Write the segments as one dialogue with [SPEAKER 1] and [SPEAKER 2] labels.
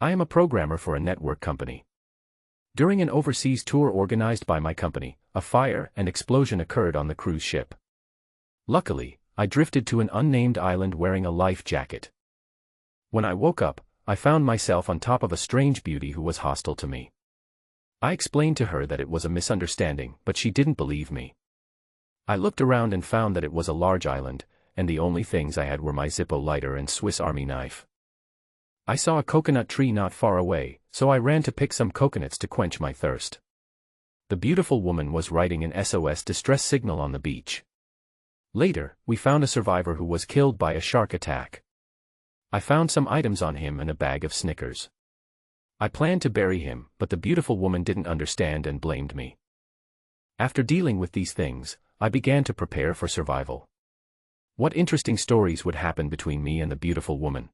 [SPEAKER 1] I am a programmer for a network company. During an overseas tour organized by my company, a fire and explosion occurred on the cruise ship. Luckily, I drifted to an unnamed island wearing a life jacket. When I woke up, I found myself on top of a strange beauty who was hostile to me. I explained to her that it was a misunderstanding, but she didn't believe me. I looked around and found that it was a large island, and the only things I had were my Zippo lighter and Swiss Army knife. I saw a coconut tree not far away, so I ran to pick some coconuts to quench my thirst. The beautiful woman was writing an SOS distress signal on the beach. Later, we found a survivor who was killed by a shark attack. I found some items on him and a bag of Snickers. I planned to bury him, but the beautiful woman didn't understand and blamed me. After dealing with these things, I began to prepare for survival. What interesting stories would happen between me and the beautiful woman?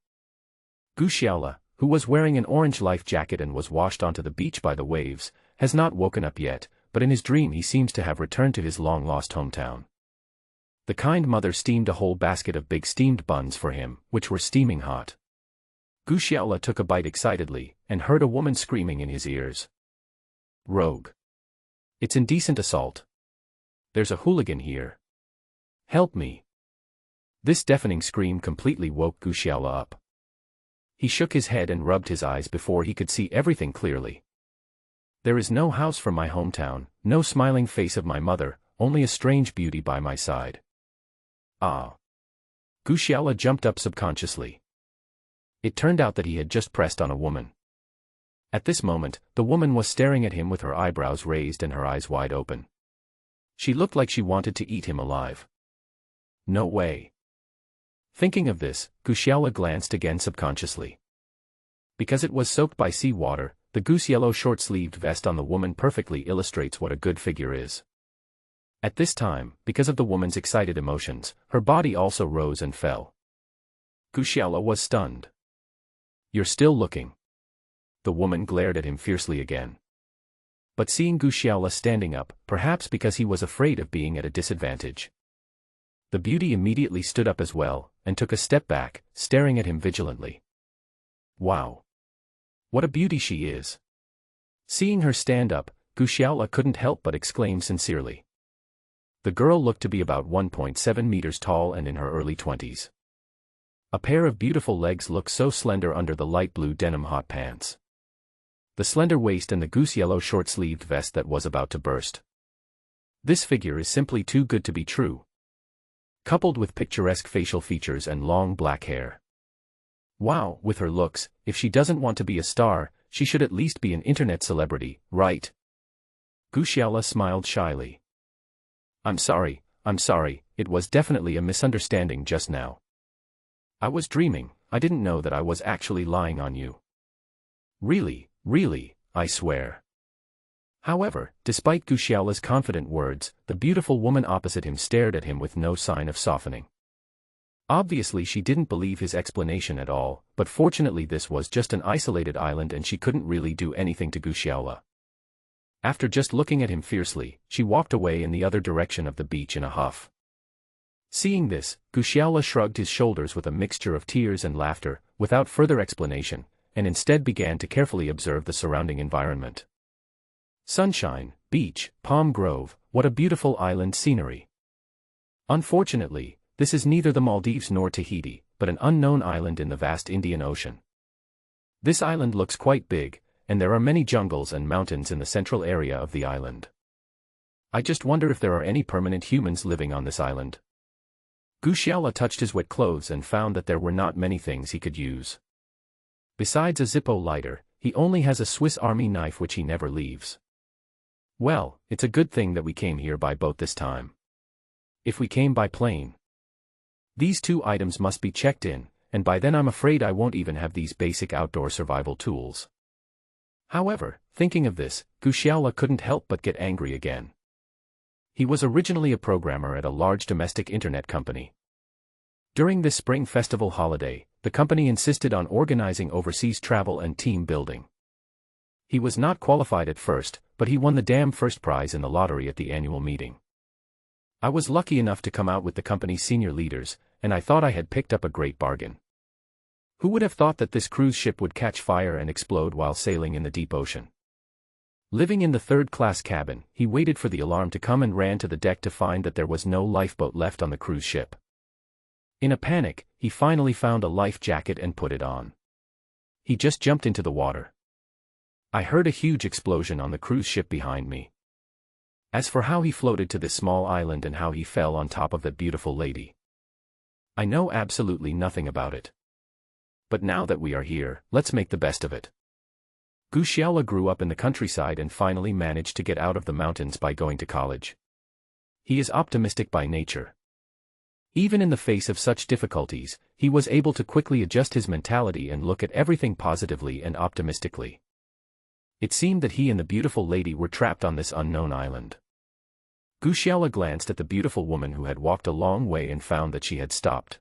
[SPEAKER 1] Guxiaola, who was wearing an orange life jacket and was washed onto the beach by the waves, has not woken up yet, but in his dream he seems to have returned to his long-lost hometown. The kind mother steamed a whole basket of big steamed buns for him, which were steaming hot. Guxiaola took a bite excitedly, and heard a woman screaming in his ears. "Rogue! It's indecent assault. There's a hooligan here. Help me!" This deafening scream completely woke Guxiaola up. He shook his head and rubbed his eyes before he could see everything clearly. There is no house from my hometown, no smiling face of my mother, only a strange beauty by my side. Ah! Guxiaola jumped up subconsciously. It turned out that he had just pressed on a woman. At this moment, the woman was staring at him with her eyebrows raised and her eyes wide open. She looked like she wanted to eat him alive. No way. Thinking of this, Guxiaola glanced again subconsciously. Because it was soaked by sea water, the goose yellow short-sleeved vest on the woman perfectly illustrates what a good figure is. At this time, because of the woman's excited emotions, her body also rose and fell. Guxiaola was stunned. "You're still looking." The woman glared at him fiercely again. But seeing Guxiaola standing up, perhaps because he was afraid of being at a disadvantage, the beauty immediately stood up as well, and took a step back, staring at him vigilantly. Wow! What a beauty she is! Seeing her stand up, Guxiaola couldn't help but exclaim sincerely. The girl looked to be about 1.7 meters tall and in her early 20s. A pair of beautiful legs looked so slender under the light blue denim hot pants, the slender waist and the goose yellow short-sleeved vest that was about to burst. This figure is simply too good to be true. Coupled with picturesque facial features and long black hair. Wow, with her looks, if she doesn't want to be a star, she should at least be an internet celebrity, right? Guxiaola smiled shyly. I'm sorry, it was definitely a misunderstanding just now. I was dreaming, I didn't know that I was actually lying on you. Really, I swear." However, despite Guxiaola's confident words, the beautiful woman opposite him stared at him with no sign of softening. Obviously she didn't believe his explanation at all, but fortunately this was just an isolated island and she couldn't really do anything to Guxiaola. After just looking at him fiercely, she walked away in the other direction of the beach in a huff. Seeing this, Guxiaola shrugged his shoulders with a mixture of tears and laughter, without further explanation, and instead began to carefully observe the surrounding environment. Sunshine, beach, palm grove, what a beautiful island scenery. Unfortunately, this is neither the Maldives nor Tahiti, but an unknown island in the vast Indian Ocean. This island looks quite big, and there are many jungles and mountains in the central area of the island. I just wonder if there are any permanent humans living on this island. Guxiaola touched his wet clothes and found that there were not many things he could use. Besides a Zippo lighter, he only has a Swiss Army knife which he never leaves. Well, it's a good thing that we came here by boat this time. If we came by plane, these two items must be checked in, and by then I'm afraid I won't even have these basic outdoor survival tools. However, thinking of this, Guxiaola couldn't help but get angry again. He was originally a programmer at a large domestic internet company. During this spring festival holiday, the company insisted on organizing overseas travel and team building. He was not qualified at first, but he won the damn first prize in the lottery at the annual meeting. I was lucky enough to come out with the company's senior leaders, and I thought I had picked up a great bargain. Who would have thought that this cruise ship would catch fire and explode while sailing in the deep ocean? Living in the third-class cabin, he waited for the alarm to come and ran to the deck to find that there was no lifeboat left on the cruise ship. In a panic, he finally found a life jacket and put it on. He just jumped into the water. I heard a huge explosion on the cruise ship behind me. As for how he floated to this small island and how he fell on top of that beautiful lady, I know absolutely nothing about it. But now that we are here, let's make the best of it. Gu Xiaola grew up in the countryside and finally managed to get out of the mountains by going to college. He is optimistic by nature. Even in the face of such difficulties, he was able to quickly adjust his mentality and look at everything positively and optimistically. It seemed that he and the beautiful lady were trapped on this unknown island. Gu Xiaola glanced at the beautiful woman who had walked a long way and found that she had stopped.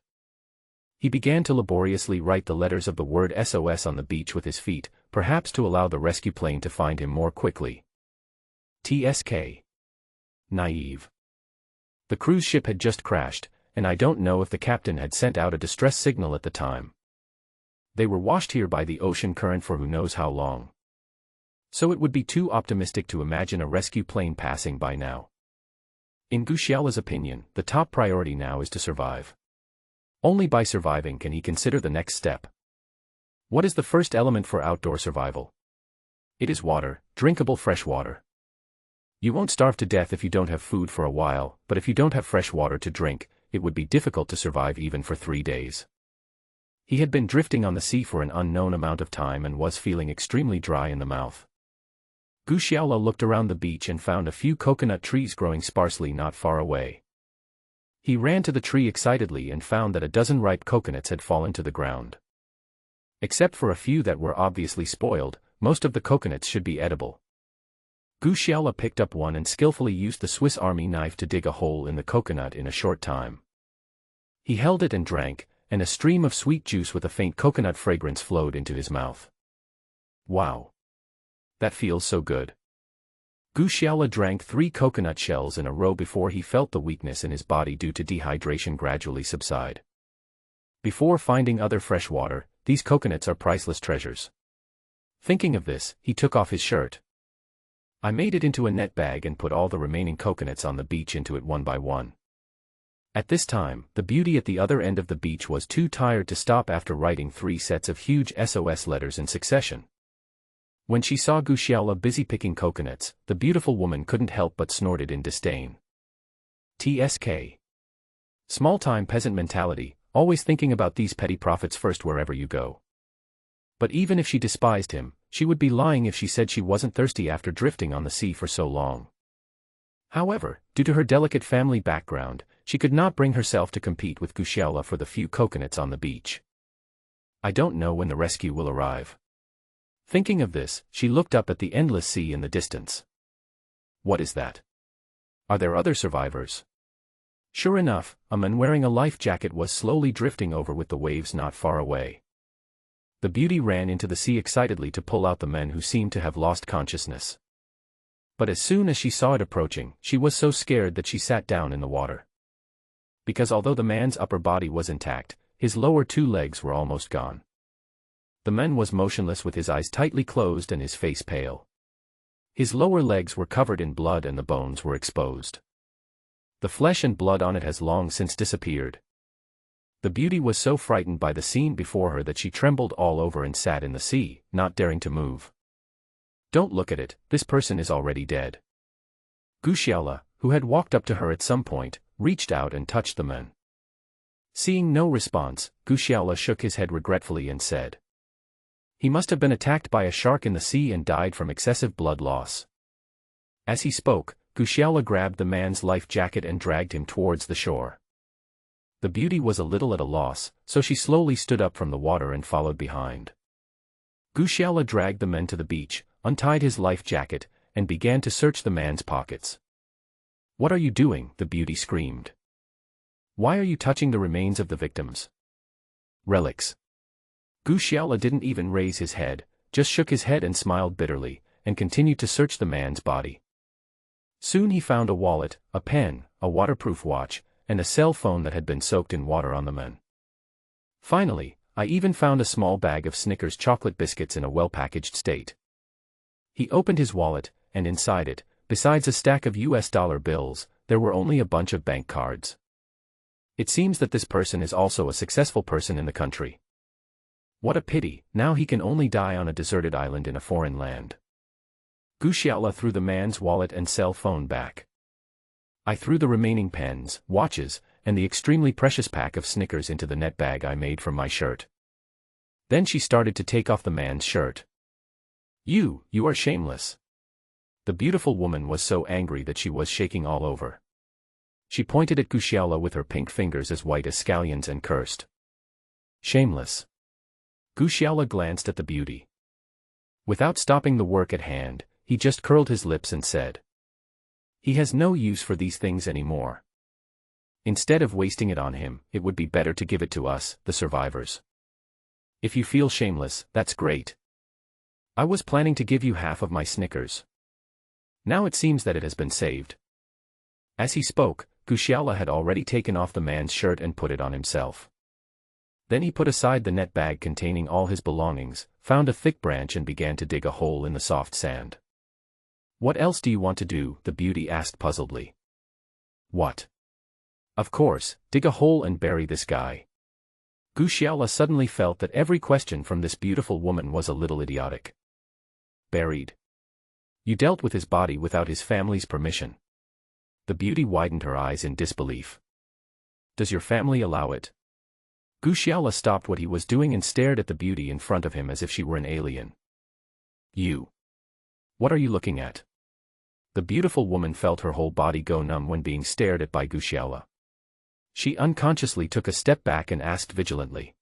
[SPEAKER 1] He began to laboriously write the letters of the word SOS on the beach with his feet, perhaps to allow the rescue plane to find him more quickly. TSK. Naive. The cruise ship had just crashed, and I don't know if the captain had sent out a distress signal at the time. They were washed here by the ocean current for who knows how long. So it would be too optimistic to imagine a rescue plane passing by now. In Gu Xiaola's opinion, the top priority now is to survive. Only by surviving can he consider the next step. What is the first element for outdoor survival? It is water, drinkable fresh water. You won't starve to death if you don't have food for a while, but if you don't have fresh water to drink, it would be difficult to survive even for 3 days. He had been drifting on the sea for an unknown amount of time and was feeling extremely dry in the mouth. Gu Xiaola looked around the beach and found a few coconut trees growing sparsely not far away. He ran to the tree excitedly and found that a dozen ripe coconuts had fallen to the ground. Except for a few that were obviously spoiled, most of the coconuts should be edible. Gu Xiaola picked up one and skillfully used the Swiss Army knife to dig a hole in the coconut in a short time. He held it and drank, and a stream of sweet juice with a faint coconut fragrance flowed into his mouth. Wow! That feels so good. Gu Xiaola drank 3 coconut shells in a row before he felt the weakness in his body due to dehydration gradually subside. Before finding other fresh water, these coconuts are priceless treasures. Thinking of this, he took off his shirt. I made it into a net bag and put all the remaining coconuts on the beach into it one by one. At this time, the beauty at the other end of the beach was too tired to stop after writing 3 sets of huge SOS letters in succession. When she saw Gu Xiaola busy picking coconuts, the beautiful woman couldn't help but snorted in disdain. TSK. Small-time peasant mentality, always thinking about these petty profits first wherever you go. But even if she despised him, she would be lying if she said she wasn't thirsty after drifting on the sea for so long. However, due to her delicate family background, she could not bring herself to compete with Gu Xiaola for the few coconuts on the beach. I don't know when the rescue will arrive. Thinking of this, she looked up at the endless sea in the distance. What is that? Are there other survivors? Sure enough, a man wearing a life jacket was slowly drifting over with the waves not far away. The beauty ran into the sea excitedly to pull out the men who seemed to have lost consciousness. But as soon as she saw it approaching, she was so scared that she sat down in the water. Because although the man's upper body was intact, his lower 2 legs were almost gone. The man was motionless with his eyes tightly closed and his face pale. His lower legs were covered in blood and the bones were exposed. The flesh and blood on it has long since disappeared. The beauty was so frightened by the scene before her that she trembled all over and sat in the sea, not daring to move. Don't look at it, this person is already dead. Gu Xiaola, who had walked up to her at some point, reached out and touched the man. Seeing no response, Gu Xiaola shook his head regretfully and said, "He must have been attacked by a shark in the sea and died from excessive blood loss." As he spoke, Gu Xiaola grabbed the man's life jacket and dragged him towards the shore. The beauty was a little at a loss, so she slowly stood up from the water and followed behind. Gu Xiaola dragged the man to the beach, untied his life jacket, and began to search the man's pockets. "What are you doing?" the beauty screamed. "Why are you touching the remains of the victims? Relics." Gu Xiaola didn't even raise his head, just shook his head and smiled bitterly, and continued to search the man's body. Soon he found a wallet, a pen, a waterproof watch, and a cell phone that had been soaked in water on the man. Finally, I even found a small bag of Snickers chocolate biscuits in a well-packaged state. He opened his wallet, and inside it, besides a stack of US dollar bills, there were only a bunch of bank cards. It seems that this person is also a successful person in the country. What a pity, now he can only die on a deserted island in a foreign land. Gu Xiaola threw the man's wallet and cell phone back. I threw the remaining pens, watches, and the extremely precious pack of Snickers into the net bag I made from my shirt. Then she started to take off the man's shirt. You are shameless. The beautiful woman was so angry that she was shaking all over. She pointed at Gu Xiaola with her pink fingers as white as scallions and cursed. Shameless. Gu Xiaola glanced at the beauty. Without stopping the work at hand, he just curled his lips and said, "He has no use for these things anymore. Instead of wasting it on him, it would be better to give it to us, the survivors. If you feel shameless, that's great. I was planning to give you half of my Snickers. Now it seems that it has been saved." As he spoke, Gu Xiaola had already taken off the man's shirt and put it on himself. Then he put aside the net bag containing all his belongings, found a thick branch and began to dig a hole in the soft sand. "What else do you want to do?" the beauty asked puzzledly. "What?" "Of course, dig a hole and bury this guy." Gu Xiaola suddenly felt that every question from this beautiful woman was a little idiotic. "Buried? You dealt with his body without his family's permission." The beauty widened her eyes in disbelief. "Does your family allow it?" Gu Xiaola stopped what he was doing and stared at the beauty in front of him as if she were an alien. "You. What are you looking at?" The beautiful woman felt her whole body go numb when being stared at by Gu Xiaola. She unconsciously took a step back and asked vigilantly,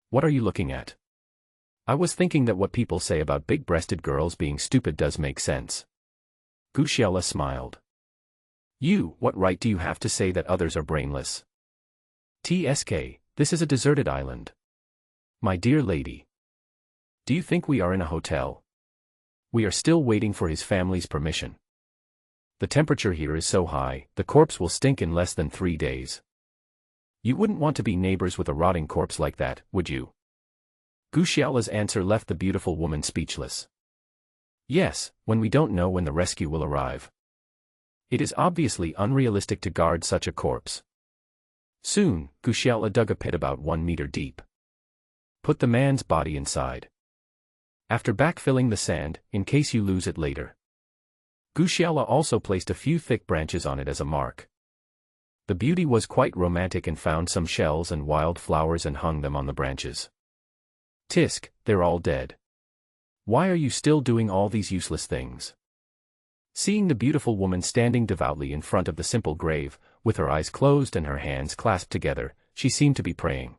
[SPEAKER 1] "What are you looking at?" "I was thinking that what people say about big-breasted girls being stupid does make sense." Gu Xiaola smiled. What right do you have to say that others are brainless?" "TSK, this is a deserted island. My dear lady. Do you think we are in a hotel? We are still waiting for his family's permission. The temperature here is so high, the corpse will stink in less than 3 days. You wouldn't want to be neighbors with a rotting corpse like that, would you?" Gu Xiaola's answer left the beautiful woman speechless. "Yes, when we don't know when the rescue will arrive. It is obviously unrealistic to guard such a corpse." Soon, Gu Xiaola dug a pit about 1 meter deep. Put the man's body inside. After backfilling the sand, in case you lose it later. Gu Xiaola also placed a few thick branches on it as a mark. The beauty was quite romantic and found some shells and wild flowers and hung them on the branches. "Tisk, they're all dead. Why are you still doing all these useless things?" Seeing the beautiful woman standing devoutly in front of the simple grave, with her eyes closed and her hands clasped together, she seemed to be praying.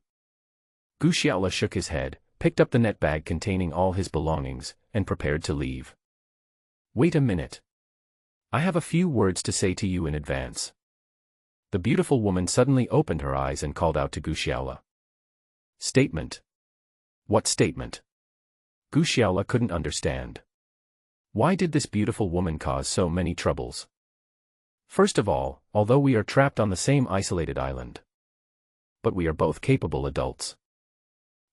[SPEAKER 1] Gu Xiaola shook his head, picked up the net bag containing all his belongings, and prepared to leave. "Wait a minute. I have a few words to say to you in advance." The beautiful woman suddenly opened her eyes and called out to Gu Xiaola. "Statement." "What statement?" Gu Xiaola couldn't understand. Why did this beautiful woman cause so many troubles? First of all, although we are trapped on the same isolated island. But we are both capable adults.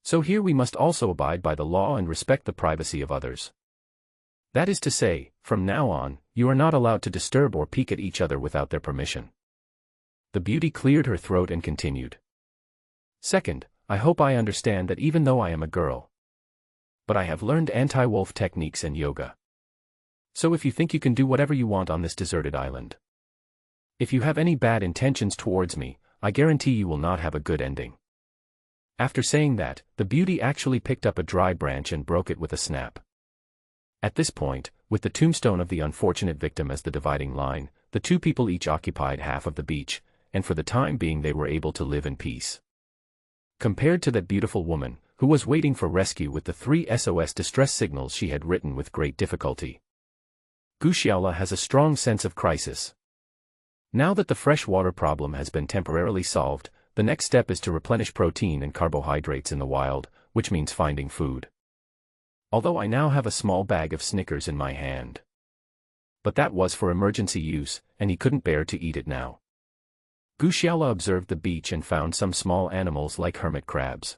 [SPEAKER 1] So here we must also abide by the law and respect the privacy of others. That is to say, from now on, you are not allowed to disturb or peek at each other without their permission. The beauty cleared her throat and continued. Second, I hope I understand that even though I am a girl, but I have learned anti-wolf techniques and yoga. So if you think you can do whatever you want on this deserted island, if you have any bad intentions towards me, I guarantee you will not have a good ending. After saying that, the beauty actually picked up a dry branch and broke it with a snap. At this point, with the tombstone of the unfortunate victim as the dividing line, the two people each occupied half of the beach, and for the time being they were able to live in peace. Compared to that beautiful woman, who was waiting for rescue with the 3 SOS distress signals she had written with great difficulty, Gu Xiaola has a strong sense of crisis. Now that the freshwater problem has been temporarily solved, the next step is to replenish protein and carbohydrates in the wild, which means finding food. Although I now have a small bag of Snickers in my hand. But that was for emergency use, and he couldn't bear to eat it now. Gu Xiaola observed the beach and found some small animals like hermit crabs.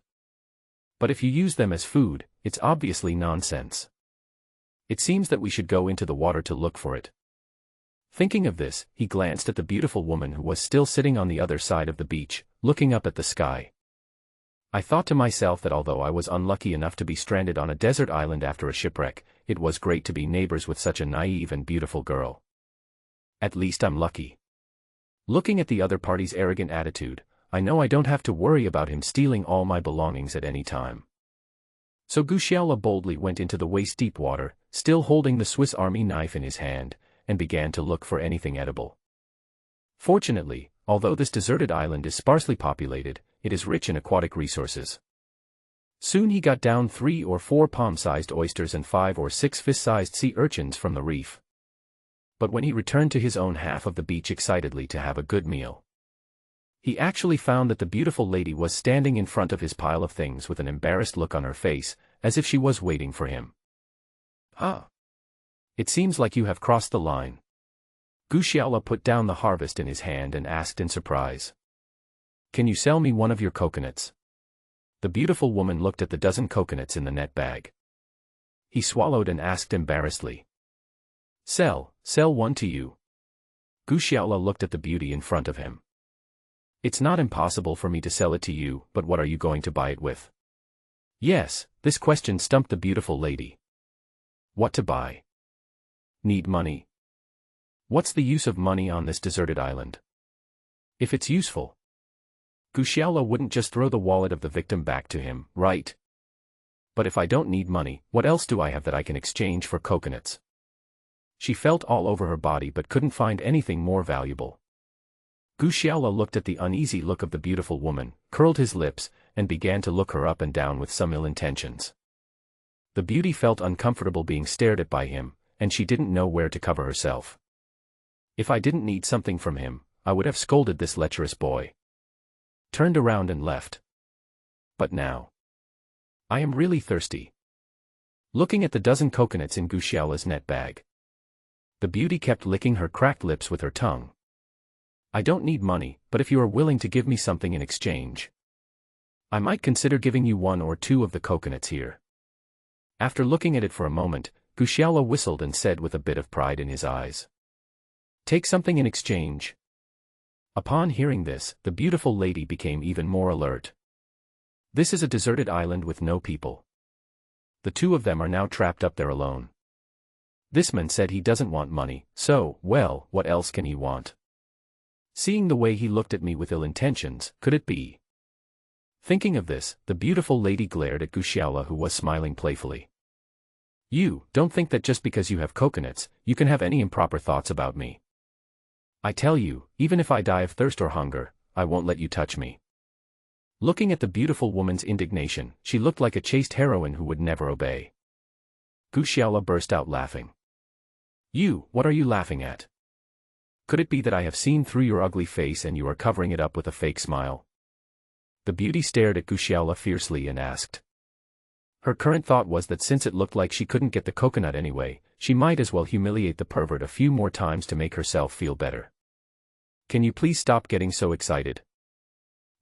[SPEAKER 1] But if you use them as food, it's obviously nonsense. It seems that we should go into the water to look for it. Thinking of this, he glanced at the beautiful woman who was still sitting on the other side of the beach, looking up at the sky. I thought to myself that although I was unlucky enough to be stranded on a desert island after a shipwreck, it was great to be neighbors with such a naive and beautiful girl. At least I'm lucky. Looking at the other party's arrogant attitude, I know I don't have to worry about him stealing all my belongings at any time. So Guxiaola boldly went into the waist-deep water, still holding the Swiss Army knife in his hand, and began to look for anything edible. Fortunately, although this deserted island is sparsely populated, it is rich in aquatic resources. Soon he got down 3 or 4 palm-sized oysters and 5 or 6 fist-sized sea urchins from the reef. But when he returned to his own half of the beach excitedly to have a good meal, he actually found that the beautiful lady was standing in front of his pile of things with an embarrassed look on her face, as if she was waiting for him. "Ah. It seems like you have crossed the line." Guxiaola put down the harvest in his hand and asked in surprise. "Can you sell me one of your coconuts?" The beautiful woman looked at the dozen coconuts in the net bag. He swallowed and asked embarrassedly. Sell one to you." Guxiaola looked at the beauty in front of him. "It's not impossible for me to sell it to you, but what are you going to buy it with?" Yes, this question stumped the beautiful lady. What to buy? Need money. What's the use of money on this deserted island? If it's useful, Guxiaola wouldn't just throw the wallet of the victim back to him, right? But if I don't need money, what else do I have that I can exchange for coconuts? She felt all over her body but couldn't find anything more valuable. Guxiaola looked at the uneasy look of the beautiful woman, curled his lips, and began to look her up and down with some ill intentions. The beauty felt uncomfortable being stared at by him, and she didn't know where to cover herself. If I didn't need something from him, I would have scolded this lecherous boy. Turned around and left. But now, I am really thirsty. Looking at the dozen coconuts in Guxiaola's net bag, the beauty kept licking her cracked lips with her tongue. I don't need money, but if you are willing to give me something in exchange, I might consider giving you 1 or 2 of the coconuts here. After looking at it for a moment, Guxiaola whistled and said with a bit of pride in his eyes, "Take something in exchange." Upon hearing this, the beautiful lady became even more alert. This is a deserted island with no people. The 2 of them are now trapped up there alone. This man said he doesn't want money, so, well, what else can he want? Seeing the way he looked at me with ill intentions, could it be? Thinking of this, the beautiful lady glared at Guxiaola, who was smiling playfully. "You don't think that just because you have coconuts, you can have any improper thoughts about me. I tell you, even if I die of thirst or hunger, I won't let you touch me." Looking at the beautiful woman's indignation, she looked like a chaste heroine who would never obey. Guxiaola burst out laughing. What are you laughing at? Could it be that I have seen through your ugly face and you are covering it up with a fake smile?" The beauty stared at Guxiaola fiercely and asked. Her current thought was that since it looked like she couldn't get the coconut anyway, she might as well humiliate the pervert a few more times to make herself feel better. "Can you please stop getting so excited?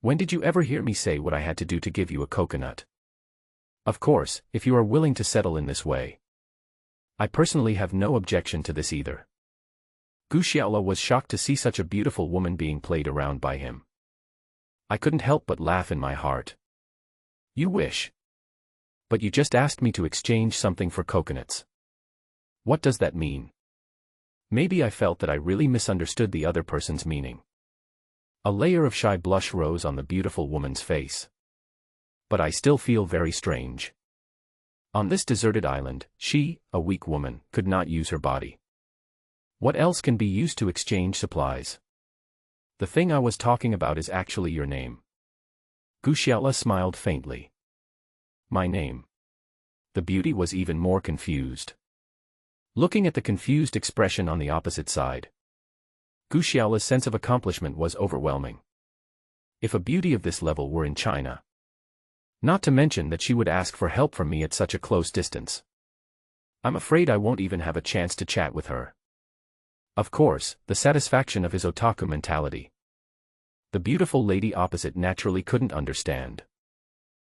[SPEAKER 1] When did you ever hear me say what I had to do to give you a coconut? Of course, if you are willing to settle in this way, I personally have no objection to this either." Guxiaola was shocked to see such a beautiful woman being played around by him. I couldn't help but laugh in my heart. "You wish? But you just asked me to exchange something for coconuts. What does that mean?" Maybe I felt that I really misunderstood the other person's meaning. A layer of shy blush rose on the beautiful woman's face. But I still feel very strange. On this deserted island, she, a weak woman, could not use her body. What else can be used to exchange supplies? The thing I was talking about is actually your name. Guxiaola smiled faintly. My name. The beauty was even more confused. Looking at the confused expression on the opposite side, Guxiaola's sense of accomplishment was overwhelming. If a beauty of this level were in China, not to mention that she would ask for help from me at such a close distance, I'm afraid I won't even have a chance to chat with her. Of course, the satisfaction of his otaku mentality, the beautiful lady opposite naturally couldn't understand.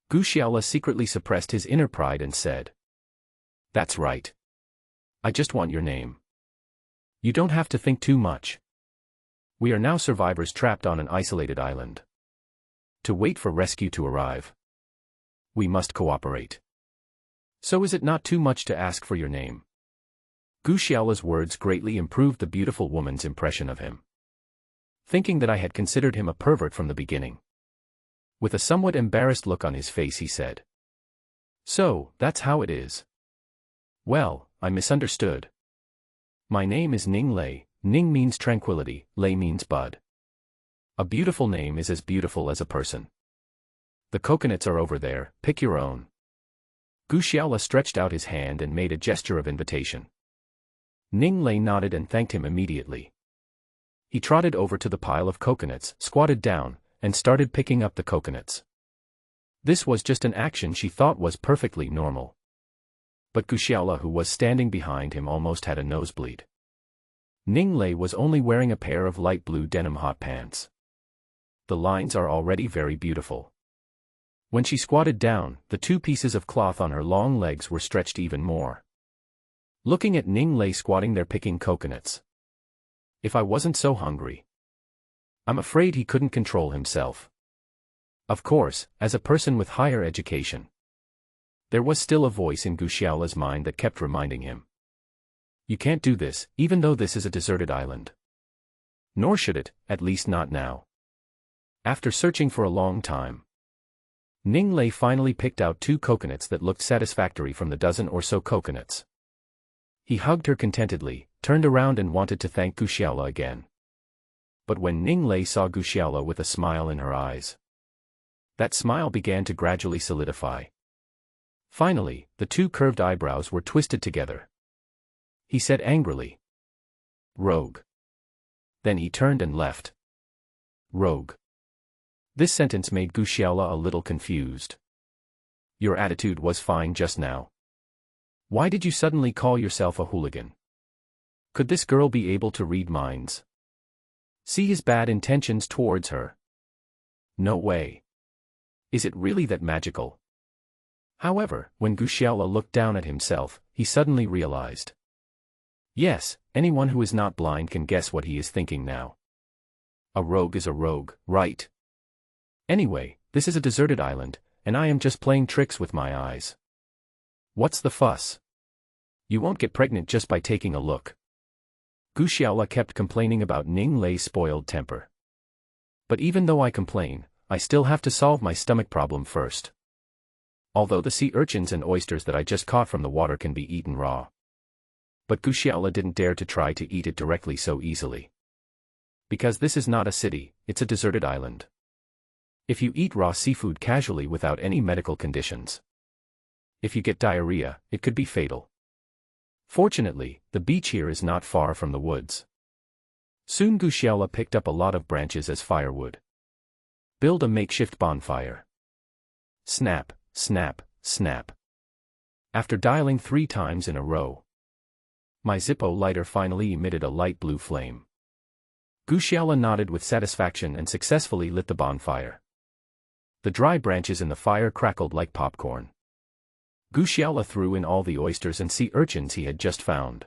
[SPEAKER 1] Gu Xiaola secretly suppressed his inner pride and said, "That's right. I just want your name. You don't have to think too much. We are now survivors trapped on an isolated island. To wait for rescue to arrive. We must cooperate. So is it not too much to ask for your name?" Gu Xiaola's words greatly improved the beautiful woman's impression of him. Thinking that I had considered him a pervert from the beginning. With a somewhat embarrassed look on his face he said, "So, that's how it is. Well, I misunderstood. My name is Ning Lei. Ning means tranquility, Lei means bud. A beautiful name is as beautiful as a person. The coconuts are over there, pick your own." Gu Xiaola stretched out his hand and made a gesture of invitation. Ning Lei nodded and thanked him immediately. He trotted over to the pile of coconuts, squatted down, and started picking up the coconuts. This was just an action she thought was perfectly normal. But Gu Xiaola, who was standing behind him, almost had a nosebleed. Ning Lei was only wearing a pair of light blue denim hot pants. The lines are already very beautiful. When she squatted down, the two pieces of cloth on her long legs were stretched even more. Looking at Ning Lei squatting there picking coconuts. If I wasn't so hungry. I'm afraid he couldn't control himself. Of course, as a person with higher education. There was still a voice in Gu Xiaola's mind that kept reminding him. You can't do this, even though this is a deserted island. Nor should it, at least not now. After searching for a long time, Ning Lei finally picked out 2 coconuts that looked satisfactory from the dozen or so coconuts. He hugged her contentedly, turned around and wanted to thank Gu Xiaola again. But when Ning Lei saw Gu Xiaola with a smile in her eyes, that smile began to gradually solidify. Finally, the 2 curved eyebrows were twisted together. He said angrily, "Rogue." Then he turned and left. Rogue. This sentence made Gu Xiaola a little confused. Your attitude was fine just now. Why did you suddenly call yourself a hooligan? Could this girl be able to read minds? See his bad intentions towards her? No way. Is it really that magical? However, when Gu Xiaola looked down at himself, he suddenly realized. Yes, anyone who is not blind can guess what he is thinking now. A rogue is a rogue, right? Anyway, this is a deserted island, and I am just playing tricks with my eyes. What's the fuss? You won't get pregnant just by taking a look. Gu Xiaola kept complaining about Ning Lei's spoiled temper. But even though I complain, I still have to solve my stomach problem first. Although the sea urchins and oysters that I just caught from the water can be eaten raw. But Gu Xiaola didn't dare to try to eat it directly so easily. Because this is not a city, it's a deserted island. If you eat raw seafood casually without any medical conditions, if you get diarrhea, it could be fatal. Fortunately, the beach here is not far from the woods. Soon Gu Xiaola picked up a lot of branches as firewood. Build a makeshift bonfire. Snap, snap, snap. After dialing 3 times in a row, my Zippo lighter finally emitted a light blue flame. Gu Xiaola nodded with satisfaction and successfully lit the bonfire. The dry branches in the fire crackled like popcorn. Gu Xiaola threw in all the oysters and sea urchins he had just found.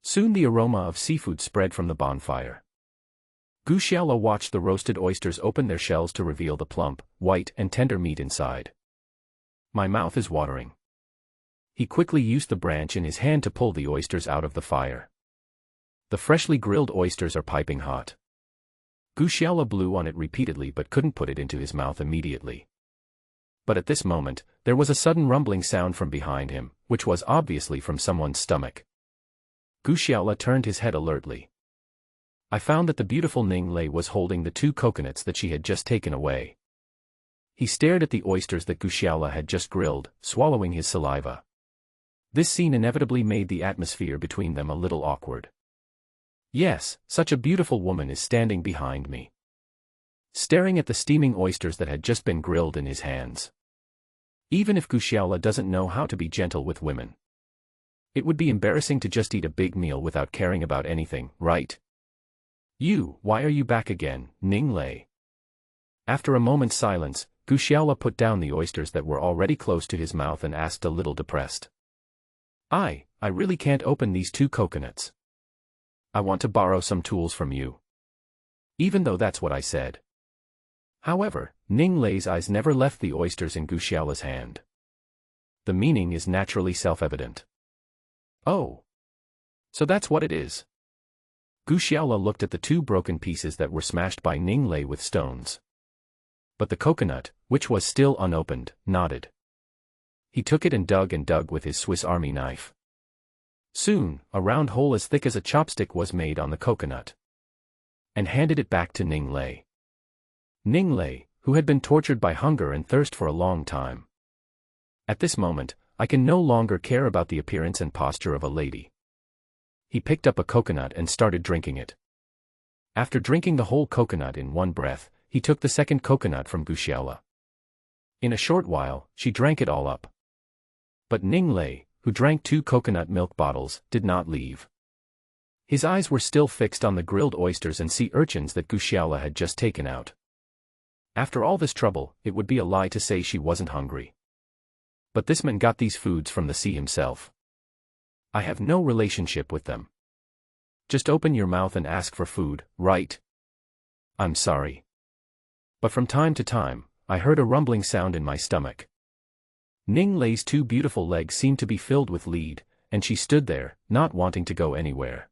[SPEAKER 1] Soon the aroma of seafood spread from the bonfire. Gu Xiaola watched the roasted oysters open their shells to reveal the plump, white and tender meat inside. My mouth is watering. He quickly used the branch in his hand to pull the oysters out of the fire. The freshly grilled oysters are piping hot. Gu Xiaola blew on it repeatedly but couldn't put it into his mouth immediately. But at this moment, there was a sudden rumbling sound from behind him, which was obviously from someone's stomach. Gu Xiaola turned his head alertly. I found that the beautiful Ning Lei was holding the 2 coconuts that she had just taken away. He stared at the oysters that Gu Xiaola had just grilled, swallowing his saliva. This scene inevitably made the atmosphere between them a little awkward. Yes, such a beautiful woman is standing behind me, staring at the steaming oysters that had just been grilled in his hands. Even if Gu Xiaola doesn't know how to be gentle with women, it would be embarrassing to just eat a big meal without caring about anything, right? Why are you back again, Ning Lei? After a moment's silence, Gushiala put down the oysters that were already close to his mouth and asked a little depressed. I really can't open these two coconuts. I want to borrow some tools from you. Even though that's what I said. However, Ning Lei's eyes never left the oysters in Gushiala's hand. The meaning is naturally self-evident. Oh. So that's what it is. Gushiala looked at the two broken pieces that were smashed by Ning Lei with stones. But the coconut, which was still unopened, nodded. He took it and dug with his Swiss Army knife. Soon, a round hole as thick as a chopstick was made on the coconut. And handed it back to Ning Lei. Ning Lei, who had been tortured by hunger and thirst for a long time. At this moment, I can no longer care about the appearance and posture of a lady. He picked up a coconut and started drinking it. After drinking the whole coconut in one breath, he took the second coconut from Gushiala. In a short while, she drank it all up. But Ning Lei, who drank 2 coconut milk bottles, did not leave. His eyes were still fixed on the grilled oysters and sea urchins that Gushiala had just taken out. After all this trouble, it would be a lie to say she wasn't hungry. But this man got these foods from the sea himself. I have no relationship with them. Just open your mouth and ask for food, right? I'm sorry. But from time to time, I heard a rumbling sound in my stomach. Ning Lei's 2 beautiful legs seemed to be filled with lead, and she stood there, not wanting to go anywhere.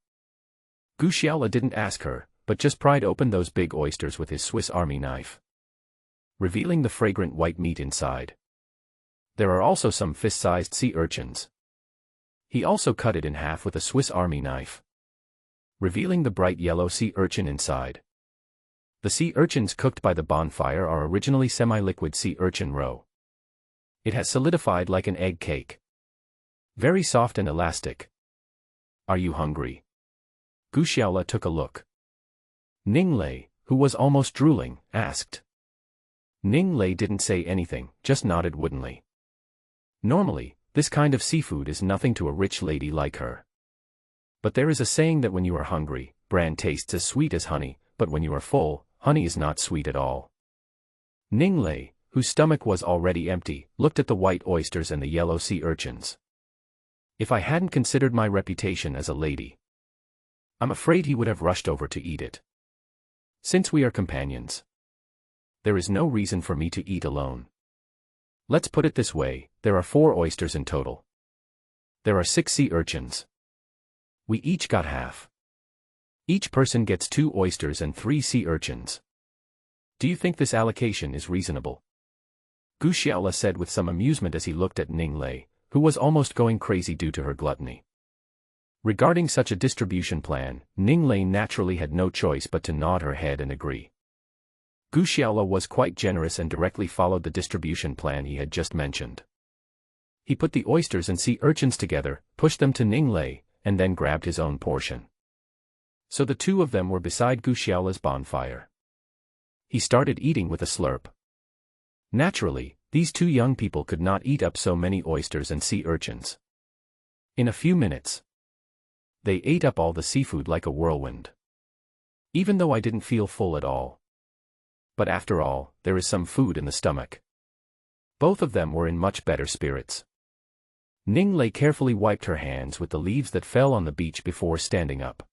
[SPEAKER 1] Gushiala didn't ask her, but just pried open those big oysters with his Swiss Army knife, revealing the fragrant white meat inside. There are also some fist-sized sea urchins. He also cut it in half with a Swiss Army knife, revealing the bright yellow sea urchin inside. The sea urchins cooked by the bonfire are originally semi-liquid sea urchin roe. It has solidified like an egg cake. Very soft and elastic. Are you hungry? Gushiala took a look. Ning Lei, who was almost drooling, asked. Ning Lei didn't say anything, just nodded woodenly. Normally, this kind of seafood is nothing to a rich lady like her. But there is a saying that when you are hungry, bran tastes as sweet as honey, but when you are full, honey is not sweet at all. Ning Lei, whose stomach was already empty, looked at the white oysters and the yellow sea urchins. If I hadn't considered my reputation as a lady, I'm afraid he would have rushed over to eat it. Since we are companions, there is no reason for me to eat alone. Let's put it this way, there are 4 oysters in total. There are 6 sea urchins. We each got half. Each person gets 2 oysters and 3 sea urchins. Do you think this allocation is reasonable? Gushiala said with some amusement as he looked at Ning Lei, who was almost going crazy due to her gluttony. Regarding such a distribution plan, Ning Lei naturally had no choice but to nod her head and agree. Gushiala was quite generous and directly followed the distribution plan he had just mentioned. He put the oysters and sea urchins together, pushed them to Ning Lei, and then grabbed his own portion. So the 2 of them were beside Gushiala's bonfire. He started eating with a slurp. Naturally, these 2 young people could not eat up so many oysters and sea urchins. In a few minutes, they ate up all the seafood like a whirlwind. Even though I didn't feel full at all. But after all, there is some food in the stomach. Both of them were in much better spirits. Ning Lei carefully wiped her hands with the leaves that fell on the beach before standing up.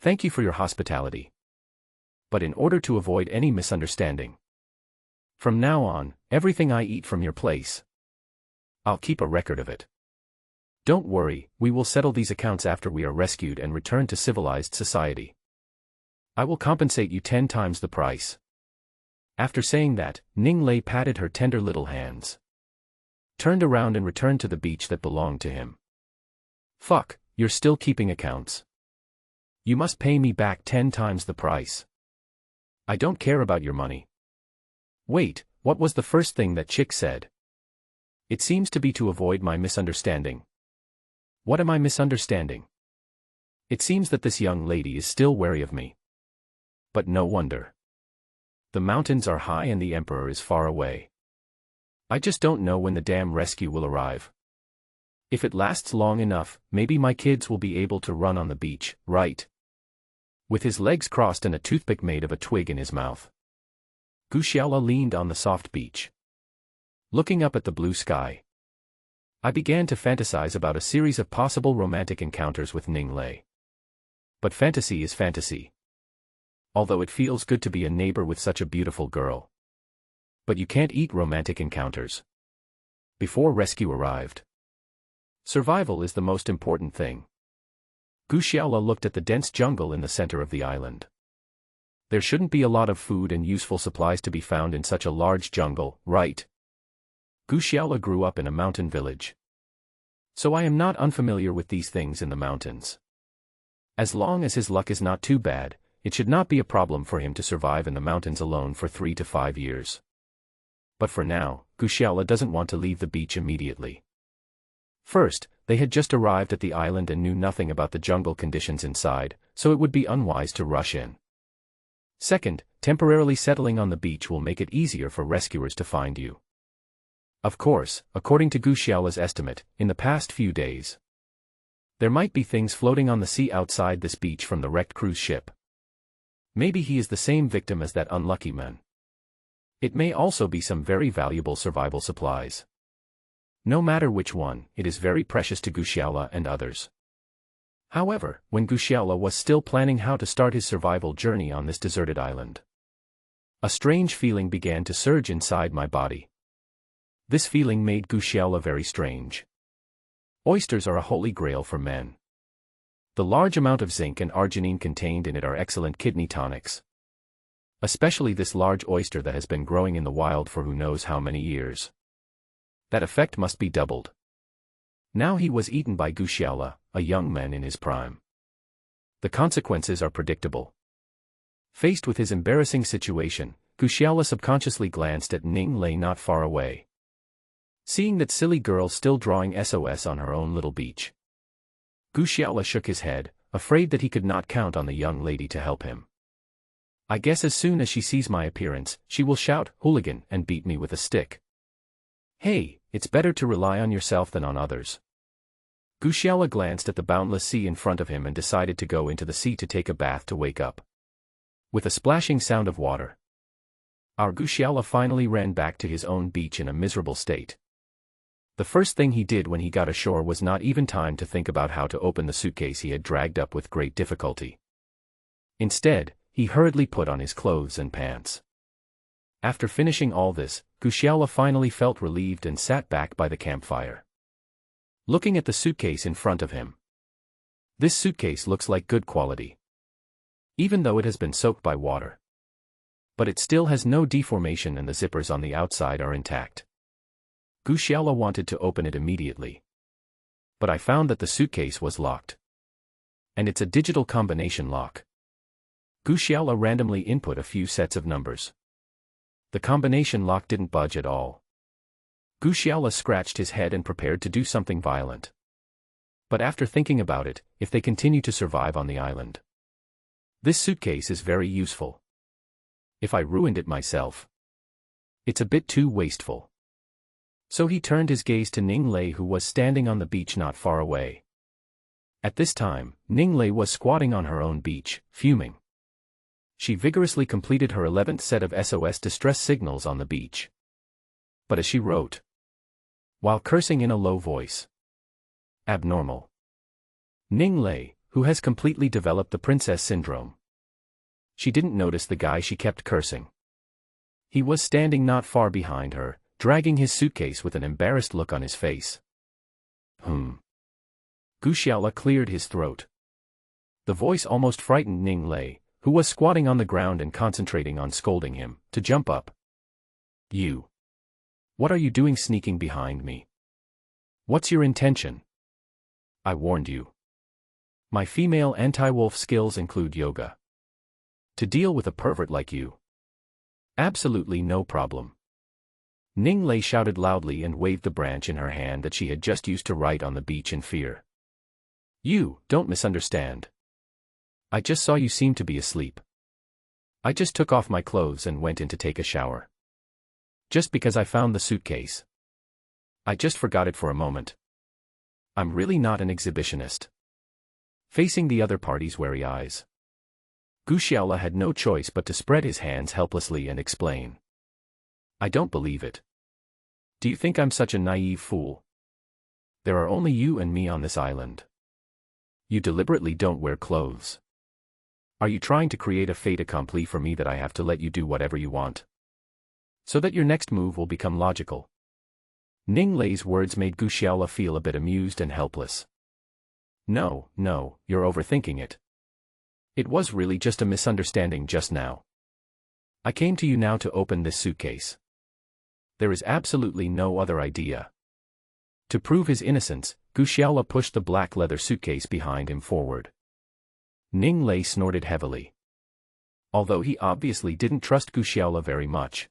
[SPEAKER 1] Thank you for your hospitality. But in order to avoid any misunderstanding, from now on, everything I eat from your place, I'll keep a record of it. Don't worry, we will settle these accounts after we are rescued and return to civilized society. I will compensate you 10 times the price. After saying that, Ning Lei patted her tender little hands, turned around and returned to the beach that belonged to him. Fuck, you're still keeping accounts. You must pay me back 10 times the price. I don't care about your money. Wait, what was the first thing that chick said? It seems to be to avoid my misunderstanding. What am I misunderstanding? It seems that this young lady is still wary of me. But no wonder. The mountains are high and the emperor is far away. I just don't know when the damn rescue will arrive. If it lasts long enough, maybe my kids will be able to run on the beach, right? With his legs crossed and a toothpick made of a twig in his mouth, Gu Xiaola leaned on the soft beach, looking up at the blue sky. I began to fantasize about a series of possible romantic encounters with Ning Lei. But fantasy is fantasy. Although it feels good to be a neighbor with such a beautiful girl. But you can't eat romantic encounters. Before rescue arrived. Survival is the most important thing. Gu Xiaola looked at the dense jungle in the center of the island. There shouldn't be a lot of food and useful supplies to be found in such a large jungle, right? Gu Xiaola grew up in a mountain village. So I am not unfamiliar with these things in the mountains. As long as his luck is not too bad, it should not be a problem for him to survive in the mountains alone for 3 to 5 years. But for now, Gu Xiaola doesn't want to leave the beach immediately. First, they had just arrived at the island and knew nothing about the jungle conditions inside, so it would be unwise to rush in. Second, temporarily settling on the beach will make it easier for rescuers to find you. Of course, according to Gu Xiaola's estimate, in the past few days, there might be things floating on the sea outside this beach from the wrecked cruise ship. Maybe he is the same victim as that unlucky man. It may also be some very valuable survival supplies. No matter which one, it is very precious to Gu Xiaola and others. However, when Gu Xiaola was still planning how to start his survival journey on this deserted island, a strange feeling began to surge inside my body. This feeling made Gu Xiaola very strange. Oysters are a holy grail for men. The large amount of zinc and arginine contained in it are excellent kidney tonics. Especially this large oyster that has been growing in the wild for who knows how many years. That effect must be doubled. Now he was eaten by Gu Xiaola, a young man in his prime. The consequences are predictable. Faced with his embarrassing situation, Gu Xiaola subconsciously glanced at Ning Lei not far away. Seeing that silly girl still drawing SOS on her own little beach, Gu Xiaola shook his head, afraid that he could not count on the young lady to help him. I guess as soon as she sees my appearance, she will shout, "Hooligan," and beat me with a stick. Hey, it's better to rely on yourself than on others. Gu Xiaola glanced at the boundless sea in front of him and decided to go into the sea to take a bath to wake up. With a splashing sound of water, our Gu Xiaola finally ran back to his own beach in a miserable state. The first thing he did when he got ashore was not even time to think about how to open the suitcase he had dragged up with great difficulty. Instead, he hurriedly put on his clothes and pants. After finishing all this, Gu Xiaola finally felt relieved and sat back by the campfire, looking at the suitcase in front of him. This suitcase looks like good quality, even though it has been soaked by water. But it still has no deformation and the zippers on the outside are intact. Gu Xiaola wanted to open it immediately, but I found that the suitcase was locked. And it's a digital combination lock. Gu Xiaola randomly input a few sets of numbers. The combination lock didn't budge at all. Gu Xiaola scratched his head and prepared to do something violent. But after thinking about it, if they continue to survive on the island, this suitcase is very useful. If I ruined it myself, it's a bit too wasteful. So he turned his gaze to Ning Lei, who was standing on the beach not far away. At this time, Ning Lei was squatting on her own beach, fuming. She vigorously completed her 11th set of SOS distress signals on the beach. But as she wrote, while cursing in a low voice, abnormal. Ning Lei, who has completely developed the princess syndrome. She didn't notice the guy she kept cursing. He was standing not far behind her, dragging his suitcase with an embarrassed look on his face. Gu Xiaola cleared his throat. The voice almost frightened Ning Lei, who was squatting on the ground and concentrating on scolding him, to jump up. You. What are you doing sneaking behind me? What's your intention? I warned you. My female anti-wolf skills include yoga. To deal with a pervert like you. Absolutely no problem. Ning Lei shouted loudly and waved the branch in her hand that she had just used to write on the beach in fear. You, don't misunderstand. I just saw you seem to be asleep. I just took off my clothes and went in to take a shower. Just because I found the suitcase. I just forgot it for a moment. I'm really not an exhibitionist. Facing the other party's wary eyes, Gu Xiaola had no choice but to spread his hands helplessly and explain. I don't believe it. Do you think I'm such a naive fool? There are only you and me on this island. You deliberately don't wear clothes. Are you trying to create a fait accompli for me that I have to let you do whatever you want? So that your next move will become logical. Ning Lei's words made Gu Xiaola feel a bit amused and helpless. No, you're overthinking it. It was really just a misunderstanding just now. I came to you now to open this suitcase. There is absolutely no other idea. To prove his innocence, Gu Xiaola pushed the black leather suitcase behind him forward. Ning Lei snorted heavily. Although he obviously didn't trust Gu Xiaola very much.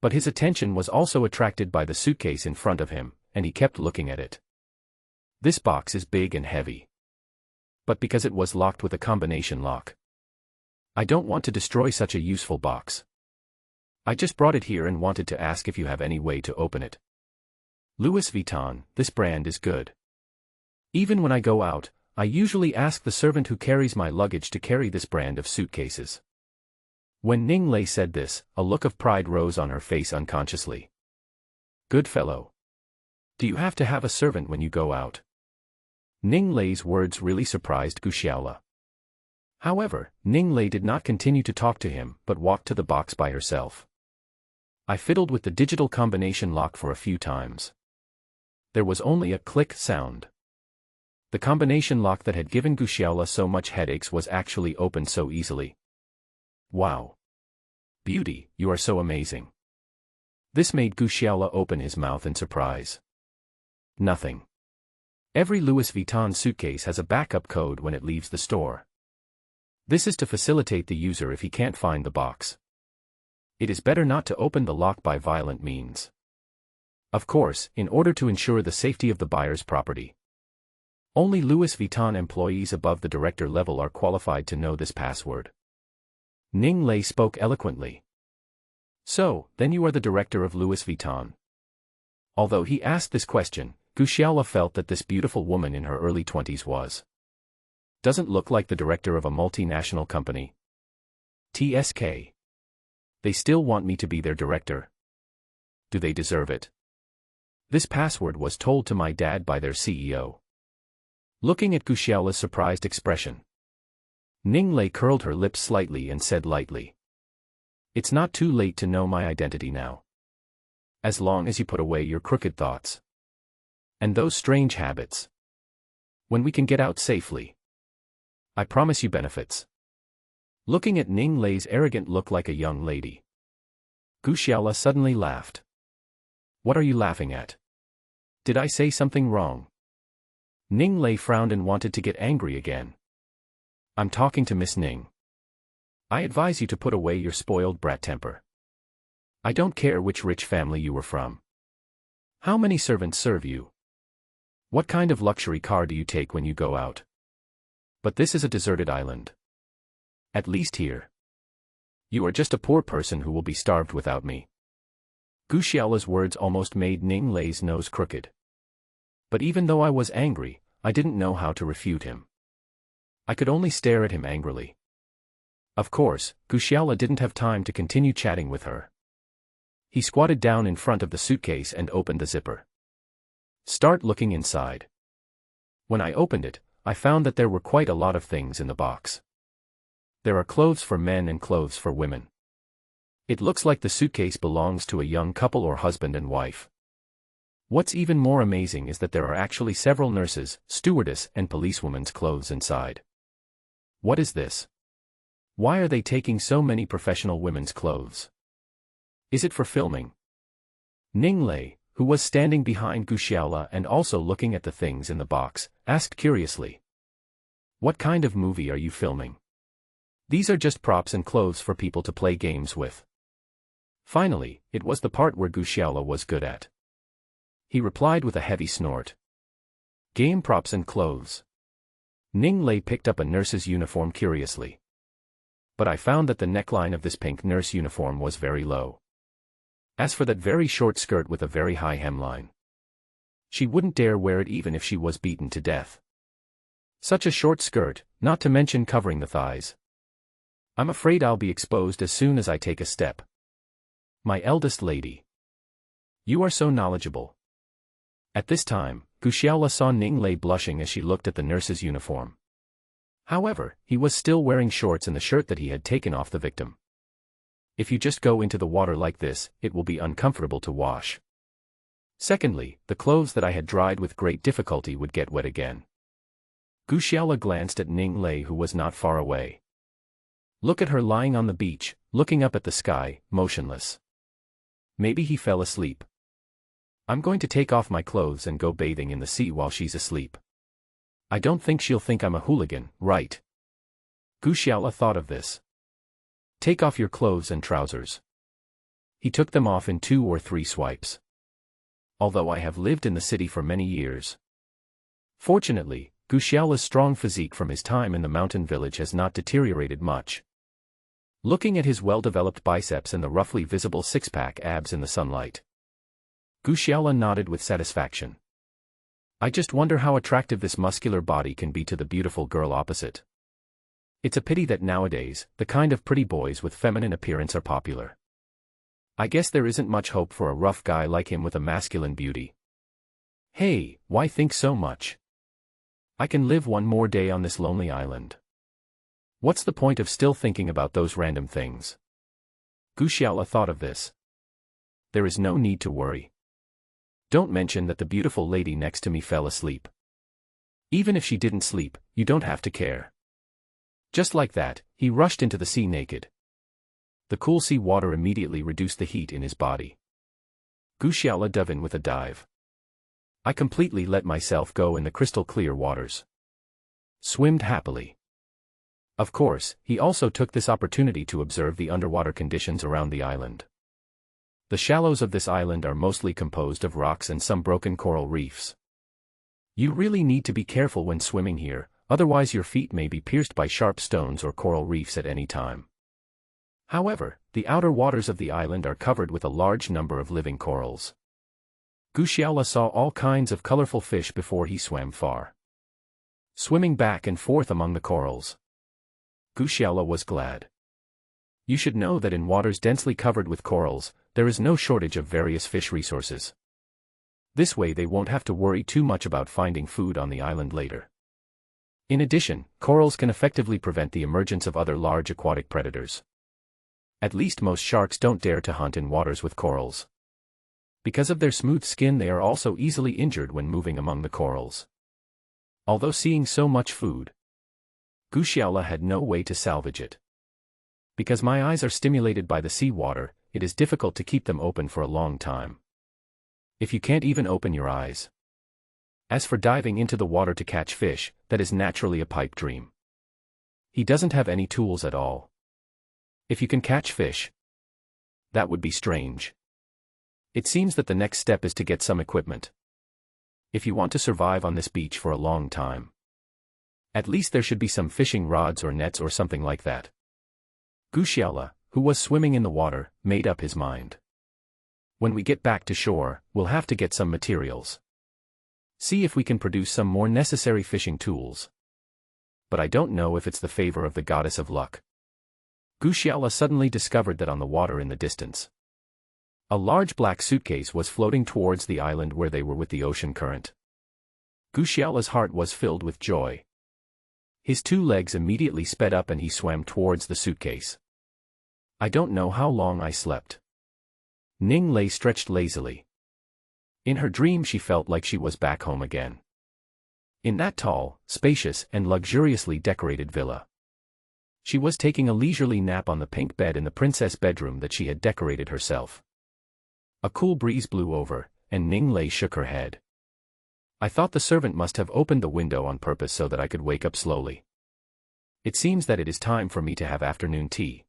[SPEAKER 1] But his attention was also attracted by the suitcase in front of him, and he kept looking at it. This box is big and heavy. But because it was locked with a combination lock. I don't want to destroy such a useful box. I just brought it here and wanted to ask if you have any way to open it. Louis Vuitton, this brand is good. Even when I go out, I usually ask the servant who carries my luggage to carry this brand of suitcases. When Ning Lei said this, a look of pride rose on her face unconsciously. Good fellow. Do you have to have a servant when you go out? Ning Lei's words really surprised Gu Xiaola. However, Ning Lei did not continue to talk to him but walked to the box by herself. I fiddled with the digital combination lock for a few times. There was only a click sound. The combination lock that had given Gu Xiaola so much headaches was actually opened so easily. Wow. Beauty, you are so amazing. This made Gu Xiaola open his mouth in surprise. Nothing. Every Louis Vuitton suitcase has a backup code when it leaves the store. This is to facilitate the user if he can't find the box. It is better not to open the lock by violent means. Of course, in order to ensure the safety of the buyer's property. Only Louis Vuitton employees above the director level are qualified to know this password. Ning Lei spoke eloquently. So, then you are the director of Louis Vuitton. Although he asked this question, Gu Xiaola felt that this beautiful woman in her early 20s doesn't look like the director of a multinational company. TSK. They still want me to be their director. Do they deserve it? This password was told to my dad by their CEO. Looking at Gu Xiaola's surprised expression, Ning Lei curled her lips slightly and said lightly. It's not too late to know my identity now. As long as you put away your crooked thoughts. And those strange habits. When we can get out safely. I promise you benefits. Looking at Ning Lei's arrogant look like a young lady, Gu Xiaola suddenly laughed. What are you laughing at? Did I say something wrong? Ning Lei frowned and wanted to get angry again. I'm talking to Miss Ning. I advise you to put away your spoiled brat temper. I don't care which rich family you were from. How many servants serve you? What kind of luxury car do you take when you go out? But this is a deserted island. At least here. You are just a poor person who will be starved without me. Gu Xiaola's words almost made Ning Lei's nose crooked. But even though I was angry, I didn't know how to refute him. I could only stare at him angrily. Of course, Gu Xiaola didn't have time to continue chatting with her. He squatted down in front of the suitcase and opened the zipper. Start looking inside. When I opened it, I found that there were quite a lot of things in the box. There are clothes for men and clothes for women. It looks like the suitcase belongs to a young couple or husband and wife. What's even more amazing is that there are actually several nurses, stewardess, and policewomen's clothes inside. What is this? Why are they taking so many professional women's clothes? Is it for filming? Ning Lei, who was standing behind Gu Xiaola and also looking at the things in the box, asked curiously. What kind of movie are you filming? These are just props and clothes for people to play games with. Finally, it was the part where Gu Xiaola was good at. He replied with a heavy snort. Game props and clothes. Ning Lei picked up a nurse's uniform curiously. But I found that the neckline of this pink nurse uniform was very low. As for that very short skirt with a very high hemline, she wouldn't dare wear it even if she was beaten to death. Such a short skirt, not to mention covering the thighs. I'm afraid I'll be exposed as soon as I take a step. My eldest lady. You are so knowledgeable. At this time, Gu Xiaola saw Ning Lei blushing as she looked at the nurse's uniform. However, he was still wearing shorts and the shirt that he had taken off the victim. If you just go into the water like this, it will be uncomfortable to wash. Secondly, the clothes that I had dried with great difficulty would get wet again. Gu Xiaola glanced at Ning Lei, who was not far away. Look at her lying on the beach, looking up at the sky, motionless. Maybe he fell asleep. I'm going to take off my clothes and go bathing in the sea while she's asleep. I don't think she'll think I'm a hooligan, right? Gu Xiaola thought of this. Take off your clothes and trousers. He took them off in 2 or 3 swipes. Although I have lived in the city for many years. Fortunately, Gu Xiaola's strong physique from his time in the mountain village has not deteriorated much. Looking at his well-developed biceps and the roughly visible six-pack abs in the sunlight, Gu Xiaola nodded with satisfaction. I just wonder how attractive this muscular body can be to the beautiful girl opposite. It's a pity that nowadays, the kind of pretty boys with feminine appearance are popular. I guess there isn't much hope for a rough guy like him with a masculine beauty. Hey, why think so much? I can live one more day on this lonely island. What's the point of still thinking about those random things? Gu Xiaola thought of this. There is no need to worry. Don't mention that the beautiful lady next to me fell asleep. Even if she didn't sleep, you don't have to care. Just like that, he rushed into the sea naked. The cool sea water immediately reduced the heat in his body. Gu Xiaola dove in with a dive. I completely let myself go in the crystal clear waters. Swimmed happily. Of course, he also took this opportunity to observe the underwater conditions around the island. The shallows of this island are mostly composed of rocks and some broken coral reefs. You really need to be careful when swimming here, otherwise your feet may be pierced by sharp stones or coral reefs at any time. However, the outer waters of the island are covered with a large number of living corals. Gu Xiaola saw all kinds of colorful fish before he swam far. Swimming back and forth among the corals, Gu Xiaola was glad. You should know that in waters densely covered with corals, there is no shortage of various fish resources. This way they won't have to worry too much about finding food on the island later. In addition, corals can effectively prevent the emergence of other large aquatic predators. At least most sharks don't dare to hunt in waters with corals. Because of their smooth skin, they are also easily injured when moving among the corals. Although seeing so much food, Gu Xiaola had no way to salvage it. Because my eyes are stimulated by the sea water, it is difficult to keep them open for a long time. If you can't even open your eyes. As for diving into the water to catch fish, that is naturally a pipe dream. He doesn't have any tools at all. If you can catch fish, that would be strange. It seems that the next step is to get some equipment. If you want to survive on this beach for a long time, at least there should be some fishing rods or nets or something like that. Gu Xiaola, who was swimming in the water, made up his mind. When we get back to shore, we'll have to get some materials. See if we can produce some more necessary fishing tools. But I don't know if it's the favor of the goddess of luck. Gu Xiaola suddenly discovered that on the water in the distance, a large black suitcase was floating towards the island where they were with the ocean current. Gu Xiaola's heart was filled with joy. His 2 legs immediately sped up and he swam towards the suitcase. I don't know how long I slept. Ning Lei stretched lazily. In her dream she felt like she was back home again. In that tall, spacious, and luxuriously decorated villa. She was taking a leisurely nap on the pink bed in the princess bedroom that she had decorated herself. A cool breeze blew over, and Ning Lei shook her head. I thought the servant must have opened the window on purpose so that I could wake up slowly. It seems that it is time for me to have afternoon tea.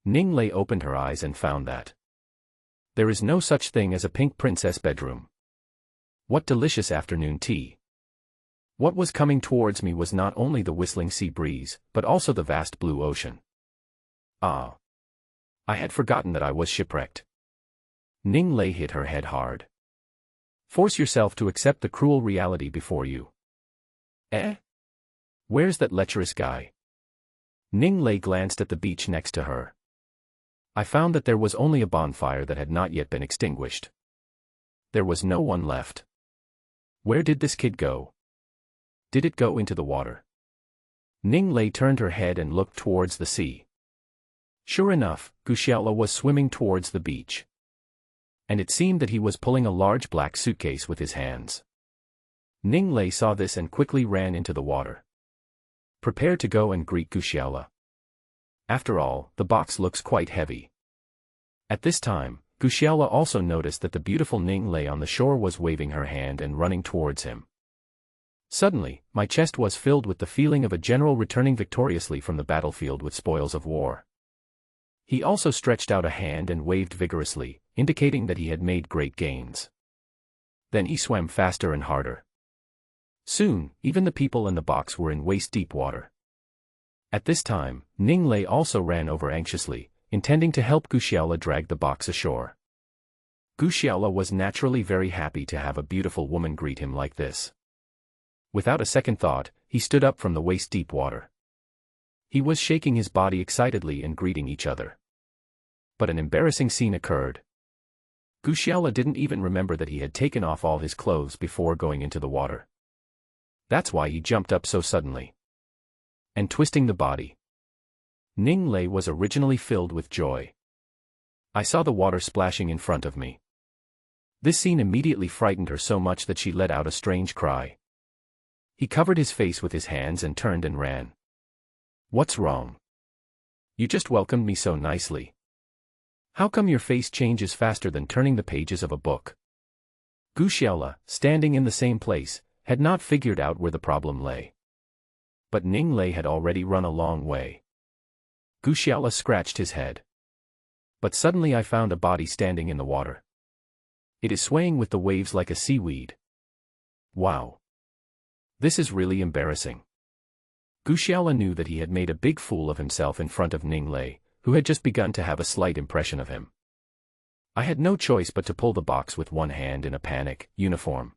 [SPEAKER 1] Ning Lei opened her eyes and found that there is no such thing as a pink princess bedroom. What delicious afternoon tea. What was coming towards me was not only the whistling sea breeze, but also the vast blue ocean. Ah! I had forgotten that I was shipwrecked. Ning Lei hit her head hard. Force yourself to accept the cruel reality before you. Eh? Where's that lecherous guy? Ning Lei glanced at the beach next to her. I found that there was only a bonfire that had not yet been extinguished. There was no one left. Where did this kid go? Did it go into the water? Ning Lei turned her head and looked towards the sea. Sure enough, Guxiaola was swimming towards the beach. And it seemed that he was pulling a large black suitcase with his hands. Ning Lei saw this and quickly ran into the water. Prepare to go and greet Guxiaola. After all, the box looks quite heavy. At this time, Guxiaola also noticed that the beautiful Ning Lei on the shore was waving her hand and running towards him. Suddenly, my chest was filled with the feeling of a general returning victoriously from the battlefield with spoils of war. He also stretched out a hand and waved vigorously, indicating that he had made great gains. Then he swam faster and harder. Soon, even the people in the box were in waist-deep water. At this time, Ning Lei also ran over anxiously, intending to help Guxiaola drag the box ashore. Guxiaola was naturally very happy to have a beautiful woman greet him like this. Without a second thought, he stood up from the waist-deep water. He was shaking his body excitedly and greeting each other. But an embarrassing scene occurred. Guxiaola didn't even remember that he had taken off all his clothes before going into the water. That's why he jumped up so suddenly. And twisting the body. Ning Lei was originally filled with joy. I saw the water splashing in front of me. This scene immediately frightened her so much that she let out a strange cry. He covered his face with his hands and turned and ran. What's wrong? You just welcomed me so nicely. How come your face changes faster than turning the pages of a book? Guxiaola, standing in the same place, had not figured out where the problem lay. But Ning Lei had already run a long way. Guxiaola scratched his head. But suddenly I found a body standing in the water. It is swaying with the waves like a seaweed. Wow. This is really embarrassing. Guxiaola knew that he had made a big fool of himself in front of Ning Lei, who had just begun to have a slight impression of him. I had no choice but to pull the box with one hand in a panic, uniform.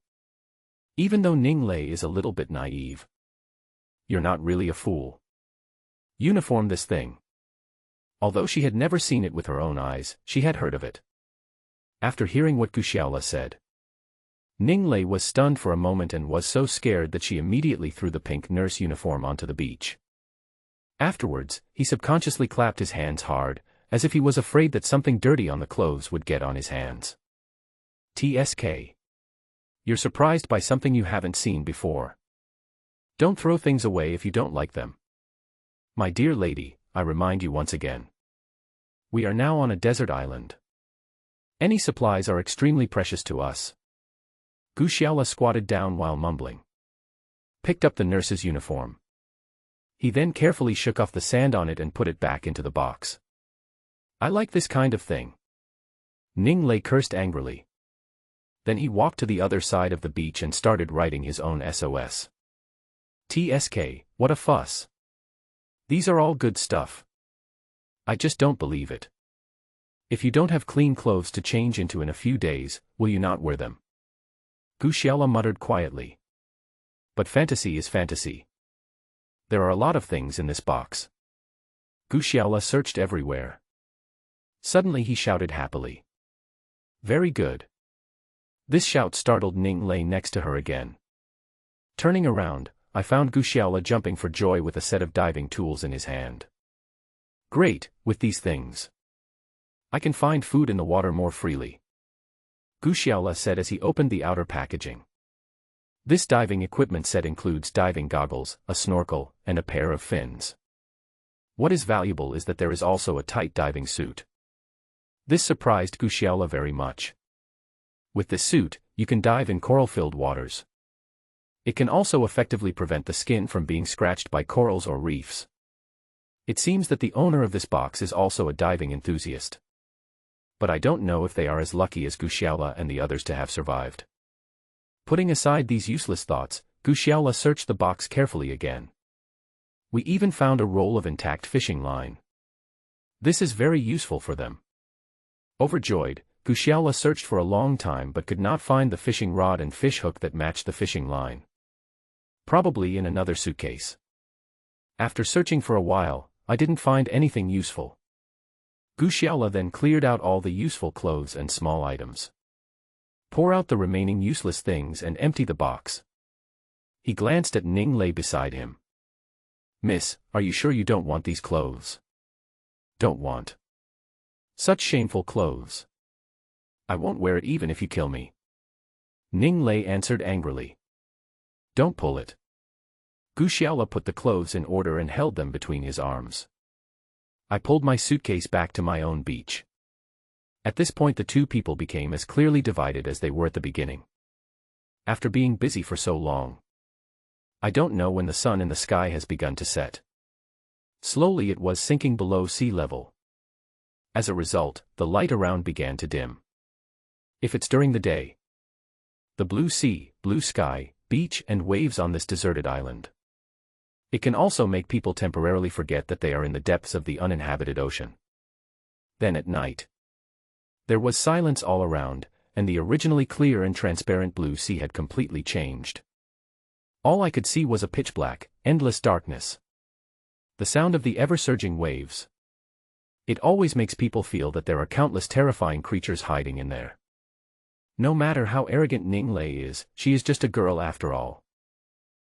[SPEAKER 1] Even though Ning Lei is a little bit naive. You're not really a fool. Uniform this thing. Although she had never seen it with her own eyes, she had heard of it. After hearing what Guxiaola said, Ning Lei was stunned for a moment and was so scared that she immediately threw the pink nurse uniform onto the beach. Afterwards, he subconsciously clapped his hands hard, as if he was afraid that something dirty on the clothes would get on his hands. TSK. You're surprised by something you haven't seen before. Don't throw things away if you don't like them. My dear lady, I remind you once again. We are now on a desert island. Any supplies are extremely precious to us. Guxiaola squatted down while mumbling. Picked up the nurse's uniform. He then carefully shook off the sand on it and put it back into the box. I like this kind of thing. Ning Lei cursed angrily. Then he walked to the other side of the beach and started writing his own SOS. TSK, what a fuss. These are all good stuff. I just don't believe it. If you don't have clean clothes to change into in a few days, will you not wear them? Guxiaola muttered quietly. But fantasy is fantasy. There are a lot of things in this box. Guxiaola searched everywhere. Suddenly he shouted happily. Very good. This shout startled Ning Lei next to her again. Turning around, I found Guxiaola jumping for joy with a set of diving tools in his hand. Great, with these things. I can find food in the water more freely. Guxiaola said as he opened the outer packaging. This diving equipment set includes diving goggles, a snorkel, and a pair of fins. What is valuable is that there is also a tight diving suit. This surprised Guxiaola very much. With this suit, you can dive in coral-filled waters. It can also effectively prevent the skin from being scratched by corals or reefs. It seems that the owner of this box is also a diving enthusiast. But I don't know if they are as lucky as Guxiaola and the others to have survived. Putting aside these useless thoughts, Guxiaola searched the box carefully again. We even found a roll of intact fishing line. This is very useful for them. Overjoyed, Guxiaola searched for a long time but could not find the fishing rod and fish hook that matched the fishing line. Probably in another suitcase. After searching for a while, I didn't find anything useful. Gu Xiaola then cleared out all the useful clothes and small items. Pour out the remaining useless things and empty the box. He glanced at Ning Lei beside him. Miss, are you sure you don't want these clothes? Don't want. Such shameful clothes. I won't wear it even if you kill me. Ning Lei answered angrily. Don't pull it. Gu Xiaola put the clothes in order and held them between his arms. I pulled my suitcase back to my own beach. At this point the two people became as clearly divided as they were at the beginning. After being busy for so long. I don't know when the sun in the sky has begun to set. Slowly it was sinking below sea level. As a result, the light around began to dim. If it's during the day. The blue sea, blue sky, beach and waves on this deserted island. It can also make people temporarily forget that they are in the depths of the uninhabited ocean. Then at night. There was silence all around, and the originally clear and transparent blue sea had completely changed. All I could see was a pitch-black, endless darkness. The sound of the ever-surging waves. It always makes people feel that there are countless terrifying creatures hiding in there. No matter how arrogant Ning Lei is, she is just a girl after all.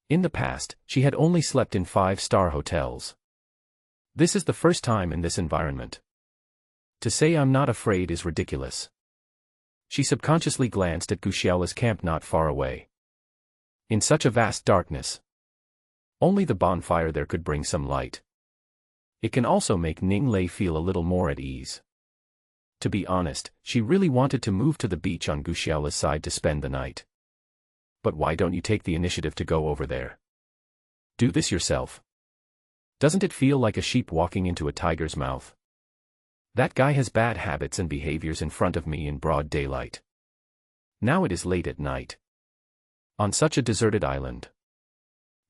[SPEAKER 1] In the past, she had only slept in 5-star hotels. This is the first time in this environment. To say I'm not afraid is ridiculous. She subconsciously glanced at Gu Xiaola's camp not far away. In such a vast darkness. Only the bonfire there could bring some light. It can also make Ning Lei feel a little more at ease. To be honest, she really wanted to move to the beach on Gu Xiaola's side to spend the night. But why don't you take the initiative to go over there? Do this yourself. Doesn't it feel like a sheep walking into a tiger's mouth? That guy has bad habits and behaviors in front of me in broad daylight. Now it is late at night. On such a deserted island.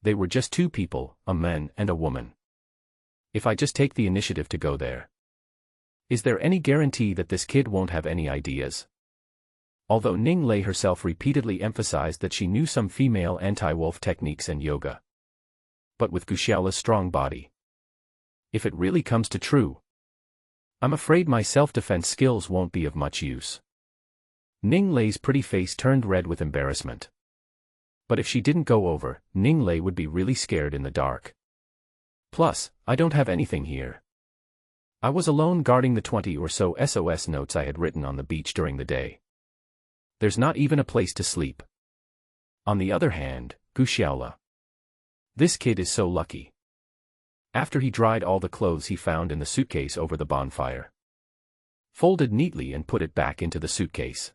[SPEAKER 1] They were just two people, a man and a woman. If I just take the initiative to go there. Is there any guarantee that this kid won't have any ideas? Although Ning Lei herself repeatedly emphasized that she knew some female anti-wolf techniques and yoga. But with Gu Xiaola's strong body. If it really comes to true. I'm afraid my self-defense skills won't be of much use. Ning Lei's pretty face turned red with embarrassment. But if she didn't go over, Ning Lei would be really scared in the dark. Plus, I don't have anything here. I was alone guarding the 20 or so SOS notes I had written on the beach during the day. There's not even a place to sleep. On the other hand, Gu Xiaola. This kid is so lucky. After he dried all the clothes he found in the suitcase over the bonfire. Folded neatly and put it back into the suitcase.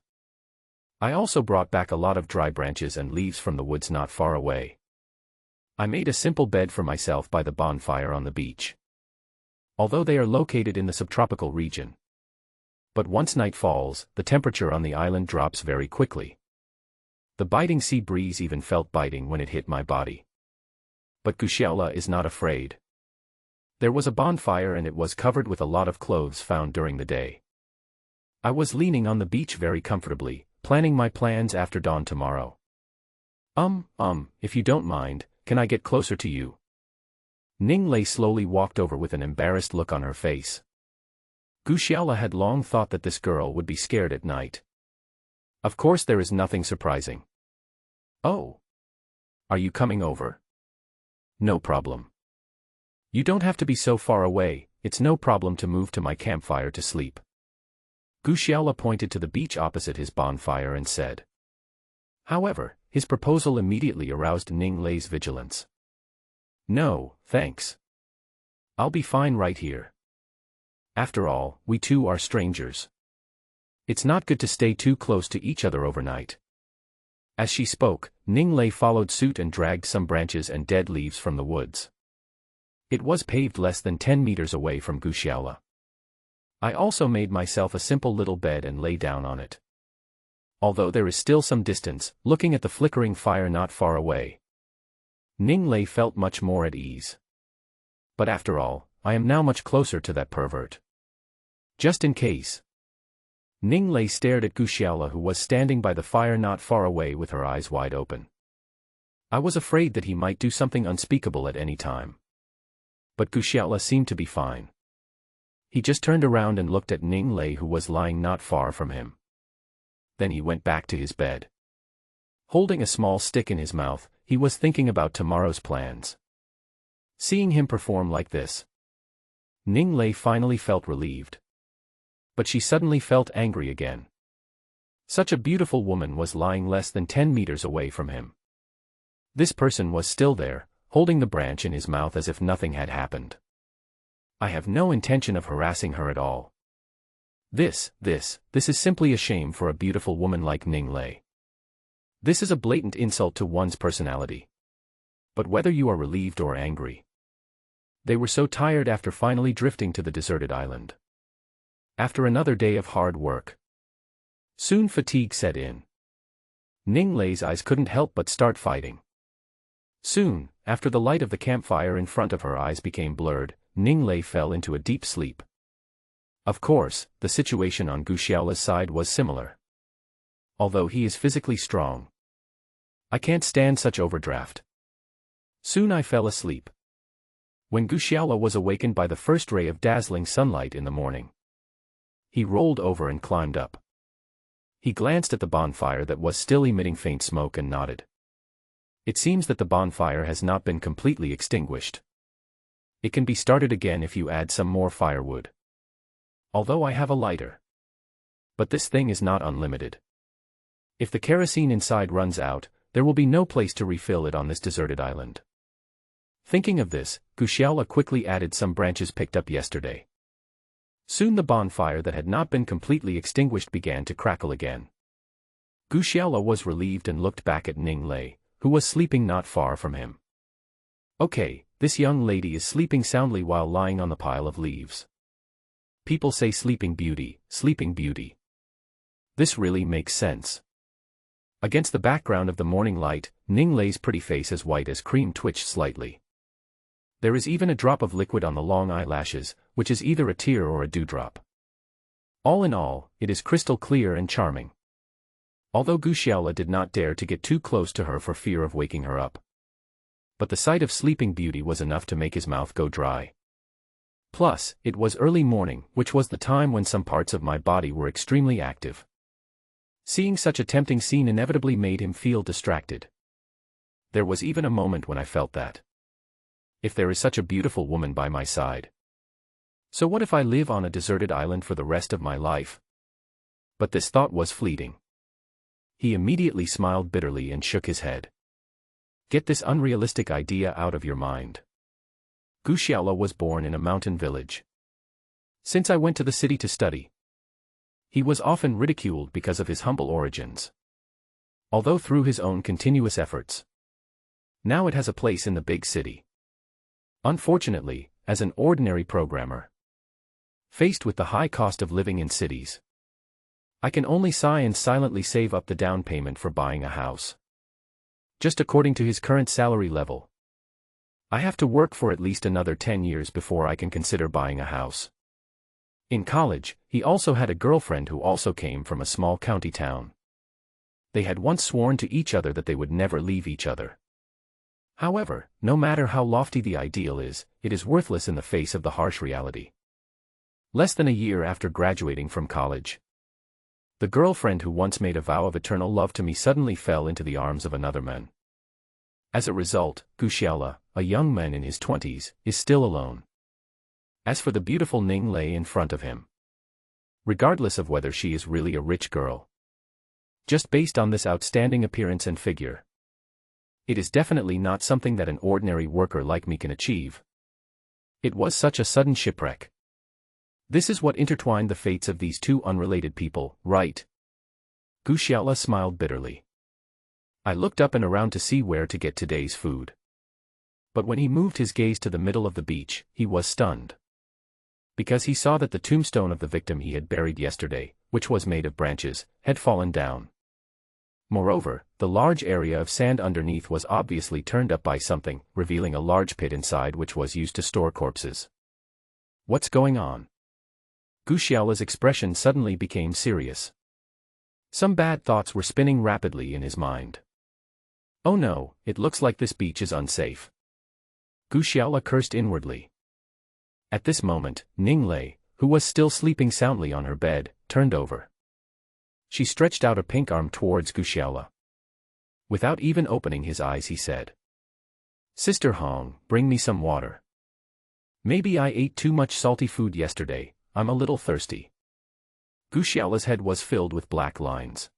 [SPEAKER 1] I also brought back a lot of dry branches and leaves from the woods not far away. I made a simple bed for myself by the bonfire on the beach. Although they are located in the subtropical region. But once night falls, the temperature on the island drops very quickly. The biting sea breeze even felt biting when it hit my body. But Gu Xiaola is not afraid. There was a bonfire and it was covered with a lot of clothes found during the day. I was leaning on the beach very comfortably, planning my plans after dawn tomorrow. If you don't mind, can I get closer to you? Ning Lei slowly walked over with an embarrassed look on her face. Gu Xiaola had long thought that this girl would be scared at night. Of course there is nothing surprising. Oh. Are you coming over? No problem. You don't have to be so far away, it's no problem to move to my campfire to sleep. Gu Xiaola pointed to the beach opposite his bonfire and said. However, his proposal immediately aroused Ning Lei's vigilance. No, thanks. I'll be fine right here. After all, we two are strangers. It's not good to stay too close to each other overnight. As she spoke, Ning Lei followed suit and dragged some branches and dead leaves from the woods. It was paved less than 10 meters away from Gu Xiaola. I also made myself a simple little bed and lay down on it. Although there is still some distance, looking at the flickering fire not far away. Ning Lei felt much more at ease. But after all, I am now much closer to that pervert. Just in case. Ning Lei stared at Gu Xiaola who was standing by the fire not far away with her eyes wide open. I was afraid that he might do something unspeakable at any time. But Gu Xiaola seemed to be fine. He just turned around and looked at Ning Lei, who was lying not far from him. Then he went back to his bed. Holding a small stick in his mouth, he was thinking about tomorrow's plans. Seeing him perform like this, Ning Lei finally felt relieved. But she suddenly felt angry again. Such a beautiful woman was lying less than 10 meters away from him. This person was still there, holding the branch in his mouth as if nothing had happened. I have no intention of harassing her at all. This is simply a shame for a beautiful woman like Ning Lei. This is a blatant insult to one's personality. But whether you are relieved or angry, they were so tired after finally drifting to the deserted island. After another day of hard work, soon fatigue set in. Ning Lei's eyes couldn't help but start fighting. Soon, after the light of the campfire in front of her eyes became blurred, Ning Lei fell into a deep sleep. Of course, the situation on Gu Xiaola's side was similar. Although he is physically strong, I can't stand such overdraft. Soon I fell asleep. When Gu Xiaola was awakened by the first ray of dazzling sunlight in the morning, he rolled over and climbed up. He glanced at the bonfire that was still emitting faint smoke and nodded. It seems that the bonfire has not been completely extinguished. It can be started again if you add some more firewood. Although I have a lighter. But this thing is not unlimited. If the kerosene inside runs out, there will be no place to refill it on this deserted island. Thinking of this, Gu Xiaola quickly added some branches picked up yesterday. Soon the bonfire that had not been completely extinguished began to crackle again. Gu Xiaola was relieved and looked back at Ning Lei, who was sleeping not far from him. Okay, this young lady is sleeping soundly while lying on the pile of leaves. People say sleeping beauty, sleeping beauty. This really makes sense. Against the background of the morning light, Ning Lei's pretty face as white as cream twitched slightly. There is even a drop of liquid on the long eyelashes, which is either a tear or a dewdrop. All in all, it is crystal clear and charming. Although Gu Xiaola did not dare to get too close to her for fear of waking her up. But the sight of sleeping beauty was enough to make his mouth go dry. Plus, it was early morning, which was the time when some parts of my body were extremely active. Seeing such a tempting scene inevitably made him feel distracted. There was even a moment when I felt that, if there is such a beautiful woman by my side, so what if I live on a deserted island for the rest of my life? But this thought was fleeting. He immediately smiled bitterly and shook his head. Get this unrealistic idea out of your mind. Gu Xiaola was born in a mountain village. Since I went to the city to study, he was often ridiculed because of his humble origins. Although through his own continuous efforts, now it has a place in the big city. Unfortunately, as an ordinary programmer, faced with the high cost of living in cities, I can only sigh and silently save up the down payment for buying a house. Just according to his current salary level, I have to work for at least another 10 years before I can consider buying a house. In college, he also had a girlfriend who also came from a small county town. They had once sworn to each other that they would never leave each other. However, no matter how lofty the ideal is, it is worthless in the face of the harsh reality. Less than a year after graduating from college, the girlfriend who once made a vow of eternal love to me suddenly fell into the arms of another man. As a result, Gu Xiaola, a young man in his 20s, is still alone. As for the beautiful Ning Lei in front of him, regardless of whether she is really a rich girl, just based on this outstanding appearance and figure, it is definitely not something that an ordinary worker like me can achieve. It was such a sudden shipwreck. This is what intertwined the fates of these two unrelated people, right? Gu Xiaola smiled bitterly. I looked up and around to see where to get today's food. But when he moved his gaze to the middle of the beach, he was stunned. Because he saw that the tombstone of the victim he had buried yesterday, which was made of branches, had fallen down. Moreover, the large area of sand underneath was obviously turned up by something, revealing a large pit inside which was used to store corpses. What's going on? Gu Xiaola's expression suddenly became serious. Some bad thoughts were spinning rapidly in his mind. Oh no, it looks like this beach is unsafe. Gu Xiaola cursed inwardly. At this moment, Ning Lei, who was still sleeping soundly on her bed, turned over. She stretched out a pink arm towards Gu Xiaola. Without even opening his eyes, he said, "Sister Hong, bring me some water. Maybe I ate too much salty food yesterday, I'm a little thirsty." Gu Xiaola's head was filled with black lines.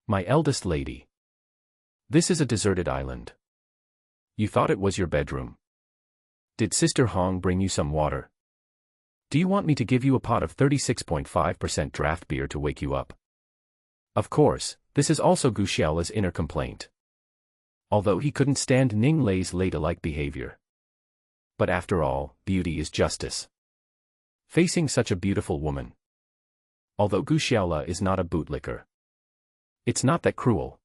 [SPEAKER 1] "My eldest lady. This is a deserted island. You thought it was your bedroom. Did Sister Hong bring you some water? Do you want me to give you a pot of 36.5% draft beer to wake you up?" Of course, this is also Gu Xiaola's inner complaint. Although he couldn't stand Ning Lei's ladylike behavior. But after all, beauty is justice. Facing such a beautiful woman. Although Gu Xiaola is not a bootlicker. It's not that cruel.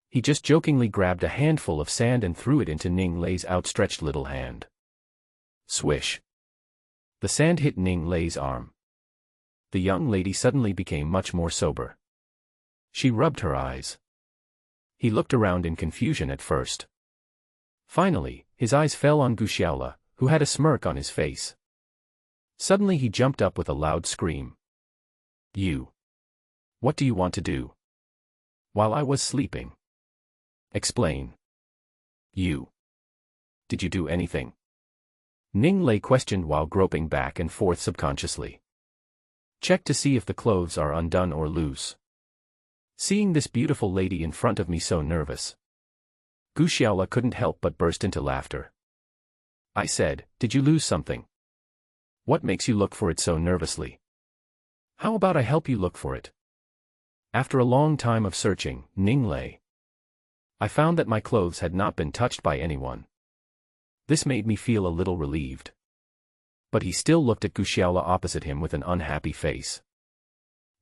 [SPEAKER 1] He just jokingly grabbed a handful of sand and threw it into Ning Lei's outstretched little hand. Swish. The sand hit Ning Lei's arm. The young lady suddenly became much more sober. She rubbed her eyes. He looked around in confusion at first. Finally, his eyes fell on Gu Xiaola, who had a smirk on his face. Suddenly he jumped up with a loud scream. "You! What do you want to do?" "While I was sleeping." "Explain." "You! Did you do anything?" Ning Lei questioned while groping back and forth subconsciously. "Check to see if the clothes are undone or loose. Seeing this beautiful lady in front of me so nervous." Gu Xiaola couldn't help but burst into laughter. "I said, did you lose something? What makes you look for it so nervously? How about I help you look for it?" After a long time of searching, Ning Lei, "I found that my clothes had not been touched by anyone." This made me feel a little relieved. But he still looked at Gu Xiaola opposite him with an unhappy face.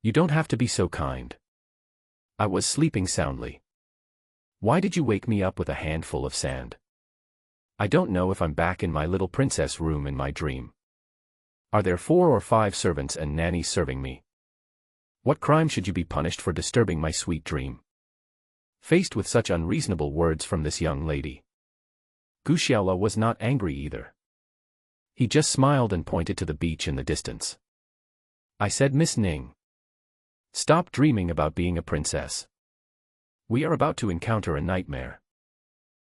[SPEAKER 1] "You don't have to be so kind. I was sleeping soundly. Why did you wake me up with a handful of sand? I don't know if I'm back in my little princess room in my dream. Are there 4 or 5 servants and nannies serving me? What crime should you be punished for disturbing my sweet dream?" Faced with such unreasonable words from this young lady, Gu Xiaola was not angry either. He just smiled and pointed to the beach in the distance. "I said, Miss Ning, stop dreaming about being a princess. We are about to encounter a nightmare."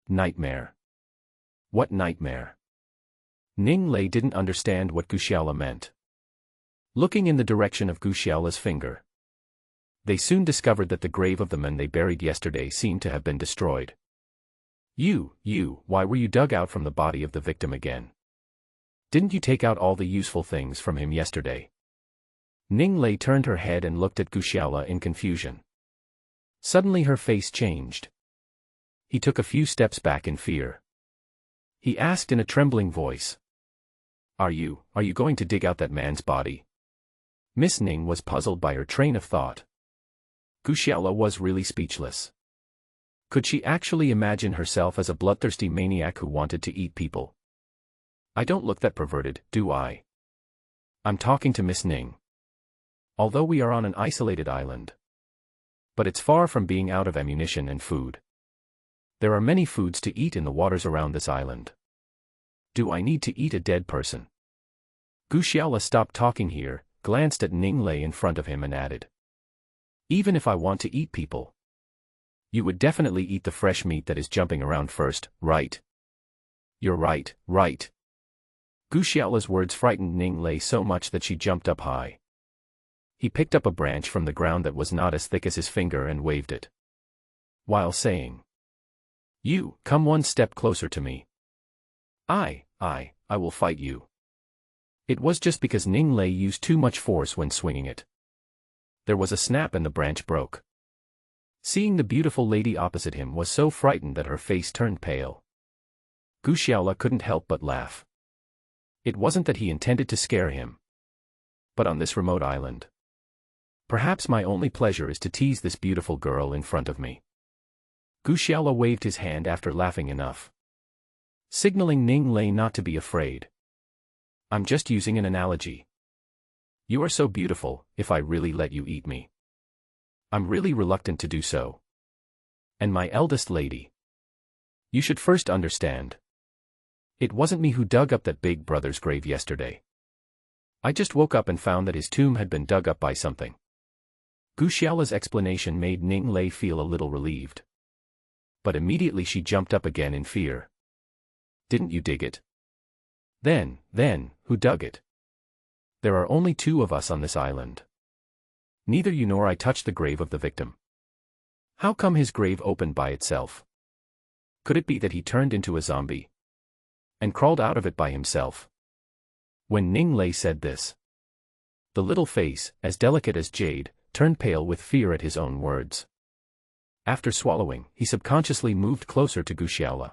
[SPEAKER 1] "Nightmare? What nightmare?" Ning Lei didn't understand what Gu Xiaola meant. Looking in the direction of Gu Xiaola's finger, they soon discovered that the grave of the men they buried yesterday seemed to have been destroyed. Why were you dug out from the body of the victim again? Didn't you take out all the useful things from him yesterday?" Ning Lei turned her head and looked at Gu Xiaola in confusion. Suddenly her face changed. He took a few steps back in fear. He asked in a trembling voice, Are you going to dig out that man's body?" Miss Ning was puzzled by her train of thought. Gu Xiaola was really speechless. Could she actually imagine herself as a bloodthirsty maniac who wanted to eat people? "I don't look that perverted, do I? I'm talking to Miss Ning. Although we are on an isolated island. But it's far from being out of ammunition and food. There are many foods to eat in the waters around this island. Do I need to eat a dead person?" Gu Xiaola stopped talking here, glanced at Ning Lei in front of him and added, "Even if I want to eat people, you would definitely eat the fresh meat that is jumping around first, right?" "You're right, right." Gu Xiaola's words frightened Ning Lei so much that she jumped up high. He picked up a branch from the ground that was not as thick as his finger and waved it, while saying, "You, come one step closer to me. I will fight you." It was just because Ning Lei used too much force when swinging it. There was a snap and the branch broke. Seeing the beautiful lady opposite him was so frightened that her face turned pale. Gu Xiaola couldn't help but laugh. It wasn't that he intended to scare him. But on this remote island, perhaps my only pleasure is to tease this beautiful girl in front of me. Gu Xiaola waved his hand after laughing enough, signaling Ning Lei not to be afraid. "I'm just using an analogy. You are so beautiful, if I really let you eat me, I'm really reluctant to do so. And my eldest lady, you should first understand. It wasn't me who dug up that big brother's grave yesterday. I just woke up and found that his tomb had been dug up by something. Gu Xiaola's explanation made Ning Lei feel a little relieved. But immediately she jumped up again in fear. Didn't you dig it? Then, who dug it? There are only 2 of us on this island. Neither you nor I touched the grave of the victim. How come his grave opened by itself? Could it be that he turned into a zombie and crawled out of it by himself? When Ning Lei said this, the little face, as delicate as jade, turned pale with fear at his own words. After swallowing, he subconsciously moved closer to Gu Xiaola.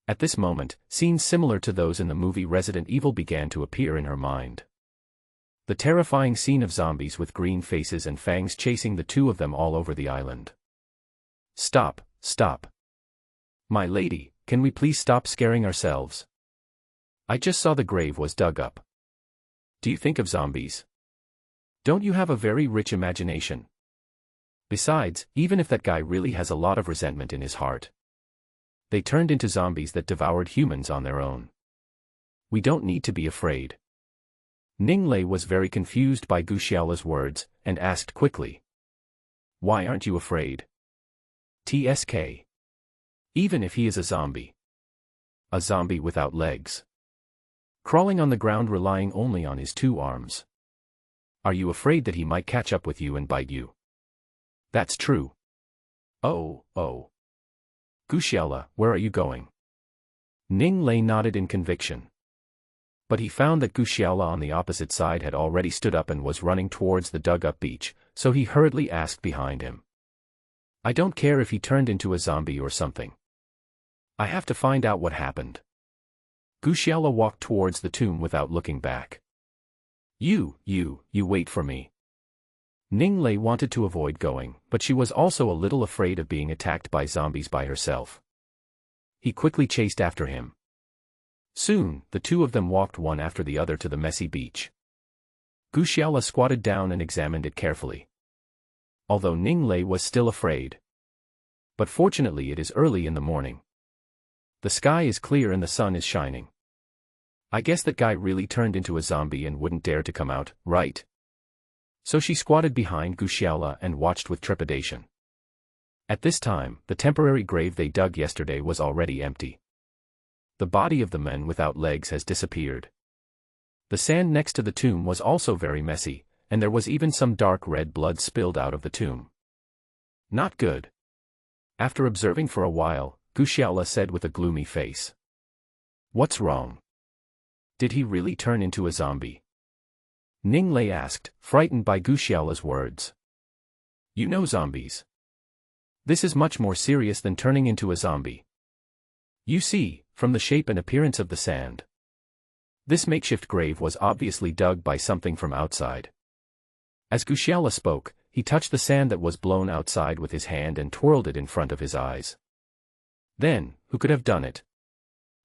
[SPEAKER 1] At this moment, scenes similar to those in the movie Resident Evil began to appear in her mind. The terrifying scene of zombies with green faces and fangs chasing the 2 of them all over the island. Stop. My lady, can we please stop scaring ourselves? I just saw the grave was dug up. Do you think of zombies? Don't you have a very rich imagination? Besides, even if that guy really has a lot of resentment in his heart, they turned into zombies that devoured humans on their own. We don't need to be afraid. Ning Lei was very confused by Gu Xiaola's words, and asked quickly. Why aren't you afraid? TSK. Even if he is a zombie. A zombie without legs. Crawling on the ground relying only on his 2 arms. Are you afraid that he might catch up with you and bite you? That's true. Oh. Gu Xiaola, where are you going? Ning Lei nodded in conviction. But he found that Gu Xiaola on the opposite side had already stood up and was running towards the dug-up beach, so he hurriedly asked behind him. I don't care if he turned into a zombie or something. I have to find out what happened. Gu Xiaola walked towards the tomb without looking back. You wait for me. Ning Lei wanted to avoid going, but she was also a little afraid of being attacked by zombies by herself. He quickly chased after him. Soon, the 2 of them walked one after the other to the messy beach. Gu Xiaola squatted down and examined it carefully. Although Ning Lei was still afraid. But fortunately it is early in the morning. The sky is clear and the sun is shining. I guess that guy really turned into a zombie and wouldn't dare to come out, right? So she squatted behind Gu Xiaola and watched with trepidation. At this time, the temporary grave they dug yesterday was already empty. The body of the man without legs has disappeared. The sand next to the tomb was also very messy, and there was even some dark red blood spilled out of the tomb. Not good. After observing for a while, Gu Xiaola said with a gloomy face. What's wrong? Did he really turn into a zombie? Ning Lei asked, frightened by Gu Xiaola's words. You know zombies. This is much more serious than turning into a zombie. You see, from the shape and appearance of the sand, this makeshift grave was obviously dug by something from outside. As Gu Xiaola spoke, he touched the sand that was blown outside with his hand and twirled it in front of his eyes. Then, who could have done it?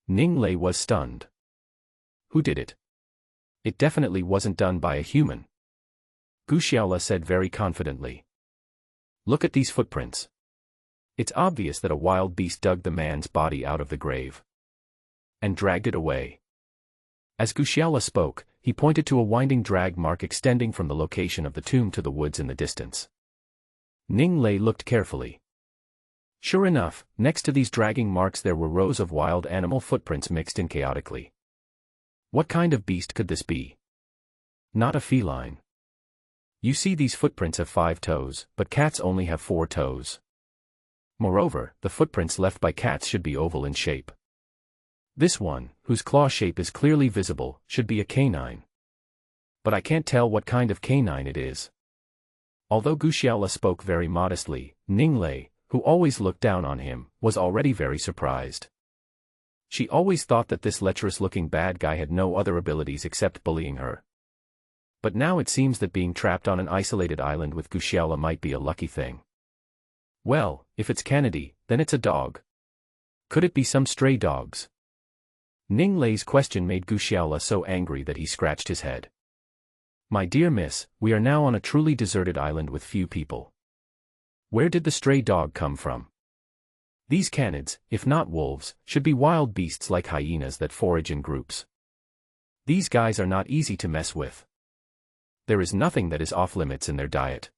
[SPEAKER 1] Ning Lei was stunned. Who did it? It definitely wasn't done by a human. Gu Xiaola said very confidently. Look at these footprints. It's obvious that a wild beast dug the man's body out of the grave and dragged it away. As Gu Xiaola spoke, he pointed to a winding drag mark extending from the location of the tomb to the woods in the distance. Ning Lei looked carefully. Sure enough, next to these dragging marks there were rows of wild animal footprints mixed in chaotically. What kind of beast could this be? Not a feline. You see, these footprints have 5 toes, but cats only have 4 toes. Moreover, the footprints left by cats should be oval in shape. This one, whose claw shape is clearly visible, should be a canine. But I can't tell what kind of canine it is. Although Gu Xiaola spoke very modestly, Ning Lei, who always looked down on him, was already very surprised. She always thought that this lecherous-looking bad guy had no other abilities except bullying her. But now it seems that being trapped on an isolated island with Gu Xiaola might be a lucky thing. Well, if it's Kennedy, then it's a dog. Could it be some stray dogs? Ning Lei's question made Gu Xiaola so angry that he scratched his head. My dear miss, we are now on a truly deserted island with few people. Where did the stray dog come from? These canids, if not wolves, should be wild beasts like hyenas that forage in groups. These guys are not easy to mess with. There is nothing that is off limits in their diet.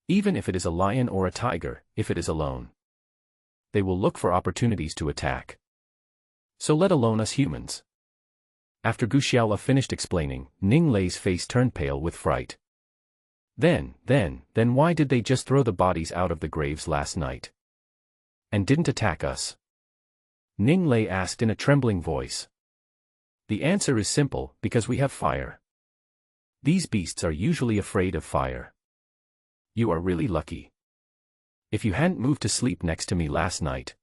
[SPEAKER 1] Even if it is a lion or a tiger, if it is alone, they will look for opportunities to attack. So let alone us humans. After Gu Xiaola finished explaining, Ning Lei's face turned pale with fright. Then why did they just throw the bodies out of the graves last night? And didn't attack us? Ning Lei asked in a trembling voice. The answer is simple, because we have fire. These beasts are usually afraid of fire. You are really lucky. If you hadn't moved to sleep next to me last night,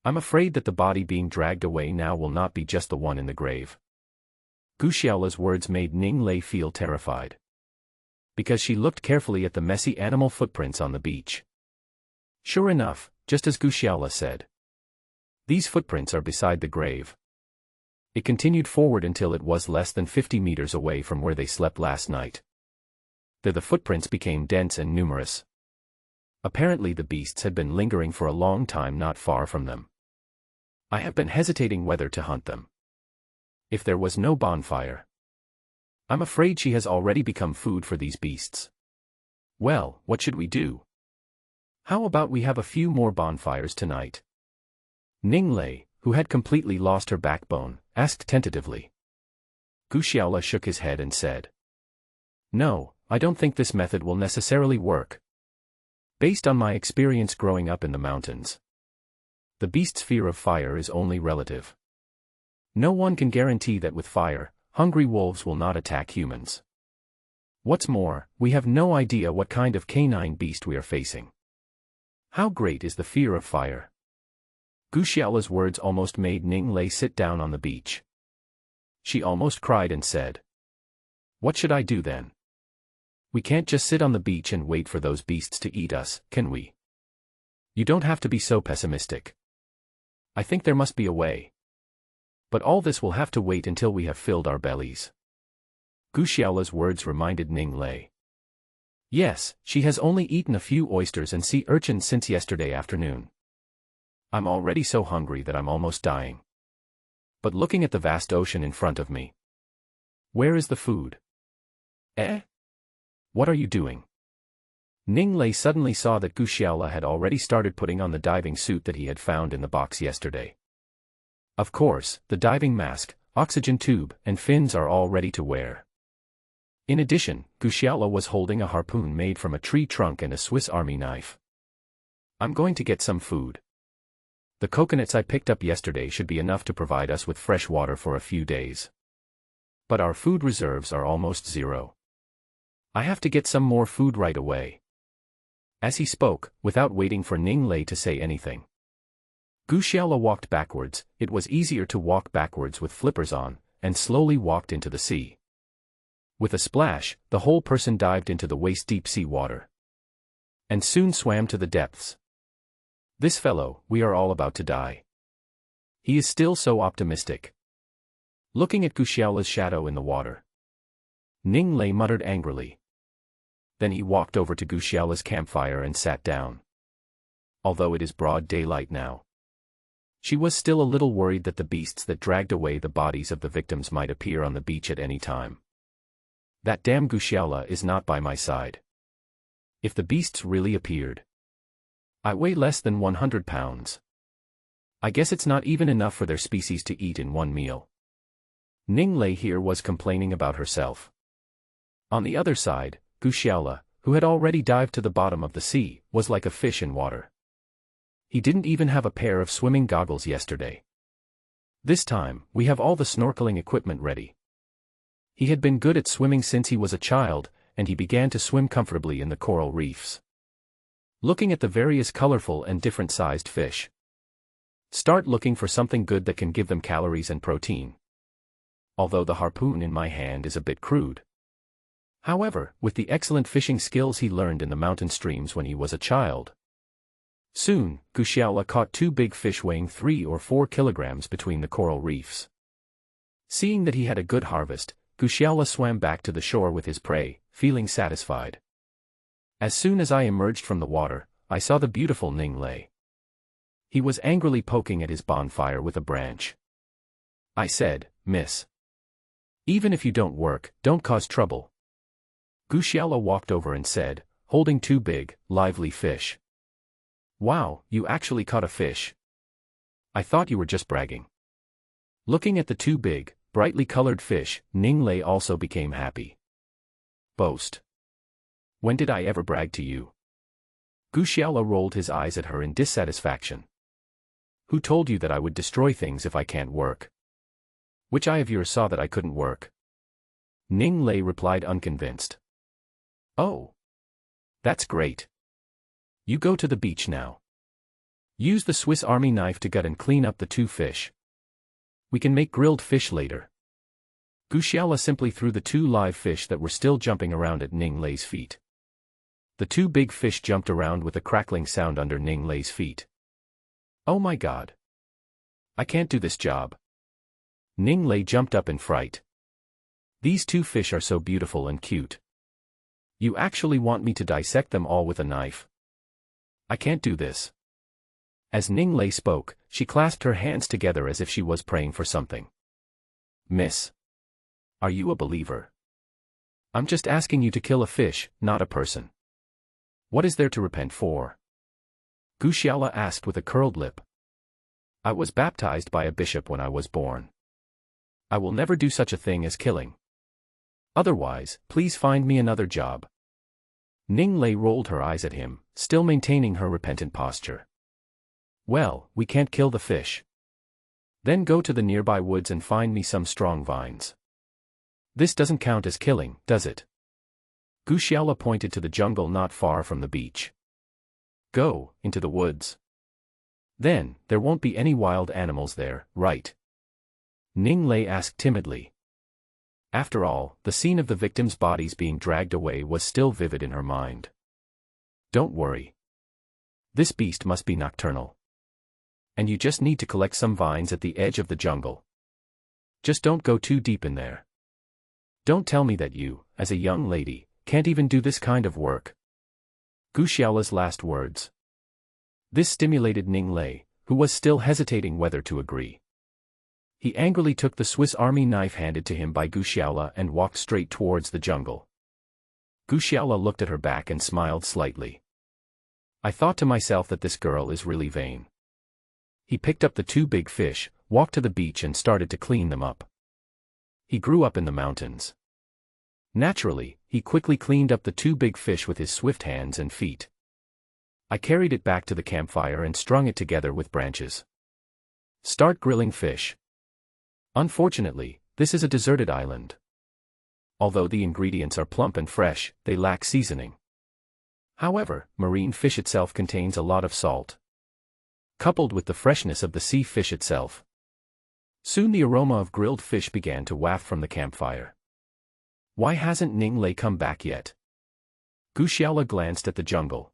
[SPEAKER 1] I'm afraid that the body being dragged away now will not be just the one in the grave. Gu Xiaola's words made Ning Lei feel terrified, because she looked carefully at the messy animal footprints on the beach. Sure enough, just as Gu Xiaola said, these footprints are beside the grave. It continued forward until it was less than 50 meters away from where they slept last night. There the footprints became dense and numerous. Apparently the beasts had been lingering for a long time not far from them. I have been hesitating whether to hunt them. If there was no bonfire, I'm afraid she has already become food for these beasts. Well, what should we do? How about we have a few more bonfires tonight? Ning Lei, who had completely lost her backbone, asked tentatively. Gu Xiaola shook his head and said, No, I don't think this method will necessarily work. Based on my experience growing up in the mountains, the beast's fear of fire is only relative. No one can guarantee that with fire, hungry wolves will not attack humans. What's more, we have no idea what kind of canine beast we are facing. How great is the fear of fire? Gu Xiaola's words almost made Ning Lei sit down on the beach. She almost cried and said, What should I do then? We can't just sit on the beach and wait for those beasts to eat us, can we? You don't have to be so pessimistic. I think there must be a way. But all this will have to wait until we have filled our bellies. Gu Xiaola's words reminded Ning Lei. Yes, she has only eaten a few oysters and sea urchins since yesterday afternoon. I'm already so hungry that I'm almost dying. But looking at the vast ocean in front of me, where is the food? Eh? What are you doing? Ning Lei suddenly saw that Gu Xiaola had already started putting on the diving suit that he had found in the box yesterday. Of course, the diving mask, oxygen tube, and fins are all ready to wear. In addition, Gu Xiaola was holding a harpoon made from a tree trunk and a Swiss Army knife. I'm going to get some food. The coconuts I picked up yesterday should be enough to provide us with fresh water for a few days. But our food reserves are almost zero. I have to get some more food right away. As he spoke, without waiting for Ning Lei to say anything, Gu Xiaola walked backwards. It was easier to walk backwards with flippers on, and slowly walked into the sea. With a splash, the whole person dived into the waist-deep sea water, and soon swam to the depths. This fellow, we are all about to die. He is still so optimistic. Looking at Gu Xiaola's shadow in the water, Ning Lei muttered angrily. Then he walked over to Gu Xiaola's campfire and sat down. Although it is broad daylight now, she was still a little worried that the beasts that dragged away the bodies of the victims might appear on the beach at any time. That damn Gu Xiaola is not by my side. If the beasts really appeared, I weigh less than 100 pounds. I guess it's not even enough for their species to eat in one meal. Ning Lei here was complaining about herself. On the other side, Gu Xiaola, who had already dived to the bottom of the sea, was like a fish in water. He didn't even have a pair of swimming goggles yesterday. This time, we have all the snorkeling equipment ready. He had been good at swimming since he was a child, and he began to swim comfortably in the coral reefs. Looking at the various colorful and different-sized fish. Start looking for something good that can give them calories and protein. Although the harpoon in my hand is a bit crude. However, with the excellent fishing skills he learned in the mountain streams when he was a child. Soon, Gu Xiaola caught 2 big fish weighing 3 or 4 kilograms between the coral reefs. Seeing that he had a good harvest, Gu Xiaola swam back to the shore with his prey, feeling satisfied. As soon as I emerged from the water, I saw the beautiful Ning Lei. He was angrily poking at his bonfire with a branch. I said, "Miss. Even if you don't work, don't cause trouble." Gushiala walked over and said, holding two big, lively fish. "Wow, you actually caught a fish. I thought you were just bragging." Looking at the two big, brightly colored fish, Ninglei also became happy. "Boast. When did I ever brag to you?" Gushiala rolled his eyes at her in dissatisfaction. "Who told you that I would destroy things if I can't work? Which eye of yours saw that I couldn't work?" Ninglei replied unconvinced. "Oh. That's great. You go to the beach now. Use the Swiss Army knife to gut and clean up the two fish. We can make grilled fish later." Gushiala simply threw the two live fish that were still jumping around at Ninglei's feet. The two big fish jumped around with a crackling sound under Ninglei's feet. "Oh my God. I can't do this job." Ninglei jumped up in fright. "These two fish are so beautiful and cute. You actually want me to dissect them all with a knife? I can't do this." As Ninglei spoke, she clasped her hands together as if she was praying for something. "Miss. Are you a believer? I'm just asking you to kill a fish, not a person. What is there to repent for?" Gushiala asked with a curled lip. "I was baptized by a bishop when I was born. I will never do such a thing as killing. Otherwise, please find me another job." Ninglei rolled her eyes at him, still maintaining her repentant posture. "Well, we can't kill the fish. Then go to the nearby woods and find me some strong vines. This doesn't count as killing, does it?" Gushiala pointed to the jungle not far from the beach. "Go, into the woods. Then, there won't be any wild animals there, right?" Ninglei asked timidly. After all, the scene of the victims' bodies being dragged away was still vivid in her mind. "Don't worry. This beast must be nocturnal. And you just need to collect some vines at the edge of the jungle. Just don't go too deep in there. Don't tell me that you, as a young lady, can't even do this kind of work." Gushiala's last words. This stimulated Ninglei, who was still hesitating whether to agree. He angrily took the Swiss Army knife handed to him by Gushiala and walked straight towards the jungle. Gushiala looked at her back and smiled slightly. "I thought to myself that this girl is really vain." He picked up the two big fish, walked to the beach and started to clean them up. He grew up in the mountains. Naturally, he quickly cleaned up the two big fish with his swift hands and feet. I carried it back to the campfire and strung it together with branches. Start grilling fish. Unfortunately, this is a deserted island. Although the ingredients are plump and fresh, they lack seasoning. However, marine fish itself contains a lot of salt, coupled with the freshness of the sea fish itself. Soon the aroma of grilled fish began to waft from the campfire. Why hasn't Ninglei come back yet? Gushiala glanced at the jungle.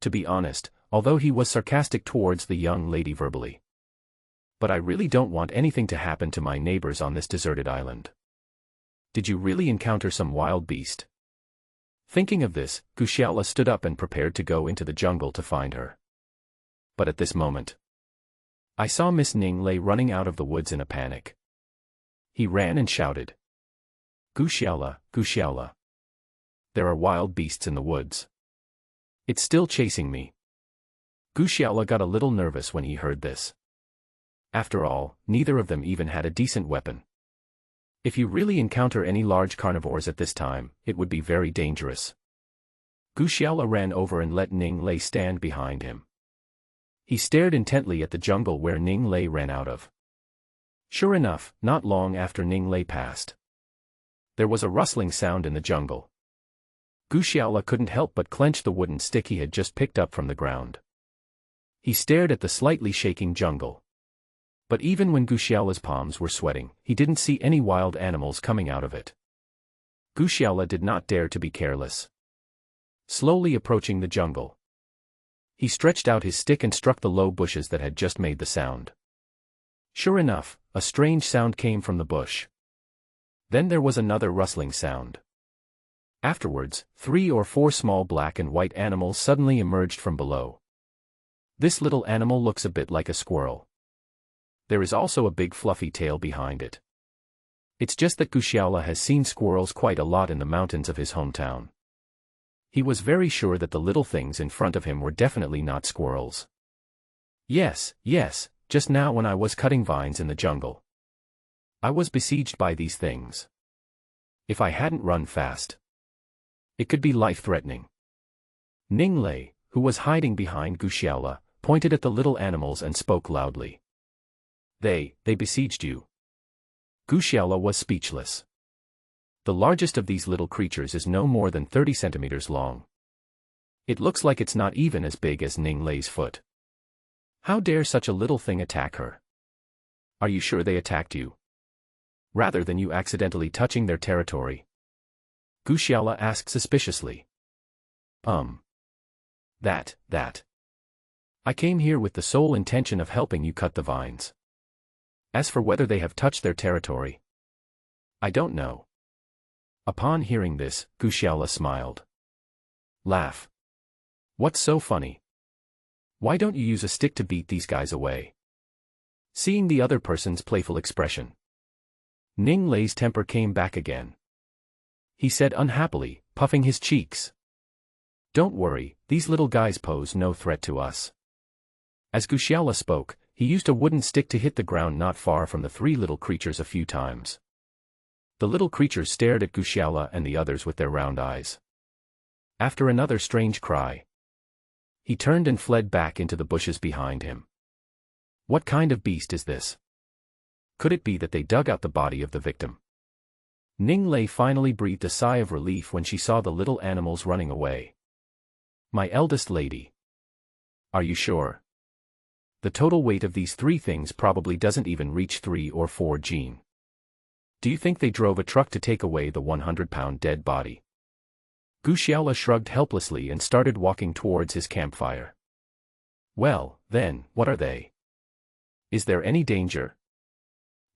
[SPEAKER 1] To be honest, although he was sarcastic towards the young lady verbally. But I really don't want anything to happen to my neighbors on this deserted island. Did you really encounter some wild beast? Thinking of this, Gushiala stood up and prepared to go into the jungle to find her. But at this moment, I saw Miss Ninglei running out of the woods in a panic. He ran and shouted, "Gushiala, Gushiala! There are wild beasts in the woods. It's still chasing me." Gushiala got a little nervous when he heard this. After all, neither of them even had a decent weapon. If you really encounter any large carnivores at this time, it would be very dangerous. Gushiala ran over and let Ninglei stand behind him. He stared intently at the jungle where Ninglei ran out of. Sure enough, not long after Ninglei passed, there was a rustling sound in the jungle. Gushiala couldn't help but clench the wooden stick he had just picked up from the ground. He stared at the slightly shaking jungle. But even when Gushiala's palms were sweating, he didn't see any wild animals coming out of it. Gushiala did not dare to be careless. Slowly approaching the jungle, he stretched out his stick and struck the low bushes that had just made the sound. Sure enough, a strange sound came from the bush. Then there was another rustling sound. Afterwards, 3 or 4 small black and white animals suddenly emerged from below. This little animal looks a bit like a squirrel. There is also a big fluffy tail behind it. It's just that Guxiaola has seen squirrels quite a lot in the mountains of his hometown. He was very sure that the little things in front of him were definitely not squirrels. Yes, just now when I was cutting vines in the jungle, I was besieged by these things. If I hadn't run fast, it could be life-threatening. Ning Lei, who was hiding behind Guxiaola, pointed at the little animals and spoke loudly. They besieged you. Guxiaola was speechless. The largest of these little creatures is no more than 30 centimeters long. It looks like it's not even as big as Ning Lei's foot. How dare such a little thing attack her? Are you sure they attacked you, rather than you accidentally touching their territory? Guxiaola asked suspiciously. That. I came here with the sole intention of helping you cut the vines. As for whether they have touched their territory, I don't know. Upon hearing this, Guxiaola smiled. Laugh. What's so funny? Why don't you use a stick to beat these guys away? Seeing the other person's playful expression, Ning Lei's temper came back again. He said unhappily, puffing his cheeks. Don't worry, these little guys pose no threat to us. As Guxiaola spoke, he used a wooden stick to hit the ground not far from the three little creatures a few times. The little creatures stared at Guxiaola and the others with their round eyes. After another strange cry, he turned and fled back into the bushes behind him. What kind of beast is this? Could it be that they dug out the body of the victim? Ning Lei finally breathed a sigh of relief when she saw the little animals running away. My eldest lady. Are you sure? The total weight of these three things probably doesn't even reach 3 or 4 Gene. Do you think they drove a truck to take away the 100-pound dead body? Guxiaola shrugged helplessly and started walking towards his campfire. Well, then, what are they? Is there any danger?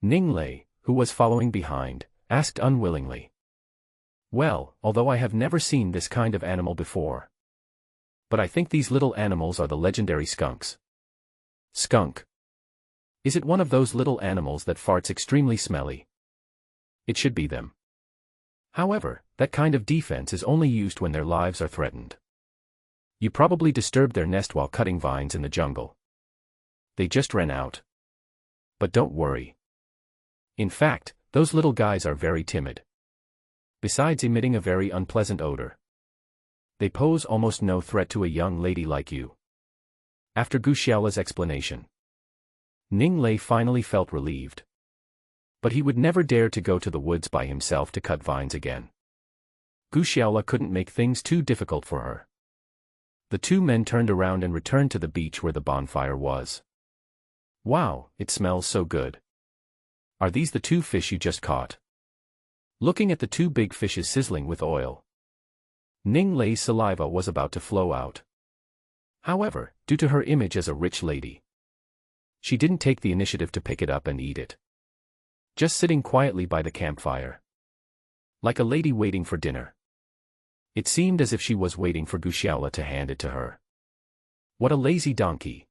[SPEAKER 1] Ning Lei, who was following behind, asked unwillingly. Well, although I have never seen this kind of animal before, but I think these little animals are the legendary skunks. Skunk. Is it one of those little animals that farts extremely smelly? It should be them. However, that kind of defense is only used when their lives are threatened. You probably disturbed their nest while cutting vines in the jungle. They just ran out. But don't worry. In fact, those little guys are very timid. Besides emitting a very unpleasant odor, they pose almost no threat to a young lady like you. After Guxiaola's explanation, Ning Lei finally felt relieved. But he would never dare to go to the woods by himself to cut vines again. Guxiaola couldn't make things too difficult for her. The two men turned around and returned to the beach where the bonfire was. Wow, it smells so good. Are these the 2 fish you just caught? Looking at the 2 big fishes sizzling with oil, Ning Lei's saliva was about to flow out. However, due to her image as a rich lady, she didn't take the initiative to pick it up and eat it. Just sitting quietly by the campfire, like a lady waiting for dinner. It seemed as if she was waiting for Guxiaola to hand it to her. What a lazy donkey.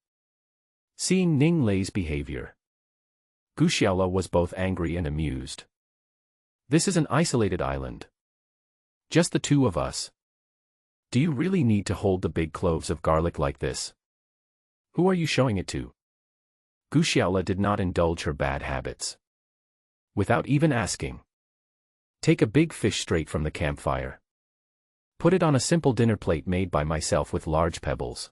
[SPEAKER 1] Seeing Ning Lei's behavior, Guxiaola was both angry and amused. This is an isolated island. Just the 2 of us. Do you really need to hold the big cloves of garlic like this? Who are you showing it to? Guxiaola did not indulge her bad habits. Without even asking, take a big fish straight from the campfire. Put it on a simple dinner plate made by myself with large pebbles.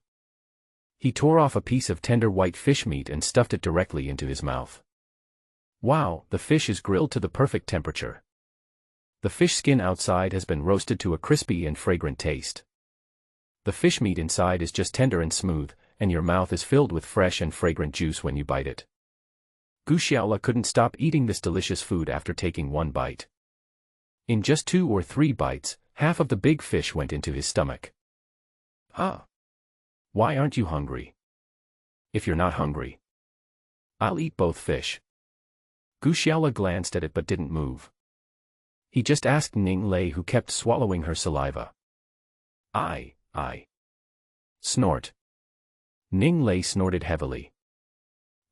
[SPEAKER 1] He tore off a piece of tender white fish meat and stuffed it directly into his mouth. Wow, the fish is grilled to the perfect temperature. The fish skin outside has been roasted to a crispy and fragrant taste. The fish meat inside is just tender and smooth, and your mouth is filled with fresh and fragrant juice when you bite it. Guxiaola couldn't stop eating this delicious food after taking one bite. In just 2 or 3 bites, half of the big fish went into his stomach. Huh? Why aren't you hungry? If you're not hungry, I'll eat both fish. Guxiaola glanced at it but didn't move. He just asked Ning Lei, who kept swallowing her saliva. I. Snort. Ning Lei snorted heavily.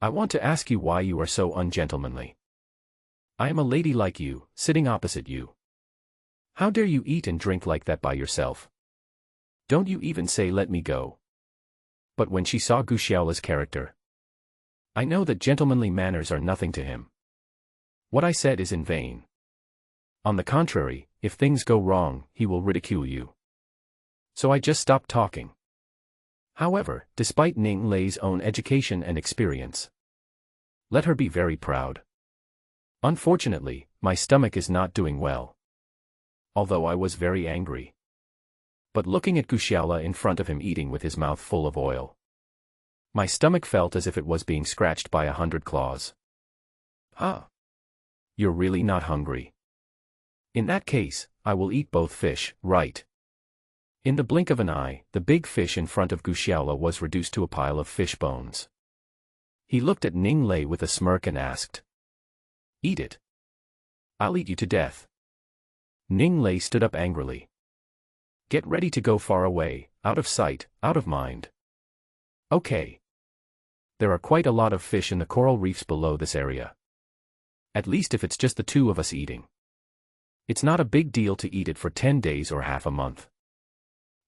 [SPEAKER 1] I want to ask you why you are so ungentlemanly. I am a lady like you, sitting opposite you. How dare you eat and drink like that by yourself? Don't you even say let me go. But when she saw Gu Xiaola's character, I know that gentlemanly manners are nothing to him. What I said is in vain. On the contrary, if things go wrong, he will ridicule you. So I just stopped talking. However, despite Ning Lei's own education and experience, let her be very proud. Unfortunately, my stomach is not doing well. Although I was very angry. But looking at Gu Xiaola in front of him eating with his mouth full of oil, my stomach felt as if it was being scratched by 100 claws. Ah. You're really not hungry. In that case, I will eat both fish, right? In the blink of an eye, the big fish in front of Gu Xiaola was reduced to a pile of fish bones. He looked at Ning Lei with a smirk and asked, Eat it. I'll eat you to death. Ning Lei stood up angrily. Get ready to go far away, out of sight, out of mind. Okay. There are quite a lot of fish in the coral reefs below this area. At least if it's just the two of us eating. It's not a big deal to eat it for 10 days or half a month.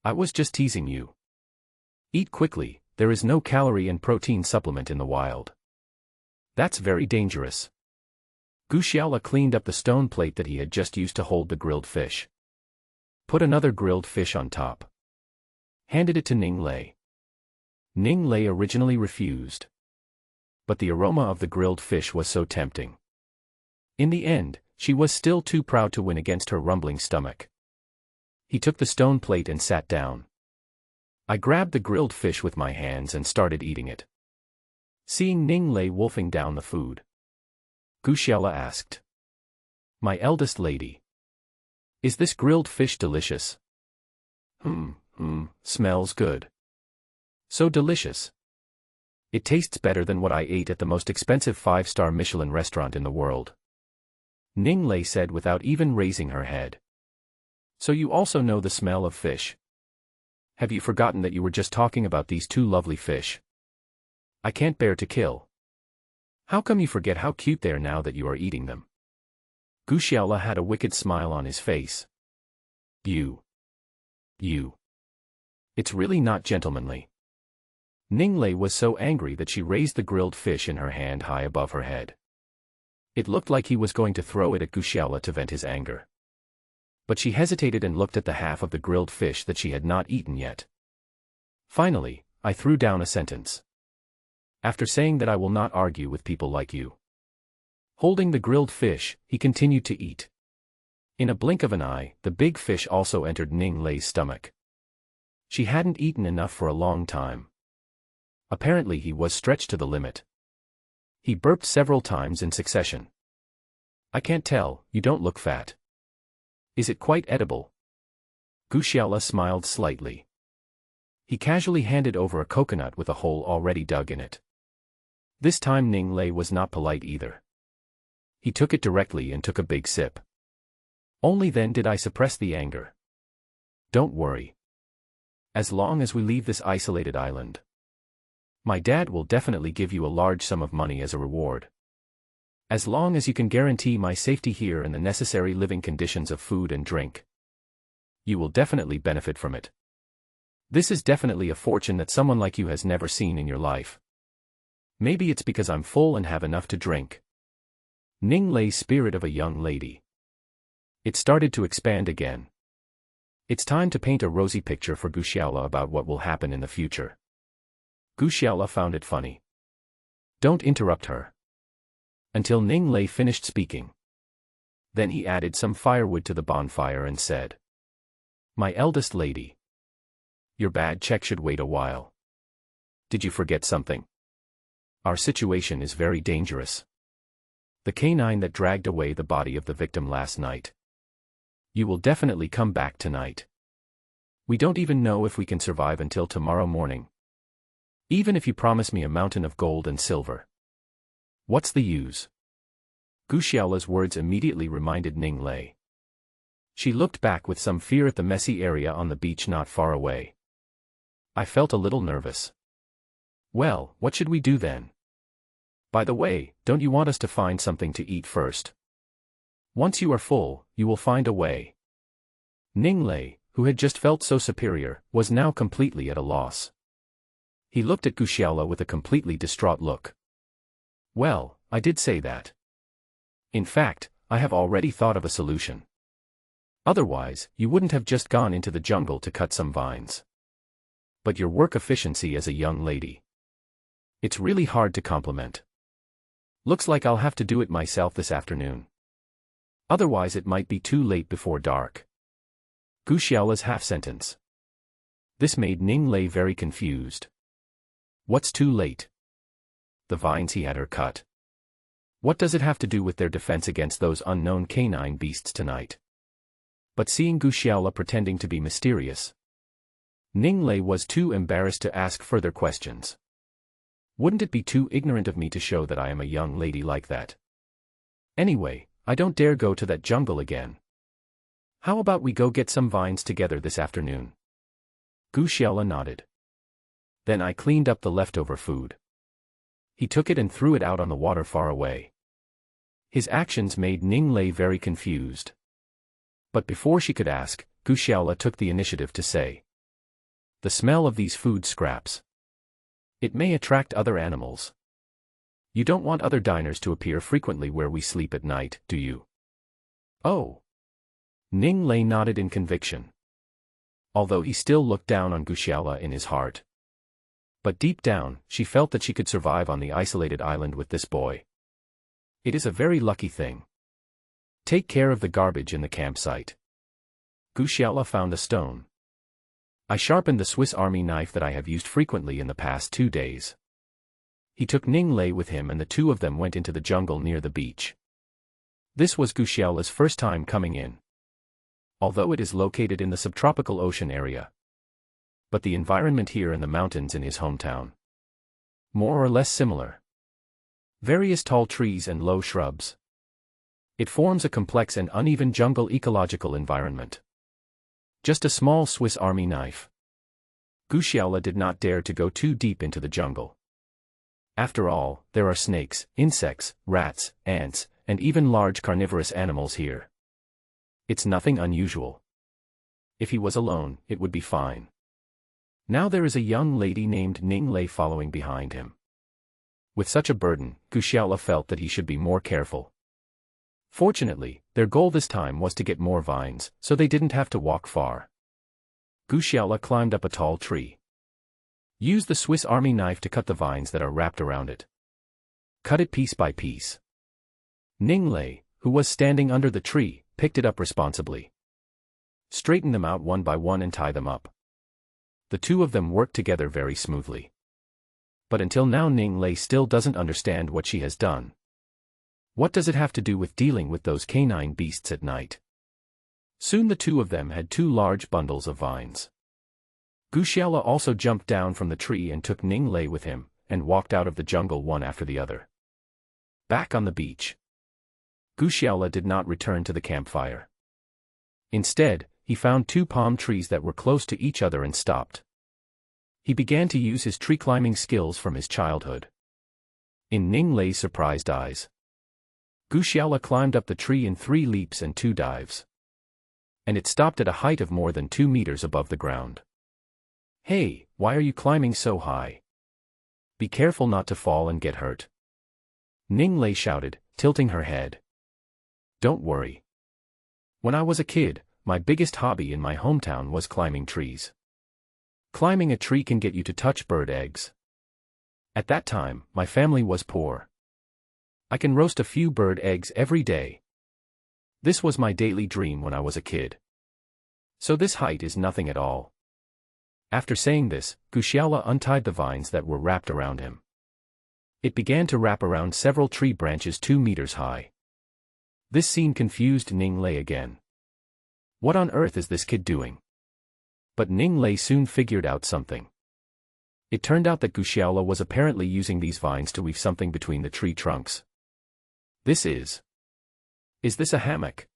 [SPEAKER 1] I was just teasing you. Eat quickly, there is no calorie and protein supplement in the wild. That's very dangerous. Gu Xiaola cleaned up the stone plate that he had just used to hold the grilled fish. Put another grilled fish on top. Handed it to Ning Lei. Ning Lei originally refused. But the aroma of the grilled fish was so tempting. In the end, she was still too proud to win against her rumbling stomach. He took the stone plate and sat down. I grabbed the grilled fish with my hands and started eating it. Seeing Ning Lei wolfing down the food, Gu Xiaola asked, My eldest lady, is this grilled fish delicious? Smells good. So delicious. It tastes better than what I ate at the most expensive 5-star Michelin restaurant in the world. Ning Lei said without even raising her head. So you also know the smell of fish? Have you forgotten that you were just talking about these two lovely fish? I can't bear to kill. How come you forget how cute they are now that you are eating them? Gu Xiaola had a wicked smile on his face. You. It's really not gentlemanly. Ning Lei was so angry that she raised the grilled fish in her hand high above her head. It looked like he was going to throw it at Gu Xiaola to vent his anger. But she hesitated and looked at the half of the grilled fish that she had not eaten yet. Finally, I threw down a sentence. After saying that I will not argue with people like you. Holding the grilled fish, he continued to eat. In a blink of an eye, the big fish also entered Ning Lei's stomach. She hadn't eaten enough for a long time. Apparently he was stretched to the limit. He burped several times in succession. I can't tell, you don't look fat. Is it quite edible? Gu Xiaola smiled slightly. He casually handed over a coconut with a hole already dug in it. This time Ning Lei was not polite either. He took it directly and took a big sip. Only then did I suppress the anger. Don't worry. As long as we leave this isolated island, my dad will definitely give you a large sum of money as a reward. As long as you can guarantee my safety here and the necessary living conditions of food and drink, you will definitely benefit from it. This is definitely a fortune that someone like you has never seen in your life. Maybe it's because I'm full and have enough to drink. Ning Lei's spirit of a young lady. It started to expand again. It's time to paint a rosy picture for Gu Xiaola about what will happen in the future. Gu Xiaola found it funny. Don't interrupt her. Until Ning Lei finished speaking. Then he added some firewood to the bonfire and said, My eldest lady. Your bad check should wait a while. Did you forget something? Our situation is very dangerous. The canine that dragged away the body of the victim last night. You will definitely come back tonight. We don't even know if we can survive until tomorrow morning. Even if you promise me a mountain of gold and silver. What's the use? Gu Xiaola's words immediately reminded Ning Lei. She looked back with some fear at the messy area on the beach not far away. I felt a little nervous. Well, what should we do then? By the way, don't you want us to find something to eat first? Once you are full, you will find a way. Ning Lei, who had just felt so superior, was now completely at a loss. He looked at Gu Xiaola with a completely distraught look. Well, I did say that. In fact, I have already thought of a solution. Otherwise, you wouldn't have just gone into the jungle to cut some vines. But your work efficiency as a young lady. It's really hard to compliment. Looks like I'll have to do it myself this afternoon. Otherwise it might be too late before dark. Gu Xiaola's half-sentence. This made Ning Lei very confused. What's too late? The vines he had her cut. What does it have to do with their defense against those unknown canine beasts tonight? But seeing Gu Xiaola pretending to be mysterious, Ning Lei was too embarrassed to ask further questions. Wouldn't it be too ignorant of me to show that I am a young lady like that? Anyway, I don't dare go to that jungle again. How about we go get some vines together this afternoon? Gu Xiaola nodded. Then I cleaned up the leftover food. He took it and threw it out on the water far away. His actions made Ning Lei very confused. But before she could ask, Gu Xiaola took the initiative to say, "The smell of these food scraps. It may attract other animals. You don't want other diners to appear frequently where we sleep at night, do you?" Oh. Ning Lei nodded in conviction. Although he still looked down on Gu Xiaola in his heart. But deep down, she felt that she could survive on the isolated island with this boy. It is a very lucky thing. Take care of the garbage in the campsite. Gu Xiaola found a stone. I sharpened the Swiss Army knife that I have used frequently in the past 2 days. He took Ning Lei with him and the two of them went into the jungle near the beach. This was Gu Xiaola's first time coming in. Although it is located in the subtropical ocean area. But the environment here in the mountains in his hometown. More or less similar. Various tall trees and low shrubs. It forms a complex and uneven jungle ecological environment. Just a small Swiss Army knife. Gu Xiaola did not dare to go too deep into the jungle. After all, there are snakes, insects, rats, ants, and even large carnivorous animals here. It's nothing unusual. If he was alone, it would be fine. Now there is a young lady named Ning Lei following behind him. With such a burden, Gu Xiaola felt that he should be more careful. Fortunately, their goal this time was to get more vines, so they didn't have to walk far. Gu Xiaola climbed up a tall tree. Use the Swiss Army knife to cut the vines that are wrapped around it. Cut it piece by piece. Ning Lei, who was standing under the tree, picked it up responsibly. Straighten them out one by one and tie them up. The two of them worked together very smoothly. But until now Ning Lei still doesn't understand what she has done. What does it have to do with dealing with those canine beasts at night? Soon the two of them had 2 large bundles of vines. Gu Xiaola also jumped down from the tree and took Ning Lei with him, and walked out of the jungle one after the other. Back on the beach. Gu Xiaola did not return to the campfire. Instead, he found 2 palm trees that were close to each other and stopped. He began to use his tree climbing skills from his childhood. In Ning Lei's surprised eyes, Gu Xiaola climbed up the tree in 3 leaps and 2 dives. And it stopped at a height of more than 2 meters above the ground. Hey, why are you climbing so high? Be careful not to fall and get hurt. Ning Lei shouted, tilting her head. Don't worry. When I was a kid, my biggest hobby in my hometown was climbing trees. Climbing a tree can get you to touch bird eggs. At that time, my family was poor. I can roast a few bird eggs every day. This was my daily dream when I was a kid. So this height is nothing at all. After saying this, Gu Xiaola untied the vines that were wrapped around him. It began to wrap around several tree branches 2 meters high. This scene confused Ning Lei again. What on earth is this kid doing? But Ning Lei soon figured out something. It turned out that Gu Xiaola was apparently using these vines to weave something between the tree trunks. Is this a hammock?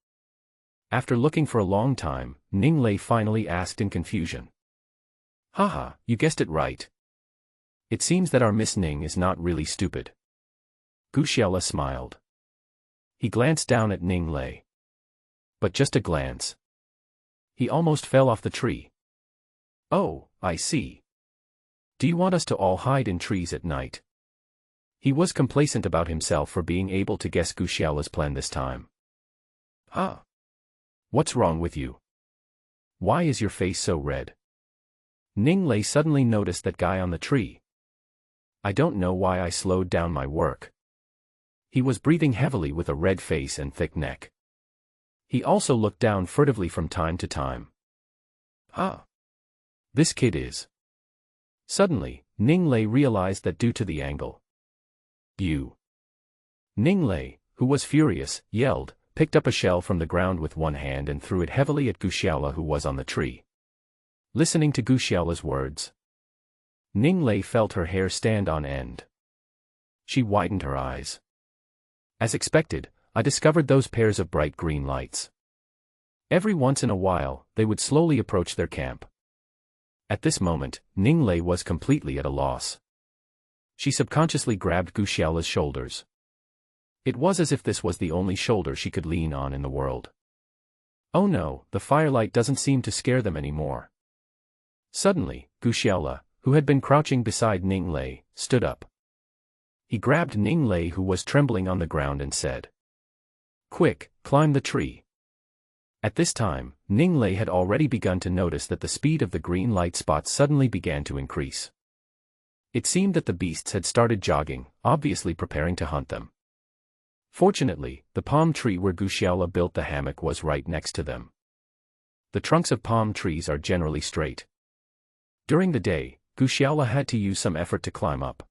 [SPEAKER 1] After looking for a long time, Ning Lei finally asked in confusion. Haha, you guessed it right. It seems that our Miss Ning is not really stupid. Guxiela smiled. He glanced down at Ning Lei. But just a glance. He almost fell off the tree. Oh, I see. Do you want us to all hide in trees at night? He was complacent about himself for being able to guess Guxiela's plan this time. Huh? What's wrong with you? Why is your face so red? Ning Lei suddenly noticed that guy on the tree. I don't know why I slowed down my work. He was breathing heavily with a red face and thick neck. He also looked down furtively from time to time. This kid is. Suddenly, Ning Lei realized that due to the angle. You. Ning Lei, who was furious, yelled, picked up a shell from the ground with one hand and threw it heavily at Guxiela, who was on the tree. Listening to Guxiela's words, Ning Lei felt her hair stand on end. She widened her eyes. As expected, I discovered those pairs of bright green lights. Every once in a while, they would slowly approach their camp. At this moment, Ning Lei was completely at a loss. She subconsciously grabbed Guxiela's shoulders. It was as if this was the only shoulder she could lean on in the world. Oh no, the firelight doesn't seem to scare them anymore. Suddenly, Guxiela, who had been crouching beside Ning Lei, stood up. He grabbed Ning Lei, who was trembling on the ground, and said, "Quick, climb the tree." At this time, Ning Lei had already begun to notice that the speed of the green light spots suddenly began to increase. It seemed that the beasts had started jogging, obviously preparing to hunt them. Fortunately, the palm tree where Guxiela built the hammock was right next to them. The trunks of palm trees are generally straight. During the day, Guxiela had to use some effort to climb up.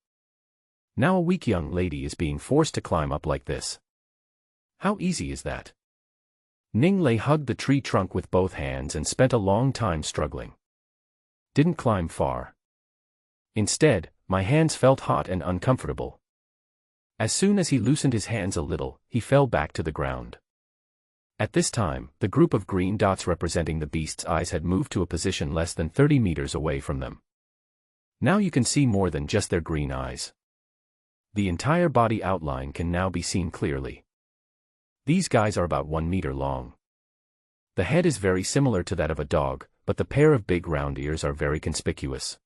[SPEAKER 1] Now a weak young lady is being forced to climb up like this. How easy is that? Ning Lei hugged the tree trunk with both hands and spent a long time struggling. Didn't climb far. Instead, my hands felt hot and uncomfortable. As soon as he loosened his hands a little, he fell back to the ground. At this time, the group of green dots representing the beast's eyes had moved to a position less than 30 meters away from them. Now you can see more than just their green eyes. The entire body outline can now be seen clearly. These guys are about 1 meter long. The head is very similar to that of a dog, but the pair of big round ears are very conspicuous.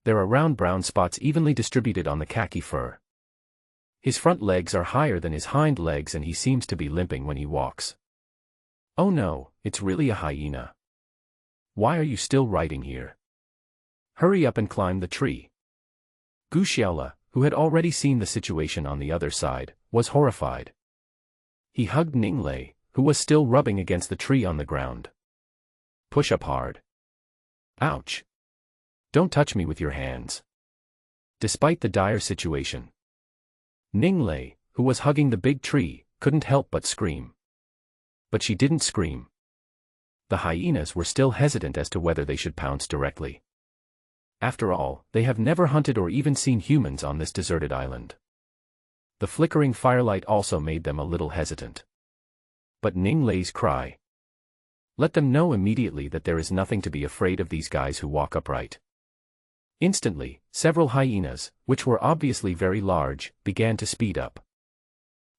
[SPEAKER 1] There are round brown spots evenly distributed on the khaki fur. His front legs are higher than his hind legs and he seems to be limping when he walks. Oh no, it's really a hyena. Why are you still riding here? Hurry up and climb the tree. Guxiela, who had already seen the situation on the other side, was horrified. He hugged Ning Lei, who was still rubbing against the tree on the ground. Push up hard. Ouch. Don't touch me with your hands. Despite the dire situation, Ning Lei, who was hugging the big tree, couldn't help but scream. But she didn't scream. The hyenas were still hesitant as to whether they should pounce directly. After all, they have never hunted or even seen humans on this deserted island. The flickering firelight also made them a little hesitant. But Ning Lei's cry let them know immediately that there is nothing to be afraid of these guys who walk upright. Instantly, several hyenas, which were obviously very large, began to speed up.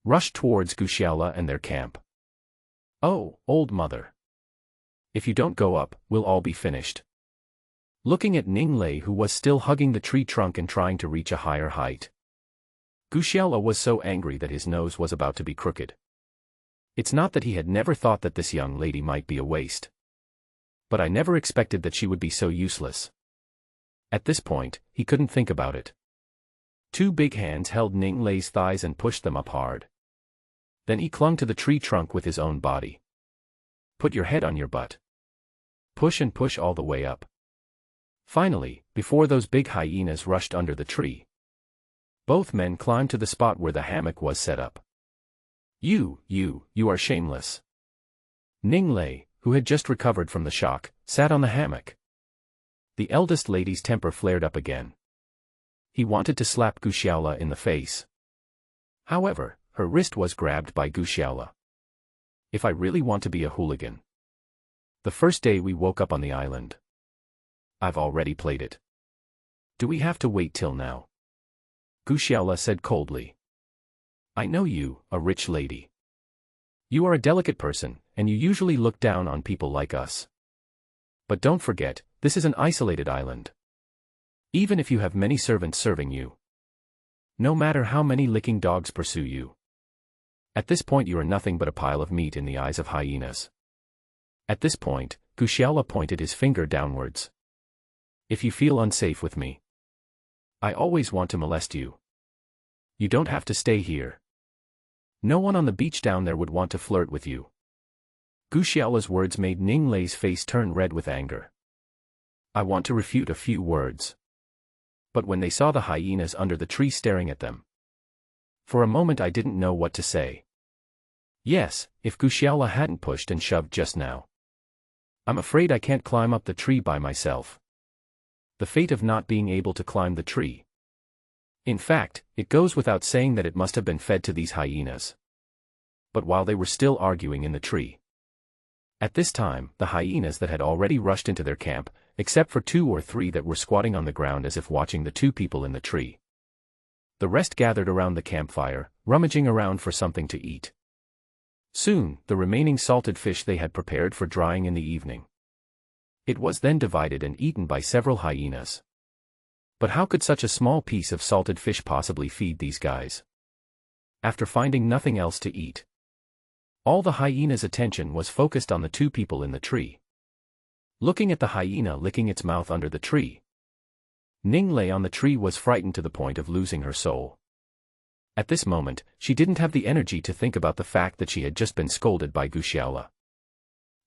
[SPEAKER 1] Rushed towards Guxiela and their camp. Oh, old mother. If you don't go up, we'll all be finished. Looking at Ning Lei, who was still hugging the tree trunk and trying to reach a higher height, Guxiela was so angry that his nose was about to be crooked. It's not that he had never thought that this young lady might be a waste. But I never expected that she would be so useless. At this point, he couldn't think about it. Two big hands held Ning Lei's thighs and pushed them up hard. Then he clung to the tree trunk with his own body. Put your head on your butt. Push and push all the way up. Finally, before those big hyenas rushed under the tree, both men climbed to the spot where the hammock was set up. You are shameless. Ning Lei, who had just recovered from the shock, sat on the hammock. The eldest lady's temper flared up again. He wanted to slap Guxiela in the face. However, her wrist was grabbed by Guxiela. If I really want to be a hooligan. The first day we woke up on the island, I've already played it. Do we have to wait till now? Gu Xiaola said coldly. I know you, a rich lady. You are a delicate person, and you usually look down on people like us. But don't forget, this is an isolated island. Even if you have many servants serving you. No matter how many licking dogs pursue you. At this point you are nothing but a pile of meat in the eyes of hyenas. At this point, Gu Xiaola pointed his finger downwards. If you feel unsafe with me, I always want to molest you. You don't have to stay here. No one on the beach down there would want to flirt with you. Gu Xiaola's words made Ning Lei's face turn red with anger. I want to refute a few words. But when they saw the hyenas under the tree staring at them, for a moment I didn't know what to say. Yes, if Gu Xiaola hadn't pushed and shoved just now. I'm afraid I can't climb up the tree by myself. The fate of not being able to climb the tree. In fact, it goes without saying that it must have been fed to these hyenas. But while they were still arguing in the tree, at this time, the hyenas that had already rushed into their camp, except for 2 or 3 that were squatting on the ground as if watching the 2 people in the tree. The rest gathered around the campfire, rummaging around for something to eat. Soon, the remaining salted fish they had prepared for drying in the evening. It was then divided and eaten by several hyenas. But how could such a small piece of salted fish possibly feed these guys? After finding nothing else to eat, all the hyena's attention was focused on the 2 people in the tree. Looking at the hyena licking its mouth under the tree, Ning Lei on the tree was frightened to the point of losing her soul. At this moment, she didn't have the energy to think about the fact that she had just been scolded by Gu Xiaola.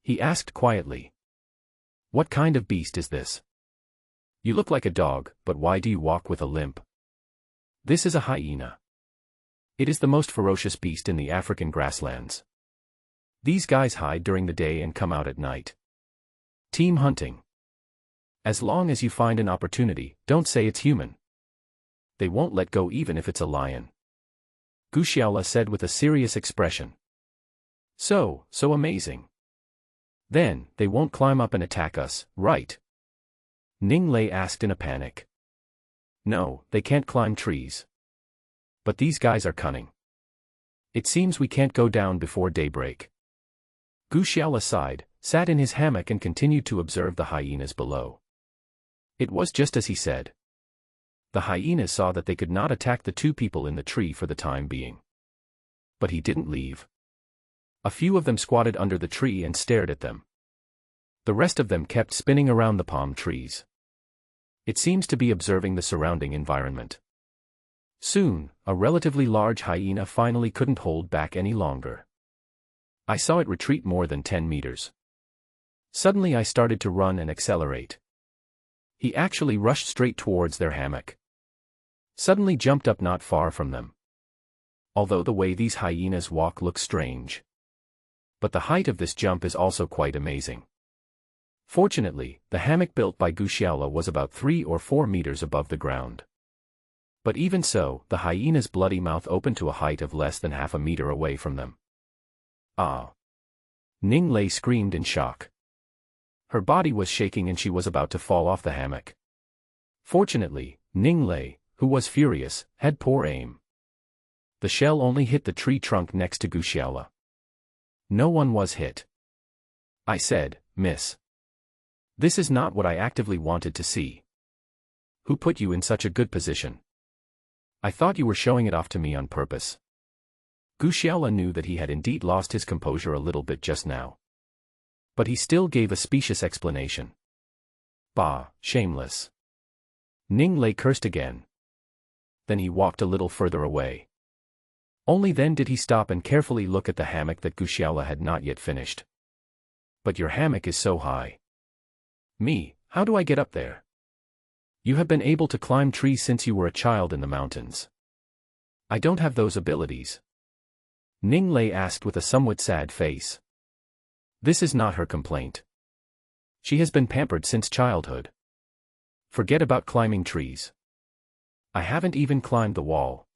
[SPEAKER 1] He asked quietly, "What kind of beast is this? You look like a dog, but why do you walk with a limp?" "This is a hyena. It is the most ferocious beast in the African grasslands. These guys hide during the day and come out at night. Team hunting. As long as you find an opportunity, don't say it's human. They won't let go even if it's a lion," Gu Xiaola said with a serious expression. So amazing. Then, they won't climb up and attack us, right?" Ning Lei asked in a panic. "No, they can't climb trees. But these guys are cunning. It seems we can't go down before daybreak." Gu Xiaola sighed, sat in his hammock and continued to observe the hyenas below. It was just as he said. The hyenas saw that they could not attack the 2 people in the tree for the time being. But he didn't leave. A few of them squatted under the tree and stared at them. The rest of them kept spinning around the palm trees. It seems to be observing the surrounding environment. Soon, a relatively large hyena finally couldn't hold back any longer. I saw it retreat more than 10 meters. Suddenly I started to run and accelerate. He actually rushed straight towards their hammock. Suddenly jumped up not far from them. Although the way these hyenas walk looks strange. But the height of this jump is also quite amazing. Fortunately, the hammock built by Gu Xiaola was about 3 or 4 meters above the ground. But even so, the hyena's bloody mouth opened to a height of less than half a meter away from them. "Ah!" Ning Lei screamed in shock. Her body was shaking and she was about to fall off the hammock. Fortunately, Ning Lei, who was furious, had poor aim. The shell only hit the tree trunk next to Gu Xiaola. No one was hit. I said, "Miss. This is not what I actively wanted to see. Who put you in such a good position? I thought you were showing it off to me on purpose." Gu Xiaola knew that he had indeed lost his composure a little bit just now. But he still gave a specious explanation. "Bah, shameless." Ning Lei cursed again. Then he walked a little further away. Only then did he stop and carefully look at the hammock that Gu Xiaola had not yet finished. "But your hammock is so high. Me, how do I get up there? You have been able to climb trees since you were a child in the mountains. I don't have those abilities." Ning Lei asked with a somewhat sad face. This is not her complaint. She has been pampered since childhood. Forget about climbing trees. I haven't even climbed the wall.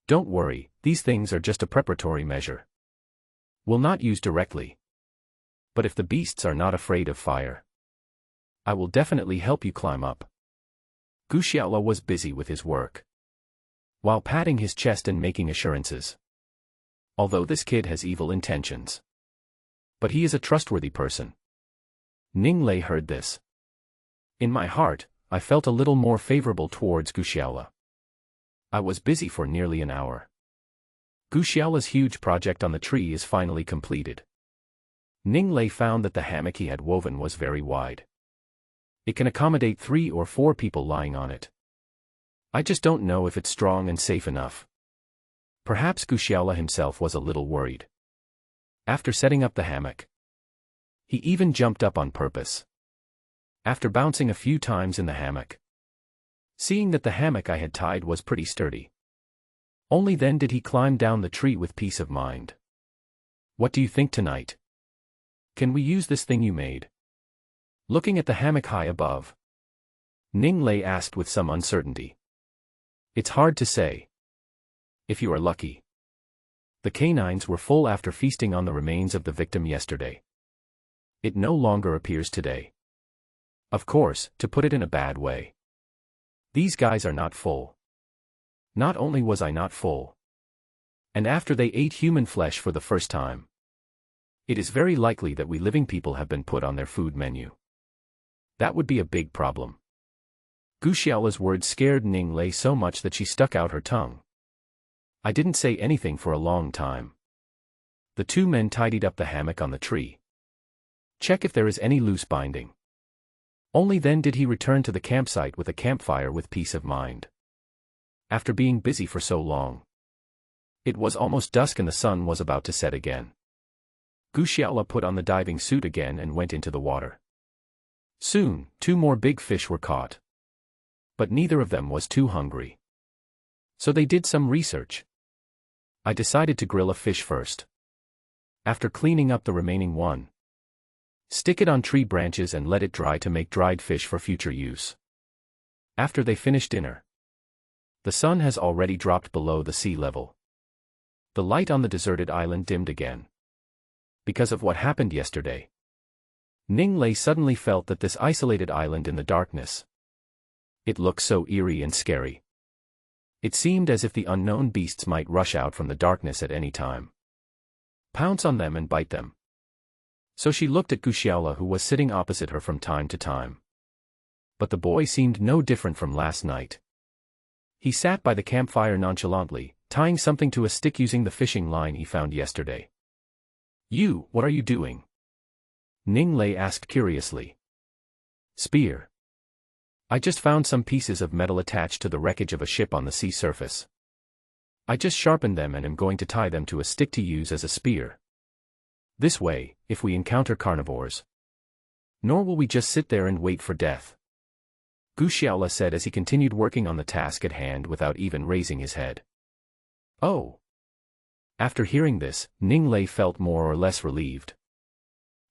[SPEAKER 1] Don't worry, these things are just a preparatory measure. Will not use directly. But if the beasts are not afraid of fire, I will definitely help you climb up. Gu Xiaola was busy with his work, while patting his chest and making assurances. Although this kid has evil intentions, but he is a trustworthy person. Ning Lei heard this. In my heart, I felt a little more favorable towards Gu Xiaola. I was busy for nearly an hour. Gu Xiaola's huge project on the tree is finally completed. Ning Lei found that the hammock he had woven was very wide. It can accommodate 3 or 4 people lying on it. I just don't know if it's strong and safe enough. Perhaps Gu Xiaola himself was a little worried. After setting up the hammock, he even jumped up on purpose. After bouncing a few times in the hammock, seeing that the hammock I had tied was pretty sturdy, only then did he climb down the tree with peace of mind. What do you think tonight? Can we use this thing you made? Looking at the hammock high above, Ning Lei asked with some uncertainty. It's hard to say. If you are lucky. The canines were full after feasting on the remains of the victim yesterday. It no longer appears today. Of course, to put it in a bad way, these guys are not full. Not only was I not full, and after they ate human flesh for the first time, it is very likely that we living people have been put on their food menu. That would be a big problem. Gu Xiaola's words scared Ning Lei so much that she stuck out her tongue. I didn't say anything for a long time. The 2 men tidied up the hammock on the tree. Check if there is any loose binding. Only then did he return to the campsite with a campfire with peace of mind. After being busy for so long, it was almost dusk and the sun was about to set again. Gu Xiaola put on the diving suit again and went into the water. Soon, 2 more big fish were caught. But neither of them was too hungry. So they did some research. I decided to grill a fish first. After cleaning up the remaining one, stick it on tree branches and let it dry to make dried fish for future use. After they finished dinner, the sun has already dropped below the sea level. The light on the deserted island dimmed again. Because of what happened yesterday, Ning Lei suddenly felt that this isolated island in the darkness, it looked so eerie and scary. It seemed as if the unknown beasts might rush out from the darkness at any time, pounce on them and bite them. So she looked at Gu Xiaola, who was sitting opposite her from time to time. But the boy seemed no different from last night. He sat by the campfire nonchalantly, tying something to a stick using the fishing line he found yesterday. You, what are you doing? Ning Lei asked curiously. Spear. I just found some pieces of metal attached to the wreckage of a ship on the sea surface. I just sharpened them and am going to tie them to a stick to use as a spear. This way, if we encounter carnivores, nor will we just sit there and wait for death. Gu Xiaola said as he continued working on the task at hand without even raising his head. Oh. After hearing this, Ning Lei felt more or less relieved.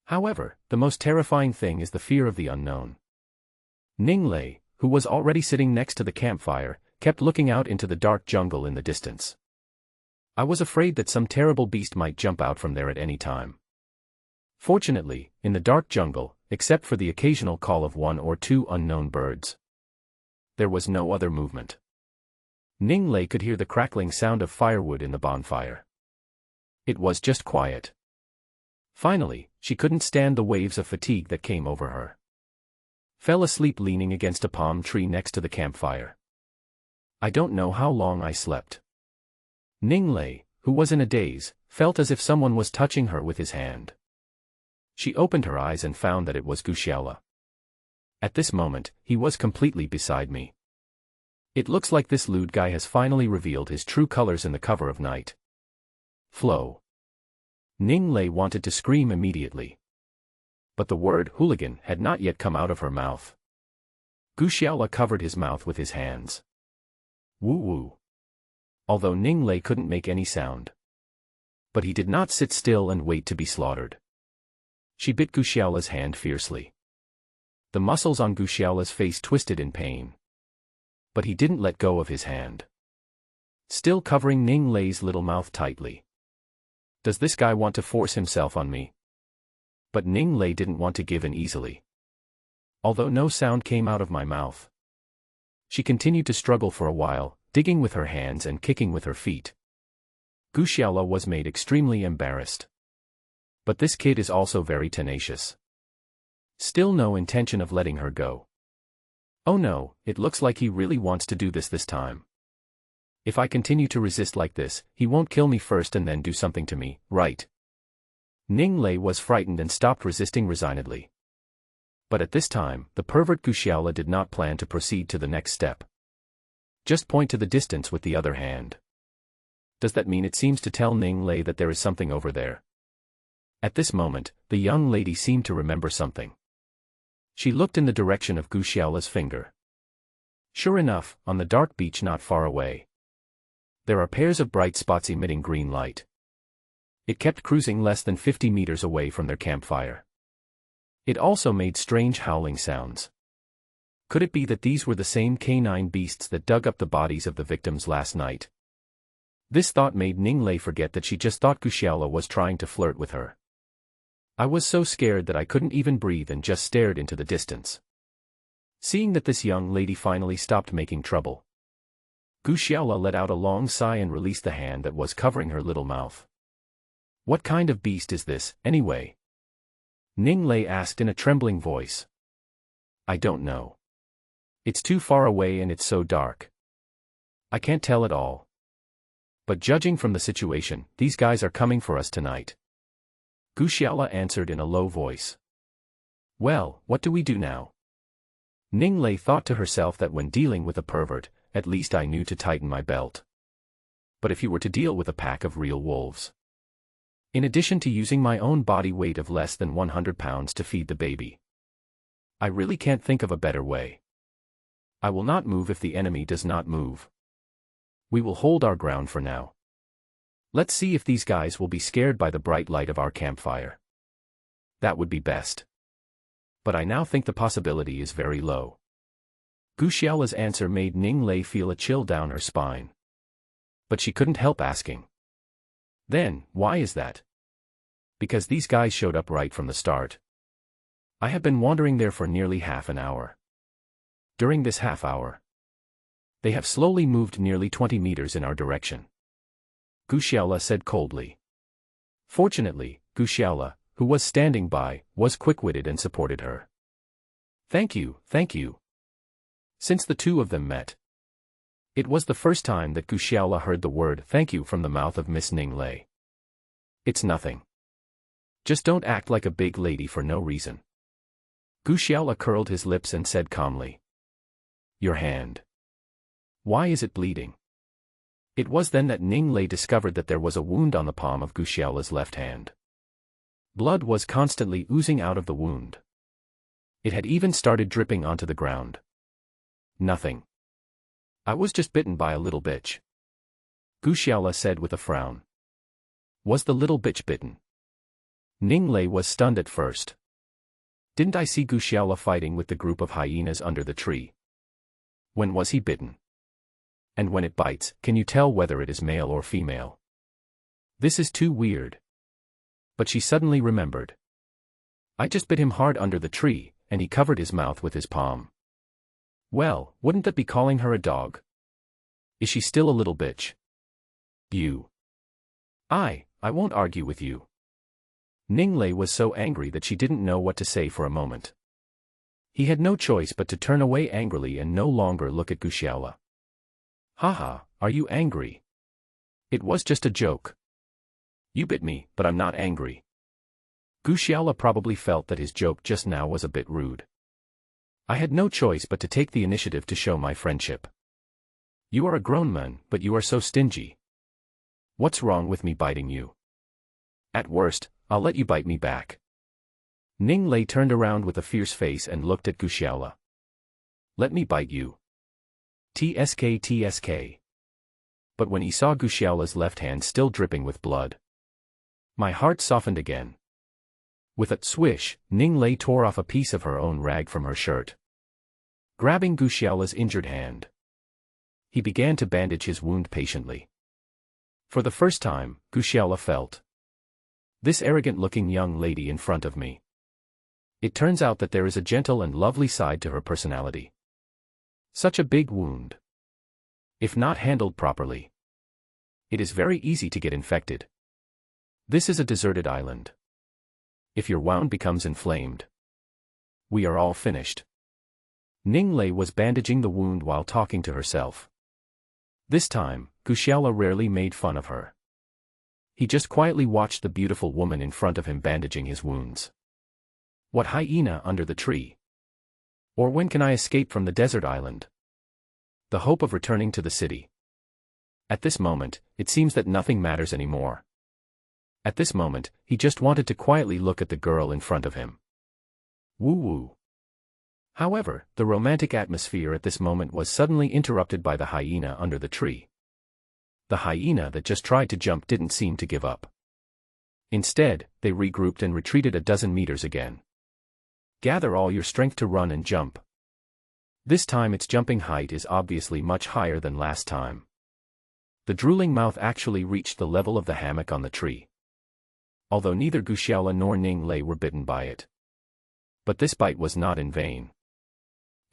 [SPEAKER 1] However, the most terrifying thing is the fear of the unknown. Ning Lei, who was already sitting next to the campfire, kept looking out into the dark jungle in the distance. I was afraid that some terrible beast might jump out from there at any time. Fortunately, in the dark jungle, except for the occasional call of 1 or 2 unknown birds, there was no other movement. Ning Lei could hear the crackling sound of firewood in the bonfire. It was just quiet. Finally, she couldn't stand the waves of fatigue that came over her. Fell asleep leaning against a palm tree next to the campfire. I don't know how long I slept. Ning Lei, who was in a daze, felt as if someone was touching her with his hand. She opened her eyes and found that it was Gu Xiaola. At this moment, he was completely beside me. It looks like this lewd guy has finally revealed his true colors in the cover of night. Flow. Ning Lei wanted to scream immediately, but the word hooligan had not yet come out of her mouth. Gu Xiaola covered his mouth with his hands. Woo woo. Although Ning Lei couldn't make any sound. But he did not sit still and wait to be slaughtered. She bit Gu Xiaola's hand fiercely. The muscles on Gu Xiaola's face twisted in pain. But he didn't let go of his hand, still covering Ning Lei's little mouth tightly. Does this guy want to force himself on me? But Ning Lei didn't want to give in easily. Although no sound came out of my mouth, She continued to struggle for a while, digging with her hands and kicking with her feet. Guxiala was made extremely embarrassed. But this kid is also very tenacious. Still no intention of letting her go. Oh no, it looks like he really wants to do this time. If I continue to resist like this, he won't kill me first and then do something to me, right? Ning Lei was frightened and stopped resisting resignedly. But at this time, the pervert Guxiala did not plan to proceed to the next step. Just point to the distance with the other hand. Does that mean it seems to tell Ning Lei that there is something over there? At this moment, the young lady seemed to remember something. She looked in the direction of Guxiala's finger. Sure enough, on the dark beach not far away, there are pairs of bright spots emitting green light. It kept cruising less than 50 meters away from their campfire. It also made strange howling sounds. Could it be that these were the same canine beasts that dug up the bodies of the victims last night? This thought made Ning Lei forget that she just thought Guxiala was trying to flirt with her. I was so scared that I couldn't even breathe and just stared into the distance. Seeing that this young lady finally stopped making trouble, Guxiala let out a long sigh and released the hand that was covering her little mouth. What kind of beast is this, anyway? Ning Lei asked in a trembling voice. I don't know. It's too far away and it's so dark. I can't tell at all. But judging from the situation, these guys are coming for us tonight. Guxiala answered in a low voice. Well, what do we do now? Ning Lei thought to herself that when dealing with a pervert, at least I knew to tighten my belt. But if you were to deal with a pack of real wolves? In addition to using my own body weight of less than 100 pounds to feed the baby, I really can't think of a better way. I will not move if the enemy does not move. We will hold our ground for now. Let's see if these guys will be scared by the bright light of our campfire. That would be best. But I now think the possibility is very low. Guxiala's answer made Ning Lei feel a chill down her spine. But she couldn't help asking. Then, why is that? Because these guys showed up right from the start. I have been wandering there for nearly half an hour. During this half hour, they have slowly moved nearly 20 meters in our direction. Guxiala said coldly. Fortunately, Guxiala, who was standing by, was quick-witted and supported her. Thank you, thank you. Since the two of them met, it was the first time that Guxiala heard the word thank you from the mouth of Miss Ning Lei. It's nothing. Just don't act like a big lady for no reason. Guxiala curled his lips and said calmly. Your hand. Why is it bleeding? It was then that Ning Lei discovered that there was a wound on the palm of Guxiala's left hand. Blood was constantly oozing out of the wound. It had even started dripping onto the ground. Nothing. I was just bitten by a little bitch. Guxiala said with a frown. Was the little bitch bitten? Ning Lei was stunned at first. Didn't I see Guxiala fighting with the group of hyenas under the tree? When was he bitten? And when it bites, can you tell whether it is male or female? This is too weird. But she suddenly remembered. I just bit him hard under the tree, and he covered his mouth with his palm. Well, wouldn't that be calling her a dog? Is she still a little bitch? You. I won't argue with you. Ning Lei was so angry that she didn't know what to say for a moment. He had no choice but to turn away angrily and no longer look at Guxiala. Haha, are you angry? It was just a joke. You bit me, but I'm not angry. Guxiala probably felt that his joke just now was a bit rude. I had no choice but to take the initiative to show my friendship. You are a grown man, but you are so stingy. What's wrong with me biting you? At worst, I'll let you bite me back. Ning Lei turned around with a fierce face and looked at Guxiala. Let me bite you. TSK TSK. But when he saw Guxiala's left hand still dripping with blood, my heart softened again. With a swish, Ning Lei tore off a piece of her own rag from her shirt. Grabbing Guxiala's injured hand, he began to bandage his wound patiently. For the first time, Guxiala felt this arrogant-looking young lady in front of me. It turns out that there is a gentle and lovely side to her personality. Such a big wound. If not handled properly, it is very easy to get infected. This is a deserted island. If your wound becomes inflamed, we are all finished. Ninglei was bandaging the wound while talking to herself. This time, Guxiala rarely made fun of her. He just quietly watched the beautiful woman in front of him bandaging his wounds. What hyena under the tree? Or when can I escape from the desert island? The hope of returning to the city. At this moment, it seems that nothing matters anymore. At this moment, he just wanted to quietly look at the girl in front of him. Woo-woo. However, the romantic atmosphere at this moment was suddenly interrupted by the hyena under the tree. The hyena that just tried to jump didn't seem to give up. Instead, they regrouped and retreated a dozen meters again. Gather all your strength to run and jump. This time its jumping height is obviously much higher than last time. The drooling mouth actually reached the level of the hammock on the tree. Although neither Guxiala nor Ninglei were bitten by it. But this bite was not in vain.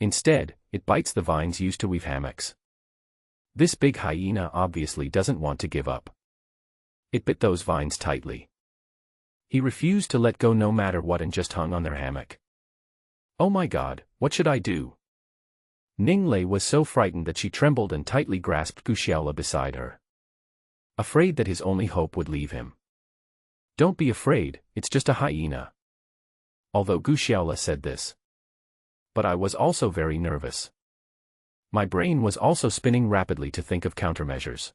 [SPEAKER 1] Instead, it bites the vines used to weave hammocks. This big hyena obviously doesn't want to give up. It bit those vines tightly. He refused to let go no matter what and just hung on their hammock. Oh my God, what should I do? Ninglei was so frightened that she trembled and tightly grasped Guxiala beside her. Afraid that his only hope would leave him. Don't be afraid, it's just a hyena. Although Guxiala said this. But I was also very nervous. My brain was also spinning rapidly to think of countermeasures.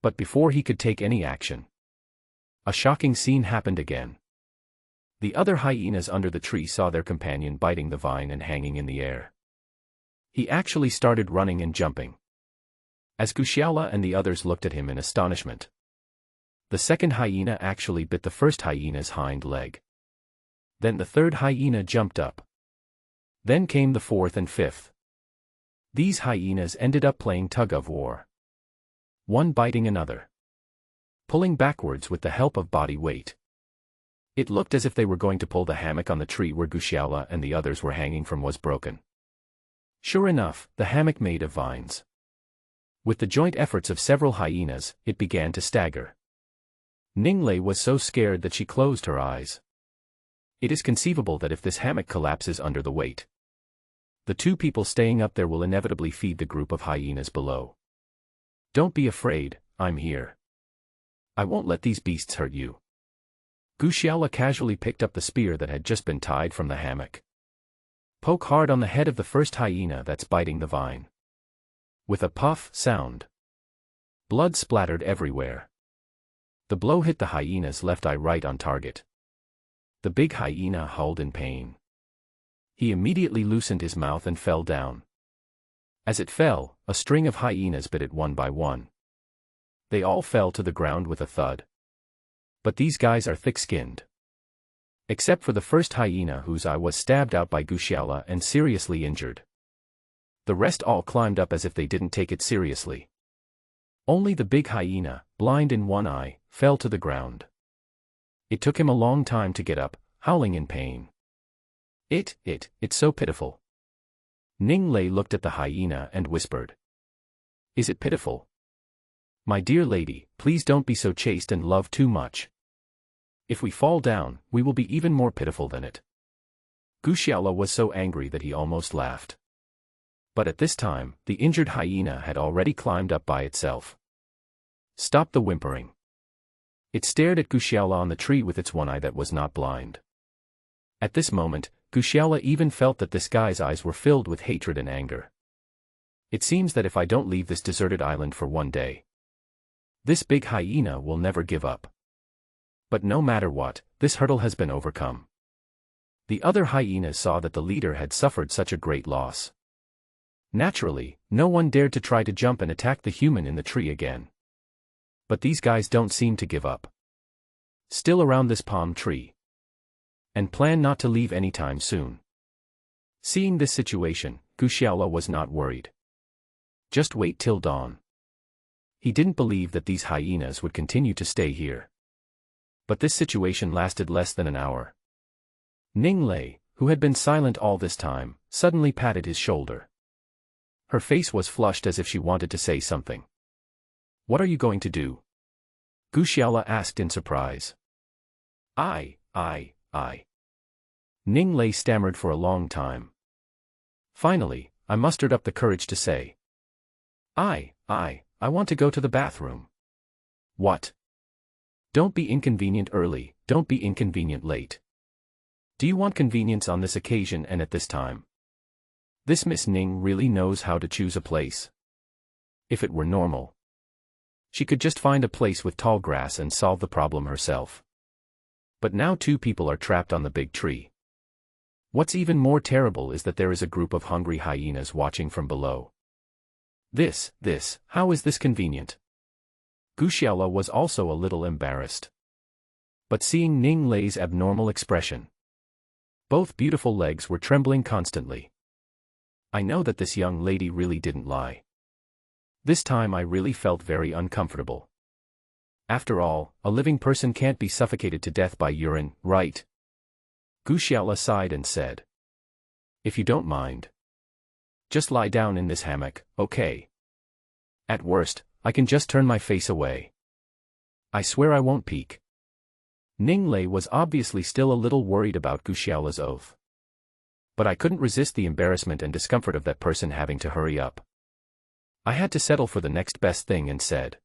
[SPEAKER 1] But before he could take any action, a shocking scene happened again. The other hyenas under the tree saw their companion biting the vine and hanging in the air. He actually started running and jumping. As Guxiala and the others looked at him in astonishment. The second hyena actually bit the first hyena's hind leg. Then the third hyena jumped up. Then came the fourth and fifth. These hyenas ended up playing tug-of-war. One biting another. Pulling backwards with the help of body weight. It looked as if they were going to pull the hammock on the tree where Guxiala and the others were hanging from was broken. Sure enough, the hammock made of vines. With the joint efforts of several hyenas, it began to stagger. Ninglei was so scared that she closed her eyes. It is conceivable that if this hammock collapses under the weight, the two people staying up there will inevitably feed the group of hyenas below. Don't be afraid, I'm here. I won't let these beasts hurt you. Guxiala casually picked up the spear that had just been tied from the hammock. Poke hard on the head of the first hyena that's biting the vine. With a puff sound. Blood splattered everywhere. The blow hit the hyena's left eye right on target. The big hyena howled in pain. He immediately loosened his mouth and fell down. As it fell, a string of hyenas bit it one by one. They all fell to the ground with a thud. But these guys are thick-skinned. Except for the first hyena whose eye was stabbed out by Guxiala and seriously injured. The rest all climbed up as if they didn't take it seriously. Only the big hyena, blind in one eye, fell to the ground. It took him a long time to get up, howling in pain. It's so pitiful. Ninglei looked at the hyena and whispered. Is it pitiful? My dear lady, please don't be so chaste and love too much. If we fall down, we will be even more pitiful than it. Guxiala was so angry that he almost laughed. But at this time, the injured hyena had already climbed up by itself. Stop the whimpering. It stared at Guxiala on the tree with its one eye that was not blind. At this moment, Guxiala even felt that this guy's eyes were filled with hatred and anger. It seems that if I don't leave this deserted island for one day, this big hyena will never give up. But no matter what, this hurdle has been overcome. The other hyenas saw that the leader had suffered such a great loss. Naturally, no one dared to try to jump and attack the human in the tree again. But these guys don't seem to give up. Still around this palm tree. And plan not to leave anytime soon. Seeing this situation, Guxiala was not worried. Just wait till dawn. He didn't believe that these hyenas would continue to stay here. But this situation lasted less than an hour. Ninglei, who had been silent all this time, suddenly patted his shoulder. Her face was flushed as if she wanted to say something. "What are you going to do?" Guxiala asked in surprise. I. Ning Lei stammered for a long time. Finally, I mustered up the courage to say. I want to go to the bathroom." "What? Don't be inconvenient early, don't be inconvenient late. Do you want convenience on this occasion and at this time? This Miss Ning really knows how to choose a place. If it were normal, she could just find a place with tall grass and solve the problem herself. But now two people are trapped on the big tree. What's even more terrible is that there is a group of hungry hyenas watching from below. How is this convenient?" Guxiala was also a little embarrassed. But seeing Ning Lei's abnormal expression, both beautiful legs were trembling constantly. I know that this young lady really didn't lie. This time I really felt very uncomfortable. After all, a living person can't be suffocated to death by urine, right? Guxiala sighed and said. "If you don't mind, just lie down in this hammock, okay? At worst, I can just turn my face away. I swear I won't peek." Ning Lei was obviously still a little worried about Guxiala's oath. But I couldn't resist the embarrassment and discomfort of that person having to hurry up. I had to settle for the next best thing and said.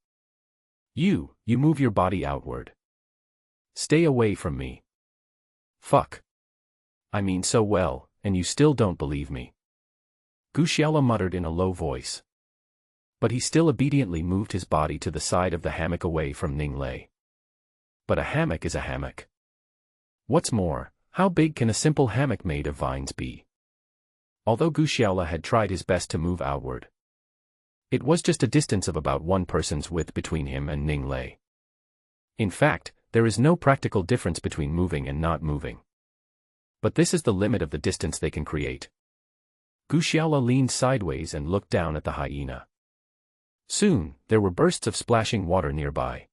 [SPEAKER 1] You move your body outward. Stay away from me." "Fuck. I mean so well, and you still don't believe me," Guxiala muttered in a low voice. But he still obediently moved his body to the side of the hammock away from Ning Lei. But a hammock is a hammock. What's more, how big can a simple hammock made of vines be? Although Guxiala had tried his best to move outward, it was just a distance of about one person's width between him and Ning Lei. In fact, there is no practical difference between moving and not moving. But this is the limit of the distance they can create. Guxiala leaned sideways and looked down at the hyena. Soon, there were bursts of splashing water nearby.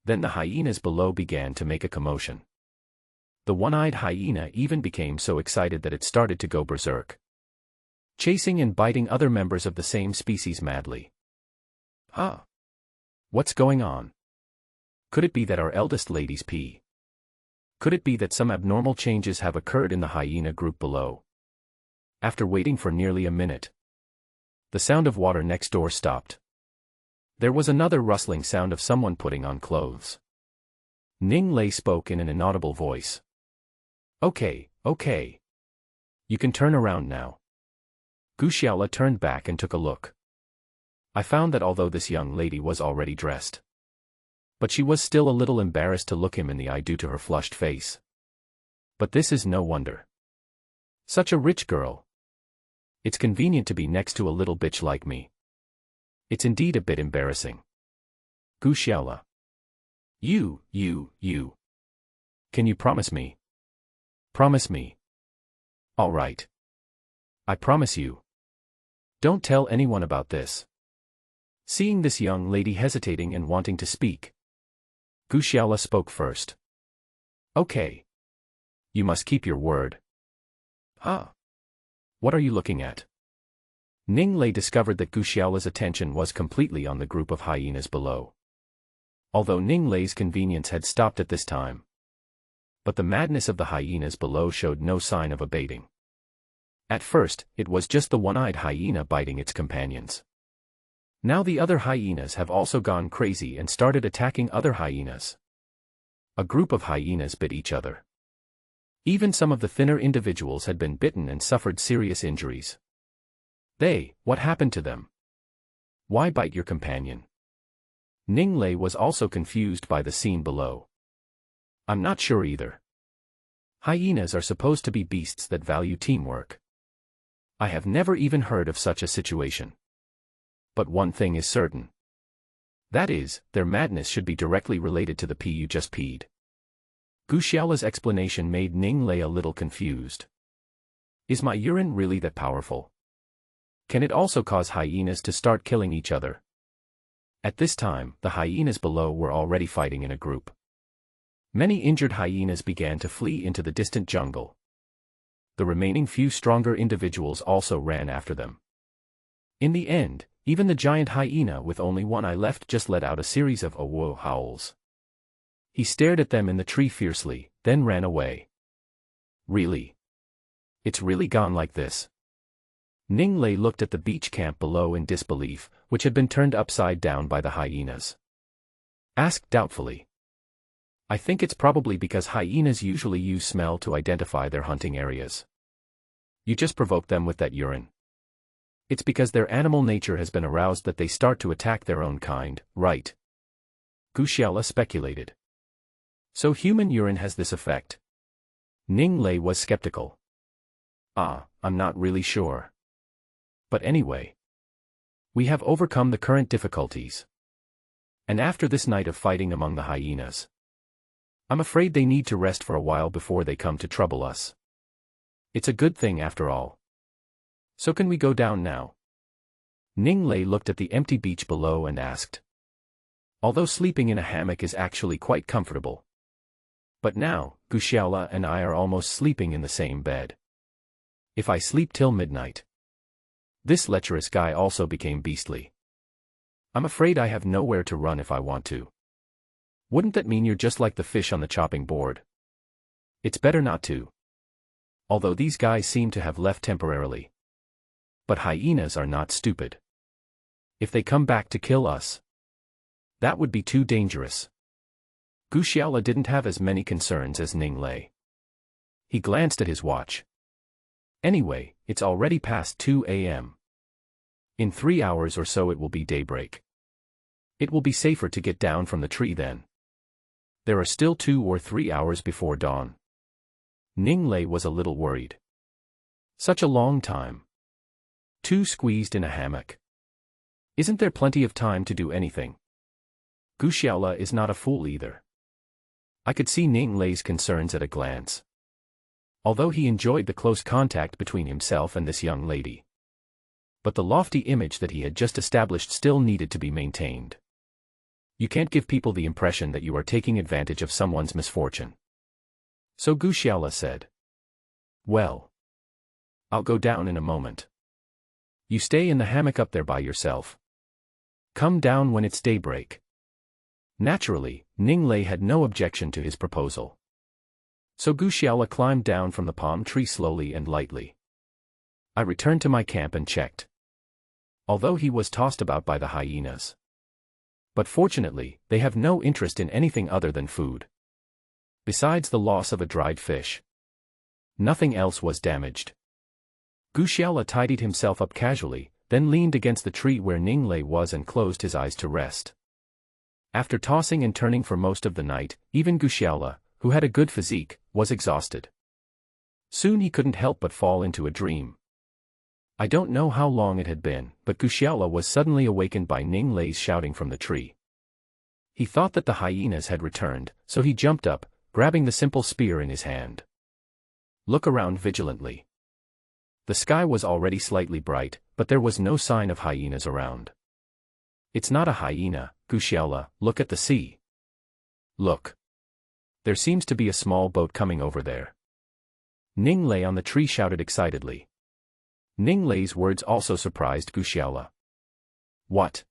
[SPEAKER 1] Then the hyenas below began to make a commotion. The one-eyed hyena even became so excited that it started to go berserk, chasing and biting other members of the same species madly. What's going on? Could it be that our eldest ladies pee? Could it be that some abnormal changes have occurred in the hyena group below? After waiting for nearly a minute, the sound of water next door stopped. There was another rustling sound of someone putting on clothes. Ning Lei spoke in an inaudible voice. Okay. You can turn around now." Guxiala turned back and took a look. I found that although this young lady was already dressed, but she was still a little embarrassed to look him in the eye due to her flushed face. But this is no wonder. Such a rich girl. It's convenient to be next to a little bitch like me. It's indeed a bit embarrassing. Guxiala. You. Can you promise me? Promise me. All right. I promise you. Don't tell anyone about this. Seeing this young lady hesitating and wanting to speak, Guxiala spoke first. Okay. You must keep your word. What are you looking at? Ning Lei discovered that Guxiala's attention was completely on the group of hyenas below. Although Ning Lei's convenience had stopped at this time, but the madness of the hyenas below showed no sign of abating. At first, it was just the one-eyed hyena biting its companions. Now the other hyenas have also gone crazy and started attacking other hyenas. A group of hyenas bit each other. Even some of the thinner individuals had been bitten and suffered serious injuries. What happened to them? Why bite your companion? Ning Lei was also confused by the scene below. I'm not sure either. Hyenas are supposed to be beasts that value teamwork. I have never even heard of such a situation. But one thing is certain. That is, their madness should be directly related to the pee you just peed. Guxiala's explanation made Ning Lei a little confused. Is my urine really that powerful? Can it also cause hyenas to start killing each other? At this time, the hyenas below were already fighting in a group. Many injured hyenas began to flee into the distant jungle. The remaining few stronger individuals also ran after them. In the end, even the giant hyena with only one eye left just let out a series of "oh-whoa" howls. He stared at them in the tree fiercely, then ran away. Really? It's really gone like this? Ning Lei looked at the beach camp below in disbelief, which had been turned upside down by the hyenas. Asked doubtfully. I think it's probably because hyenas usually use smell to identify their hunting areas. You just provoke them with that urine. It's because their animal nature has been aroused that they start to attack their own kind, right? Gu Xiaola speculated. So human urine has this effect? Ning Lei was skeptical. I'm not really sure. But anyway. We have overcome the current difficulties. And after this night of fighting among the hyenas, I'm afraid they need to rest for a while before they come to trouble us. It's a good thing after all. So can we go down now? Ning Lei looked at the empty beach below and asked. Although sleeping in a hammock is actually quite comfortable. But now, Gu Xiaola and I are almost sleeping in the same bed. If I sleep till midnight. This lecherous guy also became beastly. I'm afraid I have nowhere to run if I want to. Wouldn't that mean you're just like the fish on the chopping board? It's better not to. Although these guys seem to have left temporarily. But hyenas are not stupid. If they come back to kill us, that would be too dangerous. Gu Xiaola didn't have as many concerns as Ning Lei. He glanced at his watch. Anyway, it's already past 2 a.m. In 3 hours or so it will be daybreak. It will be safer to get down from the tree then. There are still 2 or 3 hours before dawn. Ning Lei was a little worried. Such a long time. 2 squeezed in a hammock. Isn't there plenty of time to do anything? Gu Xiaola is not a fool either. I could see Ning Lei's concerns at a glance. Although he enjoyed the close contact between himself and this young lady. But the lofty image that he had just established still needed to be maintained. You can't give people the impression that you are taking advantage of someone's misfortune. So Gu Xiaola said. Well. I'll go down in a moment. You stay in the hammock up there by yourself. Come down when it's daybreak. Naturally, Ning Lei had no objection to his proposal. So Gu Xiaola climbed down from the palm tree slowly and lightly. I returned to my camp and checked. Although he was tossed about by the hyenas. But fortunately, they have no interest in anything other than food. Besides the loss of a dried fish. Nothing else was damaged. Gu Xiaola tidied himself up casually, then leaned against the tree where Ning Lei was and closed his eyes to rest. After tossing and turning for most of the night, even Gu Xiaola, who had a good physique, was exhausted. Soon he couldn't help but fall into a dream. I don't know how long it had been, but Gu Xiaola was suddenly awakened by Ning Lei's shouting from the tree. He thought that the hyenas had returned, so he jumped up, grabbing the simple spear in his hand. Look around vigilantly. The sky was already slightly bright, but there was no sign of hyenas around. It's not a hyena, Gu Xiaola, look at the sea. Look. There seems to be a small boat coming over there. Ning Lei on the tree shouted excitedly. Ning Lei's words also surprised Gu Xiaola. What?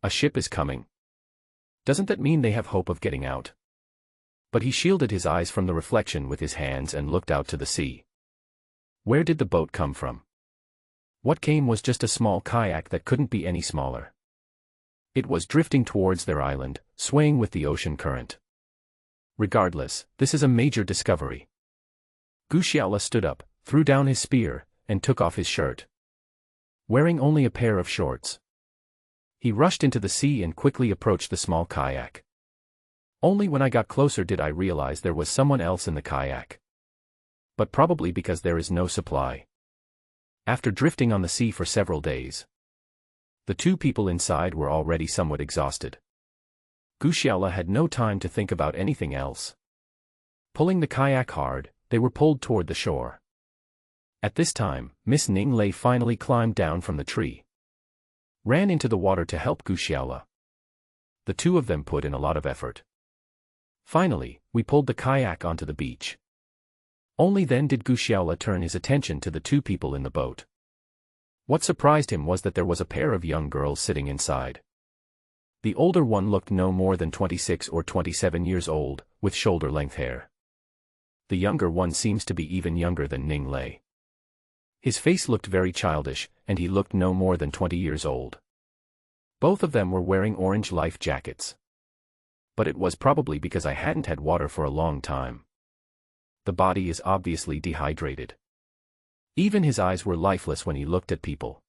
[SPEAKER 1] A ship is coming. Doesn't that mean they have hope of getting out? But he shielded his eyes from the reflection with his hands and looked out to the sea. Where did the boat come from? What came was just a small kayak that couldn't be any smaller. It was drifting towards their island, swaying with the ocean current. Regardless, this is a major discovery. Gu Xiaola stood up, threw down his spear, and took off his shirt. Wearing only a pair of shorts. He rushed into the sea and quickly approached the small kayak. Only when I got closer did I realize there was someone else in the kayak. But probably because there is no supply. After drifting on the sea for several days, the 2 people inside were already somewhat exhausted. Gu Xiaola had no time to think about anything else. Pulling the kayak hard, they were pulled toward the shore. At this time, Miss Ning Lei finally climbed down from the tree. Ran into the water to help Gu Xiaola. The 2 of them put in a lot of effort. Finally, we pulled the kayak onto the beach. Only then did Gu Xiaola turn his attention to the 2 people in the boat. What surprised him was that there was a pair of young girls sitting inside. The older one looked no more than 26 or 27 years old, with shoulder-length hair. The younger one seems to be even younger than Ning Lei. His face looked very childish, and he looked no more than 20 years old. Both of them were wearing orange life jackets. But it was probably because I hadn't had water for a long time. The body is obviously dehydrated. Even his eyes were lifeless when he looked at people.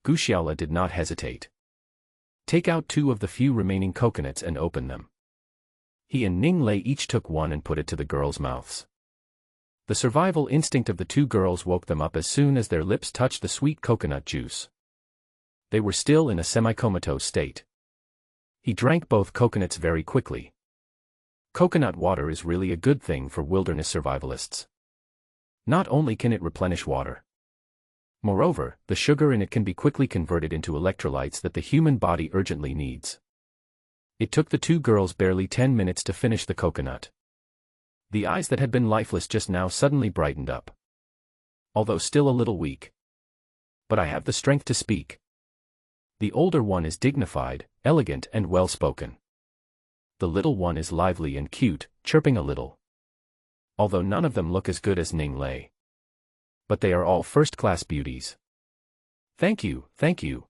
[SPEAKER 1] Gu Xiaola did not hesitate. Take out 2 of the few remaining coconuts and open them. He and Ning Lei each took one and put it to the girls' mouths. The survival instinct of the 2 girls woke them up as soon as their lips touched the sweet coconut juice. They were still in a semi-comatose state. He drank both coconuts very quickly. Coconut water is really a good thing for wilderness survivalists. Not only can it replenish water. Moreover, the sugar in it can be quickly converted into electrolytes that the human body urgently needs. It took the 2 girls barely 10 minutes to finish the coconut. The eyes that had been lifeless just now suddenly brightened up. Although still a little weak. But I have the strength to speak. The older one is dignified, elegant and well-spoken. The little one is lively and cute, chirping a little. Although none of them look as good as Ning Lei. But they are all first-class beauties. Thank you, thank you.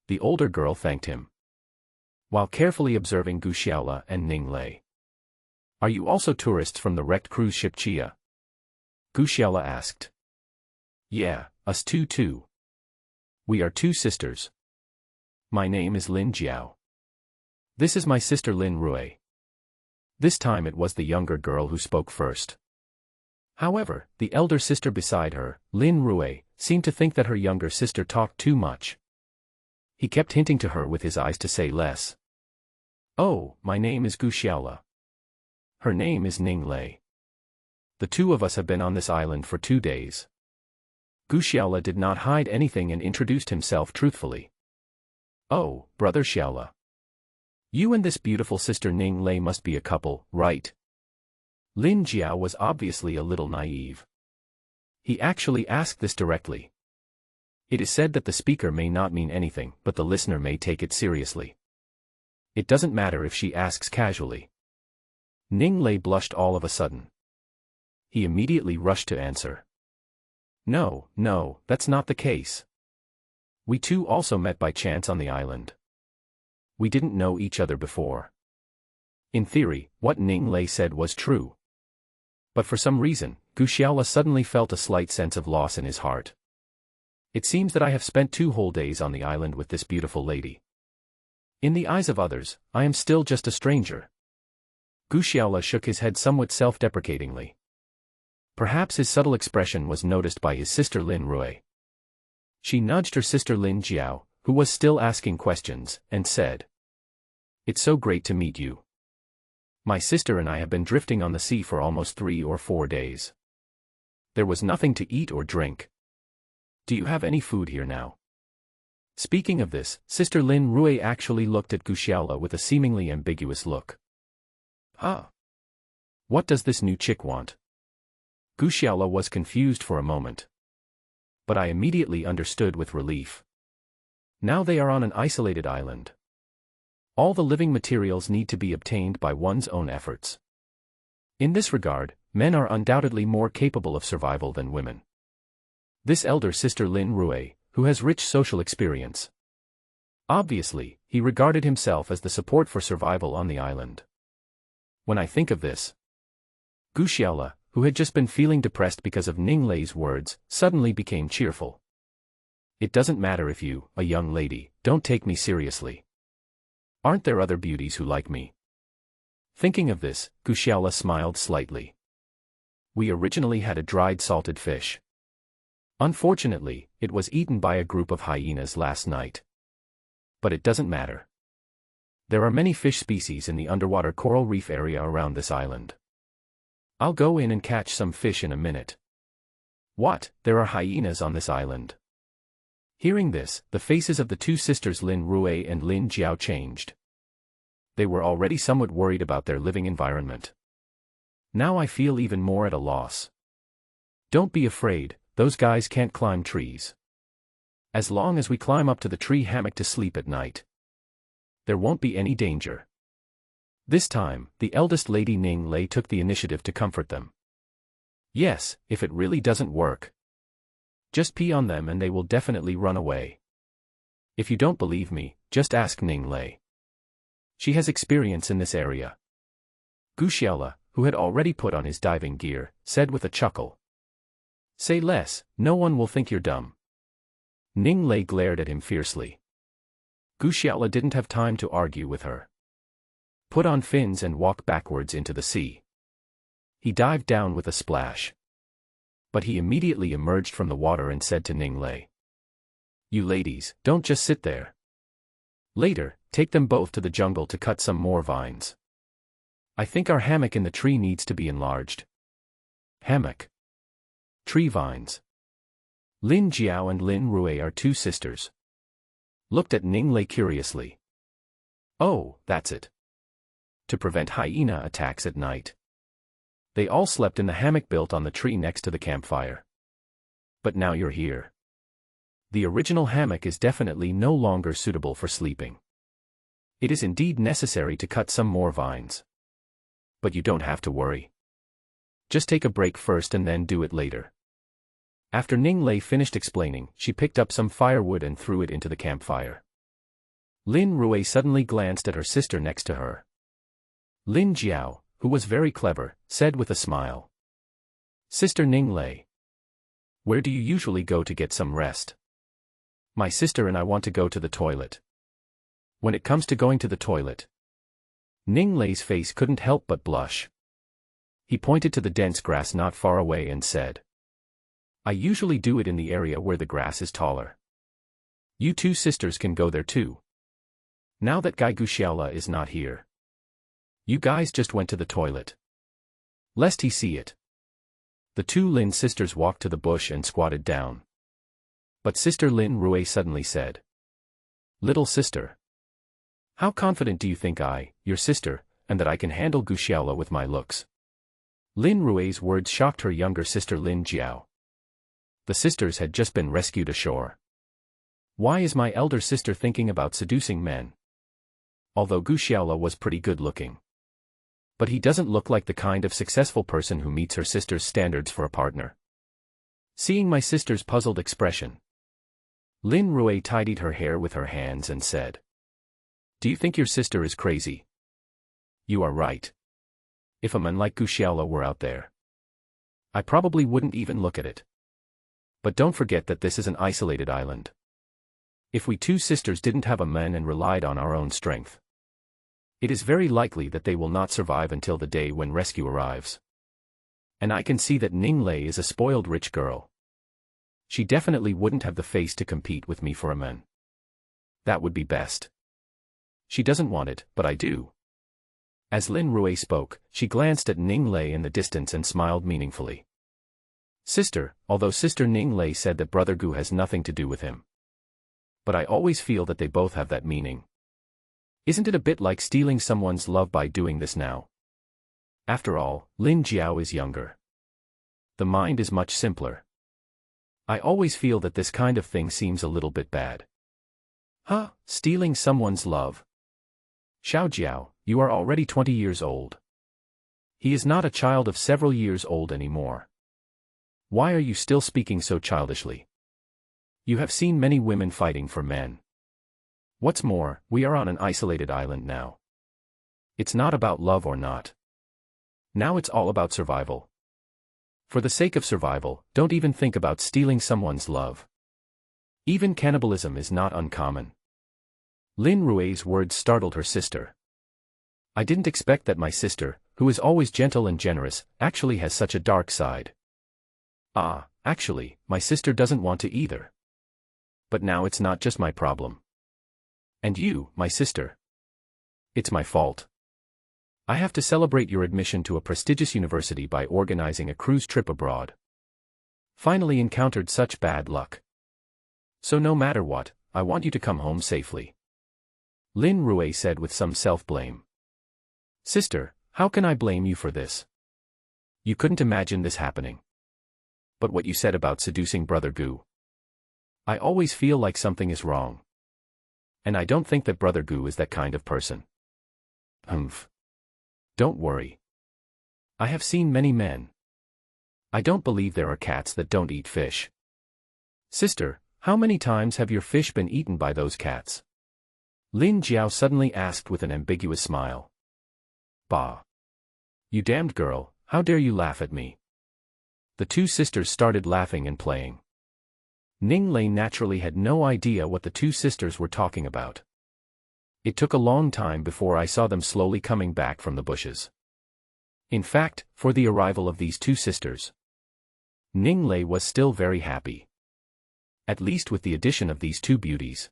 [SPEAKER 1] The older girl thanked him, while carefully observing Gu Xiaola and Ning Lei. Are you also tourists from the wrecked cruise ship Chia? Gu Xiaola asked. Yeah, us too. We are 2 sisters. My name is Lin Jiao. This is my sister Lin Rui. This time it was the younger girl who spoke first. However, the elder sister beside her, Lin Rui, seemed to think that her younger sister talked too much. He kept hinting to her with his eyes to say less. Oh, my name is Gu Xiaola. Her name is Ning Lei. The 2 of us have been on this island for 2 days. Gu Xiaola did not hide anything and introduced himself truthfully. Oh, brother Xiaola. You and this beautiful sister Ning Lei must be a couple, right? Lin Jiao was obviously a little naive. He actually asked this directly. It is said that the speaker may not mean anything, but the listener may take it seriously. It doesn't matter if she asks casually. Ning Lei blushed all of a sudden. He immediately rushed to answer. No, that's not the case. We 2 also met by chance on the island. We didn't know each other before. In theory, what Ning Lei said was true. But for some reason, Gu Xiaola suddenly felt a slight sense of loss in his heart. It seems that I have spent 2 whole days on the island with this beautiful lady. In the eyes of others, I am still just a stranger. Gu Xiaola shook his head somewhat self-deprecatingly. Perhaps his subtle expression was noticed by his sister Lin Rui. She nudged her sister Lin Jiao, who was still asking questions, and said, "It's so great to meet you. My sister and I have been drifting on the sea for almost 3 or 4 days. There was nothing to eat or drink. Do you have any food here now?" Speaking of this, Sister Lin Rui actually looked at Gu Xiaola with a seemingly ambiguous look. Huh? What does this new chick want? Gu Xiaola was confused for a moment. But I immediately understood with relief. Now they are on an isolated island. All the living materials need to be obtained by one's own efforts. In this regard, men are undoubtedly more capable of survival than women. This elder sister Lin Rui, who has rich social experience. Obviously, he regarded himself as the support for survival on the island. When I think of this, Gu Xiaola, who had just been feeling depressed because of Ning Lei's words, suddenly became cheerful. It doesn't matter if you, a young lady, don't take me seriously. Aren't there other beauties who like me? Thinking of this, Gu Xiaola smiled slightly. We originally had a dried salted fish. Unfortunately, it was eaten by a group of hyenas last night. But it doesn't matter. There are many fish species in the underwater coral reef area around this island. I'll go in and catch some fish in a minute. What, there are hyenas on this island? Hearing this, the faces of the 2 sisters Lin Rui and Lin Jiao changed. They were already somewhat worried about their living environment. Now I feel even more at a loss. Don't be afraid, those guys can't climb trees. As long as we climb up to the tree hammock to sleep at night, there won't be any danger. This time, the eldest lady Ning Lei took the initiative to comfort them. Yes, if it really doesn't work, just pee on them and they will definitely run away. If you don't believe me, just ask Ning Lei. She has experience in this area. Gu Xiaola, who had already put on his diving gear, said with a chuckle. Say less, no one will think you're dumb. Ning Lei glared at him fiercely. Gu Xiaola didn't have time to argue with her. Put on fins and walk backwards into the sea. He dived down with a splash. But he immediately emerged from the water and said to Ning Lei, You ladies, don't just sit there. Later, take them both to the jungle to cut some more vines. I think our hammock in the tree needs to be enlarged. Hammock. Tree vines. Lin Jiao and Lin Rui are two sisters. Looked at Ning Lei curiously. Oh, that's it. To prevent hyena attacks at night. They all slept in the hammock built on the tree next to the campfire. But now you're here. The original hammock is definitely no longer suitable for sleeping. It is indeed necessary to cut some more vines. But you don't have to worry. Just take a break first and then do it later. After Ning Lei finished explaining, she picked up some firewood and threw it into the campfire. Lin Rui suddenly glanced at her sister next to her. Lin Jiao, who was very clever, said with a smile. Sister Ning Lei. Where do you usually go to get some rest? My sister and I want to go to the toilet. When it comes to going to the toilet, Ning Lei's face couldn't help but blush. He pointed to the dense grass not far away and said, I usually do it in the area where the grass is taller. You two sisters can go there too. Now that Gu Xiaola is not here. You guys just went to the toilet. Lest he see it. The two Lin sisters walked to the bush and squatted down. But Sister Lin Rui suddenly said, Little sister. How confident do you think I, your sister, and that I can handle Gu Xiaola with my looks? Lin Rui's words shocked her younger sister Lin Jiao. The sisters had just been rescued ashore. Why is my elder sister thinking about seducing men? Although Gu Xiaola was pretty good looking. But he doesn't look like the kind of successful person who meets her sister's standards for a partner. Seeing my sister's puzzled expression, Lin Rui tidied her hair with her hands and said, Do you think your sister is crazy? You are right. If a man like Gu Xiaola were out there, I probably wouldn't even look at it. But don't forget that this is an isolated island. If we two sisters didn't have a man and relied on our own strength, it is very likely that they will not survive until the day when rescue arrives. And I can see that Ning Lei is a spoiled rich girl. She definitely wouldn't have the face to compete with me for a man. That would be best. She doesn't want it, but I do. As Lin Rui spoke, she glanced at Ning Lei in the distance and smiled meaningfully. Sister, although Sister Ning Lei said that Brother Gu has nothing to do with him. But I always feel that they both have that meaning. Isn't it a bit like stealing someone's love by doing this now? After all, Lin Jiao is younger. The mind is much simpler. I always feel that this kind of thing seems a little bit bad. Huh, stealing someone's love. Xiao Jiao, you are already 20 years old. He is not a child of several years old anymore. Why are you still speaking so childishly? You have seen many women fighting for men. What's more, we are on an isolated island now. It's not about love or not. Now it's all about survival. For the sake of survival, don't even think about stealing someone's love. Even cannibalism is not uncommon. Lin Rui's words startled her sister. I didn't expect that my sister, who is always gentle and generous, actually has such a dark side. Ah, actually, my sister doesn't want to either. But now it's not just my problem. And you, my sister. It's my fault. I have to celebrate your admission to a prestigious university by organizing a cruise trip abroad. Finally encountered such bad luck. So no matter what, I want you to come home safely. Lin Rui said with some self-blame. Sister, how can I blame you for this? You couldn't imagine this happening. But what you said about seducing Brother Gu. I always feel like something is wrong. And I don't think that Brother Gu is that kind of person. Humph. Don't worry. I have seen many men. I don't believe there are cats that don't eat fish. Sister, how many times have your fish been eaten by those cats? Lin Jiao suddenly asked with an ambiguous smile. Bah. You damned girl, how dare you laugh at me? The two sisters started laughing and playing. Ning Lei naturally had no idea what the two sisters were talking about. It took a long time before I saw them slowly coming back from the bushes. In fact, for the arrival of these two sisters, Ning Lei was still very happy. At least with the addition of these two beauties,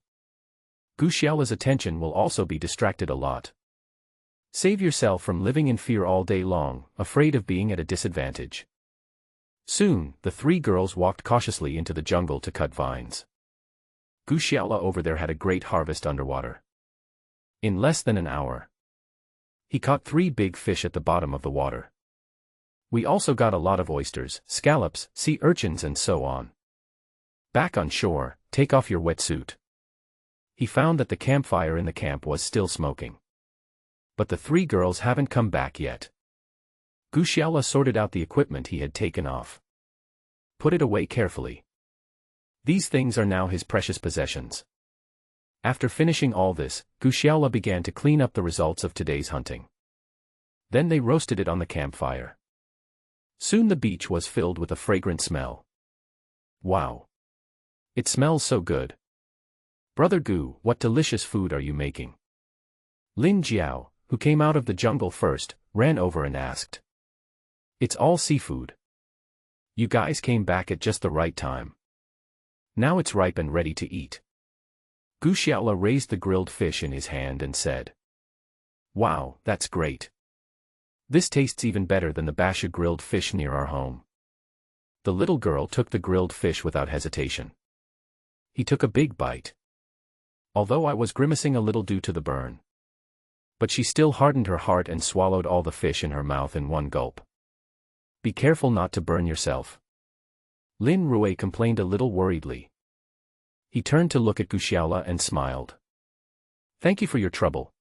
[SPEAKER 1] Gu Xiaola's attention will also be distracted a lot. Save yourself from living in fear all day long, afraid of being at a disadvantage. Soon, the three girls walked cautiously into the jungle to cut vines. Gu Xiaola over there had a great harvest underwater. In less than an hour, he caught 3 big fish at the bottom of the water. We also got a lot of oysters, scallops, sea urchins and so on. Back on shore, take off your wetsuit. He found that the campfire in the camp was still smoking. But the 3 girls haven't come back yet. Gu Xiaola sorted out the equipment he had taken off. Put it away carefully. These things are now his precious possessions. After finishing all this, Gu Xiaola began to clean up the results of today's hunting. Then they roasted it on the campfire. Soon the beach was filled with a fragrant smell. Wow! It smells so good. Brother Gu, what delicious food are you making? Lin Jiao, who came out of the jungle first, ran over and asked. It's all seafood. You guys came back at just the right time. Now it's ripe and ready to eat. Gu Xiaola raised the grilled fish in his hand and said. Wow, that's great. This tastes even better than the basha grilled fish near our home. The little girl took the grilled fish without hesitation. He took a big bite. Although I was grimacing a little due to the burn. But she still hardened her heart and swallowed all the fish in her mouth in one gulp. Be careful not to burn yourself. Lin Rui complained a little worriedly. He turned to look at Gu Xiaola and smiled. Thank you for your trouble.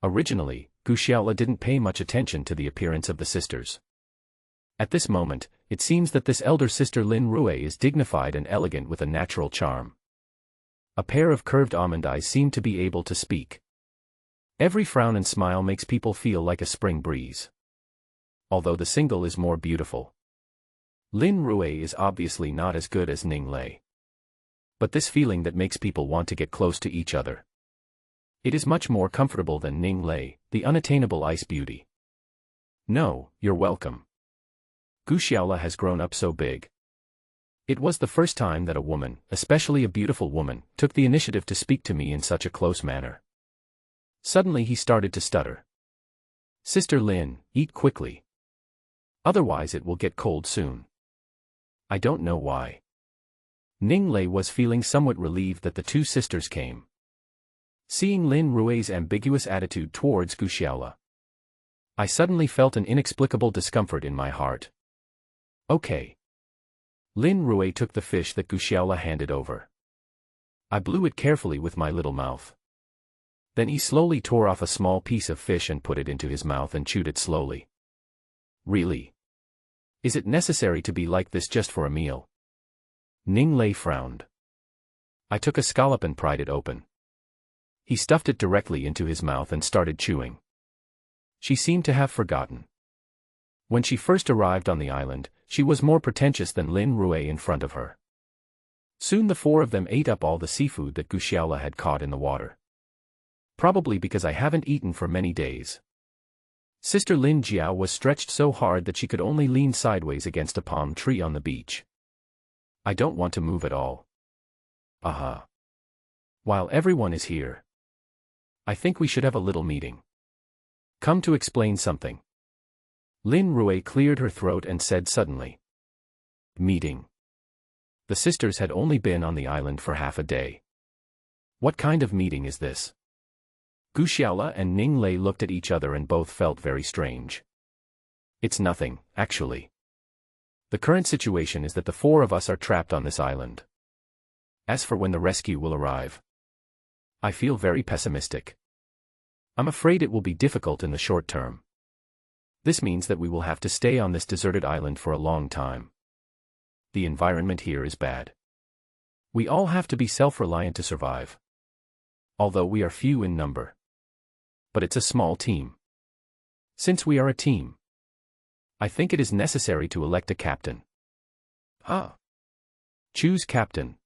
[SPEAKER 1] Originally, Gu Xiaola didn't pay much attention to the appearance of the sisters. At this moment, it seems that this elder sister Lin Rui is dignified and elegant with a natural charm. A pair of curved almond eyes seem to be able to speak. Every frown and smile makes people feel like a spring breeze. Although the single is more beautiful. Lin Rui is obviously not as good as Ning Lei. But this feeling that makes people want to get close to each other. It is much more comfortable than Ning Lei, the unattainable ice beauty. No, you're welcome. Gu Xiaola has grown up so big. It was the first time that a woman, especially a beautiful woman, took the initiative to speak to me in such a close manner. Suddenly he started to stutter. Sister Lin, eat quickly. Otherwise it will get cold soon. I don't know why. Ning Lei was feeling somewhat relieved that the two sisters came. Seeing Lin Rui's ambiguous attitude towards Gu Xiaola, I suddenly felt an inexplicable discomfort in my heart. Okay. Lin Rui took the fish that Gu Xiaola handed over. I blew it carefully with my little mouth. Then he slowly tore off a small piece of fish and put it into his mouth and chewed it slowly. Really? Is it necessary to be like this just for a meal? Ning Lei frowned. I took a scallop and pried it open. He stuffed it directly into his mouth and started chewing. She seemed to have forgotten. When she first arrived on the island, she was more pretentious than Lin Rui in front of her. Soon the 4 of them ate up all the seafood that Gu Xiaola had caught in the water. Probably because I haven't eaten for many days. Sister Lin Jiao was stretched so hard that she could only lean sideways against a palm tree on the beach. I don't want to move at all. Aha. While everyone is here, I think we should have a little meeting. Come to explain something. Lin Rui cleared her throat and said suddenly. Meeting. The sisters had only been on the island for half a day. What kind of meeting is this? Gu Xiaola and Ning Lei looked at each other and both felt very strange. It's nothing, actually. The current situation is that the 4 of us are trapped on this island. As for when the rescue will arrive, I feel very pessimistic. I'm afraid it will be difficult in the short term. This means that we will have to stay on this deserted island for a long time. The environment here is bad. We all have to be self-reliant to survive. Although we are few in number. But it's a small team. Since we are a team, I think it is necessary to elect a captain. Choose captain.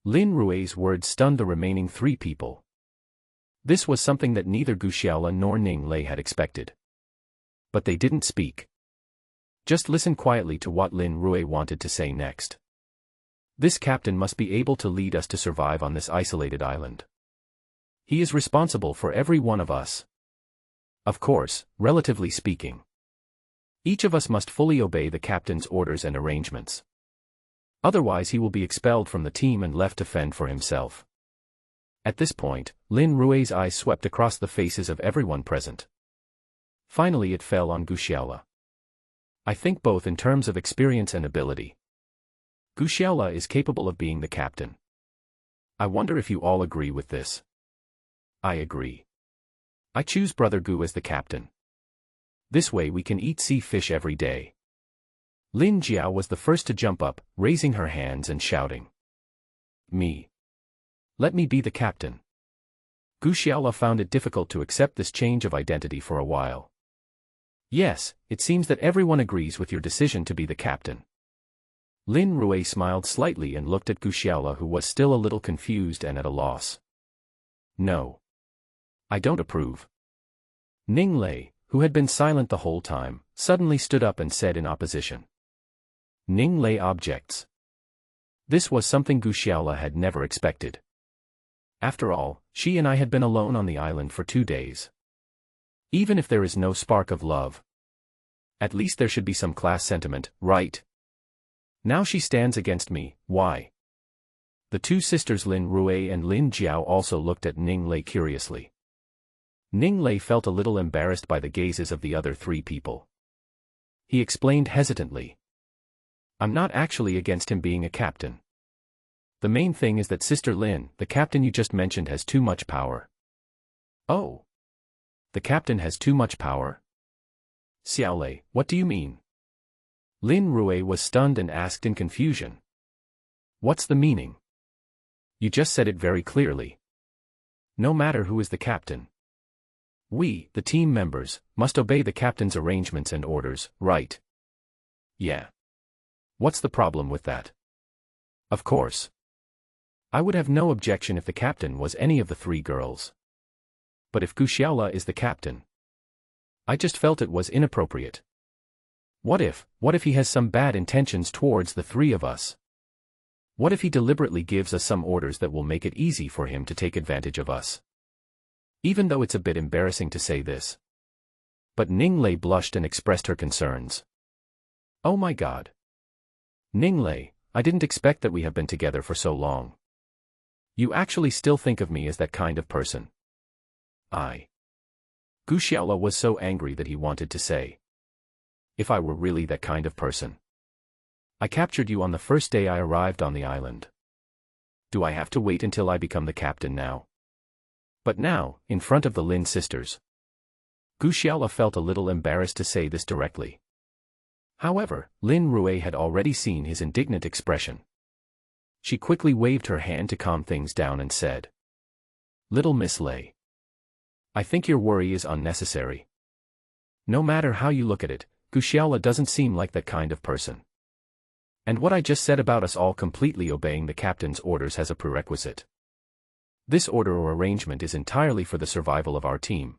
[SPEAKER 1] Lin Rui's words stunned the remaining 3 people. This was something that neither Gu Xiaola nor Ning Lei had expected. But they didn't speak. Just listen quietly to what Lin Rui wanted to say next. This captain must be able to lead us to survive on this isolated island. He is responsible for every one of us. Of course, relatively speaking. Each of us must fully obey the captain's orders and arrangements. Otherwise he will be expelled from the team and left to fend for himself. At this point, Lin Rui's eyes swept across the faces of everyone present. Finally it fell on Gu Xiaola. I think both in terms of experience and ability, Gu Xiaola is capable of being the captain. I wonder if you all agree with this. I agree. I choose Brother Gu as the captain. This way we can eat sea fish every day. Lin Jiao was the first to jump up, raising her hands and shouting. Me. Let me be the captain. Gu Xiaola found it difficult to accept this change of identity for a while. Yes, it seems that everyone agrees with your decision to be the captain. Lin Rui smiled slightly and looked at Gu Xiaola, who was still a little confused and at a loss. No. I don't approve. Ning Lei, who had been silent the whole time, suddenly stood up and said in opposition. Ning Lei objects. This was something Gu Xiaola had never expected. After all, she and I had been alone on the island for 2 days. Even if there is no spark of love, at least there should be some class sentiment, right? Now she stands against me, why? The 2 sisters Lin Rui and Lin Jiao also looked at Ning Lei curiously. Ning Lei felt a little embarrassed by the gazes of the other 3 people. He explained hesitantly. I'm not actually against him being a captain. The main thing is that Sister Lin, the captain you just mentioned, has too much power. Oh. The captain has too much power? Xiaolei, what do you mean? Lin Rui was stunned and asked in confusion. What's the meaning? You just said it very clearly. No matter who is the captain. We, the team members, must obey the captain's arrangements and orders, right? Yeah. What's the problem with that? Of course. I would have no objection if the captain was any of the 3 girls. But if Gu Xiaola is the captain, I just felt it was inappropriate. What if he has some bad intentions towards the 3 of us? What if he deliberately gives us some orders that will make it easy for him to take advantage of us? Even though it's a bit embarrassing to say this. But Ning Lei blushed and expressed her concerns. Oh my God. Ning Lei, I didn't expect that we have been together for so long. You actually still think of me as that kind of person. Gu Xiaola was so angry that he wanted to say. If I were really that kind of person. I captured you on the first day I arrived on the island. Do I have to wait until I become the captain now? But now, in front of the Lin sisters, Gu Xiaola felt a little embarrassed to say this directly. However, Lin Rui had already seen his indignant expression. She quickly waved her hand to calm things down and said, Little Miss Lei, I think your worry is unnecessary. No matter how you look at it, Gu Xiaola doesn't seem like that kind of person. And what I just said about us all completely obeying the captain's orders has a prerequisite. This order or arrangement is entirely for the survival of our team.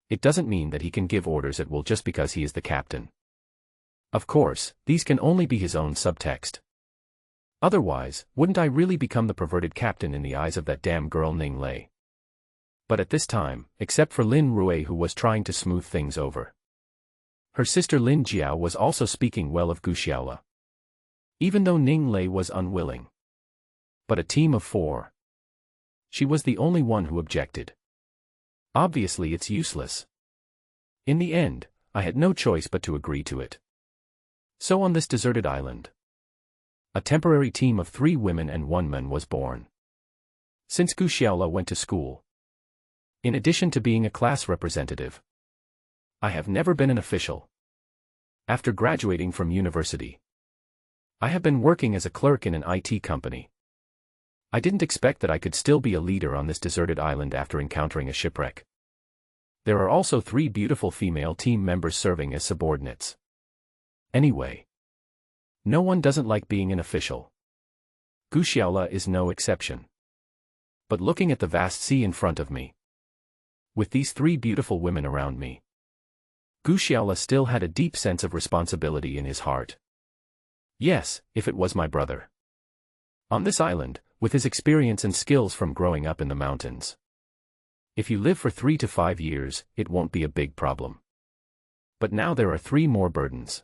[SPEAKER 1] It doesn't mean that he can give orders at will just because he is the captain. Of course, these can only be his own subtext. Otherwise, wouldn't I really become the perverted captain in the eyes of that damn girl Ning Lei? But at this time, except for Lin Rui, who was trying to smooth things over, her sister Lin Jiao was also speaking well of Gu Xiaola. Even though Ning Lei was unwilling. But a team of 4. She was the only one who objected. Obviously it's useless. In the end, I had no choice but to agree to it. So on this deserted island, A temporary team of 3 women and 1 man was born. Since Gu Xiaola went to school, in addition to being a class representative, I have never been an official. After graduating from university, I have been working as a clerk in an IT company. I didn't expect that I could still be a leader on this deserted island after encountering a shipwreck. There are also 3 beautiful female team members serving as subordinates. Anyway, no one doesn't like being an official. Gu Xiaola is no exception. But looking at the vast sea in front of me, with these 3 beautiful women around me, Gu Xiaola still had a deep sense of responsibility in his heart. Yes, if it was my brother. On this island, with his experience and skills from growing up in the mountains, if you live for 3 to 5 years, it won't be a big problem. But now there are 3 more burdens.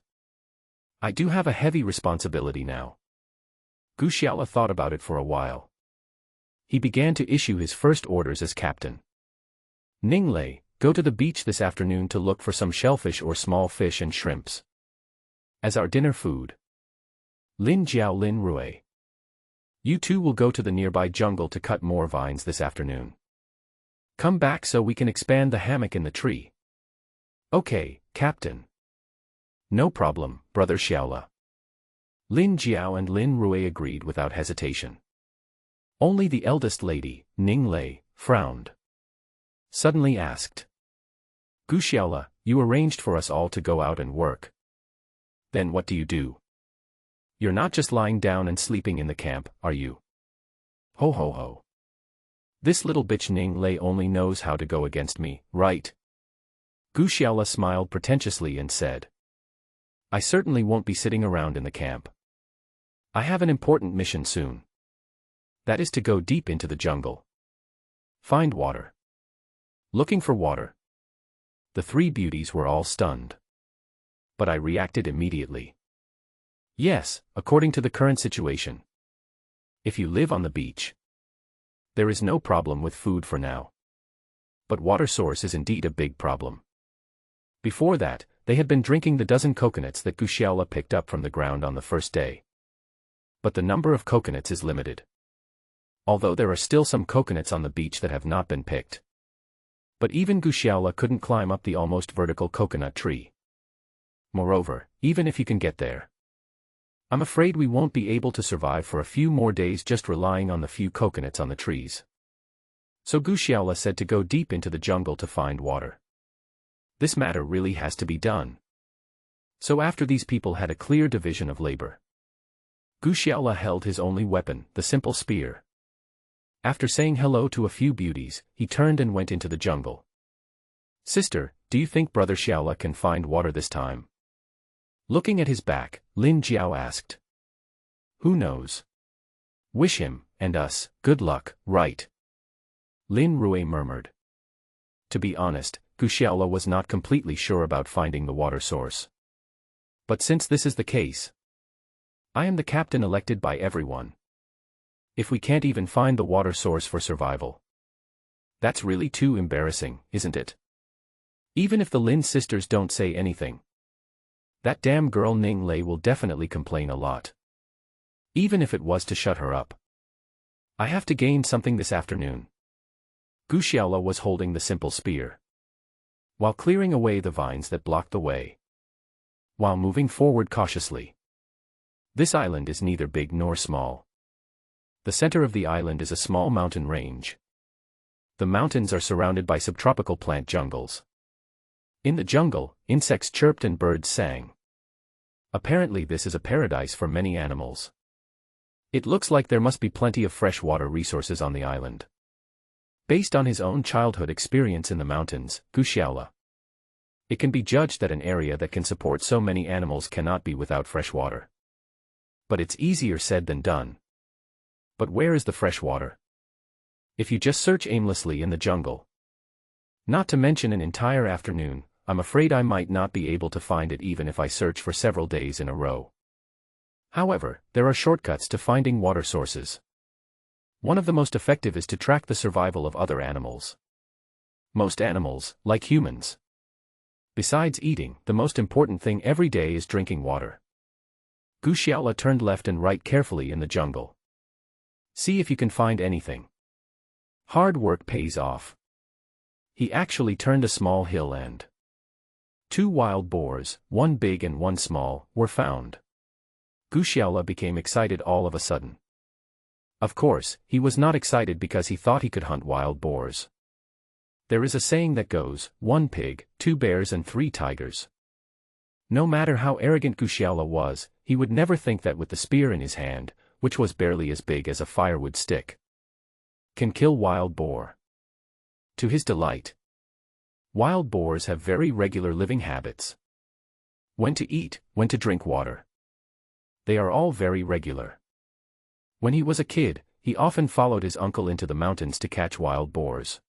[SPEAKER 1] I do have a heavy responsibility now. Gu Xiaola thought about it for a while. He began to issue his first orders as captain. Ning Lei, go to the beach this afternoon to look for some shellfish or small fish and shrimps as our dinner food. Lin Jiao Lin Rui, you 2 will go to the nearby jungle to cut more vines this afternoon. Come back so we can expand the hammock in the tree. Okay, Captain. No problem, Brother Xiaola. Lin Jiao and Lin Rui agreed without hesitation. Only the eldest lady, Ning Lei, frowned. Suddenly asked, Gu Xiaola, you arranged for us all to go out and work. Then what do you do? You're not just lying down and sleeping in the camp, are you? Ho ho ho. This little bitch Ning Lei only knows how to go against me, right? Gu Xiaola smiled pretentiously and said, I certainly won't be sitting around in the camp. I have an important mission soon. That is to go deep into the jungle. Find water. Looking for water. The 3 beauties were all stunned. But I reacted immediately. Yes, according to the current situation. If you live on the beach, there is no problem with food for now. But water source is indeed a big problem. Before that, they had been drinking the dozen coconuts that Gu Xiaola picked up from the ground on the first day. But the number of coconuts is limited. Although there are still some coconuts on the beach that have not been picked. But even Gu Xiaola couldn't climb up the almost vertical coconut tree. Moreover, even if you can get there, I'm afraid we won't be able to survive for a few more days just relying on the few coconuts on the trees. So Gu Xiaola said to go deep into the jungle to find water. This matter really has to be done. So after these people had a clear division of labor, Gu Xiaola held his only weapon, the simple spear. After saying hello to a few beauties, he turned and went into the jungle. Sister, do you think Brother Xiaola can find water this time? Looking at his back, Lin Jiao asked. Who knows? Wish him, and us, good luck, right? Lin Rui murmured. To be honest, Gu Xiaola was not completely sure about finding the water source. But since this is the case, I am the captain elected by everyone. If we can't even find the water source for survival, that's really too embarrassing, isn't it? Even if the Lin sisters don't say anything, that damn girl Ning Lei will definitely complain a lot. Even if it was to shut her up. I have to gain something this afternoon. Gu Xiaola was holding the simple spear, while clearing away the vines that blocked the way, while moving forward cautiously. This island is neither big nor small. The center of the island is a small mountain range. The mountains are surrounded by subtropical plant jungles. In the jungle, insects chirped and birds sang. Apparently this is a paradise for many animals. It looks like there must be plenty of freshwater resources on the island. Based on his own childhood experience in the mountains, Gu Xiaola, it can be judged that an area that can support so many animals cannot be without fresh water. But it's easier said than done. But where is the fresh water? If you just search aimlessly in the jungle, not to mention an entire afternoon, I'm afraid I might not be able to find it even if I search for several days in a row. However, there are shortcuts to finding water sources. One of the most effective is to track the survival of other animals. Most animals, like humans, besides eating, the most important thing every day is drinking water. Gu Guxiaola turned left and right carefully in the jungle. See if you can find anything. Hard work pays off. He actually turned a small hill and 2 wild boars, one big and one small, were found. Guxiaola became excited all of a sudden. Of course, he was not excited because he thought he could hunt wild boars. There is a saying that goes, 1 pig, 2 bears and 3 tigers. No matter how arrogant Guxiaola was, he would never think that with the spear in his hand, which was barely as big as a firewood stick, can kill wild boar. To his delight, wild boars have very regular living habits. When to eat, when to drink water. They are all very regular. When he was a kid, he often followed his uncle into the mountains to catch wild boars.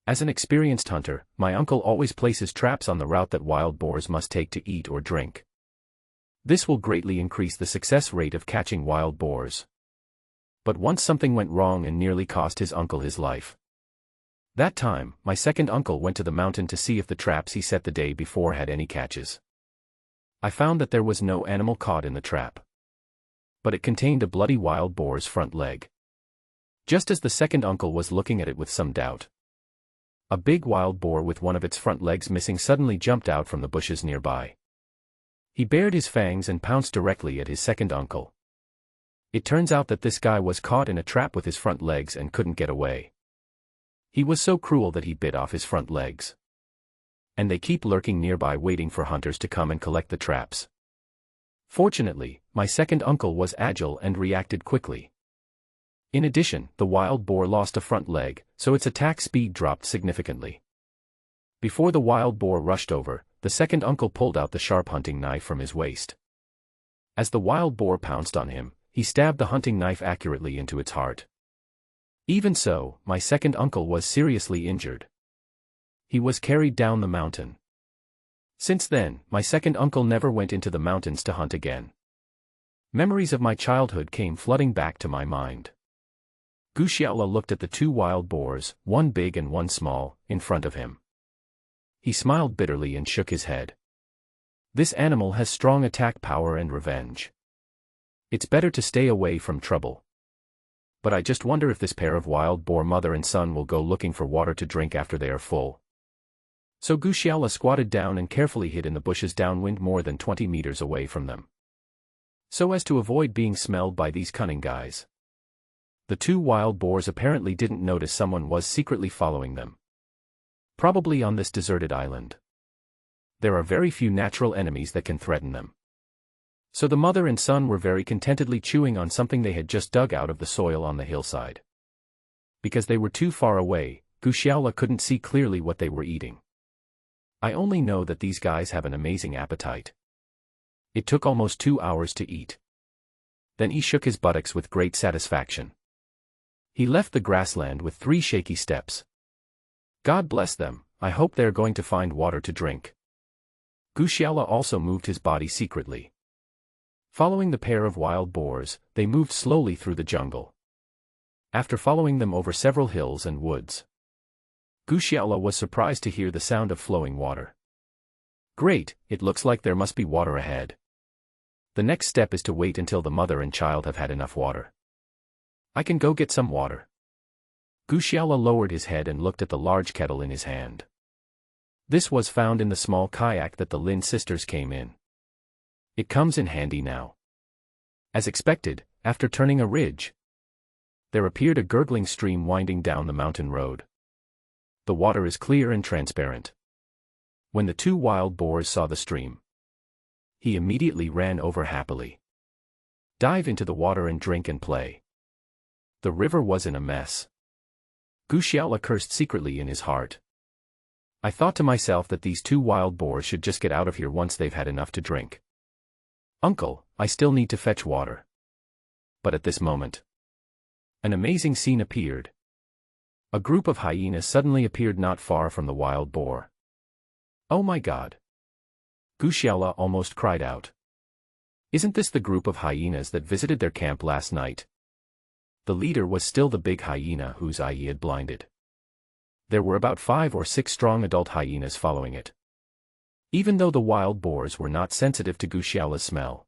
[SPEAKER 1] As an experienced hunter, my uncle always places traps on the route that wild boars must take to eat or drink. This will greatly increase the success rate of catching wild boars. But once something went wrong and nearly cost his uncle his life. That time, my second uncle went to the mountain to see if the traps he set the day before had any catches. I found that there was no animal caught in the trap. But it contained a bloody wild boar's front leg. Just as the second uncle was looking at it with some doubt, a big wild boar with one of its front legs missing suddenly jumped out from the bushes nearby. He bared his fangs and pounced directly at his second uncle. It turns out that this guy was caught in a trap with his front legs and couldn't get away. He was so cruel that he bit off his front legs. And they keep lurking nearby waiting for hunters to come and collect the traps. Fortunately, my second uncle was agile and reacted quickly. In addition, the wild boar lost a front leg, so its attack speed dropped significantly. Before the wild boar rushed over, the second uncle pulled out the sharp hunting knife from his waist. As the wild boar pounced on him, he stabbed the hunting knife accurately into its heart. Even so, my second uncle was seriously injured. He was carried down the mountain. Since then, my second uncle never went into the mountains to hunt again. Memories of my childhood came flooding back to my mind. Guxiaola looked at the 2 wild boars, one big and one small, in front of him. He smiled bitterly and shook his head. This animal has strong attack power and revenge. It's better to stay away from trouble. But I just wonder if this pair of wild boar mother and son will go looking for water to drink after they are full. So Guxiaola squatted down and carefully hid in the bushes downwind more than 20 meters away from them, so as to avoid being smelled by these cunning guys. The 2 wild boars apparently didn't notice someone was secretly following them. Probably on this deserted island. There are very few natural enemies that can threaten them. So the mother and son were very contentedly chewing on something they had just dug out of the soil on the hillside. Because they were too far away, Guxiaola couldn't see clearly what they were eating. I only know that these guys have an amazing appetite. It took almost 2 hours to eat. Then he shook his buttocks with great satisfaction. He left the grassland with 3 shaky steps. God bless them, I hope they're going to find water to drink. Guxiaola also moved his body secretly. Following the pair of wild boars, they moved slowly through the jungle. After following them over several hills and woods, Guxiaola was surprised to hear the sound of flowing water. Great, it looks like there must be water ahead. The next step is to wait until the mother and child have had enough water. I can go get some water. Guxiaola lowered his head and looked at the large kettle in his hand. This was found in the small kayak that the Lin sisters came in. It comes in handy now. As expected, after turning a ridge, there appeared a gurgling stream winding down the mountain road. The water is clear and transparent. When the 2 wild boars saw the stream, he immediately ran over happily. Dive into the water and drink and play. The river was in a mess. Guxiaola cursed secretly in his heart. I thought to myself that these 2 wild boars should just get out of here once they've had enough to drink. Uncle, I still need to fetch water. But at this moment, an amazing scene appeared. A group of hyenas suddenly appeared not far from the wild boar. Oh my God! Guxiaola almost cried out. Isn't this the group of hyenas that visited their camp last night? The leader was still the big hyena whose eye he had blinded. There were about 5 or 6 strong adult hyenas following it. Even though the wild boars were not sensitive to Guxiaola's smell,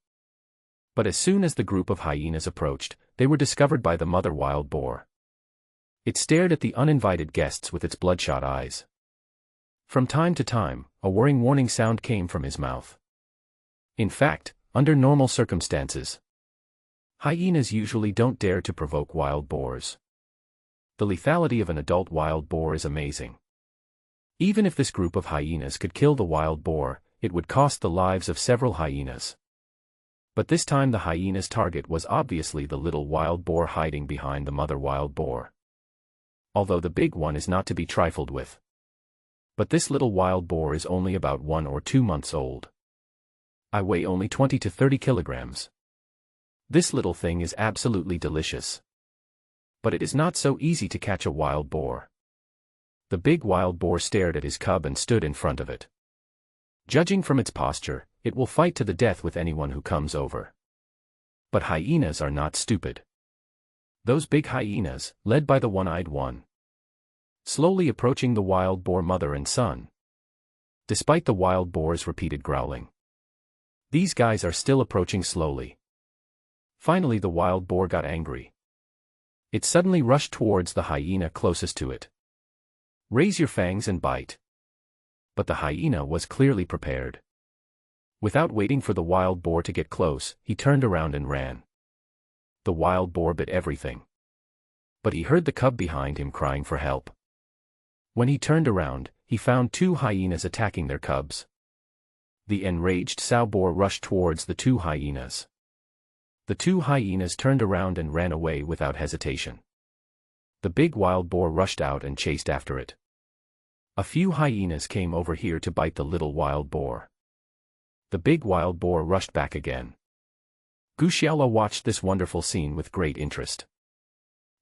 [SPEAKER 1] But as soon as the group of hyenas approached, they were discovered by the mother wild boar. It stared at the uninvited guests with its bloodshot eyes. From time to time, a whirring warning sound came from his mouth. In fact, under normal circumstances, hyenas usually don't dare to provoke wild boars. The lethality of an adult wild boar is amazing. Even if this group of hyenas could kill the wild boar, it would cost the lives of several hyenas. But this time the hyena's target was obviously the little wild boar hiding behind the mother wild boar. Although the big one is not to be trifled with. But this little wild boar is only about 1 or 2 months old. I weigh only 20 to 30 kilograms. This little thing is absolutely delicious. But it is not so easy to catch a wild boar. The big wild boar stared at his cub and stood in front of it. Judging from its posture, it will fight to the death with anyone who comes over. But hyenas are not stupid. Those big hyenas, led by the one-eyed one, slowly approaching the wild boar mother and son. Despite the wild boar's repeated growling, these guys are still approaching slowly. Finally the wild boar got angry. It suddenly rushed towards the hyena closest to it. Raise your fangs and bite. But the hyena was clearly prepared. Without waiting for the wild boar to get close, he turned around and ran. The wild boar bit everything. But he heard the cub behind him crying for help. When he turned around, he found 2 hyenas attacking their cubs. The enraged sow boar rushed towards the 2 hyenas. The 2 hyenas turned around and ran away without hesitation. The big wild boar rushed out and chased after it. A few hyenas came over here to bite the little wild boar. The big wild boar rushed back again. Guxiala watched this wonderful scene with great interest.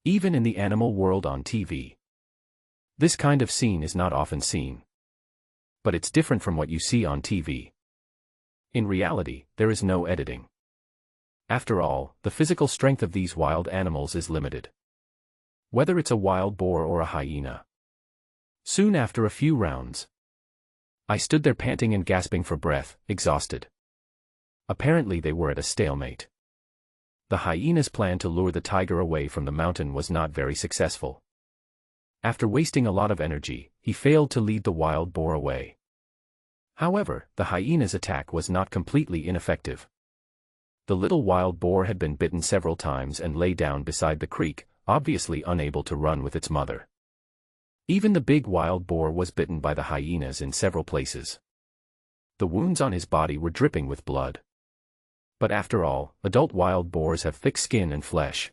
[SPEAKER 1] Even in the animal world on TV, this kind of scene is not often seen. But it's different from what you see on TV. In reality, there is no editing. After all, the physical strength of these wild animals is limited. Whether it's a wild boar or a hyena. Soon after a few rounds, I stood there panting and gasping for breath, exhausted. Apparently they were at a stalemate. The hyena's plan to lure the tiger away from the mountain was not very successful. After wasting a lot of energy, he failed to lead the wild boar away. However, the hyena's attack was not completely ineffective. The little wild boar had been bitten several times and lay down beside the creek, obviously unable to run with its mother. Even the big wild boar was bitten by the hyenas in several places. The wounds on his body were dripping with blood. But after all, adult wild boars have thick skin and flesh.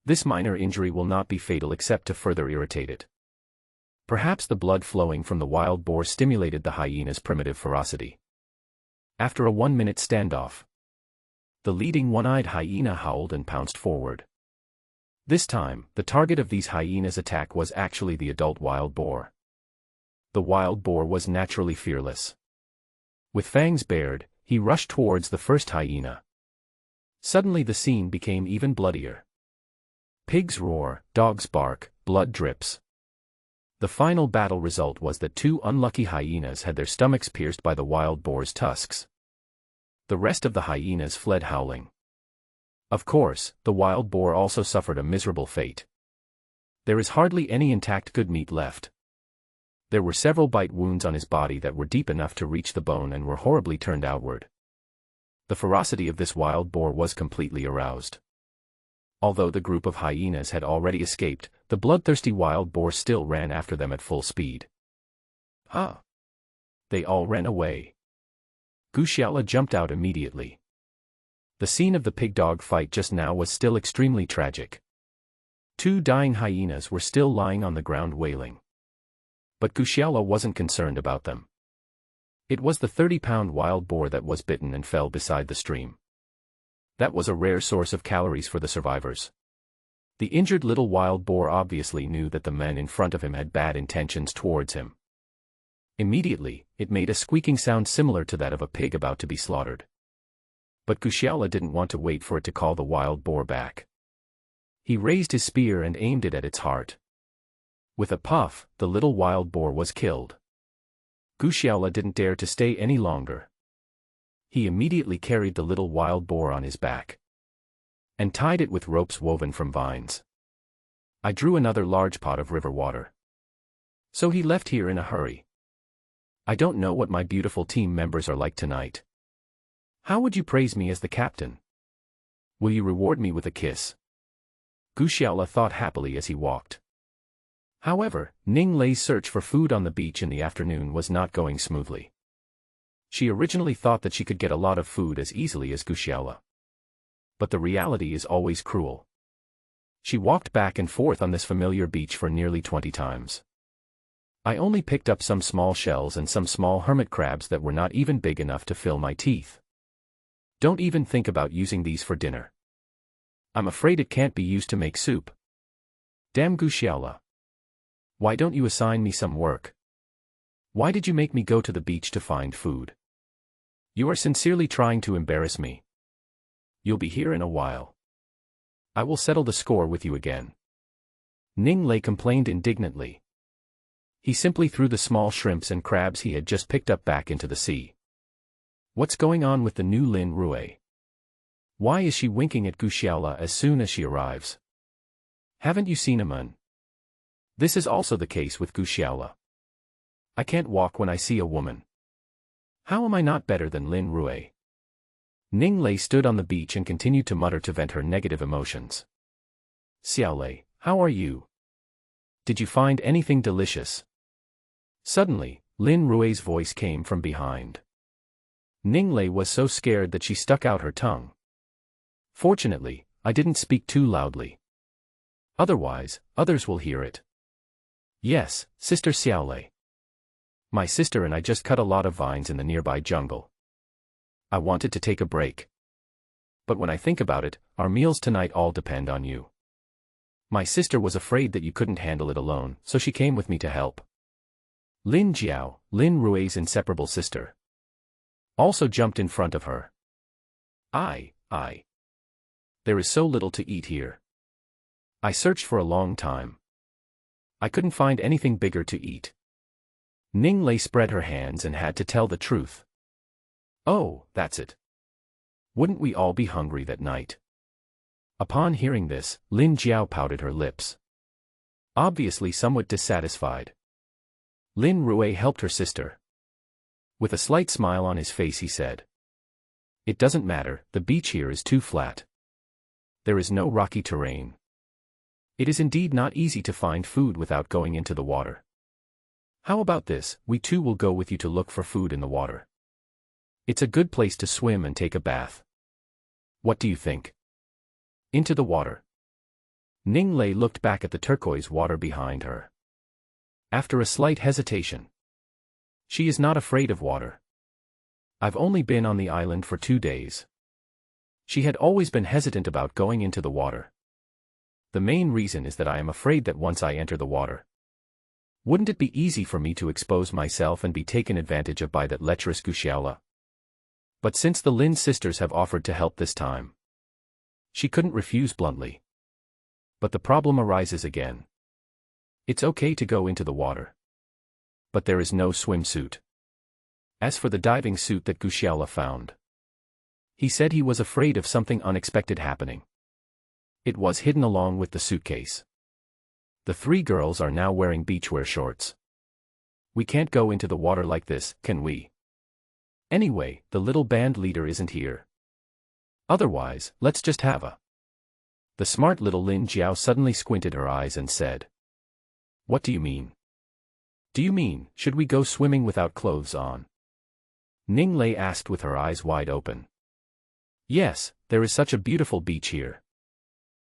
[SPEAKER 1] This minor injury will not be fatal except to further irritate it. Perhaps the blood flowing from the wild boar stimulated the hyena's primitive ferocity. After a 1-minute standoff, the leading one-eyed hyena howled and pounced forward. This time, the target of these hyenas' attack was actually the adult wild boar. The wild boar was naturally fearless. With fangs bared, he rushed towards the first hyena. Suddenly the scene became even bloodier. Pigs roar, dogs bark, blood drips. The final battle result was that 2 unlucky hyenas had their stomachs pierced by the wild boar's tusks. The rest of the hyenas fled howling. Of course, the wild boar also suffered a miserable fate. There is hardly any intact good meat left. There were several bite wounds on his body that were deep enough to reach the bone and were horribly turned outward. The ferocity of this wild boar was completely aroused. Although the group of hyenas had already escaped, the bloodthirsty wild boar still ran after them at full speed. Ah! They all ran away. Guxiala jumped out immediately. The scene of the pig-dog fight just now was still extremely tragic. 2 dying hyenas were still lying on the ground wailing. But Guxiala wasn't concerned about them. It was the 30-pound wild boar that was bitten and fell beside the stream. That was a rare source of calories for the survivors. The injured little wild boar obviously knew that the men in front of him had bad intentions towards him. Immediately, it made a squeaking sound similar to that of a pig about to be slaughtered. But Guxiala didn't want to wait for it to call the wild boar back. He raised his spear and aimed it at its heart. With a puff, the little wild boar was killed. Guxiala didn't dare to stay any longer. He immediately carried the little wild boar on his back and tied it with ropes woven from vines. I drew another large pot of river water. So he left here in a hurry. I don't know what my beautiful team members are like tonight. How would you praise me as the captain? Will you reward me with a kiss? Gu Xiaola thought happily as he walked. However, Ning Lei's search for food on the beach in the afternoon was not going smoothly. She originally thought that she could get a lot of food as easily as Gu Xiaola. But the reality is always cruel. She walked back and forth on this familiar beach for nearly 20 times. I only picked up some small shells and some small hermit crabs that were not even big enough to fill my teeth. Don't even think about using these for dinner. I'm afraid it can't be used to make soup. Damn Gu Xiaola. Why don't you assign me some work? Why did you make me go to the beach to find food? You are sincerely trying to embarrass me. You'll be here in a while. I will settle the score with you again. Ning Lei complained indignantly. He simply threw the small shrimps and crabs he had just picked up back into the sea. What's going on with the new Lin Rue? Why is she winking at Gu Xiaola as soon as she arrives? Haven't you seen a man? This is also the case with Gu Xiaola. I can't walk when I see a woman. How am I not better than Lin Rue? Ning Lei stood on the beach and continued to mutter to vent her negative emotions. Xiao Lei, how are you? Did you find anything delicious? Suddenly, Lin Rue's voice came from behind. Ning Lei was so scared that she stuck out her tongue. Fortunately, I didn't speak too loudly. Otherwise, others will hear it. Yes, Sister Xiao Lei. My sister and I just cut a lot of vines in the nearby jungle. I wanted to take a break. But when I think about it, our meals tonight all depend on you. My sister was afraid that you couldn't handle it alone, so she came with me to help. Lin Jiao, Lin Rue's inseparable sister, also jumped in front of her. I. There is so little to eat here. I searched for a long time. I couldn't find anything bigger to eat. Ning Lei spread her hands and had to tell the truth. Oh, that's it. Wouldn't we all be hungry that night? Upon hearing this, Lin Jiao pouted her lips, obviously somewhat dissatisfied. Lin Rue helped her sister. With a slight smile on his face he said, "It doesn't matter, the beach here is too flat. There is no rocky terrain. It is indeed not easy to find food without going into the water. How about this, we too will go with you to look for food in the water. It's a good place to swim and take a bath. What do you think?" Into the water. Ning Lei looked back at the turquoise water behind her. After a slight hesitation. She is not afraid of water. I've only been on the island for 2 days. She had always been hesitant about going into the water. The main reason is that I am afraid that once I enter the water, wouldn't it be easy for me to expose myself and be taken advantage of by that lecherous Gu Xiaola? But since the Lin sisters have offered to help this time, she couldn't refuse bluntly. But the problem arises again. It's okay to go into the water, but there is no swimsuit. As for the diving suit that Gu Xiaola found, he said he was afraid of something unexpected happening. It was hidden along with the suitcase. The 3 girls are now wearing beachwear shorts. We can't go into the water like this, can we? Anyway, the little band leader isn't here. Otherwise, let's just have a... The smart little Lin Jiao suddenly squinted her eyes and said, "What do you mean? Do you mean, should we go swimming without clothes on?" Ning Lei asked with her eyes wide open. Yes, there is such a beautiful beach here.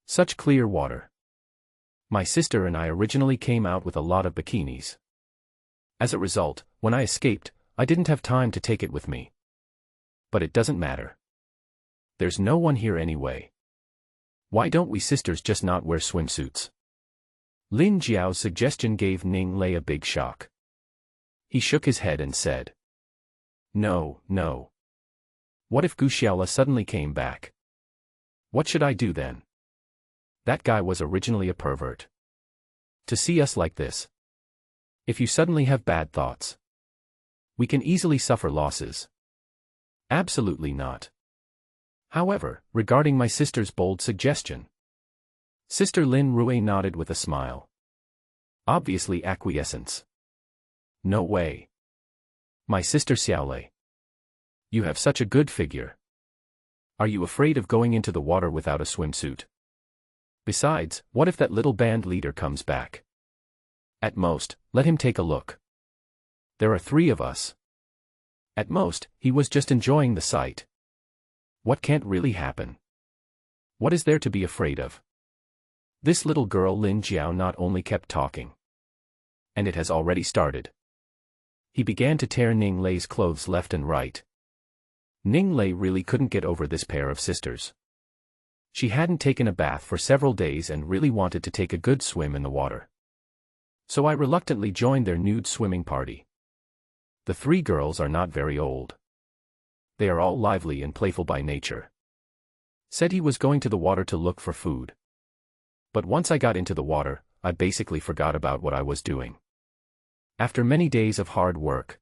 [SPEAKER 1] Such clear water. My sister and I originally came out with a lot of bikinis. As a result, when I escaped, I didn't have time to take it with me. But it doesn't matter. There's no one here anyway. Why don't we sisters just not wear swimsuits? Lin Jiao's suggestion gave Ning Lei a big shock. He shook his head and said, No. What if Gu Xiaola suddenly came back? What should I do then? That guy was originally a pervert. To see us like this. If you suddenly have bad thoughts, we can easily suffer losses. Absolutely not. However, regarding my sister's bold suggestion. Sister Lin Rui nodded with a smile. Obviously acquiescence. No way. My sister Xiaolei. You have such a good figure. Are you afraid of going into the water without a swimsuit? Besides, what if that little band leader comes back? At most, let him take a look. There are 3 of us. At most, he was just enjoying the sight. What can't really happen? What is there to be afraid of? This little girl Lin Jiao not only kept talking. And it has already started. He began to tear Ning Lei's clothes left and right. Ning Lei really couldn't get over this pair of sisters. She hadn't taken a bath for several days and really wanted to take a good swim in the water. So I reluctantly joined their nude swimming party. The 3 girls are not very old. They are all lively and playful by nature. Said he was going to the water to look for food. But once I got into the water, I basically forgot about what I was doing. After many days of hard work,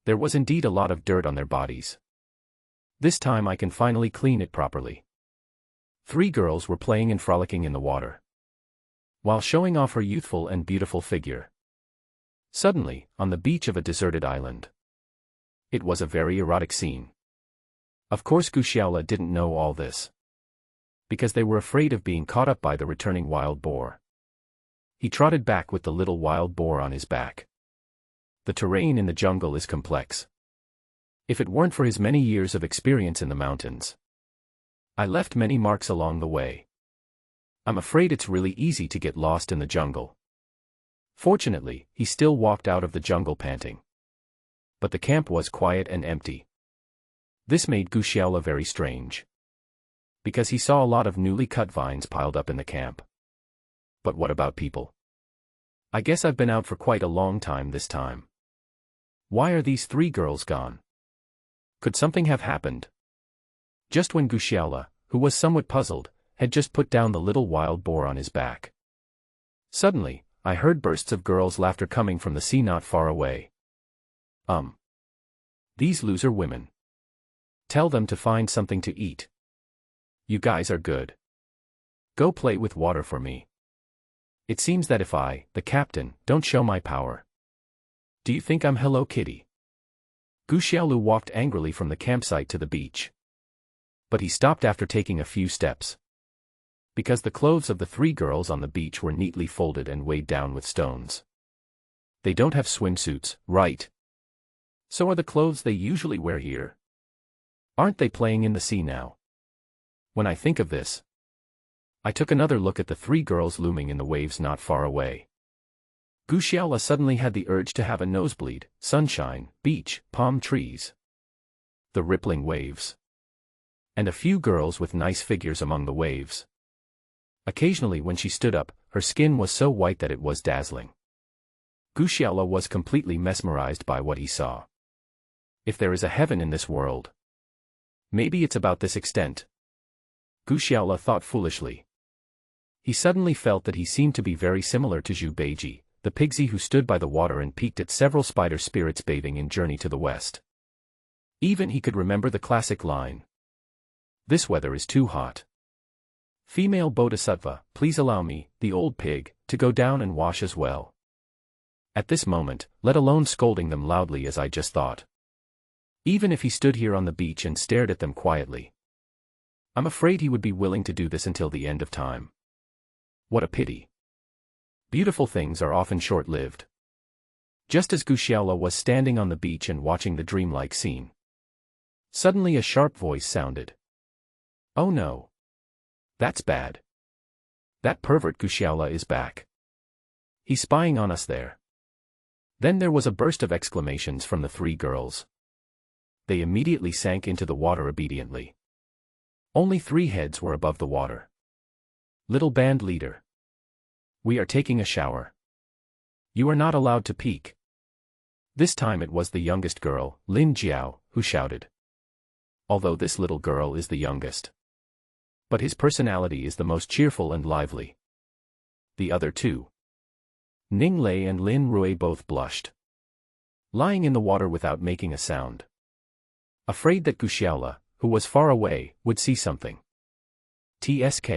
[SPEAKER 1] there was indeed a lot of dirt on their bodies. This time I can finally clean it properly. 3 girls were playing and frolicking in the water, while showing off her youthful and beautiful figure. Suddenly, on the beach of a deserted island. It was a very erotic scene. Of course Gu Xiaola didn't know all this. Because they were afraid of being caught up by the returning wild boar. He trotted back with the little wild boar on his back. The terrain in the jungle is complex. If it weren't for his many years of experience in the mountains, I left many marks along the way. I'm afraid it's really easy to get lost in the jungle. Fortunately, he still walked out of the jungle panting. But the camp was quiet and empty. This made Gu Xiaola very strange. Because he saw a lot of newly cut vines piled up in the camp. But what about people? I guess I've been out for quite a long time this time. Why are these 3 girls gone? Could something have happened? Just when Gu Xiaola, who was somewhat puzzled, had just put down the little wild boar on his back. Suddenly, I heard bursts of girls' laughter coming from the sea not far away. These loser women. Tell them to find something to eat. You guys are good. Go play with water for me. It seems that if I, the captain, don't show my power. Do you think I'm Hello Kitty? Gu Xiaolu walked angrily from the campsite to the beach. But he stopped after taking a few steps. Because the clothes of the 3 girls on the beach were neatly folded and weighed down with stones. They don't have swimsuits, right? So are the clothes they usually wear here. Aren't they playing in the sea now? When I think of this, I took another look at the 3 girls looming in the waves not far away. Gu Xiaola suddenly had the urge to have a nosebleed, sunshine, beach, palm trees. The rippling waves. And a few girls with nice figures among the waves. Occasionally when she stood up, her skin was so white that it was dazzling. Gu Xiaola was completely mesmerized by what he saw. If there is a heaven in this world, maybe it's about this extent. Gu Xiaola thought foolishly. He suddenly felt that he seemed to be very similar to Zhu Beiji, the pigsy who stood by the water and peeked at several spider spirits bathing in Journey to the West. Even he could remember the classic line. This weather is too hot. Female Bodhisattva, please allow me, the old pig, to go down and wash as well. At this moment, let alone scolding them loudly as I just thought. Even if he stood here on the beach and stared at them quietly, I'm afraid he would be willing to do this until the end of time. What a pity. Beautiful things are often short-lived. Just as Gu Xiaola was standing on the beach and watching the dreamlike scene, suddenly a sharp voice sounded. Oh no. That's bad. That pervert Gu Xiaola is back. He's spying on us there. Then there was a burst of exclamations from the 3 girls. They immediately sank into the water obediently. Only 3 heads were above the water. Little band leader. We are taking a shower. You are not allowed to peek. This time it was the youngest girl, Lin Jiao, who shouted. Although this little girl is the youngest. But his personality is the most cheerful and lively. The other 2. Ning Lei and Lin Rui both blushed. Lying in the water without making a sound. afraid that Guxiaola, who was far away, would see something. TSK.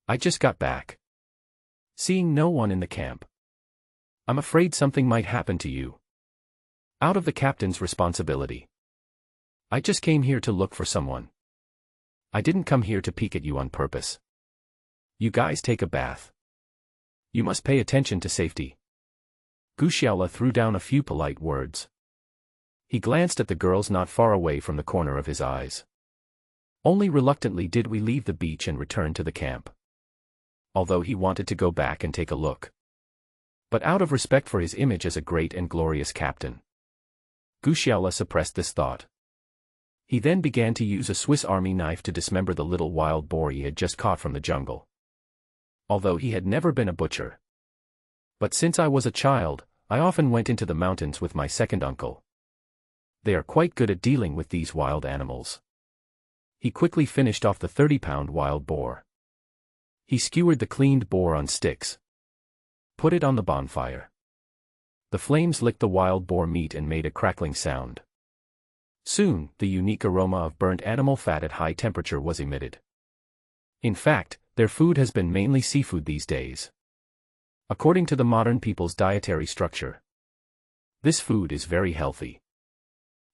[SPEAKER 1] I just got back. Seeing no one in the camp. I'm afraid something might happen to you. Out of the captain's responsibility. I just came here to look for someone. I didn't come here to peek at you on purpose. You guys take a bath. You must pay attention to safety. Guxiaola threw down a few polite words. He glanced at the girls not far away from the corner of his eyes. Only reluctantly did we leave the beach and return to the camp. Although he wanted to go back and take a look. But out of respect for his image as a great and glorious captain. Guxiaola suppressed this thought. He then began to use a Swiss Army knife to dismember the little wild boar he had just caught from the jungle. Although he had never been a butcher. But since I was a child, I often went into the mountains with my second uncle. They are quite good at dealing with these wild animals. He quickly finished off the 30-pound wild boar. He skewered the cleaned boar on sticks. Put it on the bonfire. The flames licked the wild boar meat and made a crackling sound. Soon, the unique aroma of burnt animal fat at high temperature was emitted. In fact, their food has been mainly seafood these days. According to the modern people's dietary structure. This food is very healthy.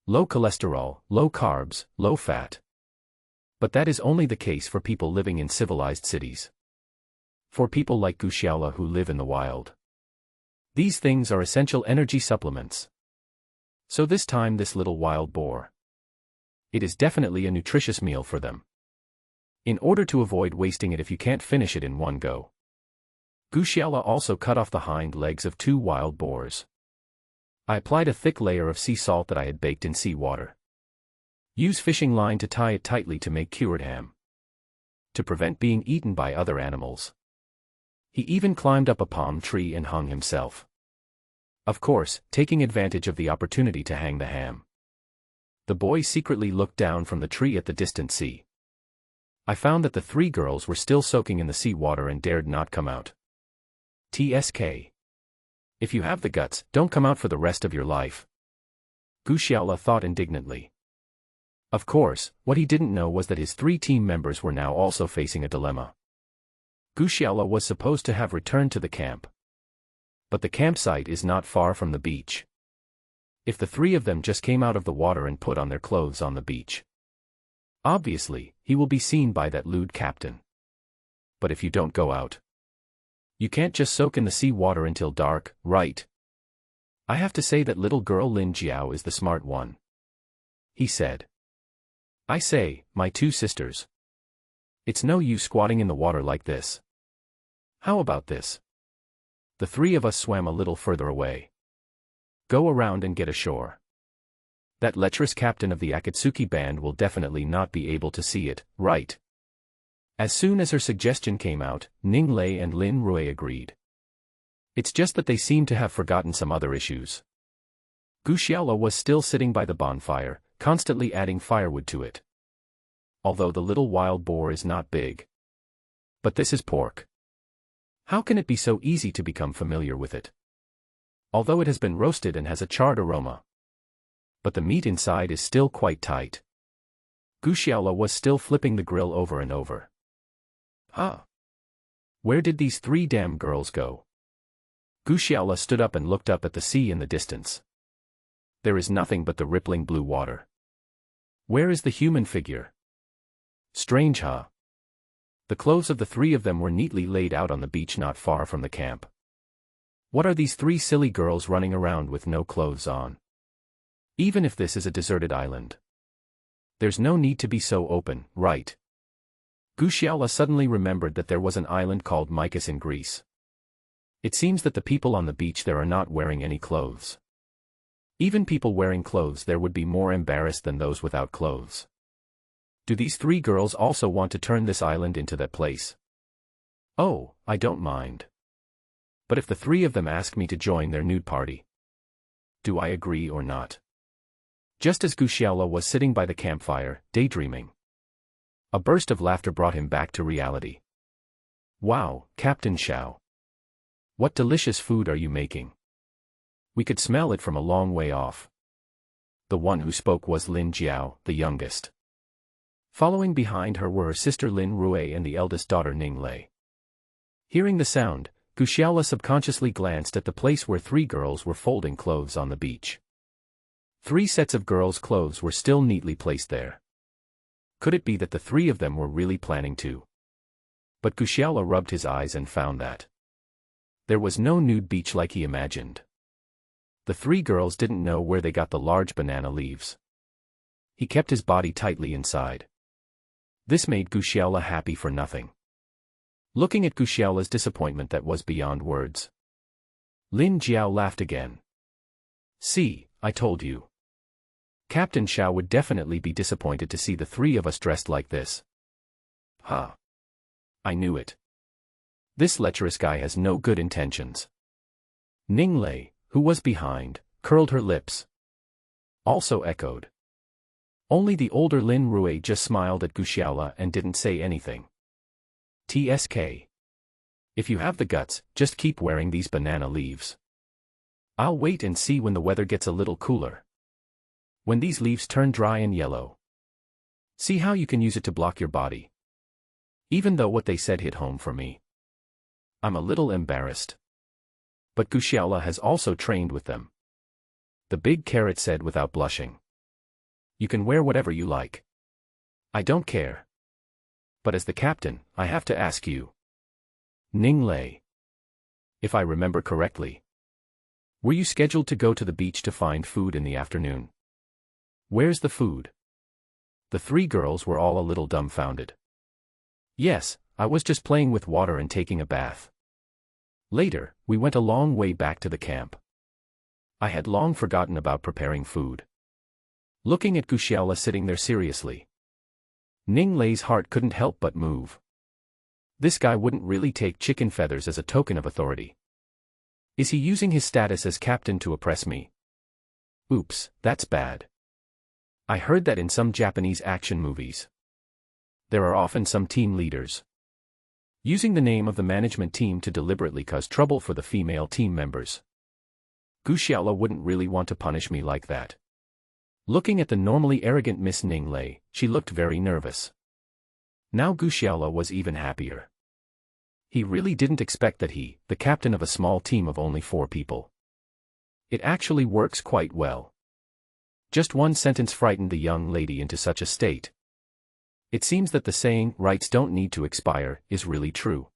[SPEAKER 1] Low cholesterol, low carbs, low fat. But that is only the case for people living in civilized cities. For people like Guxiaola who live in the wild. These things are essential energy supplements. So this time this little wild boar. It is definitely a nutritious meal for them. In order to avoid wasting it if you can't finish it in one go. Guxiaola also cut off the hind legs of 2 wild boars. I applied a thick layer of sea salt that I had baked in sea water. Use fishing line to tie it tightly to make cured ham. To prevent being eaten by other animals. He even climbed up a palm tree and hung himself. Of course, taking advantage of the opportunity to hang the ham. The boy secretly looked down from the tree at the distant sea. I found that the 3 girls were still soaking in the sea water and dared not come out. TSK. If you have the guts, don't come out for the rest of your life. Guxiaola thought indignantly. Of course, what he didn't know was that his 3 team members were now also facing a dilemma. Guxiaola was supposed to have returned to the camp. But the campsite is not far from the beach. If the 3 of them just came out of the water and put on their clothes on the beach. Obviously, he will be seen by that lewd captain. But if you don't go out. You can't just soak in the sea water until dark, right? I have to say that little girl Lin Jiao is the smart one. He said. I say, my 2 sisters. It's no use squatting in the water like this. How about this? The 3 of us swam a little further away. Go around and get ashore. That lecherous captain of the Akatsuki band will definitely not be able to see it, right? As soon as her suggestion came out, Ning Lei and Lin Rui agreed. It's just that they seem to have forgotten some other issues. Guxiaola was still sitting by the bonfire, constantly adding firewood to it. Although the little wild boar is not big. But this is pork. How can it be so easy to become familiar with it? Although it has been roasted and has a charred aroma. But the meat inside is still quite tight. Guxiaola was still flipping the grill over and over. Huh? Where did these 3 damn girls go? Guxiaola stood up and looked up at the sea in the distance. There is nothing but the rippling blue water. Where is the human figure? Strange, huh? The clothes of the 3 of them were neatly laid out on the beach not far from the camp. What are these 3 silly girls running around with no clothes on? Even if this is a deserted island. There's no need to be so open, right? Guxiaola suddenly remembered that there was an island called Mycos in Greece. It seems that the people on the beach there are not wearing any clothes. Even people wearing clothes there would be more embarrassed than those without clothes. Do these 3 girls also want to turn this island into that place? Oh, I don't mind. But if the 3 of them ask me to join their nude party, do I agree or not? Just as Guxiaola was sitting by the campfire, daydreaming. A burst of laughter brought him back to reality. Wow, Captain Xiao. What delicious food are you making? We could smell it from a long way off. The one who spoke was Lin Jiao, the youngest. Following behind her were her sister Lin Rue and the eldest daughter Ning Lei. Hearing the sound, Gu Xiaola subconsciously glanced at the place where 3 girls were folding clothes on the beach. 3 sets of girls' clothes were still neatly placed there. Could it be that the 3 of them were really planning to? But Gu Xiaola rubbed his eyes and found that there was no nude beach like he imagined. The 3 girls didn't know where they got the large banana leaves. He kept his body tightly inside. This made Gu Xiaola happy for nothing. Looking at Gu Xiaola's disappointment that was beyond words, Lin Jiao laughed again. See, I told you. Captain Xiao would definitely be disappointed to see the 3 of us dressed like this. Huh. I knew it. This lecherous guy has no good intentions. Ning Lei, who was behind, curled her lips. Also echoed. Only the older Lin Rue just smiled at Gu Xiaola and didn't say anything. TSK. If you have the guts, just keep wearing these banana leaves. I'll wait and see when the weather gets a little cooler. When these leaves turn dry and yellow. See how you can use it to block your body. Even though what they said hit home for me. I'm a little embarrassed. But Gu Xiaola has also trained with them. The big carrot said without blushing. You can wear whatever you like. I don't care. But as the captain, I have to ask you. Ning Lei. If I remember correctly. Were you scheduled to go to the beach to find food in the afternoon? Where's the food? The 3 girls were all a little dumbfounded. Yes, I was just playing with water and taking a bath. Later, we went a long way back to the camp. I had long forgotten about preparing food. Looking at Gu Xiaola sitting there seriously, Ning Lei's heart couldn't help but move. This guy wouldn't really take chicken feathers as a token of authority. Is he using his status as captain to oppress me? Oops, that's bad. I heard that in some Japanese action movies, there are often some team leaders using the name of the management team to deliberately cause trouble for the female team members. Gu Xiaola wouldn't really want to punish me like that. Looking at the normally arrogant Miss Ning Lei, she looked very nervous. Now Gu Xiaola was even happier. He really didn't expect that he, the captain of a small team of only 4 people. It actually works quite well. Just one sentence frightened the young lady into such a state. It seems that the saying, rights don't need to expire, is really true.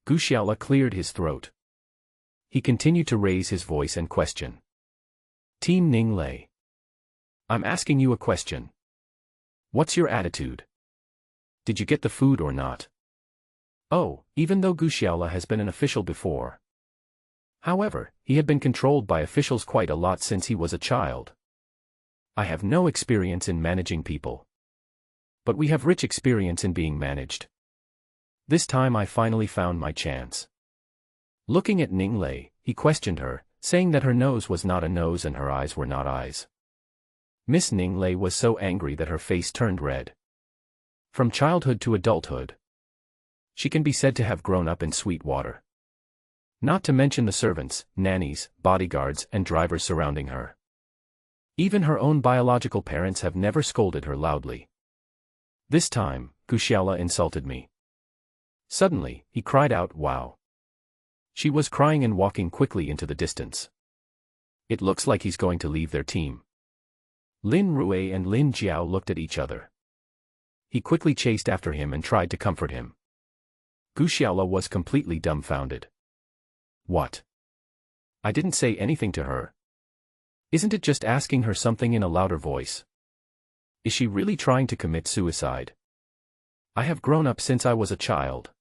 [SPEAKER 1] Gu Xiaola cleared his throat. He continued to raise his voice and question. Team Ning Lei. I'm asking you a question. What's your attitude? Did you get the food or not? Oh, even though Gu Xiaola has been an official before. However, he had been controlled by officials quite a lot since he was a child. I have no experience in managing people. But we have rich experience in being managed. This time I finally found my chance. Looking at Ning Lei, he questioned her, saying that her nose was not a nose and her eyes were not eyes. Miss Ning Lei was so angry that her face turned red. From childhood to adulthood, she can be said to have grown up in sweet water. Not to mention the servants, nannies, bodyguards, and drivers surrounding her. Even her own biological parents have never scolded her loudly. This time, Gu Xiaola insulted me. Suddenly, he cried out, "Wow." She was crying and walking quickly into the distance. It looks like he's going to leave their team. Lin Rue and Lin Jiao looked at each other. He quickly chased after him and tried to comfort him. Gu Xiaola was completely dumbfounded. What? I didn't say anything to her. Isn't it just asking her something in a louder voice? Is she really trying to commit suicide? I have grown up since I was a child.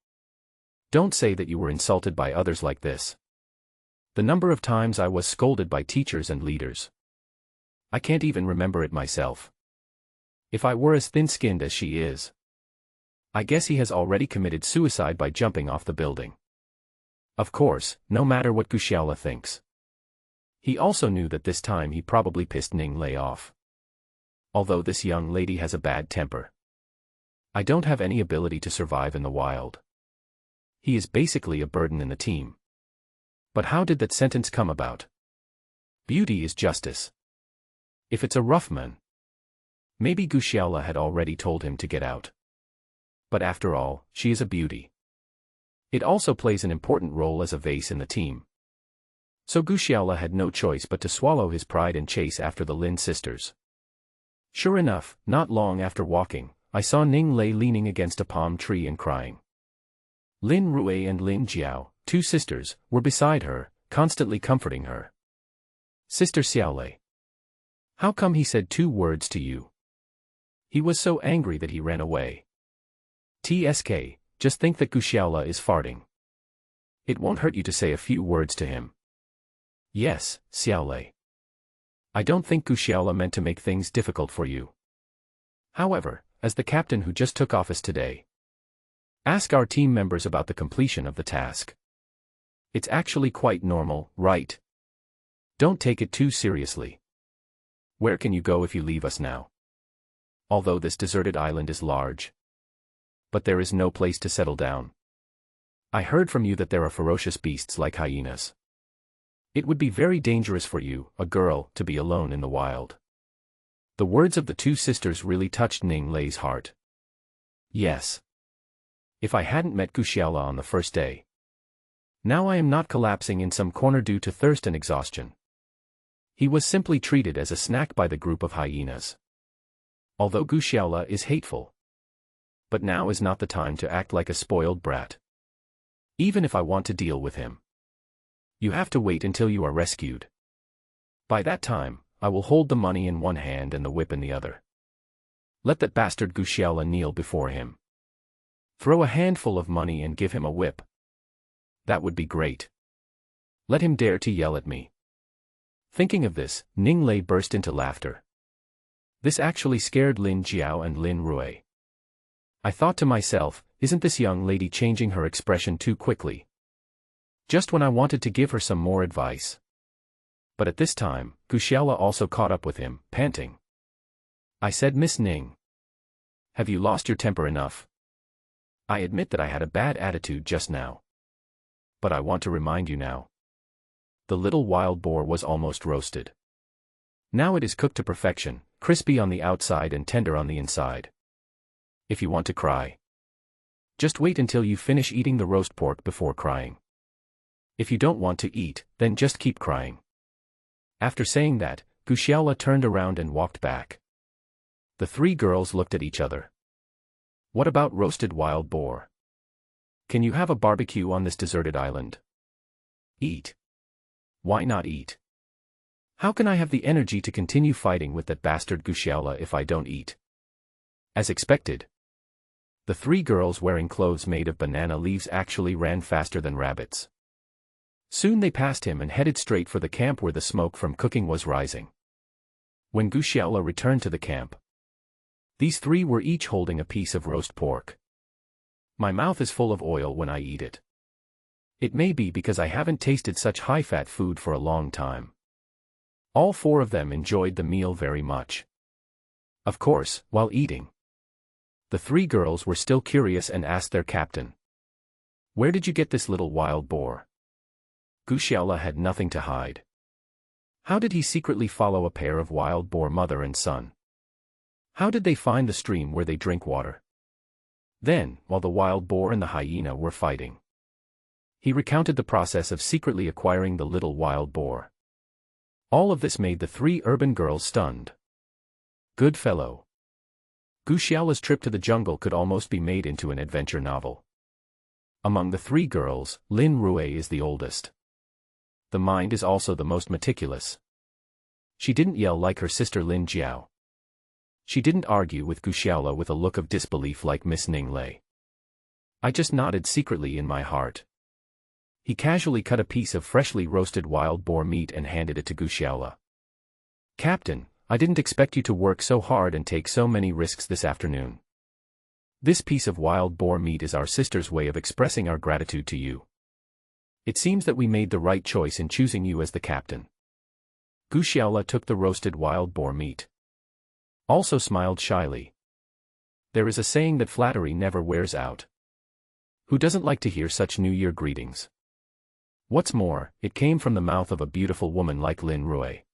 [SPEAKER 1] Don't say that you were insulted by others like this. The number of times I was scolded by teachers and leaders. I can't even remember it myself. If I were as thin-skinned as she is, I guess he has already committed suicide by jumping off the building. Of course, no matter what Gu Xiaola thinks. He also knew that this time he probably pissed Ning Lei off. Although this young lady has a bad temper, I don't have any ability to survive in the wild. He is basically a burden in the team. But how did that sentence come about? Beauty is justice. If it's a rough man. Maybe Guxiala had already told him to get out. But after all, she is a beauty. It also plays an important role as a vase in the team. So Guxiala had no choice but to swallow his pride and chase after the Lin sisters. Sure enough, not long after walking, I saw Ning Lei leaning against a palm tree and crying. Lin Rui and Lin Jiao, two sisters, were beside her, constantly comforting her. Sister Xiaolei. How come he said 2 words to you? He was so angry that he ran away. TSK, just think that Guxiala is farting. It won't hurt you to say a few words to him. Yes, Xiaolei. I don't think Guxiala meant to make things difficult for you. However, as the captain who just took office today, ask our team members about the completion of the task. It's actually quite normal, right? Don't take it too seriously. Where can you go if you leave us now? Although this deserted island is large, but there is no place to settle down. I heard from you that there are ferocious beasts like hyenas. It would be very dangerous for you, a girl, to be alone in the wild. The words of the 2 sisters really touched Ning Lei's heart. Yes. If I hadn't met Guxiala on the first day. Now I am not collapsing in some corner due to thirst and exhaustion. He was simply treated as a snack by the group of hyenas. Although Guxiala is hateful. But now is not the time to act like a spoiled brat. Even if I want to deal with him. You have to wait until you are rescued. By that time, I will hold the money in one hand and the whip in the other. Let that bastard Guxiala kneel before him. Throw a handful of money and give him a whip. That would be great. Let him dare to yell at me. Thinking of this, Ning Lei burst into laughter. This actually scared Lin Jiao and Lin Rui. I thought to myself, isn't this young lady changing her expression too quickly? Just when I wanted to give her some more advice. But at this time, Guxiala also caught up with him, panting. I said, Miss Ning. Have you lost your temper enough? I admit that I had a bad attitude just now. But I want to remind you now. The little wild boar was almost roasted. Now it is cooked to perfection, crispy on the outside and tender on the inside. If you want to cry, just wait until you finish eating the roast pork before crying. If you don't want to eat, then just keep crying. After saying that, Guxiala turned around and walked back. The 3 girls looked at each other. What about roasted wild boar? Can you have a barbecue on this deserted island? Eat. Why not eat? How can I have the energy to continue fighting with that bastard Guxiala if I don't eat? As expected. The 3 girls wearing clothes made of banana leaves actually ran faster than rabbits. Soon they passed him and headed straight for the camp where the smoke from cooking was rising. When Guxiala returned to the camp, these 3 were each holding a piece of roast pork. My mouth is full of oil when I eat it. It may be because I haven't tasted such high-fat food for a long time. All 4 of them enjoyed the meal very much. Of course, while eating, the 3 girls were still curious and asked their captain, "Where did you get this little wild boar?" Guxiala had nothing to hide. How did he secretly follow a pair of wild boar mother and son? How did they find the stream where they drink water? Then, while the wild boar and the hyena were fighting, he recounted the process of secretly acquiring the little wild boar. All of this made the 3 urban girls stunned. Good fellow. Guxiala's trip to the jungle could almost be made into an adventure novel. Among the 3 girls, Lin Rui is the oldest. The mind is also the most meticulous. She didn't yell like her sister Lin Jiao. She didn't argue with Guxiala with a look of disbelief like Miss Ning Lei. I just nodded secretly in my heart. He casually cut a piece of freshly roasted wild boar meat and handed it to Guxiala. Captain, I didn't expect you to work so hard and take so many risks this afternoon. This piece of wild boar meat is our sister's way of expressing our gratitude to you. It seems that we made the right choice in choosing you as the captain. Guxiala took the roasted wild boar meat. Also smiled shyly. There is a saying that flattery never wears out. Who doesn't like to hear such New Year greetings? What's more, it came from the mouth of a beautiful woman like Lin Rui.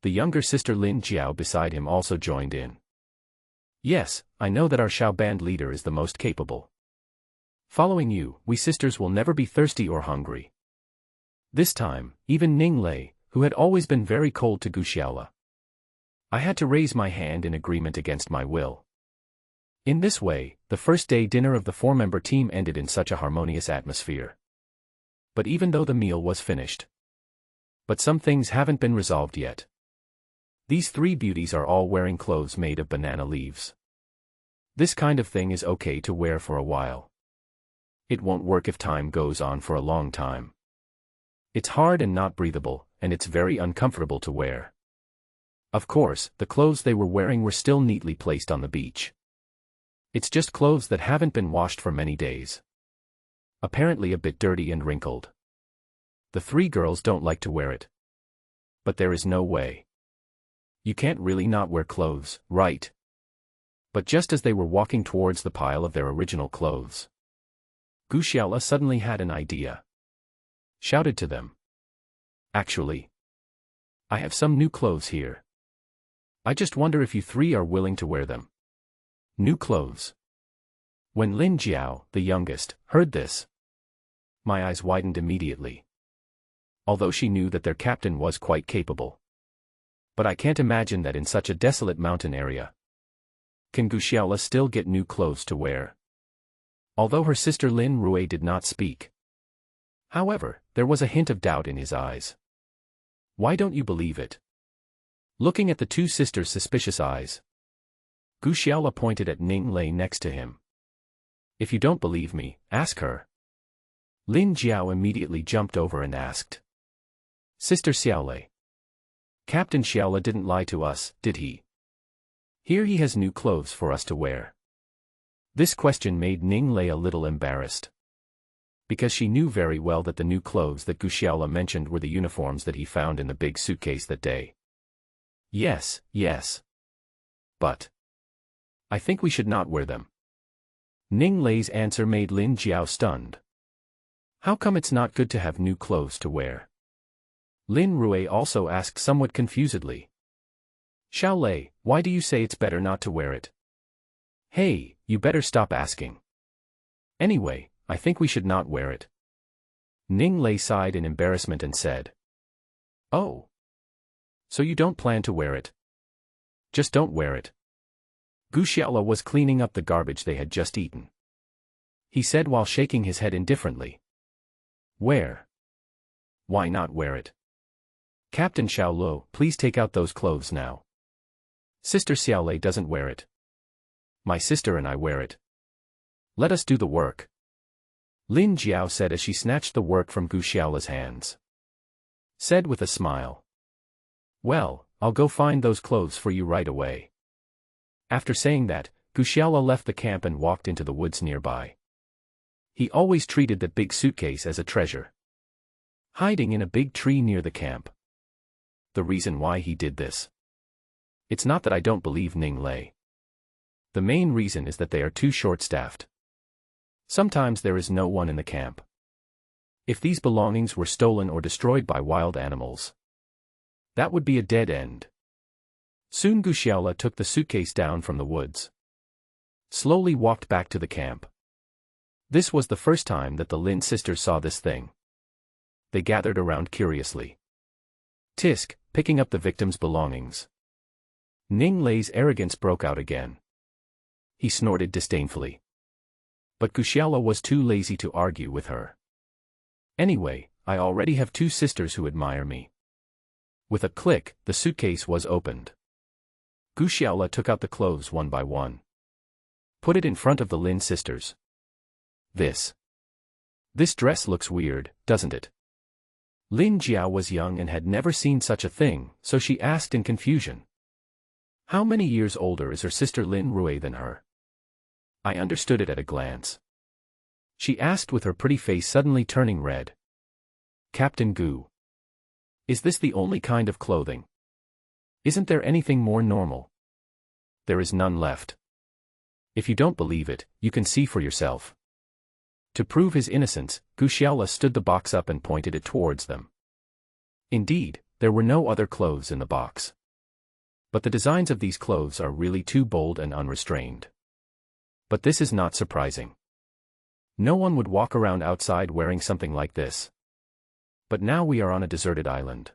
[SPEAKER 1] The younger sister Lin Jiao beside him also joined in. Yes, I know that our Xiao band leader is the most capable. Following you, we sisters will never be thirsty or hungry. This time, even Ning Lei, who had always been very cold to Gu Xiaola. I had to raise my hand in agreement against my will. In this way, the first day dinner of the four-member team ended in such a harmonious atmosphere. But even though the meal was finished, but some things haven't been resolved yet. These three beauties are all wearing clothes made of banana leaves. This kind of thing is okay to wear for a while. It won't work if time goes on for a long time. It's hard and not breathable, and it's very uncomfortable to wear. Of course, the clothes they were wearing were still neatly placed on the beach. It's just clothes that haven't been washed for many days. Apparently a bit dirty and wrinkled. The three girls don't like to wear it. But there is no way. You can't really not wear clothes, right? But just as they were walking towards the pile of their original clothes, Gu Xiaola suddenly had an idea. Shouted to them. Actually, I have some new clothes here. I just wonder if you three are willing to wear them. New clothes. When Lin Jiao, the youngest, heard this, my eyes widened immediately. Although she knew that their captain was quite capable. But I can't imagine that in such a desolate mountain area, can Gu Xiaola still get new clothes to wear? Although her sister Lin Rui did not speak. However, there was a hint of doubt in his eyes. Why don't you believe it? Looking at the two sisters' suspicious eyes, Gu Xiaola pointed at Ning Lei next to him. If you don't believe me, ask her. Lin Jiao immediately jumped over and asked. Sister Xiaolei. Captain Xiaola didn't lie to us, did he? Here he has new clothes for us to wear. This question made Ning Lei a little embarrassed. Because she knew very well that the new clothes that Gu Xiaola mentioned were the uniforms that he found in the big suitcase that day. Yes, yes. But I think we should not wear them. Ning Lei's answer made Lin Jiao stunned. How come it's not good to have new clothes to wear? Lin Rui also asked somewhat confusedly. Xiao Lei, why do you say it's better not to wear it? Hey, you better stop asking. Anyway, I think we should not wear it. Ning Lei sighed in embarrassment and said. Oh. So you don't plan to wear it? Just don't wear it. Gu Xiaola was cleaning up the garbage they had just eaten. He said while shaking his head indifferently. Wear? Why not wear it? Captain Xiaolo, please take out those clothes now. Sister Xiaolei doesn't wear it. My sister and I wear it. Let us do the work. Lin Jiao said as she snatched the work from Gu Xiaola's hands. Said with a smile. Well, I'll go find those clothes for you right away. After saying that, Gu Xiaola left the camp and walked into the woods nearby. He always treated the big suitcase as a treasure. Hiding in a big tree near the camp. The reason why he did this. It's not that I don't believe Ning Lei. The main reason is that they are too short-staffed. Sometimes there is no one in the camp. If these belongings were stolen or destroyed by wild animals, that would be a dead end. Soon Gu Xiaola took the suitcase down from the woods. Slowly walked back to the camp. This was the first time that the Lin sisters saw this thing. They gathered around curiously. Tisk, picking up the victim's belongings. Ning Lei's arrogance broke out again. He snorted disdainfully. But Gu Xiaola was too lazy to argue with her. Anyway, I already have two sisters who admire me. With a click, the suitcase was opened. Gu Xiaola took out the clothes one by one. Put it in front of the Lin sisters. This dress looks weird, doesn't it? Lin Jiao was young and had never seen such a thing, so she asked in confusion. How many years older is her sister Lin Rui than her? I understood it at a glance. She asked with her pretty face suddenly turning red. Captain Gu. Is this the only kind of clothing? Isn't there anything more normal? There is none left. If you don't believe it, you can see for yourself. To prove his innocence, Gu Xiaola stood the box up and pointed it towards them. Indeed, there were no other clothes in the box. But the designs of these clothes are really too bold and unrestrained. But this is not surprising. No one would walk around outside wearing something like this. But now we are on a deserted island.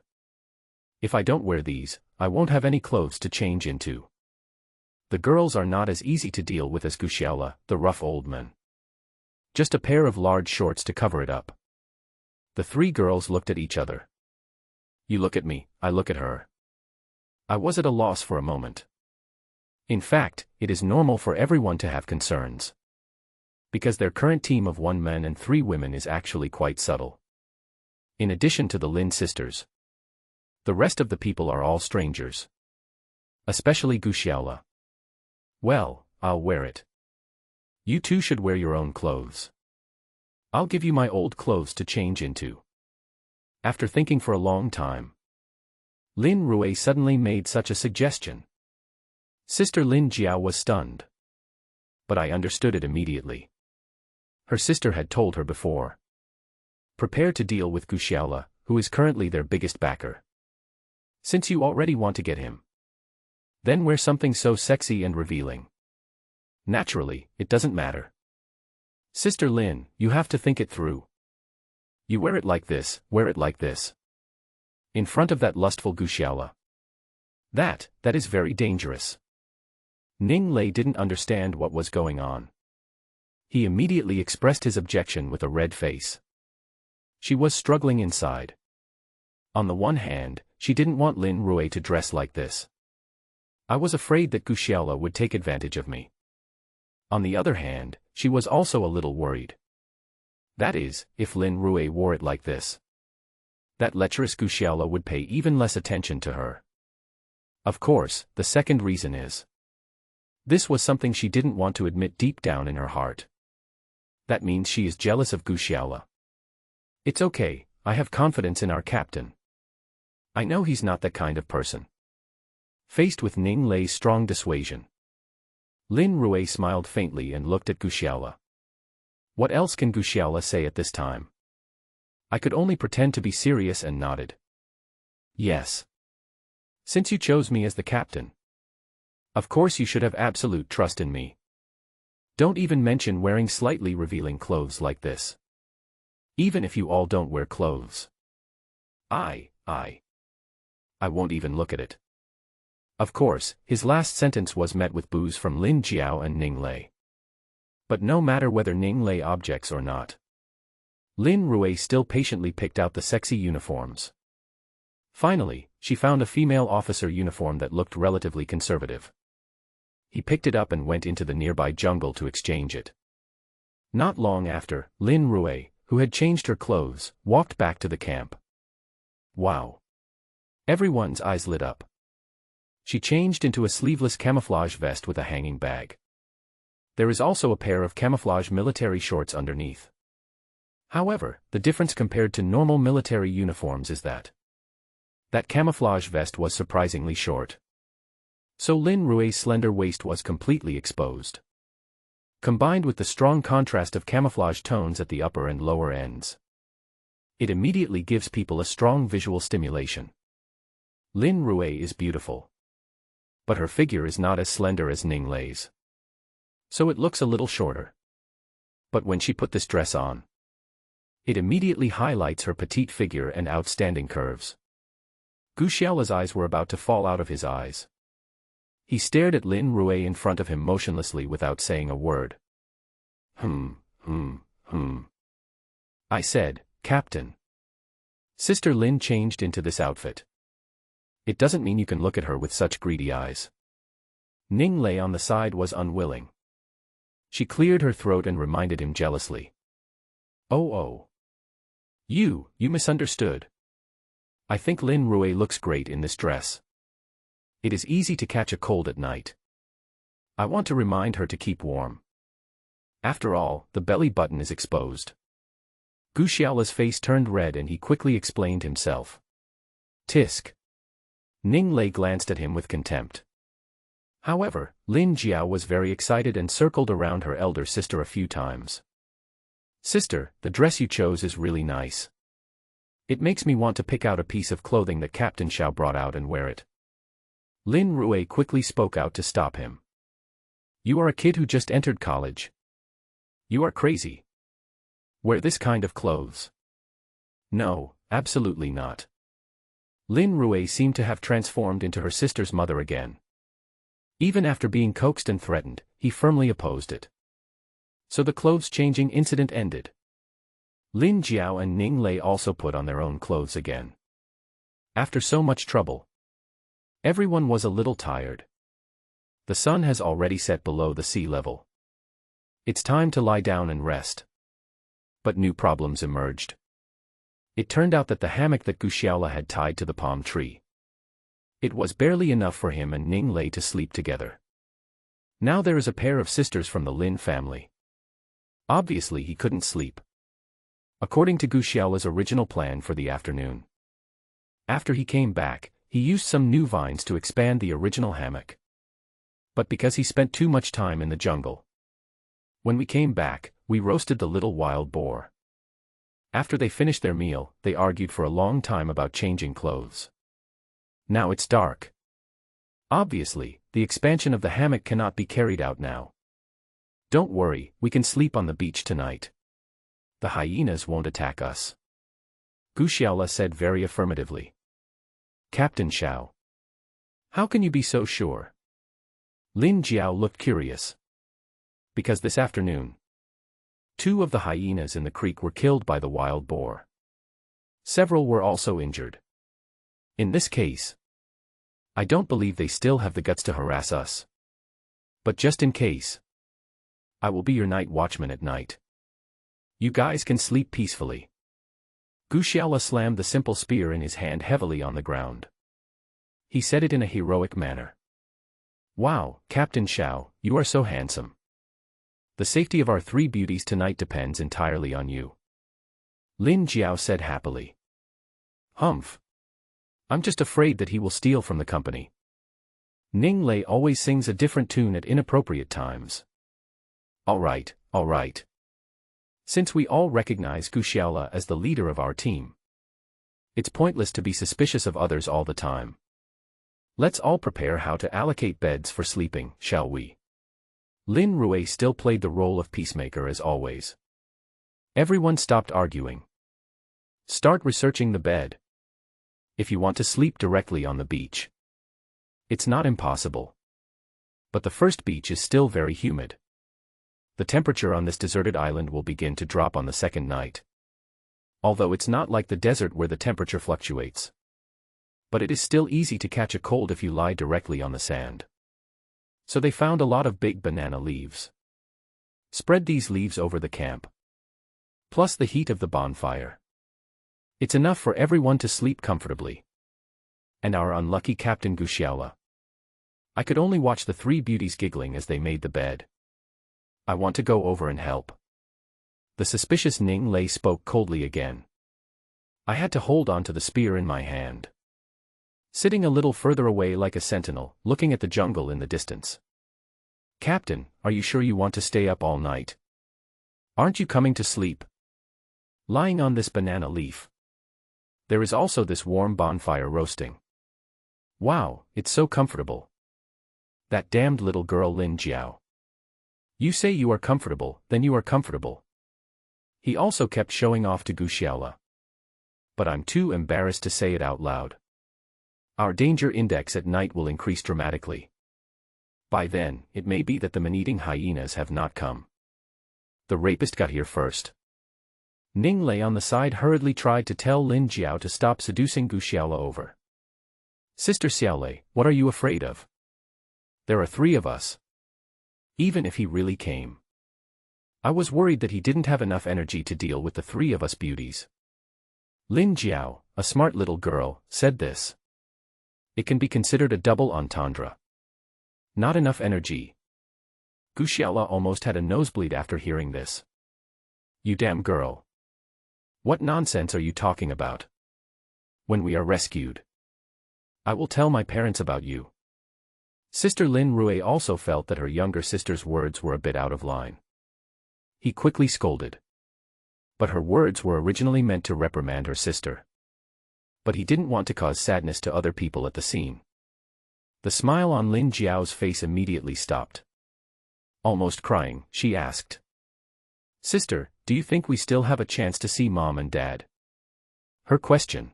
[SPEAKER 1] If I don't wear these, I won't have any clothes to change into. The girls are not as easy to deal with as Guxiaola, the rough old man. Just a pair of large shorts to cover it up. The three girls looked at each other. You look at me, I look at her. I was at a loss for a moment. In fact, it is normal for everyone to have concerns. Because their current team of 1 man and 3 women is actually quite subtle. In addition to the Lin sisters, the rest of the people are all strangers. Especially Guxiaola. Well, I'll wear it. You two should wear your own clothes. I'll give you my old clothes to change into. After thinking for a long time, Lin Rui suddenly made such a suggestion. Sister Lin Jiao was stunned. But I understood it immediately. Her sister had told her before. Prepare to deal with Guxiaola, who is currently their biggest backer. Since you already want to get him, then wear something so sexy and revealing. Naturally, it doesn't matter. Sister Lin, you have to think it through. You wear it like this, wear it like this. In front of that lustful Guxiaola. That is very dangerous. Ning Lei didn't understand what was going on. He immediately expressed his objection with a red face. She was struggling inside. On the one hand, she didn't want Lin Rui to dress like this. I was afraid that Guxiaola would take advantage of me. On the other hand, she was also a little worried. That is, if Lin Rui wore it like this, that lecherous Guxiaola would pay even less attention to her. Of course, the second reason is, this was something she didn't want to admit deep down in her heart. That means she is jealous of Guxiaola. It's okay, I have confidence in our captain. I know he's not that kind of person. Faced with Ning Lei's strong dissuasion, Lin Rui smiled faintly and looked at Guxiaola. What else can Guxiaola say at this time? I could only pretend to be serious and nodded. Yes. Since you chose me as the captain, of course you should have absolute trust in me. Don't even mention wearing slightly revealing clothes like this. Even if you all don't wear clothes. I won't even look at it. Of course, his last sentence was met with boos from Lin Jiao and Ning Lei. But no matter whether Ning Lei objects or not, Lin Rui still patiently picked out the sexy uniforms. Finally, she found a female officer uniform that looked relatively conservative. He picked it up and went into the nearby jungle to exchange it. Not long after, Lin Rui, who had changed her clothes, walked back to the camp. Wow! Everyone's eyes lit up. She changed into a sleeveless camouflage vest with a hanging bag. There is also a pair of camouflage military shorts underneath. However, the difference compared to normal military uniforms is that camouflage vest was surprisingly short. So Lin Rui's slender waist was completely exposed. Combined with the strong contrast of camouflage tones at the upper and lower ends, it immediately gives people a strong visual stimulation. Lin Rui is beautiful. But her figure is not as slender as Ning Lei's. So it looks a little shorter. But when she put this dress on, it immediately highlights her petite figure and outstanding curves. Guxiaola's eyes were about to fall out of his eyes. He stared at Lin Rui in front of him motionlessly without saying a word. I said, Captain. Sister Lin changed into this outfit. It doesn't mean you can look at her with such greedy eyes. Ning Lei on the side was unwilling. She cleared her throat and reminded him jealously. Oh. You misunderstood. I think Lin Rui looks great in this dress. It is easy to catch a cold at night. I want to remind her to keep warm. After all, the belly button is exposed. Guxiaola's face turned red and he quickly explained himself. Tisk. Ning Lei glanced at him with contempt. However, Lin Jiao was very excited and circled around her elder sister a few times. Sister, the dress you chose is really nice. It makes me want to pick out a piece of clothing that Captain Xiao brought out and wear it. Lin Rui quickly spoke out to stop him. You are a kid who just entered college. You are crazy. Wear this kind of clothes. No, absolutely not. Lin Rui seemed to have transformed into her sister's mother again. Even after being coaxed and threatened, he firmly opposed it. So the clothes-changing incident ended. Lin Jiao and Ning Lei also put on their own clothes again. After so much trouble, everyone was a little tired. The sun has already set below the sea level. It's time to lie down and rest. But new problems emerged. It turned out that the hammock that Gu Xiaola had tied to the palm tree. It was barely enough for him and Ning Lei to sleep together. Now there is a pair of sisters from the Lin family. Obviously he couldn't sleep. According to Gu Xiaola's original plan for the afternoon. After he came back, he used some new vines to expand the original hammock. But because he spent too much time in the jungle. When we came back, we roasted the little wild boar. After they finished their meal, they argued for a long time about changing clothes. Now it's dark. Obviously, the expansion of the hammock cannot be carried out now. Don't worry, we can sleep on the beach tonight. The hyenas won't attack us. Gu Xiaola said very affirmatively. Captain Xiao. How can you be so sure? Lin Jiao looked curious. Because this afternoon, 2 of the hyenas in the creek were killed by the wild boar. Several were also injured. In this case, I don't believe they still have the guts to harass us. But just in case, I will be your night watchman at night. You guys can sleep peacefully. Gu Xiaola slammed the simple spear in his hand heavily on the ground. He said it in a heroic manner. Wow, Captain Xiao, you are so handsome. The safety of our 3 beauties tonight depends entirely on you. Lin Jiao said happily. Humph. I'm just afraid that he will steal from the company. Ning Lei always sings a different tune at inappropriate times. All right. Since we all recognize Gu Xiaola as the leader of our team, it's pointless to be suspicious of others all the time. Let's all prepare how to allocate beds for sleeping, shall we? Lin Rui still played the role of peacemaker as always. Everyone stopped arguing. Start researching the bed. If you want to sleep directly on the beach, it's not impossible. But the first beach is still very humid. The temperature on this deserted island will begin to drop on the second night. Although it's not like the desert where the temperature fluctuates. But it is still easy to catch a cold if you lie directly on the sand. So they found a lot of big banana leaves. Spread these leaves over the camp. Plus the heat of the bonfire. It's enough for everyone to sleep comfortably. And our unlucky Captain Gu Xiaola. I could only watch the 3 beauties giggling as they made the bed. I want to go over and help. The suspicious Ning Lei spoke coldly again. I had to hold on to the spear in my hand. Sitting a little further away like a sentinel, looking at the jungle in the distance. Captain, are you sure you want to stay up all night? Aren't you coming to sleep? Lying on this banana leaf. There is also this warm bonfire roasting. Wow, it's so comfortable. That damned little girl Lin Jiao. You say you are comfortable, then you are comfortable. He also kept showing off to Gu Xiaola. But I'm too embarrassed to say it out loud. Our danger index at night will increase dramatically. By then, it may be that the man-eating hyenas have not come. The rapist got here first. Ning Lei on the side hurriedly tried to tell Lin Jiao to stop seducing Gu Xiaola over. Sister Xiaolei, what are you afraid of? There are 3 of us. Even if he really came. I was worried that he didn't have enough energy to deal with the 3 of us beauties. Lin Jiao, a smart little girl, said this. It can be considered a double entendre. Not enough energy. Gu Xiaola almost had a nosebleed after hearing this. You damn girl. What nonsense are you talking about? When we are rescued, I will tell my parents about you. Sister Lin Rui also felt that her younger sister's words were a bit out of line. He quickly scolded. But her words were originally meant to reprimand her sister. But he didn't want to cause sadness to other people at the scene. The smile on Lin Jiao's face immediately stopped. Almost crying, she asked. Sister, do you think we still have a chance to see Mom and Dad? Her question.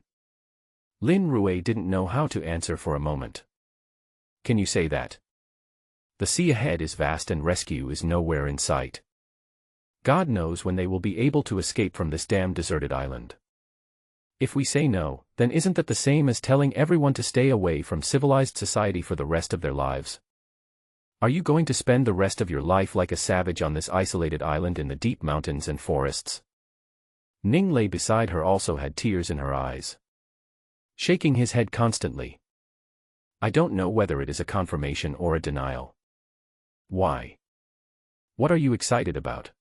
[SPEAKER 1] Lin Rui didn't know how to answer for a moment. Can you say that? The sea ahead is vast and rescue is nowhere in sight. God knows when they will be able to escape from this damn deserted island. If we say no, then isn't that the same as telling everyone to stay away from civilized society for the rest of their lives? Are you going to spend the rest of your life like a savage on this isolated island in the deep mountains and forests? Ning lay beside her also had tears in her eyes, shaking his head constantly. I don't know whether it is a confirmation or a denial. Why? What are you excited about?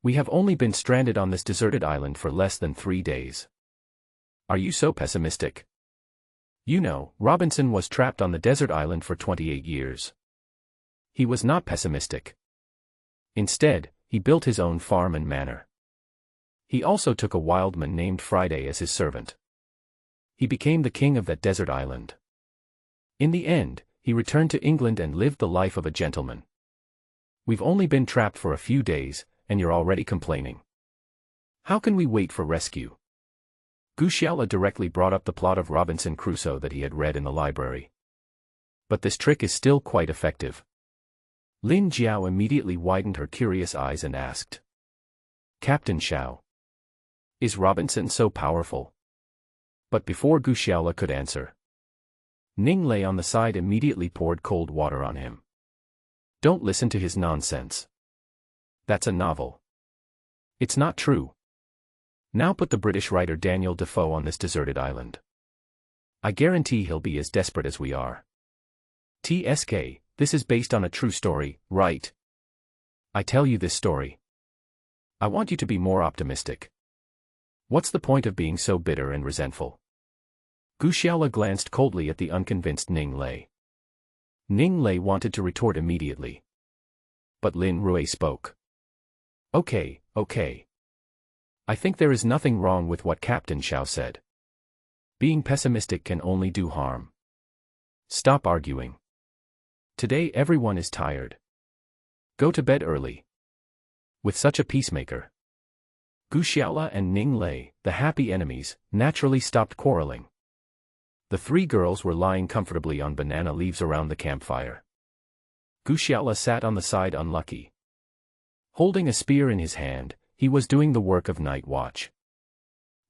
[SPEAKER 1] We have only been stranded on this deserted island for less than 3 days. Are you so pessimistic? You know, Robinson was trapped on the desert island for 28 years. He was not pessimistic. Instead, he built his own farm and manor. He also took a wildman named Friday as his servant. He became the king of that desert island. In the end, he returned to England and lived the life of a gentleman. We've only been trapped for a few days, and you're already complaining. How can we wait for rescue? Gu Xiaola directly brought up the plot of Robinson Crusoe that he had read in the library. But this trick is still quite effective. Lin Jiao immediately widened her curious eyes and asked. Captain Xiao. Is Robinson so powerful? But before Gu Xiaola could answer, Ning lay on the side immediately poured cold water on him. Don't listen to his nonsense. That's a novel. It's not true. Now put the British writer Daniel Defoe on this deserted island. I guarantee he'll be as desperate as we are. TSK, this is based on a true story, right? I tell you this story. I want you to be more optimistic. What's the point of being so bitter and resentful? Gu Xiaola glanced coldly at the unconvinced Ning Lei. Ning Lei wanted to retort immediately. But Lin Rui spoke. Okay. I think there is nothing wrong with what Captain Xiao said. Being pessimistic can only do harm. Stop arguing. Today everyone is tired. Go to bed early. With such a peacemaker. Gu Xiaola and Ning Lei, the happy enemies, naturally stopped quarreling. The 3 girls were lying comfortably on banana leaves around the campfire. Gu Xiaola sat on the side unlucky. Holding a spear in his hand, he was doing the work of night watch.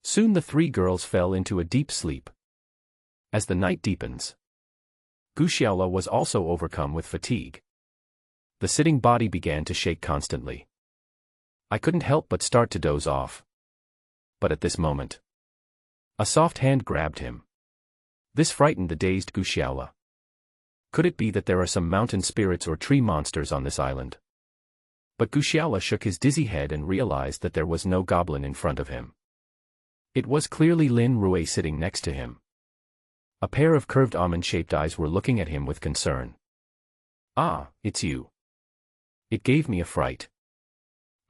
[SPEAKER 1] Soon the 3 girls fell into a deep sleep. As the night deepens, Gu Xiaola was also overcome with fatigue. The sitting body began to shake constantly. I couldn't help but start to doze off. But at this moment, a soft hand grabbed him. This frightened the dazed Gu Xiaola. Could it be that there are some mountain spirits or tree monsters on this island? But Gu Xiaola shook his dizzy head and realized that there was no goblin in front of him. It was clearly Lin Rui sitting next to him. A pair of curved almond-shaped eyes were looking at him with concern. Ah, it's you. It gave me a fright.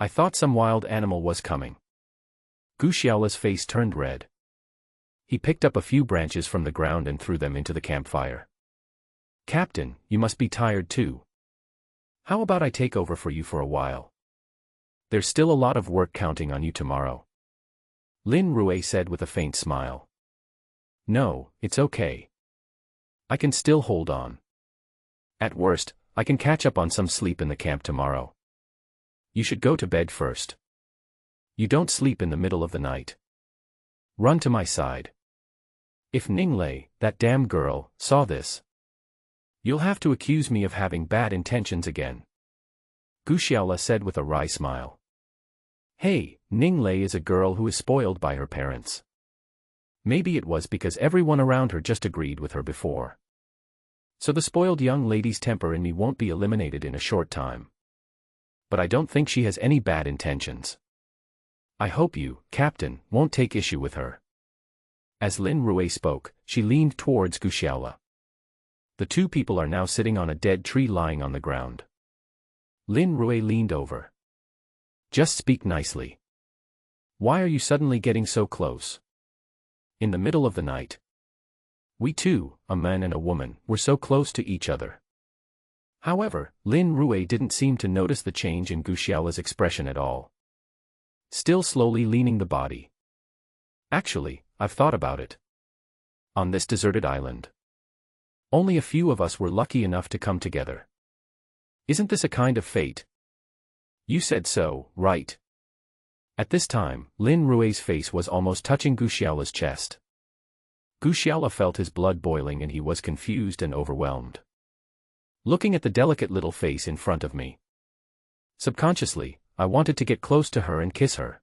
[SPEAKER 1] I thought some wild animal was coming. Gu Xiaola's face turned red. He picked up a few branches from the ground and threw them into the campfire. Captain, you must be tired too. How about I take over for you for a while? There's still a lot of work counting on you tomorrow. Lin Rui said with a faint smile. No, it's okay. I can still hold on. At worst, I can catch up on some sleep in the camp tomorrow. You should go to bed first. You don't sleep in the middle of the night. Run to my side. If Ning Lei, that damn girl, saw this, you'll have to accuse me of having bad intentions again. Gu Xiaola said with a wry smile. Hey, Ning Lei is a girl who is spoiled by her parents. Maybe it was because everyone around her just agreed with her before. So the spoiled young lady's temper in me won't be eliminated in a short time. But I don't think she has any bad intentions. I hope you, Captain, won't take issue with her. As Lin Rui spoke, she leaned towards Gu Xiaola. The 2 people are now sitting on a dead tree lying on the ground. Lin Rui leaned over. Just speak nicely. Why are you suddenly getting so close? In the middle of the night. We two, a man and a woman, were so close to each other. However, Lin Rue didn't seem to notice the change in Gu Xiaola's expression at all. Still slowly leaning the body. Actually, I've thought about it. On this deserted island, only a few of us were lucky enough to come together. Isn't this a kind of fate? You said so, right? At this time, Lin Rue's face was almost touching Gu Xiaola's chest. Gu Xiaola felt his blood boiling and he was confused and overwhelmed. Looking at the delicate little face in front of me. Subconsciously, I wanted to get close to her and kiss her.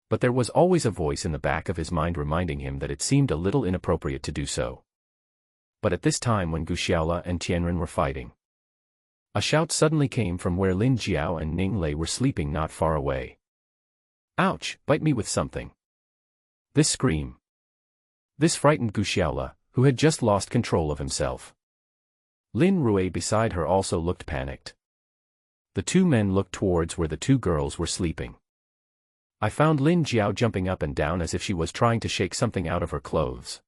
[SPEAKER 1] But there was always a voice in the back of his mind reminding him that it seemed a little inappropriate to do so. But at this time when Gu Xiaola and Tianren were fighting, a shout suddenly came from where Lin Jiao and Ning Lei were sleeping not far away. Ouch, bite me with something. This scream. This frightened Gu Xiaola, who had just lost control of himself. Lin Rue beside her also looked panicked. The two men looked towards where the two girls were sleeping. I found Lin Jiao jumping up and down as if she was trying to shake something out of her clothes.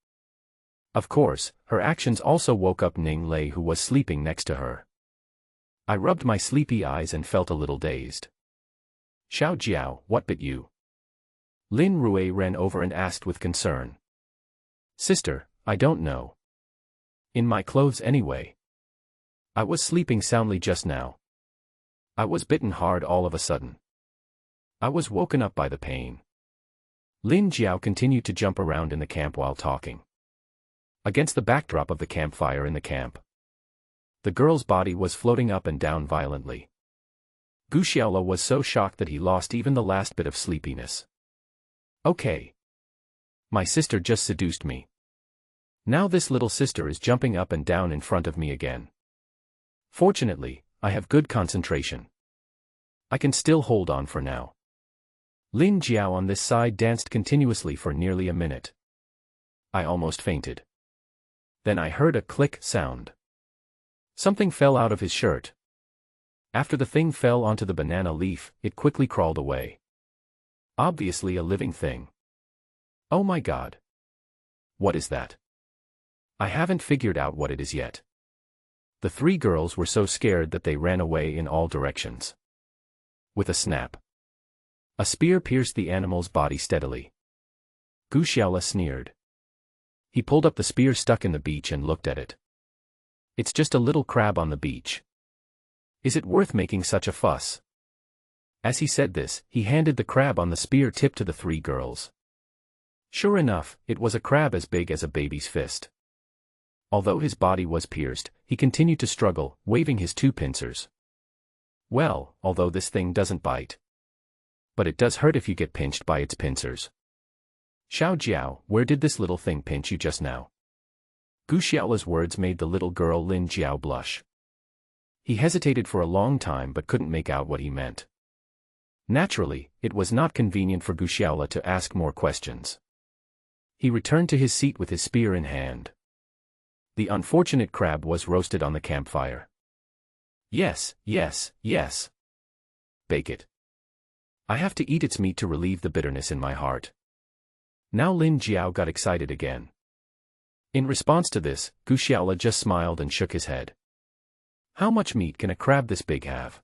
[SPEAKER 1] Of course, her actions also woke up Ning Lei who was sleeping next to her. I rubbed my sleepy eyes and felt a little dazed. Xiao Jiao, what bit you? Lin Rue ran over and asked with concern. Sister, I don't know. In my clothes anyway. I was sleeping soundly just now. I was bitten hard all of a sudden. I was woken up by the pain. Lin Jiao continued to jump around in the camp while talking. Against the backdrop of the campfire in the camp, the girl's body was floating up and down violently. Gu Xiaola was so shocked that he lost even the last bit of sleepiness. Okay. My sister just seduced me. Now this little sister is jumping up and down in front of me again. Fortunately, I have good concentration. I can still hold on for now. Lin Jiao on this side danced continuously for nearly a minute. I almost fainted. Then I heard a click sound. Something fell out of his shirt. After the thing fell onto the banana leaf, it quickly crawled away. Obviously a living thing. Oh my God. What is that? I haven't figured out what it is yet. The three girls were so scared that they ran away in all directions. With a snap, a spear pierced the animal's body steadily. Gu Xiaola sneered. He pulled up the spear stuck in the beach and looked at it. It's just a little crab on the beach. Is it worth making such a fuss? As he said this, he handed the crab on the spear tip to the three girls. Sure enough, it was a crab as big as a baby's fist. Although his body was pierced, he continued to struggle, waving his two pincers. Well, although this thing doesn't bite. But it does hurt if you get pinched by its pincers. Xiao Jiao, where did this little thing pinch you just now? Gu Xiaola's words made the little girl Lin Jiao blush. He hesitated for a long time but couldn't make out what he meant. Naturally, it was not convenient for Gu Xiaola to ask more questions. He returned to his seat with his spear in hand. The unfortunate crab was roasted on the campfire. Yes, yes, yes. Bake it. I have to eat its meat to relieve the bitterness in my heart. Now Lin Jiao got excited again. In response to this, Gu Xiaola just smiled and shook his head. How much meat can a crab this big have?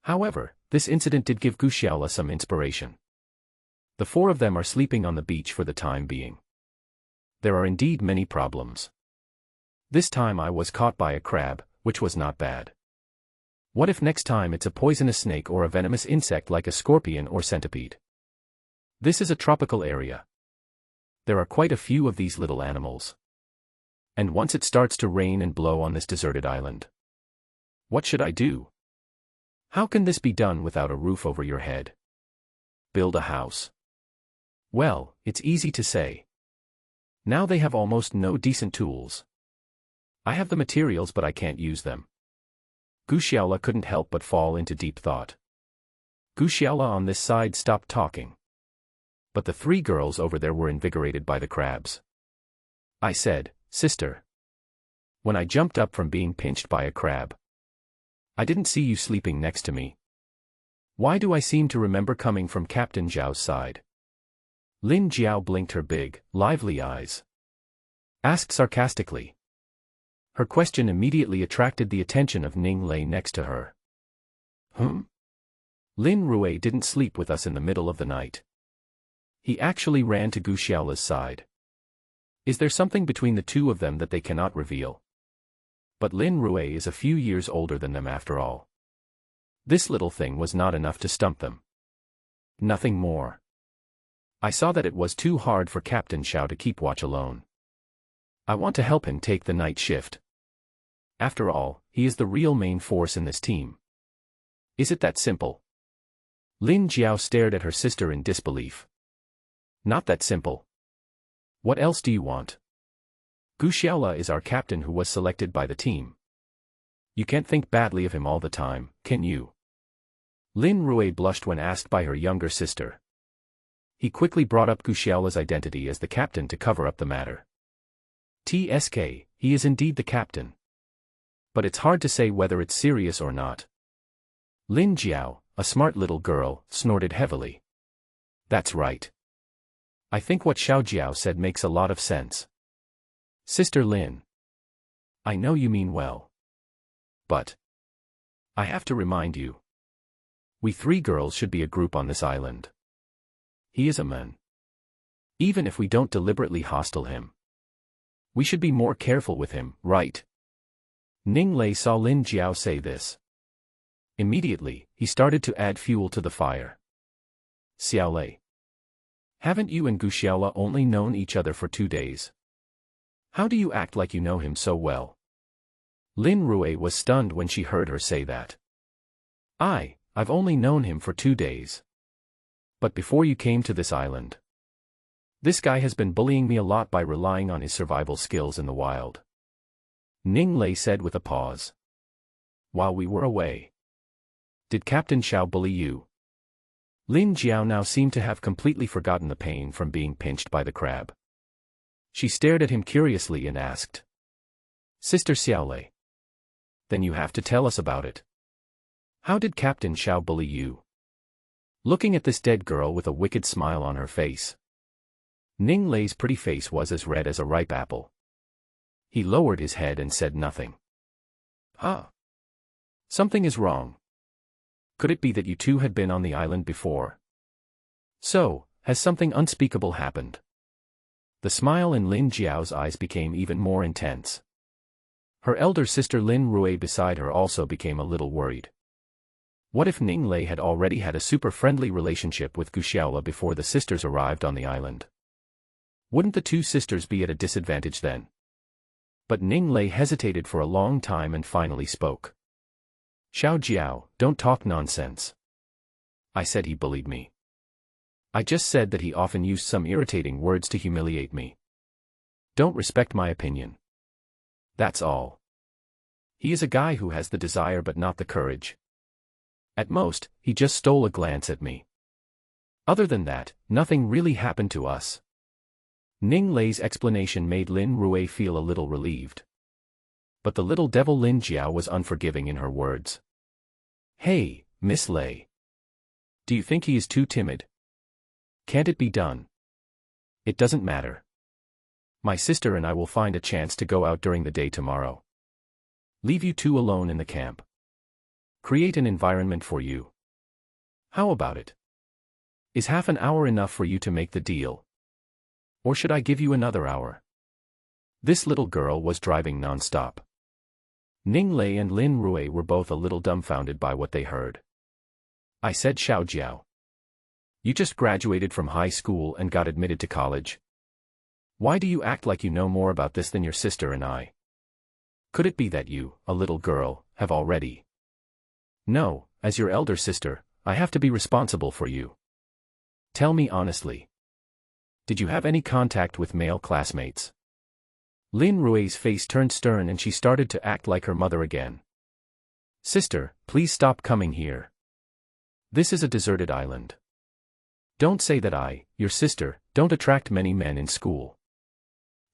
[SPEAKER 1] However, this incident did give Gu Xiaola some inspiration. The four of them are sleeping on the beach for the time being. There are indeed many problems. This time I was caught by a crab, which was not bad. What if next time it's a poisonous snake or a venomous insect like a scorpion or centipede? This is a tropical area. There are quite a few of these little animals. And once it starts to rain and blow on this deserted island, what should I do? How can this be done without a roof over your head? Build a house. Well, it's easy to say. Now they have almost no decent tools. I have the materials but I can't use them. Gu Xiaola couldn't help but fall into deep thought. Gu Xiaola on this side stopped talking. But the three girls over there were invigorated by the crabs. I said, Sister. When I jumped up from being pinched by a crab, I didn't see you sleeping next to me. Why do I seem to remember coming from Captain Zhao's side? Lin Jiao blinked her big, lively eyes. Asked sarcastically. Her question immediately attracted the attention of Ning Lei next to her. Lin Rui didn't sleep with us in the middle of the night. He actually ran to Gu Xiaola's side. Is there something between the two of them that they cannot reveal? But Lin Rui is a few years older than them after all. This little thing was not enough to stump them. Nothing more. I saw that it was too hard for Captain Xiao to keep watch alone. I want to help him take the night shift. After all, he is the real main force in this team. Is it that simple? Lin Jiao stared at her sister in disbelief. Not that simple. What else do you want? Gu Xiaola is our captain who was selected by the team. You can't think badly of him all the time, can you? Lin Rui blushed when asked by her younger sister. He quickly brought up Gu Xiaola's identity as the captain to cover up the matter. TSK, he is indeed the captain. But it's hard to say whether it's serious or not. Lin Jiao, a smart little girl, snorted heavily. That's right. I think what Xiao Jiao said makes a lot of sense. Sister Lin. I know you mean well. But I have to remind you. We three girls should be a group on this island. He is a man. Even if we don't deliberately hostile him. We should be more careful with him, right? Ning Lei saw Lin Jiao say this. Immediately, he started to add fuel to the fire. Xiao Lei. Haven't you and Gu Xiaola only known each other for 2 days? How do you act like you know him so well? Lin Rui was stunned when she heard her say that. I've only known him for 2 days. But before you came to this island. This guy has been bullying me a lot by relying on his survival skills in the wild. Ning Lei said with a pause. While we were away. Did Captain Xiao bully you? Lin Jiao now seemed to have completely forgotten the pain from being pinched by the crab. She stared at him curiously and asked. Sister Xiaolei. Then you have to tell us about it. How did Captain Xiao bully you? Looking at this dead girl with a wicked smile on her face. Ning Lei's pretty face was as red as a ripe apple. He lowered his head and said nothing. Something is wrong. Could it be that you two had been on the island before? So, has something unspeakable happened? The smile in Lin Jiao's eyes became even more intense. Her elder sister Lin Rui beside her also became a little worried. What if Ning Lei had already had a super friendly relationship with Gu Xiaola before the sisters arrived on the island? Wouldn't the two sisters be at a disadvantage then? But Ning Lei hesitated for a long time and finally spoke. Xiao Jiao, don't talk nonsense. I said he bullied me. I just said that he often used some irritating words to humiliate me. Don't respect my opinion. That's all. He is a guy who has the desire but not the courage. At most, he just stole a glance at me. Other than that, nothing really happened to us. Ning Lei's explanation made Lin Rui feel a little relieved. But the little devil Lin Jiao was unforgiving in her words. Hey, Miss Lei. Do you think he is too timid? Can't it be done? It doesn't matter. My sister and I will find a chance to go out during the day tomorrow. Leave you two alone in the camp. Create an environment for you. How about it? Is half an hour enough for you to make the deal? Or should I give you another hour? This little girl was driving non-stop. Ning Lei and Lin Rui were both a little dumbfounded by what they heard. I said Xiao Jiao. You just graduated from high school and got admitted to college. Why do you act like you know more about this than your sister and I? Could it be that you, a little girl, have already? No, as your elder sister, I have to be responsible for you. Tell me honestly. Did you have any contact with male classmates? Lin Rui's face turned stern and she started to act like her mother again. Sister, please stop coming here. This is a deserted island. Don't say that I, your sister, don't attract many men in school.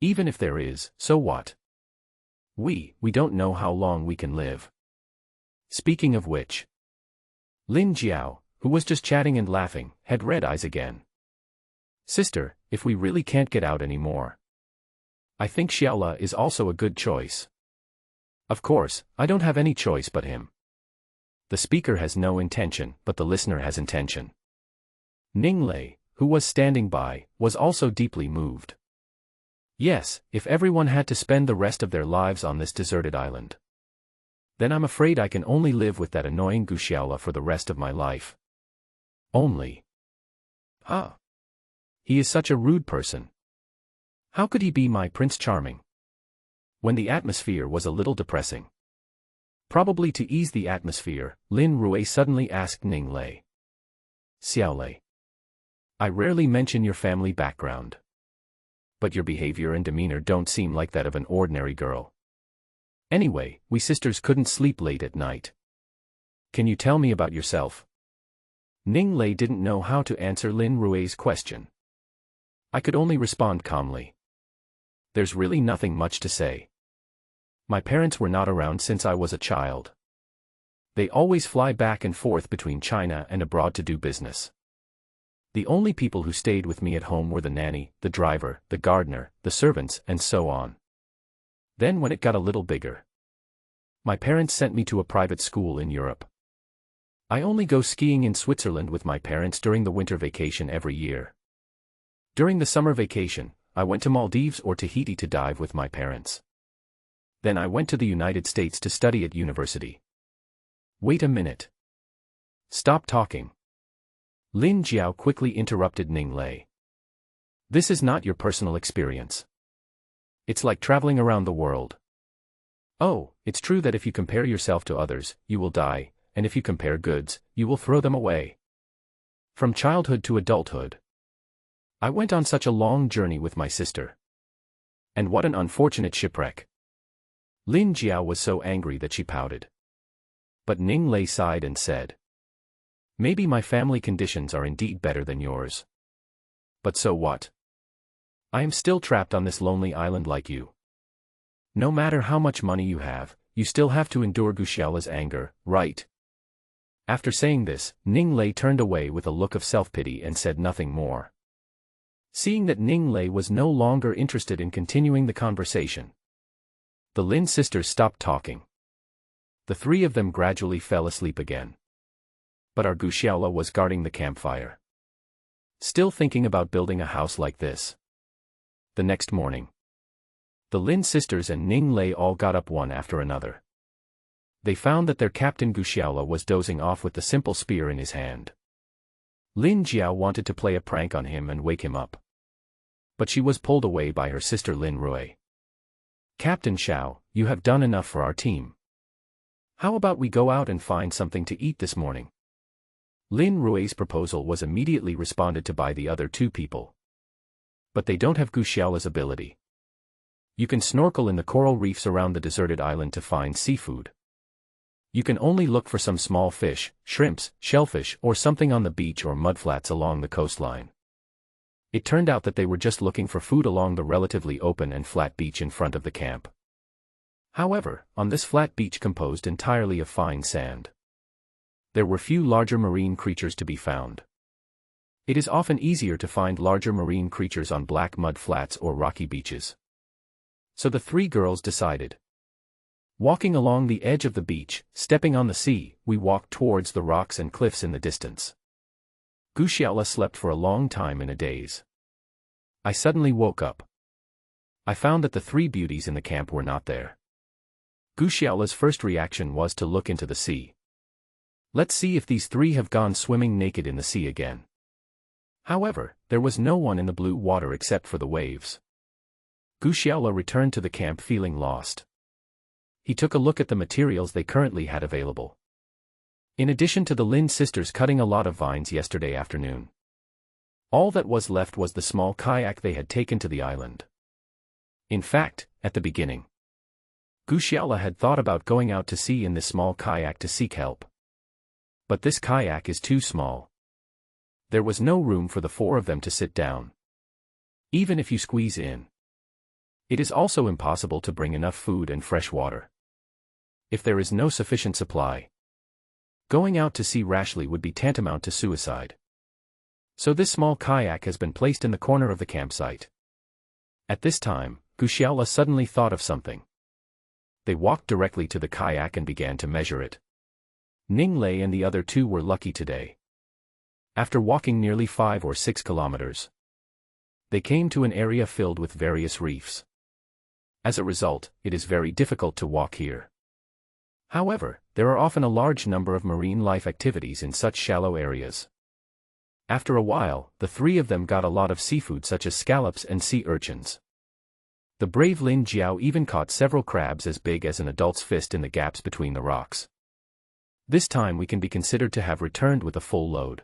[SPEAKER 1] Even if there is, so what? We don't know how long we can live. Speaking of which. Lin Jiao, who was just chatting and laughing, had red eyes again. Sister, if we really can't get out anymore, I think Xiaola is also a good choice. Of course, I don't have any choice but him. The speaker has no intention, but the listener has intention. Ning Lei, who was standing by, was also deeply moved. Yes, if everyone had to spend the rest of their lives on this deserted island, then I'm afraid I can only live with that annoying Gu Xiaola for the rest of my life. Only. He is such a rude person. How could he be my Prince Charming? When the atmosphere was a little depressing. Probably to ease the atmosphere, Lin Rui suddenly asked Ning Lei. Xiao Lei. I rarely mention your family background. But your behavior and demeanor don't seem like that of an ordinary girl. Anyway, we sisters couldn't sleep late at night. Can you tell me about yourself? Ning Lei didn't know how to answer Lin Rui's question. I could only respond calmly. There's really nothing much to say. My parents were not around since I was a child. They always fly back and forth between China and abroad to do business. The only people who stayed with me at home were the nanny, the driver, the gardener, the servants, and so on. Then when it got a little bigger, my parents sent me to a private school in Europe. I only go skiing in Switzerland with my parents during the winter vacation every year. During the summer vacation, I went to Maldives or Tahiti to dive with my parents. Then I went to the United States to study at university. Wait a minute. Stop talking. Lin Jiao quickly interrupted Ning Lei. This is not your personal experience. It's like traveling around the world. Oh, it's true that if you compare yourself to others, you will die, and if you compare goods, you will throw them away. From childhood to adulthood, I went on such a long journey with my sister. And what an unfortunate shipwreck. Lin Jiao was so angry that she pouted. But Ning Lei sighed and said, maybe my family conditions are indeed better than yours. But so what? I am still trapped on this lonely island like you. No matter how much money you have, you still have to endure Gu Xiaola's anger, right? After saying this, Ning Lei turned away with a look of self-pity and said nothing more. Seeing that Ning Lei was no longer interested in continuing the conversation, the Lin sisters stopped talking. The three of them gradually fell asleep again. But our Gu Xiaola was guarding the campfire, still thinking about building a house like this. The next morning, the Lin sisters and Ning Lei all got up one after another. They found that their captain Gu Xiaola was dozing off with the simple spear in his hand. Lin Jiao wanted to play a prank on him and wake him up, but she was pulled away by her sister Lin Rui. Captain Xiao, you have done enough for our team. How about we go out and find something to eat this morning? Lin Rui's proposal was immediately responded to by the other two people. But they don't have Gu Xiaola's ability. You can snorkel in the coral reefs around the deserted island to find seafood. You can only look for some small fish, shrimps, shellfish, or something on the beach or mudflats along the coastline. It turned out that they were just looking for food along the relatively open and flat beach in front of the camp. However, on this flat beach composed entirely of fine sand, there were few larger marine creatures to be found. It is often easier to find larger marine creatures on black mud flats or rocky beaches. So the three girls decided. Walking along the edge of the beach, stepping on the sea, we walked towards the rocks and cliffs in the distance. Gu Xiaola slept for a long time in a daze. I suddenly woke up. I found that the three beauties in the camp were not there. Gu Xiaola's first reaction was to look into the sea. Let's see if these three have gone swimming naked in the sea again. However, there was no one in the blue water except for the waves. Gu Xiaola returned to the camp feeling lost. He took a look at the materials they currently had available. In addition to the Lin sisters cutting a lot of vines yesterday afternoon, all that was left was the small kayak they had taken to the island. In fact, at the beginning, Gu Xiaola had thought about going out to sea in this small kayak to seek help. But this kayak is too small. There was no room for the four of them to sit down. Even if you squeeze in, it is also impossible to bring enough food and fresh water. If there is no sufficient supply, going out to sea rashly would be tantamount to suicide. So this small kayak has been placed in the corner of the campsite. At this time, Guxiaola suddenly thought of something. They walked directly to the kayak and began to measure it. Ninglei and the other two were lucky today. After walking nearly 5 or 6 kilometers, they came to an area filled with various reefs. As a result, it is very difficult to walk here. However, there are often a large number of marine life activities in such shallow areas. After a while, the three of them got a lot of seafood such as scallops and sea urchins. The brave Lin Jiao even caught several crabs as big as an adult's fist in the gaps between the rocks. This time we can be considered to have returned with a full load.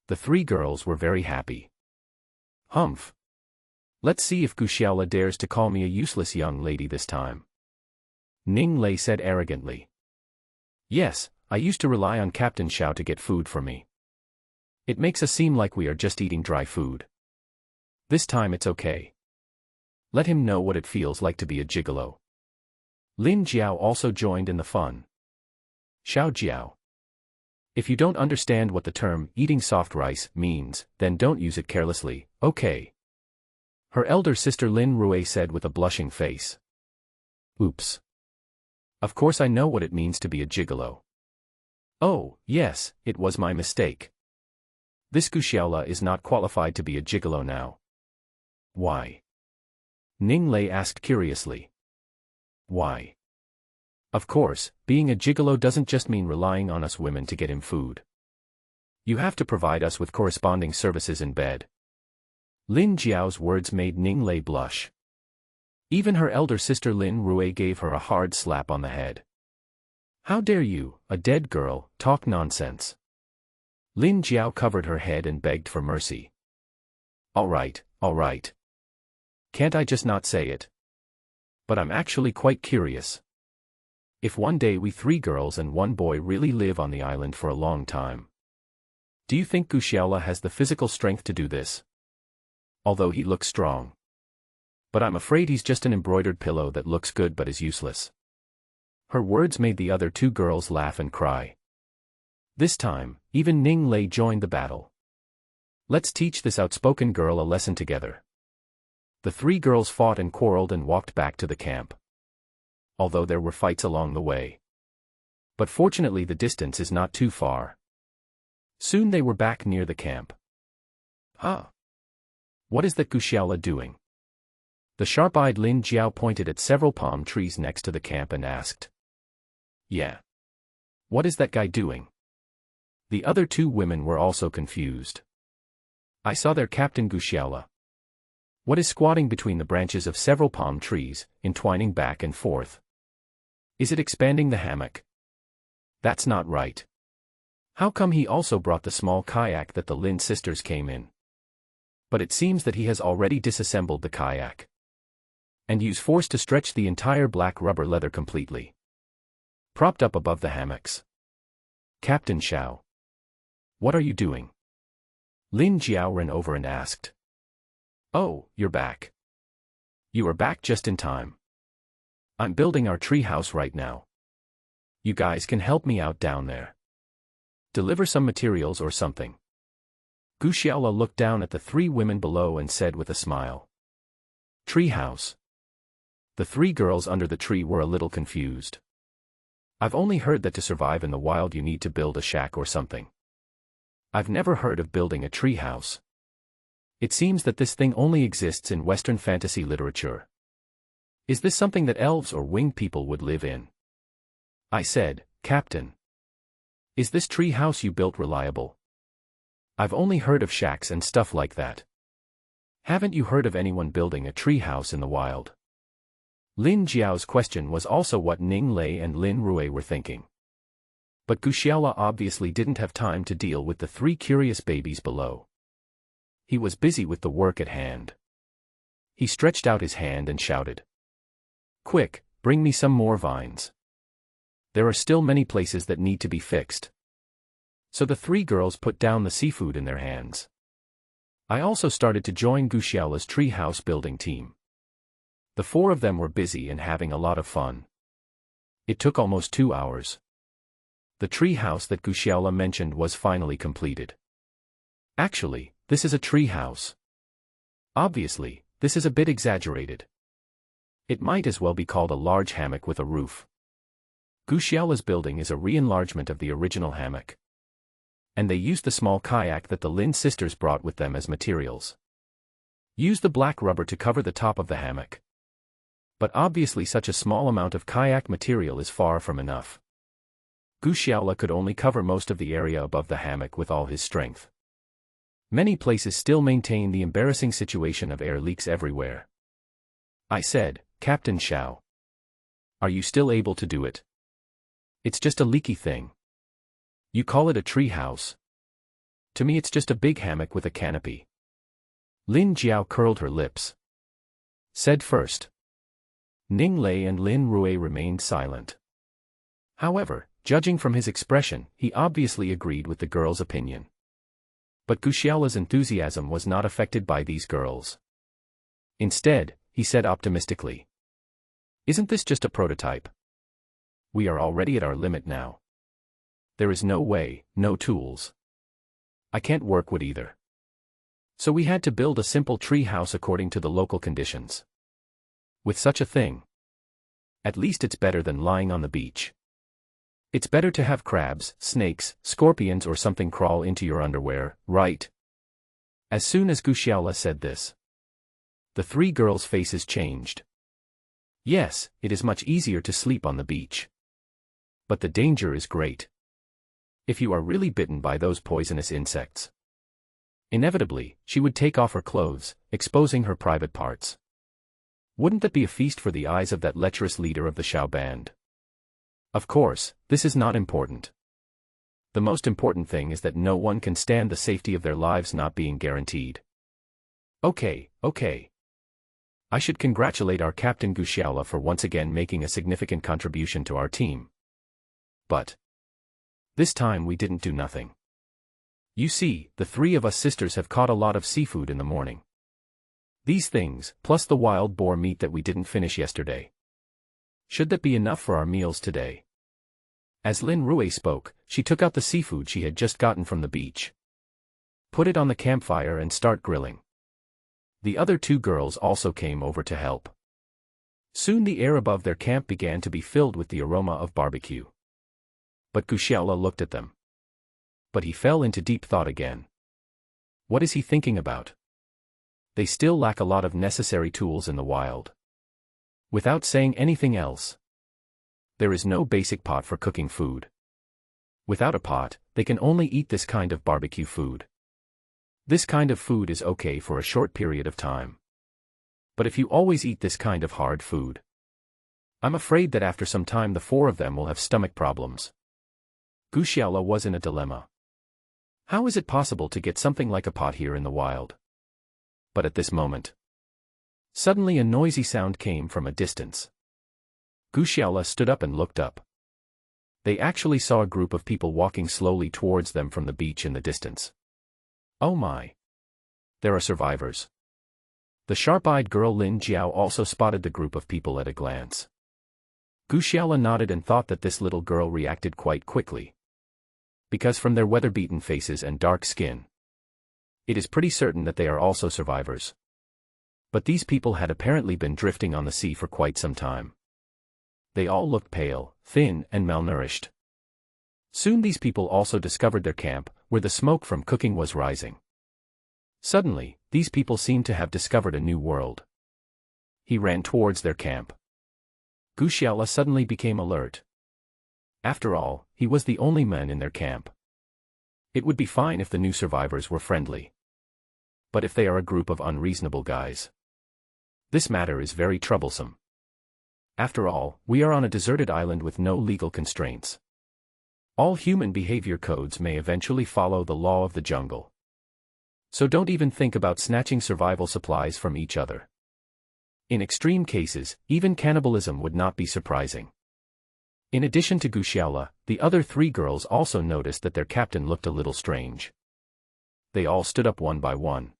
[SPEAKER 1] The three girls were very happy. Humph. Let's see if Guxiaola dares to call me a useless young lady this time. Ninglei said arrogantly. Yes, I used to rely on Captain Xiao to get food for me. It makes us seem like we are just eating dry food. This time it's okay. Let him know what it feels like to be a gigolo. Lin Jiao also joined in the fun. Xiao Jiao. If you don't understand what the term eating soft rice means, then don't use it carelessly, okay? Her elder sister Lin Rui said with a blushing face. Oops. Of course I know what it means to be a gigolo. Oh, yes, it was my mistake. This Guxiaola is not qualified to be a gigolo now. Why? Ninglei asked curiously. Why? Of course, being a gigolo doesn't just mean relying on us women to get him food. You have to provide us with corresponding services in bed. Lin Jiao's words made Ninglei blush. Even her elder sister Lin Rui gave her a hard slap on the head. How dare you, a dead girl, talk nonsense? Lin Jiao covered her head and begged for mercy. All right. Can't I just not say it? But I'm actually quite curious. If one day we 3 girls and 1 boy really live on the island for a long time, do you think Guxiaola has the physical strength to do this? Although he looks strong. But I'm afraid he's just an embroidered pillow that looks good but is useless. Her words made the other 2 girls laugh and cry. This time, even Ninglei joined the battle. Let's teach this outspoken girl a lesson together. The 3 girls fought and quarreled and walked back to the camp. Although there were fights along the way. But fortunately the distance is not too far. Soon they were back near the camp. Huh? What is that Guxiaola doing? The sharp-eyed Lin Jiao pointed at several palm trees next to the camp and asked. Yeah. What is that guy doing? The other 2 women were also confused. I saw their captain Guxiaola. What is squatting between the branches of several palm trees, entwining back and forth? Is it expanding the hammock? That's not right. How come he also brought the small kayak that the Lin sisters came in? But it seems that he has already disassembled the kayak. And used force to stretch the entire black rubber leather completely. Propped up above the hammocks. Captain Xiao. What are you doing? Lin Jiao ran over and asked. Oh, you're back. You are back just in time. I'm building our tree house right now. You guys can help me out down there. Deliver some materials or something. Guxiaola looked down at the 3 women below and said with a smile. Tree house. The 3 girls under the tree were a little confused. I've only heard that to survive in the wild you need to build a shack or something. I've never heard of building a tree house. It seems that this thing only exists in Western fantasy literature. Is this something that elves or winged people would live in? I said, Captain. Is this tree house you built reliable? I've only heard of shacks and stuff like that. Haven't you heard of anyone building a tree house in the wild? Lin Jiao's question was also what Ninglei and Lin Rui were thinking. But Guxiaola obviously didn't have time to deal with the 3 curious babies below. He was busy with the work at hand. He stretched out his hand and shouted. Quick, bring me some more vines. There are still many places that need to be fixed. So the 3 girls put down the seafood in their hands. I also started to join Guxiaola's treehouse building team. The 4 of them were busy and having a lot of fun. It took almost 2 hours. The treehouse that Guxiaola mentioned was finally completed. Actually, this is a tree house. Obviously, this is a bit exaggerated. It might as well be called a large hammock with a roof. Guxiaola's building is a re-enlargement of the original hammock. And they used the small kayak that the Lin sisters brought with them as materials. Use the black rubber to cover the top of the hammock. But obviously such a small amount of kayak material is far from enough. Guxiaola could only cover most of the area above the hammock with all his strength. Many places still maintain the embarrassing situation of air leaks everywhere. I said, Captain Xiao. Are you still able to do it? It's just a leaky thing. You call it a tree house. To me it's just a big hammock with a canopy. Lin Jiao curled her lips. Said first. Ning Lei and Lin Rui remained silent. However, judging from his expression, he obviously agreed with the girl's opinion. But Guxiaola's enthusiasm was not affected by these girls. Instead, he said optimistically. Isn't this just a prototype? We are already at our limit now. There is no way, no tools. I can't work wood either. So we had to build a simple tree house according to the local conditions. With such a thing, at least it's better than lying on the beach. It's better to have crabs, snakes, scorpions or something crawl into your underwear, right? As soon as Guxiaola said this, the three girls' faces changed. Yes, it is much easier to sleep on the beach. But the danger is great. If you are really bitten by those poisonous insects. Inevitably, she would take off her clothes, exposing her private parts. Wouldn't that be a feast for the eyes of that lecherous leader of the Xiao band? Of course, this is not important. The most important thing is that no one can stand the safety of their lives not being guaranteed. Okay. I should congratulate our Captain Guxiaola for once again making a significant contribution to our team. But this time we didn't do nothing. You see, the three of us sisters have caught a lot of seafood in the morning. These things, plus the wild boar meat that we didn't finish yesterday. Should that be enough for our meals today? As Lin Rui spoke, she took out the seafood she had just gotten from the beach. Put it on the campfire and start grilling. The other two girls also came over to help. Soon the air above their camp began to be filled with the aroma of barbecue. But Guxiaola looked at them. But he fell into deep thought again. What is he thinking about? They still lack a lot of necessary tools in the wild. Without saying anything else, there is no basic pot for cooking food. Without a pot, they can only eat this kind of barbecue food. This kind of food is okay for a short period of time. But if you always eat this kind of hard food, I'm afraid that after some time the four of them will have stomach problems. Guxiaola was in a dilemma. How is it possible to get something like a pot here in the wild? But at this moment, suddenly a noisy sound came from a distance. Guxiaola stood up and looked up. They actually saw a group of people walking slowly towards them from the beach in the distance. Oh my! There are survivors. The sharp-eyed girl Lin Jiao also spotted the group of people at a glance. Guxiaola nodded and thought that this little girl reacted quite quickly. Because from their weather-beaten faces and dark skin, it is pretty certain that they are also survivors. But these people had apparently been drifting on the sea for quite some time. They all looked pale, thin, and malnourished. Soon these people also discovered their camp, where the smoke from cooking was rising. Suddenly, these people seemed to have discovered a new world. He ran towards their camp. Guxiaola suddenly became alert. After all, he was the only man in their camp. It would be fine if the new survivors were friendly. But if they are a group of unreasonable guys, this matter is very troublesome. After all, we are on a deserted island with no legal constraints. All human behavior codes may eventually follow the law of the jungle. So don't even think about snatching survival supplies from each other. In extreme cases, even cannibalism would not be surprising. In addition to Guxiaola, the other three girls also noticed that their captain looked a little strange. They all stood up one by one,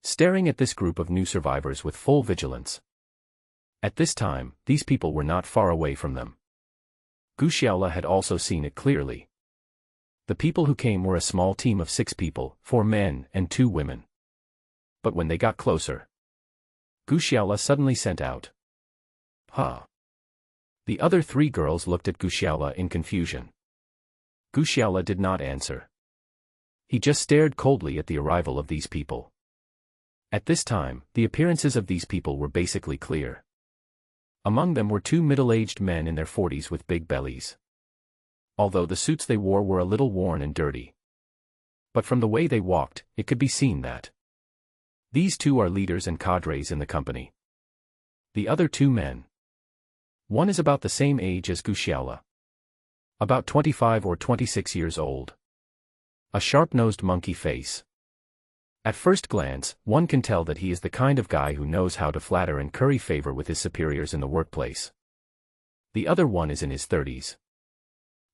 [SPEAKER 1] staring at this group of new survivors with full vigilance. At this time, these people were not far away from them. Guxiaola had also seen it clearly. The people who came were a small team of 6 people, 4 men and 2 women. But when they got closer, Guxiaola suddenly sent out, "Huh." The other 3 girls looked at Guxiaola in confusion. Guxiaola did not answer. He just stared coldly at the arrival of these people. At this time, the appearances of these people were basically clear. Among them were 2 middle-aged men in their 40s with big bellies. Although the suits they wore were a little worn and dirty. But from the way they walked, it could be seen that these 2 are leaders and cadres in the company. The other 2 men. One is about the same age as Guxiaola. About 25 or 26 years old. A sharp-nosed monkey face. At first glance, one can tell that he is the kind of guy who knows how to flatter and curry favor with his superiors in the workplace. The other one is in his 30s.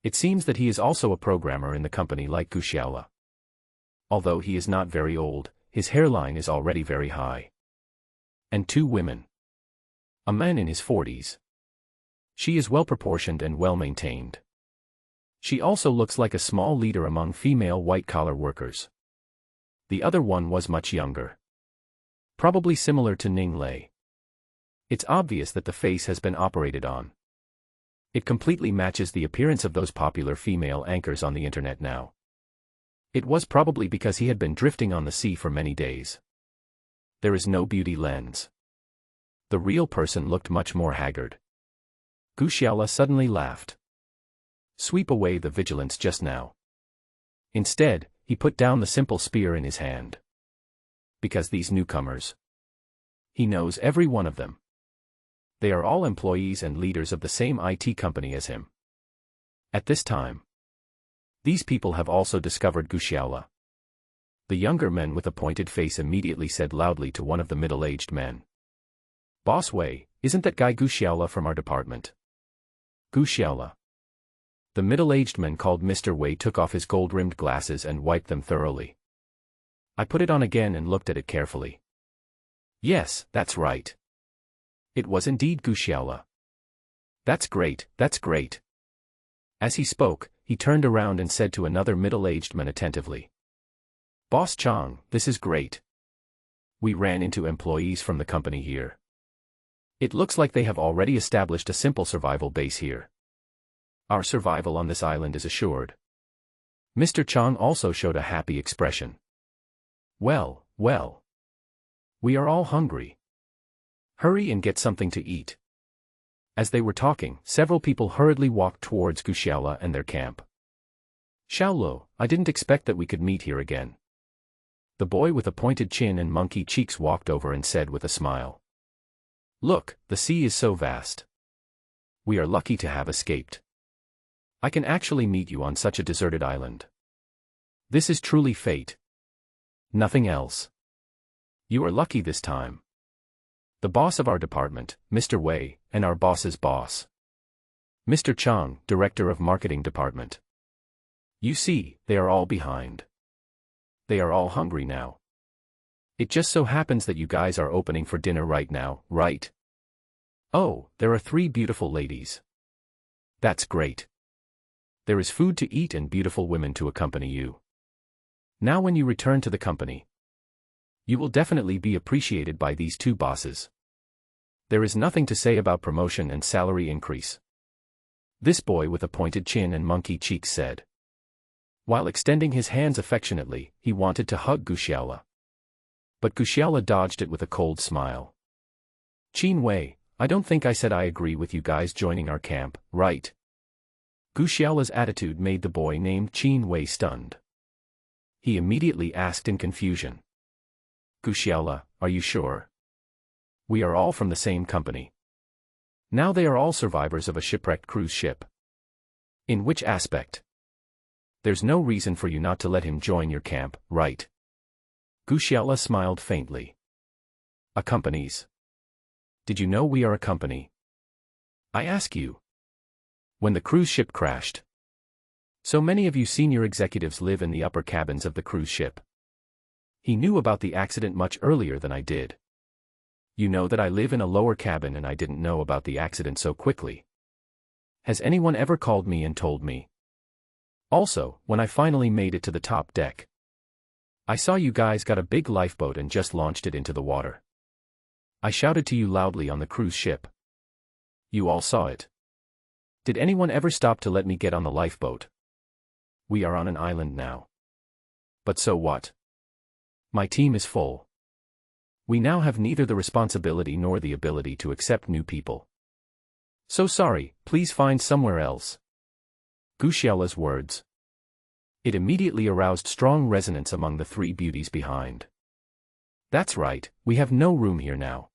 [SPEAKER 1] It seems that he is also a programmer in the company like Guxiaola. Although he is not very old, his hairline is already very high. And 2 women. A man in his 40s. She is well-proportioned and well-maintained. She also looks like a small leader among female white-collar workers. The other one was much younger. Probably similar to Ning Lei. It's obvious that the face has been operated on. It completely matches the appearance of those popular female anchors on the internet now. It was probably because he had been drifting on the sea for many days. There is no beauty lens. The real person looked much more haggard. Guxiaola suddenly laughed. Sweep away the vigilance just now. Instead, he put down the simple spear in his hand. Because these newcomers. He knows every one of them. They are all employees and leaders of the same IT company as him. At this time, these people have also discovered Guxiaola. The younger men with a pointed face immediately said loudly to one of the middle-aged men, "Boss Wei, isn't that guy Guxiaola from our department?" Guxiaola. The middle-aged man called Mr. Wei took off his gold-rimmed glasses and wiped them thoroughly. I put it on again and looked at it carefully. Yes, that's right. It was indeed Guxiaola. That's great, that's great. As he spoke, he turned around and said to another middle-aged man attentively, "Boss Chang, this is great. We ran into employees from the company here. It looks like they have already established a simple survival base here. Our survival on this island is assured." Mr. Chang also showed a happy expression. Well, well. We are all hungry. Hurry and get something to eat." As they were talking, several people hurriedly walked towards Guxiaola and their camp. "Xiaolo, I didn't expect that we could meet here again." The boy with a pointed chin and monkey cheeks walked over and said with a smile, "Look, the sea is so vast. We are lucky to have escaped. I can actually meet you on such a deserted island. This is truly fate. Nothing else. You are lucky this time. The boss of our department, Mr. Wei, and our boss's boss, Mr. Chang, director of marketing department. You see, they are all behind. They are all hungry now. It just so happens that you guys are opening for dinner right now, right? Oh, there are 3 beautiful ladies. That's great. There is food to eat and beautiful women to accompany you. Now when you return to the company, you will definitely be appreciated by these 2 bosses. There is nothing to say about promotion and salary increase." This boy with a pointed chin and monkey cheeks said. While extending his hands affectionately, he wanted to hug Guxiaola. But Guxiaola dodged it with a cold smile. "Qin Wei, I don't think I said I agree with you guys joining our camp, right?" Guxiaola's attitude made the boy named Qin Wei stunned. He immediately asked in confusion, "Guxiaola, are you sure? We are all from the same company. Now they are all survivors of a shipwrecked cruise ship. In which aspect? There's no reason for you not to let him join your camp, right?" Guxiaola smiled faintly. "A company's? Did you know we are a company? I ask you. When the cruise ship crashed. So many of you senior executives live in the upper cabins of the cruise ship. He knew about the accident much earlier than I did. You know that I live in a lower cabin and I didn't know about the accident so quickly. Has anyone ever called me and told me? Also, when I finally made it to the top deck, I saw you guys got a big lifeboat and just launched it into the water. I shouted to you loudly on the cruise ship. You all saw it. Did anyone ever stop to let me get on the lifeboat? We are on an island now. But so what? My team is full. We now have neither the responsibility nor the ability to accept new people. So sorry, please find somewhere else. Guxiaola's words. It immediately aroused strong resonance among the three beauties behind. That's right, we have no room here now.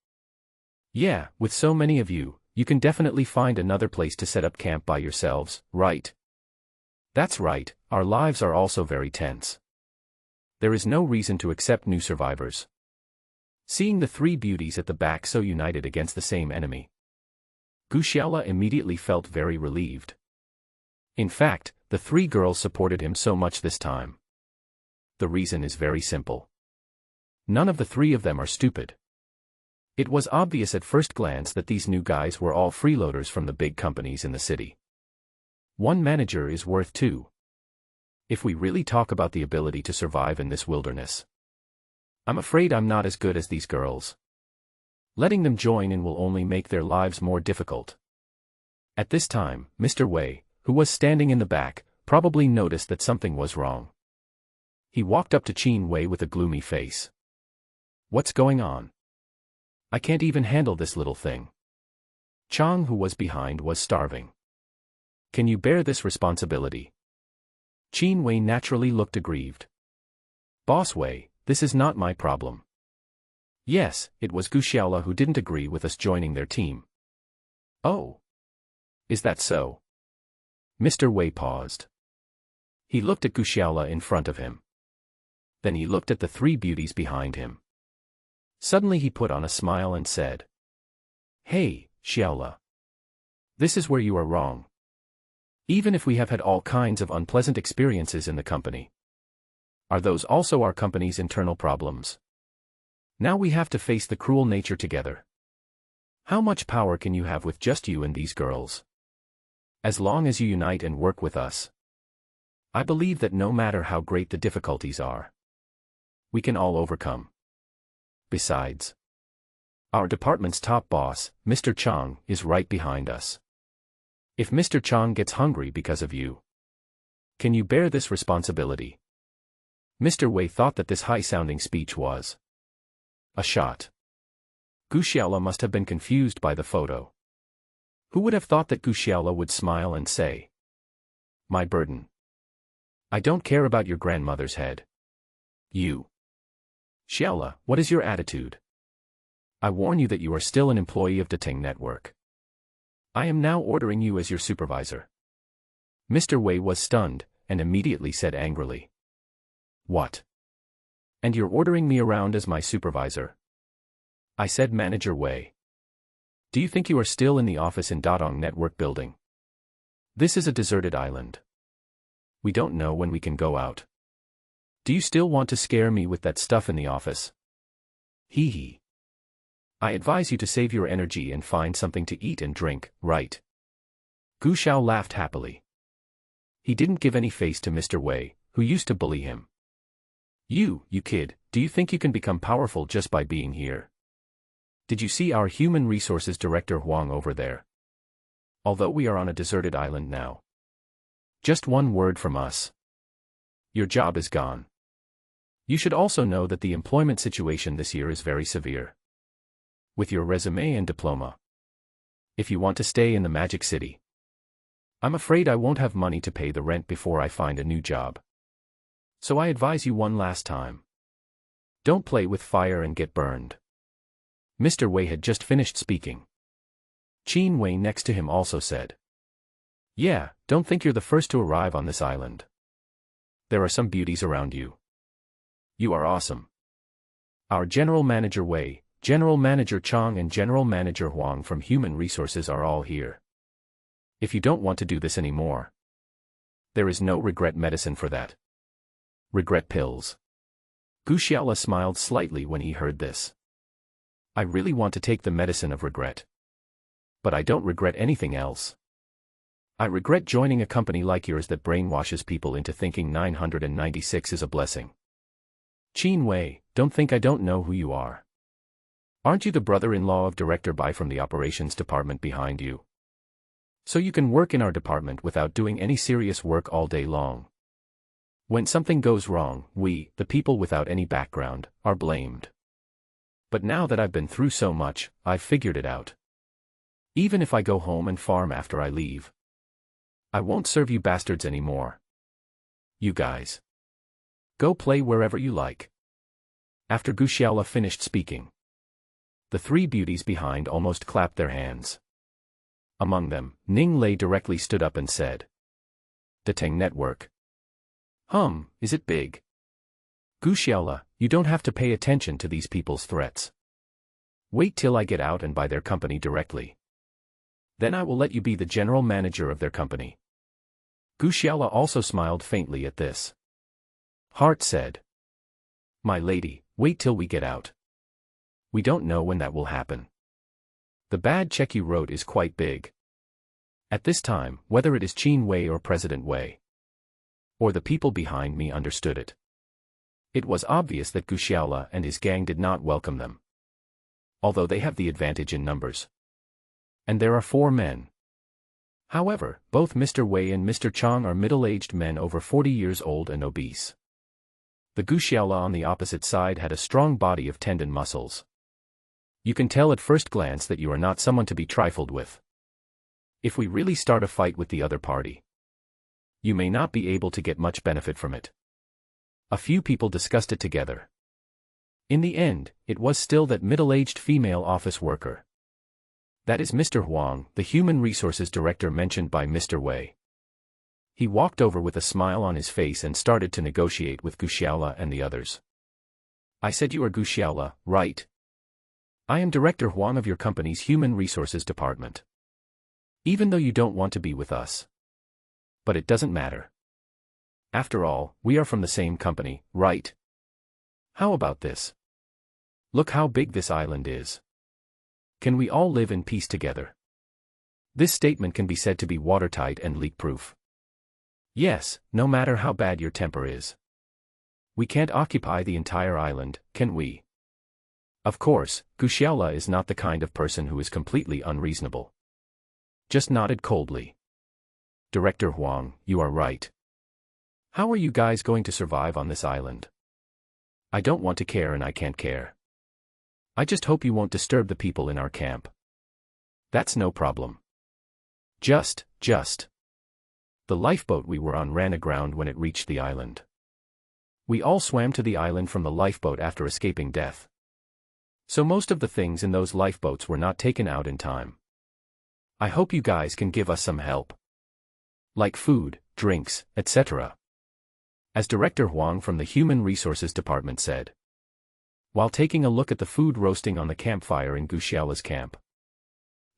[SPEAKER 1] Yeah, with so many of you, you can definitely find another place to set up camp by yourselves, right? That's right, our lives are also very tense. There is no reason to accept new survivors. Seeing the three beauties at the back so united against the same enemy, Guxiaola immediately felt very relieved. In fact, the three girls supported him so much this time. The reason is very simple. None of the three of them are stupid. It was obvious at first glance that these new guys were all freeloaders from the big companies in the city. One manager is worth two. If we really talk about the ability to survive in this wilderness, I'm afraid I'm not as good as these girls. Letting them join in will only make their lives more difficult. At this time, Mr. Wei, who was standing in the back, probably noticed that something was wrong. He walked up to Qin Wei with a gloomy face. What's going on? I can't even handle this little thing. Chang, who was behind, was starving. Can you bear this responsibility? Qin Wei naturally looked aggrieved. Boss Wei, this is not my problem. Yes, it was Guxiaola who didn't agree with us joining their team. Oh. Is that so? Mr. Wei paused. He looked at Guxiaola in front of him. Then he looked at the three beauties behind him. Suddenly he put on a smile and said, Hey, Xiaola. This is where you are wrong. Even if we have had all kinds of unpleasant experiences in the company, are those also our company's internal problems? Now we have to face the cruel nature together. How much power can you have with just you and these girls? As long as you unite and work with us, I believe that no matter how great the difficulties are, we can all overcome. Besides, our department's top boss, Mr. Chang, is right behind us. If Mr. Chang gets hungry because of you, can you bear this responsibility? Mr. Wei thought that this high-sounding speech was a shot. Guxiaola must have been confused by the photo. Who would have thought that Guxiaola would smile and say, My burden. I don't care about your grandmother's head. You. Xiaola, what is your attitude? I warn you that you are still an employee of Dating Network. I am now ordering you as your supervisor. Mr. Wei was stunned, and immediately said angrily. What? And you're ordering me around as my supervisor? I said, Manager Wei. Do you think you are still in the office in Datong Network building? This is a deserted island. We don't know when we can go out. Do you still want to scare me with that stuff in the office? Hee hee. I advise you to save your energy and find something to eat and drink, right? Gu Xiao laughed happily. He didn't give any face to Mr. Wei, who used to bully him. You kid, do you think you can become powerful just by being here? Did you see our Human Resources Director Huang over there? Although we are on a deserted island now. Just one word from us. Your job is gone. You should also know that the employment situation this year is very severe. With your resume and diploma, if you want to stay in the Magic City, I'm afraid I won't have money to pay the rent before I find a new job. So I advise you one last time. Don't play with fire and get burned. Mr. Wei had just finished speaking. Qin Wei next to him also said, Yeah, don't think you're the first to arrive on this island. There are some beauties around you. You are awesome. Our General Manager Wei, General Manager Chang and General Manager Huang from Human Resources are all here. If you don't want to do this anymore, there is no regret medicine for that. Regret pills. Gu Xiaola smiled slightly when he heard this. I really want to take the medicine of regret. But I don't regret anything else. I regret joining a company like yours that brainwashes people into thinking 996 is a blessing. Qin Wei, don't think I don't know who you are. Aren't you the brother-in-law of Director Bai from the operations department behind you? So you can work in our department without doing any serious work all day long. When something goes wrong, we, the people without any background, are blamed. But now that I've been through so much, I've figured it out. Even if I go home and farm after I leave, I won't serve you bastards anymore. You guys, go play wherever you like. After Gu Xiaola finished speaking, the three beauties behind almost clapped their hands. Among them, Ning Lei directly stood up and said, Dateng Network. Is it big? Gu Xiaola, you don't have to pay attention to these people's threats. Wait till I get out and buy their company directly. Then I will let you be the general manager of their company. Gu Xiaola also smiled faintly at this. Heart said, My lady, wait till we get out. We don't know when that will happen. The bad check you wrote is quite big. At this time, whether it is Qin Wei or President Wei, or the people behind me understood it. It was obvious that Gu Xiaola and his gang did not welcome them. Although they have the advantage in numbers. And there are 4 men. However, both Mr. Wei and Mr. Chang are middle-aged men over 40 years old and obese. The Gu Xiaola on the opposite side had a strong body of tendon muscles. You can tell at first glance that you are not someone to be trifled with. If we really start a fight with the other party, you may not be able to get much benefit from it. A few people discussed it together. In the end, it was still that middle-aged female office worker. That is Mr. Huang, the human resources director mentioned by Mr. Wei. He walked over with a smile on his face and started to negotiate with Gu Xiaola and the others. I said you are Gu Xiaola, right? I am Director Huang of your company's human resources department. Even though you don't want to be with us. But it doesn't matter. After all, we are from the same company, right? How about this? Look how big this island is. Can we all live in peace together? This statement can be said to be watertight and leak-proof. Yes, no matter how bad your temper is. We can't occupy the entire island, can we? Of course, Gu Xiaola is not the kind of person who is completely unreasonable. Just nodded coldly. Director Huang, you are right. How are you guys going to survive on this island? I don't want to care and I can't care. I just hope you won't disturb the people in our camp. That's no problem. Just. The lifeboat we were on ran aground when it reached the island. We all swam to the island from the lifeboat after escaping death. So most of the things in those lifeboats were not taken out in time. I hope you guys can give us some help. Like food, drinks, etc. As Director Huang from the Human Resources Department said. While taking a look at the food roasting on the campfire in Gu Xiaola's camp.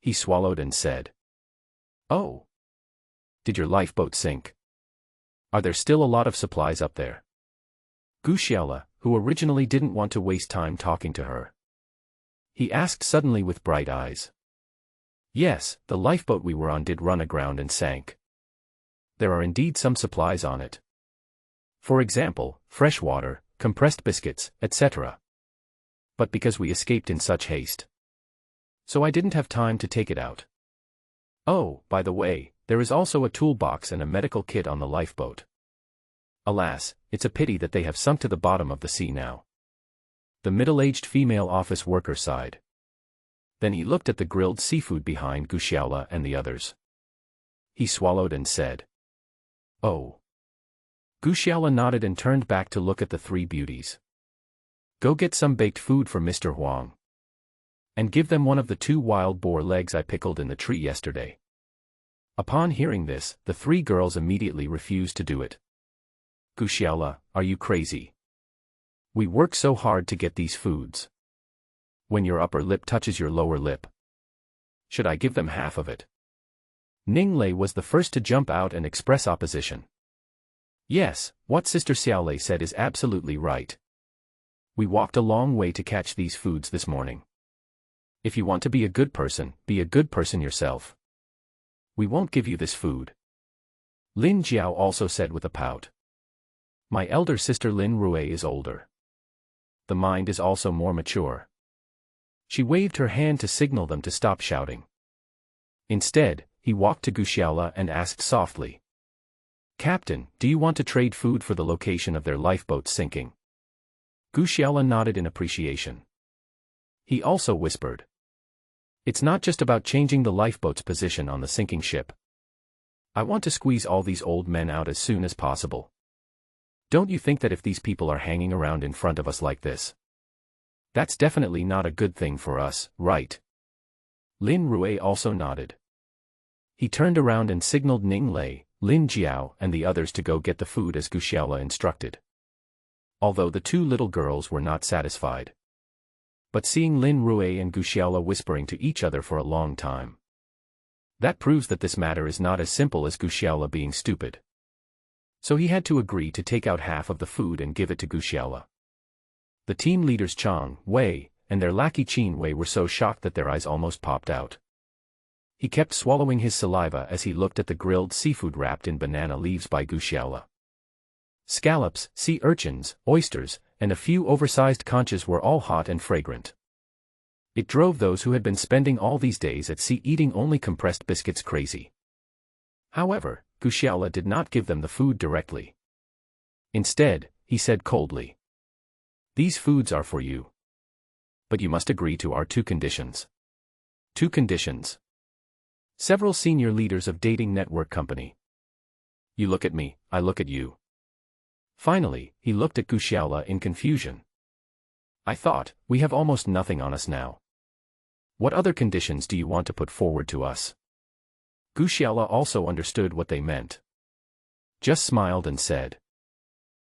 [SPEAKER 1] He swallowed and said. Oh. Did your lifeboat sink? Are there still a lot of supplies up there? Gu Xiaola, who originally didn't want to waste time talking to her. He asked suddenly with bright eyes. Yes, the lifeboat we were on did run aground and sank. There are indeed some supplies on it. For example, fresh water, compressed biscuits, etc. But because we escaped in such haste. So I didn't have time to take it out. Oh, by the way, there is also a toolbox and a medical kit on the lifeboat. Alas, it's a pity that they have sunk to the bottom of the sea now. The middle-aged female office worker sighed. Then he looked at the grilled seafood behind Gu Xiaola and the others. He swallowed and said. Oh. Gu Xiaola nodded and turned back to look at the 3 beauties. Go get some baked food for Mr. Huang. And give them one of the 2 wild boar legs I pickled in the tree yesterday. Upon hearing this, the 3 girls immediately refused to do it. Gu Xiaola, are you crazy? We work so hard to get these foods. When your upper lip touches your lower lip. Should I give them half of it? Ning Lei was the first to jump out and express opposition. Yes, what Sister Xiaolei said is absolutely right. We walked a long way to catch these foods this morning. If you want to be a good person yourself. We won't give you this food. Lin Jiao also said with a pout. My elder sister Lin Rue is older. The mind is also more mature. She waved her hand to signal them to stop shouting. Instead, he walked to Guxiaola and asked softly. Captain, do you want to trade food for the location of their lifeboat sinking? Guxiaola nodded in appreciation. He also whispered. It's not just about changing the lifeboat's position on the sinking ship. I want to squeeze all these old men out as soon as possible. Don't you think that if these people are hanging around in front of us like this, that's definitely not a good thing for us, right? Lin Rue also nodded. He turned around and signaled Ning Lei, Lin Jiao and the others to go get the food as Guxiaola instructed. Although the two little girls were not satisfied. But seeing Lin Rue and Guxiaola whispering to each other for a long time, that proves that this matter is not as simple as Guxiaola being stupid. So he had to agree to take out half of the food and give it to Guxiaola. The team leaders Chang, Wei, and their lackey Qin Wei were so shocked that their eyes almost popped out. He kept swallowing his saliva as he looked at the grilled seafood wrapped in banana leaves by Guxiaola. Scallops, sea urchins, oysters, and a few oversized conchas were all hot and fragrant. It drove those who had been spending all these days at sea eating only compressed biscuits crazy. However, Guxiaola did not give them the food directly. Instead, he said coldly, these foods are for you. But you must agree to our 2 conditions. 2 conditions. Several senior leaders of dating network company. You look at me, I look at you. Finally, he looked at Guxiaola in confusion. I thought, we have almost nothing on us now. What other conditions do you want to put forward to us? Guxiaola also understood what they meant. Just smiled and said.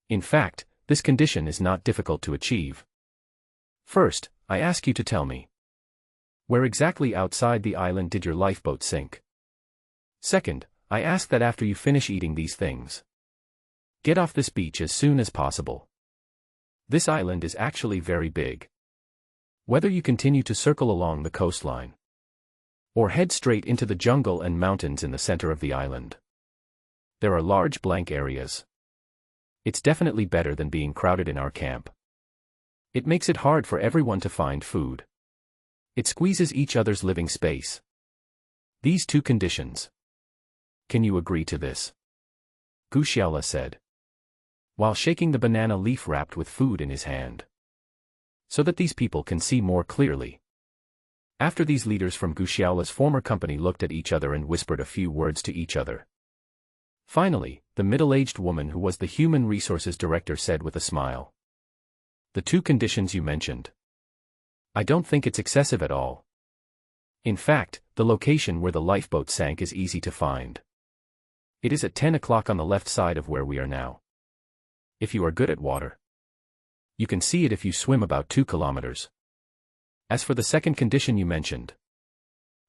[SPEAKER 1] In fact, this condition is not difficult to achieve. First, I ask you to tell me. Where exactly outside the island did your lifeboat sink? Second, I ask that after you finish eating these things, get off this beach as soon as possible. This island is actually very big. Whether you continue to circle along the coastline, or head straight into the jungle and mountains in the center of the island, there are large blank areas. It's definitely better than being crowded in our camp. It makes it hard for everyone to find food. It squeezes each other's living space. These 2 conditions. Can you agree to this? Guxiaola said, while shaking the banana leaf wrapped with food in his hand, so that these people can see more clearly. After these leaders from Guxiaola's former company looked at each other and whispered a few words to each other. Finally, the middle-aged woman who was the human resources director said with a smile. The 2 conditions you mentioned. I don't think it's excessive at all. In fact, the location where the lifeboat sank is easy to find. It is at 10 o'clock on the left side of where we are now. If you are good at water, you can see it if you swim about 2 kilometers. As for the second condition you mentioned,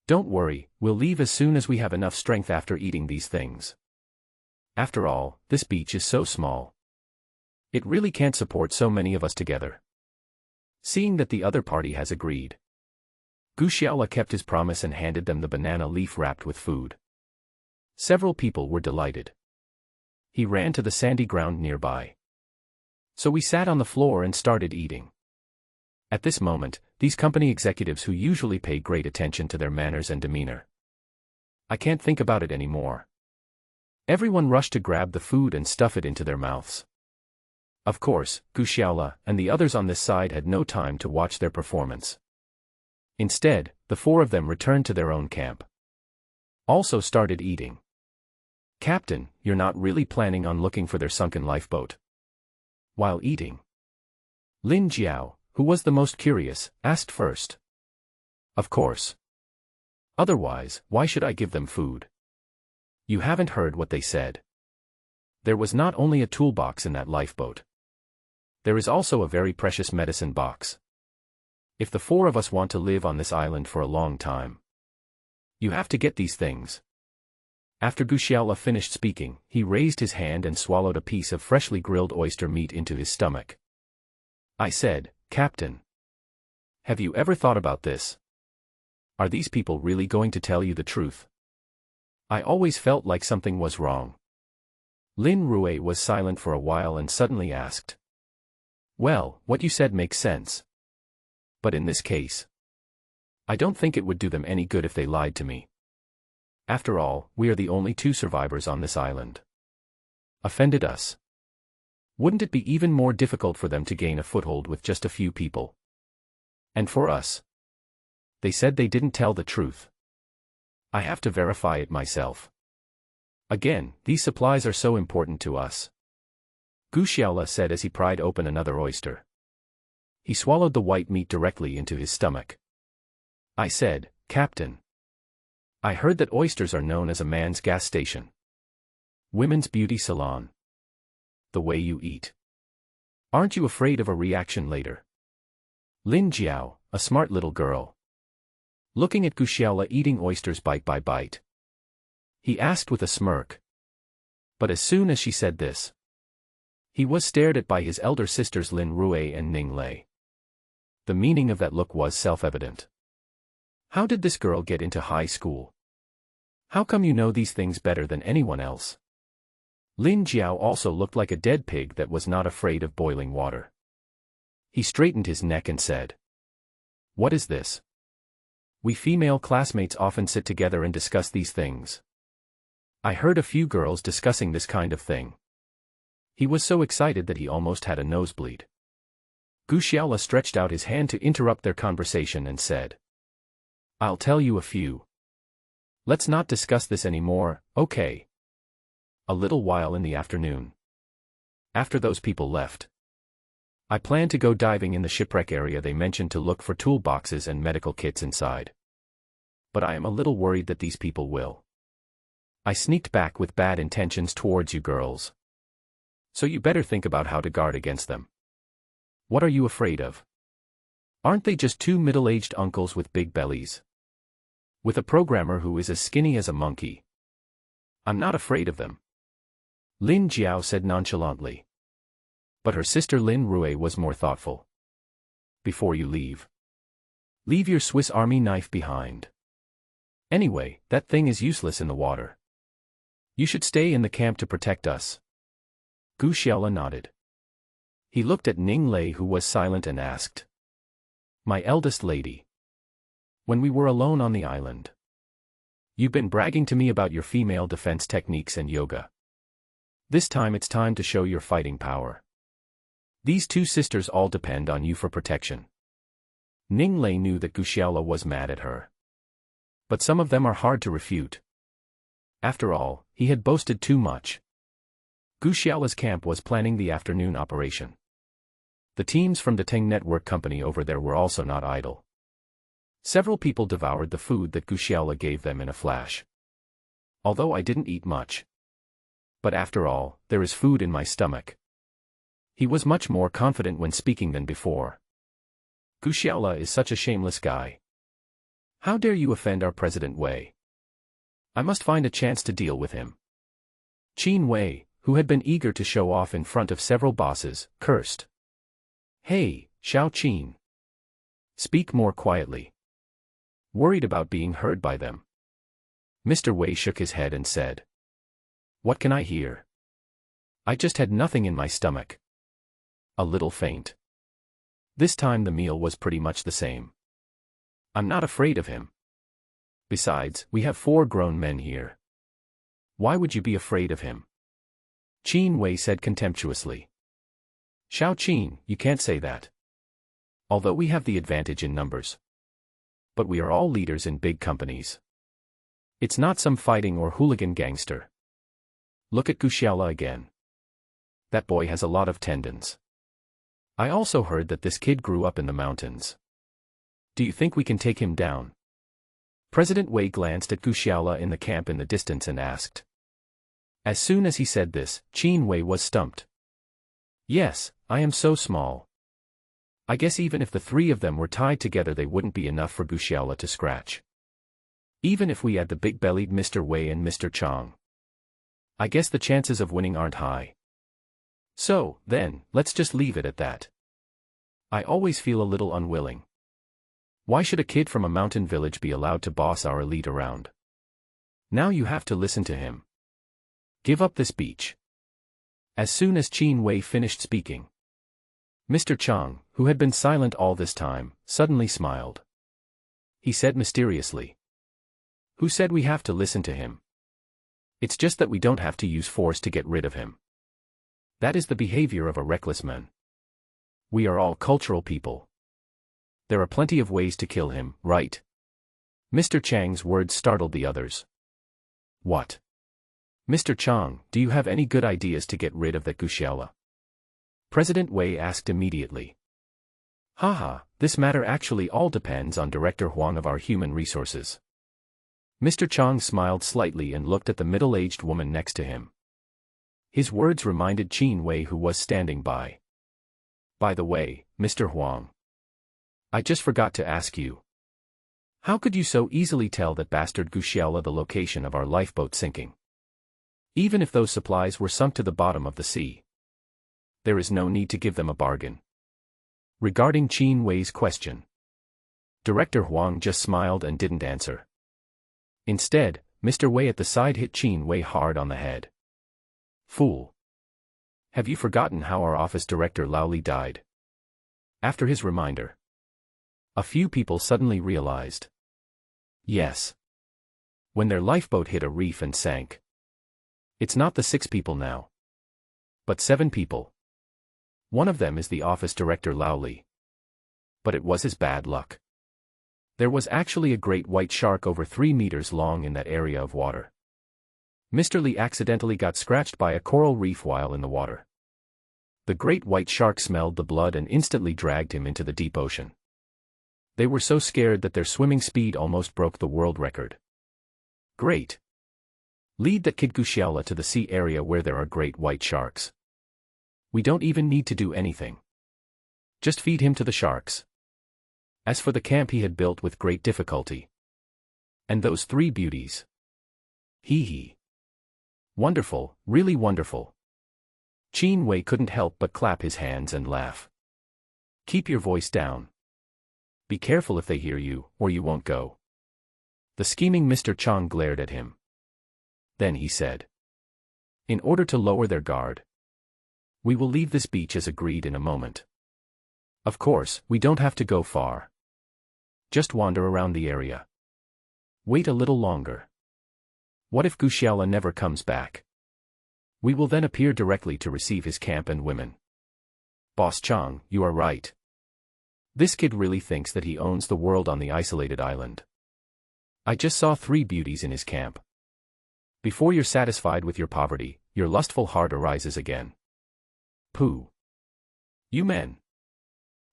[SPEAKER 1] don't worry, we'll leave as soon as we have enough strength after eating these things. After all, this beach is so small. It really can't support so many of us together. Seeing that the other party has agreed, Guxiaola kept his promise and handed them the banana leaf wrapped with food. Several people were delighted. He ran to the sandy ground nearby. So we sat on the floor and started eating. At this moment, these company executives who usually pay great attention to their manners and demeanor. I can't think about it anymore. Everyone rushed to grab the food and stuff it into their mouths. Of course, Guxiaola and the others on this side had no time to watch their performance. Instead, the 4 of them returned to their own camp. Also started eating. Captain, you're not really planning on looking for their sunken lifeboat? While eating, Lin Jiao, who was the most curious, asked first. Of course. Otherwise, why should I give them food? You haven't heard what they said. There was not only a toolbox in that lifeboat. There is also a very precious medicine box. If the 4 of us want to live on this island for a long time, you have to get these things. After Guxiaola finished speaking, he raised his hand and swallowed a piece of freshly grilled oyster meat into his stomach. I said, Captain, have you ever thought about this? Are these people really going to tell you the truth? I always felt like something was wrong. Lin Rue was silent for a while and suddenly asked. Well, what you said makes sense. But in this case, I don't think it would do them any good if they lied to me. After all, we are the only two survivors on this island. Offended us. Wouldn't it be even more difficult for them to gain a foothold with just a few people? And for us? They said they didn't tell the truth. I have to verify it myself. Again, these supplies are so important to us. Gu Xiaola said as he pried open another oyster. He swallowed the white meat directly into his stomach. I said, Captain. I heard that oysters are known as a man's gas station. Women's beauty salon. The way you eat. Aren't you afraid of a reaction later? Lin Jiao, a smart little girl. Looking at Gu Xiaola eating oysters bite by bite. He asked with a smirk. But as soon as she said this, he was stared at by his elder sisters Lin Rue and Ning Lei. The meaning of that look was self-evident. How did this girl get into high school? How come you know these things better than anyone else? Lin Jiao also looked like a dead pig that was not afraid of boiling water. He straightened his neck and said, What is this? We female classmates often sit together and discuss these things. I heard a few girls discussing this kind of thing. He was so excited that he almost had a nosebleed. Gu Xiaola stretched out his hand to interrupt their conversation and said, I'll tell you a few. Let's not discuss this anymore, okay? A little while in the afternoon. After those people left, I planned to go diving in the shipwreck area they mentioned to look for toolboxes and medical kits inside. But I am a little worried that these people will. I sneaked back with bad intentions towards you girls. So you better think about how to guard against them. What are you afraid of? Aren't they just two middle-aged uncles with big bellies? With a programmer who is as skinny as a monkey. I'm not afraid of them. Lin Jiao said nonchalantly. But her sister Lin Rue was more thoughtful. Before you leave, leave your Swiss Army knife behind. Anyway, that thing is useless in the water. You should stay in the camp to protect us. Gu Xiaola nodded. He looked at Ning Lei, who was silent, and asked. My eldest lady. When we were alone on the island, you've been bragging to me about your female defense techniques and yoga. This time it's time to show your fighting power. These two sisters all depend on you for protection. Ning Lei knew that Gu Xiaola was mad at her. But some of them are hard to refute. After all, he had boasted too much. Gu Xiaola's camp was planning the afternoon operation. The teams from the Teng network company over there were also not idle. Several people devoured the food that Gu Xiaola gave them in a flash. Although I didn't eat much. But after all, there is food in my stomach. He was much more confident when speaking than before. Gu Xiaola is such a shameless guy. How dare you offend our President Wei? I must find a chance to deal with him. Qin Wei, who had been eager to show off in front of several bosses, cursed. Hey, Xiao Qin. Speak more quietly. Worried about being heard by them. Mr. Wei shook his head and said. What can I hear? I just had nothing in my stomach. A little faint. This time the meal was pretty much the same. I'm not afraid of him. Besides, we have 4 grown men here. Why would you be afraid of him? Qin Wei said contemptuously. Xiao Qin, you can't say that. Although we have the advantage in numbers. But we are all leaders in big companies. It's not some fighting or hooligan gangster. Look at Gu Xiaola again. That boy has a lot of tendons. I also heard that this kid grew up in the mountains. Do you think we can take him down? President Wei glanced at Gu Xiaola in the camp in the distance and asked. As soon as he said this, Qin Wei was stumped. Yes, I am so small. I guess even if the 3 of them were tied together they wouldn't be enough for Gu Xiaola to scratch. Even if we add the big-bellied Mr. Wei and Mr. Chang. I guess the chances of winning aren't high. So, then, let's just leave it at that. I always feel a little unwilling. Why should a kid from a mountain village be allowed to boss our elite around? Now you have to listen to him. Give up this beach. As soon as Qin Wei finished speaking, Mr. Chang, who had been silent all this time, suddenly smiled. He said mysteriously, "Who said we have to listen to him? It's just that we don't have to use force to get rid of him. That is the behavior of a reckless man. We are all cultural people. There are plenty of ways to kill him, right?" Mr. Chang's words startled the others. What? Mr. Chang, do you have any good ideas to get rid of that Guxiaola? President Wei asked immediately. Haha, this matter actually all depends on Director Huang of our human resources. Mr. Chang smiled slightly and looked at the middle-aged woman next to him. His words reminded Qin Wei, who was standing by. By the way, Mr. Huang, I just forgot to ask you. How could you so easily tell that bastard Guxiaola the location of our lifeboat sinking? Even if those supplies were sunk to the bottom of the sea, there is no need to give them a bargain. Regarding Qin Wei's question, Director Huang just smiled and didn't answer. Instead, Mr. Wei at the side hit Qin Wei hard on the head. Fool! Have you forgotten how our office director Lao Li died? After his reminder, a few people suddenly realized. Yes. When their lifeboat hit a reef and sank. It's not the 6 people now, but 7 people. One of them is the office director Lao Li. But it was his bad luck. There was actually a great white shark over 3 meters long in that area of water. Mr. Li accidentally got scratched by a coral reef while in the water. The great white shark smelled the blood and instantly dragged him into the deep ocean. They were so scared that their swimming speed almost broke the world record. Great. Lead that kid Guxiaola to the sea area where there are great white sharks. We don't even need to do anything. Just feed him to the sharks. As for the camp he had built with great difficulty. And those 3 beauties. Hee hee. Wonderful, really wonderful. Qin Wei couldn't help but clap his hands and laugh. Keep your voice down. Be careful if they hear you, or you won't go. The scheming Mr. Chang glared at him. Then he said, in order to lower their guard, we will leave this beach as agreed in a moment. Of course, we don't have to go far. Just wander around the area. Wait a little longer. What if Guxiaola never comes back? We will then appear directly to receive his camp and women. Boss Chang, you are right. This kid really thinks that he owns the world on the isolated island. I just saw 3 beauties in his camp. Before you're satisfied with your poverty, your lustful heart arises again. Pooh. You men.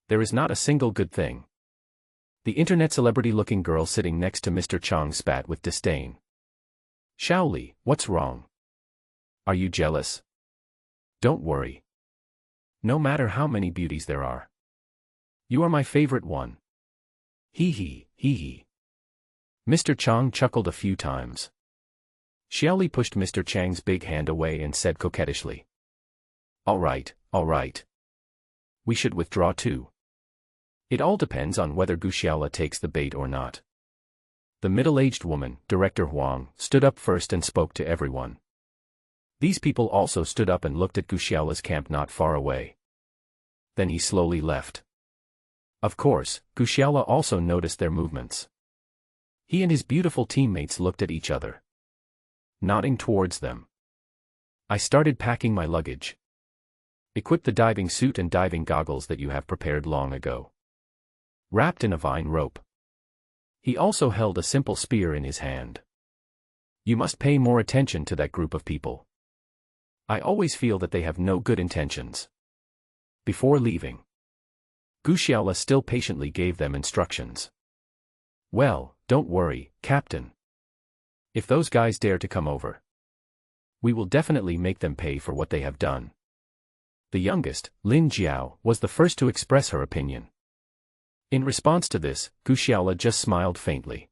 [SPEAKER 1] There is not a single good thing. The internet celebrity-looking girl sitting next to Mr. Chang spat with disdain. Shaoli, what's wrong? Are you jealous? Don't worry. No matter how many beauties there are, you are my favorite one. Hee hee, hee hee. Mr. Chang chuckled a few times. Xiaoli pushed Mr. Chang's big hand away and said coquettishly. All right, all right. We should withdraw too. It all depends on whether Guxiaola takes the bait or not. The middle-aged woman, Director Huang, stood up first and spoke to everyone. These people also stood up and looked at Guxiaola's camp not far away. Then he slowly left. Of course, Guxiaola also noticed their movements. He and his beautiful teammates looked at each other, nodding towards them. I started packing my luggage. Equip the diving suit and diving goggles that you have prepared long ago. Wrapped in a vine rope. He also held a simple spear in his hand. You must pay more attention to that group of people. I always feel that they have no good intentions. Before leaving, Guxiaola still patiently gave them instructions. Well, don't worry, Captain. If those guys dare to come over, we will definitely make them pay for what they have done. The youngest, Lin Jiao, was the first to express her opinion. In response to this, Guxiaola just smiled faintly.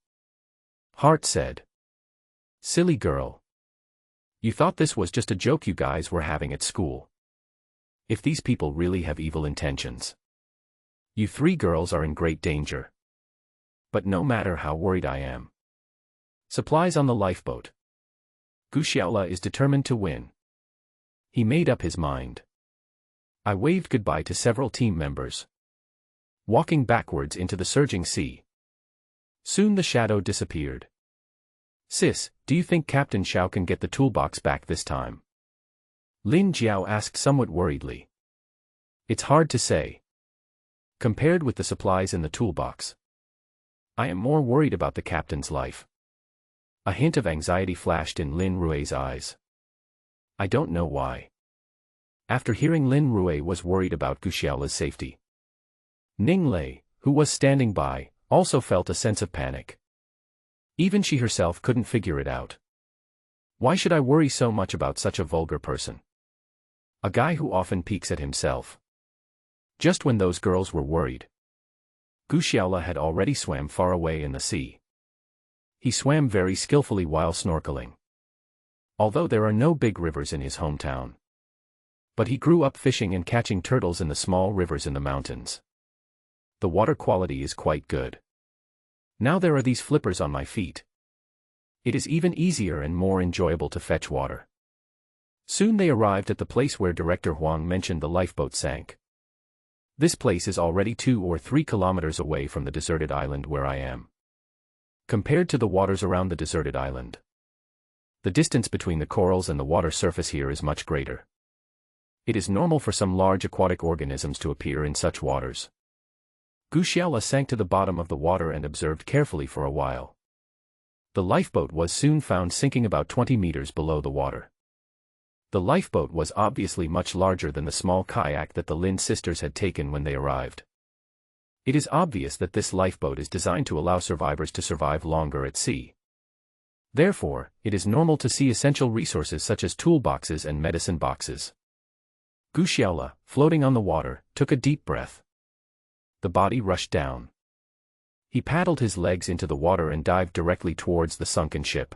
[SPEAKER 1] Heart said, silly girl. You thought this was just a joke you guys were having at school. If these people really have evil intentions, you 3 girls are in great danger. But no matter how worried I am, supplies on the lifeboat, Gu Xiaola is determined to win. He made up his mind. I waved goodbye to several team members, walking backwards into the surging sea. Soon the shadow disappeared. Sis, do you think Captain Xiao can get the toolbox back this time? Lin Jiao asked somewhat worriedly. It's hard to say. Compared with the supplies in the toolbox, I am more worried about the captain's life. A hint of anxiety flashed in Lin Rui's eyes. I don't know why. After hearing Lin Rui was worried about Gu Xiaola's safety, Ning Lei, who was standing by, also felt a sense of panic. Even she herself couldn't figure it out. Why should I worry so much about such a vulgar person? A guy who often peeks at himself. Just when those girls were worried, Gu Xiaola had already swam far away in the sea. He swam very skillfully while snorkeling. Although there are no big rivers in his hometown, but he grew up fishing and catching turtles in the small rivers in the mountains. The water quality is quite good. Now there are these flippers on my feet. It is even easier and more enjoyable to fetch water. Soon they arrived at the place where Director Huang mentioned the lifeboat sank. This place is already 2 or 3 kilometers away from the deserted island where I am. Compared to the waters around the deserted island, the distance between the corals and the water surface here is much greater. It is normal for some large aquatic organisms to appear in such waters. Gu Xiaola sank to the bottom of the water and observed carefully for a while. The lifeboat was soon found sinking about 20 meters below the water. The lifeboat was obviously much larger than the small kayak that the Lin sisters had taken when they arrived. It is obvious that this lifeboat is designed to allow survivors to survive longer at sea. Therefore, it is normal to see essential resources such as toolboxes and medicine boxes. Gu Xiaola, floating on the water, took a deep breath. The body rushed down. He paddled his legs into the water and dived directly towards the sunken ship.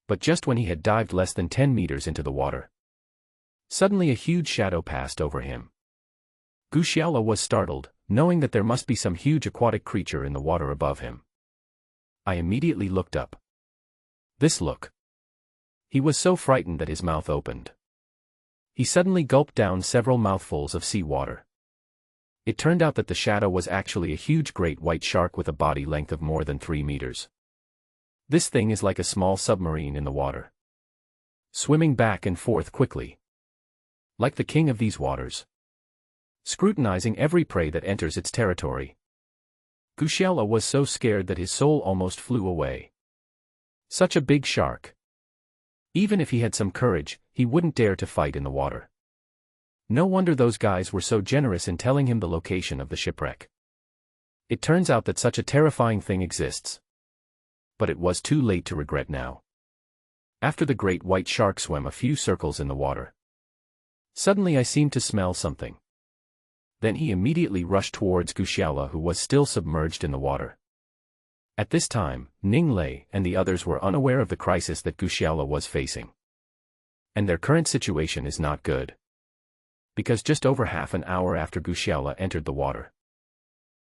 [SPEAKER 1] But just when he had dived less than 10 meters into the water, suddenly a huge shadow passed over him. Gu Xiaola was startled, knowing that there must be some huge aquatic creature in the water above him. I immediately looked up. This look. He was so frightened that his mouth opened. He suddenly gulped down several mouthfuls of sea water. It turned out that the shadow was actually a huge great white shark with a body length of more than 3 meters. This thing is like a small submarine in the water, swimming back and forth quickly, like the king of these waters, scrutinizing every prey that enters its territory. Gu Xiaola was so scared that his soul almost flew away. Such a big shark. Even if he had some courage, he wouldn't dare to fight in the water. No wonder those guys were so generous in telling him the location of the shipwreck. It turns out that such a terrifying thing exists. But it was too late to regret now. After the great white shark swam a few circles in the water, suddenly I seemed to smell something. Then he immediately rushed towards Gu Xiaola, who was still submerged in the water. At this time, Ning Lei and the others were unaware of the crisis that Gu Xiaola was facing. And their current situation is not good. Because just over half an hour after Gu Xiaola entered the water,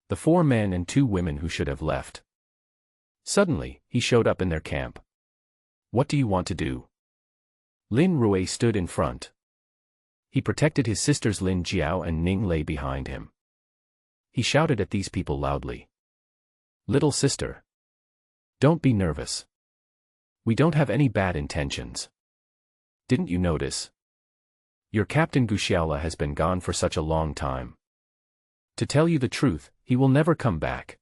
[SPEAKER 1] the 4 men and 2 women who should have left, suddenly, he showed up in their camp. What do you want to do? Lin Rui stood in front. He protected his sisters Lin Jiao and Ning Lei behind him. He shouted at these people loudly. Little sister, don't be nervous. We don't have any bad intentions. Didn't you notice? Your captain Gu Xiaola has been gone for such a long time. To tell you the truth, he will never come back.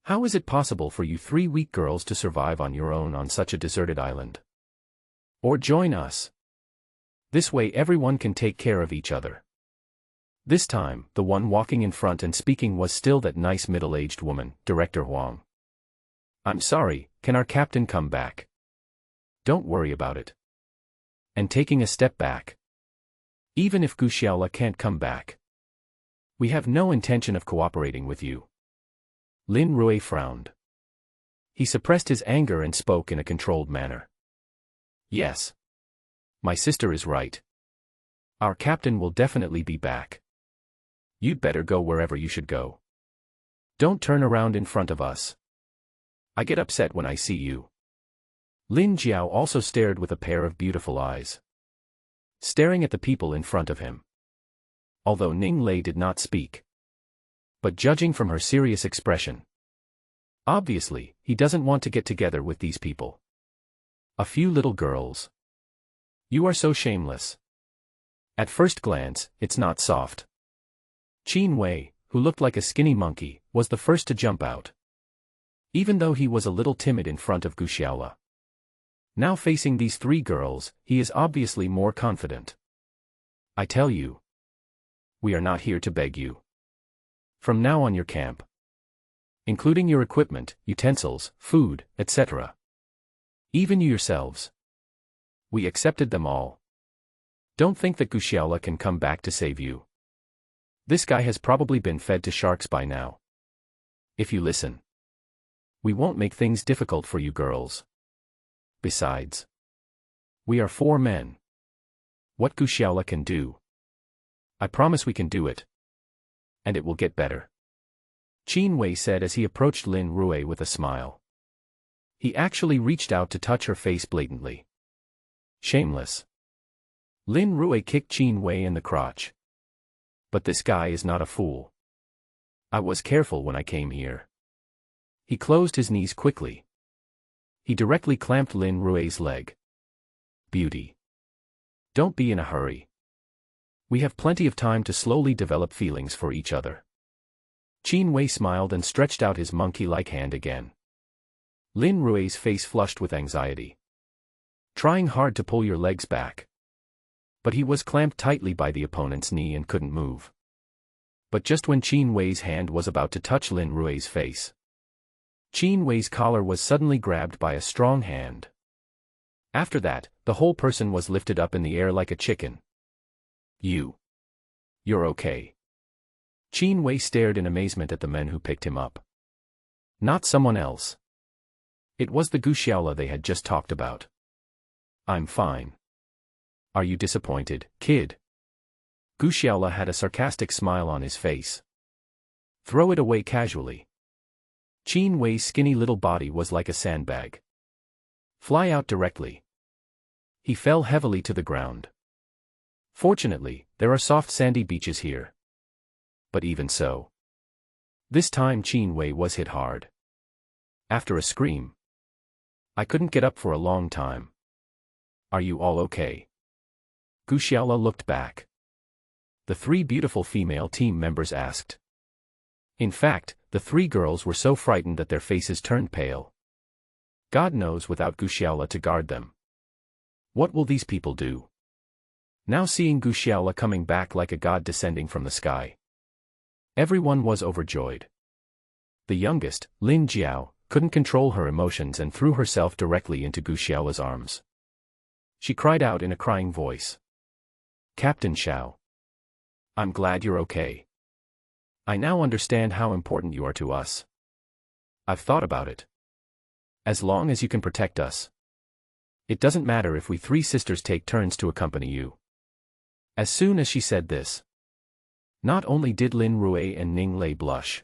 [SPEAKER 1] How is it possible for you 3 weak girls to survive on your own on such a deserted island? Or join us. This way everyone can take care of each other. This time, the one walking in front and speaking was still that nice middle-aged woman, Director Huang. I'm sorry, can our captain come back? Don't worry about it. And taking a step back. Even if Gu Xiaola can't come back, we have no intention of cooperating with you. Lin Rui frowned. He suppressed his anger and spoke in a controlled manner. Yes. My sister is right. Our captain will definitely be back. You'd better go wherever you should go. Don't turn around in front of us. I get upset when I see you. Lin Jiao also stared with a pair of beautiful eyes, staring at the people in front of him. Although Ning Lei did not speak, but judging from her serious expression, obviously, he doesn't want to get together with these people. A few little girls. You are so shameless. At first glance, it's not soft. Qin Wei, who looked like a skinny monkey, was the first to jump out. Even though he was a little timid in front of Gu Xiaola. Now facing these three girls, he is obviously more confident. I tell you, we are not here to beg you. From now on your camp, including your equipment, utensils, food, etc. Even you yourselves. We accepted them all. Don't think that Gu Xiaola can come back to save you. This guy has probably been fed to sharks by now. If you listen, we won't make things difficult for you girls. Besides, we are 4 men. What Gu Xiaola can do, I promise we can do it. And it will get better. Qin Wei said as he approached Lin Rui with a smile. He actually reached out to touch her face blatantly. Shameless. Lin Rui kicked Qin Wei in the crotch. But this guy is not a fool. I was careful when I came here. He closed his knees quickly. He directly clamped Lin Rui's leg. Beauty. Don't be in a hurry. We have plenty of time to slowly develop feelings for each other. Qin Wei smiled and stretched out his monkey-like hand again. Lin Rui's face flushed with anxiety. Trying hard to pull your legs back. But he was clamped tightly by the opponent's knee and couldn't move. But just when Qin Wei's hand was about to touch Lin Rui's face, Qin Wei's collar was suddenly grabbed by a strong hand. After that, the whole person was lifted up in the air like a chicken. You're okay. Qin Wei stared in amazement at the men who picked him up. Not someone else. It was the Gu Xiaola they had just talked about. I'm fine. Are you disappointed, kid? Gu Xiaola had a sarcastic smile on his face. Throw it away casually. Qin Wei's skinny little body was like a sandbag. Fly out directly. He fell heavily to the ground. Fortunately, there are soft sandy beaches here. But even so, this time Qin Wei was hit hard. After a scream, I couldn't get up for a long time. Are you all okay? Gu Xiaola looked back. The 3 beautiful female team members asked. In fact, the 3 girls were so frightened that their faces turned pale. God knows without Gu Xiaola to guard them. What will these people do? Now seeing Gu Xiaola coming back like a god descending from the sky, everyone was overjoyed. The youngest, Lin Jiao, couldn't control her emotions and threw herself directly into Gu Xiaola's arms. She cried out in a crying voice. Captain Xiao. I'm glad you're okay. I now understand how important you are to us. I've thought about it. As long as you can protect us. It doesn't matter if we 3 sisters take turns to accompany you. As soon as she said this, not only did Lin Rui and Ning Lei blush,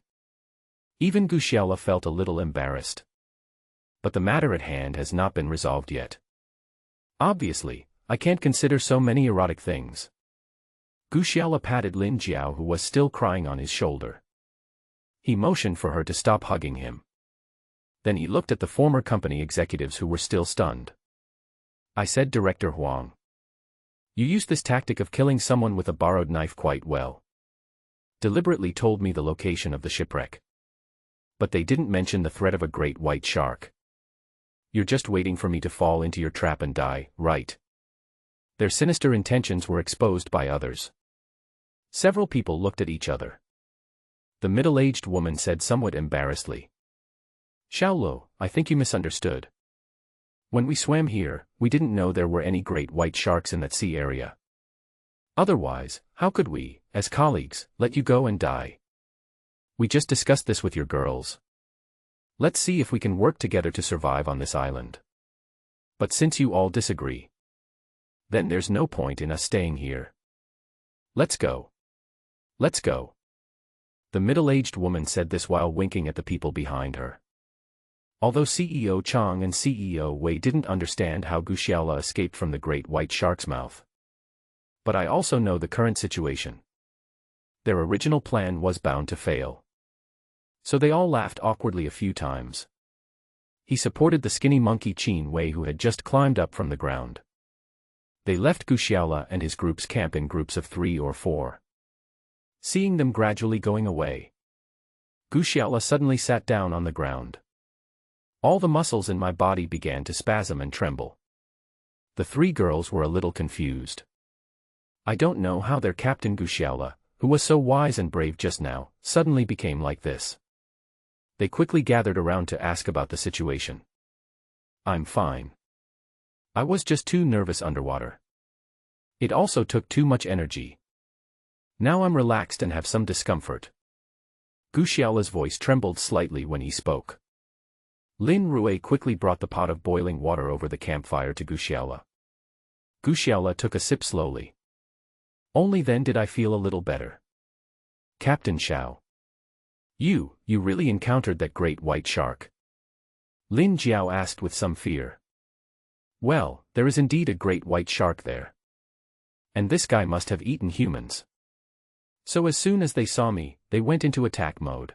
[SPEAKER 1] even Gu Xiaola felt a little embarrassed. But the matter at hand has not been resolved yet. Obviously, I can't consider so many erotic things. Gu Xiaola patted Lin Jiao, who was still crying, on his shoulder. He motioned for her to stop hugging him. Then he looked at the former company executives who were still stunned. I said, Director Huang. You used this tactic of killing someone with a borrowed knife quite well. Deliberately told me the location of the shipwreck. But they didn't mention the threat of a great white shark. You're just waiting for me to fall into your trap and die, right? Their sinister intentions were exposed by others. Several people looked at each other. The middle-aged woman said somewhat embarrassedly. Xiaolo, I think you misunderstood. When we swam here, we didn't know there were any great white sharks in that sea area. Otherwise, how could we, as colleagues, let you go and die? We just discussed this with your girls. Let's see if we can work together to survive on this island. But since you all disagree, then there's no point in us staying here. Let's go. Let's go. The middle-aged woman said this while winking at the people behind her. Although CEO Chang and CEO Wei didn't understand how Gu Xiaola escaped from the great white shark's mouth. But I also know the current situation. Their original plan was bound to fail. So they all laughed awkwardly a few times. He supported the skinny monkey Qin Wei who had just climbed up from the ground. They left Gu Xiaola and his group's camp in groups of 3 or 4. Seeing them gradually going away, Gu Xiaola suddenly sat down on the ground. All the muscles in my body began to spasm and tremble. The 3 girls were a little confused. I don't know how their captain Gu Xiaola, who was so wise and brave just now, suddenly became like this. They quickly gathered around to ask about the situation. I'm fine. I was just too nervous underwater. It also took too much energy. Now I'm relaxed and have some discomfort. Gu Xiaola's voice trembled slightly when he spoke. Lin Rui quickly brought the pot of boiling water over the campfire to Gu Xiaola. Gu Xiaola took a sip slowly. Only then did I feel a little better. Captain Xiao. You really encountered that great white shark? Lin Jiao asked with some fear. Well, there is indeed a great white shark there. And this guy must have eaten humans. So as soon as they saw me, they went into attack mode.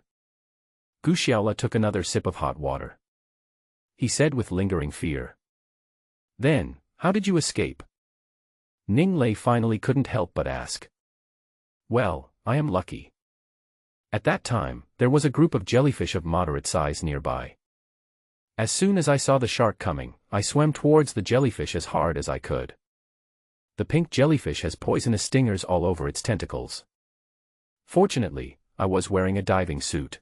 [SPEAKER 1] Gu Xiaola took another sip of hot water. He said with lingering fear. Then, how did you escape? Ning Lei finally couldn't help but ask. Well, I am lucky. At that time, there was a group of jellyfish of moderate size nearby. As soon as I saw the shark coming, I swam towards the jellyfish as hard as I could. The pink jellyfish has poisonous stingers all over its tentacles. Fortunately, I was wearing a diving suit.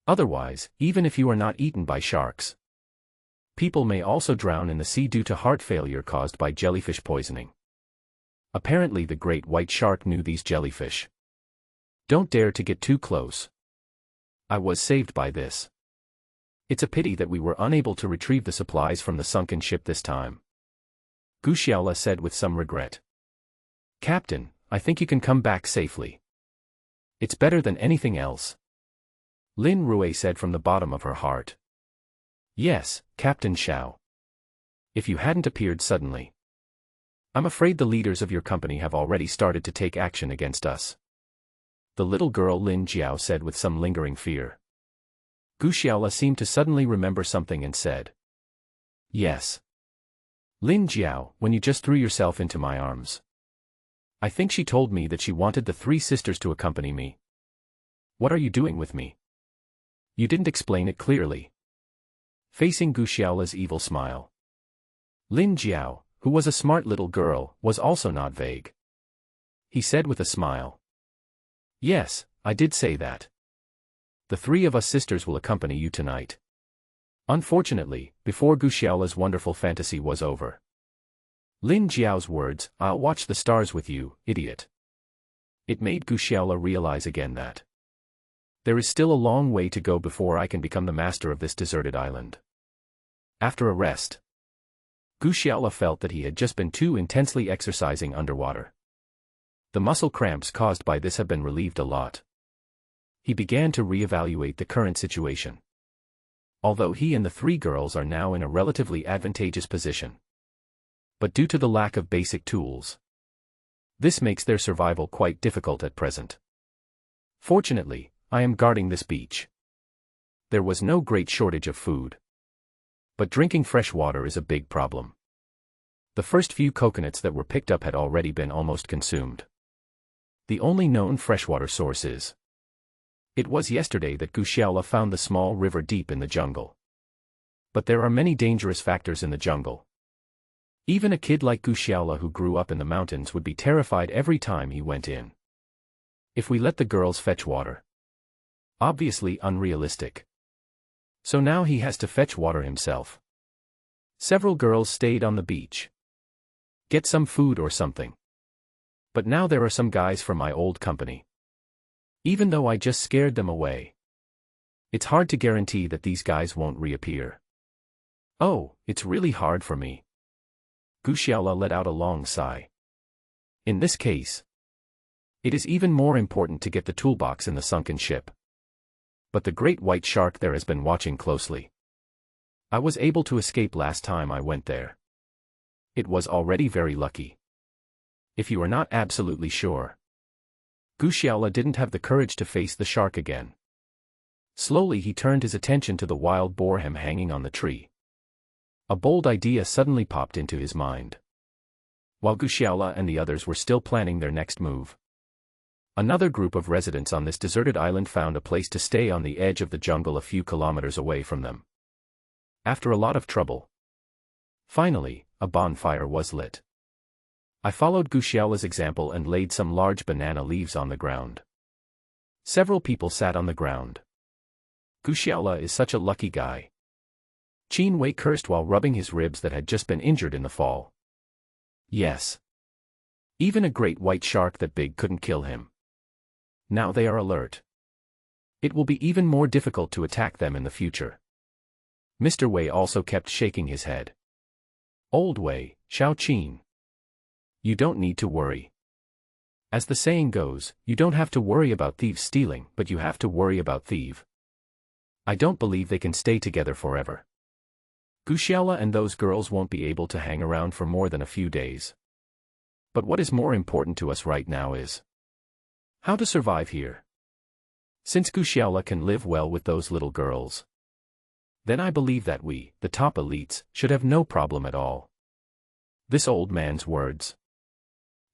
[SPEAKER 1] Otherwise, even if you are not eaten by sharks, people may also drown in the sea due to heart failure caused by jellyfish poisoning. Apparently the great white shark knew these jellyfish. Don't dare to get too close. I was saved by this. It's a pity that we were unable to retrieve the supplies from the sunken ship this time. Gu Xiaola said with some regret. Captain, I think you can come back safely. It's better than anything else. Lin Rui said from the bottom of her heart. Yes, Captain Xiao. If you hadn't appeared suddenly. I'm afraid the leaders of your company have already started to take action against us. The little girl Lin Jiao said with some lingering fear. Gu Xiaola seemed to suddenly remember something and said. Yes. Lin Jiao, when you just threw yourself into my arms. I think she told me that she wanted the 3 sisters to accompany me. What are you doing with me? You didn't explain it clearly. Facing Gu Xiaola's evil smile. Lin Jiao, who was a smart little girl, was also not vague. He said with a smile. Yes, I did say that. The 3 of us sisters will accompany you tonight. Unfortunately, before Gu Xiaola's wonderful fantasy was over. Lin Jiao's words, I'll watch the stars with you, idiot. It made Gu Xiaola realize again that there is still a long way to go before I can become the master of this deserted island. After a rest, Gu Xiaola felt that he had just been too intensely exercising underwater. The muscle cramps caused by this have been relieved a lot. He began to reevaluate the current situation. Although he and the 3 girls are now in a relatively advantageous position. But due to the lack of basic tools, this makes their survival quite difficult at present. Fortunately, I am guarding this beach. There was no great shortage of food. But drinking fresh water is a big problem. The first few coconuts that were picked up had already been almost consumed. The only known freshwater source is. It was yesterday that Gu Xiaola found the small river deep in the jungle. But there are many dangerous factors in the jungle. Even a kid like Gu Xiaola who grew up in the mountains would be terrified every time he went in. If we let the girls fetch water. Obviously unrealistic. So now he has to fetch water himself. Several girls stayed on the beach. Get some food or something. But now there are some guys from my old company. Even though I just scared them away. It's hard to guarantee that these guys won't reappear. Oh, it's really hard for me. Gu Xiaola let out a long sigh. In this case, it is even more important to get the toolbox in the sunken ship. But the great white shark there has been watching closely. I was able to escape last time I went there. It was already very lucky. If you are not absolutely sure. Guxiaola didn't have the courage to face the shark again. Slowly he turned his attention to the wild boar hem hanging on the tree. A bold idea suddenly popped into his mind. While Guxiaola and the others were still planning their next move, another group of residents on this deserted island found a place to stay on the edge of the jungle a few kilometers away from them. After a lot of trouble, finally, a bonfire was lit. I followed Guxiaola's example and laid some large banana leaves on the ground. Several people sat on the ground. Guxiaola is such a lucky guy. Qin Wei cursed while rubbing his ribs that had just been injured in the fall. Yes. Even a great white shark that big couldn't kill him. Now they are alert. It will be even more difficult to attack them in the future. Mr. Wei also kept shaking his head. Old Wei, Xiao Qin. You don't need to worry. As the saying goes, you don't have to worry about thieves stealing, but you have to worry about thief. I don't believe they can stay together forever. Guxiaola and those girls won't be able to hang around for more than a few days. But what is more important to us right now is how to survive here. Since Guxiaola can live well with those little girls, then I believe that we, the top elites, should have no problem at all. This old man's words.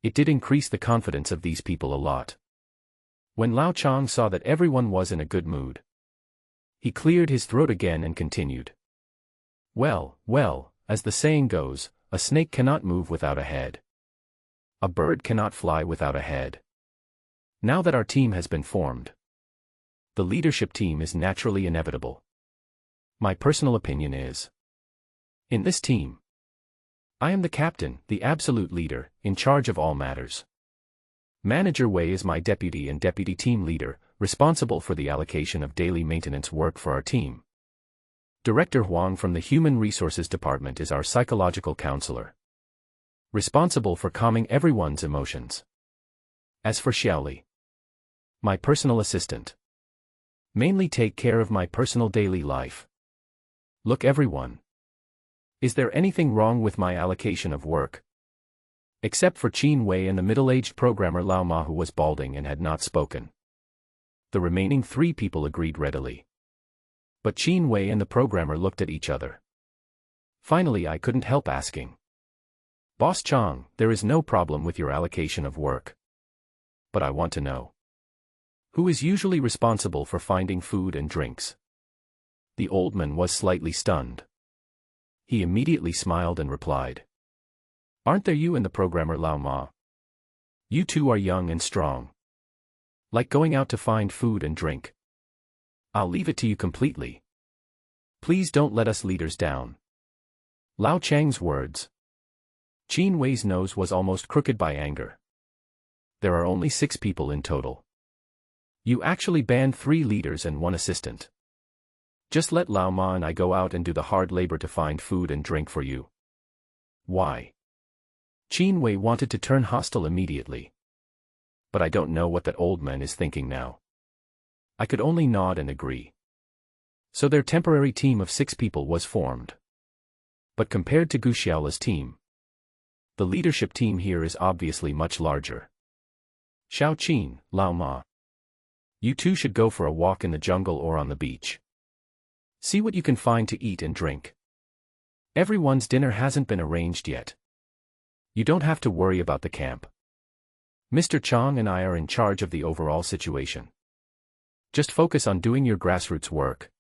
[SPEAKER 1] It did increase the confidence of these people a lot. When Lao Chang saw that everyone was in a good mood, he cleared his throat again and continued. Well, as the saying goes, a snake cannot move without a head. A bird cannot fly without a head. Now that our team has been formed, the leadership team is naturally inevitable. My personal opinion is, in this team, I am the captain, the absolute leader, in charge of all matters. Manager Wei is my deputy and deputy team leader, responsible for the allocation of daily maintenance work for our team. Director Huang from the Human Resources Department is our psychological counselor, responsible for calming everyone's emotions. As for Xiaoli, my personal assistant, mainly take care of my personal daily life. Look everyone. Is there anything wrong with my allocation of work? Except for Qin Wei and the middle-aged programmer Lao Ma who was balding and had not spoken. The remaining 3 people agreed readily. But Qin Wei and the programmer looked at each other. Finally I couldn't help asking. Boss Chang, there is no problem with your allocation of work. But I want to know, who is usually responsible for finding food and drinks? The old man was slightly stunned. He immediately smiled and replied. Aren't there you and the programmer Lao Ma? You two are young and strong. Like going out to find food and drink. I'll leave it to you completely. Please don't let us leaders down. Lao Chang's words. Qin Wei's nose was almost crooked by anger. There are only 6 people in total. You actually banned 3 leaders and 1 assistant. Just let Lao Ma and I go out and do the hard labor to find food and drink for you. Why? Qin Wei wanted to turn hostile immediately. But I don't know what that old man is thinking now. I could only nod and agree. So their temporary team of 6 people was formed. But compared to Guxiaola's team, the leadership team here is obviously much larger. Xiao Qin, Lao Ma. You two should go for a walk in the jungle or on the beach. See what you can find to eat and drink. Everyone's dinner hasn't been arranged yet. You don't have to worry about the camp. Mr. Chang and I are in charge of the overall situation. Just focus on doing your grassroots work.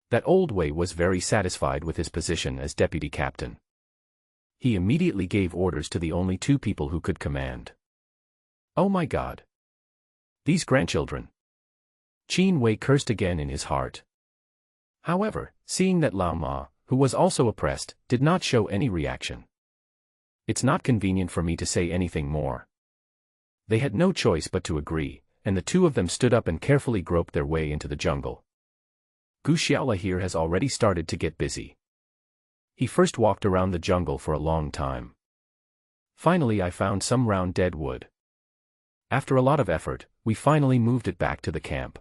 [SPEAKER 1] That old Wei was very satisfied with his position as deputy captain. He immediately gave orders to the only 2 people who could command. Oh my God. These grandchildren. Qin Wei cursed again in his heart. However, seeing that Lao Ma, who was also oppressed, did not show any reaction. It's not convenient for me to say anything more. They had no choice but to agree, and the 2 of them stood up and carefully groped their way into the jungle. Guxiaola here has already started to get busy. He first walked around the jungle for a long time. Finally I found some round dead wood. After a lot of effort, we finally moved it back to the camp.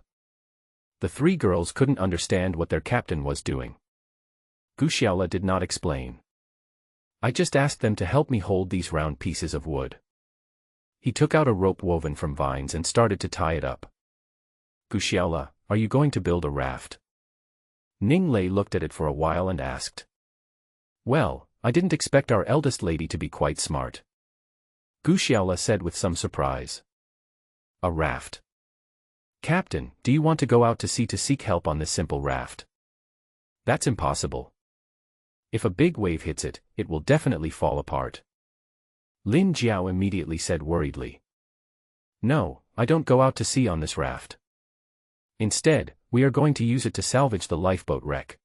[SPEAKER 1] The 3 girls couldn't understand what their captain was doing. Gu Xiaola did not explain. I just asked them to help me hold these round pieces of wood. He took out a rope woven from vines and started to tie it up. Gu Xiaola, are you going to build a raft? Ning Lei looked at it for a while and asked. Well, I didn't expect our eldest lady to be quite smart. Gu Xiaola said with some surprise. A raft. Captain, do you want to go out to sea to seek help on this simple raft? That's impossible. If a big wave hits it, it will definitely fall apart. Lin Jiao immediately said worriedly. No, I don't go out to sea on this raft. Instead, we are going to use it to salvage the lifeboat wreck.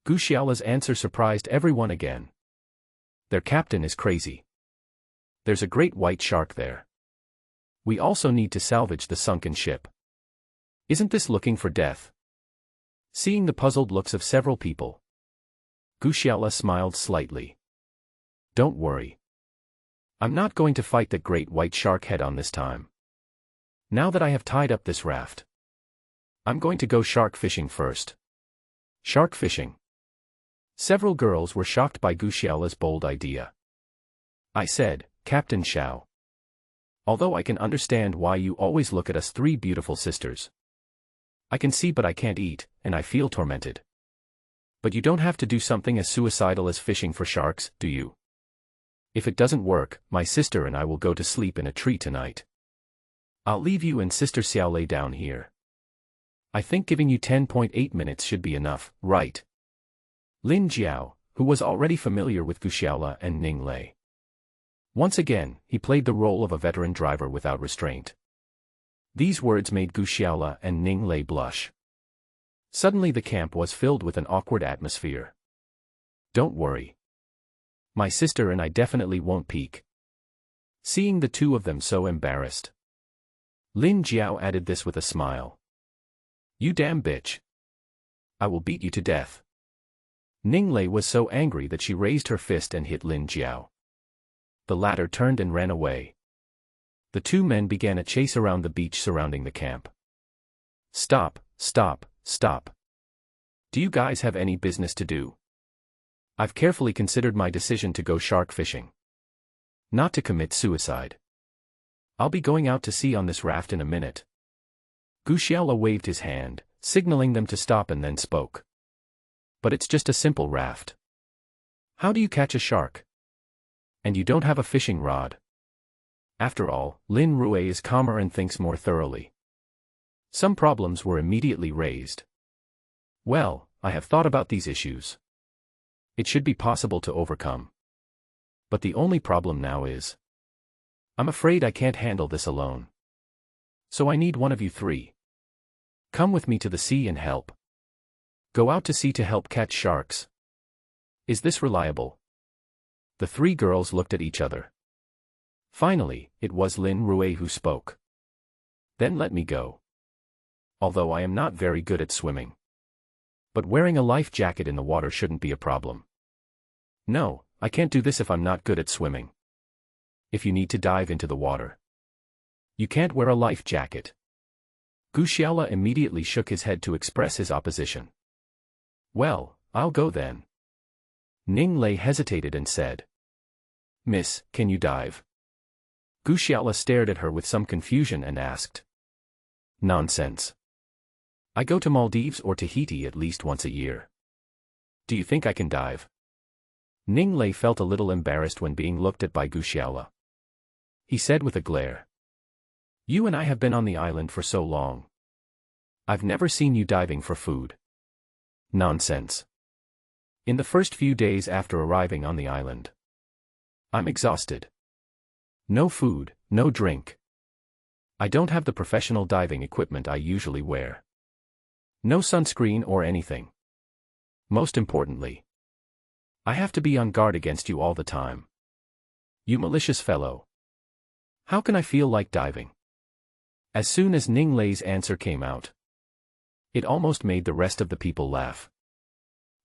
[SPEAKER 1] Gu Xiaola's answer surprised everyone again. Their captain is crazy. There's a great white shark there. We also need to salvage the sunken ship. Isn't this looking for death? Seeing the puzzled looks of several people, Gu Xiaola smiled slightly. Don't worry. I'm not going to fight the great white shark head on this time. Now that I have tied up this raft, I'm going to go shark fishing first. Shark fishing. Several girls were shocked by Gu Xiaola's bold idea. I said, Captain Xiao. Although I can understand why you always look at us three beautiful sisters. I can see but I can't eat, and I feel tormented. But you don't have to do something as suicidal as fishing for sharks, do you? If it doesn't work, my sister and I will go to sleep in a tree tonight. I'll leave you and Sister Xiaolei down here. I think giving you 10.8 minutes should be enough, right? Lin Jiao, who was already familiar with Gu Xiaola and Ning Lei. Once again, he played the role of a veteran driver without restraint. These words made Gu Xiaola and Ning Lei blush. Suddenly the camp was filled with an awkward atmosphere. Don't worry. My sister and I definitely won't peek. Seeing the two of them so embarrassed, Lin Jiao added this with a smile. You damn bitch. I will beat you to death. Ning Lei was so angry that she raised her fist and hit Lin Jiao. The latter turned and ran away. The two men began a chase around the beach surrounding the camp. Stop, stop, stop. Do you guys have any business to do? I've carefully considered my decision to go shark fishing. Not to commit suicide. I'll be going out to sea on this raft in a minute. Gu Xiaola waved his hand, signaling them to stop and then spoke. But it's just a simple raft. How do you catch a shark? And you don't have a fishing rod. After all, Lin Rue is calmer and thinks more thoroughly. Some problems were immediately raised. Well, I have thought about these issues. It should be possible to overcome. But the only problem now is, I'm afraid I can't handle this alone. So I need one of you three. Come with me to the sea and help. Go out to sea to help catch sharks. Is this reliable? The three girls looked at each other. Finally, it was Lin Rue who spoke. Then let me go. Although I am not very good at swimming. But wearing a life jacket in the water shouldn't be a problem. No, I can't do this if I'm not good at swimming. If you need to dive into the water, you can't wear a life jacket. Gu Xiaola immediately shook his head to express his opposition. Well, I'll go then. Ning Lei hesitated and said. Miss, can you dive? Gu Xiaola stared at her with some confusion and asked. Nonsense. I go to Maldives or Tahiti at least once a year. Do you think I can dive? Ning Lei felt a little embarrassed when being looked at by Gu Xiaola. He said with a glare. You and I have been on the island for so long. I've never seen you diving for food. Nonsense. In the first few days after arriving on the island, I'm exhausted. No food, no drink. I don't have the professional diving equipment I usually wear. No sunscreen or anything. Most importantly, I have to be on guard against you all the time. You malicious fellow. How can I feel like diving? As soon as Ning Lei's answer came out, it almost made the rest of the people laugh.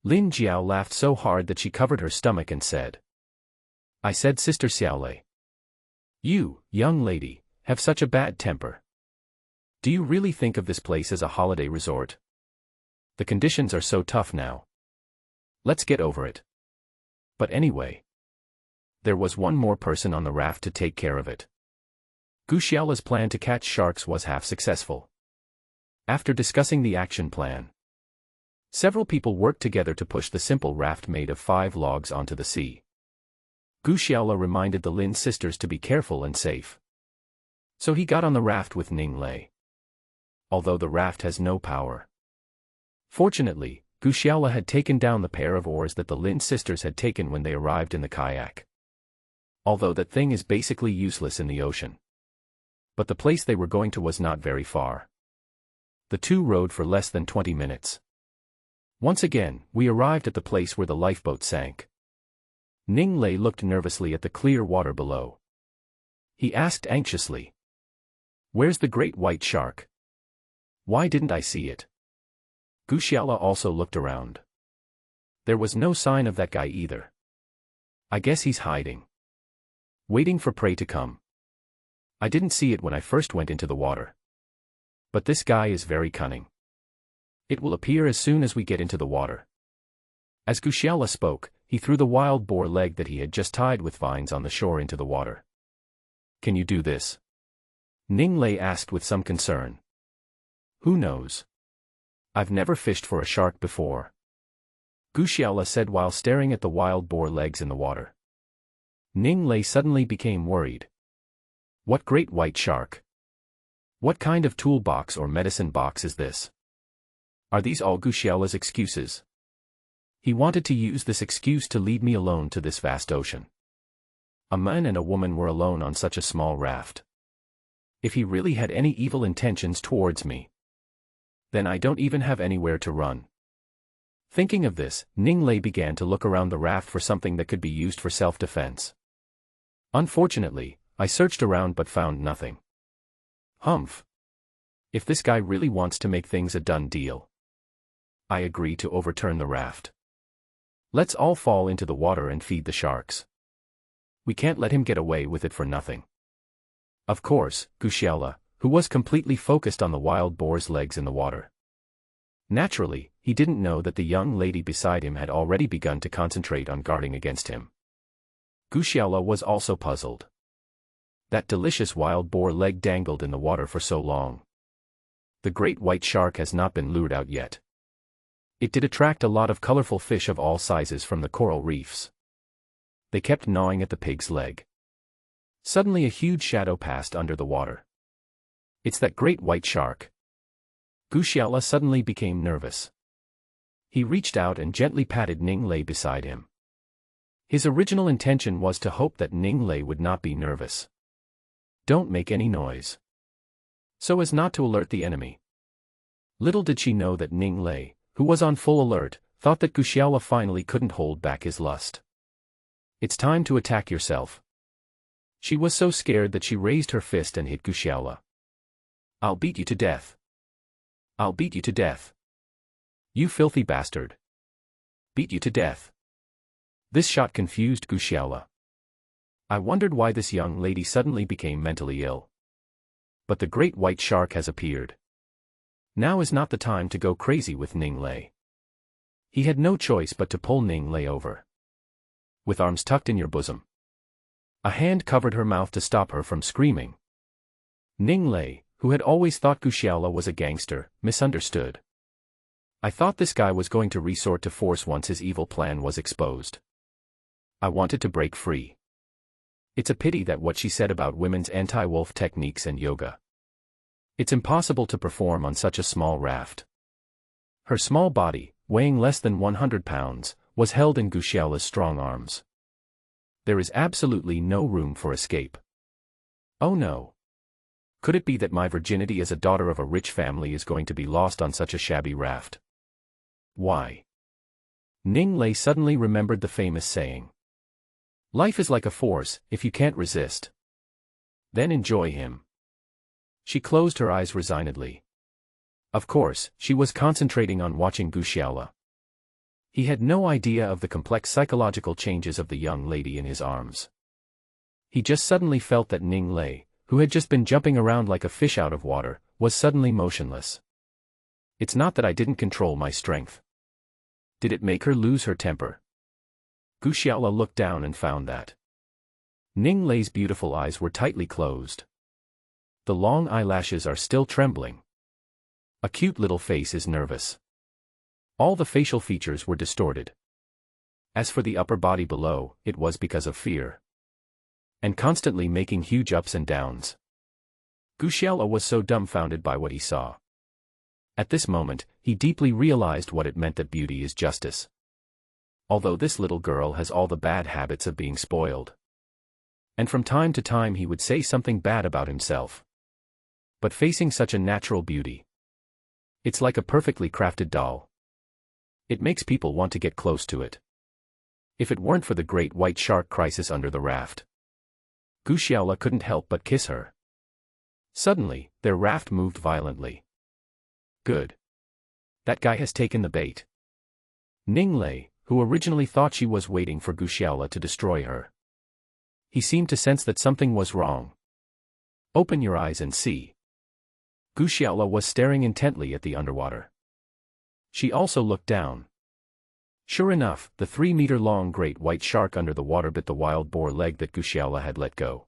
[SPEAKER 1] Lin Jiao laughed so hard that she covered her stomach and said. I said, Sister Xiaolei. You, young lady, have such a bad temper. Do you really think of this place as a holiday resort? The conditions are so tough now. Let's get over it. But anyway, there was one more person on the raft to take care of it. Guxiala's plan to catch sharks was half successful. After discussing the action plan, several people worked together to push the simple raft made of 5 logs onto the sea. Guxiala reminded the Lin sisters to be careful and safe. So he got on the raft with Ning Lei. Although the raft has no power. Fortunately, Guxiala had taken down the pair of oars that the Lin sisters had taken when they arrived in the kayak. Although that thing is basically useless in the ocean. But the place they were going to was not very far. The two rowed for less than 20 minutes. Once again, we arrived at the place where the lifeboat sank. Ning Lei looked nervously at the clear water below. He asked anxiously, "Where's the great white shark? Why didn't I see it?" Guxiala also looked around. There was no sign of that guy either. I guess he's hiding. Waiting for prey to come. I didn't see it when I first went into the water. But this guy is very cunning. It will appear as soon as we get into the water. As Guxiala spoke, he threw the wild boar leg that he had just tied with vines on the shore into the water. "Can you do this?" Ning Lei asked with some concern. "Who knows? I've never fished for a shark before," Guxiala said while staring at the wild boar legs in the water. Ning Lei suddenly became worried. What great white shark? What kind of toolbox or medicine box is this? Are these all Guxiala's excuses? He wanted to use this excuse to lead me alone to this vast ocean. A man and a woman were alone on such a small raft. If he really had any evil intentions towards me, then I don't even have anywhere to run. Thinking of this, Ning Lei began to look around the raft for something that could be used for self-defense. Unfortunately, I searched around but found nothing. Humph. If this guy really wants to make things a done deal, I agree to overturn the raft. Let's all fall into the water and feed the sharks. We can't let him get away with it for nothing. Of course, Guxiala, who was completely focused on the wild boar's legs in the water. Naturally, he didn't know that the young lady beside him had already begun to concentrate on guarding against him. Guxiala was also puzzled. That delicious wild boar leg dangled in the water for so long. The great white shark has not been lured out yet. It did attract a lot of colorful fish of all sizes from the coral reefs. They kept gnawing at the pig's leg. Suddenly a huge shadow passed under the water. It's that great white shark. Guxiala suddenly became nervous. He reached out and gently patted Ning Lei beside him. His original intention was to hope that Ning Lei would not be nervous. Don't make any noise, so as not to alert the enemy. Little did she know that Ning Lei, who was on full alert, thought that Guxiala finally couldn't hold back his lust. It's time to attack yourself. She was so scared that she raised her fist and hit Guxiala. I'll beat you to death. I'll beat you to death. You filthy bastard. Beat you to death. This shot confused Guxiala. I wondered why this young lady suddenly became mentally ill. But the great white shark has appeared. Now is not the time to go crazy with Ning Lei. He had no choice but to pull Ning Lei over. With arms tucked in your bosom. A hand covered her mouth to stop her from screaming. Ning Lei, who had always thought Guxiala was a gangster, misunderstood. I thought this guy was going to resort to force once his evil plan was exposed. I wanted to break free. It's a pity that what she said about women's anti-wolf techniques and yoga. It's impossible to perform on such a small raft. Her small body, weighing less than 100 pounds, was held in Guxiala's strong arms. There is absolutely no room for escape. Oh no. Could it be that my virginity as a daughter of a rich family is going to be lost on such a shabby raft? Why? Ning Lei suddenly remembered the famous saying. Life is like a force, if you can't resist, then enjoy him. She closed her eyes resignedly. Of course, she was concentrating on watching Guxiala. He had no idea of the complex psychological changes of the young lady in his arms. He just suddenly felt that Ning Lei, who had just been jumping around like a fish out of water, was suddenly motionless. It's not that I didn't control my strength. Did it make her lose her temper? Gu Xiaola looked down and found that Ning Lei's beautiful eyes were tightly closed. The long eyelashes are still trembling. A cute little face is nervous. All the facial features were distorted. As for the upper body below, it was because of fear. And constantly making huge ups and downs. Gu Xiaola was so dumbfounded by what he saw. At this moment, he deeply realized what it meant that beauty is justice. Although this little girl has all the bad habits of being spoiled. And from time to time he would say something bad about himself. But facing such a natural beauty. It's like a perfectly crafted doll. It makes people want to get close to it. If it weren't for the great white shark crisis under the raft, Gu Xiaola couldn't help but kiss her. Suddenly, their raft moved violently. Good. That guy has taken the bait. Ning Lei, who originally thought she was waiting for Gu Xiaola to destroy her. He seemed to sense that something was wrong. Open your eyes and see. Gu Xiaola was staring intently at the underwater. She also looked down. Sure enough, the 3-meter-long great white shark under the water bit the wild boar leg that Gu Xiaola had let go.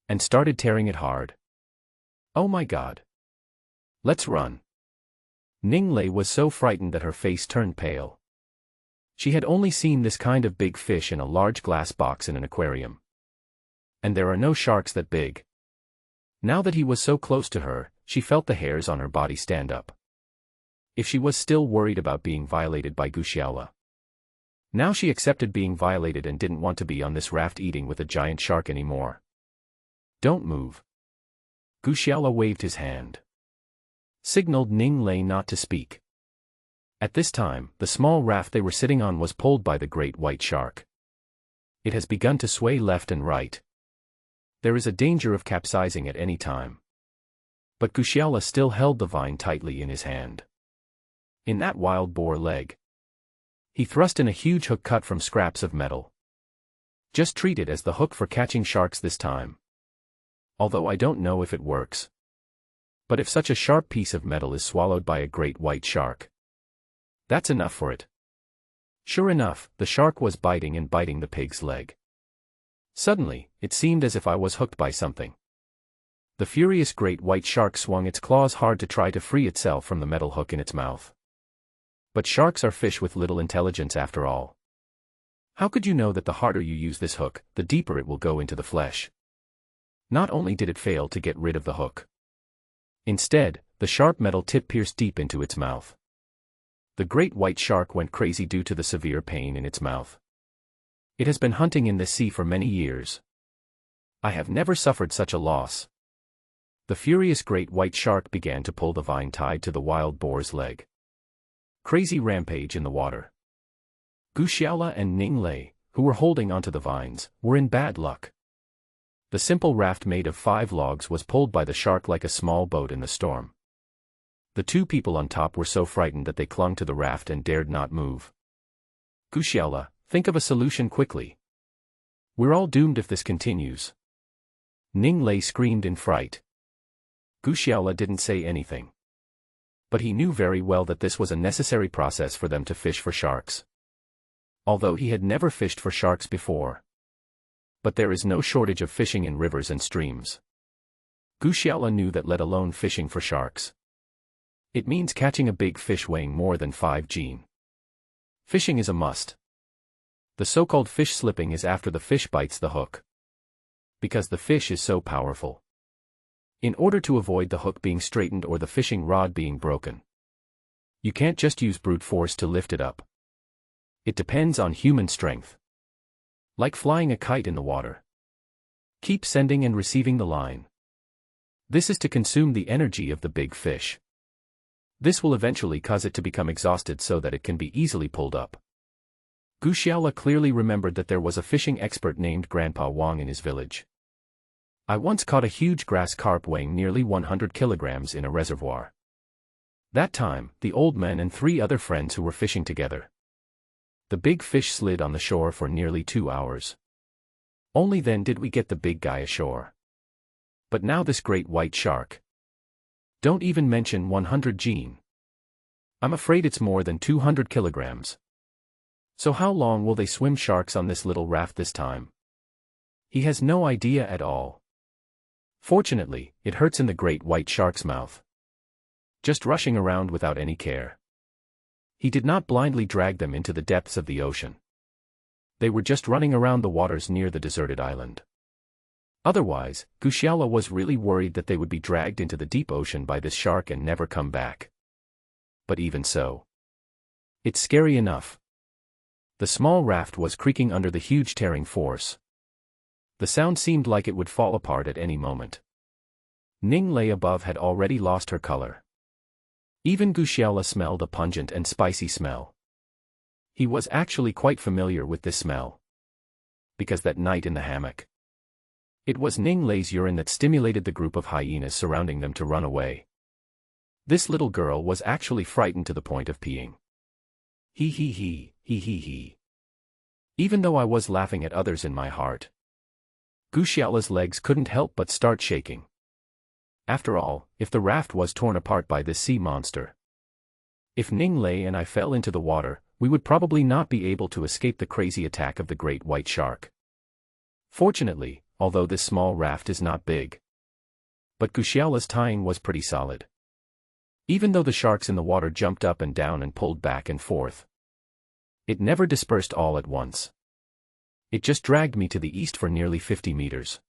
[SPEAKER 1] And started tearing it hard. Oh my God. Let's run. Ning Lei was so frightened that her face turned pale. She had only seen this kind of big fish in a large glass box in an aquarium. And there are no sharks that big. Now that he was so close to her, she felt the hairs on her body stand up. If she was still worried about being violated by Gu Xiaola. Now she accepted being violated and didn't want to be on this raft eating with a giant shark anymore. Don't move. Gu Xiaola waved his hand. Signaled Ning Lei not to speak. At this time, the small raft they were sitting on was pulled by the great white shark. It has begun to sway left and right. There is a danger of capsizing at any time. But Gu Xiaola still held the vine tightly in his hand. In that wild boar leg. He thrust in a huge hook cut from scraps of metal. Just treat it as the hook for catching sharks this time. Although I don't know if it works. But if such a sharp piece of metal is swallowed by a great white shark, that's enough for it. Sure enough, the shark was biting and biting the pig's leg. Suddenly, it seemed as if I was hooked by something. The furious great white shark swung its claws hard to try to free itself from the metal hook in its mouth. But sharks are fish with little intelligence after all. How could you know that the harder you use this hook, the deeper it will go into the flesh? Not only did it fail to get rid of the hook. Instead, the sharp metal tip pierced deep into its mouth. The great white shark went crazy due to the severe pain in its mouth. It has been hunting in this sea for many years. I have never suffered such a loss. The furious great white shark began to pull the vine tied to the wild boar's leg. Crazy rampage in the water. Gu Xiaola and Ning Lei, who were holding onto the vines, were in bad luck. The simple raft made of 5 logs was pulled by the shark like a small boat in the storm. The 2 people on top were so frightened that they clung to the raft and dared not move. Gu Xiaola, think of a solution quickly. We're all doomed if this continues. Ning Lei screamed in fright. Gu Xiaola didn't say anything. But he knew very well that this was a necessary process for them to fish for sharks. Although he had never fished for sharks before. But there is no shortage of fishing in rivers and streams. Gu Xiaola knew that, let alone fishing for sharks. It means catching a big fish weighing more than 5 gene. Fishing is a must. The so-called fish slipping is after the fish bites the hook. Because the fish is so powerful. In order to avoid the hook being straightened or the fishing rod being broken. You can't just use brute force to lift it up. It depends on human strength. Like flying a kite in the water. Keep sending and receiving the line. This is to consume the energy of the big fish. This will eventually cause it to become exhausted so that it can be easily pulled up. Gu Xiaola clearly remembered that there was a fishing expert named Grandpa Wang in his village. I once caught a huge grass carp weighing nearly 100 kilograms in a reservoir. That time, the old man and 3 other friends who were fishing together. The big fish slid on the shore for nearly 2 hours. Only then did we get the big guy ashore. But now this great white shark. Don't even mention 100 gene. I'm afraid it's more than 200 kilograms. So how long will they swim sharks on this little raft this time? He has no idea at all. Fortunately, it hurts in the great white shark's mouth. Just rushing around without any care. He did not blindly drag them into the depths of the ocean. They were just running around the waters near the deserted island. Otherwise, Gushiala was really worried that they would be dragged into the deep ocean by this shark and never come back. But even so, it's scary enough. The small raft was creaking under the huge tearing force. The sound seemed like it would fall apart at any moment. Ning Lei above had already lost her color. Even Gushiala smelled a pungent and spicy smell. He was actually quite familiar with this smell. Because that night in the hammock, it was Ning Lei's urine that stimulated the group of hyenas surrounding them to run away. This little girl was actually frightened to the point of peeing. He. Even though I was laughing at others in my heart, Gushiala's legs couldn't help but start shaking. After all, if the raft was torn apart by this sea monster, if Ning Lei and I fell into the water, we would probably not be able to escape the crazy attack of the great white shark. Fortunately, although this small raft is not big, but Gushiala's tying was pretty solid. Even though the sharks in the water jumped up and down and pulled back and forth, it never dispersed all at once. It just dragged me to the east for nearly 50 meters.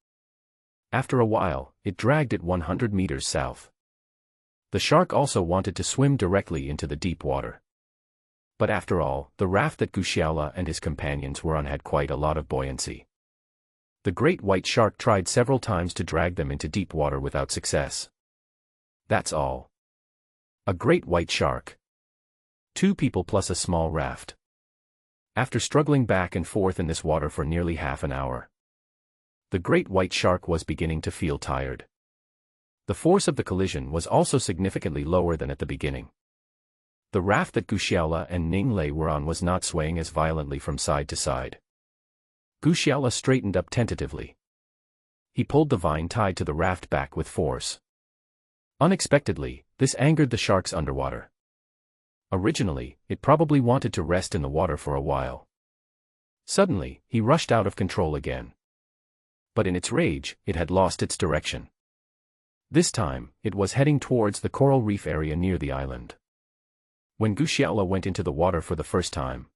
[SPEAKER 1] After a while, it dragged it 100 meters south. The shark also wanted to swim directly into the deep water. But after all, the raft that Gushiala and his companions were on had quite a lot of buoyancy. The great white shark tried several times to drag them into deep water without success. That's all. A great white shark. 2 people plus a small raft. After struggling back and forth in this water for nearly half an hour, the great white shark was beginning to feel tired. The force of the collision was also significantly lower than at the beginning. The raft that Gushiala and Ning Lei were on was not swaying as violently from side to side. Gushiala straightened up tentatively. He pulled the vine tied to the raft back with force. Unexpectedly, this angered the sharks underwater. Originally, it probably wanted to rest in the water for a while. Suddenly, he rushed out of control again. But in its rage, it had lost its direction. This time, it was heading towards the coral reef area near the island. When Gushiala went into the water for the first time,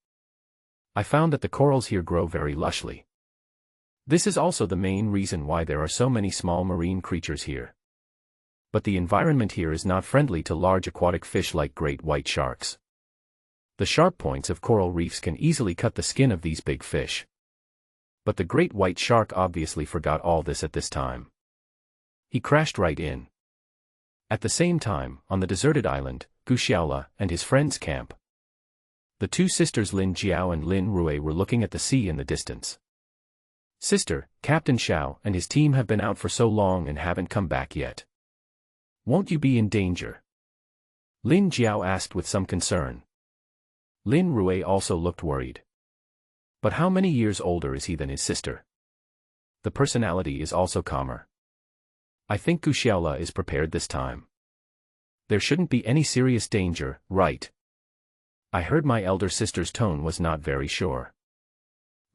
[SPEAKER 1] I found that the corals here grow very lushly. This is also the main reason why there are so many small marine creatures here. But the environment here is not friendly to large aquatic fish like great white sharks. The sharp points of coral reefs can easily cut the skin of these big fish. But the great white shark obviously forgot all this at this time. He crashed right in. At the same time, on the deserted island, Gushiala and his friends camp. The 2 sisters Lin Jiao and Lin Rui were looking at the sea in the distance. Sister, Captain Xiao and his team have been out for so long and haven't come back yet. Won't you be in danger? Lin Jiao asked with some concern. Lin Rui also looked worried. But how many years older is he than his sister? The personality is also calmer. I think Gushiala is prepared this time. There shouldn't be any serious danger, right? I heard my elder sister's tone was not very sure.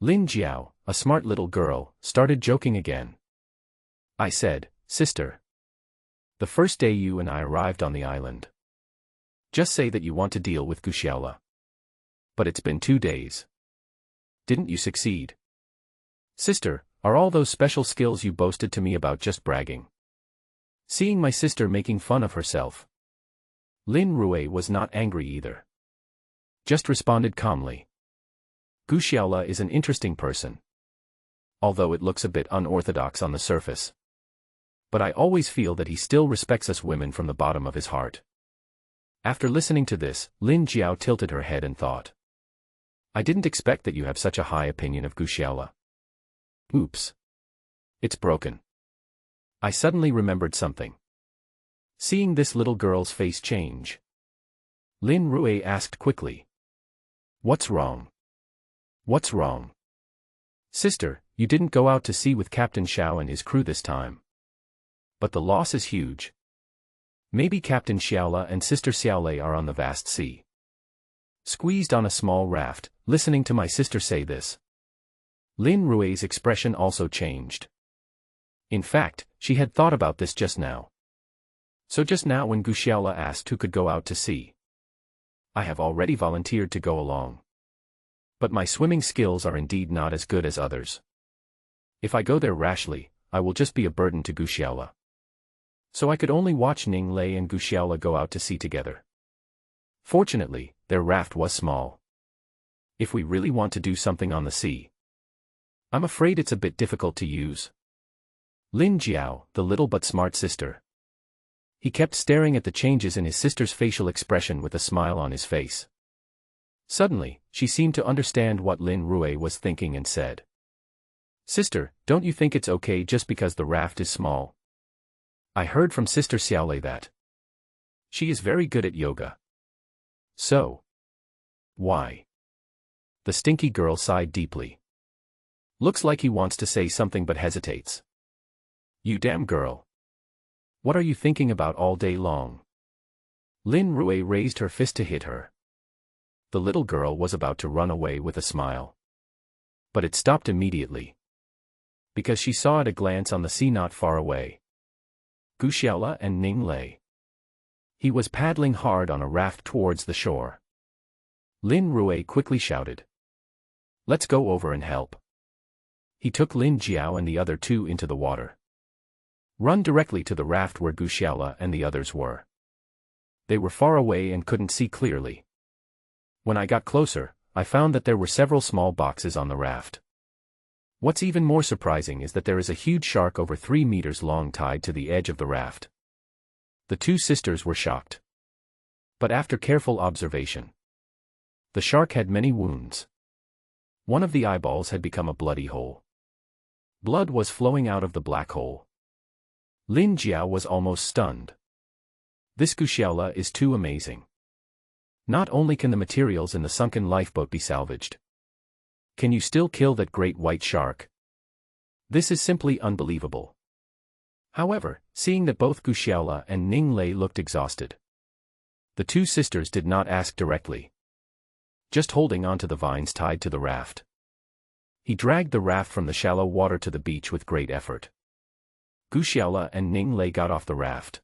[SPEAKER 1] Lin Jiao, a smart little girl, started joking again. I said, Sister, the first day you and I arrived on the island, just say that you want to deal with Gushiala. But it's been 2 days. Didn't you succeed? Sister, are all those special skills you boasted to me about just bragging? Seeing my sister making fun of herself, Lin Rui was not angry either. Just responded calmly. Gushiala is an interesting person, although it looks a bit unorthodox on the surface. But I always feel that he still respects us women from the bottom of his heart. After listening to this, Lin Jiao tilted her head and thought, I didn't expect that you have such a high opinion of Gushiala. Oops. It's broken. I suddenly remembered something. Seeing this little girl's face change, Lin Rui asked quickly. What's wrong? What's wrong? Sister, you didn't go out to sea with Captain Xiao and his crew this time. But the loss is huge. Maybe Captain Xiaola and Sister Xiaolei are on the vast sea, squeezed on a small raft, listening to my sister say this. Lin Rui's expression also changed. In fact, she had thought about this just now. So just now when Gu Xiaola asked who could go out to sea, I have already volunteered to go along. But my swimming skills are indeed not as good as others. If I go there rashly, I will just be a burden to Gu Xiaola. So I could only watch Ning Lei and Gu Xiaola go out to sea together. Fortunately, their raft was small. If we really want to do something on the sea, I'm afraid it's a bit difficult to use. Lin Jiao, the little but smart sister. He kept staring at the changes in his sister's facial expression with a smile on his face. Suddenly, she seemed to understand what Lin Rui was thinking and said, "Sister, don't you think it's okay just because the raft is small? I heard from Sister Xiaolei that she is very good at yoga. So why?" The stinky girl sighed deeply. Looks like he wants to say something but hesitates. You damn girl. What are you thinking about all day long? Lin Rui raised her fist to hit her. The little girl was about to run away with a smile. But it stopped immediately. Because she saw at a glance on the sea not far away Gu Xiaola and Ning Lei. He was paddling hard on a raft towards the shore. Lin Rui quickly shouted, "Let's go over and help." He took Lin Jiao and the other two into the water. Run directly to the raft where Gu Xiaola and the others were. They were far away and couldn't see clearly. When I got closer, I found that there were several small boxes on the raft. What's even more surprising is that there is a huge shark over 3 meters long tied to the edge of the raft. The two sisters were shocked. But after careful observation, the shark had many wounds. One of the eyeballs had become a bloody hole. Blood was flowing out of the black hole. Lin Jiao was almost stunned. This Gu Xiaola is too amazing. Not only can the materials in the sunken lifeboat be salvaged, can you still kill that great white shark? This is simply unbelievable. However, seeing that both Gu Xiaola and Ning Lei looked exhausted, the two sisters did not ask directly, just holding onto the vines tied to the raft. He dragged the raft from the shallow water to the beach with great effort. Gu Xiaola and Ning Lei got off the raft.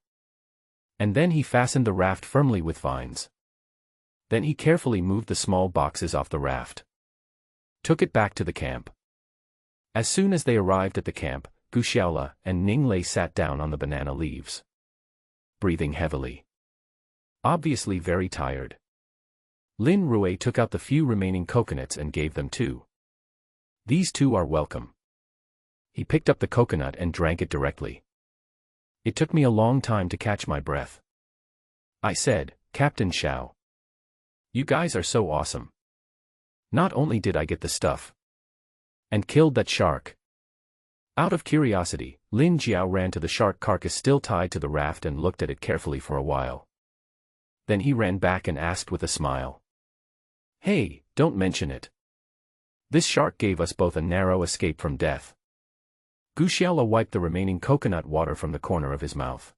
[SPEAKER 1] And then he fastened the raft firmly with vines. Then he carefully moved the small boxes off the raft. Took it back to the camp. As soon as they arrived at the camp, Gu Xiaola and Ning Lei sat down on the banana leaves, breathing heavily. Obviously very tired. Lin Rui took out the few remaining coconuts and gave them to. These two are welcome. He picked up the coconut and drank it directly. It took me a long time to catch my breath. I said, "Captain Xiao, you guys are so awesome. Not only did I get the stuff and killed that shark." Out of curiosity, Lin Jiao ran to the shark carcass still tied to the raft and looked at it carefully for a while. Then he ran back and asked with a smile, "Hey, don't mention it. This shark gave us both a narrow escape from death." Gu Xiaola wiped the remaining coconut water from the corner of his mouth.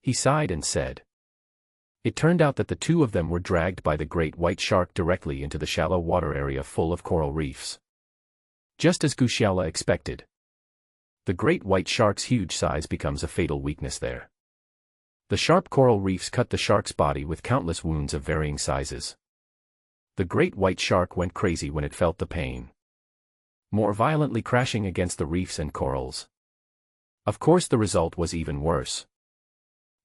[SPEAKER 1] He sighed and said, "It turned out that the two of them were dragged by the great white shark directly into the shallow water area full of coral reefs. Just as Gu Xiaola expected. The great white shark's huge size becomes a fatal weakness there. The sharp coral reefs cut the shark's body with countless wounds of varying sizes. The great white shark went crazy when it felt the pain, more violently crashing against the reefs and corals. Of course the result was even worse.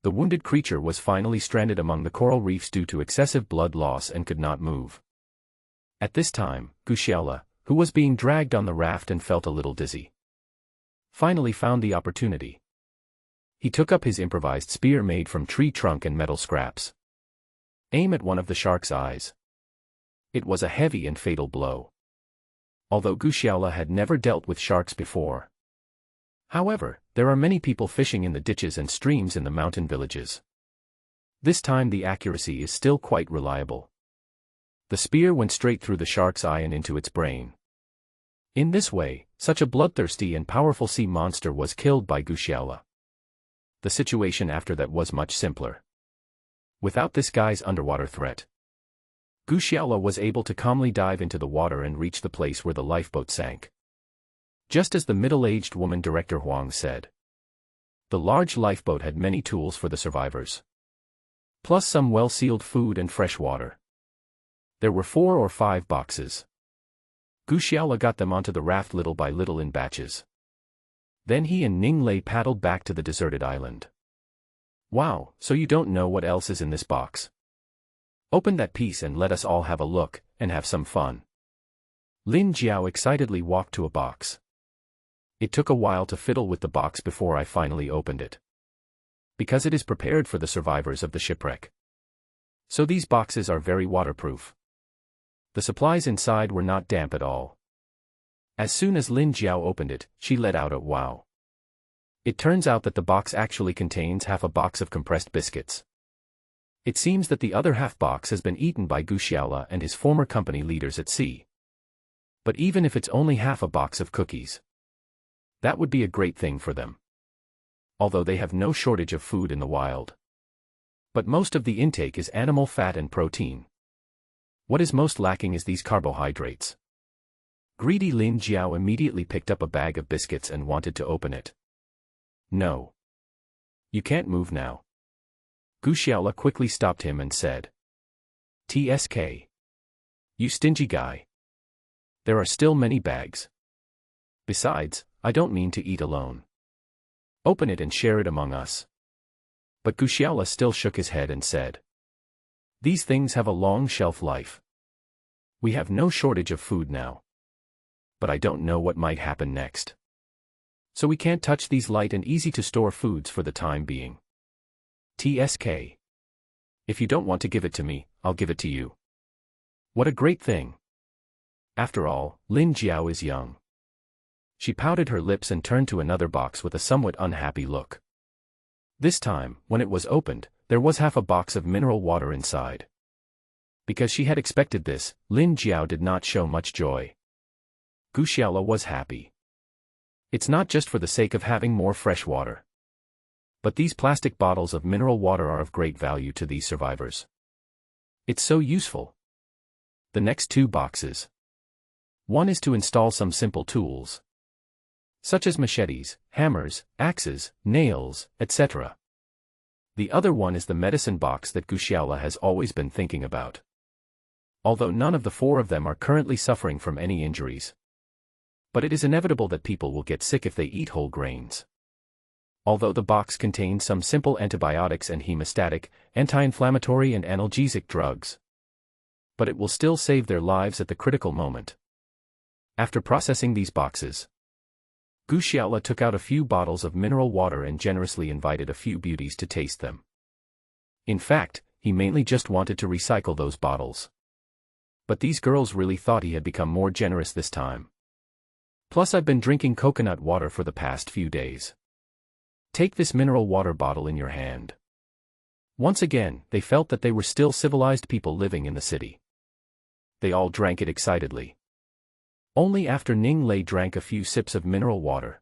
[SPEAKER 1] The wounded creature was finally stranded among the coral reefs due to excessive blood loss and could not move. At this time, Gu Xiaola, who was being dragged on the raft and felt a little dizzy, finally found the opportunity. He took up his improvised spear made from tree trunk and metal scraps. Aim at one of the shark's eyes. It was a heavy and fatal blow. Although Gu Xiaola had never dealt with sharks before. However, there are many people fishing in the ditches and streams in the mountain villages. This time the accuracy is still quite reliable. The spear went straight through the shark's eye and into its brain. In this way, such a bloodthirsty and powerful sea monster was killed by Gu Xiaola. The situation after that was much simpler. Without this guy's underwater threat, Gu Xiaola was able to calmly dive into the water and reach the place where the lifeboat sank. Just as the middle-aged woman Director Huang said, the large lifeboat had many tools for the survivors, plus some well-sealed food and fresh water. There were 4 or 5 boxes. Gu Xiaola got them onto the raft little by little in batches. Then he and Ning Lei paddled back to the deserted island. Wow, so you don't know what else is in this box? Open that piece and let us all have a look, and have some fun. Lin Jiao excitedly walked to a box. It took a while to fiddle with the box before I finally opened it. Because it is prepared for the survivors of the shipwreck. So these boxes are very waterproof. The supplies inside were not damp at all. As soon as Lin Jiao opened it, she let out a wow. It turns out that the box actually contains half a box of compressed biscuits. It seems that the other half box has been eaten by Gu Xiaola and his former company leaders at sea. But even if it's only half a box of cookies, that would be a great thing for them. Although they have no shortage of food in the wild. But most of the intake is animal fat and protein. What is most lacking is these carbohydrates. Greedy Lin Jiao immediately picked up a bag of biscuits and wanted to open it. No. You can't move now. Gu Xiaola quickly stopped him and said, "TSK. You stingy guy. There are still many bags. Besides, I don't mean to eat alone. Open it and share it among us." But Gu Xiaola still shook his head and said, "These things have a long shelf life. We have no shortage of food now. But I don't know what might happen next. So we can't touch these light and easy to store foods for the time being. TSK. If you don't want to give it to me, I'll give it to you." What a great thing. After all, Lin Jiao is young. She pouted her lips and turned to another box with a somewhat unhappy look. This time, when it was opened, there was half a box of mineral water inside. Because she had expected this, Lin Jiao did not show much joy. Gu Xiaola was happy. It's not just for the sake of having more fresh water. But these plastic bottles of mineral water are of great value to these survivors. It's so useful. The next 2 boxes. One is to install some simple tools, such as machetes, hammers, axes, nails, etc. The other one is the medicine box that Gu Xiaola has always been thinking about. Although none of the 4 of them are currently suffering from any injuries. But it is inevitable that people will get sick if they eat whole grains. Although the box contains some simple antibiotics and hemostatic, anti-inflammatory and analgesic drugs. But it will still save their lives at the critical moment. After processing these boxes, Gu Xiaola took out a few bottles of mineral water and generously invited a few beauties to taste them. In fact, he mainly just wanted to recycle those bottles. But these girls really thought he had become more generous this time. Plus I've been drinking coconut water for the past few days. Take this mineral water bottle in your hand. Once again, they felt that they were still civilized people living in the city. They all drank it excitedly. Only after Ning Lei drank a few sips of mineral water.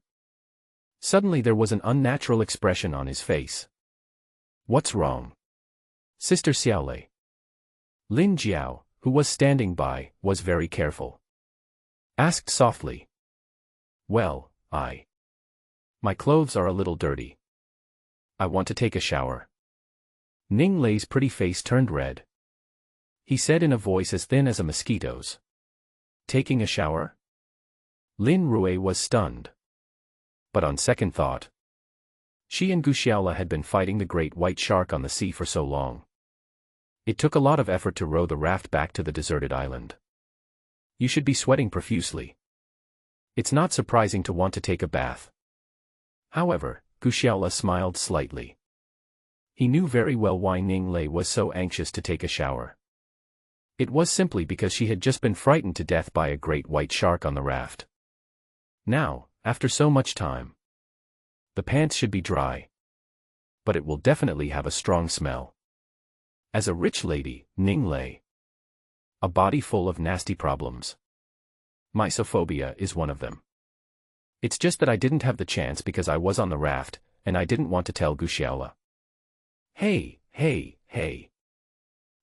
[SPEAKER 1] Suddenly there was an unnatural expression on his face. "What's wrong, Sister Xiaolei?" Lin Jiao, who was standing by, was very careful. Asked softly. "Well, my clothes are a little dirty. I want to take a shower." Ning Lei's pretty face turned red. He said in a voice as thin as a mosquito's, "Taking a shower?" Lin Rui was stunned. But on second thought, she and Gu Xiaola had been fighting the great white shark on the sea for so long. It took a lot of effort to row the raft back to the deserted island. You should be sweating profusely. It's not surprising to want to take a bath. However, Gu Xiaola smiled slightly. He knew very well why Ning Lei was so anxious to take a shower. It was simply because she had just been frightened to death by a great white shark on the raft. Now, after so much time, the pants should be dry. But it will definitely have a strong smell. As a rich lady, Ning Lei. A body full of nasty problems. Mysophobia is one of them. It's just that I didn't have the chance because I was on the raft, and I didn't want to tell Guxiaola. Hey, hey, hey.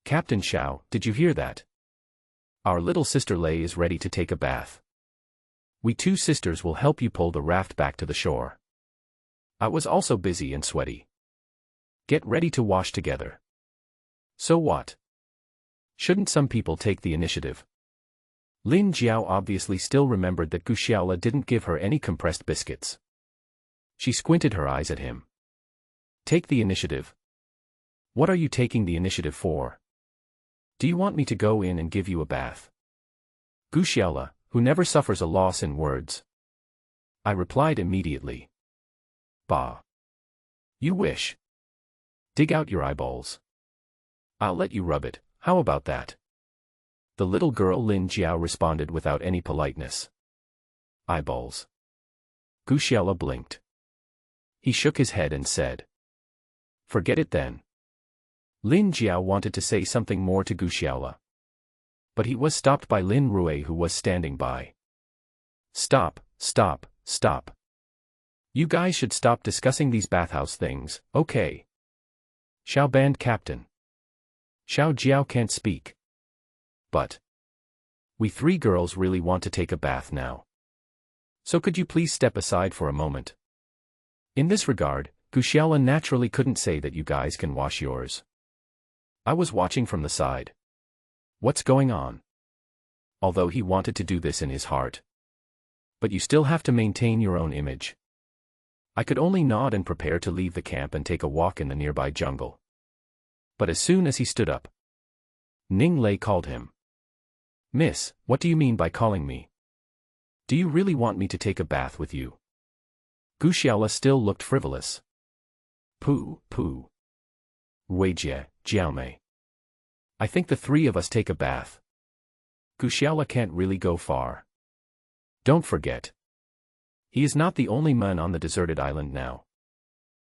[SPEAKER 1] Captain Xiao, did you hear that? Our little sister Lei is ready to take a bath. We two sisters will help you pull the raft back to the shore. I was also busy and sweaty. Get ready to wash together. So what? Shouldn't some people take the initiative? Lin Jiao obviously still remembered that Guxiaola didn't give her any compressed biscuits. She squinted her eyes at him. Take the initiative. What are you taking the initiative for? Do you want me to go in and give you a bath? Guxiaola, who never suffers a loss in words. I replied immediately. Bah. You wish. Dig out your eyeballs. I'll let you rub it, how about that? The little girl Lin Jiao responded without any politeness. Eyeballs. Guxiaola blinked. He shook his head and said. Forget it then. Lin Jiao wanted to say something more to Guxiaola. But he was stopped by Lin Rui, who was standing by. Stop, stop, stop. You guys should stop discussing these bathhouse things, okay? Xiao Band Captain. Xiao Jiao can't speak. But we three girls really want to take a bath now. So could you please step aside for a moment? In this regard, Guxiaola naturally couldn't say that you guys can wash yours. I was watching from the side. What's going on? Although he wanted to do this in his heart. But you still have to maintain your own image. I could only nod and prepare to leave the camp and take a walk in the nearby jungle. But as soon as he stood up, Ning Lei called him. Miss, what do you mean by calling me? Do you really want me to take a bath with you? Guxiaola still looked frivolous. Pooh, pooh. Ruijie, Jiaomei. I think the three of us take a bath. Guxiaola can't really go far. Don't forget. He is not the only man on the deserted island now.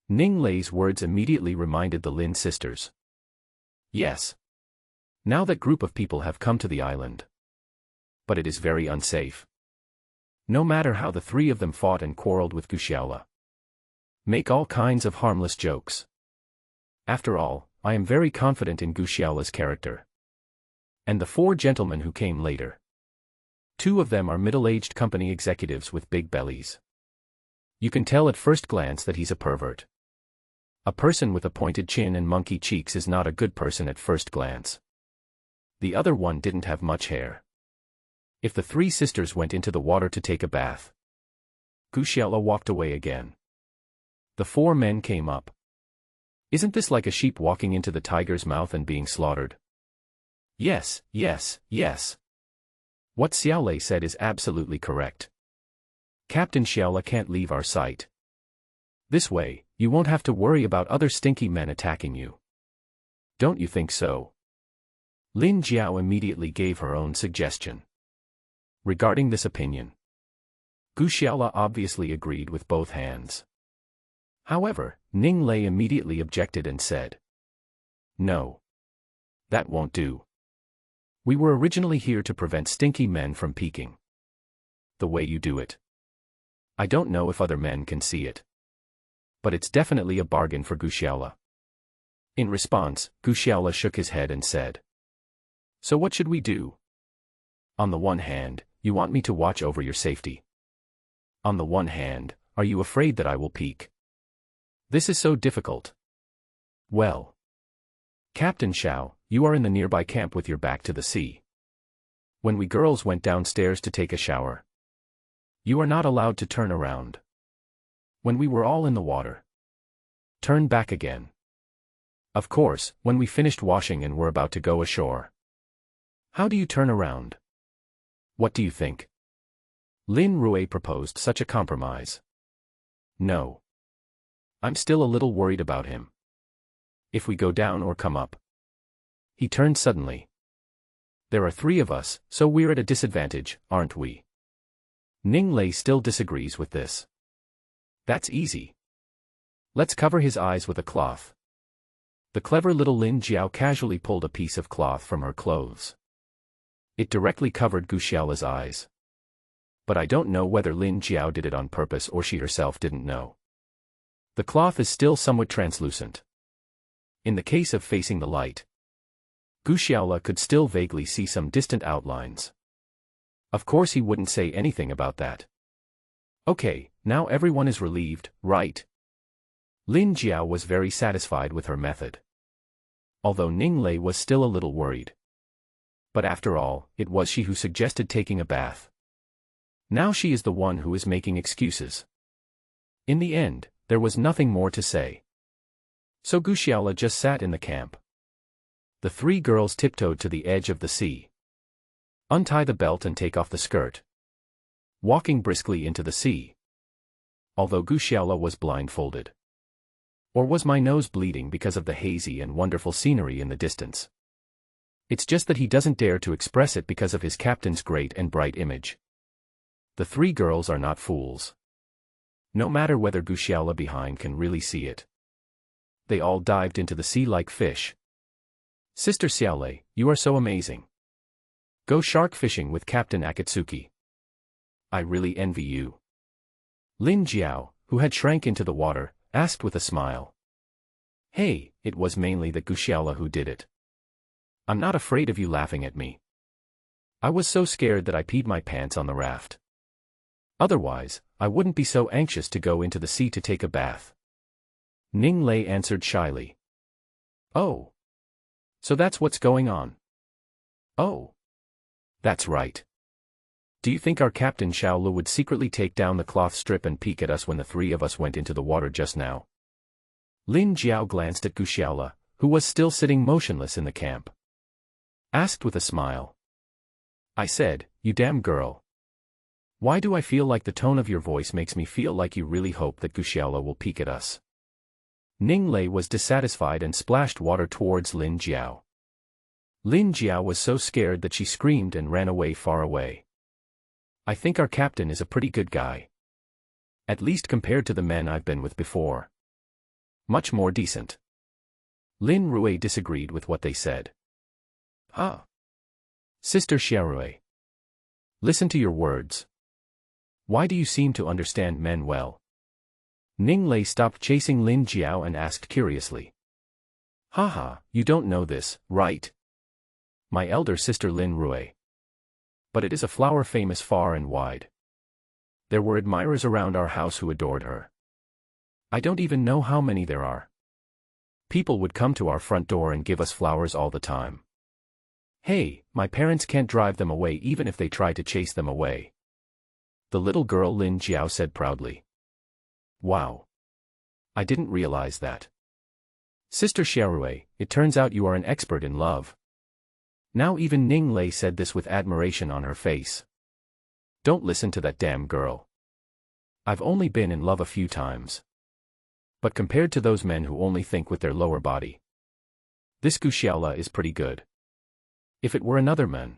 [SPEAKER 1] Ning Lei's words immediately reminded the Lin sisters. Yes. Now that group of people have come to the island. But it is very unsafe. No matter how the three of them fought and quarreled with Guxiaola. Make all kinds of harmless jokes. After all, I am very confident in Guxiaola's character. And the four gentlemen who came later. Two of them are middle-aged company executives with big bellies. You can tell at first glance that he's a pervert. A person with a pointed chin and monkey cheeks is not a good person at first glance. The other one didn't have much hair. If the three sisters went into the water to take a bath, Guxiaola walked away again. The four men came up. Isn't this like a sheep walking into the tiger's mouth and being slaughtered? Yes, yes, yes. What Xiaolei said is absolutely correct. Captain Xiaola can't leave our sight. This way, you won't have to worry about other stinky men attacking you. Don't you think so? Lin Jiao immediately gave her own suggestion. Regarding this opinion, Guxiaola obviously agreed with both hands. However, Ning Lei immediately objected and said, No. That won't do. We were originally here to prevent stinky men from peeking. The way you do it. I don't know if other men can see it. But it's definitely a bargain for Guxiaola. In response, Guxiaola shook his head and said, So what should we do? On the one hand, you want me to watch over your safety. On the one hand, are you afraid that I will peek? This is so difficult. Well, Captain Xiao, you are in the nearby camp with your back to the sea. When we girls went downstairs to take a shower, you are not allowed to turn around. When we were all in the water, turn back again. Of course, when we finished washing and were about to go ashore, how do you turn around? What do you think? Lin Rui proposed such a compromise. No. I'm still a little worried about him. If we go down or come up. He turned suddenly. There are three of us, so we're at a disadvantage, aren't we? Ning Lei still disagrees with this. That's easy. Let's cover his eyes with a cloth. The clever little Lin Jiao casually pulled a piece of cloth from her clothes. It directly covered Guxiaola's eyes. But I don't know whether Lin Jiao did it on purpose or she herself didn't know. The cloth is still somewhat translucent. In the case of facing the light, Gu Xiaola could still vaguely see some distant outlines. Of course he wouldn't say anything about that. Okay, now everyone is relieved, right? Lin Jiao was very satisfied with her method. Although Ning Lei was still a little worried. But after all, it was she who suggested taking a bath. Now she is the one who is making excuses. In the end, there was nothing more to say. So Gu Xiaola just sat in the camp. The three girls tiptoed to the edge of the sea. Untie the belt and take off the skirt. Walking briskly into the sea. Although Gu Xiaola was blindfolded. Or was my nose bleeding because of the hazy and wonderful scenery in the distance? It's just that he doesn't dare to express it because of his captain's great and bright image. The three girls are not fools. No matter whether Gu Xiaola behind can really see it. They all dived into the sea like fish. Sister Xiaolei, you are so amazing. Go shark fishing with Captain Akatsuki. I really envy you. Lin Jiao, who had shrank into the water, asked with a smile. Hey, it was mainly the Gu Xiaola who did it. I'm not afraid of you laughing at me. I was so scared that I peed my pants on the raft. Otherwise, I wouldn't be so anxious to go into the sea to take a bath. Ning Lei answered shyly. Oh. So that's what's going on. Oh. That's right. Do you think our Captain Xiaolu would secretly take down the cloth strip and peek at us when the three of us went into the water just now? Lin Jiao glanced at Gu Xiaola, who was still sitting motionless in the camp. Asked with a smile. I said, you damn girl. Why do I feel like the tone of your voice makes me feel like you really hope that Gu Xiaola will peek at us? Ning Lei was dissatisfied and splashed water towards Lin Jiao. Lin Jiao was so scared that she screamed and ran away far away. I think our captain is a pretty good guy. At least compared to the men I've been with before. Much more decent. Lin Rui disagreed with what they said. Ah. Sister Xiaorui. Listen to your words. Why do you seem to understand men well? Ning Lei stopped chasing Lin Jiao and asked curiously. Haha, you don't know this, right? My elder sister Lin Rui. But it is a flower famous far and wide. There were admirers around our house who adored her. I don't even know how many there are. People would come to our front door and give us flowers all the time. Hey, my parents can't drive them away even if they try to chase them away. The little girl Lin Jiao said proudly. Wow. I didn't realize that. Sister Xiaorui, it turns out you are an expert in love. Now even Ning Lei said this with admiration on her face. Don't listen to that damn girl. I've only been in love a few times. But compared to those men who only think with their lower body, this Gu Xiaola is pretty good. If it were another man.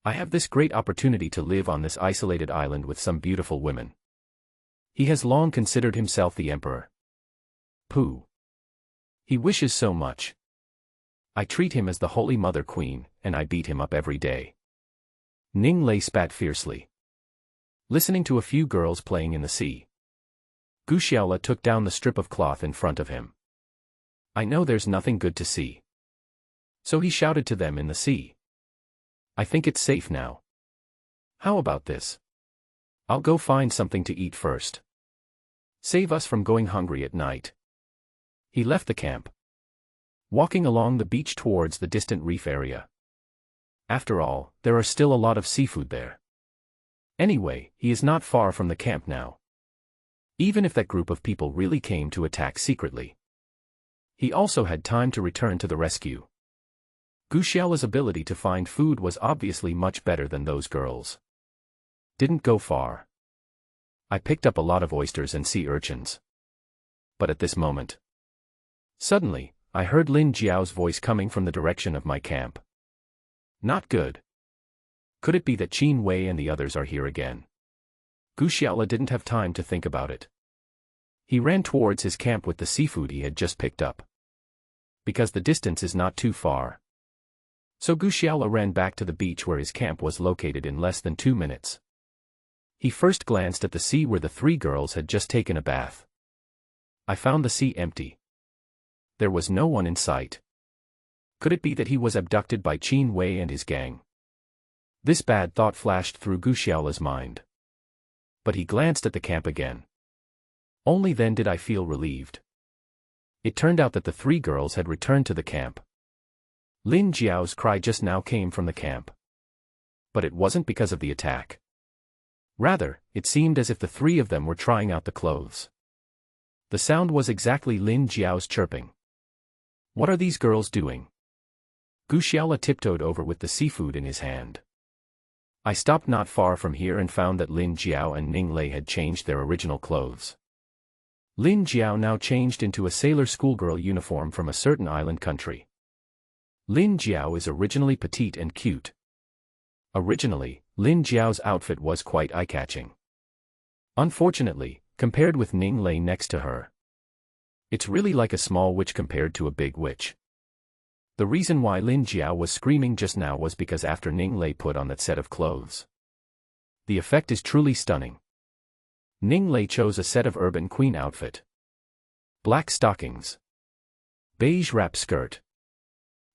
[SPEAKER 1] I have this great opportunity to live on this isolated island with some beautiful women. He has long considered himself the emperor. Pooh. He wishes so much. I treat him as the Holy Mother Queen, and I beat him up every day. Ning Lei spat fiercely. Listening to a few girls playing in the sea. Gu Xiaola took down the strip of cloth in front of him. I know there's nothing good to see. So he shouted to them in the sea. I think it's safe now. How about this? I'll go find something to eat first. Save us from going hungry at night. He left the camp. Walking along the beach towards the distant reef area. After all, there are still a lot of seafood there. Anyway, he is not far from the camp now. Even if that group of people really came to attack secretly. He also had time to return to the rescue. Gu Xiaola's ability to find food was obviously much better than those girls. Didn't go far. I picked up a lot of oysters and sea urchins. But at this moment. Suddenly, I heard Lin Jiao's voice coming from the direction of my camp. Not good. Could it be that Qin Wei and the others are here again? Gu Xiaola didn't have time to think about it. He ran towards his camp with the seafood he had just picked up. Because the distance is not too far. So Gu Xiaola ran back to the beach where his camp was located in less than 2 minutes. He first glanced at the sea where the three girls had just taken a bath. I found the sea empty. There was no one in sight. Could it be that he was abducted by Qin Wei and his gang? This bad thought flashed through Gu Xiaola's mind. But he glanced at the camp again. Only then did I feel relieved. It turned out that the three girls had returned to the camp. Lin Jiao's cry just now came from the camp. But it wasn't because of the attack. Rather, it seemed as if the three of them were trying out the clothes. The sound was exactly Lin Jiao's chirping. What are these girls doing? Gu Xiaola tiptoed over with the seafood in his hand. I stopped not far from here and found that Lin Jiao and Ning Lei had changed their original clothes. Lin Jiao now changed into a sailor schoolgirl uniform from a certain island country. Lin Jiao is originally petite and cute. Originally, Lin Jiao's outfit was quite eye-catching. Unfortunately, compared with Ning Lei next to her, it's really like a small witch compared to a big witch. The reason why Lin Jiao was screaming just now was because after Ning Lei put on that set of clothes, the effect is truly stunning. Ning Lei chose a set of urban queen outfit. Black stockings, beige wrap skirt,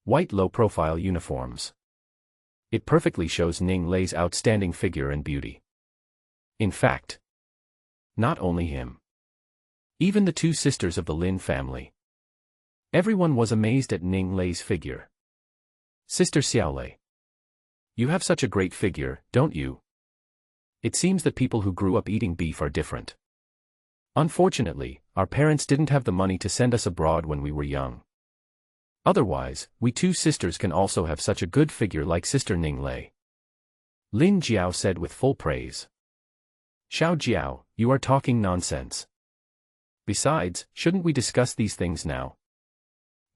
[SPEAKER 1] white low-profile uniforms. It perfectly shows Ning Lei's outstanding figure and beauty. In fact, not only him, even the two sisters of the Lin family. Everyone was amazed at Ning Lei's figure. Sister Xiaolei, you have such a great figure, don't you? It seems that people who grew up eating beef are different. Unfortunately, our parents didn't have the money to send us abroad when we were young. Otherwise, we two sisters can also have such a good figure like Sister Ning Lei. Lin Jiao said with full praise. Xiao Jiao, you are talking nonsense. Besides, shouldn't we discuss these things now?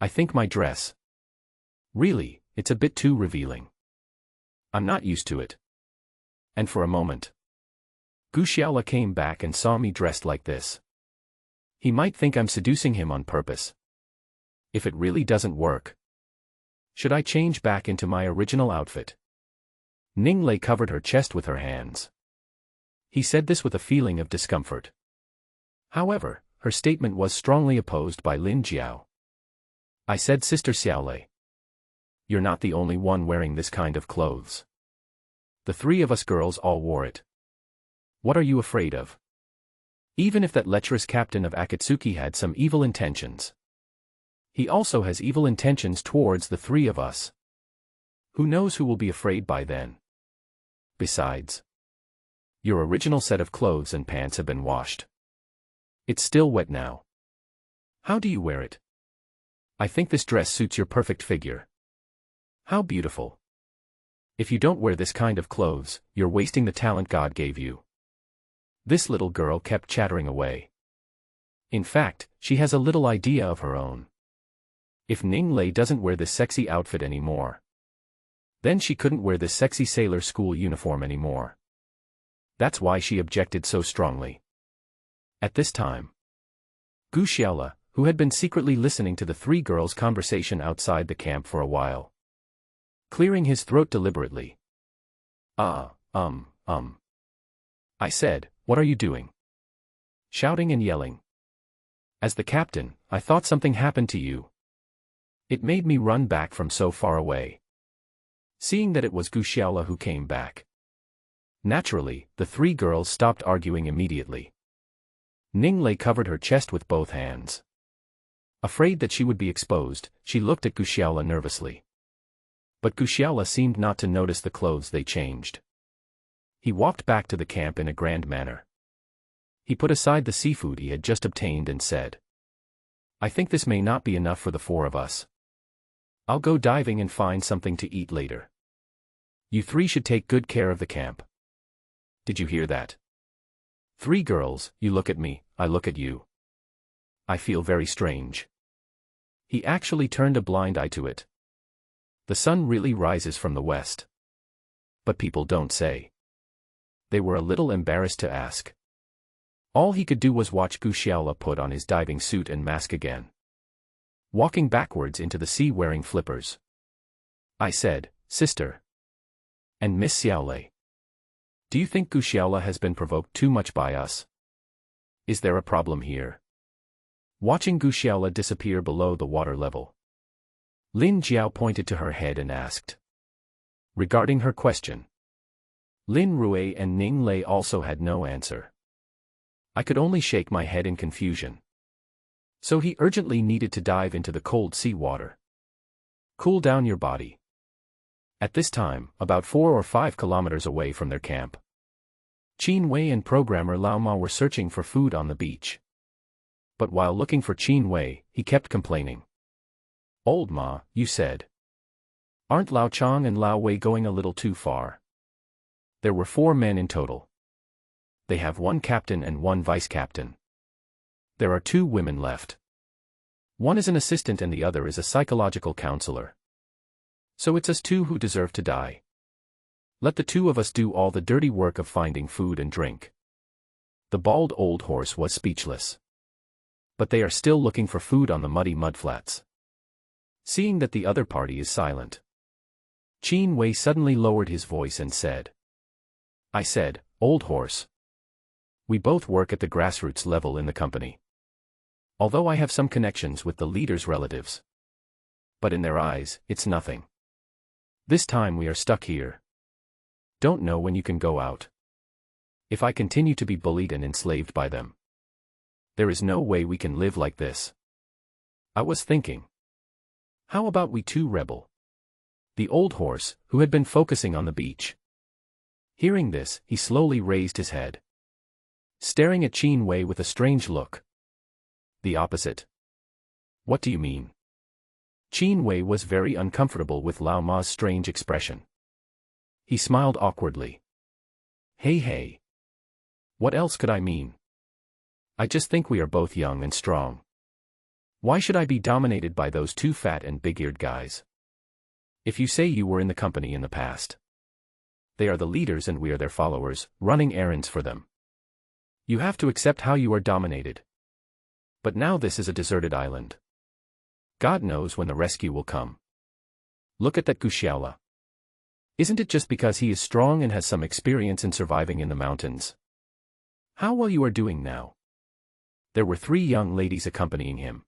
[SPEAKER 1] I think my dress. Really, it's a bit too revealing. I'm not used to it. And for a moment, Gu Xiaola came back and saw me dressed like this. He might think I'm seducing him on purpose. If it really doesn't work, should I change back into my original outfit? Ning Lei covered her chest with her hands. He said this with a feeling of discomfort. However, her statement was strongly opposed by Lin Jiao. I said, Sister Xiaolei, you're not the only one wearing this kind of clothes. The three of us girls all wore it. What are you afraid of? Even if that lecherous captain of Akatsuki had some evil intentions, he also has evil intentions towards the three of us. Who knows who will be afraid by then? Besides, your original set of clothes and pants have been washed. It's still wet now. How do you wear it? I think this dress suits your perfect figure. How beautiful. If you don't wear this kind of clothes, you're wasting the talent God gave you. This little girl kept chattering away. In fact, she has a little idea of her own. If Ning Lei doesn't wear this sexy outfit anymore, then she couldn't wear this sexy sailor school uniform anymore. That's why she objected so strongly. At this time, Gu Xiaola, who had been secretly listening to the three girls' conversation outside the camp for a while, clearing his throat deliberately. I said, what are you doing? Shouting and yelling. As the captain, I thought something happened to you. It made me run back from so far away. Seeing that it was Gu Xiaola who came back. Naturally, the three girls stopped arguing immediately. Ning Lei covered her chest with both hands. Afraid that she would be exposed, she looked at Gu Xiaola nervously. But Gu Xiaola seemed not to notice the clothes they changed. He walked back to the camp in a grand manner. He put aside the seafood he had just obtained and said, I think this may not be enough for the four of us. I'll go diving and find something to eat later. You three should take good care of the camp. Did you hear that? Three girls, you look at me, I look at you. I feel very strange. He actually turned a blind eye to it. The sun really rises from the west. But people don't say. They were a little embarrassed to ask. All he could do was watch Gu Xiaola put on his diving suit and mask again, walking backwards into the sea wearing flippers. I said, Sister. And Miss Xiaolei. Do you think Gu Xiaola has been provoked too much by us? Is there a problem here? watching Gu Xiaola disappear below the water level. Lin Jiao pointed to her head and asked. Regarding her question, Lin Rui and Ning Lei also had no answer. I could only shake my head in confusion. So he urgently needed to dive into the cold sea water. Cool down your body. At this time, about 4 or 5 kilometers away from their camp, Qin Wei and programmer Lao Ma were searching for food on the beach. But while looking for Qin Wei, he kept complaining. Old Ma, you said. Aren't Lao Chang and Lao Wei going a little too far? There were 4 men in total. They have 1 captain and 1 vice captain. There are 2 women left. One is an assistant and the other is a psychological counselor. So it's us 2 who deserve to die. Let the 2 of us do all the dirty work of finding food and drink. The bald old horse was speechless. But they are still looking for food on the muddy mudflats. Seeing that the other party is silent, Qin Wei suddenly lowered his voice and said. I said, old horse. We both work at the grassroots level in the company. Although I have some connections with the leader's relatives. But in their eyes, it's nothing. This time we are stuck here. Don't know when you can go out. If I continue to be bullied and enslaved by them, there is no way we can live like this. I was thinking. How about we 2 rebel? The old horse, who had been focusing on the beach. Hearing this, he slowly raised his head, staring at Qin Wei with a strange look. The opposite. What do you mean? Qin Wei was very uncomfortable with Lao Ma's strange expression. He smiled awkwardly. Hey. What else could I mean? I just think we are both young and strong. Why should I be dominated by those 2 fat and big-eared guys? If you say you were in the company in the past, they are the leaders and we are their followers, running errands for them. You have to accept how you are dominated. But now this is a deserted island. God knows when the rescue will come. Look at that Gu Xiaola. Isn't it just because he is strong and has some experience in surviving in the mountains? How well you are doing now? There were 3 young ladies accompanying him.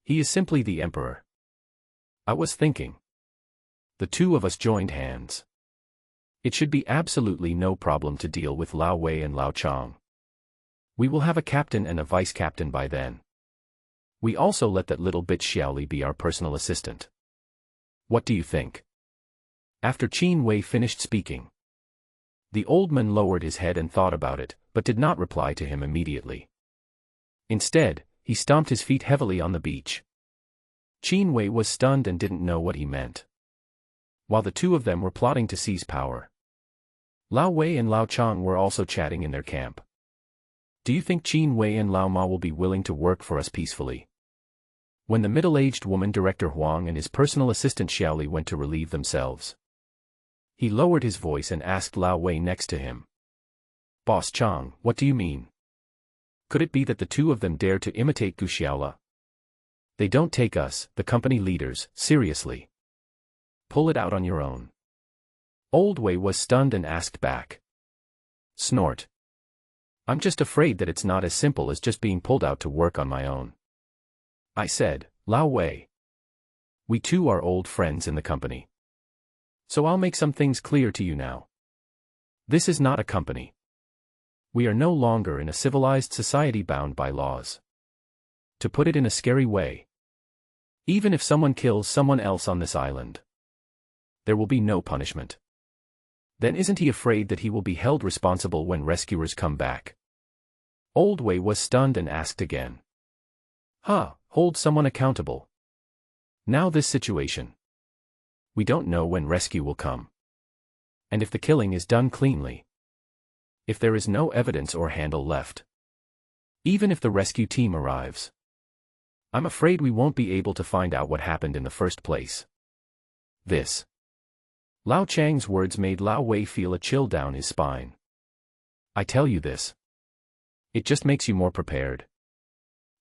[SPEAKER 1] He is simply the emperor. I was thinking. The 2 of us joined hands. It should be absolutely no problem to deal with Lao Wei and Lao Chang. We will have a captain and a vice captain by then. We also let that little bitch Xiaoli be our personal assistant. What do you think? After Qin Wei finished speaking, the old man lowered his head and thought about it, but did not reply to him immediately. Instead, he stomped his feet heavily on the beach. Qin Wei was stunned and didn't know what he meant. While the 2 of them were plotting to seize power, Lao Wei and Lao Chang were also chatting in their camp. Do you think Qin Wei and Lao Ma will be willing to work for us peacefully? When the middle-aged woman Director Huang and his personal assistant Xiaoli went to relieve themselves, he lowered his voice and asked Lao Wei next to him. Boss Chang, what do you mean? Could it be that the 2 of them dare to imitate Gu Xiaola? They don't take us, the company leaders, seriously. Pull it out on your own. Old Wei was stunned and asked back. Snort. I'm just afraid that it's not as simple as just being pulled out to work on my own. I said, Lao Wei. We 2 are old friends in the company. So I'll make some things clear to you now. This is not a company. We are no longer in a civilized society bound by laws. To put it in a scary way, even if someone kills someone else on this island, there will be no punishment. Then isn't he afraid that he will be held responsible when rescuers come back? Old Wei was stunned and asked again. Hold someone accountable. Now this situation. We don't know when rescue will come. And if the killing is done cleanly. If there is no evidence or handle left. Even if the rescue team arrives. I'm afraid we won't be able to find out what happened in the first place. This. Lao Chang's words made Lao Wei feel a chill down his spine. I tell you this. It just makes you more prepared.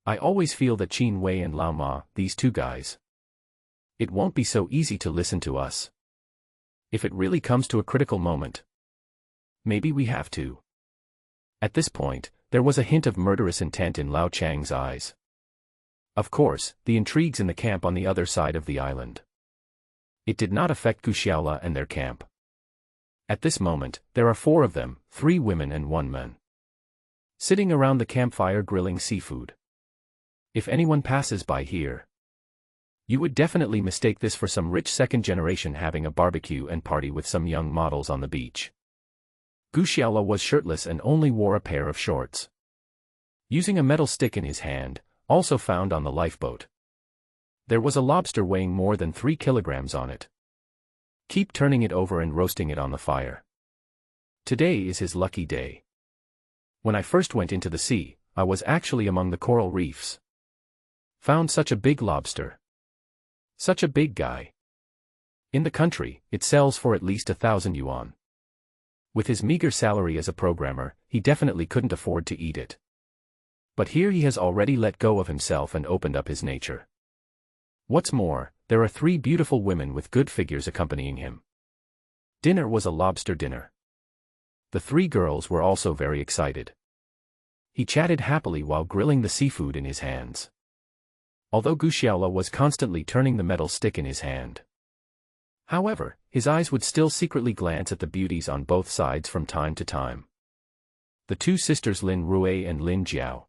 [SPEAKER 1] I always feel that Qin Wei and Lao Ma, these 2 guys. It won't be so easy to listen to us. If it really comes to a critical moment. Maybe we have to. At this point, there was a hint of murderous intent in Lao Chang's eyes. Of course, the intrigues in the camp on the other side of the island. It did not affect Guxiaola and their camp. At this moment, there are 4 of them, 3 women and 1 man. Sitting around the campfire grilling seafood. If anyone passes by here, you would definitely mistake this for some rich second generation having a barbecue and party with some young models on the beach. Guxiaola was shirtless and only wore a pair of shorts. Using a metal stick in his hand, also found on the lifeboat. There was a lobster weighing more than 3 kilograms on it. Keep turning it over and roasting it on the fire. Today is his lucky day. When I first went into the sea, I was actually among the coral reefs. Found such a big lobster. Such a big guy. In the country, it sells for at least 1,000 yuan. With his meager salary as a programmer, he definitely couldn't afford to eat it. But here he has already let go of himself and opened up his nature. What's more, there are 3 beautiful women with good figures accompanying him. Dinner was a lobster dinner. The 3 girls were also very excited. He chatted happily while grilling the seafood in his hands. Although Guxiaola was constantly turning the metal stick in his hand. However, his eyes would still secretly glance at the beauties on both sides from time to time. The 2 sisters Lin Rui and Lin Jiao.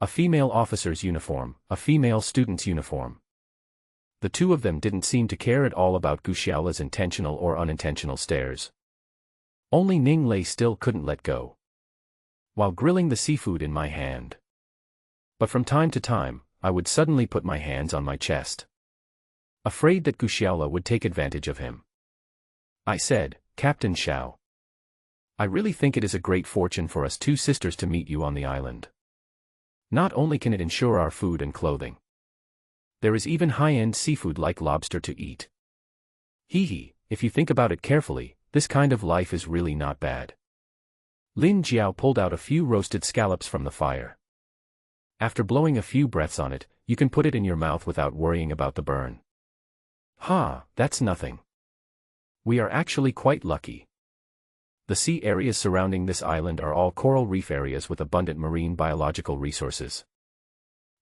[SPEAKER 1] A female officer's uniform, a female student's uniform. The 2 of them didn't seem to care at all about Guxiaola's intentional or unintentional stares. Only Ning Lei still couldn't let go. While grilling the seafood in my hand. But from time to time, I would suddenly put my hands on my chest. Afraid that Guxiaola would take advantage of him. I said, Captain Xiao. I really think it is a great fortune for us 2 sisters to meet you on the island. Not only can it ensure our food and clothing. There is even high-end seafood like lobster to eat. Hee, if you think about it carefully, this kind of life is really not bad. Lin Jiao pulled out a few roasted scallops from the fire. After blowing a few breaths on it, you can put it in your mouth without worrying about the burn. That's nothing. We are actually quite lucky. The sea areas surrounding this island are all coral reef areas with abundant marine biological resources.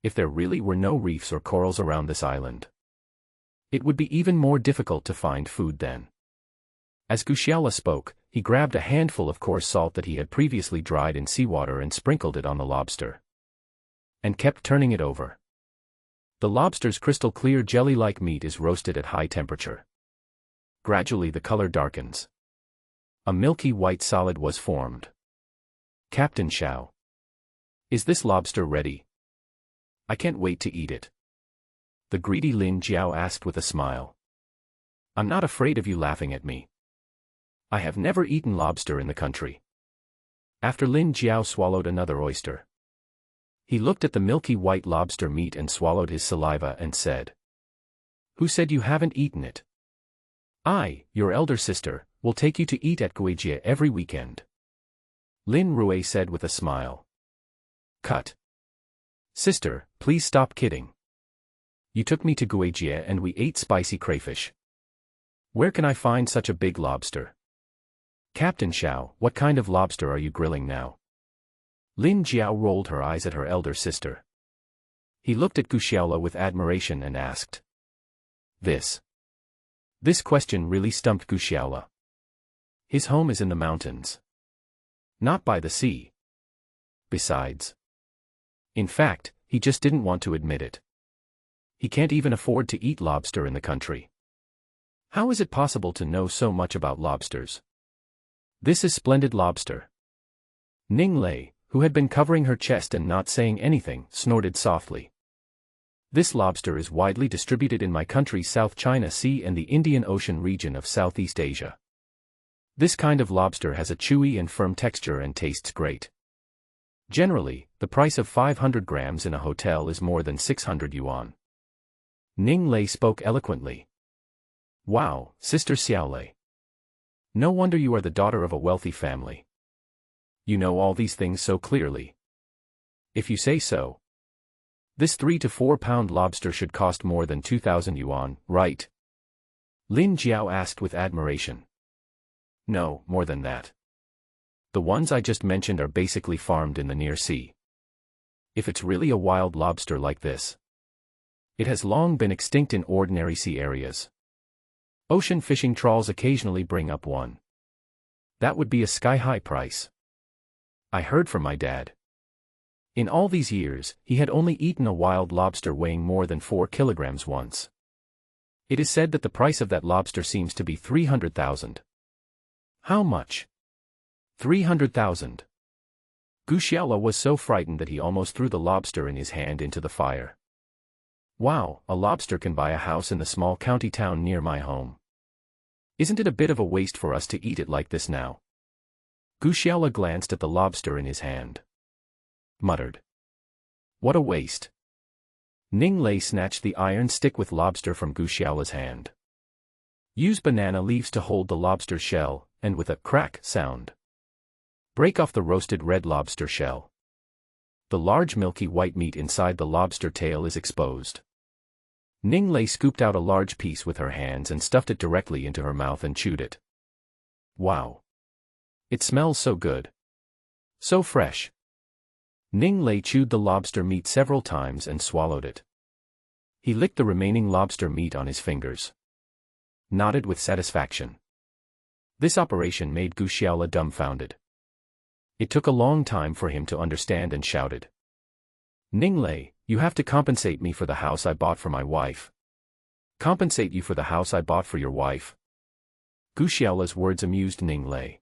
[SPEAKER 1] If there really were no reefs or corals around this island, it would be even more difficult to find food then. As Guxiaola spoke, he grabbed a handful of coarse salt that he had previously dried in seawater and sprinkled it on the lobster. And kept turning it over. The lobster's crystal-clear jelly-like meat is roasted at high temperature. Gradually the color darkens. A milky white solid was formed. Captain Xiao. Is this lobster ready? I can't wait to eat it. The greedy Lin Jiao asked with a smile. I'm not afraid of you laughing at me. I have never eaten lobster in the country. After Lin Jiao swallowed another oyster. He looked at the milky white lobster meat and swallowed his saliva and said. Who said you haven't eaten it? I, your elder sister, will take you to eat at Guijie every weekend. Lin Rui said with a smile. Cut. Sister, please stop kidding. You took me to Guijie and we ate spicy crayfish. Where can I find such a big lobster? Captain Xiao, what kind of lobster are you grilling now? Lin Jiao rolled her eyes at her elder sister. He looked at Guxiaola with admiration and asked. This question really stumped Guxiaola. His home is in the mountains. Not by the sea. Besides. In fact, he just didn't want to admit it. He can't even afford to eat lobster in the country. How is it possible to know so much about lobsters? This is splendid lobster. Ning Lei, who had been covering her chest and not saying anything, snorted softly. This lobster is widely distributed in my country's South China Sea and the Indian Ocean region of Southeast Asia. This kind of lobster has a chewy and firm texture and tastes great. Generally, the price of 500 grams in a hotel is more than 600 yuan. Ning Lei spoke eloquently. Wow, Sister Xiaolei. No wonder you are the daughter of a wealthy family. You know all these things so clearly. If you say so. This 3 to 4 pound lobster should cost more than 2,000 yuan, right? Lin Jiao asked with admiration. No, more than that. The ones I just mentioned are basically farmed in the near sea. If it's really a wild lobster like this. It has long been extinct in ordinary sea areas. Ocean fishing trawls occasionally bring up one. That would be a sky-high price. I heard from my dad. In all these years, he had only eaten a wild lobster weighing more than 4 kilograms once. It is said that the price of that lobster seems to be 300,000. How much? 300,000. Guxiala was so frightened that he almost threw the lobster in his hand into the fire. Wow, a lobster can buy a house in the small county town near my home. Isn't it a bit of a waste for us to eat it like this now? Guxiala glanced at the lobster in his hand. Muttered. What a waste. Ning Lei snatched the iron stick with lobster from Guxiala's hand. Use banana leaves to hold the lobster shell, and with a crack sound, break off the roasted red lobster shell. The large milky white meat inside the lobster tail is exposed. Ning Lei scooped out a large piece with her hands and stuffed it directly into her mouth and chewed it. Wow. It smells so good. So fresh. Ning Lei chewed the lobster meat several times and swallowed it. He licked the remaining lobster meat on his fingers. Nodded with satisfaction. This operation made Guxiala dumbfounded. It took a long time for him to understand and shouted. Ning Lei, you have to compensate me for the house I bought for my wife. Compensate you for the house I bought for your wife. Guxiala's words amused Ning Lei.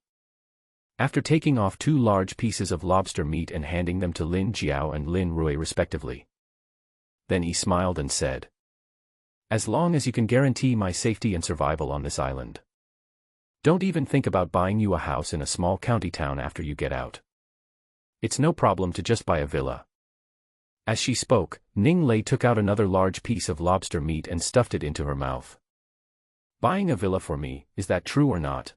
[SPEAKER 1] After taking off 2 large pieces of lobster meat and handing them to Lin Jiao and Lin Rui respectively. Then he smiled and said, as long as you can guarantee my safety and survival on this island. Don't even think about buying you a house in a small county town after you get out. It's no problem to just buy a villa. As she spoke, Ning Lei took out another large piece of lobster meat and stuffed it into her mouth. Buying a villa for me, is that true or not?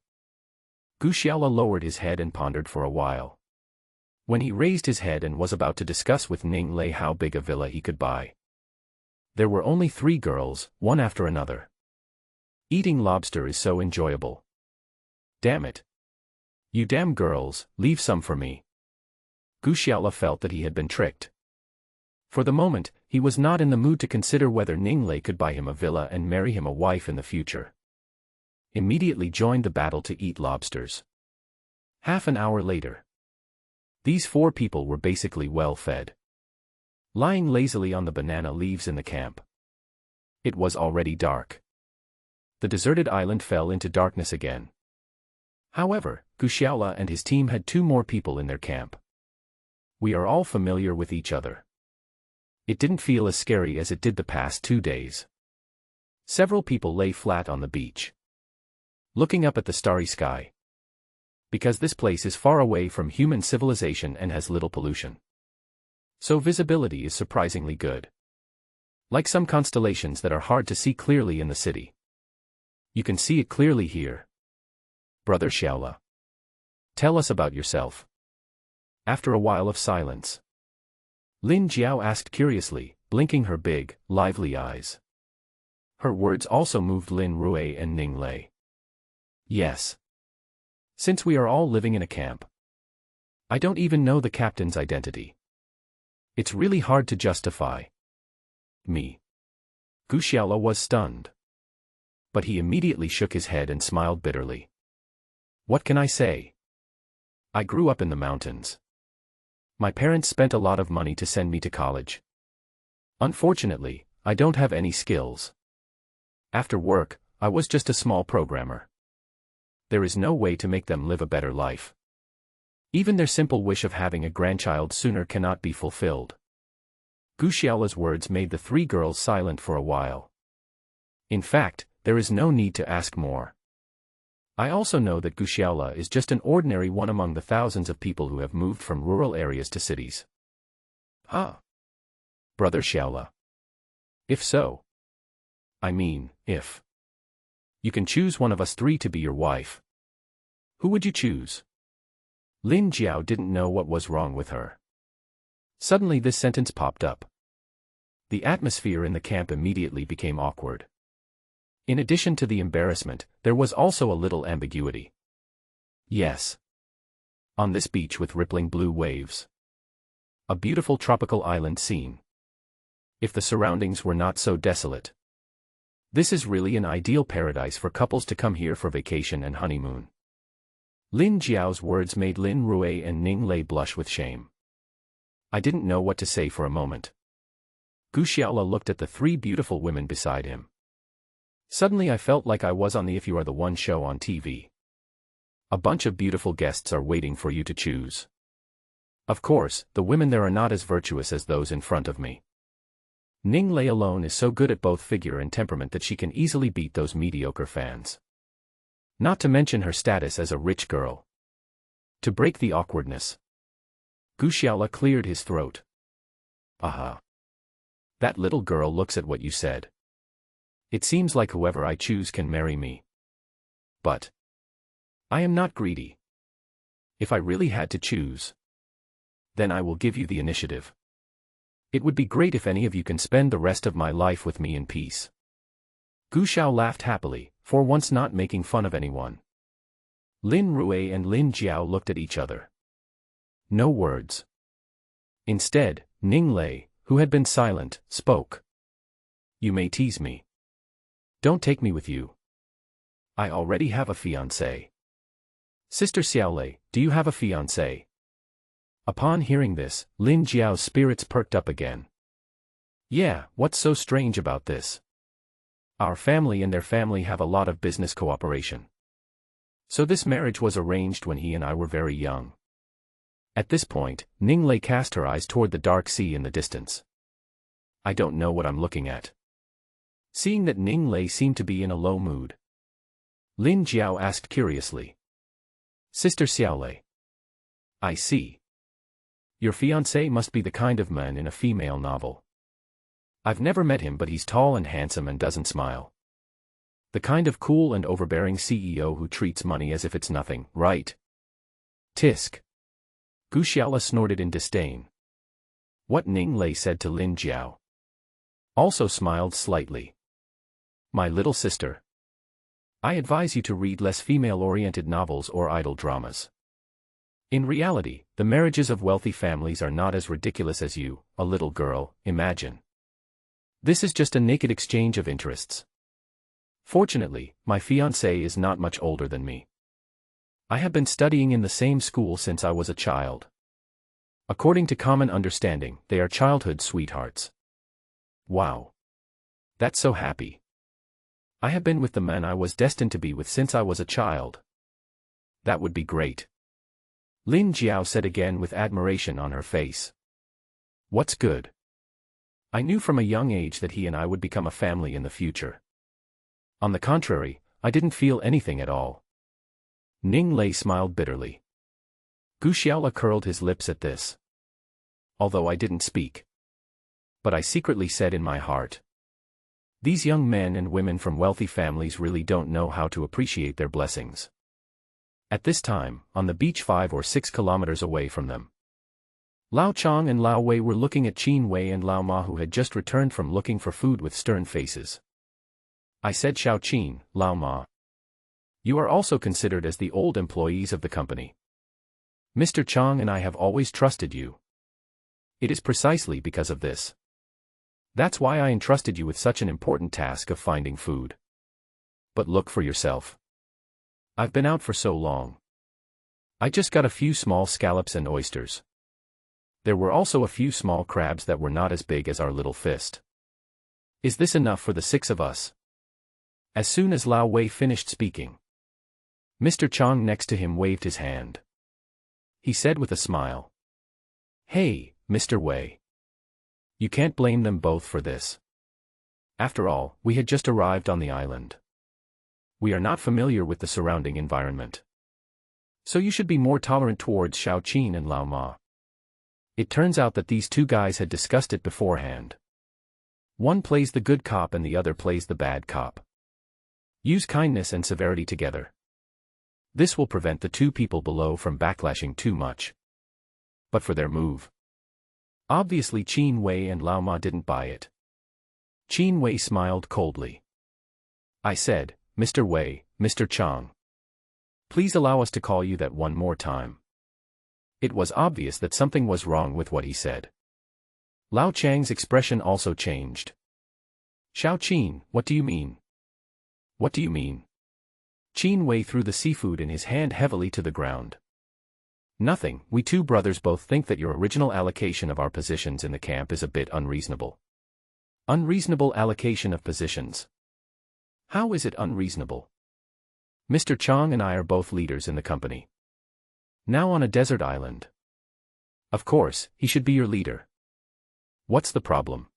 [SPEAKER 1] Guxiala lowered his head and pondered for a while. When he raised his head and was about to discuss with Ning Lei how big a villa he could buy, there were only 3 girls, one after another. Eating lobster is so enjoyable. Damn it. You damn girls, leave some for me. Guxiala felt that he had been tricked. For the moment, he was not in the mood to consider whether Ning Lei could buy him a villa and marry him a wife in the future. Immediately joined the battle to eat lobsters. Half an hour later, these 4 people were basically well fed. Lying lazily on the banana leaves in the camp. It was already dark. The deserted island fell into darkness again. However, Guxiala and his team had 2 more people in their camp. We are all familiar with each other. It didn't feel as scary as it did the past 2 days. Several people lay flat on the beach, looking up at the starry sky. Because this place is far away from human civilization and has little pollution, so visibility is surprisingly good. Like some constellations that are hard to see clearly in the city. You can see it clearly here. Brother Xiaola, tell us about yourself. After a while of silence, Lin Jiao asked curiously, blinking her big, lively eyes. Her words also moved Lin Rui and Ning Lei. Yes. Since we are all living in a camp, I don't even know the captain's identity. It's really hard to justify me. Guxiala was stunned. But he immediately shook his head and smiled bitterly. What can I say? I grew up in the mountains. My parents spent a lot of money to send me to college. Unfortunately, I don't have any skills. After work, I was just a small programmer. There is no way to make them live a better life. Even their simple wish of having a grandchild sooner cannot be fulfilled. Guxiala's words made the 3 girls silent for a while. In fact, there is no need to ask more. I also know that Guxiala is just an ordinary one among the thousands of people who have moved from rural areas to cities. Huh? Brother Xiaola. If so. I mean, if you can choose one of us 3 to be your wife, who would you choose? Lin Jiao didn't know what was wrong with her. Suddenly this sentence popped up. The atmosphere in the camp immediately became awkward. In addition to the embarrassment, there was also a little ambiguity. Yes. On this beach with rippling blue waves. A beautiful tropical island scene. If the surroundings were not so desolate. This is really an ideal paradise for couples to come here for vacation and honeymoon. Lin Jiao's words made Lin Rui and Ning Lei blush with shame. I didn't know what to say for a moment. Gu Xiaola looked at the three beautiful women beside him. Suddenly I felt like I was on the If You Are the One show on TV. A bunch of beautiful guests are waiting for you to choose. Of course, the women there are not as virtuous as those in front of me. Ning Lei alone is so good at both figure and temperament that she can easily beat those mediocre fans. Not to mention her status as a rich girl. To break the awkwardness, Gu Xiaola cleared his throat. Aha. That little girl looks at what you said. It seems like whoever I choose can marry me. But I am not greedy. If I really had to choose, then I will give you the initiative. It would be great if any of you can spend the rest of my life with me in peace. Gu Xiao laughed happily, for once not making fun of anyone. Lin Rui and Lin Jiao looked at each other. No words. Instead, Ning Lei, who had been silent, spoke. You may tease me. Don't take me with you. I already have a fiancé. Sister Xiaolei, do you have a fiancé? Upon hearing this, Lin Jiao's spirits perked up again. Yeah, what's so strange about this? Our family and their family have a lot of business cooperation. So this marriage was arranged when he and I were very young. At this point, Ning Lei cast her eyes toward the dark sea in the distance. I don't know what I'm looking at. Seeing that Ning Lei seemed to be in a low mood, Lin Jiao asked curiously. Sister Xiaolei. I see. Your fiancé must be the kind of man in a female novel. I've never met him, but he's tall and handsome and doesn't smile. The kind of cool and overbearing CEO who treats money as if it's nothing, right? Tisk. Gu Xiaola snorted in disdain. What Ning Lei said to Lin Jiao also smiled slightly. My little sister. I advise you to read less female-oriented novels or idol dramas. In reality, the marriages of wealthy families are not as ridiculous as you, a little girl, imagine. This is just a naked exchange of interests. Fortunately, my fiancé is not much older than me. I have been studying in the same school since I was a child. According to common understanding, they are childhood sweethearts. Wow. That's so happy. I have been with the man I was destined to be with since I was a child. That would be great. Lin Jiao said again with admiration on her face. What's good? I knew from a young age that he and I would become a family in the future. On the contrary, I didn't feel anything at all. Ning Lei smiled bitterly. Gu Xiaola curled his lips at this. Although I didn't speak. But I secretly said in my heart. These young men and women from wealthy families really don't know how to appreciate their blessings. At this time, on the beach 5 or 6 kilometers away from them, Lao Chong and Lao Wei were looking at Qin Wei and Lao Ma, who had just returned from looking for food with stern faces. I said, Xiao Qin, Lao Ma. You are also considered as the old employees of the company. Mr. Chong and I have always trusted you. It is precisely because of this. That's why I entrusted you with such an important task of finding food. But look for yourself. I've been out for so long. I just got a few small scallops and oysters. There were also a few small crabs that were not as big as our little fist. Is this enough for the 6 of us? As soon as Lao Wei finished speaking, Mr. Chong next to him waved his hand. He said with a smile. Hey, Mr. Wei. You can't blame them both for this. After all, we had just arrived on the island. We are not familiar with the surrounding environment. So you should be more tolerant towards Xiao Qin and Lao Ma. It turns out that these 2 guys had discussed it beforehand. One plays the good cop and the other plays the bad cop. Use kindness and severity together. This will prevent the 2 people below from backlashing too much. But for their move. Obviously Qin Wei and Lao Ma didn't buy it. Qin Wei smiled coldly. I said, Mr. Wei, Mr. Chang. Please allow us to call you that one more time. It was obvious that something was wrong with what he said. Lao Chang's expression also changed. Xiao Qin, what do you mean? What do you mean? Qin Wei threw the seafood in his hand heavily to the ground. Nothing, we two brothers both think that your original allocation of our positions in the camp is a bit unreasonable. Unreasonable allocation of positions. How is it unreasonable? Mr. Chang and I are both leaders in the company. Now on a desert island. Of course, he should be your leader. What's the problem?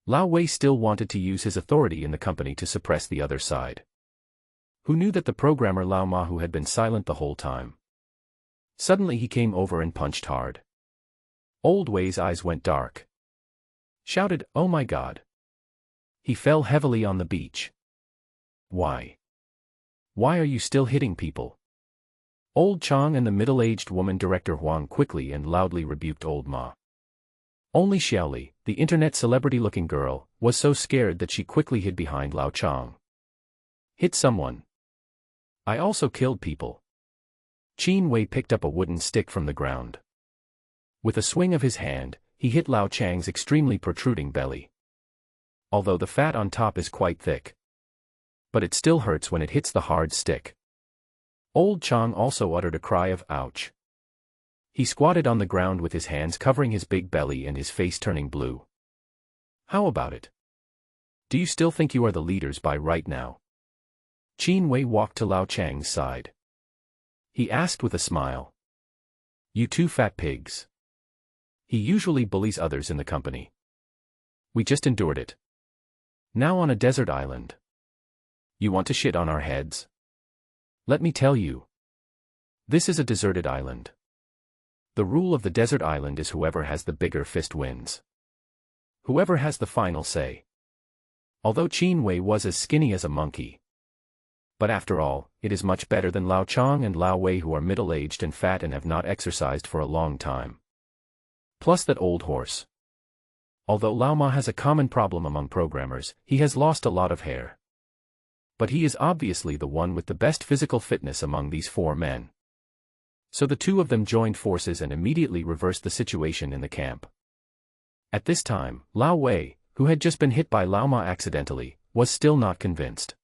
[SPEAKER 1] Lao Wei still wanted to use his authority in the company to suppress the other side. Who knew that the programmer Lao Ma who had been silent the whole time? Suddenly he came over and punched hard. Old Wei's eyes went dark. Shouted, "Oh my God!" He fell heavily on the beach. Why? Why are you still hitting people? Old Chang and the middle-aged woman Director Huang quickly and loudly rebuked Old Ma. Only Xiaoli, the internet celebrity-looking girl, was so scared that she quickly hid behind Lao Chang. Hit someone. I also killed people. Qin Wei picked up a wooden stick from the ground. With a swing of his hand, he hit Lao Chang's extremely protruding belly. Although the fat on top is quite thick. But it still hurts when it hits the hard stick. Old Chang also uttered a cry of ouch. He squatted on the ground with his hands covering his big belly and his face turning blue. How about it? Do you still think you are the leaders by right now? Qin Wei walked to Lao Chang's side. He asked with a smile. You two fat pigs. He usually bullies others in the company. We just endured it. Now on a desert island. You want to shit on our heads? Let me tell you. This is a deserted island. The rule of the desert island is whoever has the bigger fist wins. Whoever has the final say. Although Qin Wei was as skinny as a monkey. But after all, it is much better than Lao Chang and Lao Wei who are middle-aged and fat and have not exercised for a long time. Plus that old horse. Although Lao Ma has a common problem among programmers, he has lost a lot of hair. But he is obviously the one with the best physical fitness among these four men. So the two of them joined forces and immediately reversed the situation in the camp. At this time, Lao Wei, who had just been hit by Lao Ma accidentally, was still not convinced.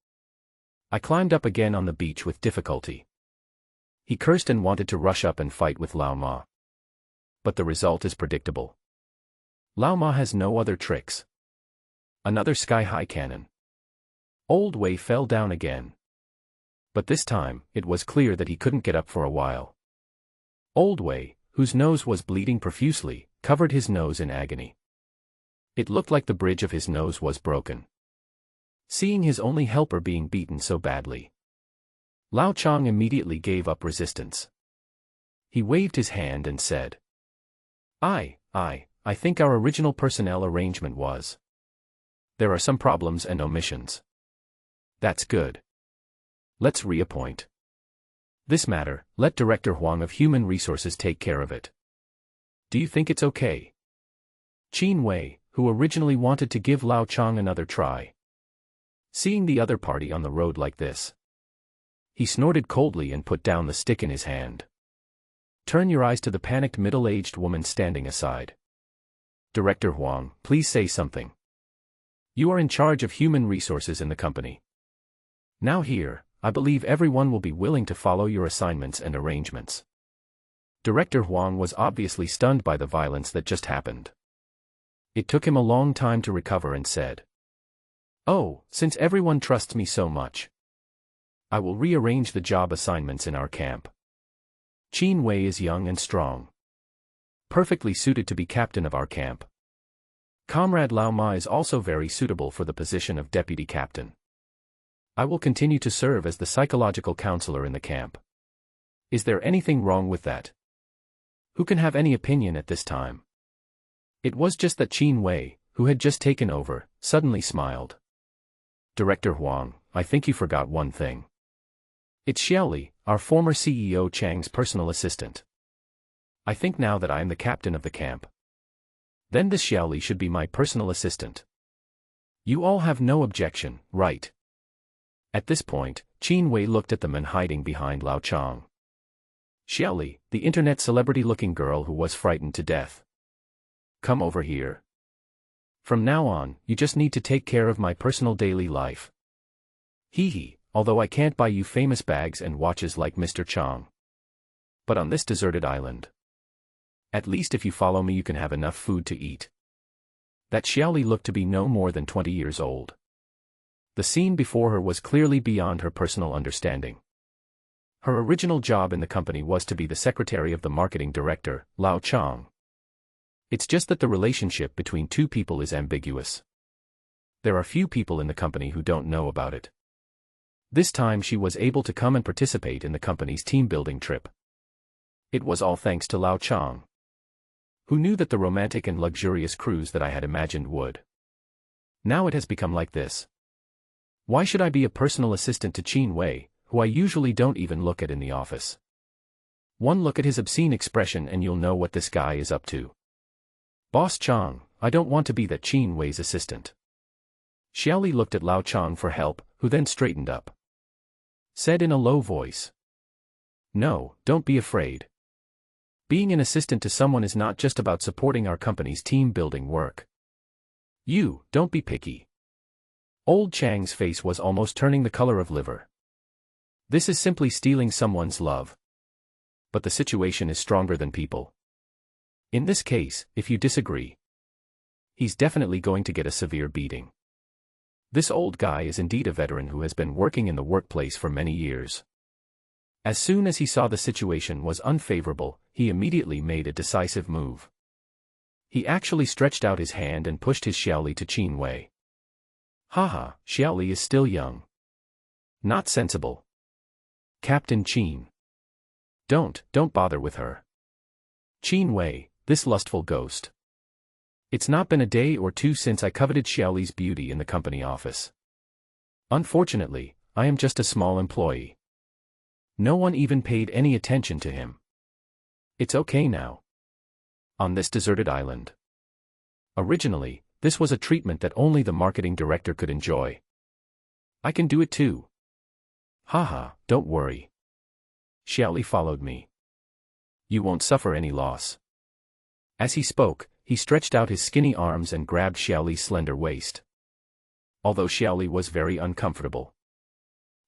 [SPEAKER 1] I climbed up again on the beach with difficulty. He cursed and wanted to rush up and fight with Lao Ma. But the result is predictable. Lao Ma has no other tricks. Another sky-high cannon. Old Wei fell down again. But this time, it was clear that he couldn't get up for a while. Old Wei, whose nose was bleeding profusely, covered his nose in agony. It looked like the bridge of his nose was broken. Seeing his only helper being beaten so badly, Lao Chang immediately gave up resistance. He waved his hand and said, I think our original personnel arrangement was. There are some problems and omissions. That's good. Let's reappoint. This matter, let Director Huang of Human Resources take care of it. Do you think it's okay? Qin Wei, who originally wanted to give Lao Chang another try. Seeing the other party on the road like this, he snorted coldly and put down the stick in his hand. Turn your eyes to the panicked middle-aged woman standing aside. Director Huang, please say something. You are in charge of human resources in the company. Now here, I believe everyone will be willing to follow your assignments and arrangements. Director Huang was obviously stunned by the violence that just happened. It took him a long time to recover and said, Oh, since everyone trusts me so much, I will rearrange the job assignments in our camp. Qin Wei is young and strong. Perfectly suited to be captain of our camp. Comrade Lao Ma is also very suitable for the position of deputy captain. I will continue to serve as the psychological counselor in the camp. Is there anything wrong with that? Who can have any opinion at this time? It was just that Qin Wei, who had just taken over, suddenly smiled. Director Huang, I think you forgot one thing. It's Xiaoli, our former CEO Chang's personal assistant. I think now that I am the captain of the camp, then this Xiaoli should be my personal assistant. You all have no objection, right? At this point, Qin Wei looked at the man hiding behind Lao Chang. Xiaoli, the internet celebrity-looking girl who was frightened to death. Come over here. From now on, you just need to take care of my personal daily life. Hee hee, although I can't buy you famous bags and watches like Mr. Chong. But on this deserted island, at least if you follow me you can have enough food to eat. That Xiaoli looked to be no more than 20 years old. The scene before her was clearly beyond her personal understanding. Her original job in the company was to be the secretary of the marketing director, Lao Chong. It's just that the relationship between two people is ambiguous. There are few people in the company who don't know about it. This time she was able to come and participate in the company's team-building trip. It was all thanks to Lao Chong. Who knew that the romantic and luxurious cruise that I had imagined would. Now it has become like this. Why should I be a personal assistant to Qin Wei, who I usually don't even look at in the office? One look at his obscene expression and you'll know what this guy is up to. Boss Chong, I don't want to be that Qin Wei's assistant. Xiaoli looked at Lao Chong for help, who then straightened up. Said in a low voice. No, don't be afraid. Being an assistant to someone is not just about supporting our company's team-building work. You, don't be picky. Old Chang's face was almost turning the color of liver. This is simply stealing someone's love. But the situation is stronger than people. In this case, if you disagree, he's definitely going to get a severe beating. This old guy is indeed a veteran who has been working in the workplace for many years. As soon as he saw the situation was unfavorable, he immediately made a decisive move. He actually stretched out his hand and pushed his Xiaoli to Qin Wei. Haha, Xiaoli is still young. Not sensible. Captain Qin. Don't bother with her. Qin Wei, this lustful ghost. It's not been a day or two since I coveted Xiaoli's beauty in the company office. Unfortunately, I am just a small employee. No one even paid any attention to him. It's okay now. On this deserted island. Originally, this was a treatment that only the marketing director could enjoy. I can do it too. Haha, don't worry. Xiaoli followed me. You won't suffer any loss. As he spoke, he stretched out his skinny arms and grabbed Xiaoli's slender waist. Although Xiaoli was very uncomfortable.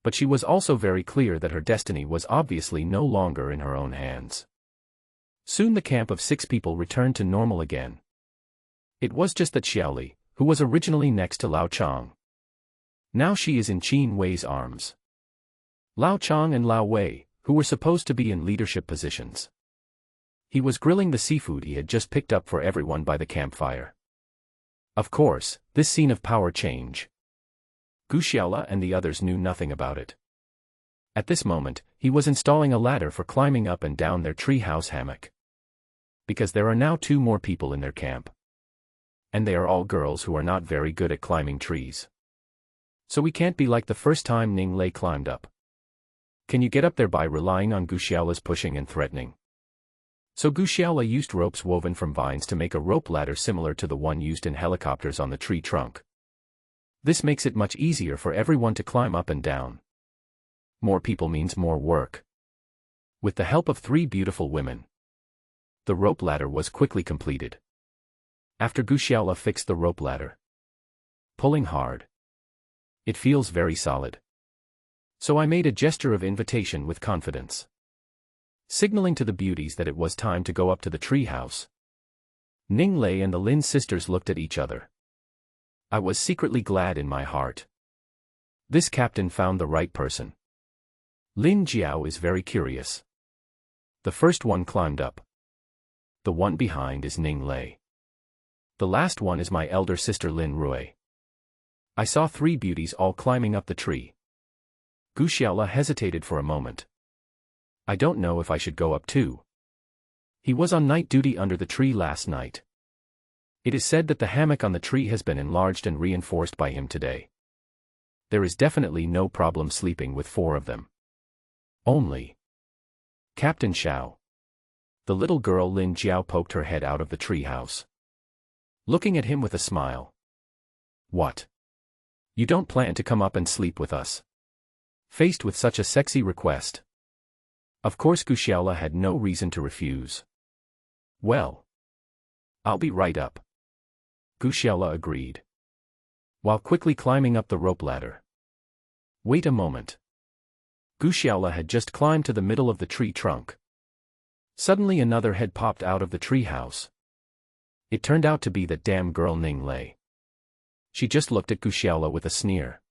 [SPEAKER 1] But she was also very clear that her destiny was obviously no longer in her own hands. Soon the camp of 6 people returned to normal again. It was just that Xiaoli, who was originally next to Lao Chong. Now she is in Qin Wei's arms. Lao Chong and Lao Wei, who were supposed to be in leadership positions. He was grilling the seafood he had just picked up for everyone by the campfire. Of course, this scene of power change. Gu Xiaola and the others knew nothing about it. At this moment, he was installing a ladder for climbing up and down their treehouse hammock. Because there are now 2 more people in their camp. And they are all girls who are not very good at climbing trees. So we can't be like the first time Ning Lei climbed up. Can you get up there by relying on Gu Xiaola's pushing and threatening? So Gu Xiaola used ropes woven from vines to make a rope ladder similar to the one used in helicopters on the tree trunk. This makes it much easier for everyone to climb up and down. More people means more work. With the help of 3 beautiful women, the rope ladder was quickly completed. After Gu Xiaola fixed the rope ladder, pulling hard, it feels very solid. So I made a gesture of invitation with confidence, signaling to the beauties that it was time to go up to the treehouse. Ning Lei and the Lin sisters looked at each other. I was secretly glad in my heart. This captain found the right person. Lin Jiao is very curious. The first one climbed up. The one behind is Ning Lei. The last one is my elder sister Lin Rui. I saw 3 beauties all climbing up the tree. Gu Xiaola hesitated for a moment. I don't know if I should go up too. He was on night duty under the tree last night. It is said that the hammock on the tree has been enlarged and reinforced by him today. There is definitely no problem sleeping with 4 of them. Only Captain Xiao. The little girl Lin Jiao poked her head out of the treehouse, looking at him with a smile. What? You don't plan to come up and sleep with us? Faced with such a sexy request, Of course Gu Xiaola had no reason to refuse. Well, I'll be right up. Gu Xiaola agreed, while quickly climbing up the rope ladder. Wait a moment. Gu Xiaola had just climbed to the middle of the tree trunk. Suddenly another head popped out of the tree house. It turned out to be that damn girl Ning Lei. She just looked at Gu Xiaola with a sneer.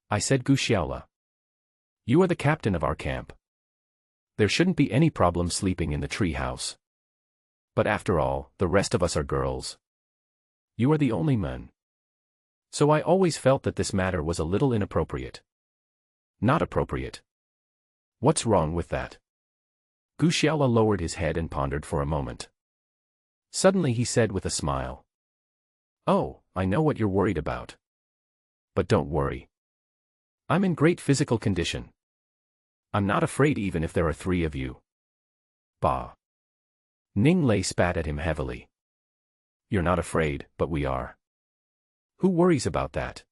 [SPEAKER 1] I said, Gu Xiaola, you are the captain of our camp. There shouldn't be any problem sleeping in the tree house. But after all, the rest of us are girls. You are the only man. So I always felt that this matter was a little inappropriate. Not appropriate. What's wrong with that? Gu Xiaola lowered his head and pondered for a moment. Suddenly he said with a smile. Oh, I know what you're worried about. But don't worry. I'm in great physical condition. I'm not afraid even if there are 3 of you. Bah. Ning Lei spat at him heavily. You're not afraid, but we are. Who worries about that?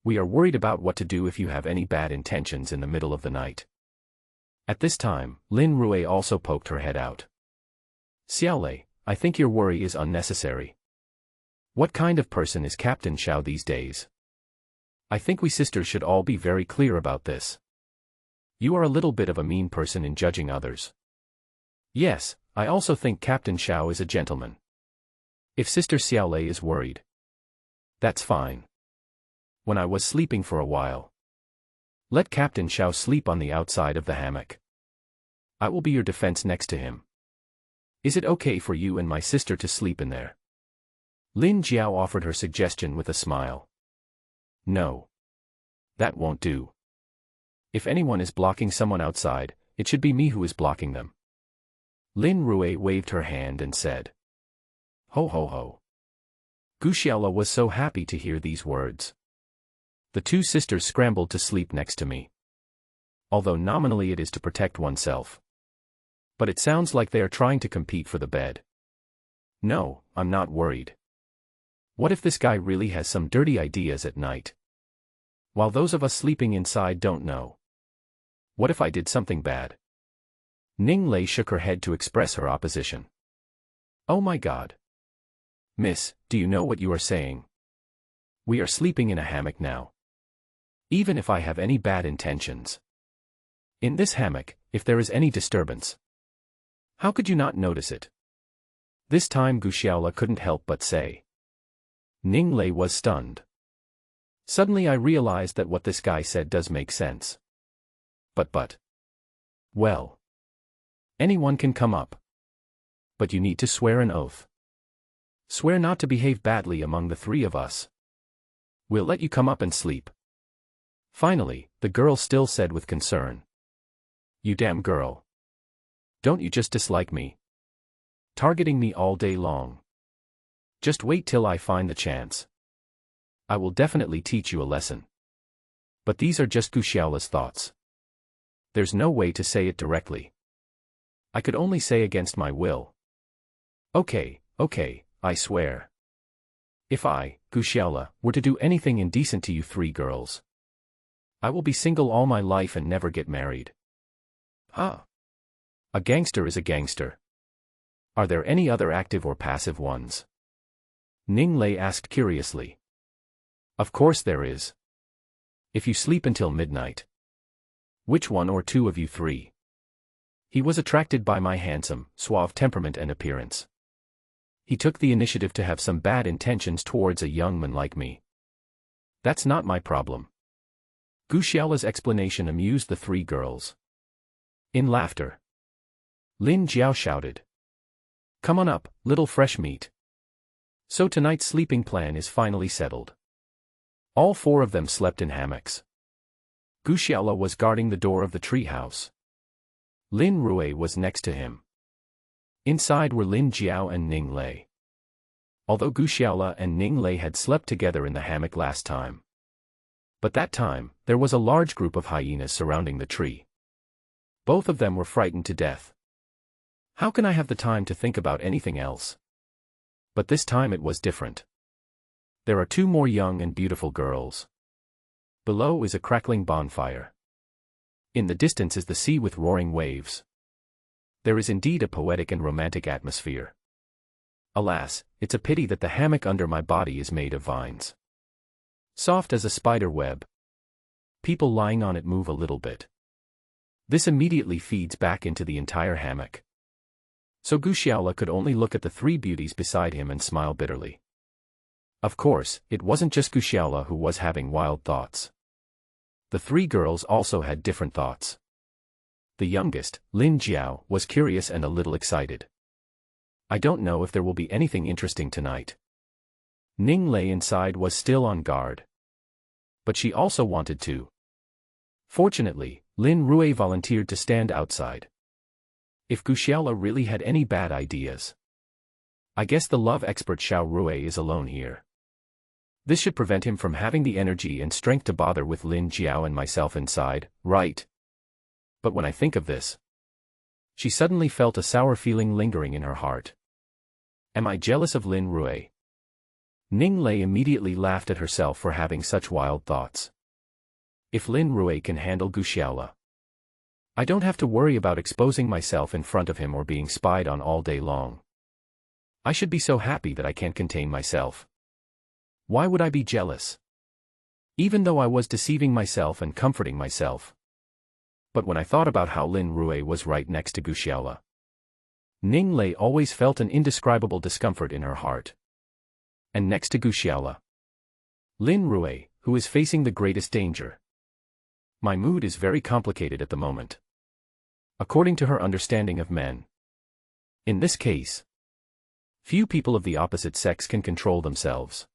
[SPEAKER 1] We are worried about what to do if you have any bad intentions in the middle of the night. At this time, Lin Rui also poked her head out. Xiaolei, I think your worry is unnecessary. What kind of person is Captain Xiao these days? I think we sisters should all be very clear about this. You are a little bit of a mean person in judging others. Yes, I also think Captain Xiao is a gentleman. If Sister Xiaolei is worried, that's fine. When I was sleeping for a while, let Captain Xiao sleep on the outside of the hammock. I will be your defense next to him. Is it okay for you and my sister to sleep in there? Lin Jiao offered her suggestion with a smile. No. That won't do. If anyone is blocking someone outside, it should be me who is blocking them. Lin Rui waved her hand and said. Ho ho ho. Gu Xiaola was so happy to hear these words. The 2 sisters scrambled to sleep next to me. Although nominally it is to protect oneself. But it sounds like they are trying to compete for the bed. No, I'm not worried. What if this guy really has some dirty ideas at night? While those of us sleeping inside don't know. What if I did something bad? Ning Lei shook her head to express her opposition. Oh my God. Miss, do you know what you are saying? We are sleeping in a hammock now. Even if I have any bad intentions. In this hammock, if there is any disturbance. How could you not notice it? This time Gu Xiaola couldn't help but say. Ning Lei was stunned. Suddenly I realized that what this guy said does make sense. But. Well. Anyone can come up. But you need to swear an oath. Swear not to behave badly among the 3 of us. We'll let you come up and sleep. Finally, the girl still said with concern. You damn girl. Don't you just dislike me? Targeting me all day long. Just wait till I find the chance. I will definitely teach you a lesson. But these are just Gu Xiaola's thoughts. There's no way to say it directly. I could only say against my will. Okay, I swear. If I, Gu Xiaola, were to do anything indecent to you 3 girls, I will be single all my life and never get married. Huh? A gangster is a gangster. Are there any other active or passive ones? Ning Lei asked curiously. Of course there is. If you sleep until midnight. Which one or 2 of you 3? He was attracted by my handsome, suave temperament and appearance. He took the initiative to have some bad intentions towards a young man like me. That's not my problem. Gu Xiaola's explanation amused the 3 girls. In laughter, Lin Jiao shouted. Come on up, little fresh meat. So tonight's sleeping plan is finally settled. All 4 of them slept in hammocks. Gu Xiaola was guarding the door of the tree house. Lin Rui was next to him. Inside were Lin Jiao and Ning Lei. Although Gu Xiaola and Ning Lei had slept together in the hammock last time. But that time, there was a large group of hyenas surrounding the tree. Both of them were frightened to death. How can I have the time to think about anything else? But this time it was different. There are 2 more young and beautiful girls. Below is a crackling bonfire. In the distance is the sea with roaring waves. There is indeed a poetic and romantic atmosphere. Alas, it's a pity that the hammock under my body is made of vines. Soft as a spider web. People lying on it move a little bit. This immediately feeds back into the entire hammock. So Gu Xiaola could only look at the three beauties beside him and smile bitterly. Of course, it wasn't just Gu Xiaola who was having wild thoughts. The three girls also had different thoughts. The youngest, Lin Jiao, was curious and a little excited. I don't know if there will be anything interesting tonight. Ning Lei inside was still on guard. But she also wanted to. Fortunately, Lin Rui volunteered to stand outside. If Gu Xiaola really had any bad ideas. I guess the love expert Xiao Rui is alone here. This should prevent him from having the energy and strength to bother with Lin Jiao and myself inside, right? But when I think of this, she suddenly felt a sour feeling lingering in her heart. Am I jealous of Lin Rui? Ning Lei immediately laughed at herself for having such wild thoughts. If Lin Rui can handle Gu Xiaola, I don't have to worry about exposing myself in front of him or being spied on all day long. I should be so happy that I can't contain myself. Why would I be jealous? Even though I was deceiving myself and comforting myself. But when I thought about how Lin Rui was right next to Gu Xiaola, Ning Lei always felt an indescribable discomfort in her heart. And next to Gu Xiaola, Lin Rui, who is facing the greatest danger. My mood is very complicated at the moment. According to her understanding of men. In this case, few people of the opposite sex can control themselves.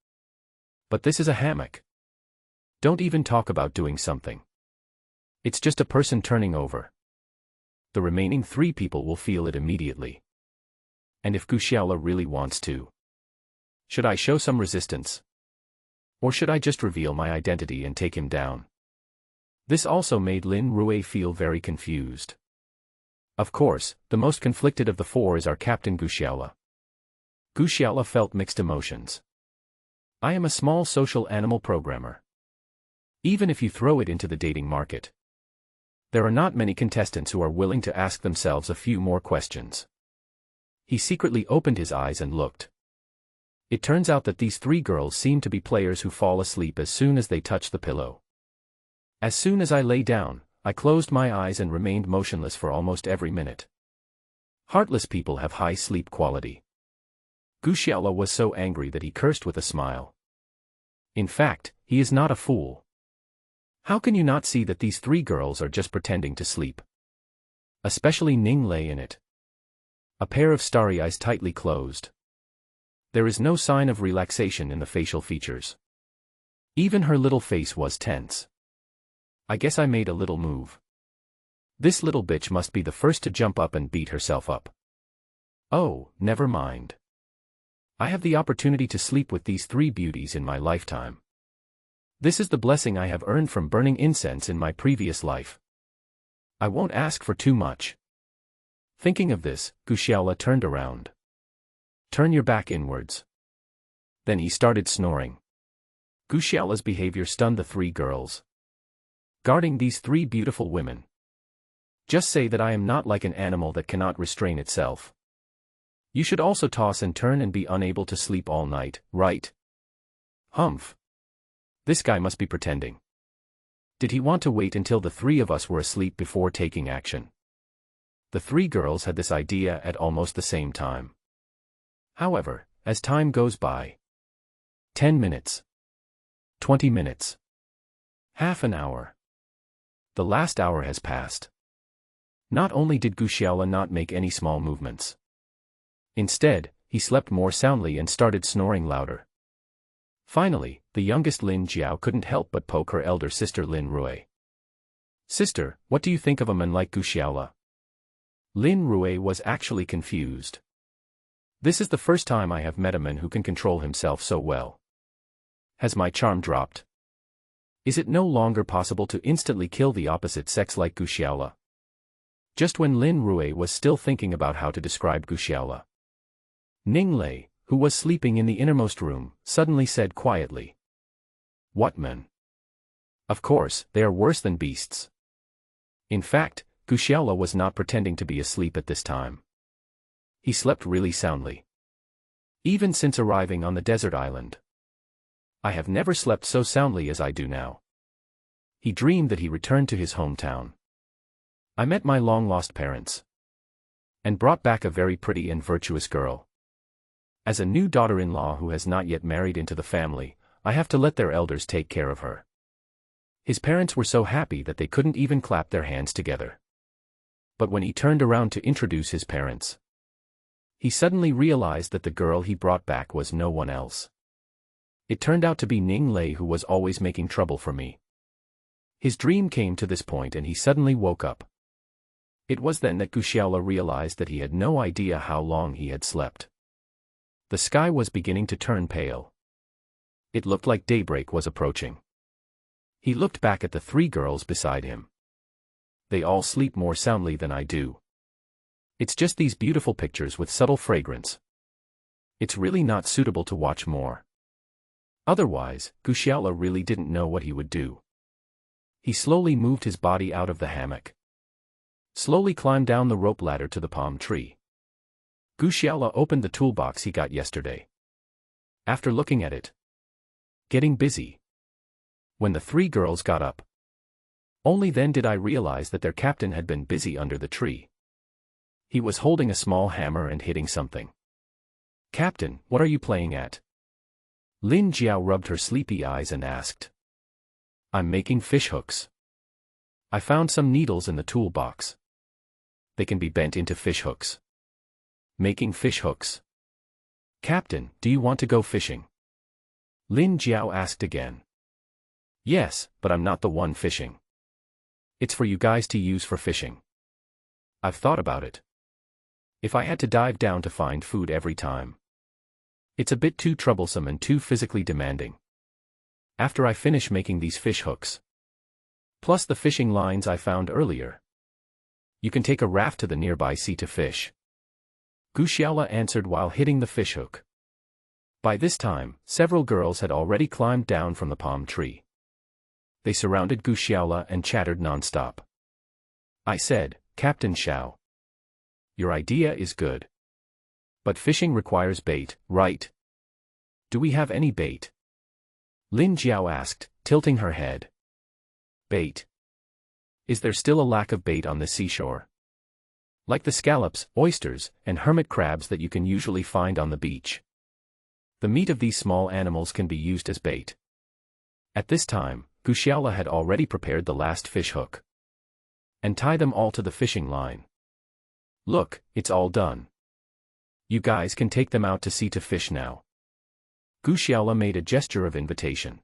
[SPEAKER 1] But this is a hammock. Don't even talk about doing something. It's just a person turning over. The remaining three people will feel it immediately. And if Gu Xiaola really wants to, should I show some resistance? Or should I just reveal my identity and take him down? This also made Lin Rui feel very confused. Of course, the most conflicted of the four is our captain Gu Xiaola. Gu Xiaola felt mixed emotions. I am a small social animal programmer. Even if you throw it into the dating market, there are not many contestants who are willing to ask themselves a few more questions. He secretly opened his eyes and looked. It turns out that these three girls seem to be players who fall asleep as soon as they touch the pillow. As soon as I lay down, I closed my eyes and remained motionless for almost every minute. Heartless people have high sleep quality. Gu Xiaola was so angry that he cursed with a smile. In fact, he is not a fool. How can you not see that these three girls are just pretending to sleep? Especially Ning Lei in it. A pair of starry eyes tightly closed. There is no sign of relaxation in the facial features. Even her little face was tense. I guess I made a little move. This little bitch must be the first to jump up and beat herself up. Oh, never mind. I have the opportunity to sleep with these three beauties in my lifetime. This is the blessing I have earned from burning incense in my previous life. I won't ask for too much. Thinking of this, Gu Xiaola turned around. Turn your back inwards. Then he started snoring. Gu Xiaola's behavior stunned the three girls. Guarding these three beautiful women. Just say that I am not like an animal that cannot restrain itself. You should also toss and turn and be unable to sleep all night, right? Humph. This guy must be pretending. Did he want to wait until the three of us were asleep before taking action? The three girls had this idea at almost the same time. However, as time goes by, 10 minutes, 20 minutes, half an hour. The last hour has passed. Not only did Gu Xiaola not make any small movements. Instead, he slept more soundly and started snoring louder. Finally, the youngest Lin Jiao couldn't help but poke her elder sister Lin Rui. Sister, what do you think of a man like Gu Xiaola? Lin Rui was actually confused. This is the first time I have met a man who can control himself so well. Has my charm dropped? Is it no longer possible to instantly kill the opposite sex like Gu Xiaola? Just when Lin Rui was still thinking about how to describe Gu Xiaola, Ning Lei, who was sleeping in the innermost room, suddenly said quietly. What men? Of course, they are worse than beasts. In fact, Guxiaola was not pretending to be asleep at this time. He slept really soundly. Even since arriving on the desert island. I have never slept so soundly as I do now. He dreamed that he returned to his hometown. I met my long-lost parents. And brought back a very pretty and virtuous girl. As a new daughter-in-law who has not yet married into the family, I have to let their elders take care of her. His parents were so happy that they couldn't even clap their hands together. But when he turned around to introduce his parents, he suddenly realized that the girl he brought back was no one else. It turned out to be Ning Lei, who was always making trouble for me. His dream came to this point and he suddenly woke up. It was then that Guxiaola realized that he had no idea how long he had slept. The sky was beginning to turn pale. It looked like daybreak was approaching. He looked back at the three girls beside him. They all sleep more soundly than I do. It's just these beautiful pictures with subtle fragrance. It's really not suitable to watch more. Otherwise, Guxiaola really didn't know what he would do. He slowly moved his body out of the hammock. Slowly climbed down the rope ladder to the palm tree. Guxiaola opened the toolbox he got yesterday. After looking at it, getting busy. When the three girls got up, only then did I realize that their captain had been busy under the tree. He was holding a small hammer and hitting something. "Captain, what are you playing at?" Lin Jiao rubbed her sleepy eyes and asked. "I'm making fish hooks. I found some needles in the toolbox. They can be bent into fish hooks." "Making fish hooks? Captain, do you want to go fishing?" Lin Jiao asked again. "Yes, but I'm not the one fishing. It's for you guys to use for fishing. I've thought about it. If I had to dive down to find food every time, it's a bit too troublesome and too physically demanding. After I finish making these fish hooks, plus the fishing lines I found earlier, you can take a raft to the nearby sea to fish." Guxiaola answered while hitting the fishhook. By this time, several girls had already climbed down from the palm tree. They surrounded Guxiaola and chattered non-stop. I said, "Captain Xiao, your idea is good. But fishing requires bait, right? Do we have any bait?" Lin Jiao asked, tilting her head. "Bait? Is there still a lack of bait on the seashore? Like the scallops, oysters, and hermit crabs that you can usually find on the beach. The meat of these small animals can be used as bait." At this time, Guxiaola had already prepared the last fish hook and tied them all to the fishing line. "Look, it's all done. You guys can take them out to sea to fish now." Guxiaola made a gesture of invitation.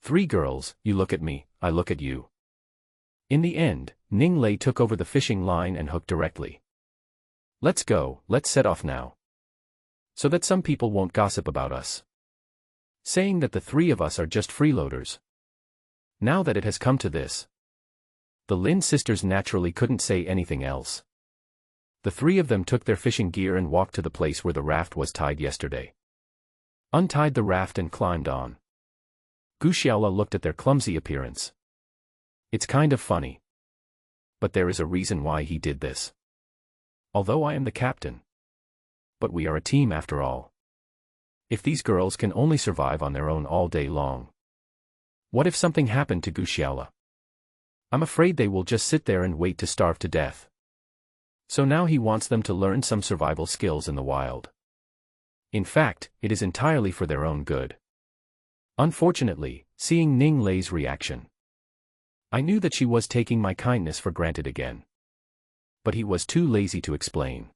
[SPEAKER 1] "Three girls, you look at me, I look at you." In the end, Ning Lei took over the fishing line and hooked directly. "Let's go, let's set off now. So that some people won't gossip about us, saying that the three of us are just freeloaders." Now that it has come to this, the Lin sisters naturally couldn't say anything else. The three of them took their fishing gear and walked to the place where the raft was tied yesterday. Untied the raft and climbed on. Guxiaola looked at their clumsy appearance. It's kind of funny. But there is a reason why he did this. Although I am the captain. But we are a team after all. If these girls can only survive on their own all day long, what if something happened to Guxiaola? I'm afraid they will just sit there and wait to starve to death. So now he wants them to learn some survival skills in the wild. In fact, it is entirely for their own good. Unfortunately, seeing Ning Lei's reaction, I knew that she was taking my kindness for granted again. But he was too lazy to explain.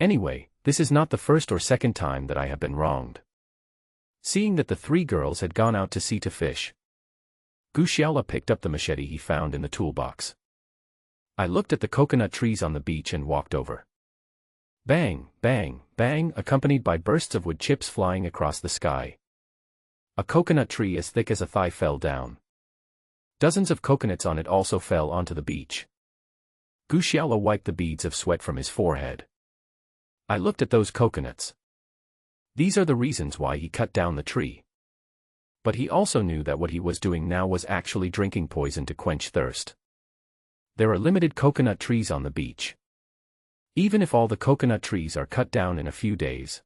[SPEAKER 1] Anyway, this is not the first or second time that I have been wronged. Seeing that the three girls had gone out to sea to fish, Guxiaola picked up the machete he found in the toolbox. I looked at the coconut trees on the beach and walked over. Bang, bang, bang, accompanied by bursts of wood chips flying across the sky. A coconut tree as thick as a thigh fell down. Dozens of coconuts on it also fell onto the beach. Guxiaola wiped the beads of sweat from his forehead. I looked at those coconuts. These are the reasons why he cut down the tree. But he also knew that what he was doing now was actually drinking poison to quench thirst. There are limited coconut trees on the beach. Even if all the coconut trees are cut down in a few days,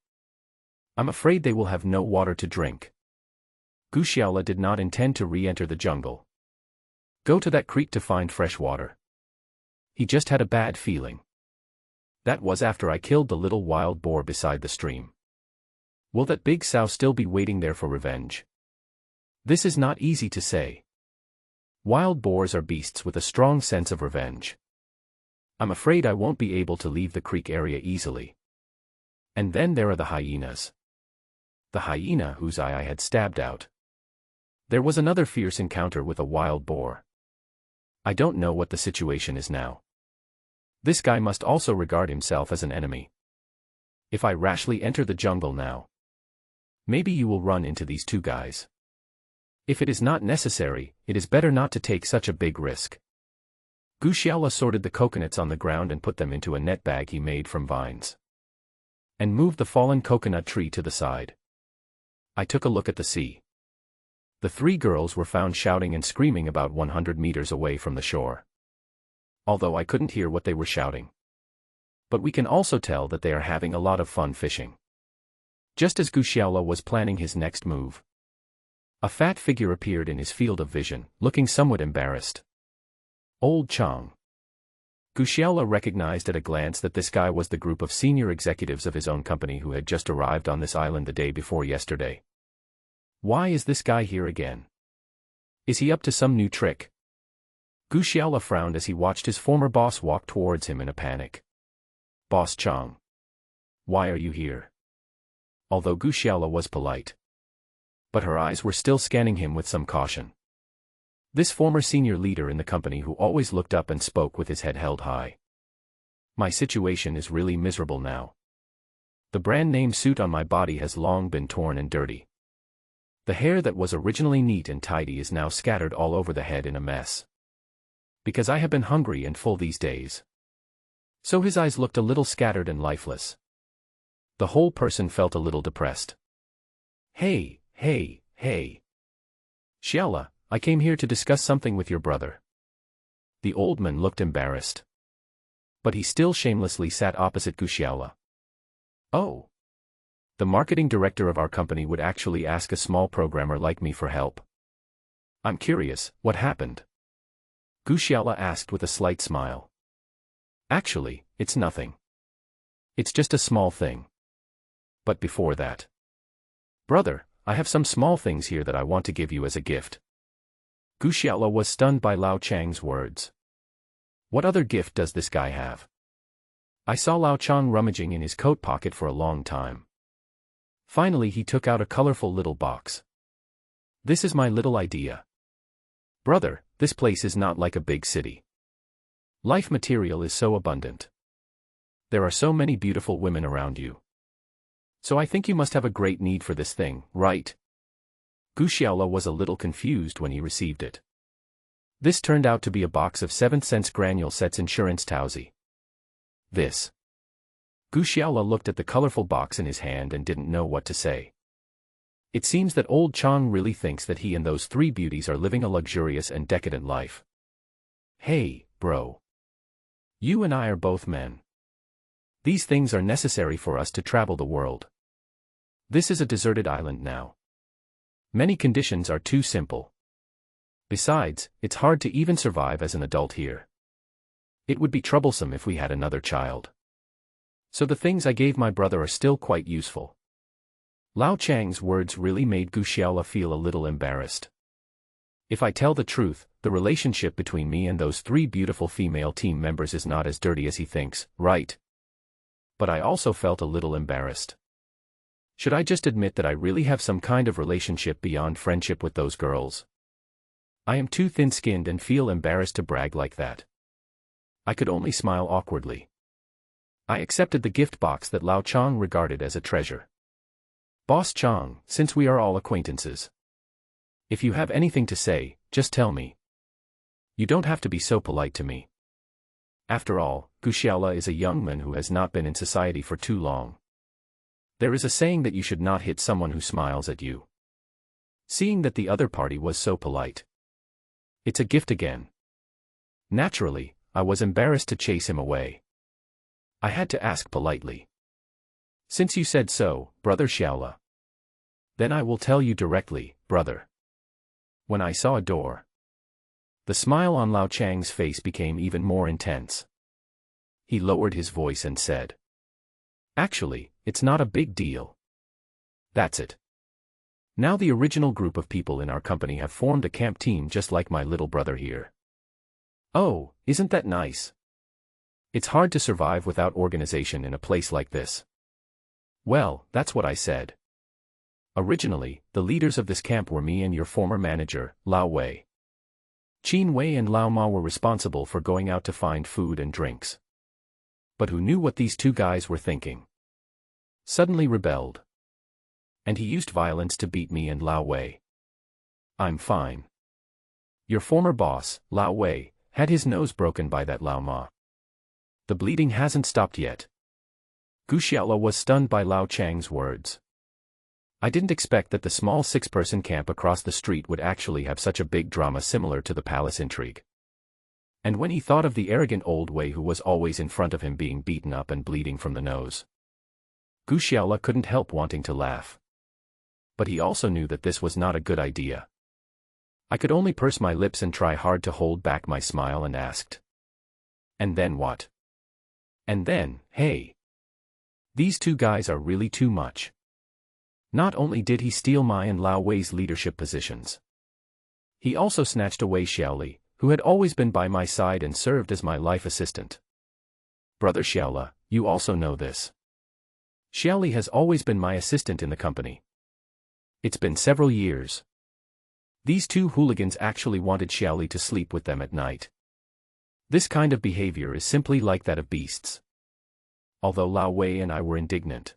[SPEAKER 1] I'm afraid they will have no water to drink. Gu Xiaola did not intend to re-enter the jungle. Go to that creek to find fresh water. He just had a bad feeling. That was after I killed the little wild boar beside the stream. Will that big sow still be waiting there for revenge? This is not easy to say. Wild boars are beasts with a strong sense of revenge. I'm afraid I won't be able to leave the creek area easily. And then there are the hyenas. The hyena whose eye I had stabbed out. There was another fierce encounter with a wild boar. I don't know what the situation is now. This guy must also regard himself as an enemy. If I rashly enter the jungle now, maybe you will run into these two guys. If it is not necessary, it is better not to take such a big risk. Gu Xiaola sorted the coconuts on the ground and put them into a net bag he made from vines. And moved the fallen coconut tree to the side. I took a look at the sea. The three girls were found shouting and screaming about 100 meters away from the shore. Although I couldn't hear what they were shouting. But we can also tell that they are having a lot of fun fishing. Just as Gu Xiaola was planning his next move, a fat figure appeared in his field of vision, looking somewhat embarrassed. Old Chang. Gu Xiaola recognized at a glance that this guy was the group of senior executives of his own company who had just arrived on this island the day before yesterday. Why is this guy here again? Is he up to some new trick? Gu Xiaola frowned as he watched his former boss walk towards him in a panic. Boss Chang. Why are you here? Although Gu Xiaola was polite, but her eyes were still scanning him with some caution. This former senior leader in the company who always looked up and spoke with his head held high. My situation is really miserable now. The brand name suit on my body has long been torn and dirty. The hair that was originally neat and tidy is now scattered all over the head in a mess. Because I have been hungry and full these days. So his eyes looked a little scattered and lifeless. The whole person felt a little depressed. Hey. Xiaola, I came here to discuss something with your brother. The old man looked embarrassed. But he still shamelessly sat opposite Gu Xiaola. Oh. The marketing director of our company would actually ask a small programmer like me for help. I'm curious, what happened? Gu Xiaola asked with a slight smile. Actually, it's nothing. It's just a small thing. But before that. Brother, I have some small things here that I want to give you as a gift. Gu Xiaola was stunned by Lao Chang's words. What other gift does this guy have? I saw Lao Chang rummaging in his coat pocket for a long time. Finally he took out a colorful little box. This is my little idea. Brother, this place is not like a big city. Life material is so abundant. There are so many beautiful women around you. So I think you must have a great need for this thing, right? Gu Xiaola was a little confused when he received it. This turned out to be a box of 7th sense granule sets insurance Tauzi. This. Gu Xiaola looked at the colorful box in his hand and didn't know what to say. It seems that old Chang really thinks that he and those three beauties are living a luxurious and decadent life. Hey, bro. You and I are both men. These things are necessary for us to travel the world. This is a deserted island now. Many conditions are too simple. Besides, it's hard to even survive as an adult here. It would be troublesome if we had another child. So the things I gave my brother are still quite useful. Lao Chang's words really made Gu Xiaola feel a little embarrassed. If I tell the truth, the relationship between me and those three beautiful female team members is not as dirty as he thinks, right? But I also felt a little embarrassed. Should I just admit that I really have some kind of relationship beyond friendship with those girls? I am too thin-skinned and feel embarrassed to brag like that. I could only smile awkwardly. I accepted the gift box that Lao Chang regarded as a treasure. Boss Chang, since we are all acquaintances, if you have anything to say, just tell me. You don't have to be so polite to me. After all, Gu Xiaola is a young man who has not been in society for too long. There is a saying that you should not hit someone who smiles at you. Seeing that the other party was so polite. It's a gift again. Naturally, I was embarrassed to chase him away. I had to ask politely. Since you said so, Brother Xiaola. Then I will tell you directly, brother. When I saw a door. The smile on Lao Chang's face became even more intense. He lowered his voice and said, actually, it's not a big deal. That's it. Now the original group of people in our company have formed a camp team just like my little brother here. Oh, isn't that nice? It's hard to survive without organization in a place like this. Well, that's what I said. Originally, the leaders of this camp were me and your former manager, Lao Wei. Qin Wei and Lao Ma were responsible for going out to find food and drinks. But who knew what these two guys were thinking? Suddenly rebelled. And he used violence to beat me and Lao Wei. I'm fine. Your former boss, Lao Wei, had his nose broken by that Lao Ma. The bleeding hasn't stopped yet. Gu Xiaola was stunned by Lao Chang's words. I didn't expect that the small 6-person camp across the street would actually have such a big drama similar to the palace intrigue. And when he thought of the arrogant old Wei who was always in front of him being beaten up and bleeding from the nose, Gu Xiaola couldn't help wanting to laugh. But he also knew that this was not a good idea. I could only purse my lips and try hard to hold back my smile and asked. And then what? And then, hey. These two guys are really too much. Not only did he steal my and Lao Wei's leadership positions, he also snatched away Xiaoli, who had always been by my side and served as my life assistant. Brother Xiaola, you also know this. Xiaoli has always been my assistant in the company. It's been several years. These two hooligans actually wanted Xiaoli to sleep with them at night. This kind of behavior is simply like that of beasts. Although Lao Wei and I were indignant.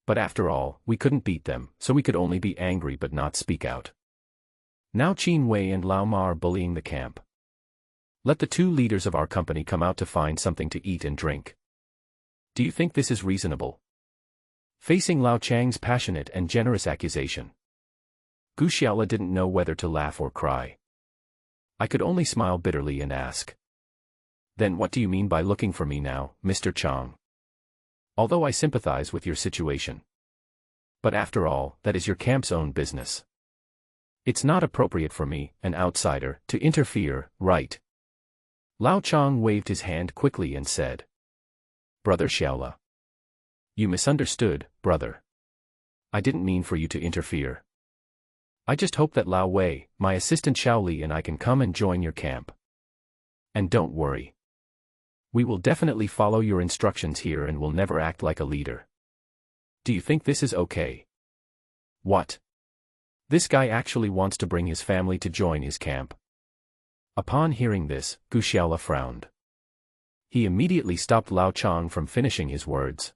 [SPEAKER 1] But after all, we couldn't beat them, so we could only be angry but not speak out. Now Qin Wei and Lao Ma are bullying the camp. Let the two leaders of our company come out to find something to eat and drink. Do you think this is reasonable? Facing Lao Chang's passionate and generous accusation, Gu Xiaola didn't know whether to laugh or cry. I could only smile bitterly and ask. Then what do you mean by looking for me now, Mr. Chang? Although I sympathize with your situation. But after all, that is your camp's own business. It's not appropriate for me, an outsider, to interfere, right? Lao Chang waved his hand quickly and said. Brother Xiaola. You misunderstood, brother. I didn't mean for you to interfere. I just hope that Lao Wei, my assistant Xiaoli and I can come and join your camp. And don't worry. We will definitely follow your instructions here and will never act like a leader. Do you think this is okay? What? This guy actually wants to bring his family to join his camp. Upon hearing this, Gu Xiaola frowned. He immediately stopped Lao Chang from finishing his words.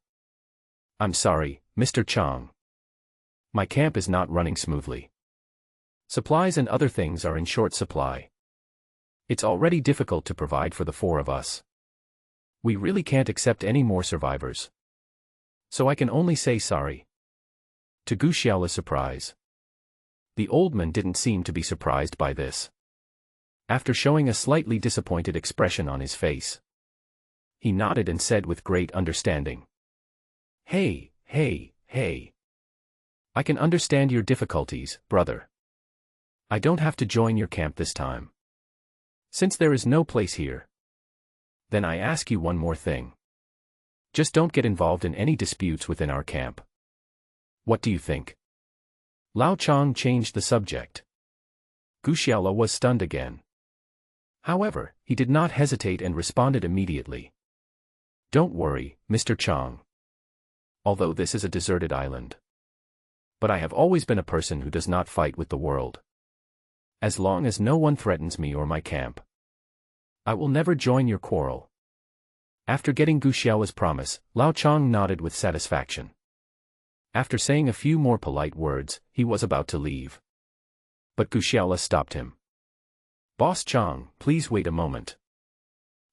[SPEAKER 1] I'm sorry, Mr. Chang. My camp is not running smoothly. Supplies and other things are in short supply. It's already difficult to provide for the four of us. We really can't accept any more survivors. So I can only say sorry. To Gu Xiaola's surprise. The old man didn't seem to be surprised by this. After showing a slightly disappointed expression on his face, he nodded and said with great understanding. Hey. I can understand your difficulties, brother. I don't have to join your camp this time. Since there is no place here. Then I ask you one more thing. Just don't get involved in any disputes within our camp. What do you think? Lao Chang changed the subject. Gu Xiaola was stunned again. However, he did not hesitate and responded immediately. Don't worry, Mr. Chang. Although this is a deserted island. But I have always been a person who does not fight with the world. As long as no one threatens me or my camp, I will never join your quarrel. After getting Gu Xiaola's promise, Lao Chang nodded with satisfaction. After saying a few more polite words, he was about to leave. But Gu Xiaola stopped him. Boss Chang, please wait a moment.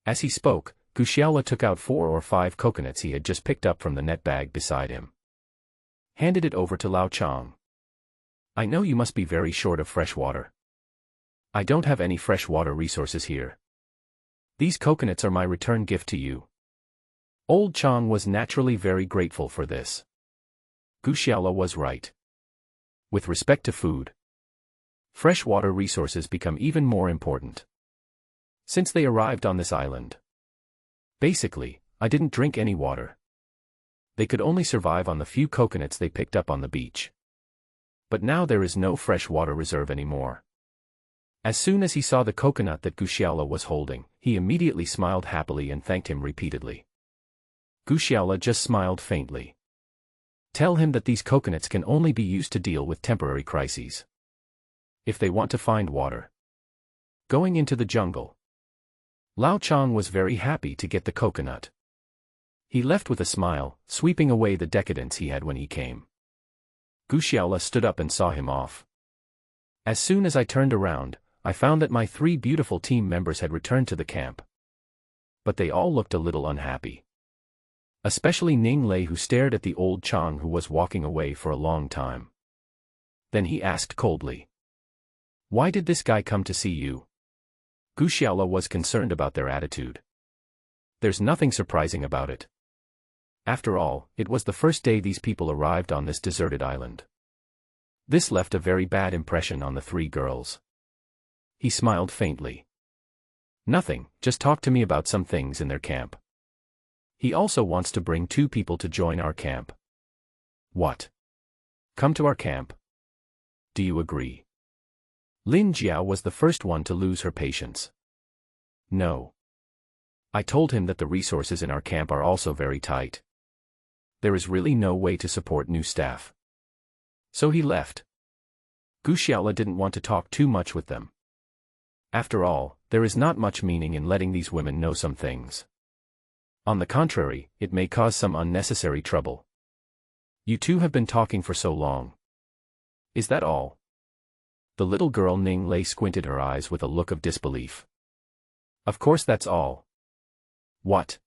[SPEAKER 1] As he spoke, Gu Xiaola took out 4 or 5 coconuts he had just picked up from the net bag beside him. Handed it over to Lao Chang. I know you must be very short of fresh water. I don't have any fresh water resources here. These coconuts are my return gift to you. Old Chang was naturally very grateful for this. Guxiala was right. With respect to food, freshwater resources become even more important. Since they arrived on this island, basically, I didn't drink any water. They could only survive on the few coconuts they picked up on the beach. But now there is no fresh water reserve anymore. As soon as he saw the coconut that Guxiala was holding, he immediately smiled happily and thanked him repeatedly. Guxiala just smiled faintly. Tell him that these coconuts can only be used to deal with temporary crises. If they want to find water. Going into the jungle. Lao Chang was very happy to get the coconut. He left with a smile, sweeping away the decadence he had when he came. Guxiala stood up and saw him off. As soon as I turned around, I found that my 3 beautiful team members had returned to the camp. But they all looked a little unhappy. Especially Ning Lei, who stared at the old Chang who was walking away for a long time. Then he asked coldly, "Why did this guy come to see you?" Guxiala was concerned about their attitude. There's nothing surprising about it. After all, it was the first day these people arrived on this deserted island. This left a very bad impression on the 3 girls. He smiled faintly. Nothing, just talk to me about some things in their camp. He also wants to bring 2 people to join our camp. What? Come to our camp? Do you agree? Lin Jiao was the first one to lose her patience. No. I told him that the resources in our camp are also very tight. There is really no way to support new staff. So he left. Guxiala didn't want to talk too much with them. After all, there is not much meaning in letting these women know some things. On the contrary, it may cause some unnecessary trouble. You 2 have been talking for so long. Is that all? The little girl Ning Lei squinted her eyes with a look of disbelief. Of course that's all. What?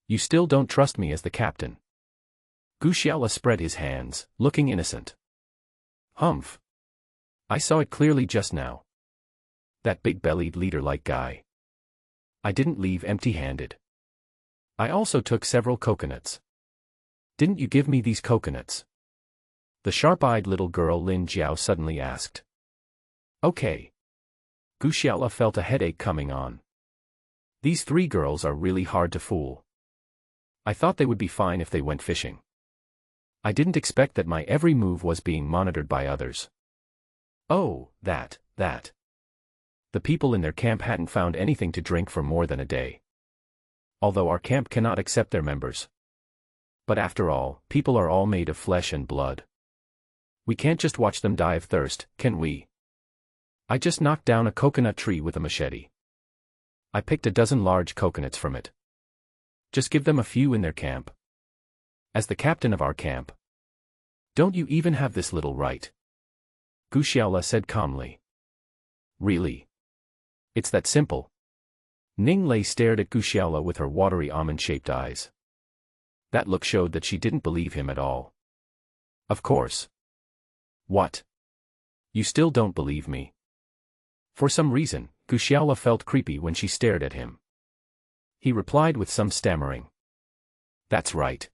[SPEAKER 1] You still don't trust me as the captain? Guxiala spread his hands, looking innocent. Humph. I saw it clearly just now. That big-bellied leader-like guy. I didn't leave empty-handed. I also took several coconuts. Didn't you give me these coconuts? The sharp-eyed little girl Lin Jiao suddenly asked. Okay. Guxiala felt a headache coming on. These 3 girls are really hard to fool. I thought they would be fine if they went fishing. I didn't expect that my every move was being monitored by others. Oh, that. The people in their camp hadn't found anything to drink for more than a day. Although our camp cannot accept their members. But after all, people are all made of flesh and blood. We can't just watch them die of thirst, can we? I just knocked down a coconut tree with a machete. I picked a dozen large coconuts from it. Just give them a few in their camp. As the captain of our camp. Don't you even have this little right? Guxiala said calmly. Really? It's that simple. Ning Lei stared at Guxiala with her watery almond-shaped eyes. That look showed that she didn't believe him at all. Of course. What? You still don't believe me? For some reason, Guxiala felt creepy when she stared at him. He replied with some stammering. That's right.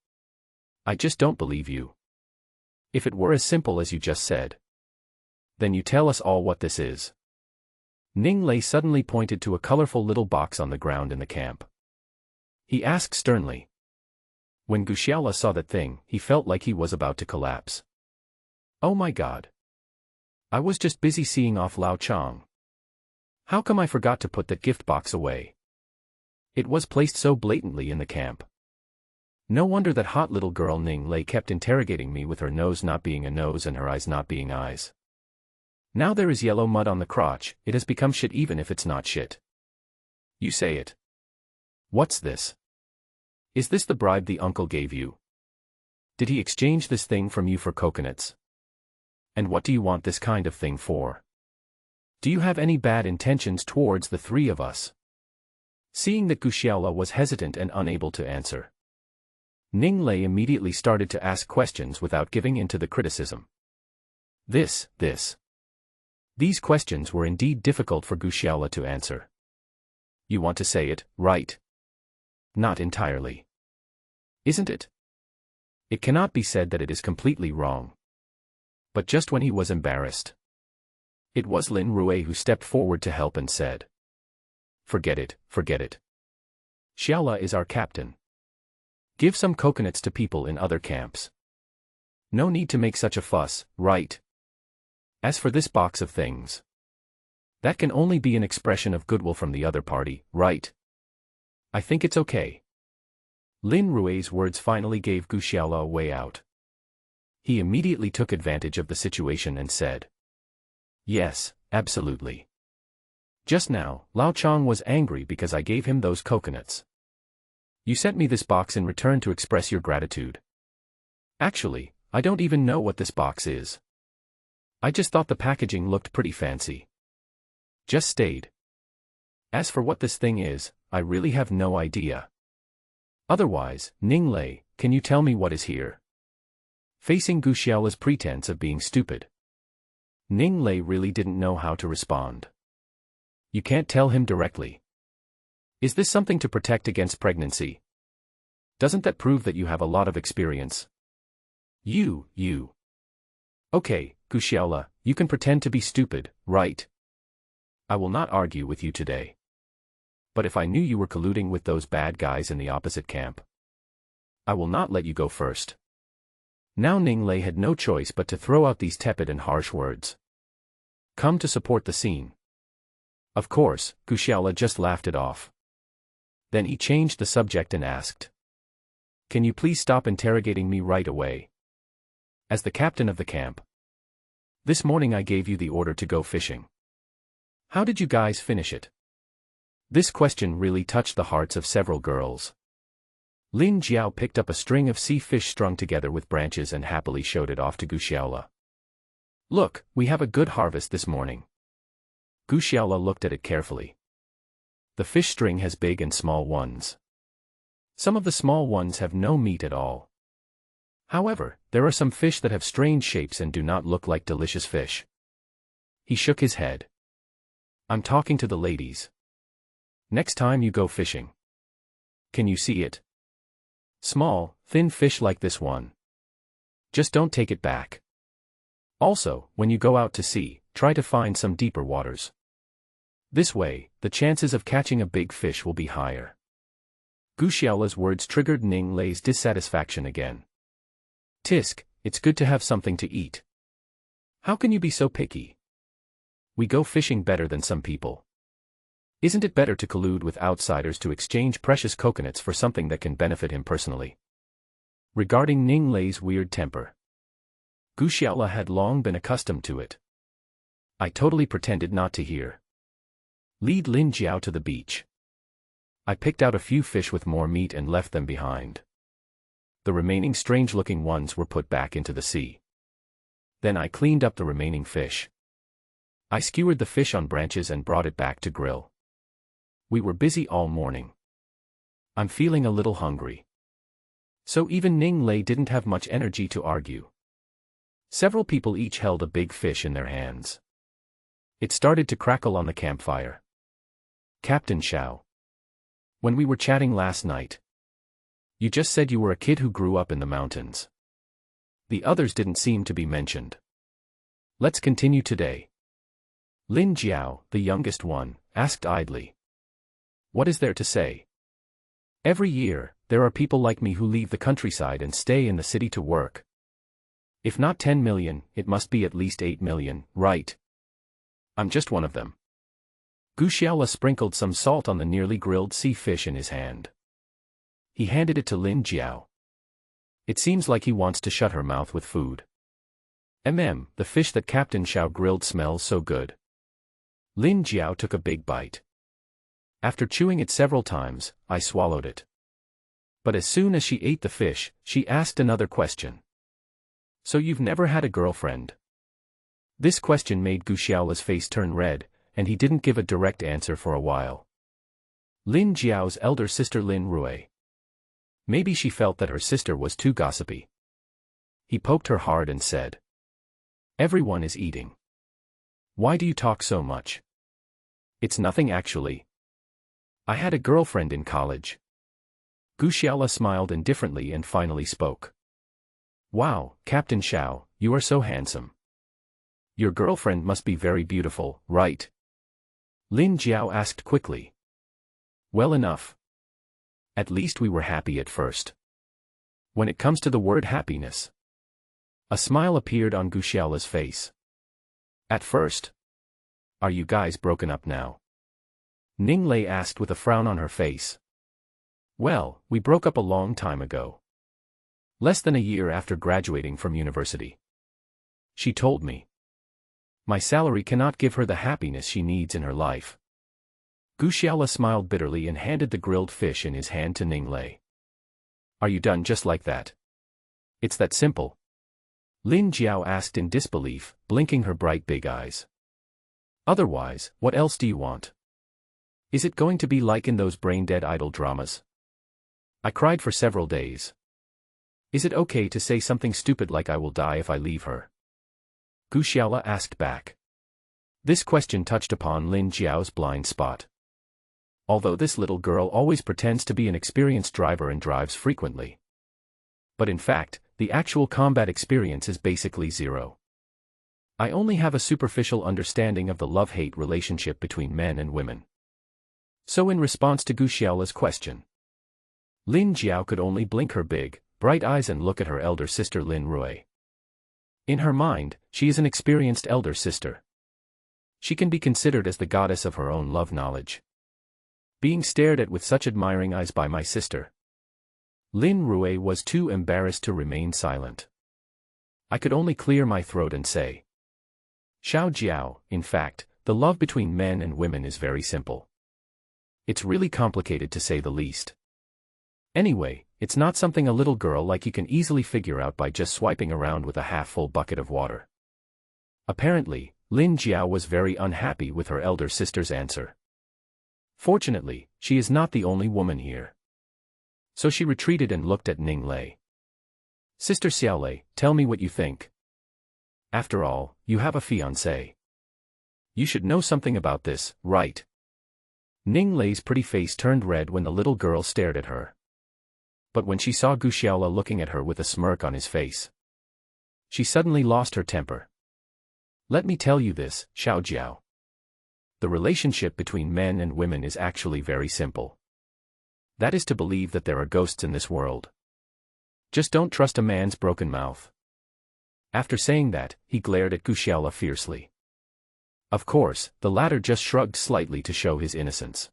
[SPEAKER 1] I just don't believe you. If it were as simple as you just said. Then you tell us all what this is. Ning Lei suddenly pointed to a colorful little box on the ground in the camp. He asked sternly. When Guxiala saw that thing, he felt like he was about to collapse. Oh my God. I was just busy seeing off Lao Chang. How come I forgot to put that gift box away? It was placed so blatantly in the camp. No wonder that hot little girl Ning Lei kept interrogating me with her nose not being a nose and her eyes not being eyes. Now there is yellow mud on the crotch, it has become shit even if it's not shit. You say it. What's this? Is this the bribe the uncle gave you? Did he exchange this thing from you for coconuts? And what do you want this kind of thing for? Do you have any bad intentions towards the 3 of us? Seeing that Guxiala was hesitant and unable to answer, Ning Lei immediately started to ask questions without giving in to the criticism. These questions were indeed difficult for Guxiala to answer. You want to say it, right? Not entirely. Isn't it? It cannot be said that it is completely wrong. But just when he was embarrassed, it was Lin Rue who stepped forward to help and said, Forget it, forget it. Xiaola is our captain. Give some coconuts to people in other camps. No need to make such a fuss, right? As for this box of things, that can only be an expression of goodwill from the other party, right? I think it's okay. Lin Rue's words finally gave Gu Xiaola a way out. He immediately took advantage of the situation and said, Yes, absolutely. Just now, Lao Chong was angry because I gave him those coconuts. You sent me this box in return to express your gratitude. Actually, I don't even know what this box is. I just thought the packaging looked pretty fancy. Just stayed. As for what this thing is, I really have no idea. Otherwise, Ning Lei, can you tell me what is here? Facing Gu Xiaola's pretense of being stupid, Ning Lei really didn't know how to respond. You can't tell him directly. Is this something to protect against pregnancy? Doesn't that prove that you have a lot of experience? You. Okay, Gu Xiaola, you can pretend to be stupid, right? I will not argue with you today. But if I knew you were colluding with those bad guys in the opposite camp, I will not let you go first. Now Ning Lei had no choice but to throw out these tepid and harsh words. Come to support the scene. Of course, Gu Xiaola just laughed it off. Then he changed the subject and asked, Can you please stop interrogating me right away? As the captain of the camp, this morning I gave you the order to go fishing. How did you guys finish it? This question really touched the hearts of several girls. Lin Jiao picked up a string of sea fish strung together with branches and happily showed it off to Gu Xiaola. Look, we have a good harvest this morning. Gu Xiaola looked at it carefully. The fish string has big and small ones. Some of the small ones have no meat at all. However, there are some fish that have strange shapes and do not look like delicious fish. He shook his head. I'm talking to the ladies. Next time you go fishing, can you see it? Small, thin fish like this one. Just don't take it back. Also, when you go out to sea, try to find some deeper waters. This way, the chances of catching a big fish will be higher. Gu Xiaola's words triggered Ning Lei's dissatisfaction again. Tisk, it's good to have something to eat. How can you be so picky? We go fishing better than some people. Isn't it better to collude with outsiders to exchange precious coconuts for something that can benefit him personally? Regarding Ning Lei's weird temper, Gu Xiaola had long been accustomed to it. I totally pretended not to hear. Lead Lin Jiao to the beach. I picked out a few fish with more meat and left them behind. The remaining strange-looking ones were put back into the sea. Then I cleaned up the remaining fish. I skewered the fish on branches and brought it back to grill. We were busy all morning. I'm feeling a little hungry. So even Ning Lei didn't have much energy to argue. Several people each held a big fish in their hands. It started to crackle on the campfire. Captain Xiao. When we were chatting last night, you just said you were a kid who grew up in the mountains. The others didn't seem to be mentioned. Let's continue today. Lin Jiao, the youngest one, asked idly. What is there to say? Every year, there are people like me who leave the countryside and stay in the city to work. If not 10 million, it must be at least 8 million, right? I'm just one of them. Gu Xiaola sprinkled some salt on the nearly grilled sea fish in his hand. He handed it to Lin Jiao. It seems like he wants to shut her mouth with food. The fish that Captain Xiao grilled smells so good. Lin Jiao took a big bite. After chewing it several times, I swallowed it. But as soon as she ate the fish, she asked another question. So you've never had a girlfriend? This question made Gu Xiaola's face turn red, and he didn't give a direct answer for a while. Lin Jiao's elder sister Lin Rue. Maybe she felt that her sister was too gossipy. He poked her hard and said, Everyone is eating. Why do you talk so much? It's nothing actually. I had a girlfriend in college. Gu Xiaola smiled indifferently and finally spoke. Wow, Captain Xiao, you are so handsome. Your girlfriend must be very beautiful, right? Lin Jiao asked quickly. Well enough. At least we were happy at first. When it comes to the word happiness. A smile appeared on Gu Xiaola's face. At first. Are you guys broken up now? Ning Lei asked with a frown on her face. Well, we broke up a long time ago. Less than a year after graduating from university. She told me. My salary cannot give her the happiness she needs in her life. Gu Xiaola smiled bitterly and handed the grilled fish in his hand to Ning Lei. Are you done just like that? It's that simple. Lin Jiao asked in disbelief, blinking her bright big eyes. Otherwise, what else do you want? Is it going to be like in those brain-dead idol dramas? I cried for several days. Is it okay to say something stupid like I will die if I leave her? Gu Xiaola asked back. This question touched upon Lin Jiao's blind spot. Although this little girl always pretends to be an experienced driver and drives frequently. But in fact, the actual combat experience is basically zero. I only have a superficial understanding of the love-hate relationship between men and women. So in response to Gu Xiaola's question, Lin Jiao could only blink her big, bright eyes and look at her elder sister Lin Rui. In her mind, she is an experienced elder sister. She can be considered as the goddess of her own love knowledge. Being stared at with such admiring eyes by my sister. Lin Rui was too embarrassed to remain silent. I could only clear my throat and say. Xiao Jiao, in fact, the love between men and women is very simple. It's really complicated to say the least. Anyway, it's not something a little girl like you can easily figure out by just swiping around with a half-full bucket of water. Apparently, Lin Jiao was very unhappy with her elder sister's answer. Fortunately, she is not the only woman here. So she retreated and looked at Ning Lei. Sister Xiaolei, tell me what you think. After all, you have a fiancé. You should know something about this, right? Ning Lei's pretty face turned red when the little girl stared at her. But when she saw Gu Xiaola looking at her with a smirk on his face, she suddenly lost her temper. Let me tell you this, Xiao Jiao. The relationship between men and women is actually very simple. That is to believe that there are ghosts in this world. Just don't trust a man's broken mouth. After saying that, he glared at Gu Xiaola fiercely. Of course, the latter just shrugged slightly to show his innocence.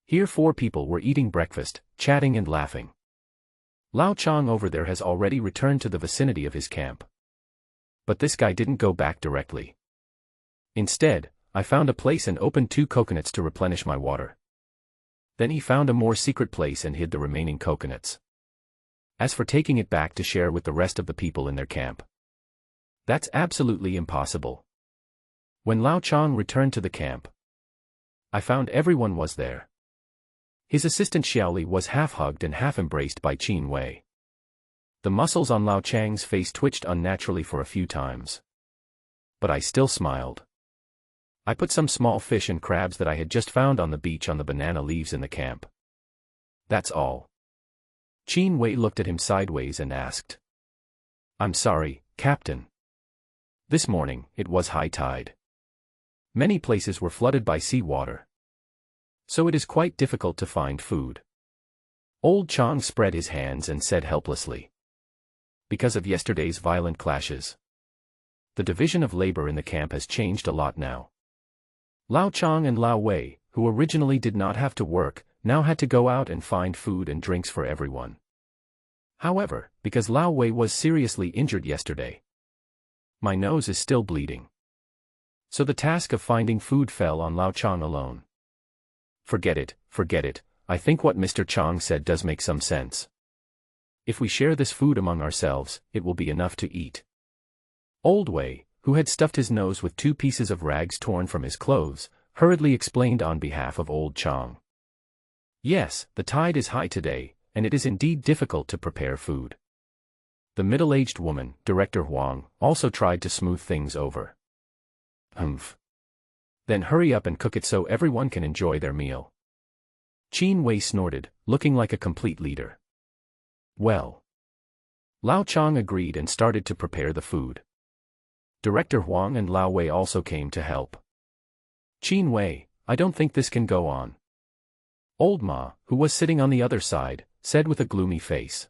[SPEAKER 1] Here 4 people were eating breakfast, chatting and laughing. Lao Chang over there has already returned to the vicinity of his camp. But this guy didn't go back directly. Instead, I found a place and opened 2 coconuts to replenish my water. Then he found a more secret place and hid the remaining coconuts. As for taking it back to share with the rest of the people in their camp, that's absolutely impossible. When Lao Chang returned to the camp, I found everyone was there. His assistant Xiaoli was half-hugged and half-embraced by Qin Wei. The muscles on Lao Chang's face twitched unnaturally for a few times. But I still smiled. I put some small fish and crabs that I had just found on the beach on the banana leaves in the camp. That's all. Qin Wei looked at him sideways and asked. I'm sorry, Captain. This morning, it was high tide. Many places were flooded by seawater. So it is quite difficult to find food. Old Chang spread his hands and said helplessly. Because of yesterday's violent clashes. The division of labor in the camp has changed a lot now. Lao Chang and Lao Wei, who originally did not have to work, now had to go out and find food and drinks for everyone. However, because Lao Wei was seriously injured yesterday, my nose is still bleeding. So the task of finding food fell on Lao Chang alone. Forget it, I think what Mr. Chang said does make some sense. If we share this food among ourselves, it will be enough to eat. Old Wei, who had stuffed his nose with 2 pieces of rags torn from his clothes, hurriedly explained on behalf of Old Chang. Yes, the tide is high today, and it is indeed difficult to prepare food. The middle-aged woman, Director Huang, also tried to smooth things over. Humph. Then hurry up and cook it so everyone can enjoy their meal. Qin Wei snorted, looking like a complete leader. Well. Lao Chang agreed and started to prepare the food. Director Huang and Lao Wei also came to help. Qin Wei, I don't think this can go on. Old Ma, who was sitting on the other side, said with a gloomy face.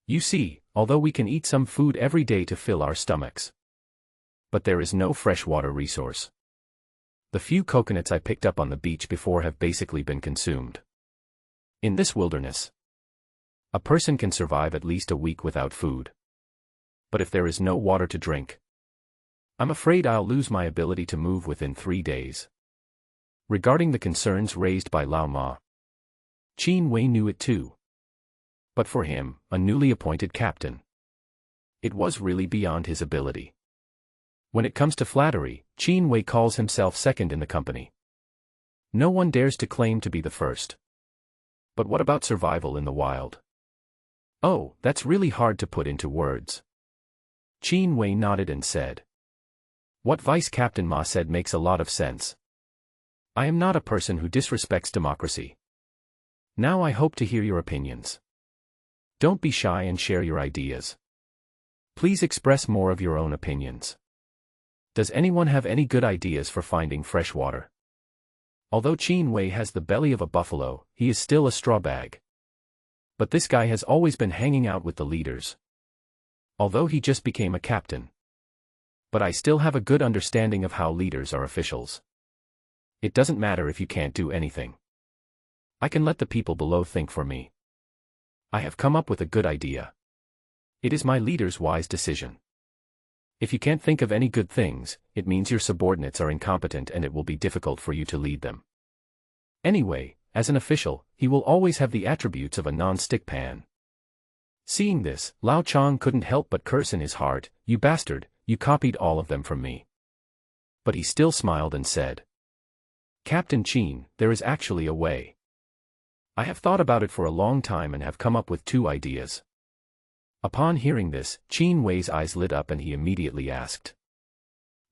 [SPEAKER 1] You see, although we can eat some food every day to fill our stomachs. But there is no freshwater resource. The few coconuts I picked up on the beach before have basically been consumed. In this wilderness, a person can survive at least a week without food. But if there is no water to drink, I'm afraid I'll lose my ability to move within 3 days. Regarding the concerns raised by Lao Ma, Qin Wei knew it too. But for him, a newly appointed captain, it was really beyond his ability. When it comes to flattery, Qin Wei calls himself second in the company. No one dares to claim to be the first. But what about survival in the wild? Oh, that's really hard to put into words. Qin Wei nodded and said. What Vice Captain Ma said makes a lot of sense. I am not a person who disrespects democracy. Now I hope to hear your opinions. Don't be shy and share your ideas. Please express more of your own opinions. Does anyone have any good ideas for finding fresh water? Although Qin Wei has the belly of a buffalo, he is still a straw bag. But this guy has always been hanging out with the leaders. Although he just became a captain. But I still have a good understanding of how leaders are officials. It doesn't matter if you can't do anything. I can let the people below think for me. I have come up with a good idea. It is my leader's wise decision. If you can't think of any good things, it means your subordinates are incompetent and it will be difficult for you to lead them. Anyway, as an official, he will always have the attributes of a non-stick pan. Seeing this, Lao Chang couldn't help but curse in his heart, "You bastard, you copied all of them from me." But he still smiled and said, "Captain Qin, there is actually a way. I have thought about it for a long time and have come up with 2 ideas." Upon hearing this, Qin Wei's eyes lit up and he immediately asked,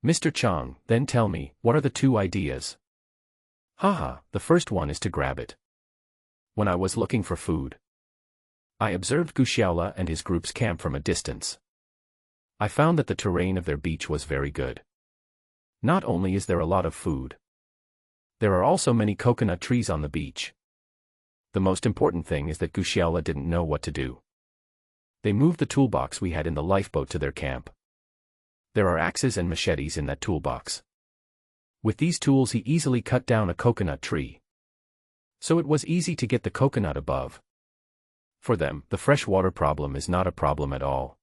[SPEAKER 1] "Mr. Chang, then tell me, what are the 2 ideas?" Haha, the first one is to grab it. When I was looking for food, I observed Gu Xiaola and his group's camp from a distance. I found that the terrain of their beach was very good. Not only is there a lot of food, there are also many coconut trees on the beach. The most important thing is that Gu Xiaola didn't know what to do. They moved the toolbox we had in the lifeboat to their camp. There are axes and machetes in that toolbox. With these tools he easily cut down a coconut tree. So it was easy to get the coconut above. For them, the freshwater problem is not a problem at all.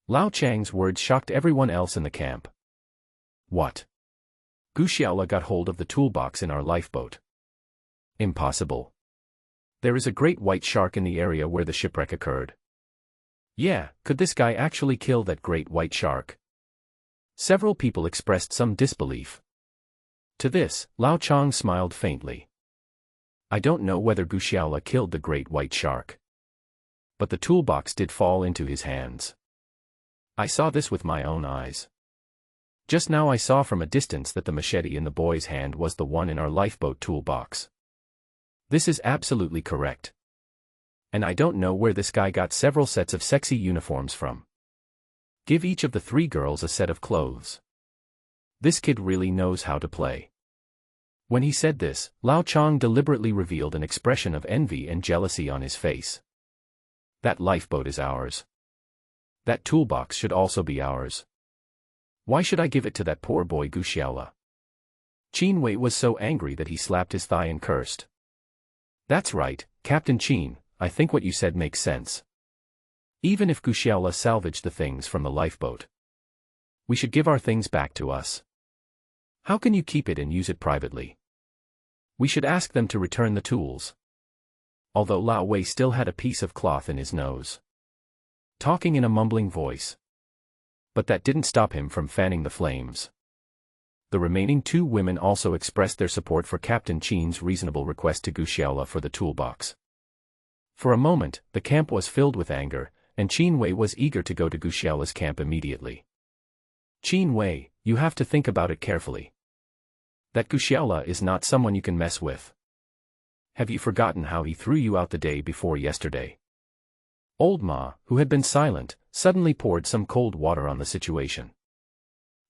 [SPEAKER 1] Lao Chang's words shocked everyone else in the camp. What? Gu Xiaola got hold of the toolbox in our lifeboat. Impossible. There is a great white shark in the area where the shipwreck occurred. Yeah, could this guy actually kill that great white shark? Several people expressed some disbelief. To this, Lao Chang smiled faintly. I don't know whether Gu Xiaola killed the great white shark. But the toolbox did fall into his hands. I saw this with my own eyes. Just now I saw from a distance that the machete in the boy's hand was the one in our lifeboat toolbox. This is absolutely correct. And I don't know where this guy got several sets of sexy uniforms from. Give each of the 3 girls a set of clothes. This kid really knows how to play. When he said this, Lao Chang deliberately revealed an expression of envy and jealousy on his face. That lifeboat is ours. That toolbox should also be ours. Why should I give it to that poor boy Gu Xiaola? Qin Wei was so angry that he slapped his thigh and cursed. That's right, Captain Qin, I think what you said makes sense. Even if Gu Xiaola salvaged the things from the lifeboat, we should give our things back to us. How can you keep it and use it privately? We should ask them to return the tools. Although Lao Wei still had a piece of cloth in his nose, talking in a mumbling voice. But that didn't stop him from fanning the flames. The remaining 2 women also expressed their support for Captain Qin's reasonable request to Gu Xiaola for the toolbox. For a moment, the camp was filled with anger, and Qin Wei was eager to go to Gu Xiaola's camp immediately. Qin Wei, you have to think about it carefully. That Gu Xiaola is not someone you can mess with. Have you forgotten how he threw you out the day before yesterday? Old Ma, who had been silent, suddenly poured some cold water on the situation.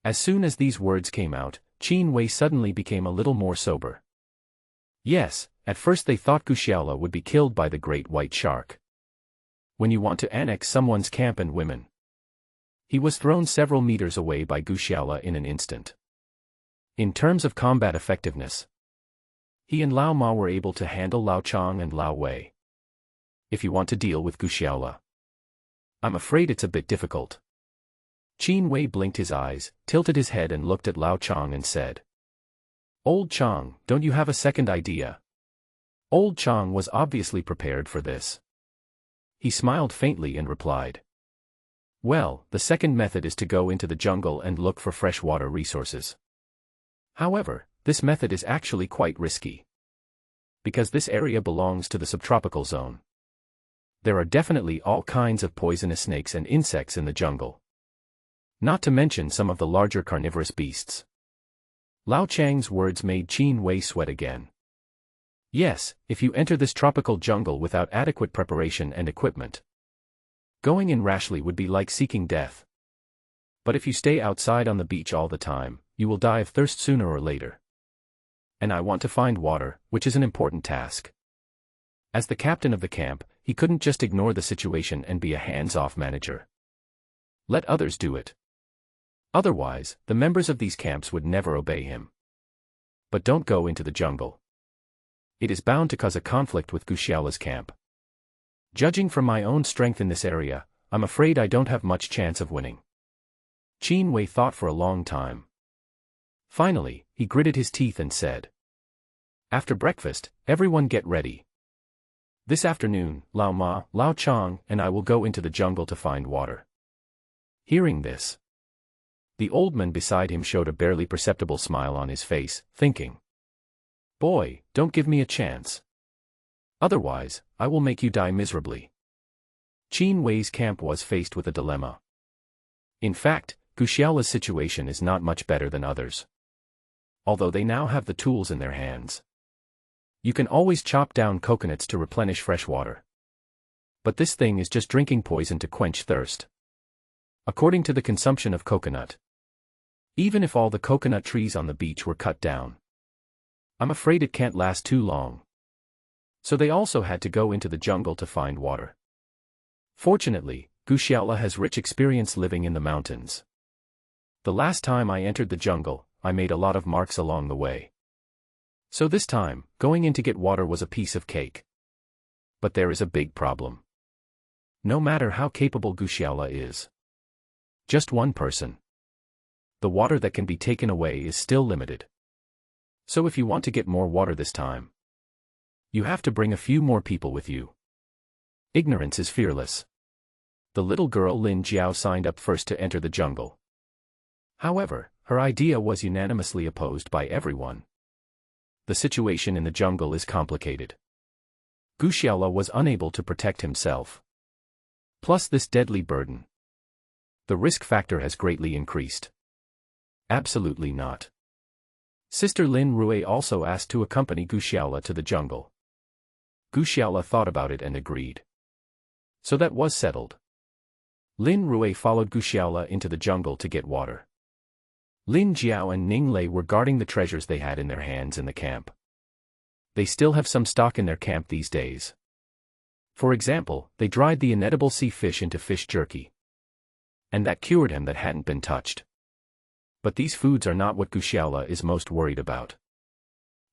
[SPEAKER 1] As soon as these words came out, Qin Wei suddenly became a little more sober. Yes, at first they thought Gu Xiaola would be killed by the great white shark. When you want to annex someone's camp and women. He was thrown several meters away by Gu Xiaola in an instant. In terms of combat effectiveness, he and Lao Ma were able to handle Lao Chang and Lao Wei. If you want to deal with Gu Xiaola, I'm afraid it's a bit difficult. Qin Wei blinked his eyes, tilted his head and looked at Lao Chang and said, Old Chang, don't you have a second idea? Old Chang was obviously prepared for this. He smiled faintly and replied, well, the second method is to go into the jungle and look for freshwater resources. However, this method is actually quite risky. Because this area belongs to the subtropical zone. There are definitely all kinds of poisonous snakes and insects in the jungle. Not to mention some of the larger carnivorous beasts. Lao Chang's words made Qin Wei sweat again. Yes, if you enter this tropical jungle without adequate preparation and equipment, going in rashly would be like seeking death. But if you stay outside on the beach all the time, you will die of thirst sooner or later. And I want to find water, which is an important task. As the captain of the camp, he couldn't just ignore the situation and be a hands-off manager. Let others do it. Otherwise, the members of these camps would never obey him. But don't go into the jungle. It is bound to cause a conflict with Gu Xiaola's camp. Judging from my own strength in this area, I'm afraid I don't have much chance of winning. Qin Wei thought for a long time. Finally, he gritted his teeth and said, after breakfast, everyone get ready. This afternoon, Lao Ma, Lao Chang, and I will go into the jungle to find water. Hearing this, the old man beside him showed a barely perceptible smile on his face, thinking, boy, don't give me a chance. Otherwise, I will make you die miserably. Qin Wei's camp was faced with a dilemma. In fact, Gu Xiaola's situation is not much better than others. Although they now have the tools in their hands. You can always chop down coconuts to replenish fresh water. But this thing is just drinking poison to quench thirst. According to the consumption of coconut. Even if all the coconut trees on the beach were cut down, I'm afraid it can't last too long. So they also had to go into the jungle to find water. Fortunately, Gu Xiaola has rich experience living in the mountains. The last time I entered the jungle, I made a lot of marks along the way. So this time, going in to get water was a piece of cake. But there is a big problem. No matter how capable Gu Xiaola is. Just one person. The water that can be taken away is still limited. So if you want to get more water this time, you have to bring a few more people with you. Ignorance is fearless. The little girl Lin Jiao signed up first to enter the jungle. However, her idea was unanimously opposed by everyone. The situation in the jungle is complicated. Gu Xiaola was unable to protect himself. Plus this deadly burden. The risk factor has greatly increased. Absolutely not. Sister Lin Rui also asked to accompany Gu Xiaola to the jungle. Gu Xiaola thought about it and agreed. So that was settled. Lin Rui followed Gu Xiaola into the jungle to get water. Lin Jiao and Ning Lei were guarding the treasures they had in their hands in the camp. They still have some stock in their camp these days. For example, they dried the inedible sea fish into fish jerky. And that cured him that hadn't been touched. But these foods are not what Gu Xiaola is most worried about.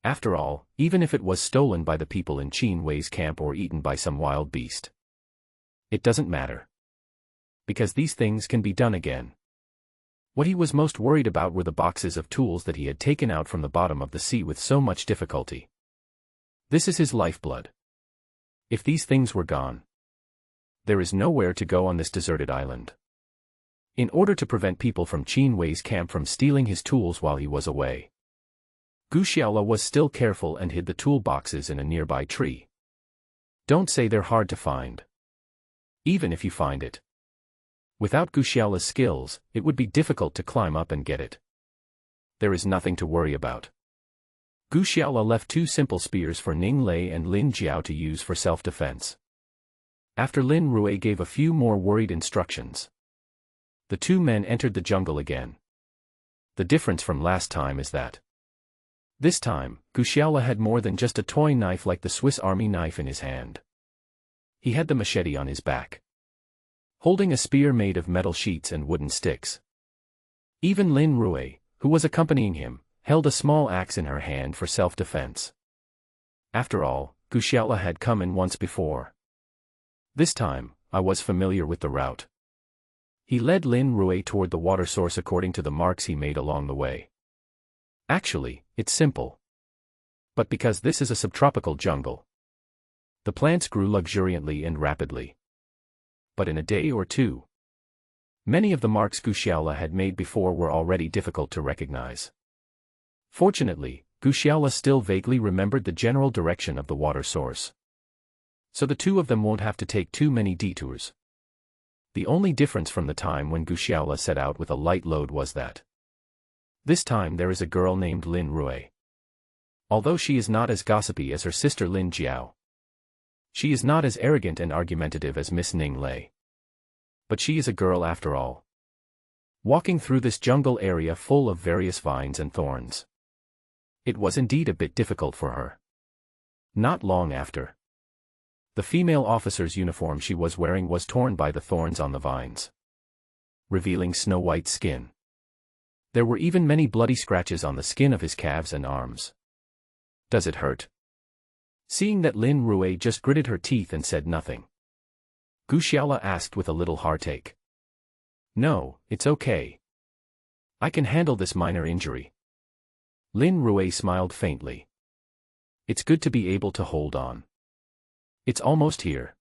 [SPEAKER 1] After all, even if it was stolen by the people in Qin Wei's camp or eaten by some wild beast, it doesn't matter. Because these things can be done again. What he was most worried about were the boxes of tools that he had taken out from the bottom of the sea with so much difficulty. This is his lifeblood. If these things were gone, there is nowhere to go on this deserted island. In order to prevent people from Qin Wei's camp from stealing his tools while he was away, Gu Xiaola was still careful and hid the toolboxes in a nearby tree. Don't say they're hard to find. Even if you find it. Without Gu Xiaola's skills, it would be difficult to climb up and get it. There is nothing to worry about. Gu Xiaola left 2 simple spears for Ning Lei and Lin Jiao to use for self-defense. After Lin Rui gave a few more worried instructions, the 2 men entered the jungle again. The difference from last time is that this time, Gu Xiaola had more than just a toy knife like the Swiss Army knife in his hand. He had the machete on his back, holding a spear made of metal sheets and wooden sticks. Even Lin Rui, who was accompanying him, held a small axe in her hand for self-defense. After all, Gu Xiaola had come in once before. This time, I was familiar with the route. He led Lin Rui toward the water source according to the marks he made along the way. Actually, it's simple. But because this is a subtropical jungle, the plants grew luxuriantly and rapidly. But in a day or two, many of the marks Gu Xiaola had made before were already difficult to recognize. Fortunately, Gu Xiaola still vaguely remembered the general direction of the water source, so the 2 of them won't have to take too many detours. The only difference from the time when Gu Xiaola set out with a light load was that this time there is a girl named Lin Rui. Although she is not as gossipy as her sister Lin Jiao, she is not as arrogant and argumentative as Miss Ning Lei. But she is a girl after all. Walking through this jungle area full of various vines and thorns, it was indeed a bit difficult for her. Not long after, the female officer's uniform she was wearing was torn by the thorns on the vines, revealing snow-white skin. There were even many bloody scratches on the skin of his calves and arms. Does it hurt? Seeing that Lin Rui just gritted her teeth and said nothing, Gu Xiaola asked with a little heartache. No, it's okay. I can handle this minor injury. Lin Rui smiled faintly. It's good to be able to hold on. It's almost here.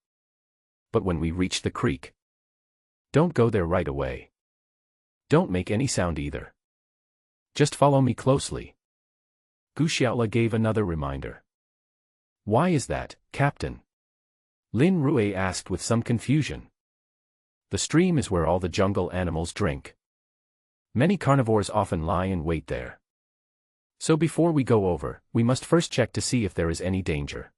[SPEAKER 1] But when we reach the creek, don't go there right away. Don't make any sound either. Just follow me closely. Gu Xiaola gave another reminder. Why is that, Captain? Lin Rui asked with some confusion. The stream is where all the jungle animals drink. Many carnivores often lie in wait there. So before we go over, we must first check to see if there is any danger.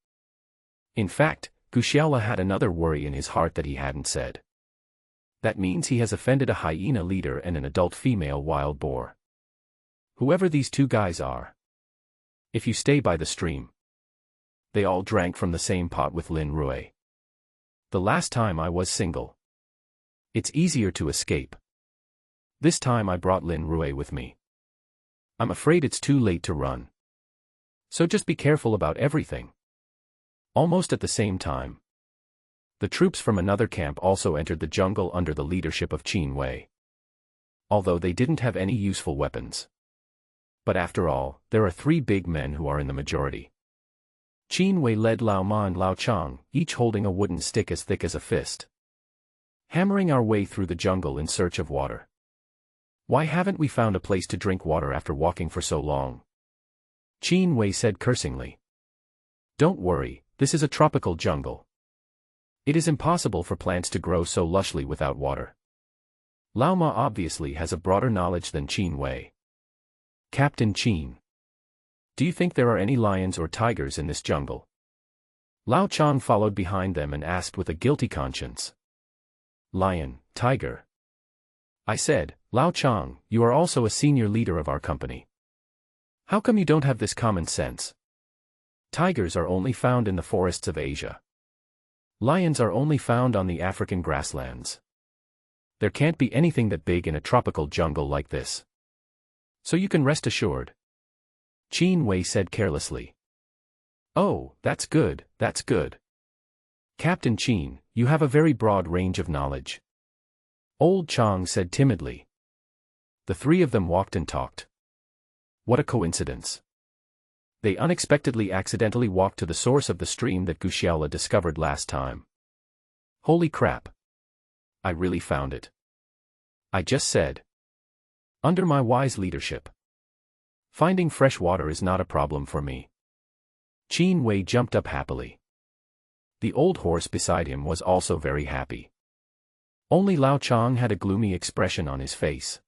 [SPEAKER 1] In fact, Gu Xiaola had another worry in his heart that he hadn't said. That means he has offended a hyena leader and an adult female wild boar. Whoever these 2 guys are. If you stay by the stream. They all drank from the same pot with Lin Rui. The last time I was single. It's easier to escape. This time I brought Lin Rui with me. I'm afraid it's too late to run. So just be careful about everything. Almost at the same time, the troops from another camp also entered the jungle under the leadership of Qin Wei. Although they didn't have any useful weapons. But after all, there are 3 big men who are in the majority. Qin Wei led Lao Ma and Lao Chang, each holding a wooden stick as thick as a fist, hammering our way through the jungle in search of water. Why haven't we found a place to drink water after walking for so long? Qin Wei said cursingly. Don't worry, this is a tropical jungle. It is impossible for plants to grow so lushly without water. Lao Ma obviously has a broader knowledge than Qin Wei. Captain Qin, do you think there are any lions or tigers in this jungle? Lao Chang followed behind them and asked with a guilty conscience. Lion, tiger. I said, Lao Chang, you are also a senior leader of our company. How come you don't have this common sense? Tigers are only found in the forests of Asia. Lions are only found on the African grasslands. There can't be anything that big in a tropical jungle like this. So you can rest assured. Qin Wei said carelessly. Oh, that's good, that's good. Captain Qin, you have a very broad range of knowledge. Old Chang said timidly. The 3 of them walked and talked. What a coincidence. They unexpectedly accidentally walked to the source of the stream that Gu Xiaola discovered last time. Holy crap. I really found it. I just said. Under my wise leadership. Finding fresh water is not a problem for me. Qin Wei jumped up happily. The old horse beside him was also very happy. Only Lao Chang had a gloomy expression on his face.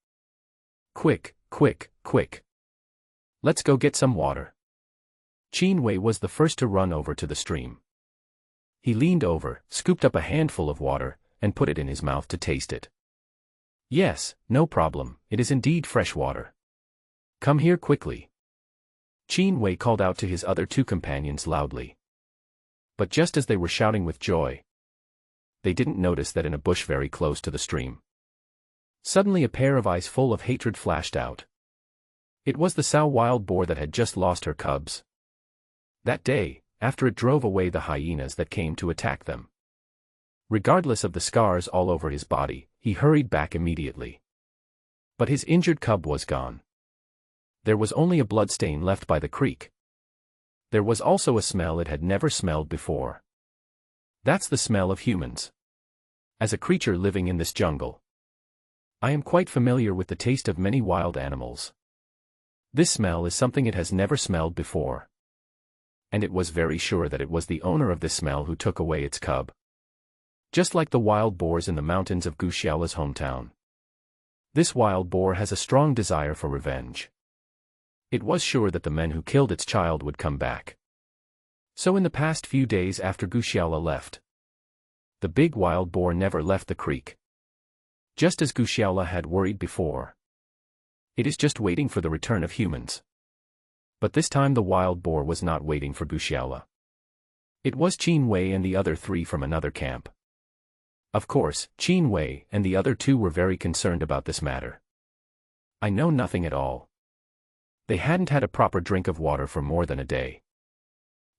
[SPEAKER 1] Quick, quick, quick. Let's go get some water. Qin Wei was the first to run over to the stream. He leaned over, scooped up a handful of water, and put it in his mouth to taste it. Yes, no problem, it is indeed fresh water. Come here quickly. Qin Wei called out to his other two companions loudly. But just as they were shouting with joy, they didn't notice that in a bush very close to the stream, suddenly a pair of eyes full of hatred flashed out. It was the sow wild boar that had just lost her cubs that day, after it drove away the hyenas that came to attack them. Regardless of the scars all over his body, he hurried back immediately. But his injured cub was gone. There was only a bloodstain left by the creek. There was also a smell it had never smelled before. That's the smell of humans. As a creature living in this jungle, I am quite familiar with the taste of many wild animals. This smell is something it has never smelled before. And it was very sure that it was the owner of this smell who took away its cub. Just like the wild boars in the mountains of Guxiaola's hometown. This wild boar has a strong desire for revenge. It was sure that the men who killed its child would come back. So in the past few days after Guxiaola left, the big wild boar never left the creek. Just as Guxiaola had worried before. It is just waiting for the return of humans. But this time the wild boar was not waiting for Guxiaola. It was Qin Wei and the other three from another camp. Of course, Qin Wei and the other two were very concerned about this matter. I know nothing at all. They hadn't had a proper drink of water for more than a day.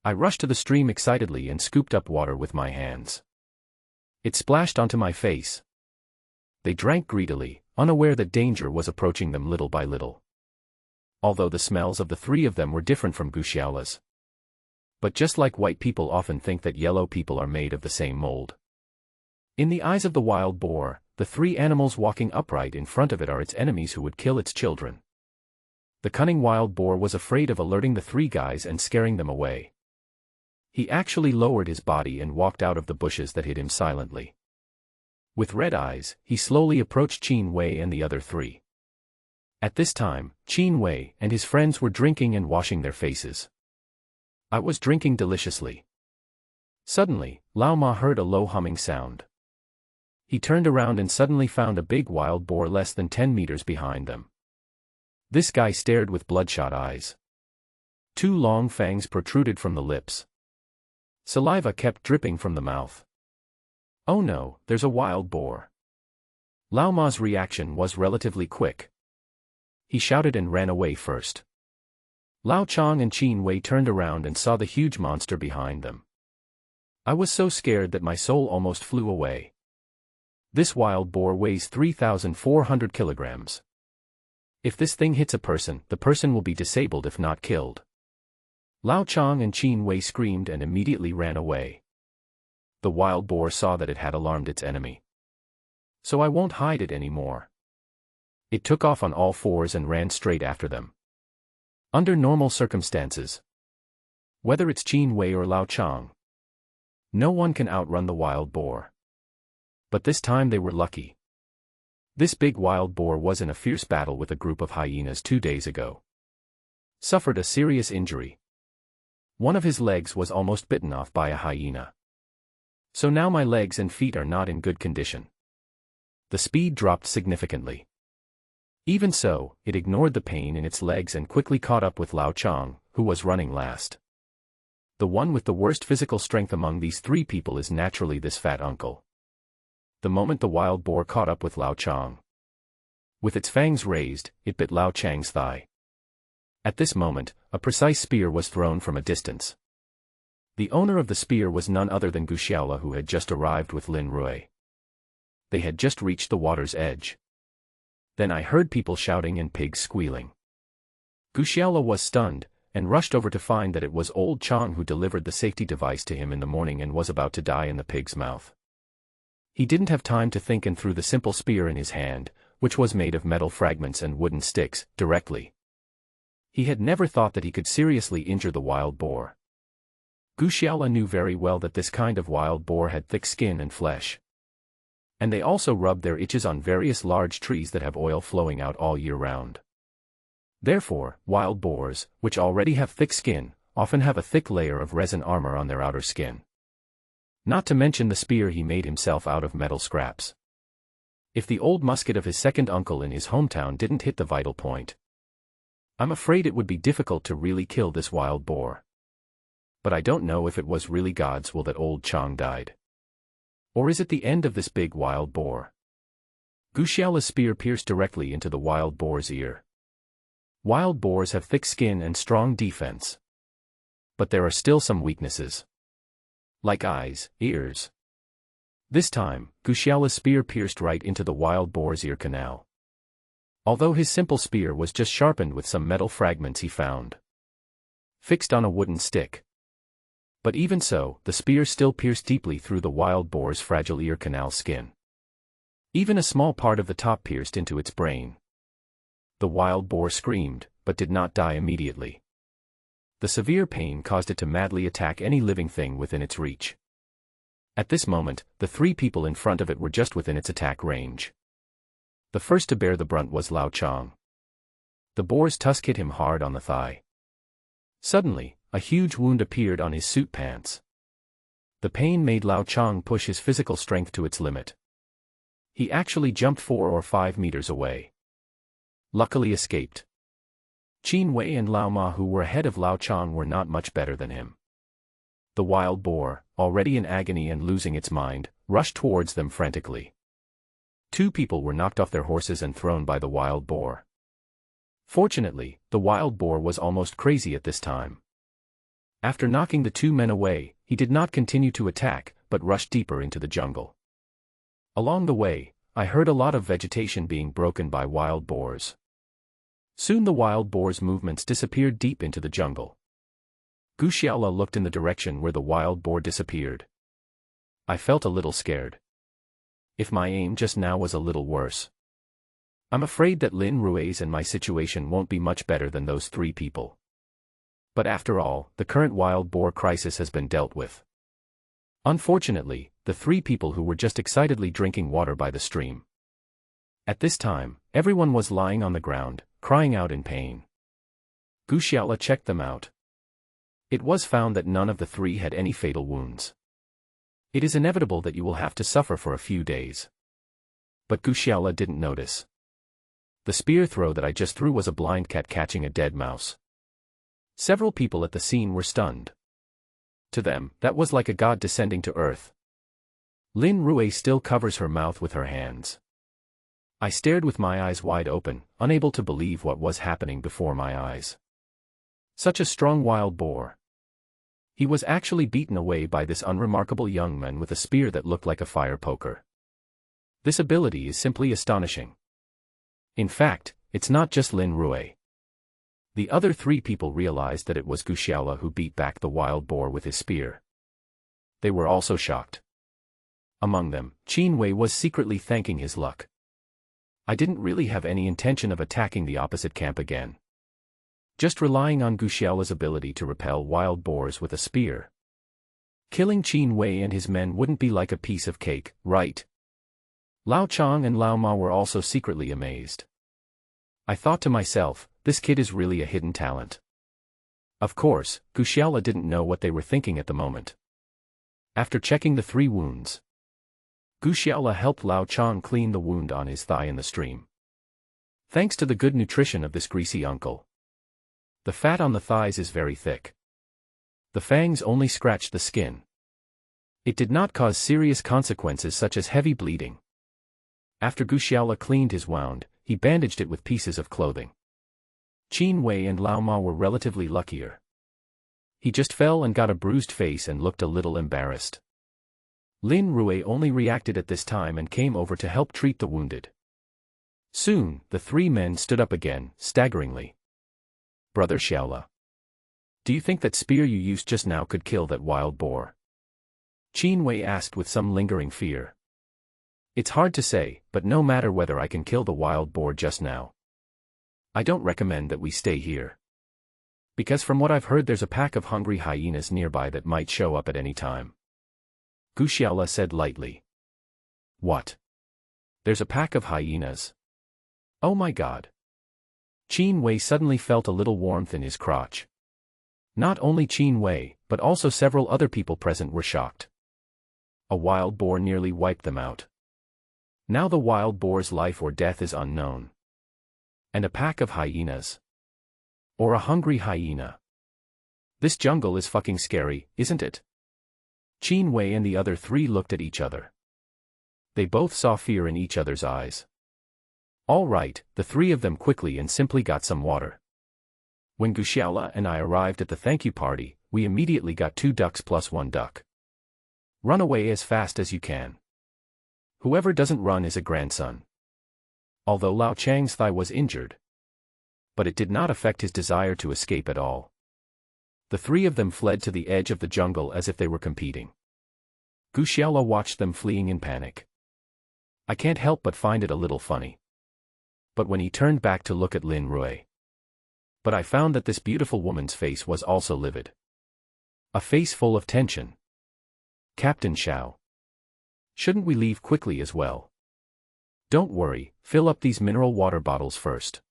[SPEAKER 1] I rushed to the stream excitedly and scooped up water with my hands. It splashed onto my face. They drank greedily, unaware that danger was approaching them little by little. Although the smells of the three of them were different from Guxiaola's. But just like white people often think that yellow people are made of the same mold. In the eyes of the wild boar, the three animals walking upright in front of it are its enemies who would kill its children. The cunning wild boar was afraid of alerting the three guys and scaring them away. He actually lowered his body and walked out of the bushes that hid him silently. With red eyes, he slowly approached Qin Wei and the other three. At this time, Qin Wei and his friends were drinking and washing their faces. I was drinking deliciously. Suddenly, Lao Ma heard a low humming sound. He turned around and suddenly found a big wild boar less than 10 meters behind them. This guy stared with bloodshot eyes. Two long fangs protruded from the lips. Saliva kept dripping from the mouth. Oh no, there's a wild boar. Lao Ma's reaction was relatively quick. He shouted and ran away first. Lao Chang and Qin Wei turned around and saw the huge monster behind them. I was so scared that my soul almost flew away. This wild boar weighs 3,400 kilograms. If this thing hits a person, the person will be disabled if not killed. Lao Chang and Qin Wei screamed and immediately ran away. The wild boar saw that it had alarmed its enemy. So I won't hide it anymore. It took off on all fours and ran straight after them. Under normal circumstances, whether it's Qin Wei or Lao Chang, no one can outrun the wild boar. But this time they were lucky. This big wild boar was in a fierce battle with a group of hyenas 2 days ago. Suffered a serious injury. One of his legs was almost bitten off by a hyena. So now my legs and feet are not in good condition. The speed dropped significantly. Even so, it ignored the pain in its legs and quickly caught up with Lao Chang, who was running last. The one with the worst physical strength among these three people is naturally this fat uncle. The moment the wild boar caught up with Lao Chang, with its fangs raised, it bit Lao Chang's thigh. At this moment, a precise spear was thrown from a distance. The owner of the spear was none other than Guxiaola, who had just arrived with Lin Rui. They had just reached the water's edge. Then I heard people shouting and pigs squealing. Guxiaola was stunned, and rushed over to find that it was old Chang who delivered the safety device to him in the morning and was about to die in the pig's mouth. He didn't have time to think and threw the simple spear in his hand, which was made of metal fragments and wooden sticks, directly. He had never thought that he could seriously injure the wild boar. Guxiaola knew very well that this kind of wild boar had thick skin and flesh. And they also rub their itches on various large trees that have oil flowing out all year round. Therefore, wild boars, which already have thick skin, often have a thick layer of resin armor on their outer skin. Not to mention the spear he made himself out of metal scraps. If the old musket of his second uncle in his hometown didn't hit the vital point, I'm afraid it would be difficult to really kill this wild boar. But I don't know if it was really God's will that old Chang died. Or is it the end of this big wild boar? Gu Xiaola's spear pierced directly into the wild boar's ear. Wild boars have thick skin and strong defense. But there are still some weaknesses. Like eyes, ears. This time, Gu Xiaola's spear pierced right into the wild boar's ear canal. Although his simple spear was just sharpened with some metal fragments he found fixed on a wooden stick. But even so, the spear still pierced deeply through the wild boar's fragile ear canal skin. Even a small part of the top pierced into its brain. The wild boar screamed, but did not die immediately. The severe pain caused it to madly attack any living thing within its reach. At this moment, the three people in front of it were just within its attack range. The first to bear the brunt was Lao Chang. The boar's tusk hit him hard on the thigh. Suddenly, a huge wound appeared on his suit pants. The pain made Lao Chang push his physical strength to its limit. He actually jumped 4 or 5 meters away. Luckily escaped. Qin Wei and Lao Ma, who were ahead of Lao Chang, were not much better than him. The wild boar, already in agony and losing its mind, rushed towards them frantically. 2 people were knocked off their horses and thrown by the wild boar. Fortunately, the wild boar was almost crazy at this time. After knocking the 2 men away, he did not continue to attack, but rushed deeper into the jungle. Along the way, I heard a lot of vegetation being broken by wild boars. Soon the wild boar's movements disappeared deep into the jungle. Gu Xiaola looked in the direction where the wild boar disappeared. I felt a little scared. If my aim just now was a little worse, I'm afraid that Lin Rui's and my situation won't be much better than those 3 people. But after all, the current wild boar crisis has been dealt with. Unfortunately, the 3 people who were just excitedly drinking water by the stream. At this time, everyone was lying on the ground, crying out in pain. Gu Xiaola checked them out. It was found that none of the 3 had any fatal wounds. It is inevitable that you will have to suffer for a few days. But Gu Xiaola didn't notice. The spear throw that I just threw was a blind cat catching a dead mouse. Several people at the scene were stunned. To them, that was like a god descending to earth. Lin Rui still covers her mouth with her hands. I stared with my eyes wide open, unable to believe what was happening before my eyes. Such a strong wild boar. He was actually beaten away by this unremarkable young man with a spear that looked like a fire poker. This ability is simply astonishing. In fact, it's not just Lin Rui. The other 3 people realized that it was Gu Xiaola who beat back the wild boar with his spear. They were also shocked. Among them, Qin Wei was secretly thanking his luck. I didn't really have any intention of attacking the opposite camp again. Just relying on Gu Xiaola's ability to repel wild boars with a spear. Killing Qin Wei and his men wouldn't be like a piece of cake, right? Lao Chang and Lao Ma were also secretly amazed. I thought to myself, this kid is really a hidden talent. Of course, Gu Xiaola didn't know what they were thinking at the moment. After checking the 3 wounds, Gu Xiaola helped Lao Chang clean the wound on his thigh in the stream. Thanks to the good nutrition of this greasy uncle, the fat on the thighs is very thick. The fangs only scratched the skin. It did not cause serious consequences such as heavy bleeding. After Gu Xiaola cleaned his wound, he bandaged it with pieces of clothing. Qin Wei and Lao Ma were relatively luckier. He just fell and got a bruised face and looked a little embarrassed. Lin Rui only reacted at this time and came over to help treat the wounded. Soon, the 3 men stood up again, staggeringly. Brother Xiaola, do you think that spear you used just now could kill that wild boar? Qin Wei asked with some lingering fear. It's hard to say, but no matter whether I can kill the wild boar just now, I don't recommend that we stay here. Because from what I've heard there's a pack of hungry hyenas nearby that might show up at any time. Gu Xiaola said lightly. What? There's a pack of hyenas? Oh my god. Qin Wei suddenly felt a little warmth in his crotch. Not only Qin Wei, but also several other people present were shocked. A wild boar nearly wiped them out. Now the wild boar's life or death is unknown. And a pack of hyenas. Or a hungry hyena. This jungle is fucking scary, isn't it? Qin Wei and the other three looked at each other. They both saw fear in each other's eyes. All right, the three of them quickly and simply got some water. When Guxiaola and I arrived at the thank you party, we immediately got 2 ducks plus 1 duck. Run away as fast as you can. Whoever doesn't run is a grandson. Although Lao Chang's thigh was injured. But it did not affect his desire to escape at all. The three of them fled to the edge of the jungle as if they were competing. Guxiaola watched them fleeing in panic. I can't help but find it a little funny. But when he turned back to look at Lin Rui. But I found that this beautiful woman's face was also livid. A face full of tension. Captain Xiao. Shouldn't we leave quickly as well? Don't worry, fill up these mineral water bottles first.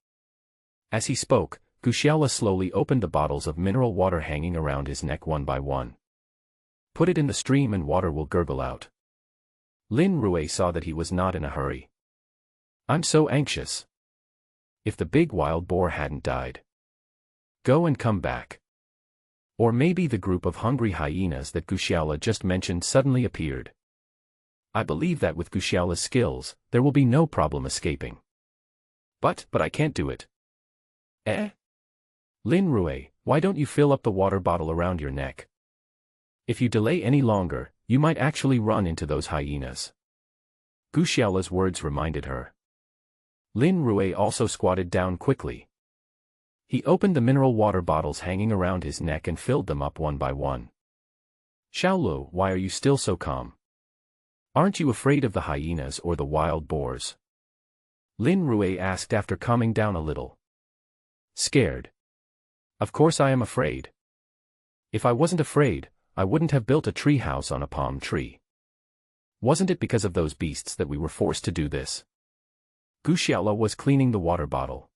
[SPEAKER 1] As he spoke, Guxiaola slowly opened the bottles of mineral water hanging around his neck one by one. Put it in the stream and water will gurgle out. Lin Rui saw that he was not in a hurry. I'm so anxious. If the big wild boar hadn't died. Go and come back. Or maybe the group of hungry hyenas that Guxiaola just mentioned suddenly appeared. I believe that with Guxiaola's skills, there will be no problem escaping. But I can't do it. Eh? Lin Rui, why don't you fill up the water bottle around your neck? If you delay any longer, you might actually run into those hyenas. Guxiaola's words reminded her. Lin Rui also squatted down quickly. He opened the mineral water bottles hanging around his neck and filled them up one by one. Xiaolu, why are you still so calm? Aren't you afraid of the hyenas or the wild boars? Lin Rui asked after calming down a little. Scared. Of course I am afraid. If I wasn't afraid, I wouldn't have built a tree house on a palm tree. Wasn't it because of those beasts that we were forced to do this? Guxiaola was cleaning the water bottle.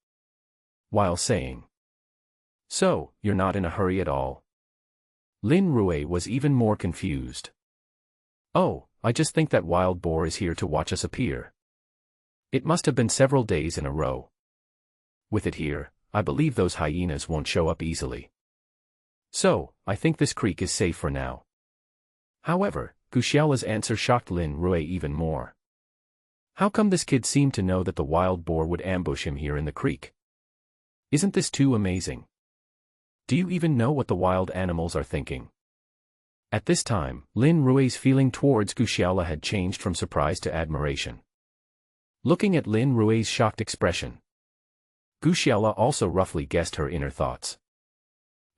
[SPEAKER 1] While saying. So, you're not in a hurry at all? Lin Rui was even more confused. Oh, I just think that wild boar is here to watch us appear. It must have been several days in a row. With it here, I believe those hyenas won't show up easily. So, I think this creek is safe for now. However, Guxiaola's answer shocked Lin Rui even more. How come this kid seemed to know that the wild boar would ambush him here in the creek? Isn't this too amazing? Do you even know what the wild animals are thinking? At this time, Lin Rui's feeling towards Guxiaola had changed from surprise to admiration. Looking at Lin Rui's shocked expression, Guxiaola also roughly guessed her inner thoughts.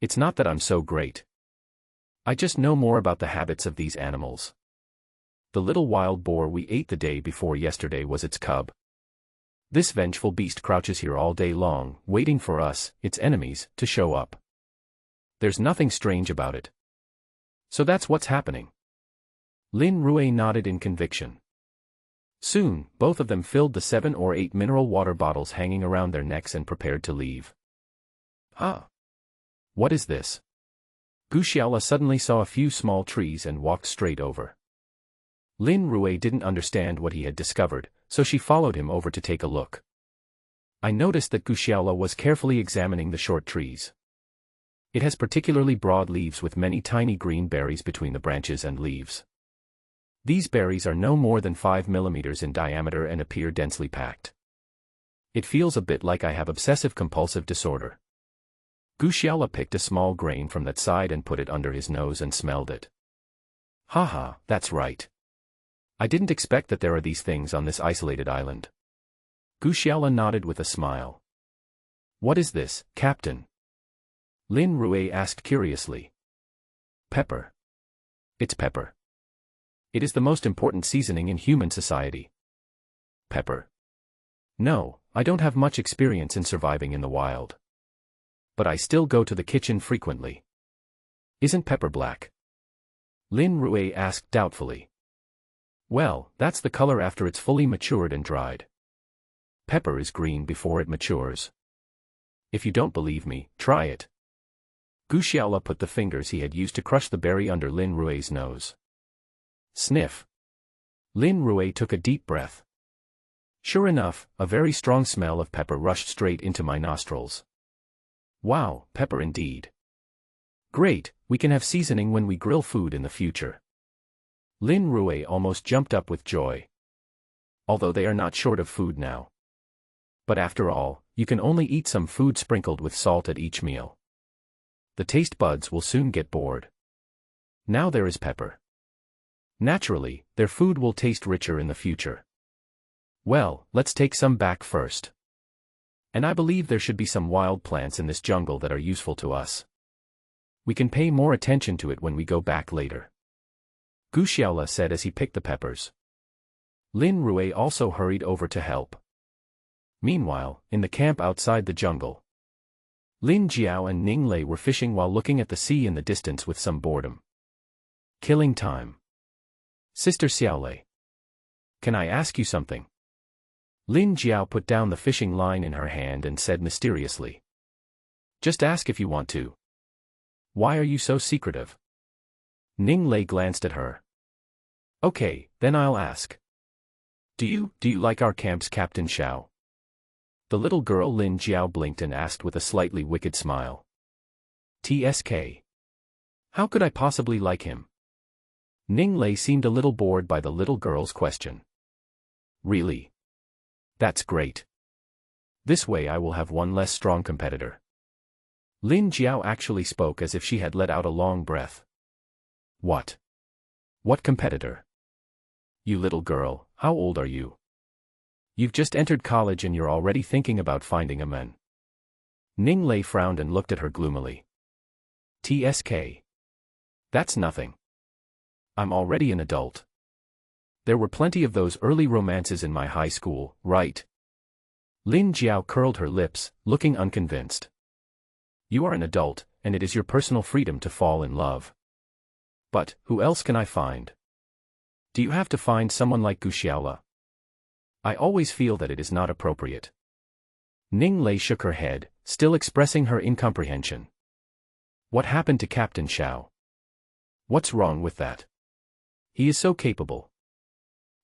[SPEAKER 1] It's not that I'm so great. I just know more about the habits of these animals. The little wild boar we ate the day before yesterday was its cub. This vengeful beast crouches here all day long, waiting for us, its enemies, to show up. There's nothing strange about it. So that's what's happening. Lin Rui nodded in conviction. Soon, both of them filled the 7 or 8 mineral water bottles hanging around their necks and prepared to leave. Huh? What is this? Guxiaola suddenly saw a few small trees and walked straight over. Lin Rui didn't understand what he had discovered, so she followed him over to take a look. I noticed that Guxiaola was carefully examining the short trees. It has particularly broad leaves with many tiny green berries between the branches and leaves. These berries are no more than 5 millimeters in diameter and appear densely packed. It feels a bit like I have obsessive-compulsive disorder. Guxiaola picked a small grain from that side and put it under his nose and smelled it. Haha, that's right. I didn't expect that there are these things on this isolated island. Guxiaola nodded with a smile. What is this, Captain? Lin Rui asked curiously. Pepper. It's pepper. It is the most important seasoning in human society. Pepper. No, I don't have much experience in surviving in the wild. But I still go to the kitchen frequently. Isn't pepper black? Lin Rui asked doubtfully. Well, that's the color after it's fully matured and dried. Pepper is green before it matures. If you don't believe me, try it. Gu Xiaola put the fingers he had used to crush the berry under Lin Rui's nose. Sniff. Lin Rui took a deep breath. Sure enough, a very strong smell of pepper rushed straight into my nostrils. Wow, pepper indeed. Great, we can have seasoning when we grill food in the future. Lin Rui almost jumped up with joy. Although they are not short of food now. But after all, you can only eat some food sprinkled with salt at each meal. The taste buds will soon get bored. Now there is pepper. Naturally, their food will taste richer in the future. Well, let's take some back first. And I believe there should be some wild plants in this jungle that are useful to us. We can pay more attention to it when we go back later. Gu Xiaola said as he picked the peppers. Lin Rui also hurried over to help. Meanwhile, in the camp outside the jungle, Lin Jiao and Ning Lei were fishing while looking at the sea in the distance with some boredom. Killing time. Sister Xiaolei. Can I ask you something? Lin Jiao put down the fishing line in her hand and said mysteriously. Just ask if you want to. Why are you so secretive? Ning Lei glanced at her. Okay, then I'll ask. Do you like our camp's Captain Xiao? The little girl Lin Jiao blinked and asked with a slightly wicked smile. TSK. How could I possibly like him? Ning Lei seemed a little bored by the little girl's question. Really? That's great. This way I will have one less strong competitor. Lin Jiao actually spoke as if she had let out a long breath. What? What competitor? You little girl, how old are you? You've just entered college and you're already thinking about finding a man. Ning Lei frowned and looked at her gloomily. TSK. That's nothing. I'm already an adult. There were plenty of those early romances in my high school, right? Lin Jiao curled her lips, looking unconvinced. You are an adult, and it is your personal freedom to fall in love. But, who else can I find? Do you have to find someone like Gu Xiaola? I always feel that it is not appropriate. Ning Lei shook her head, still expressing her incomprehension. What happened to Captain Xiao? What's wrong with that? He is so capable.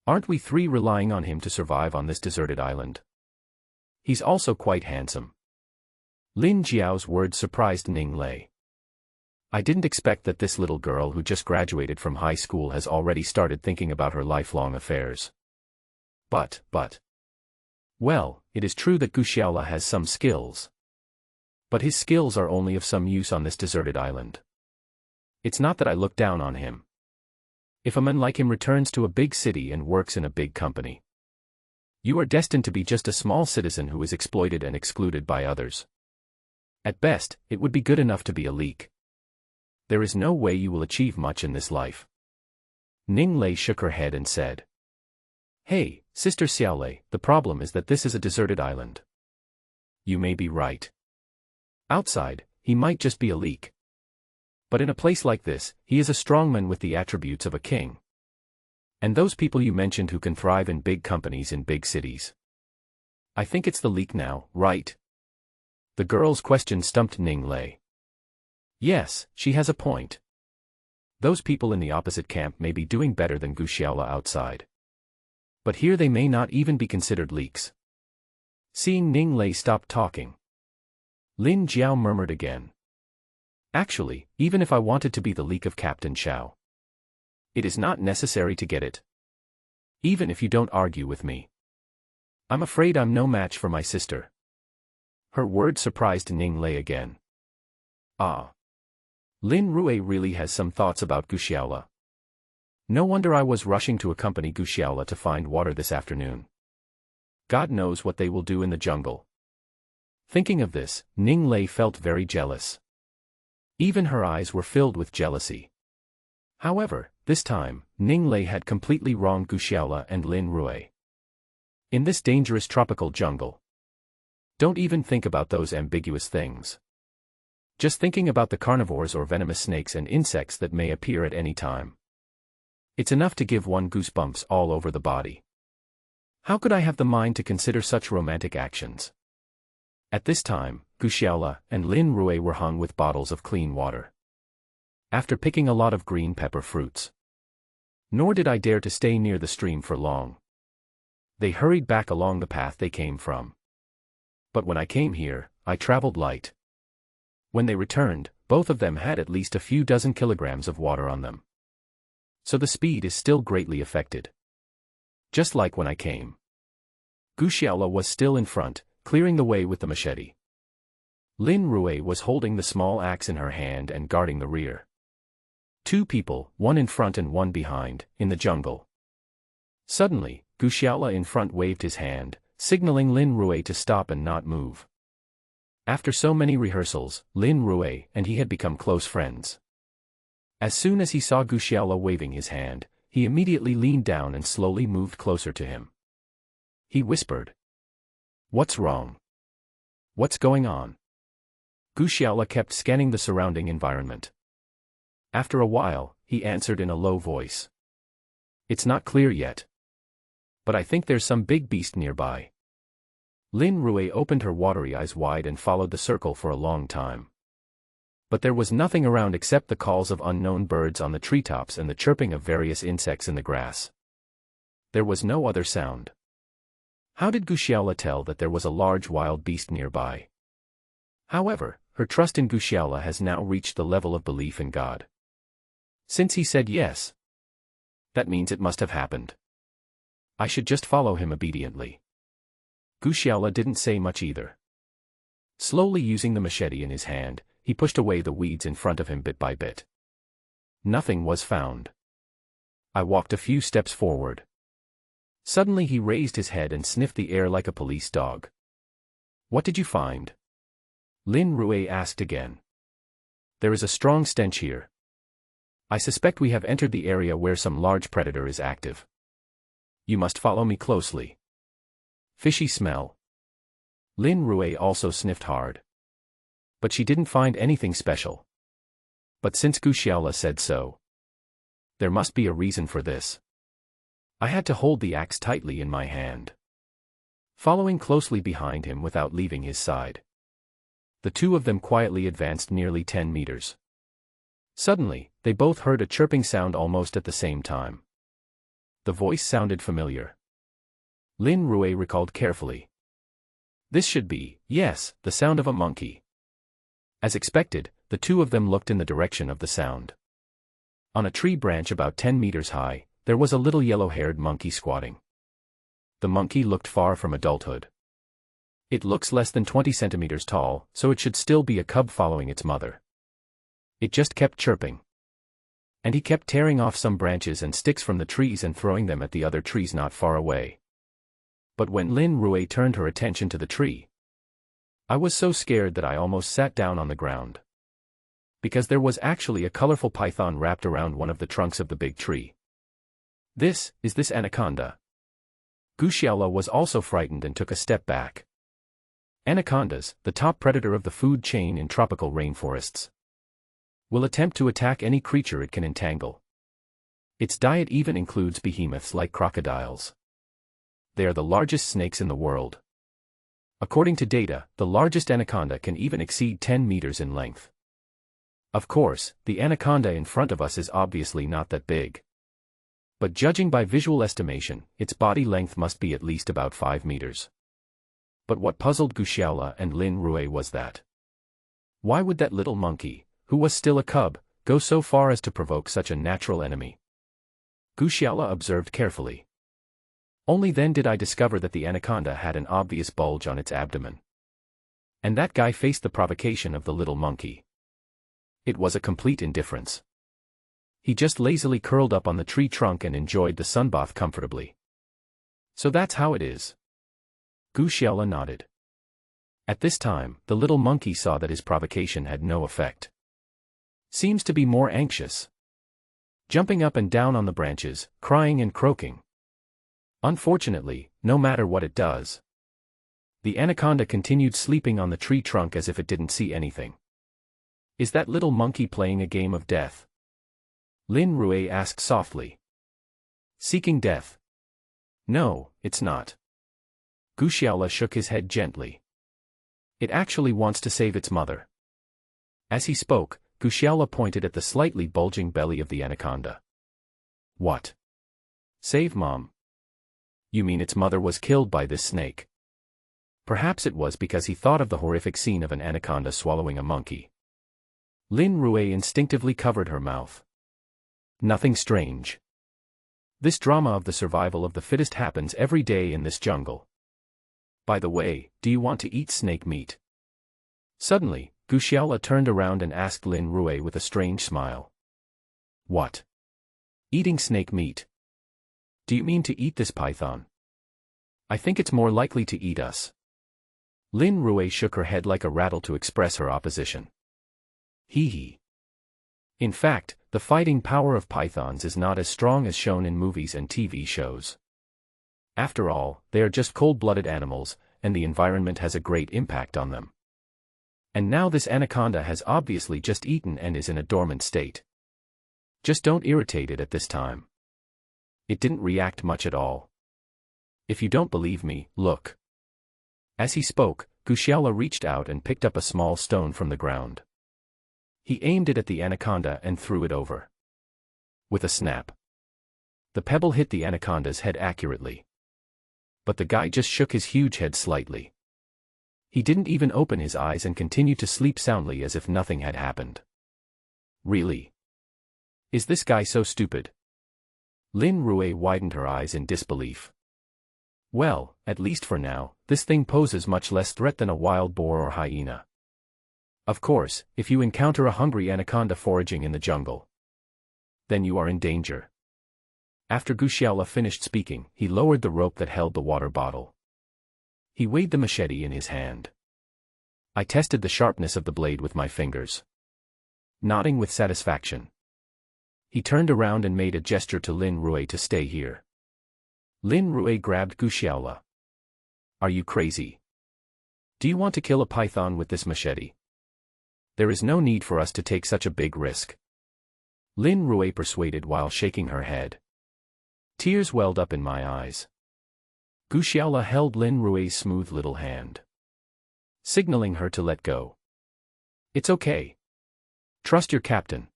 [SPEAKER 1] Aren't we three relying on him to survive on this deserted island? He's also quite handsome. Lin Jiao's words surprised Ning Lei. I didn't expect that this little girl who just graduated from high school has already started thinking about her lifelong affairs. But. Well, it is true that Gu Xiaola has some skills. But his skills are only of some use on this deserted island. It's not that I look down on him. If a man like him returns to a big city and works in a big company, you are destined to be just a small citizen who is exploited and excluded by others. At best, it would be good enough to be a leak. There is no way you will achieve much in this life. Ning Lei shook her head and said. Hey, Sister Xiaolei, the problem is that this is a deserted island. You may be right. Outside, he might just be a leak. But in a place like this, he is a strong man with the attributes of a king. And those people you mentioned who can thrive in big companies in big cities. I think it's the leak now, right? The girl's question stumped Ning Lei. Yes, she has a point. Those people in the opposite camp may be doing better than Gu Xiaola outside. But here they may not even be considered leaks. Seeing Ning Lei stop talking, Lin Jiao murmured again. Actually, even if I wanted to be the leak of Captain Xiao, it is not necessary to get it. Even if you don't argue with me. I'm afraid I'm no match for my sister. Her words surprised Ning Lei again. Ah. Lin Rui really has some thoughts about Gu Xiaola. No wonder I was rushing to accompany Gu Xiaola to find water this afternoon. God knows what they will do in the jungle. Thinking of this, Ning Lei felt very jealous. Even her eyes were filled with jealousy. However, this time, Ning Lei had completely wronged Gu Xiaola and Lin Rui. In this dangerous tropical jungle, don't even think about those ambiguous things. Just thinking about the carnivores or venomous snakes and insects that may appear at any time. It's enough to give one goosebumps all over the body. How could I have the mind to consider such romantic actions? At this time, Gu Xiaola and Lin Rui were hung with bottles of clean water. After picking a lot of green pepper fruits. Nor did I dare to stay near the stream for long. They hurried back along the path they came from. But when I came here, I traveled light. When they returned, both of them had at least a few dozen kilograms of water on them. So the speed is still greatly affected. Just like when I came. Gu Xiaola was still in front, clearing the way with the machete. Lin Rui was holding the small axe in her hand and guarding the rear. Two people, one in front and one behind, in the jungle. Suddenly, Gu Xiaola in front waved his hand, signaling Lin Rui to stop and not move. After so many rehearsals, Lin Rui and he had become close friends. As soon as he saw Gu Xiaola waving his hand, he immediately leaned down and slowly moved closer to him. He whispered. "What's wrong? What's going on?" Gu Xiaola kept scanning the surrounding environment. After a while, he answered in a low voice. "It's not clear yet. But I think there's some big beast nearby." Lin Rui opened her watery eyes wide and followed the circle for a long time. But there was nothing around except the calls of unknown birds on the treetops and the chirping of various insects in the grass. There was no other sound. How did Gu Xiaola tell that there was a large wild beast nearby? However, her trust in Gu Xiaola has now reached the level of belief in God. Since he said yes, that means it must have happened. I should just follow him obediently. Gu Xiaola didn't say much either. Slowly using the machete in his hand, he pushed away the weeds in front of him bit by bit. Nothing was found. I walked a few steps forward. Suddenly he raised his head and sniffed the air like a police dog. "What did you find?" Lin Rui asked again. "There is a strong stench here. I suspect we have entered the area where some large predator is active. You must follow me closely." "Fishy smell." Lin Rui also sniffed hard. But she didn't find anything special. But since Gu Xiaola said so, there must be a reason for this. I had to hold the axe tightly in my hand, following closely behind him without leaving his side. The two of them quietly advanced nearly 10 meters. Suddenly, they both heard a chirping sound almost at the same time. The voice sounded familiar. Lin Rui recalled carefully. This should be, yes, the sound of a monkey. As expected, the two of them looked in the direction of the sound. On a tree branch about 10 meters high, there was a little yellow-haired monkey squatting. The monkey looked far from adulthood. It looks less than 20 centimeters tall, so it should still be a cub following its mother. It just kept chirping. And he kept tearing off some branches and sticks from the trees and throwing them at the other trees not far away. But when Lin Rui turned her attention to the tree, I was so scared that I almost sat down on the ground. Because there was actually a colorful python wrapped around one of the trunks of the big tree. This anaconda. Gu Xiaola was also frightened and took a step back. Anacondas, the top predator of the food chain in tropical rainforests, will attempt to attack any creature it can entangle. Its diet even includes behemoths like crocodiles. They are the largest snakes in the world. According to data, the largest anaconda can even exceed 10 meters in length. Of course, the anaconda in front of us is obviously not that big. But judging by visual estimation, its body length must be at least about 5 meters. But what puzzled Gu Xiaola and Lin Rui was that. Why would that little monkey, who was still a cub, go so far as to provoke such a natural enemy? Gu Xiaola observed carefully. Only then did I discover that the anaconda had an obvious bulge on its abdomen. And that guy faced the provocation of the little monkey. It was a complete indifference. He just lazily curled up on the tree trunk and enjoyed the sunbath comfortably. So that's how it is. Gu Xiaola nodded. At this time, the little monkey saw that his provocation had no effect. Seems to be more anxious. Jumping up and down on the branches, crying and croaking. Unfortunately, no matter what it does, the anaconda continued sleeping on the tree trunk as if it didn't see anything. Is that little monkey playing a game of death? Lin Rui asked softly. Seeking death? No, it's not. Gu Xiaola shook his head gently. It actually wants to save its mother. As he spoke, Gushiala pointed at the slightly bulging belly of the anaconda. What? Save mom? You mean its mother was killed by this snake? Perhaps it was because he thought of the horrific scene of an anaconda swallowing a monkey. Lin Rue instinctively covered her mouth. Nothing strange. This drama of the survival of the fittest happens every day in this jungle. By the way, do you want to eat snake meat? Suddenly, Gushiala turned around and asked Lin Rue with a strange smile. What? Eating snake meat? Do you mean to eat this python? I think it's more likely to eat us. Lin Rue shook her head like a rattle to express her opposition. Hee hee. In fact, the fighting power of pythons is not as strong as shown in movies and TV shows. After all, they are just cold-blooded animals, and the environment has a great impact on them. And now this anaconda has obviously just eaten and is in a dormant state. Just don't irritate it at this time. It didn't react much at all. If you don't believe me, look. As he spoke, Gushiala reached out and picked up a small stone from the ground. He aimed it at the anaconda and threw it over. With a snap. The pebble hit the anaconda's head accurately. But the guy just shook his huge head slightly. He didn't even open his eyes and continued to sleep soundly as if nothing had happened. Really? Is this guy so stupid? Lin Rue widened her eyes in disbelief. Well, at least for now, this thing poses much less threat than a wild boar or hyena. Of course, if you encounter a hungry anaconda foraging in the jungle, then you are in danger. After Gushiala finished speaking, he lowered the rope that held the water bottle. He weighed the machete in his hand. I tested the sharpness of the blade with my fingers. Nodding with satisfaction, he turned around and made a gesture to Lin Rue to stay here. Lin Rue grabbed Gushiala. Are you crazy? Do you want to kill a python with this machete? There is no need for us to take such a big risk. Lin Rue persuaded while shaking her head. Tears welled up in my eyes. Gushiala held Lin Rue's smooth little hand, signaling her to let go. It's okay. Trust your captain.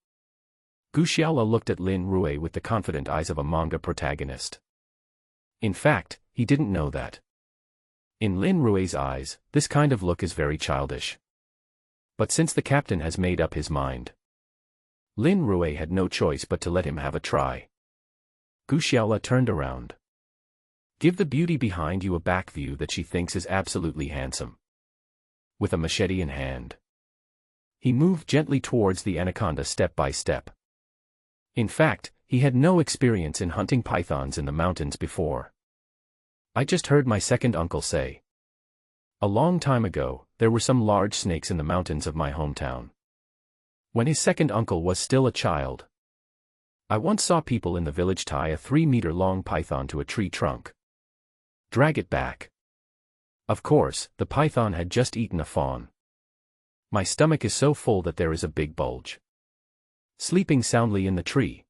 [SPEAKER 1] Gushiala looked at Lin Rue with the confident eyes of a manga protagonist. In fact, he didn't know that. In Lin Rue's eyes, this kind of look is very childish. But since the captain has made up his mind, Lin Rue had no choice but to let him have a try. Gushiala turned around. Give the beauty behind you a back view that she thinks is absolutely handsome. With a machete in hand, he moved gently towards the anaconda step by step. In fact, he had no experience in hunting pythons in the mountains before. I just heard my second uncle say. A long time ago, there were some large snakes in the mountains of my hometown. When his second uncle was still a child, I once saw people in the village tie a 3-meter-long python to a tree trunk. Drag it back. Of course, the python had just eaten a fawn. My stomach is so full that there is a big bulge. Sleeping soundly in the tree.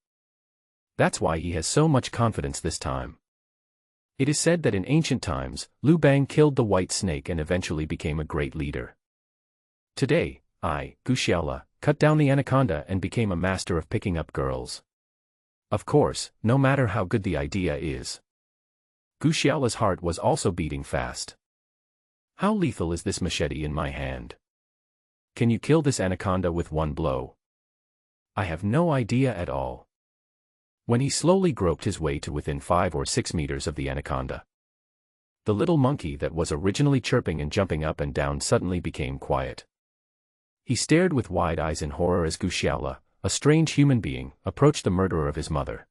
[SPEAKER 1] That's why he has so much confidence this time. It is said that in ancient times, Liu Bang killed the white snake and eventually became a great leader. Today, I, Gushiala, cut down the anaconda and became a master of picking up girls. Of course, no matter how good the idea is. Gushiala's heart was also beating fast. How lethal is this machete in my hand? Can you kill this anaconda with one blow? I have no idea at all. When he slowly groped his way to within 5 or 6 meters of the anaconda, the little monkey that was originally chirping and jumping up and down suddenly became quiet. He stared with wide eyes in horror as Gushiala, a strange human being, approached the murderer of his mother.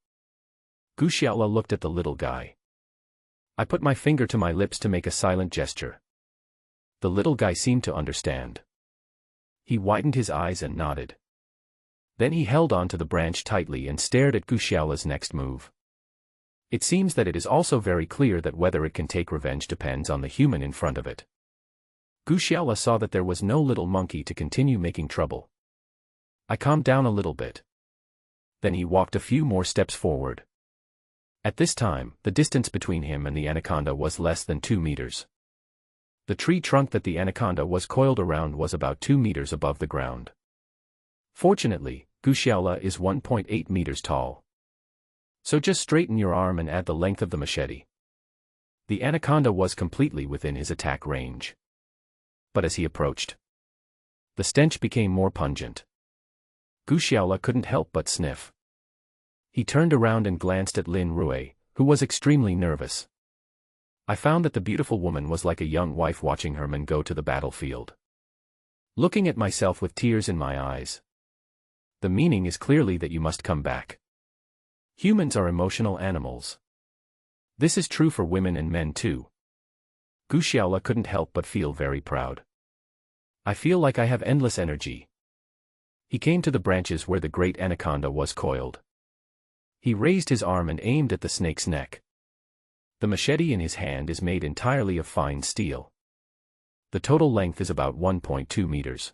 [SPEAKER 1] Gushiala looked at the little guy. I put my finger to my lips to make a silent gesture. The little guy seemed to understand. He widened his eyes and nodded. Then he held on to the branch tightly and stared at Gushiala's next move. It seems that it is also very clear that whether it can take revenge depends on the human in front of it. Gushiala saw that there was no little monkey to continue making trouble. I calmed down a little bit. Then he walked a few more steps forward. At this time, the distance between him and the anaconda was less than 2 meters. The tree trunk that the anaconda was coiled around was about 2 meters above the ground. Fortunately, Guxiaola is 1.8 meters tall. So just straighten your arm and add the length of the machete. The anaconda was completely within his attack range. But as he approached, the stench became more pungent. Guxiaola couldn't help but sniff. He turned around and glanced at Lin Rui, who was extremely nervous. I found that the beautiful woman was like a young wife watching her man go to the battlefield. Looking at myself with tears in my eyes. The meaning is clearly that you must come back. Humans are emotional animals. This is true for women and men too. Guxiaola couldn't help but feel very proud. I feel like I have endless energy. He came to the branches where the great anaconda was coiled. He raised his arm and aimed at the snake's neck. The machete in his hand is made entirely of fine steel. The total length is about 1.2 meters.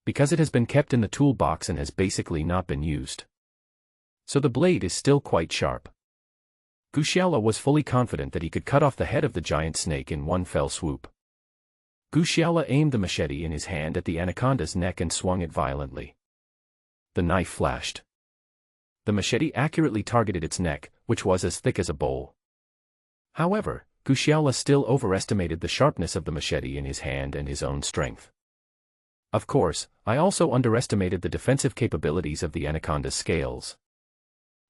[SPEAKER 1] Because it has been kept in the toolbox and has basically not been used. So the blade is still quite sharp. Guxiaola was fully confident that he could cut off the head of the giant snake in one fell swoop. Guxiaola aimed the machete in his hand at the anaconda's neck and swung it violently. The knife flashed. The machete accurately targeted its neck, which was as thick as a bowl. However, Guxiaola still overestimated the sharpness of the machete in his hand and his own strength. Of course, I also underestimated the defensive capabilities of the anaconda's scales.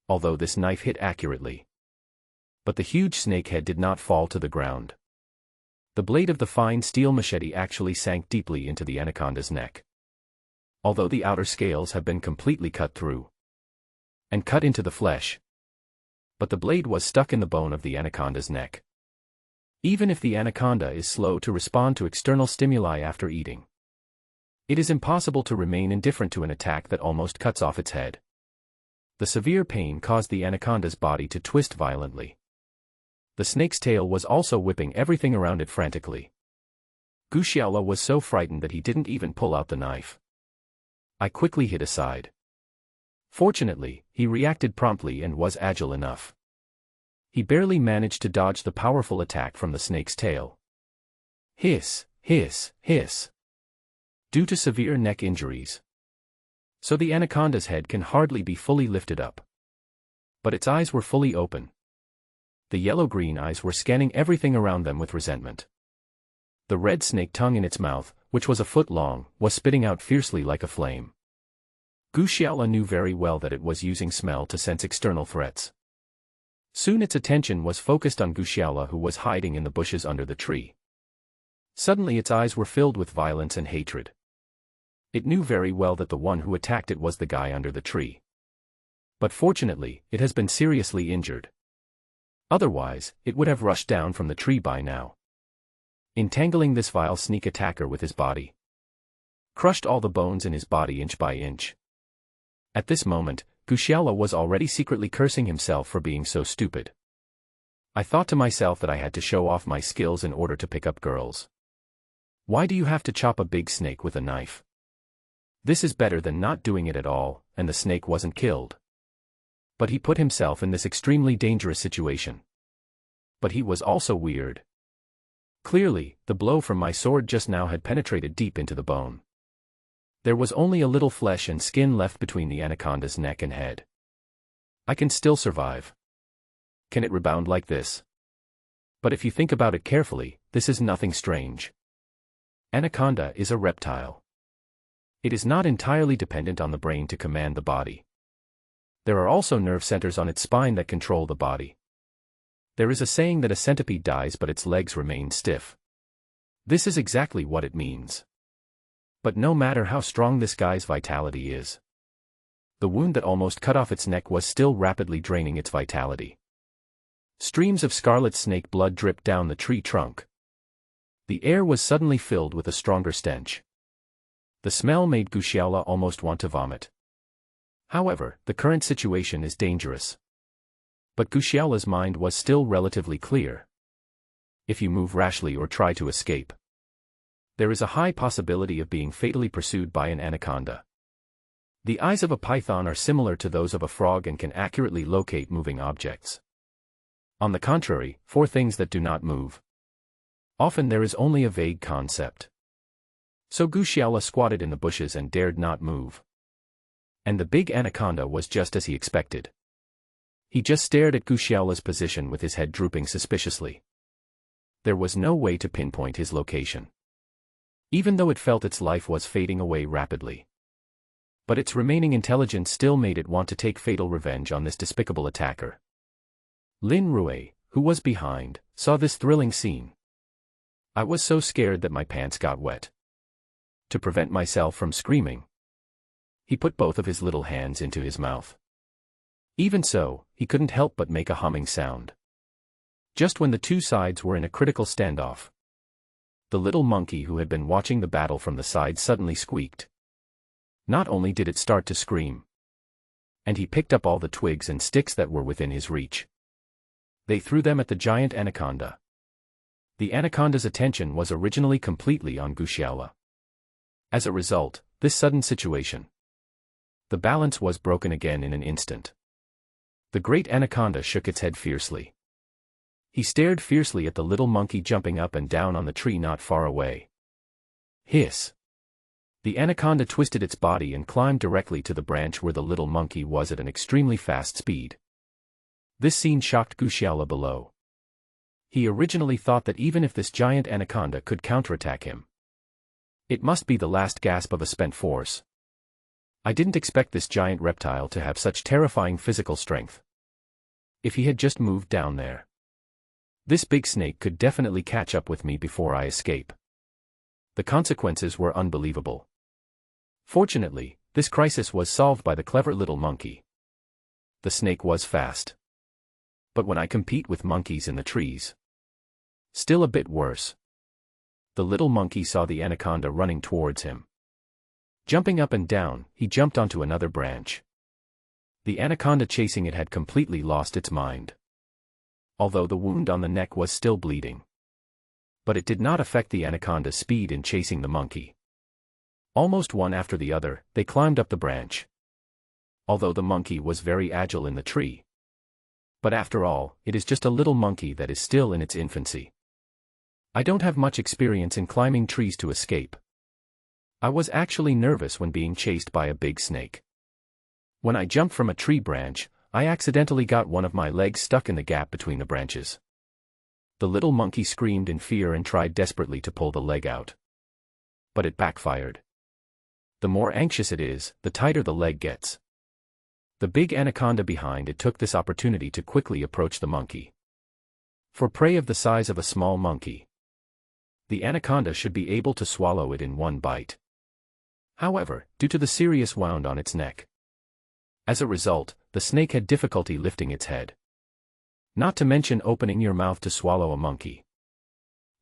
[SPEAKER 1] Although this knife hit accurately. But the huge snake head did not fall to the ground. The blade of the fine steel machete actually sank deeply into the anaconda's neck. Although the outer scales have been completely cut through. And cut into the flesh. But the blade was stuck in the bone of the anaconda's neck. Even if the anaconda is slow to respond to external stimuli after eating, it is impossible to remain indifferent to an attack that almost cuts off its head. The severe pain caused the anaconda's body to twist violently. The snake's tail was also whipping everything around it frantically. Guxiaola was so frightened that he didn't even pull out the knife. I quickly hid aside. Fortunately, he reacted promptly and was agile enough. He barely managed to dodge the powerful attack from the snake's tail. Hiss, hiss, hiss. Due to severe neck injuries. So the anaconda's head can hardly be fully lifted up. But its eyes were fully open. The yellow-green eyes were scanning everything around them with resentment. The red snake tongue in its mouth, which was a foot long, was spitting out fiercely like a flame. Guxiaola knew very well that it was using smell to sense external threats. Soon its attention was focused on Guxiaola, who was hiding in the bushes under the tree. Suddenly its eyes were filled with violence and hatred. It knew very well that the one who attacked it was the guy under the tree. But fortunately, it has been seriously injured. Otherwise, it would have rushed down from the tree by now. Entangling this vile sneak attacker with his body. Crushed all the bones in his body inch by inch. At this moment, Guxiaola was already secretly cursing himself for being so stupid. I thought to myself that I had to show off my skills in order to pick up girls. Why do you have to chop a big snake with a knife? This is better than not doing it at all, and the snake wasn't killed. But he put himself in this extremely dangerous situation. But he was also weird. Clearly, the blow from my sword just now had penetrated deep into the bone. There was only a little flesh and skin left between the anaconda's neck and head. I can still survive. Can it rebound like this? But if you think about it carefully, this is nothing strange. Anaconda is a reptile. It is not entirely dependent on the brain to command the body. There are also nerve centers on its spine that control the body. There is a saying that a centipede dies but its legs remain stiff. This is exactly what it means. But no matter how strong this guy's vitality is, the wound that almost cut off its neck was still rapidly draining its vitality. Streams of scarlet snake blood dripped down the tree trunk. The air was suddenly filled with a stronger stench. The smell made Guxiaola almost want to vomit. However, the current situation is dangerous. But Guxiaola's mind was still relatively clear. If you move rashly or try to escape, there is a high possibility of being fatally pursued by an anaconda. The eyes of a python are similar to those of a frog and can accurately locate moving objects. On the contrary, for things that do not move, Often there is only a vague concept. So Guxiala squatted in the bushes and dared not move. And the big anaconda was just as he expected. He just stared at Guxiala's position with his head drooping suspiciously. There was no way to pinpoint his location. Even though it felt its life was fading away rapidly. But its remaining intelligence still made it want to take fatal revenge on this despicable attacker. Lin Rue, who was behind, saw this thrilling scene. I was so scared that my pants got wet. To prevent myself from screaming, he put both of his little hands into his mouth. Even so, he couldn't help but make a humming sound. Just when the two sides were in a critical standoff, the little monkey who had been watching the battle from the side suddenly squeaked. Not only did it start to scream, and he picked up all the twigs and sticks that were within his reach. They threw them at the giant anaconda. The anaconda's attention was originally completely on Guxiala. As a result, this sudden situation, the balance was broken again in an instant. The great anaconda shook its head fiercely. He stared fiercely at the little monkey jumping up and down on the tree not far away. Hiss! The anaconda twisted its body and climbed directly to the branch where the little monkey was at an extremely fast speed. This scene shocked Guxiala below. He originally thought that even if this giant anaconda could counterattack him, it must be the last gasp of a spent force. I didn't expect this giant reptile to have such terrifying physical strength. If he had just moved down there, this big snake could definitely catch up with me before I escape. The consequences were unbelievable. Fortunately, this crisis was solved by the clever little monkey. The snake was fast. But when I compete with monkeys in the trees, still a bit worse. The little monkey saw the anaconda running towards him. Jumping up and down, he jumped onto another branch. The anaconda chasing it had completely lost its mind. Although the wound on the neck was still bleeding. But it did not affect the anaconda's speed in chasing the monkey. Almost one after the other, they climbed up the branch. Although the monkey was very agile in the tree. But after all, it is just a little monkey that is still in its infancy. I don't have much experience in climbing trees to escape. I was actually nervous when being chased by a big snake. When I jumped from a tree branch, I accidentally got one of my legs stuck in the gap between the branches. The little monkey screamed in fear and tried desperately to pull the leg out. But it backfired. The more anxious it is, the tighter the leg gets. The big anaconda behind it took this opportunity to quickly approach the monkey. For prey of the size of a small monkey, the anaconda should be able to swallow it in one bite. However, due to the serious wound on its neck, as a result, the snake had difficulty lifting its head. Not to mention opening your mouth to swallow a monkey.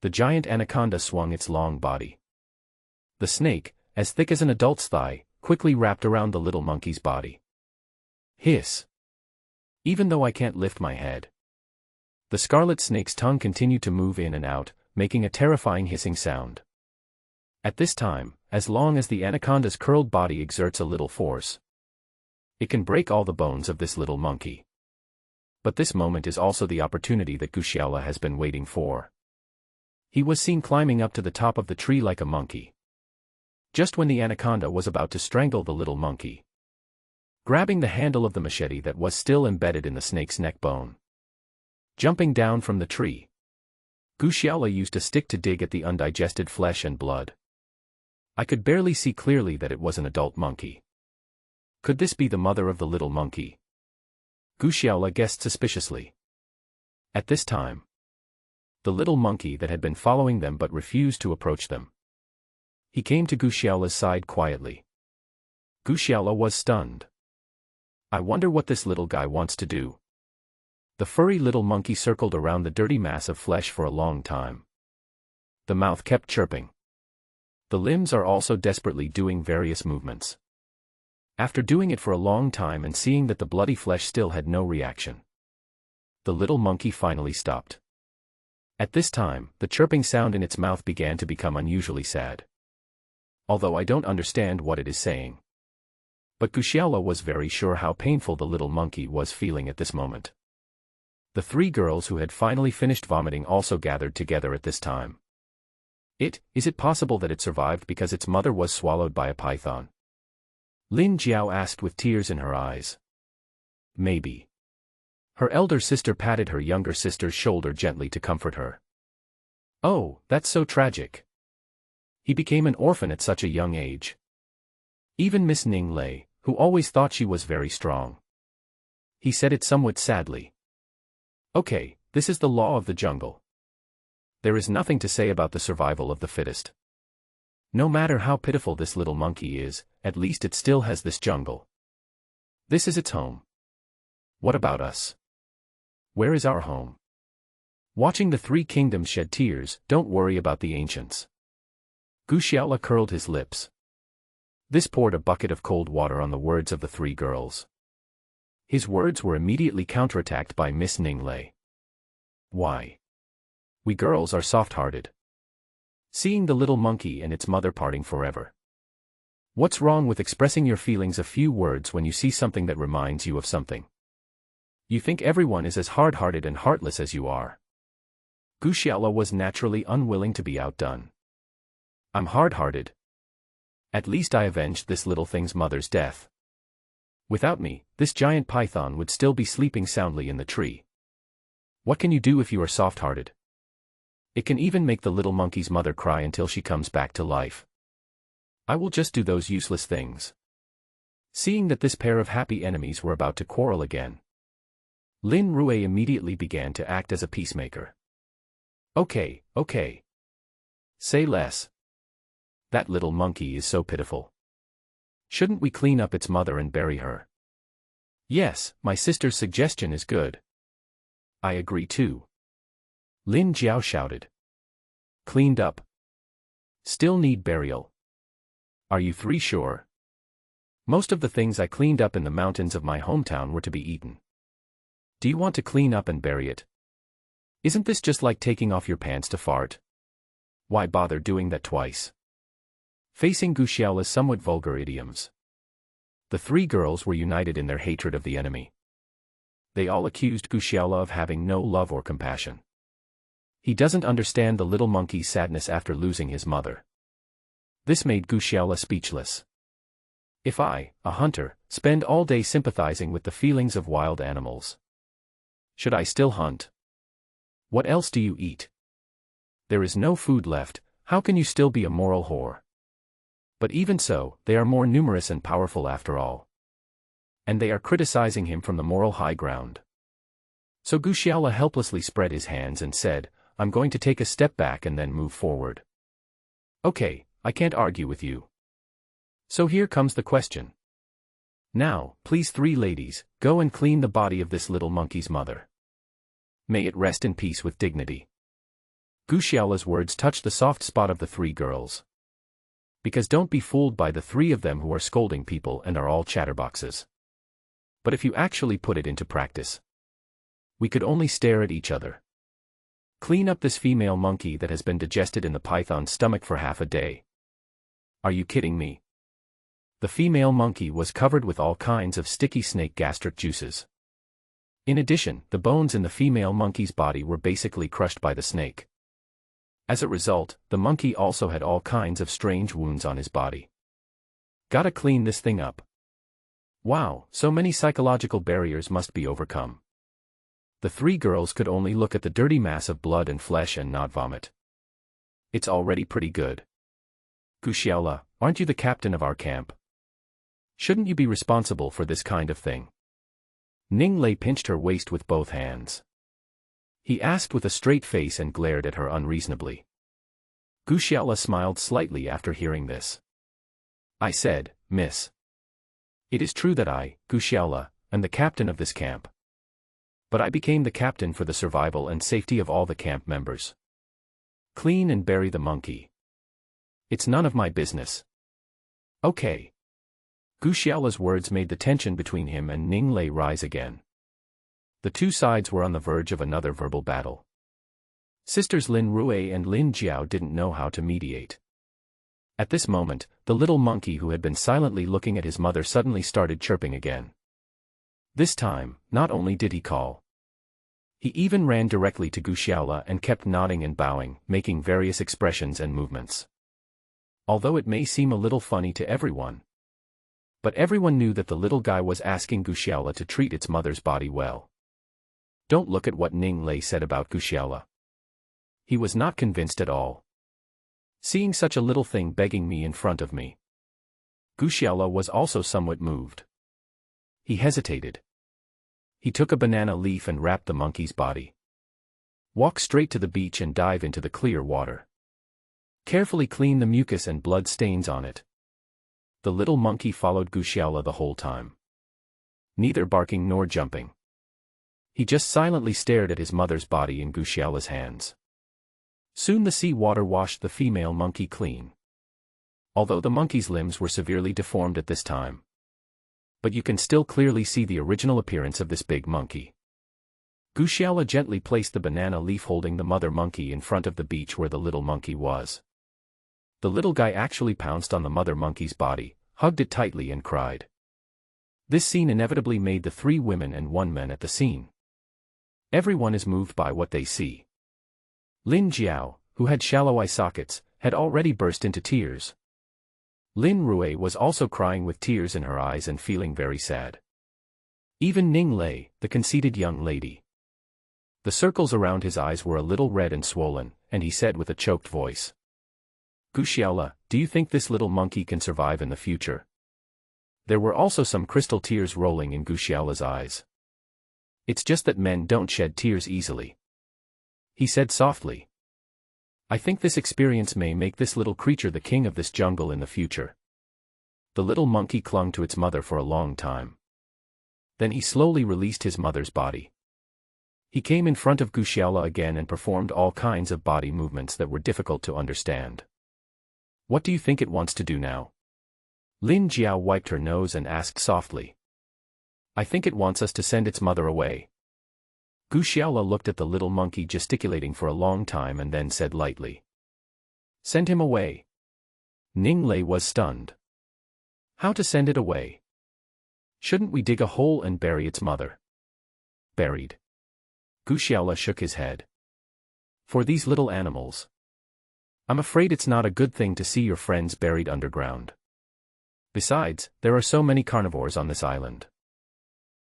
[SPEAKER 1] The giant anaconda swung its long body. The snake, as thick as an adult's thigh, quickly wrapped around the little monkey's body. Hiss! Even though I can't lift my head, the scarlet snake's tongue continued to move in and out, making a terrifying hissing sound. At this time, as long as the anaconda's curled body exerts a little force, it can break all the bones of this little monkey. But this moment is also the opportunity that Guxiala has been waiting for. He was seen climbing up to the top of the tree like a monkey. Just when the anaconda was about to strangle the little monkey, grabbing the handle of the machete that was still embedded in the snake's neck bone. Jumping down from the tree, Guxiala used a stick to dig at the undigested flesh and blood. I could barely see clearly that it was an adult monkey. Could this be the mother of the little monkey? Guxiala guessed suspiciously. At this time, the little monkey that had been following them but refused to approach them. He came to Guxiala's side quietly. Guxiala was stunned. I wonder what this little guy wants to do. The furry little monkey circled around the dirty mass of flesh for a long time. The mouth kept chirping. The limbs are also desperately doing various movements. After doing it for a long time and seeing that the bloody flesh still had no reaction, the little monkey finally stopped. At this time, the chirping sound in its mouth began to become unusually sad. Although I don't understand what it is saying. But Guxiala was very sure how painful the little monkey was feeling at this moment. The three girls who had finally finished vomiting also gathered together at this time. Is it possible that it survived because its mother was swallowed by a python? Lin Jiao asked with tears in her eyes. Maybe. Her elder sister patted her younger sister's shoulder gently to comfort her. Oh, that's so tragic. He became an orphan at such a young age. Even Miss Ning Lei, who always thought she was very strong. He said it somewhat sadly. Okay, this is the law of the jungle. There is nothing to say about the survival of the fittest. No matter how pitiful this little monkey is, at least it still has this jungle. This is its home. What about us? Where is our home? Watching the three kingdoms shed tears, don't worry about the ancients. Gu Xiaola curled his lips. This poured a bucket of cold water on the words of the three girls. His words were immediately counterattacked by Miss Ning Lei. Why? We girls are soft-hearted. Seeing the little monkey and its mother parting forever. What's wrong with expressing your feelings a few words when you see something that reminds you of something? You think everyone is as hard-hearted and heartless as you are. Gu Xiaola was naturally unwilling to be outdone. I'm hard-hearted. At least I avenged this little thing's mother's death. Without me, this giant python would still be sleeping soundly in the tree. What can you do if you are soft-hearted? It can even make the little monkey's mother cry until she comes back to life. I will just do those useless things. Seeing that this pair of happy enemies were about to quarrel again, Lin Rue immediately began to act as a peacemaker. Okay. Say less. That little monkey is so pitiful. Shouldn't we clean up its mother and bury her? Yes, my sister's suggestion is good. I agree too. Lin Jiao shouted. Cleaned up. Still need burial. Are you three sure? Most of the things I cleaned up in the mountains of my hometown were to be eaten. Do you want to clean up and bury it? Isn't this just like taking off your pants to fart? Why bother doing that twice? Facing Gu Xiaola's somewhat vulgar idioms, the three girls were united in their hatred of the enemy. They all accused Gu Xiaola of having no love or compassion. He doesn't understand the little monkey's sadness after losing his mother. This made Gu Xiaola speechless. If I, a hunter, spend all day sympathizing with the feelings of wild animals, should I still hunt? What else do you eat? There is no food left, how can you still be a moral whore? But even so, they are more numerous and powerful after all. And they are criticizing him from the moral high ground. So Gu Xiaola helplessly spread his hands and said, I'm going to take a step back and then move forward. Okay, I can't argue with you. So here comes the question. Now, please three ladies, go and clean the body of this little monkey's mother. May it rest in peace with dignity. Gu Xiaola's words touched the soft spot of the three girls. Because don't be fooled by the three of them who are scolding people and are all chatterboxes. But if you actually put it into practice, we could only stare at each other. Clean up this female monkey that has been digested in the python's stomach for half a day. Are you kidding me? The female monkey was covered with all kinds of sticky snake gastric juices. In addition, the bones in the female monkey's body were basically crushed by the snake. As a result, the monkey also had all kinds of strange wounds on his body. Gotta clean this thing up. Wow, so many psychological barriers must be overcome. The three girls could only look at the dirty mass of blood and flesh and not vomit. It's already pretty good. Gu Xiaola, aren't you the captain of our camp? Shouldn't you be responsible for this kind of thing? Ning Lei pinched her waist with both hands. He asked with a straight face and glared at her unreasonably. Gu Xiaola smiled slightly after hearing this. I said, Miss. It is true that I, Gu Xiaola, am the captain of this camp. But I became the captain for the survival and safety of all the camp members. Clean and bury the monkey. It's none of my business. Okay. Gu Xiaola's words made the tension between him and Ning Lei rise again. The two sides were on the verge of another verbal battle. Sisters Lin Rue and Lin Jiao didn't know how to mediate. At this moment, the little monkey who had been silently looking at his mother suddenly started chirping again. This time, not only did he call He even ran directly to Guxiaola and kept nodding and bowing, making various expressions and movements. Although it may seem a little funny to everyone. But everyone knew that the little guy was asking Guxiaola to treat its mother's body well. Don't look at what Ning Lei said about Guxiaola. He was not convinced at all. Seeing such a little thing begging me in front of me. Guxiaola was also somewhat moved. He hesitated. He took a banana leaf and wrapped the monkey's body. Walk straight to the beach and dive into the clear water. Carefully clean the mucus and blood stains on it. The little monkey followed Guxiaola the whole time. Neither barking nor jumping. He just silently stared at his mother's body in Guxiaola's hands. Soon the sea water washed the female monkey clean. Although the monkey's limbs were severely deformed at this time. But you can still clearly see the original appearance of this big monkey. Guxiaola gently placed the banana leaf holding the mother monkey in front of the beach where the little monkey was. The little guy actually pounced on the mother monkey's body, hugged it tightly and cried. This scene inevitably made the 3 women and 1 man at the scene. Everyone is moved by what they see. Lin Jiao, who had shallow eye sockets, had already burst into tears. Lin Rui was also crying with tears in her eyes and feeling very sad. Even Ning Lei, the conceited young lady. The circles around his eyes were a little red and swollen, and he said with a choked voice. Guxiaola, do you think this little monkey can survive in the future? There were also some crystal tears rolling in Guxiaola's eyes. It's just that men don't shed tears easily. He said softly. I think this experience may make this little creature the king of this jungle in the future. The little monkey clung to its mother for a long time. Then he slowly released his mother's body. He came in front of Guxiaola again and performed all kinds of body movements that were difficult to understand. What do you think it wants to do now? Lin Jiao wiped her nose and asked softly. I think it wants us to send its mother away. Guxiaola looked at the little monkey gesticulating for a long time and then said lightly. Send him away. Ning Lei was stunned. How to send it away? Shouldn't we dig a hole and bury its mother? Buried. Guxiaola shook his head. For these little animals. I'm afraid it's not a good thing to see your friends buried underground. Besides, there are so many carnivores on this island.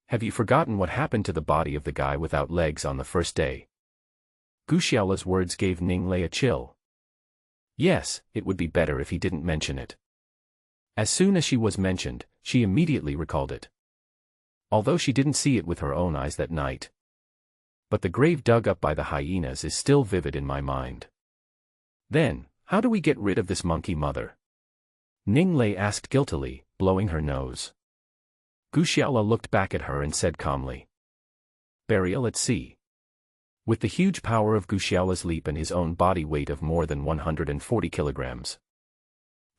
[SPEAKER 1] Have you forgotten what happened to the body of the guy without legs on the first day? Guxiaola's words gave Ning Lei a chill. Yes, it would be better if he didn't mention it. As soon as she was mentioned, she immediately recalled it. Although she didn't see it with her own eyes that night. But the grave dug up by the hyenas is still vivid in my mind. Then, how do we get rid of this monkey mother? Ning Lei asked guiltily, blowing her nose. Guxiaola looked back at her and said calmly. Burial at sea. With the huge power of Guxiaola's leap and his own body weight of more than 140 kilograms.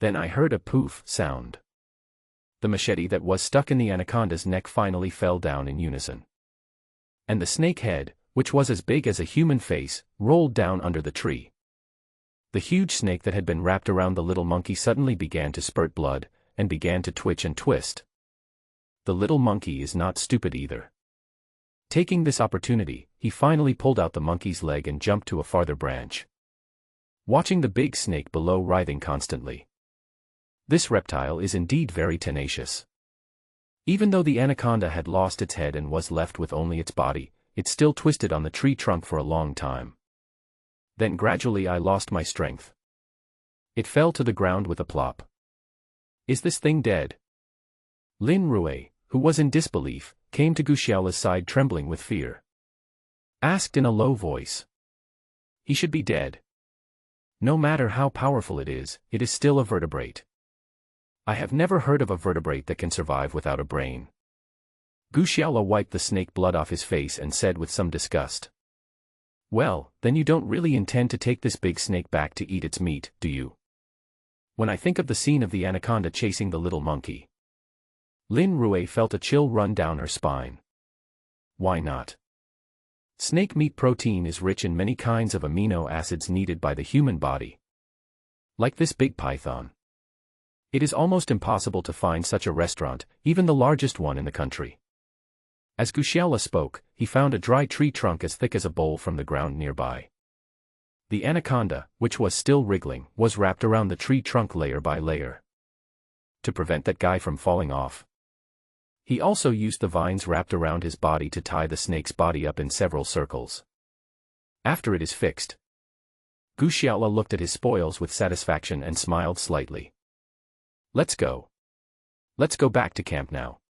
[SPEAKER 1] Then I heard a poof sound. The machete that was stuck in the anaconda's neck finally fell down in unison. And the snake head, which was as big as a human face, rolled down under the tree. The huge snake that had been wrapped around the little monkey suddenly began to spurt blood, and began to twitch and twist. The little monkey is not stupid either. Taking this opportunity, he finally pulled out the monkey's leg and jumped to a farther branch. Watching the big snake below writhing constantly. This reptile is indeed very tenacious. Even though the anaconda had lost its head and was left with only its body, it still twisted on the tree trunk for a long time. Then gradually I lost my strength. It fell to the ground with a plop. Is this thing dead? Lin Rui, who was in disbelief, came to Guxiaola's side trembling with fear. Asked in a low voice. He should be dead. No matter how powerful it is still a vertebrate. I have never heard of a vertebrate that can survive without a brain. Guxiaola wiped the snake blood off his face and said with some disgust. Well, then you don't really intend to take this big snake back to eat its meat, do you? When I think of the scene of the anaconda chasing the little monkey. Lin Rui felt a chill run down her spine. Why not? Snake meat protein is rich in many kinds of amino acids needed by the human body. Like this big python. It is almost impossible to find such a restaurant, even the largest one in the country. As Gushiala spoke, he found a dry tree trunk as thick as a bowl from the ground nearby. The anaconda, which was still wriggling, was wrapped around the tree trunk layer by layer, to prevent that guy from falling off. He also used the vines wrapped around his body to tie the snake's body up in several circles. After it is fixed, Gushiala looked at his spoils with satisfaction and smiled slightly. Let's go. Let's go back to camp now.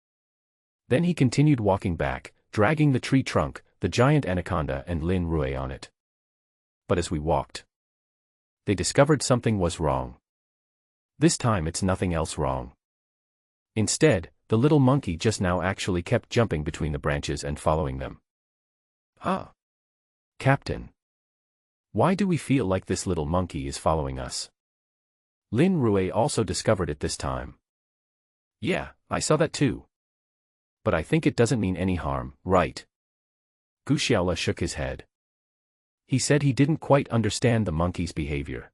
[SPEAKER 1] Then he continued walking back, dragging the tree trunk, the giant anaconda and Lin Rue on it. But as we walked, they discovered something was wrong. This time it's nothing else wrong. Instead, the little monkey just now actually kept jumping between the branches and following them. Ah! Captain. Why do we feel like this little monkey is following us? Lin Rue also discovered it this time. Yeah, I saw that too. But I think it doesn't mean any harm, right? Gushiala shook his head. He said he didn't quite understand the monkey's behavior.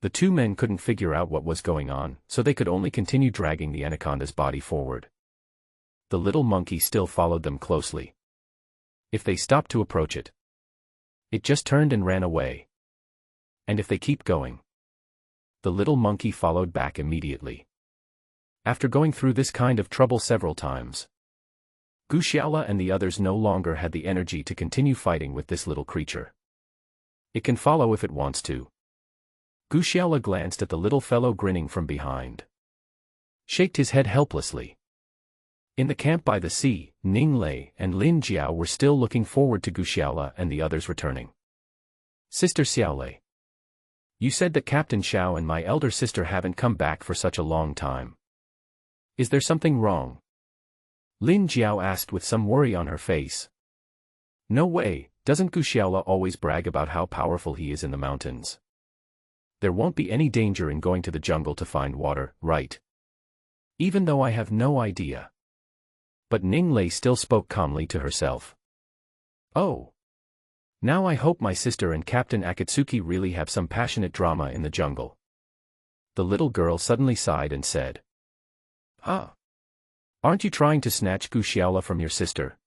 [SPEAKER 1] The two men couldn't figure out what was going on, so they could only continue dragging the anaconda's body forward. The little monkey still followed them closely. If they stopped to approach it, it just turned and ran away. And if they keep going, the little monkey followed back immediately. After going through this kind of trouble several times, Gushiala and the others no longer had the energy to continue fighting with this little creature. It can follow if it wants to. Gushiala glanced at the little fellow grinning from behind, shaked his head helplessly. In the camp by the sea, Ning Lei and Lin Jiao were still looking forward to Gushiala and the others returning. Sister Xiaolei, you said that Captain Xiao and my elder sister haven't come back for such a long time. Is there something wrong? Lin Jiao asked with some worry on her face. No way, doesn't Gushiala always brag about how powerful he is in the mountains? There won't be any danger in going to the jungle to find water, right? Even though I have no idea. But Ning Lei still spoke calmly to herself. Oh. Now I hope my sister and Captain Akatsuki really have some passionate drama in the jungle. The little girl suddenly sighed and said. Huh? Aren't you trying to snatch Gushiala from your sister?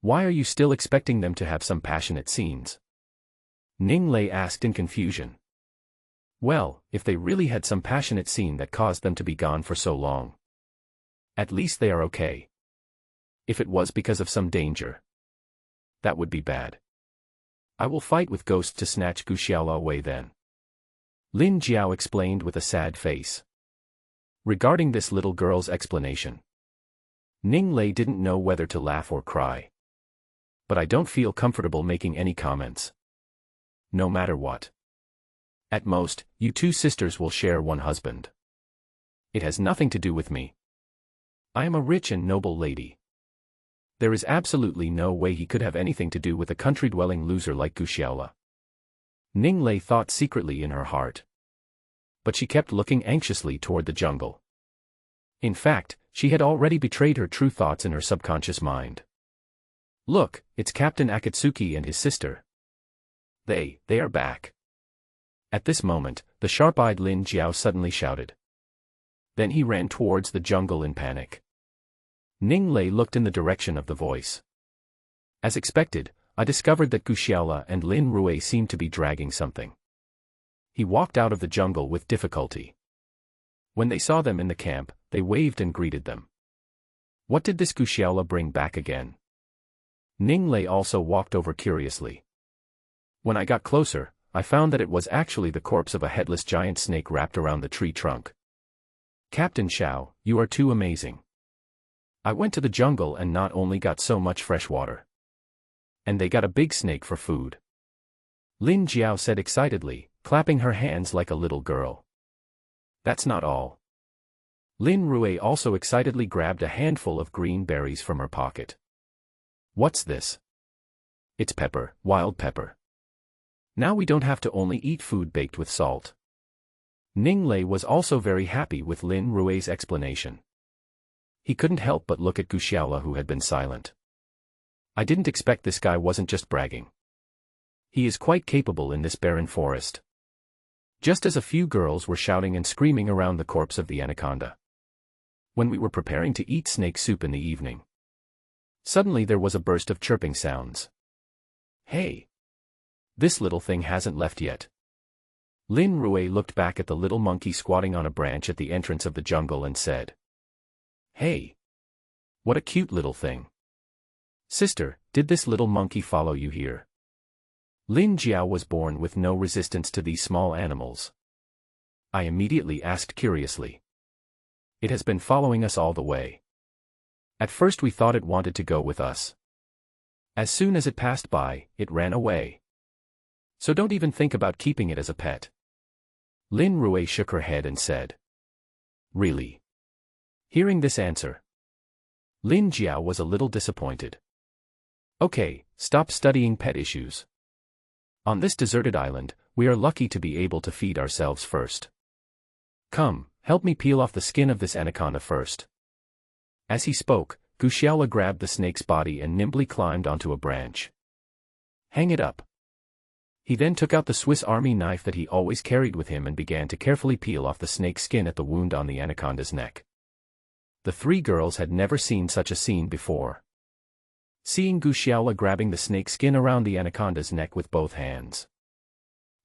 [SPEAKER 1] Why are you still expecting them to have some passionate scenes? Ning Lei asked in confusion. Well, if they really had some passionate scene that caused them to be gone for so long, at least they are okay. If it was because of some danger, that would be bad. I will fight with ghosts to snatch Gushiala away then. Lin Jiao explained with a sad face. Regarding this little girl's explanation, Ning Lei didn't know whether to laugh or cry. But I don't feel comfortable making any comments. No matter what. At most, you two sisters will share one husband. It has nothing to do with me. I am a rich and noble lady. There is absolutely no way he could have anything to do with a country-dwelling loser like Gushiala. Ning Lei thought secretly in her heart. But she kept looking anxiously toward the jungle. In fact, she had already betrayed her true thoughts in her subconscious mind. Look, it's Captain Akatsuki and his sister. They are back. At this moment, the sharp-eyed Lin Jiao suddenly shouted. Then he ran towards the jungle in panic. Ning Lei looked in the direction of the voice. As expected, I discovered that Gushiala and Lin Rue seemed to be dragging something. He walked out of the jungle with difficulty. When they saw them in the camp, they waved and greeted them. What did this Gushiala bring back again? Ning Lei also walked over curiously. When I got closer, I found that it was actually the corpse of a headless giant snake wrapped around the tree trunk. Captain Xiao, you are too amazing. I went to the jungle and not only got so much fresh water, and they got a big snake for food. Lin Jiao said excitedly, clapping her hands like a little girl. That's not all. Lin Rue also excitedly grabbed a handful of green berries from her pocket. What's this? It's pepper, wild pepper. Now we don't have to only eat food baked with salt. Ning Lei was also very happy with Lin Rue's explanation. He couldn't help but look at Gushiala, who had been silent. I didn't expect this guy wasn't just bragging. He is quite capable in this barren forest. Just as a few girls were shouting and screaming around the corpse of the anaconda. When we were preparing to eat snake soup in the evening, Suddenly there was a burst of chirping sounds. Hey! This little thing hasn't left yet. Lin Rue looked back at the little monkey squatting on a branch at the entrance of the jungle and said, Hey! What a cute little thing. Sister, did this little monkey follow you here? Lin Jiao was born with no resistance to these small animals. I immediately asked curiously. It has been following us all the way. At first we thought it wanted to go with us. As soon as it passed by, it ran away. So don't even think about keeping it as a pet. Lin Rue shook her head and said. Really? Hearing this answer, Lin Jiao was a little disappointed. Okay, stop studying pet issues. On this deserted island, we are lucky to be able to feed ourselves first. Come, help me peel off the skin of this anaconda first. As he spoke, Gu Xiaola grabbed the snake's body and nimbly climbed onto a branch. Hang it up. He then took out the Swiss Army knife that he always carried with him and began to carefully peel off the snake's skin at the wound on the anaconda's neck. The three girls had never seen such a scene before. Seeing Gu Xiaola grabbing the snake's skin around the anaconda's neck with both hands.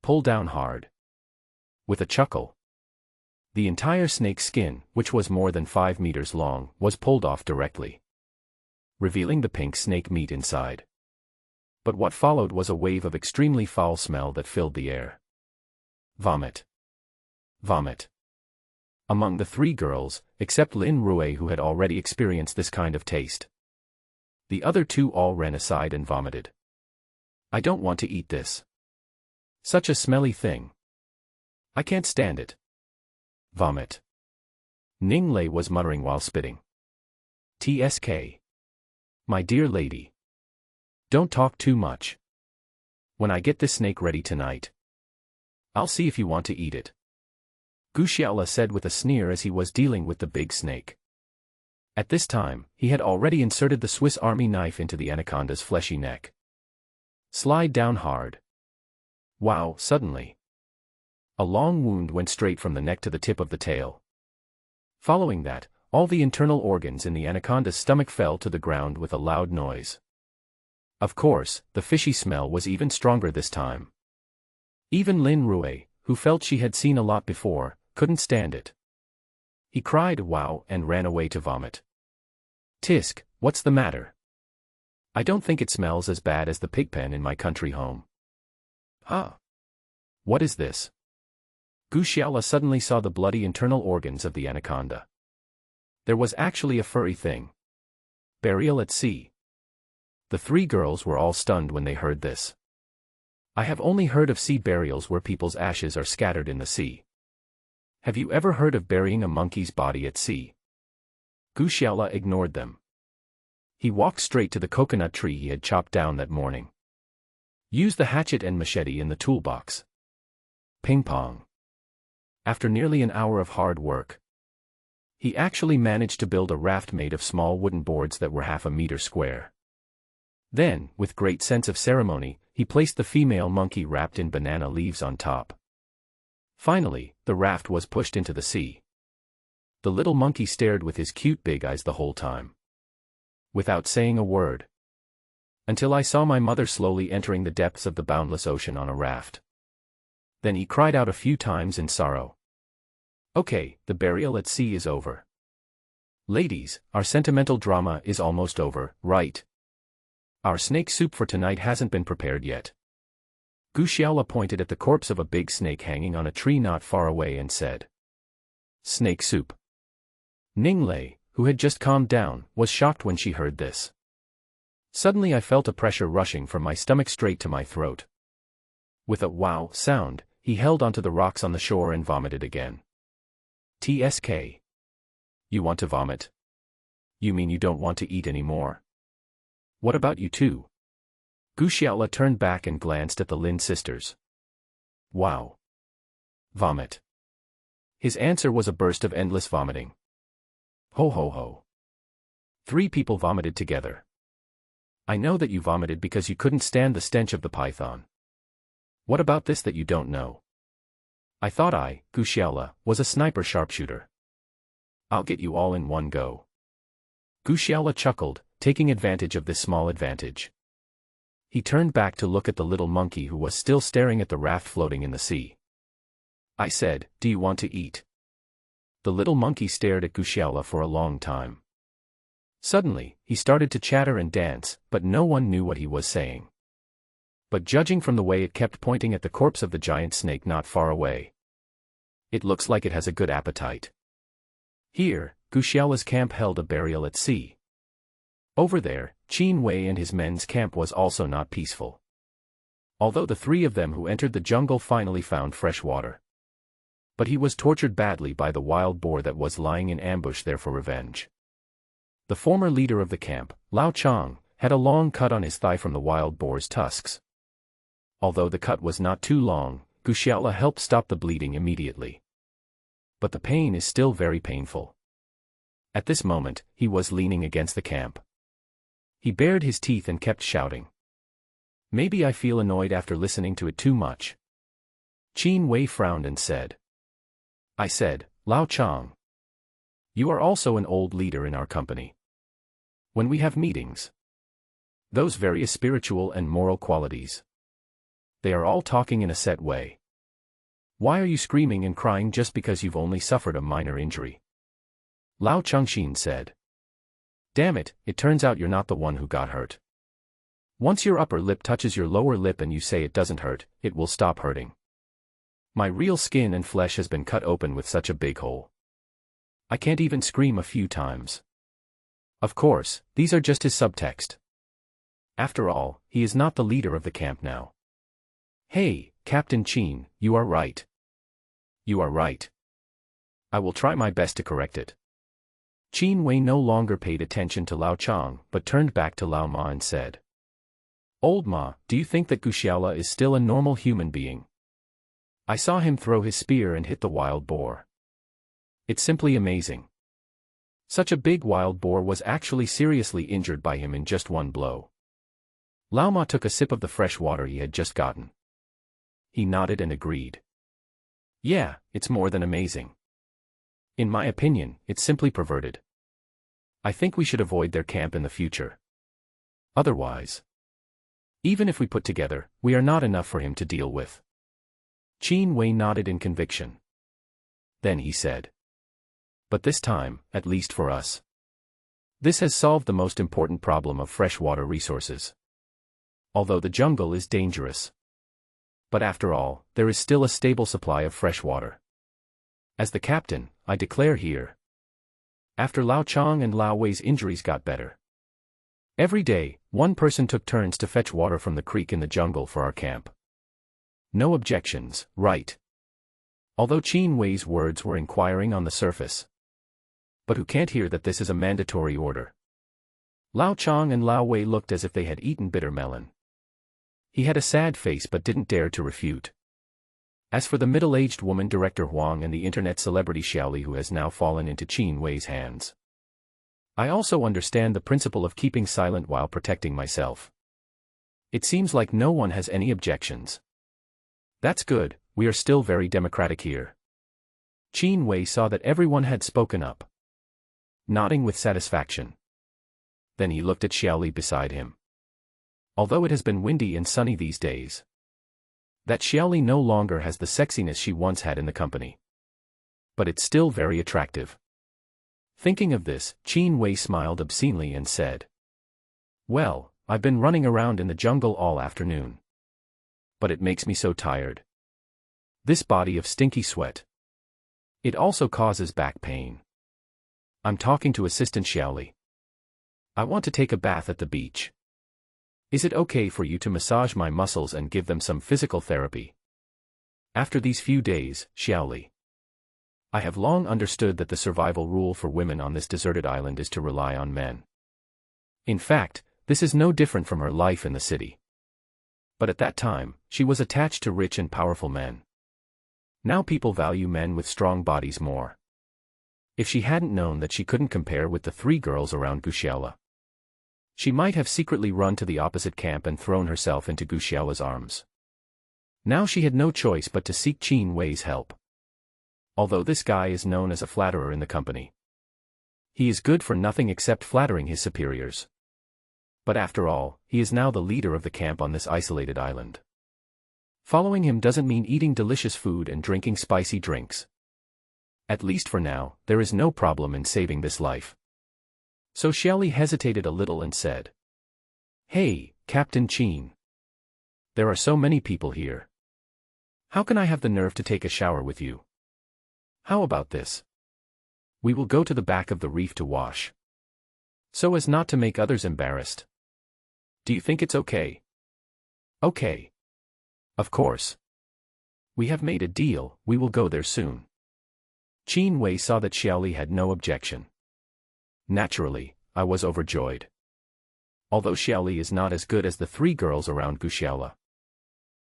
[SPEAKER 1] Pull down hard. With a chuckle. The entire snake's skin, which was more than 5 meters long, was pulled off directly, revealing the pink snake meat inside. But what followed was a wave of extremely foul smell that filled the air. Vomit. Vomit. Among the three girls, except Lin Rue who had already experienced this kind of taste. The other two all ran aside and vomited. I don't want to eat this. Such a smelly thing. I can't stand it. Vomit. Ning Lei was muttering while spitting. TSK. My dear lady. Don't talk too much. When I get this snake ready tonight, I'll see if you want to eat it. Gu Xiaola said with a sneer as he was dealing with the big snake. At this time, he had already inserted the Swiss Army knife into the anaconda's fleshy neck. Slide down hard. Wow, suddenly. A long wound went straight from the neck to the tip of the tail. Following that, all the internal organs in the anaconda's stomach fell to the ground with a loud noise. Of course, the fishy smell was even stronger this time. Even Lin Rue, who felt she had seen a lot before, couldn't stand it. He cried wow and ran away to vomit. Tisk, what's the matter? I don't think it smells as bad as the pig pen in my country home. Huh? What is this? Gu Xiaola suddenly saw the bloody internal organs of the anaconda. There was actually a furry thing. Burial at sea. The three girls were all stunned when they heard this. I have only heard of sea burials where people's ashes are scattered in the sea. Have you ever heard of burying a monkey's body at sea? Gu Xiaola ignored them. He walked straight to the coconut tree he had chopped down that morning. Used the hatchet and machete in the toolbox. Ping pong. After nearly an hour of hard work, he actually managed to build a raft made of small wooden boards that were 1/2 meter square. Then, with great sense of ceremony, he placed the female monkey wrapped in banana leaves on top. Finally, the raft was pushed into the sea. The little monkey stared with his cute big eyes the whole time, without saying a word. Until I saw my mother slowly entering the depths of the boundless ocean on a raft. Then he cried out a few times in sorrow. Okay, the burial at sea is over. Ladies, our sentimental drama is almost over, right? Our snake soup for tonight hasn't been prepared yet. Gu Xiaola pointed at the corpse of a big snake hanging on a tree not far away and said. Snake soup. Ning Lei, who had just calmed down, was shocked when she heard this. Suddenly I felt a pressure rushing from my stomach straight to my throat. With a wow sound, he held onto the rocks on the shore and vomited again. TSK. You want to vomit? You mean you don't want to eat anymore? What about you two? Gu Xiaola turned back and glanced at the Lin sisters. Wow. Vomit. His answer was a burst of endless vomiting. Ho ho ho. 3 people vomited together. I know that you vomited because you couldn't stand the stench of the python. What about this that you don't know? I thought I, Gu Xiaola, was a sniper sharpshooter. I'll get you all in one go. Gu Xiaola chuckled, taking advantage of this small advantage. He turned back to look at the little monkey who was still staring at the raft floating in the sea. I said, "Do you want to eat?" The little monkey stared at Guxiaola for a long time. Suddenly, he started to chatter and dance, but no one knew what he was saying. But judging from the way it kept pointing at the corpse of the giant snake not far away, it looks like it has a good appetite. Here, Guxiaola's camp held a burial at sea. Over there, Qin Wei and his men's camp was also not peaceful. Although the three of them who entered the jungle finally found fresh water. But he was tortured badly by the wild boar that was lying in ambush there for revenge. The former leader of the camp, Lao Chang, had a long cut on his thigh from the wild boar's tusks. Although the cut was not too long, Guxiaola helped stop the bleeding immediately. But the pain is still very painful. At this moment, he was leaning against the camp. He bared his teeth and kept shouting. Maybe I feel annoyed after listening to it too much. Qin Wei frowned and said. I said, Lao Chang. You are also an old leader in our company. When we have meetings, those various spiritual and moral qualities, they are all talking in a set way. Why are you screaming and crying just because you've only suffered a minor injury? Lao Changxin said. Damn it, it turns out you're not the one who got hurt. Once your upper lip touches your lower lip and you say it doesn't hurt, it will stop hurting. My real skin and flesh has been cut open with such a big hole. I can't even scream a few times. Of course, these are just his subtext. After all, he is not the leader of the camp now. Hey, Captain Qin, you are right. You are right. I will try my best to correct it. Qin Wei no longer paid attention to Lao Chang but turned back to Lao Ma and said. Old Ma, do you think that Guxiaola is still a normal human being? I saw him throw his spear and hit the wild boar. It's simply amazing. Such a big wild boar was actually seriously injured by him in just one blow. Lao Ma took a sip of the fresh water he had just gotten. He nodded and agreed. Yeah, it's more than amazing. In my opinion, it's simply perverted. I think we should avoid their camp in the future. Otherwise, even if we put together, we are not enough for him to deal with. Qin Wei nodded in conviction. Then he said. But this time, at least for us, this has solved the most important problem of freshwater resources. Although the jungle is dangerous. But after all, there is still a stable supply of fresh water. As the captain, I declare here. After Lao Chang and Lao Wei's injuries got better. Every day, one person took turns to fetch water from the creek in the jungle for our camp. No objections, right? Although Qin Wei's words were inquiring on the surface. But who can't hear that this is a mandatory order? Lao Chang and Lao Wei looked as if they had eaten bitter melon. He had a sad face but didn't dare to refute. As for the middle-aged woman Director Huang and the internet celebrity Xiaoli who has now fallen into Qin Wei's hands. I also understand the principle of keeping silent while protecting myself. It seems like no one has any objections. That's good, we are still very democratic here. Qin Wei saw that everyone had spoken up. Nodding with satisfaction. Then he looked at Xiaoli beside him. Although it has been windy and sunny these days, that Xiaoli no longer has the sexiness she once had in the company. But it's still very attractive. Thinking of this, Qin Wei smiled obscenely and said. Well, I've been running around in the jungle all afternoon. But it makes me so tired. This body of stinky sweat. It also causes back pain. I'm talking to Assistant Xiaoli. I want to take a bath at the beach. Is it okay for you to massage my muscles and give them some physical therapy? After these few days, Xiaoli. I have long understood that the survival rule for women on this deserted island is to rely on men. In fact, this is no different from her life in the city. But at that time, she was attached to rich and powerful men. Now people value men with strong bodies more. If she hadn't known that she couldn't compare with the three girls around Guxiaola, she might have secretly run to the opposite camp and thrown herself into Guxiaola's arms. Now she had no choice but to seek Qin Wei's help. Although this guy is known as a flatterer in the company, he is good for nothing except flattering his superiors. But after all, he is now the leader of the camp on this isolated island. Following him doesn't mean eating delicious food and drinking spicy drinks. At least for now, there is no problem in saving this life. So Xiaoli hesitated a little and said, "Hey, Captain Qin. There are so many people here. How can I have the nerve to take a shower with you? How about this? We will go to the back of the reef to wash. So as not to make others embarrassed. Do you think it's okay?" "Okay. Of course. We have made a deal, we will go there soon." Qin Wei saw that Xiaoli had no objection. Naturally, I was overjoyed. Although Xiaoli is not as good as the three girls around Gu Xiaola.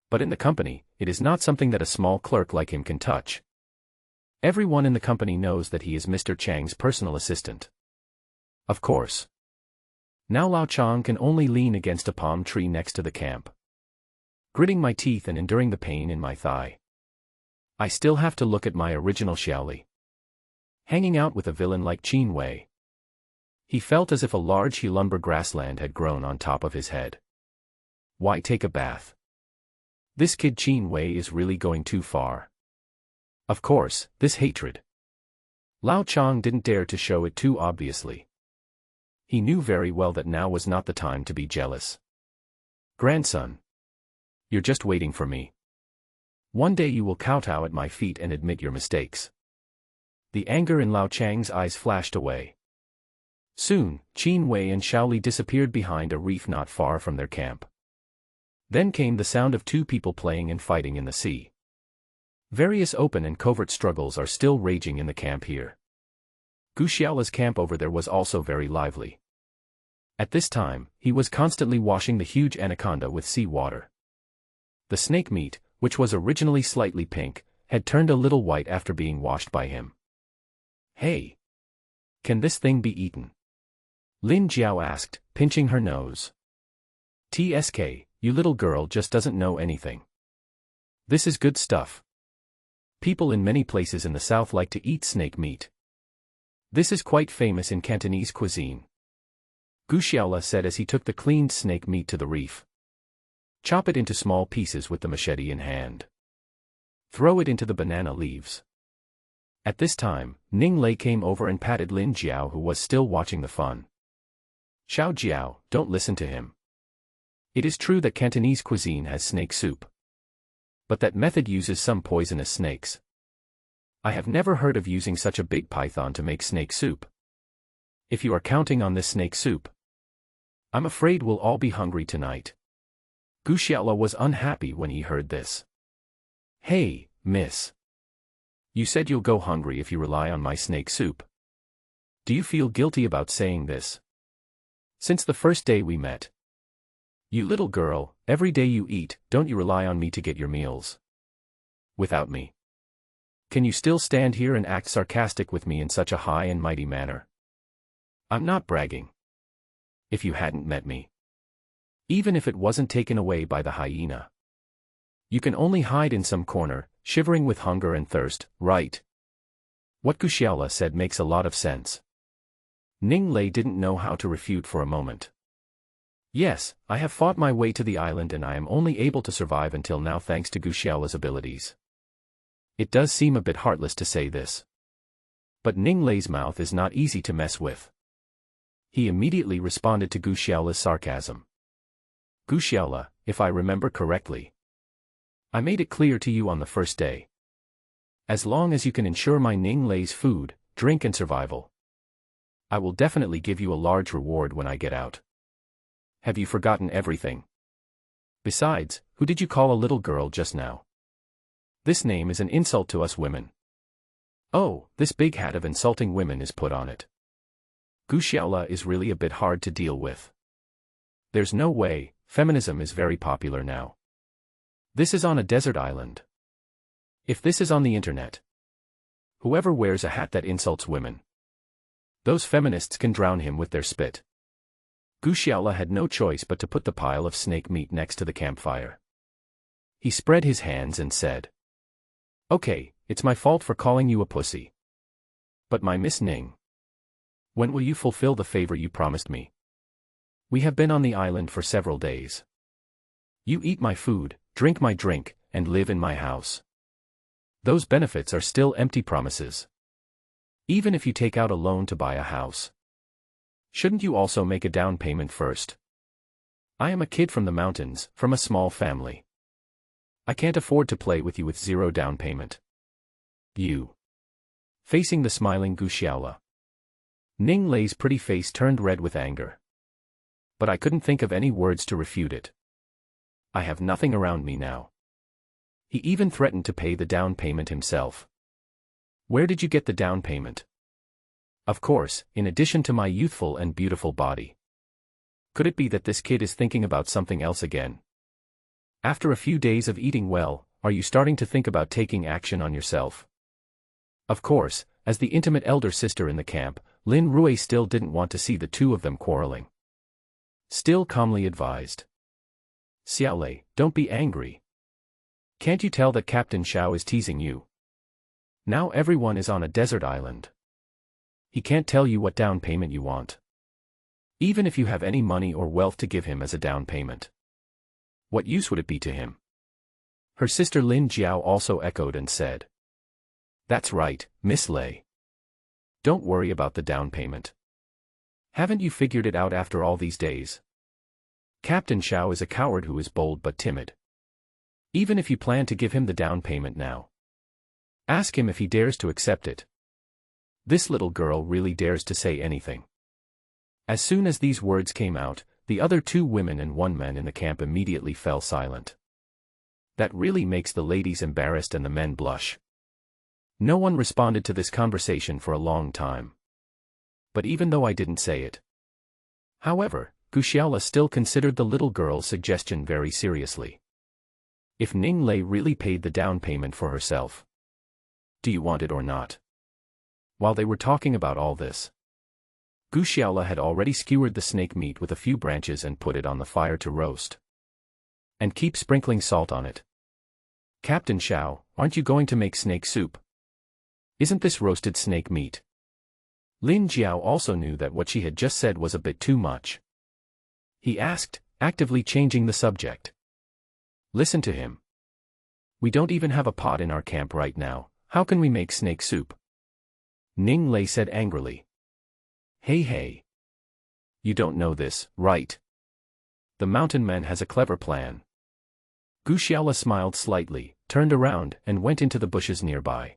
[SPEAKER 1] But in the company, it is not something that a small clerk like him can touch. Everyone in the company knows that he is Mr. Chang's personal assistant. Of course. Now Lao Chang can only lean against a palm tree next to the camp, gritting my teeth and enduring the pain in my thigh. I still have to look at my original Xiaoli, hanging out with a villain like Qin Wei. He felt as if a large lumber grassland had grown on top of his head. Why take a bath? This kid Qin Wei is really going too far. Of course, this hatred. Lao Chang didn't dare to show it too obviously. He knew very well that now was not the time to be jealous. "Grandson. You're just waiting for me. One day you will kowtow at my feet and admit your mistakes." The anger in Lao Chang's eyes flashed away. Soon, Qin Wei and Xiaoli disappeared behind a reef not far from their camp. Then came the sound of two people playing and fighting in the sea. Various open and covert struggles are still raging in the camp here. Gu Xiaola's camp over there was also very lively. At this time, he was constantly washing the huge anaconda with sea water. The snake meat, which was originally slightly pink, had turned a little white after being washed by him. "Hey! Can this thing be eaten?" Lin Jiao asked, pinching her nose. "TSK, you little girl just doesn't know anything. This is good stuff. People in many places in the south like to eat snake meat. This is quite famous in Cantonese cuisine," Gu Xiaola said as he took the cleaned snake meat to the reef. "Chop it into small pieces with the machete in hand. Throw it into the banana leaves." At this time, Ning Lei came over and patted Lin Jiao, who was still watching the fun. "Xiao Jiao, don't listen to him. It is true that Cantonese cuisine has snake soup. But that method uses some poisonous snakes. I have never heard of using such a big python to make snake soup. If you are counting on this snake soup, I'm afraid we'll all be hungry tonight." Gu Xiaola was unhappy when he heard this. "Hey, miss. You said you'll go hungry if you rely on my snake soup. Do you feel guilty about saying this? Since the first day we met. You little girl, every day you eat, don't you rely on me to get your meals? Without me. Can you still stand here and act sarcastic with me in such a high and mighty manner? I'm not bragging. If you hadn't met me. Even if it wasn't taken away by the hyena. You can only hide in some corner, shivering with hunger and thirst, right?" What Gu Xiaola said makes a lot of sense. Ning Lei didn't know how to refute for a moment. "Yes, I have fought my way to the island and I am only able to survive until now thanks to Gu Xiaola's abilities. It does seem a bit heartless to say this. But Ning Lei's mouth is not easy to mess with." He immediately responded to Gu Xiaola's sarcasm. "Gu Xiaola, if I remember correctly, I made it clear to you on the first day. As long as you can ensure my Ning Lei's food, drink and survival, I will definitely give you a large reward when I get out. Have you forgotten everything? Besides, who did you call a little girl just now? This name is an insult to us women. Oh, this big hat of insulting women is put on it. Gu Xiaola is really a bit hard to deal with. There's no way, feminism is very popular now. This is on a desert island. If this is on the internet, whoever wears a hat that insults women, those feminists can drown him with their spit." Gu Xiaola had no choice but to put the pile of snake meat next to the campfire. He spread his hands and said, "Okay, it's my fault for calling you a pussy. But my Miss Ning, when will you fulfill the favor you promised me?" We have been on the island for several days. You eat my food, drink my drink, and live in my house. Those benefits are still empty promises. Even if you take out a loan to buy a house. Shouldn't you also make a down payment first? I am a kid from the mountains, from a small family. I can't afford to play with you with zero down payment. You. Facing the smiling Gu Xiaola. Ning Lei's pretty face turned red with anger. But I couldn't think of any words to refute it. I have nothing around me now. He even threatened to pay the down payment himself. Where did you get the down payment? Of course, in addition to my youthful and beautiful body. Could it be that this kid is thinking about something else again? After a few days of eating well, are you starting to think about taking action on yourself? Of course, as the intimate elder sister in the camp, Lin Rui still didn't want to see the two of them quarreling. Still calmly advised. Xiaolei, don't be angry. Can't you tell that Captain Xiao is teasing you? Now everyone is on a desert island. He can't tell you what down payment you want. Even if you have any money or wealth to give him as a down payment. What use would it be to him? Her sister Lin Jiao also echoed and said. That's right, Miss Lei. Don't worry about the down payment. Haven't you figured it out after all these days? Captain Xiao is a coward who is bold but timid. Even if you plan to give him the down payment now, ask him if he dares to accept it. This little girl really dares to say anything. As soon as these words came out, the other two women and one man in the camp immediately fell silent. That really makes the ladies embarrassed and the men blush. No one responded to this conversation for a long time. But even though I didn't say it. However, Gu Xiaola still considered the little girl's suggestion very seriously. If Ning Lei really paid the down payment for herself. Do you want it or not? While they were talking about all this, Gu Xiaola had already skewered the snake meat with a few branches and put it on the fire to roast. And keep sprinkling salt on it. Captain Xiao, aren't you going to make snake soup? Isn't this roasted snake meat? Lin Jiao also knew that what she had just said was a bit too much. He asked, actively changing the subject. Listen to him. We don't even have a pot in our camp right now, how can we make snake soup? Ning Lei said angrily. Hey. You don't know this, right? The mountain man has a clever plan. Gu Xiaola smiled slightly, turned around, and went into the bushes nearby.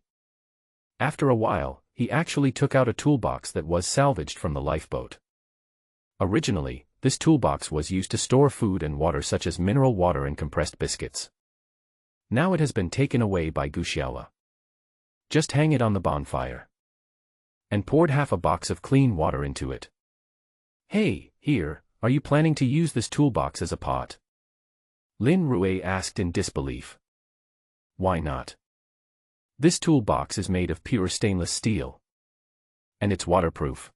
[SPEAKER 1] After a while, he actually took out a toolbox that was salvaged from the lifeboat. Originally, this toolbox was used to store food and water such as mineral water and compressed biscuits. Now it has been taken away by Gu Xiaola. Just hang it on the bonfire. And poured half a box of clean water into it. Hey, here, are you planning to use this toolbox as a pot? Lin Rui asked in disbelief. Why not? This toolbox is made of pure stainless steel. And it's waterproof.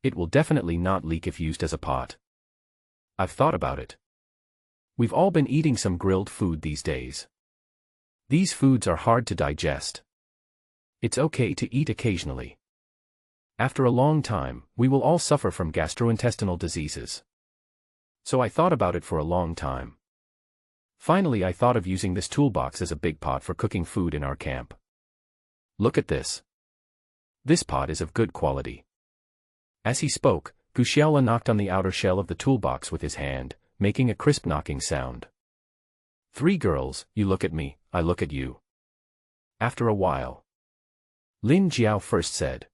[SPEAKER 1] It will definitely not leak if used as a pot. I've thought about it. We've all been eating some grilled food these days. These foods are hard to digest. It's okay to eat occasionally. After a long time, we will all suffer from gastrointestinal diseases. So I thought about it for a long time. Finally I thought of using this toolbox as a big pot for cooking food in our camp. Look at this. This pot is of good quality. As he spoke, Gu Xiaola knocked on the outer shell of the toolbox with his hand, making a crisp knocking sound. Three girls, you look at me, I look at you. After a while, Lin Jiao first said.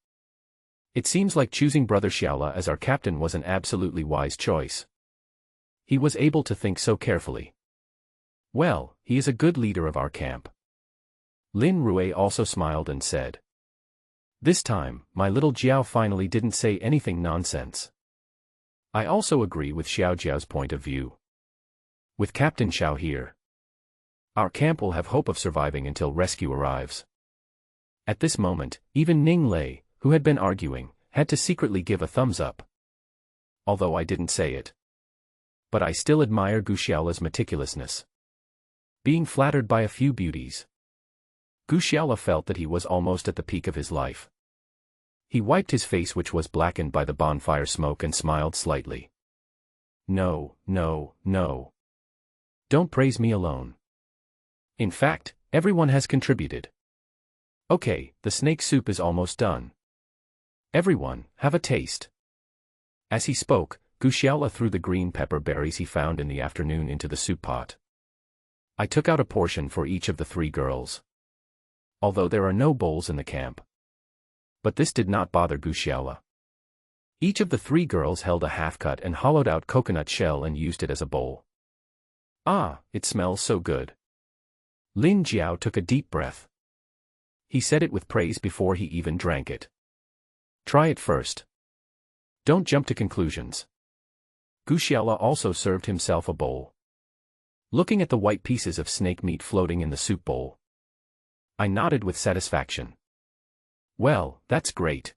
[SPEAKER 1] It seems like choosing Brother Xiaola as our captain was an absolutely wise choice. He was able to think so carefully. Well, he is a good leader of our camp. Lin Rui also smiled and said. This time, my little Jiao finally didn't say anything nonsense. I also agree with Xiao Jiao's point of view. With Captain Xiao here, our camp will have hope of surviving until rescue arrives. At this moment, even Ning Lei, who had been arguing, had to secretly give a thumbs up. Although I didn't say it. But I still admire Gu Xiaola's meticulousness. Being flattered by a few beauties, Gu Xiaola felt that he was almost at the peak of his life. He wiped his face which was blackened by the bonfire smoke and smiled slightly. no, no, no. Don't praise me alone. In fact, everyone has contributed. Okay, the snake soup is almost done. Everyone, have a taste. As he spoke, Guxiaola threw the green pepper berries he found in the afternoon into the soup pot. I took out a portion for each of the 3 girls. Although there are no bowls in the camp. But this did not bother Guxiaola. Each of the 3 girls held a half-cut and hollowed-out coconut shell and used it as a bowl. Ah, it smells so good. Lin Jiao took a deep breath. He said it with praise before he even drank it. Try it first. Don't jump to conclusions. Guxiaola also served himself a bowl. Looking at the white pieces of snake meat floating in the soup bowl, I nodded with satisfaction. Well, that's great.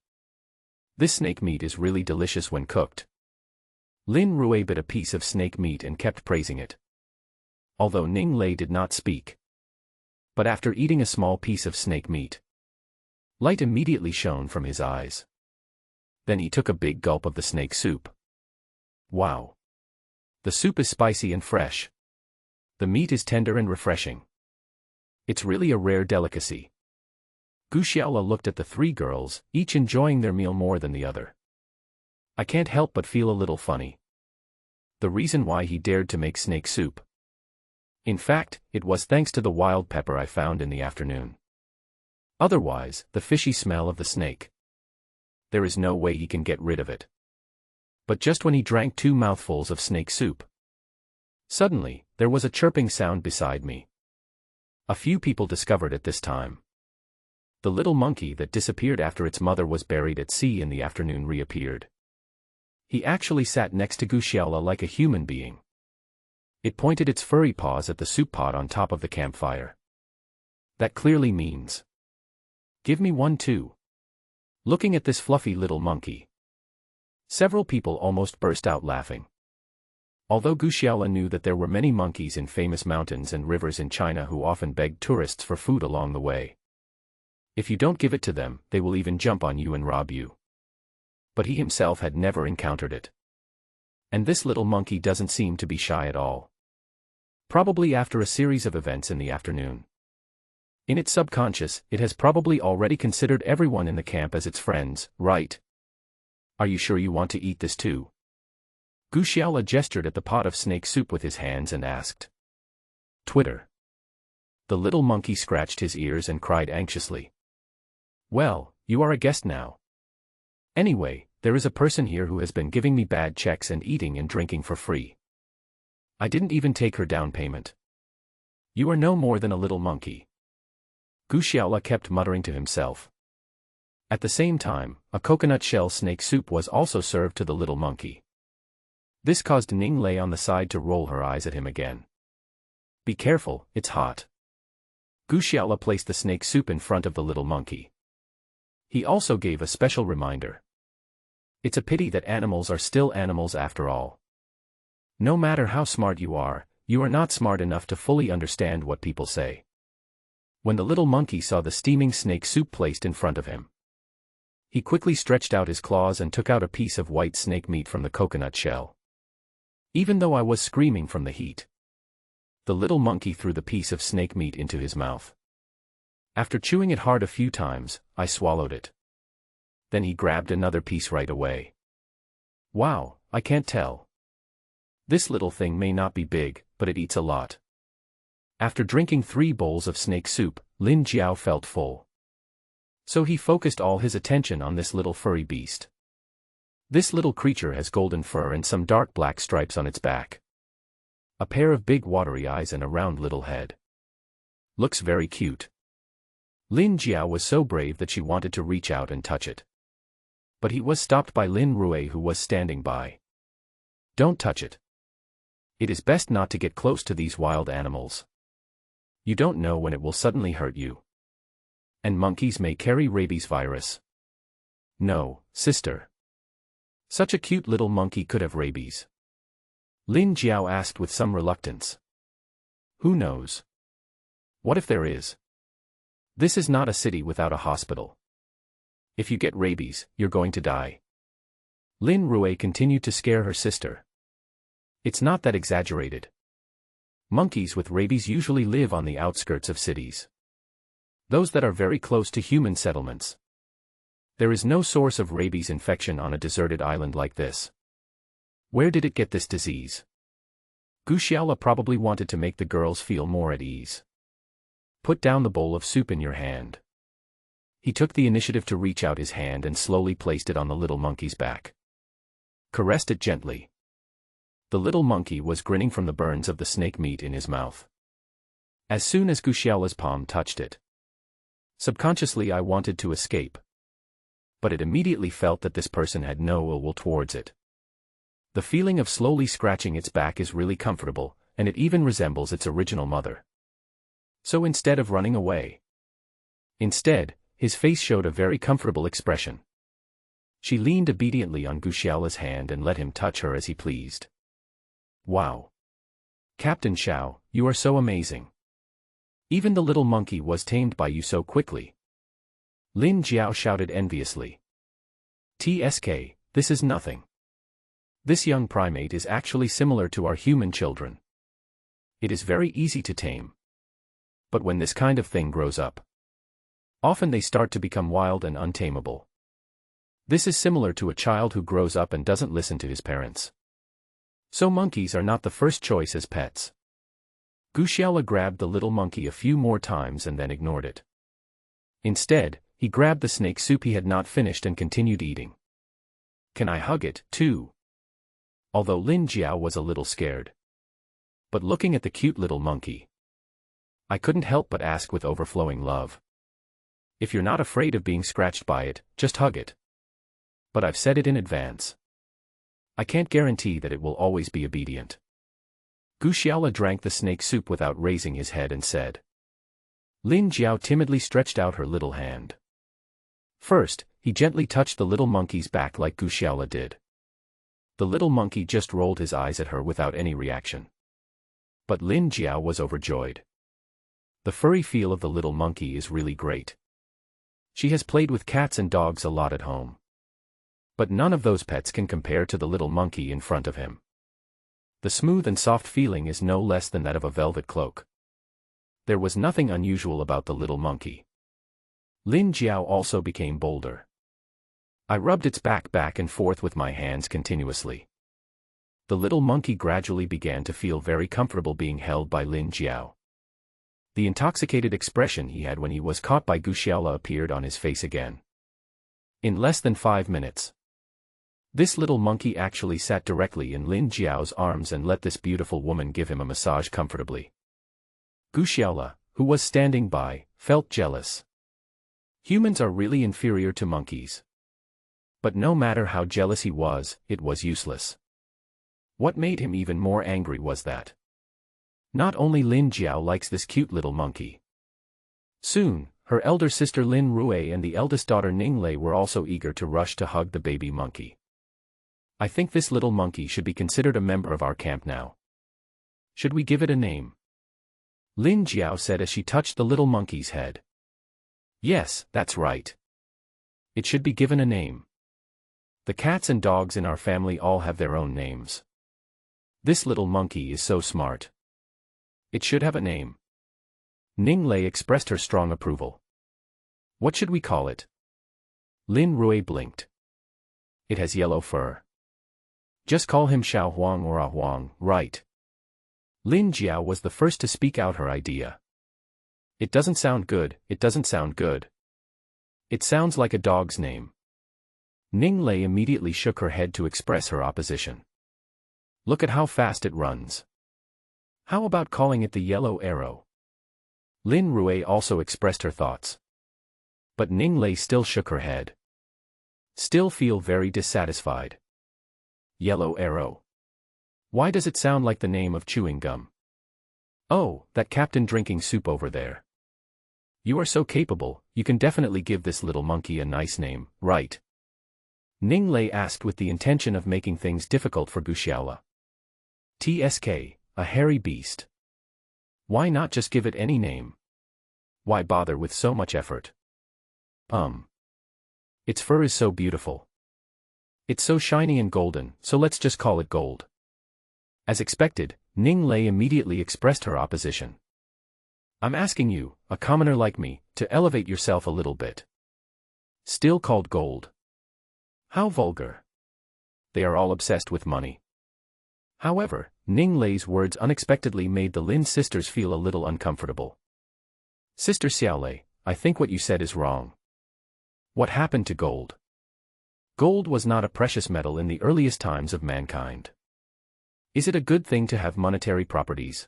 [SPEAKER 1] This snake meat is really delicious when cooked. Lin Rui bit a piece of snake meat and kept praising it. Although Ning Lei did not speak. But after eating a small piece of snake meat, light immediately shone from his eyes. Then he took a big gulp of the snake soup. Wow! The soup is spicy and fresh. The meat is tender and refreshing. It's really a rare delicacy. Guxiaola looked at the 3 girls, each enjoying their meal more than the other. I can't help but feel a little funny. The reason why he dared to make snake soup. In fact, it was thanks to the wild pepper I found in the afternoon. Otherwise, the fishy smell of the snake. There is no way he can get rid of it. But just when he drank 2 mouthfuls of snake soup, suddenly, there was a chirping sound beside me. A few people discovered it this time. The little monkey that disappeared after its mother was buried at sea in the afternoon reappeared. He actually sat next to Guxiaola like a human being. It pointed its furry paws at the soup pot on top of the campfire. That clearly means, give me one too. Looking at this fluffy little monkey, several people almost burst out laughing. Although Guxiaola knew that there were many monkeys in famous mountains and rivers in China who often begged tourists for food along the way. If you don't give it to them, they will even jump on you and rob you. But he himself had never encountered it. And this little monkey doesn't seem to be shy at all. Probably after a series of events in the afternoon. In its subconscious, it has probably already considered everyone in the camp as its friends, right? Are you sure you want to eat this too? Guxiaola gestured at the pot of snake soup with his hands and asked. Twitter. The little monkey scratched his ears and cried anxiously. Well, you are a guest now. Anyway, there is a person here who has been giving me bad checks and eating and drinking for free. I didn't even take her down payment. You are no more than a little monkey. Guxiaola kept muttering to himself. At the same time, a coconut shell snake soup was also served to the little monkey. This caused Ning Lei on the side to roll her eyes at him again. Be careful, it's hot. Guxiaola placed the snake soup in front of the little monkey. He also gave a special reminder. It's a pity that animals are still animals after all. No matter how smart you are not smart enough to fully understand what people say. When the little monkey saw the steaming snake soup placed in front of him, he quickly stretched out his claws and took out a piece of white snake meat from the coconut shell. Even though I was screaming from the heat, the little monkey threw the piece of snake meat into his mouth. After chewing it hard a few times, I swallowed it. Then he grabbed another piece right away. Wow, I can't tell. This little thing may not be big, but it eats a lot. After drinking 3 bowls of snake soup, Lin Jiao felt full. So he focused all his attention on this little furry beast. This little creature has golden fur and some dark black stripes on its back. A pair of big watery eyes and a round little head. Looks very cute. Lin Jiao was so brave that she wanted to reach out and touch it. But he was stopped by Lin Rui, who was standing by. Don't touch it. It is best not to get close to these wild animals. You don't know when it will suddenly hurt you. And monkeys may carry rabies virus. No, sister. Such a cute little monkey could have rabies. Lin Jiao asked with some reluctance. Who knows? What if there is? This is not a city without a hospital. If you get rabies, you're going to die. Lin Rui continued to scare her sister. It's not that exaggerated. Monkeys with rabies usually live on the outskirts of cities. Those that are very close to human settlements. There is no source of rabies infection on a deserted island like this. Where did it get this disease? Guxiaola probably wanted to make the girls feel more at ease. Put down the bowl of soup in your hand. He took the initiative to reach out his hand and slowly placed it on the little monkey's back. Caressed it gently. The little monkey was grinning from the burns of the snake meat in his mouth. As soon as Guxiaola's palm touched it, subconsciously I wanted to escape. But it immediately felt that this person had no ill will towards it. The feeling of slowly scratching its back is really comfortable, and it even resembles its original mother. So instead of running away, his face showed a very comfortable expression. She leaned obediently on Guxiaola's hand and let him touch her as he pleased. Wow! Captain Xiao, you are so amazing. Even the little monkey was tamed by you so quickly. Lin Jiao shouted enviously. TSK, this is nothing. This young primate is actually similar to our human children. It is very easy to tame. But when this kind of thing grows up, often they start to become wild and untamable. This is similar to a child who grows up and doesn't listen to his parents. So monkeys are not the first choice as pets. Guxiaola grabbed the little monkey a few more times and then ignored it. Instead, he grabbed the snake soup he had not finished and continued eating. Can I hug it, too? Although Lin Jiao was a little scared. But looking at the cute little monkey, I couldn't help but ask with overflowing love. If you're not afraid of being scratched by it, just hug it. But I've said it in advance. I can't guarantee that it will always be obedient. Guxiaola drank the snake soup without raising his head and said. Lin Jiao timidly stretched out her little hand. First, he gently touched the little monkey's back like Guxiaola did. The little monkey just rolled his eyes at her without any reaction. But Lin Jiao was overjoyed. The furry feel of the little monkey is really great. She has played with cats and dogs a lot at home. But none of those pets can compare to the little monkey in front of him. The smooth and soft feeling is no less than that of a velvet cloak. There was nothing unusual about the little monkey. Lin Jiao also became bolder. I rubbed its back and forth with my hands continuously. The little monkey gradually began to feel very comfortable being held by Lin Jiao. The intoxicated expression he had when he was caught by Guxiaola appeared on his face again. In less than 5 minutes, this little monkey actually sat directly in Lin Jiao's arms and let this beautiful woman give him a massage comfortably. Guxiaola, who was standing by, felt jealous. Humans are really inferior to monkeys. But no matter how jealous he was, it was useless. What made him even more angry was that not only Lin Jiao likes this cute little monkey. Soon, her elder sister Lin Rui and the eldest daughter Ning Lei were also eager to rush to hug the baby monkey. I think this little monkey should be considered a member of our camp now. Should we give it a name? Lin Jiao said as she touched the little monkey's head. Yes, that's right. It should be given a name. The cats and dogs in our family all have their own names. This little monkey is so smart. It should have a name. Ning Lei expressed her strong approval. What should we call it? Lin Rui blinked. It has yellow fur. Just call him Xiao Huang or Ah Huang, right? Lin Jiao was the first to speak out her idea. It doesn't sound good, it doesn't sound good. It sounds like a dog's name. Ning Lei immediately shook her head to express her opposition. Look at how fast it runs. How about calling it the Yellow Arrow? Lin Rui also expressed her thoughts. But Ning Lei still shook her head. Still feel very dissatisfied. Yellow Arrow. Why does it sound like the name of chewing gum? Oh, that captain drinking soup over there. You are so capable, you can definitely give this little monkey a nice name, right? Ning Lei asked with the intention of making things difficult for Guxiaola. TSK, a hairy beast. Why not just give it any name? Why bother with so much effort? Its fur is so beautiful. It's so shiny and golden, so let's just call it Gold. As expected, Ning Lei immediately expressed her opposition. I'm asking you, a commoner like me, to elevate yourself a little bit. Still called gold. How vulgar. They are all obsessed with money. However, Ning Lei's words unexpectedly made the Lin sisters feel a little uncomfortable. Sister Xiaolei, I think what you said is wrong. What happened to gold? Gold was not a precious metal in the earliest times of mankind. Is it a good thing to have monetary properties?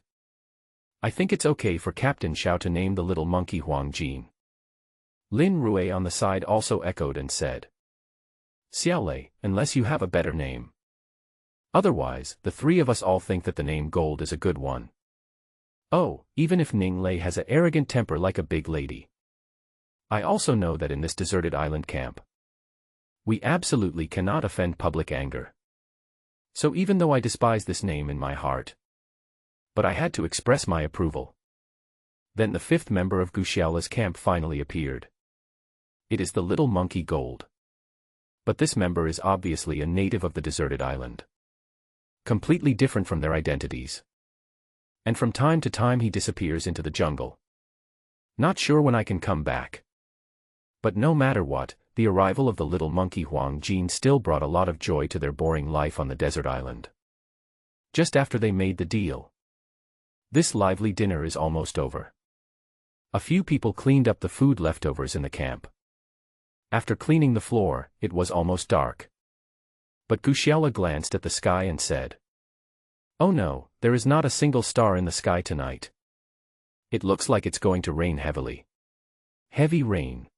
[SPEAKER 1] I think it's okay for Captain Xiao to name the little monkey Huang Jin. Lin Rui on the side also echoed and said. Xiaolei, unless you have a better name. Otherwise, the three of us all think that the name Gold is a good one. Oh, even if Ning Lei has an arrogant temper like a big lady. I also know that in this deserted island camp, we absolutely cannot offend public anger. So even though I despise this name in my heart, but I had to express my approval. Then the fifth member of Guxiaola's camp finally appeared. It is the little monkey Gold. But this member is obviously a native of the deserted island. Completely different from their identities. And from time to time he disappears into the jungle. Not sure when I can come back. But no matter what, the arrival of the little monkey Huang Jin still brought a lot of joy to their boring life on the desert island. Just after they made the deal. This lively dinner is almost over. A few people cleaned up the food leftovers in the camp. After cleaning the floor, it was almost dark. But Guxiaola glanced at the sky and said, "Oh no, there is not a single star in the sky tonight. It looks like it's going to rain heavily." Heavy rain.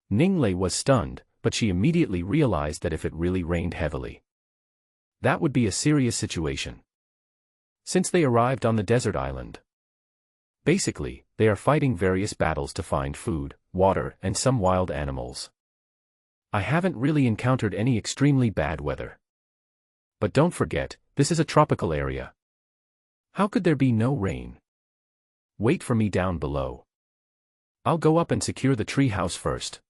[SPEAKER 1] Ning Lei was stunned, but she immediately realized that if it really rained heavily, that would be a serious situation. Since they arrived on the desert island, basically, they are fighting various battles to find food, water, and some wild animals. I haven't really encountered any extremely bad weather. But don't forget, this is a tropical area. How could there be no rain? Wait for me down below. I'll go up and secure the tree house first.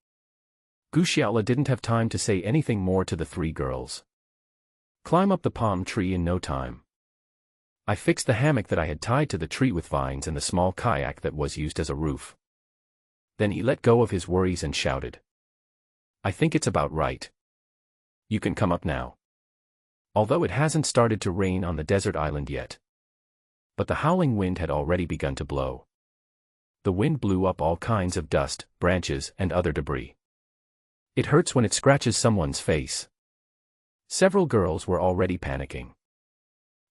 [SPEAKER 1] Guxiaola didn't have time to say anything more to the three girls. Climb up the palm tree in no time. I fixed the hammock that I had tied to the tree with vines and the small kayak that was used as a roof. Then he let go of his worries and shouted. I think it's about right. You can come up now. Although it hasn't started to rain on the desert island yet. But the howling wind had already begun to blow. The wind blew up all kinds of dust, branches, and other debris. It hurts when it scratches someone's face. Several girls were already panicking.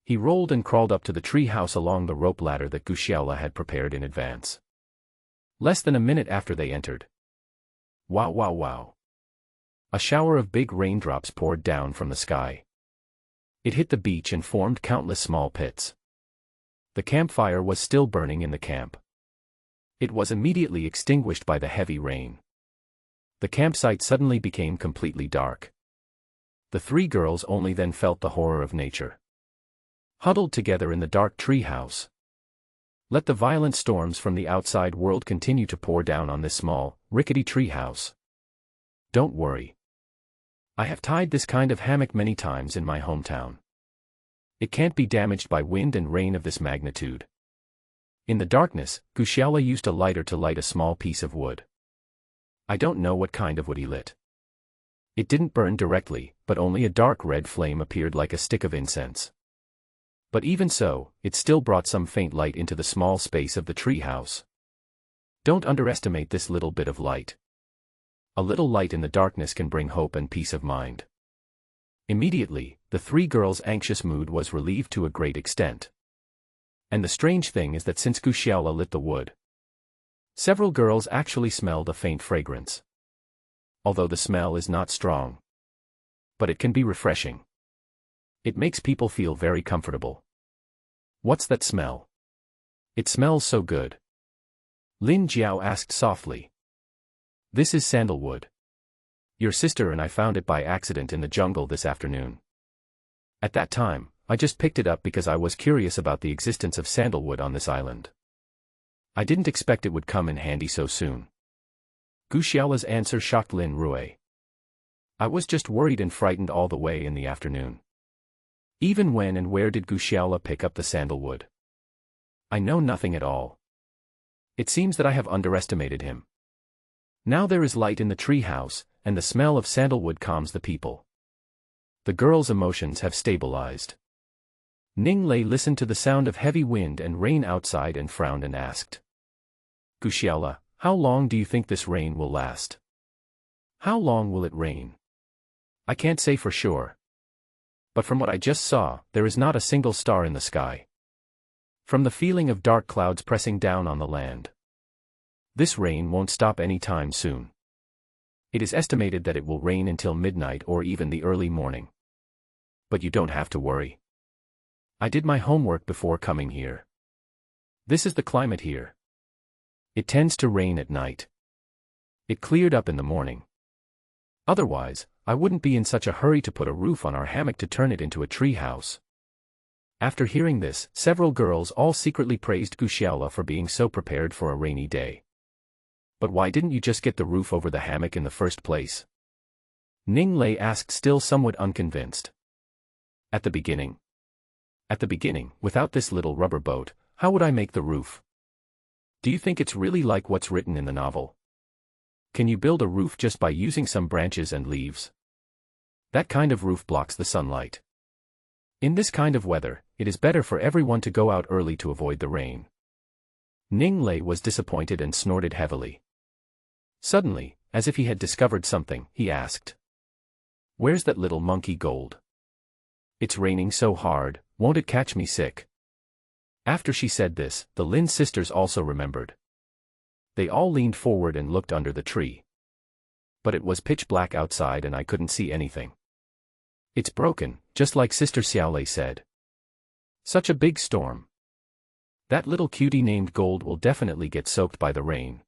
[SPEAKER 1] He rolled and crawled up to the tree house along the rope ladder that Guxiaola had prepared in advance. Less than a minute after they entered. Wow wow wow. A shower of big raindrops poured down from the sky. It hit the beach and formed countless small pits. The campfire was still burning in the camp. It was immediately extinguished by the heavy rain. The campsite suddenly became completely dark. The three girls only then felt the horror of nature. Huddled together in the dark treehouse. Let the violent storms from the outside world continue to pour down on this small, rickety treehouse. Don't worry. I have tied this kind of hammock many times in my hometown. It can't be damaged by wind and rain of this magnitude. In the darkness, Guxiaola used a lighter to light a small piece of wood. I don't know what kind of wood he lit. It didn't burn directly, but only a dark red flame appeared like a stick of incense. But even so, it still brought some faint light into the small space of the treehouse. Don't underestimate this little bit of light. A little light in the darkness can bring hope and peace of mind. Immediately, the three girls' anxious mood was relieved to a great extent. And the strange thing is that since Guxiaola lit the wood, several girls actually smelled a faint fragrance. Although the smell is not strong. But it can be refreshing. It makes people feel very comfortable. What's that smell? It smells so good. Lin Jiao asked softly. This is sandalwood. Your sister and I found it by accident in the jungle this afternoon. At that time, I just picked it up because I was curious about the existence of sandalwood on this island. I didn't expect it would come in handy so soon. Guxiaola's answer shocked Lin Rui. I was just worried and frightened all the way in the afternoon. Even when and where did Gushiala pick up the sandalwood? I know nothing at all. It seems that I have underestimated him. Now there is light in the tree house, and the smell of sandalwood calms the people. The girl's emotions have stabilized. Ning Lei listened to the sound of heavy wind and rain outside and frowned and asked. Gushiala, how long do you think this rain will last? How long will it rain? I can't say for sure. But from what I just saw, there is not a single star in the sky. From the feeling of dark clouds pressing down on the land. This rain won't stop any time soon. It is estimated that it will rain until midnight or even the early morning. But you don't have to worry. I did my homework before coming here. This is the climate here. It tends to rain at night. It cleared up in the morning. Otherwise, I wouldn't be in such a hurry to put a roof on our hammock to turn it into a tree house. After hearing this, several girls all secretly praised Gushiala for being so prepared for a rainy day. But why didn't you just get the roof over the hammock in the first place? Ning Lei asked, still somewhat unconvinced. At the beginning, without this little rubber boat, how would I make the roof? Do you think it's really like what's written in the novel? Can you build a roof just by using some branches and leaves? That kind of roof blocks the sunlight. In this kind of weather, it is better for everyone to go out early to avoid the rain. Ning Lei was disappointed and snorted heavily. Suddenly, as if he had discovered something, he asked. Where's that little monkey Gold? It's raining so hard, won't it catch me sick? After she said this, the Lin sisters also remembered. They all leaned forward and looked under the tree. But it was pitch black outside and I couldn't see anything. It's broken, just like Sister Xiaolei said. Such a big storm. That little cutie named Gold will definitely get soaked by the rain.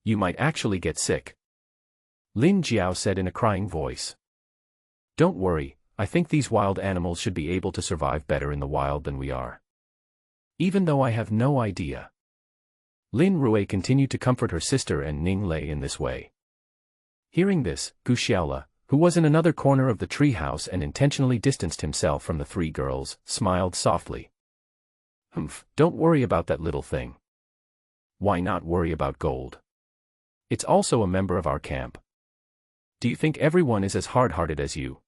[SPEAKER 1] You might actually get sick. Lin Jiao said in a crying voice. Don't worry, I think these wild animals should be able to survive better in the wild than we are. Even though I have no idea. Lin Rui continued to comfort her sister and Ning Lei in this way. Hearing this, Gushiala, who was in another corner of the treehouse and intentionally distanced himself from the three girls, smiled softly. Humph, don't worry about that little thing. Why not worry about Gold? It's also a member of our camp. Do you think everyone is as hard-hearted as you?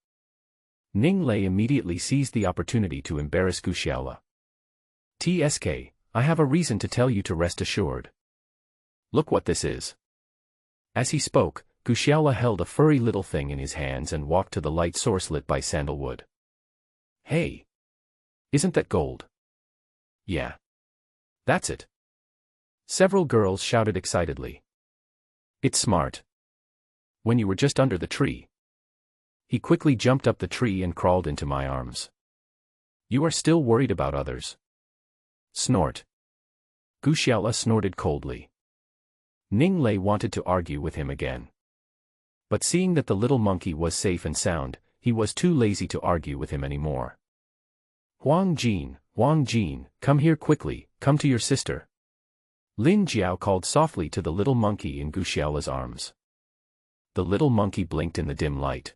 [SPEAKER 1] Ning Lei immediately seized the opportunity to embarrass Gushiala. TSK, I have a reason to tell you to rest assured. Look what this is. As he spoke, Gushiala held a furry little thing in his hands and walked to the light source lit by sandalwood. Hey! Isn't that Gold? Yeah. That's it. Several girls shouted excitedly. It's smart. When you were just under the tree. He quickly jumped up the tree and crawled into my arms. You are still worried about others. Snort. Gushiala snorted coldly. Ning Lei wanted to argue with him again. But seeing that the little monkey was safe and sound, he was too lazy to argue with him anymore. Huang Jin, come here quickly, come to your sister. Lin Jiao called softly to the little monkey in Gushiala's arms. The little monkey blinked in the dim light.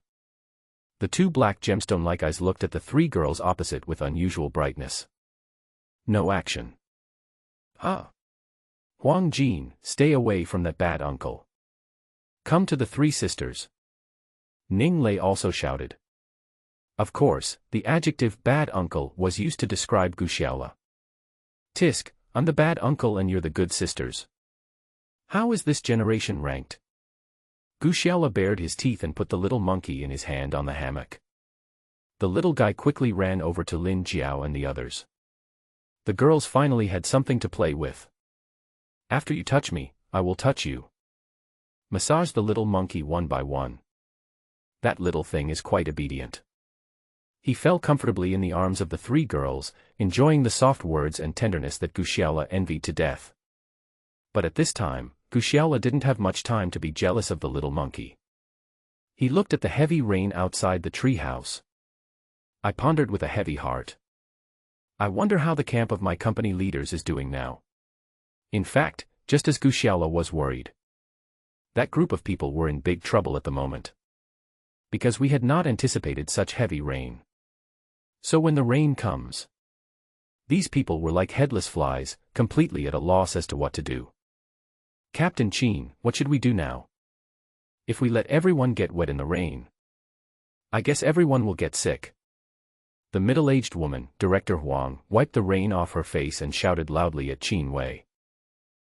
[SPEAKER 1] The two black gemstone-like eyes looked at the three girls opposite with unusual brightness. No action. Huang Jin, stay away from that bad uncle. Come to the three sisters. Ning Lei also shouted. Of course, the adjective bad uncle was used to describe Gushiala. Tisk, I'm the bad uncle and you're the good sisters. How is this generation ranked? Gushiala bared his teeth and put the little monkey in his hand on the hammock. The little guy quickly ran over to Lin Jiao and the others. The girls finally had something to play with. After you touch me, I will touch you. Massage the little monkey one by one. That little thing is quite obedient. He fell comfortably in the arms of the three girls, enjoying the soft words and tenderness that Gushiala envied to death. But at this time, Gushiala didn't have much time to be jealous of the little monkey. He looked at the heavy rain outside the treehouse. I pondered with a heavy heart. I wonder how the camp of my company leaders is doing now. In fact, just as Gushiala was worried. That group of people were in big trouble at the moment. Because we had not anticipated such heavy rain. So when the rain comes, these people were like headless flies, completely at a loss as to what to do. Captain Qin, what should we do now? If we let everyone get wet in the rain, I guess everyone will get sick. The middle-aged woman, Director Huang, wiped the rain off her face and shouted loudly at Qin Wei.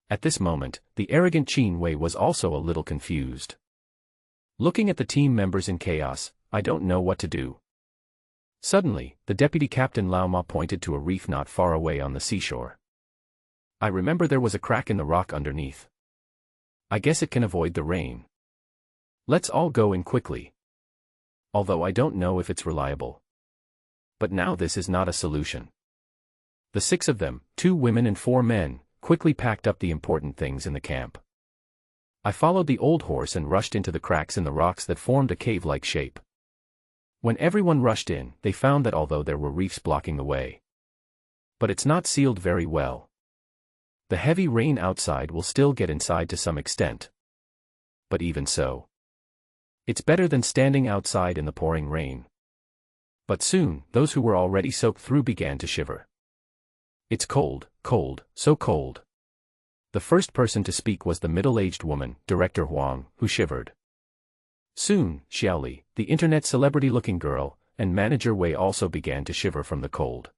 [SPEAKER 1] At this moment, the arrogant Qin Wei was also a little confused. Looking at the team members in chaos, I don't know what to do. Suddenly, the deputy captain Lao Ma pointed to a reef not far away on the seashore. I remember there was a crack in the rock underneath. I guess it can avoid the rain. Let's all go in quickly. Although I don't know if it's reliable. But now this is not a solution. The 6 of them, 2 women and 4 men, quickly packed up the important things in the camp. I followed the old horse and rushed into the cracks in the rocks that formed a cave-like shape. When everyone rushed in, they found that although there were reefs blocking the way, but it's not sealed very well. The heavy rain outside will still get inside to some extent. But even so, it's better than standing outside in the pouring rain. But soon, those who were already soaked through began to shiver. It's cold, cold, so cold. The first person to speak was the middle-aged woman, Director Huang, who shivered. Soon, Xiaoli, the internet celebrity-looking girl, and Manager Wei also began to shiver from the cold.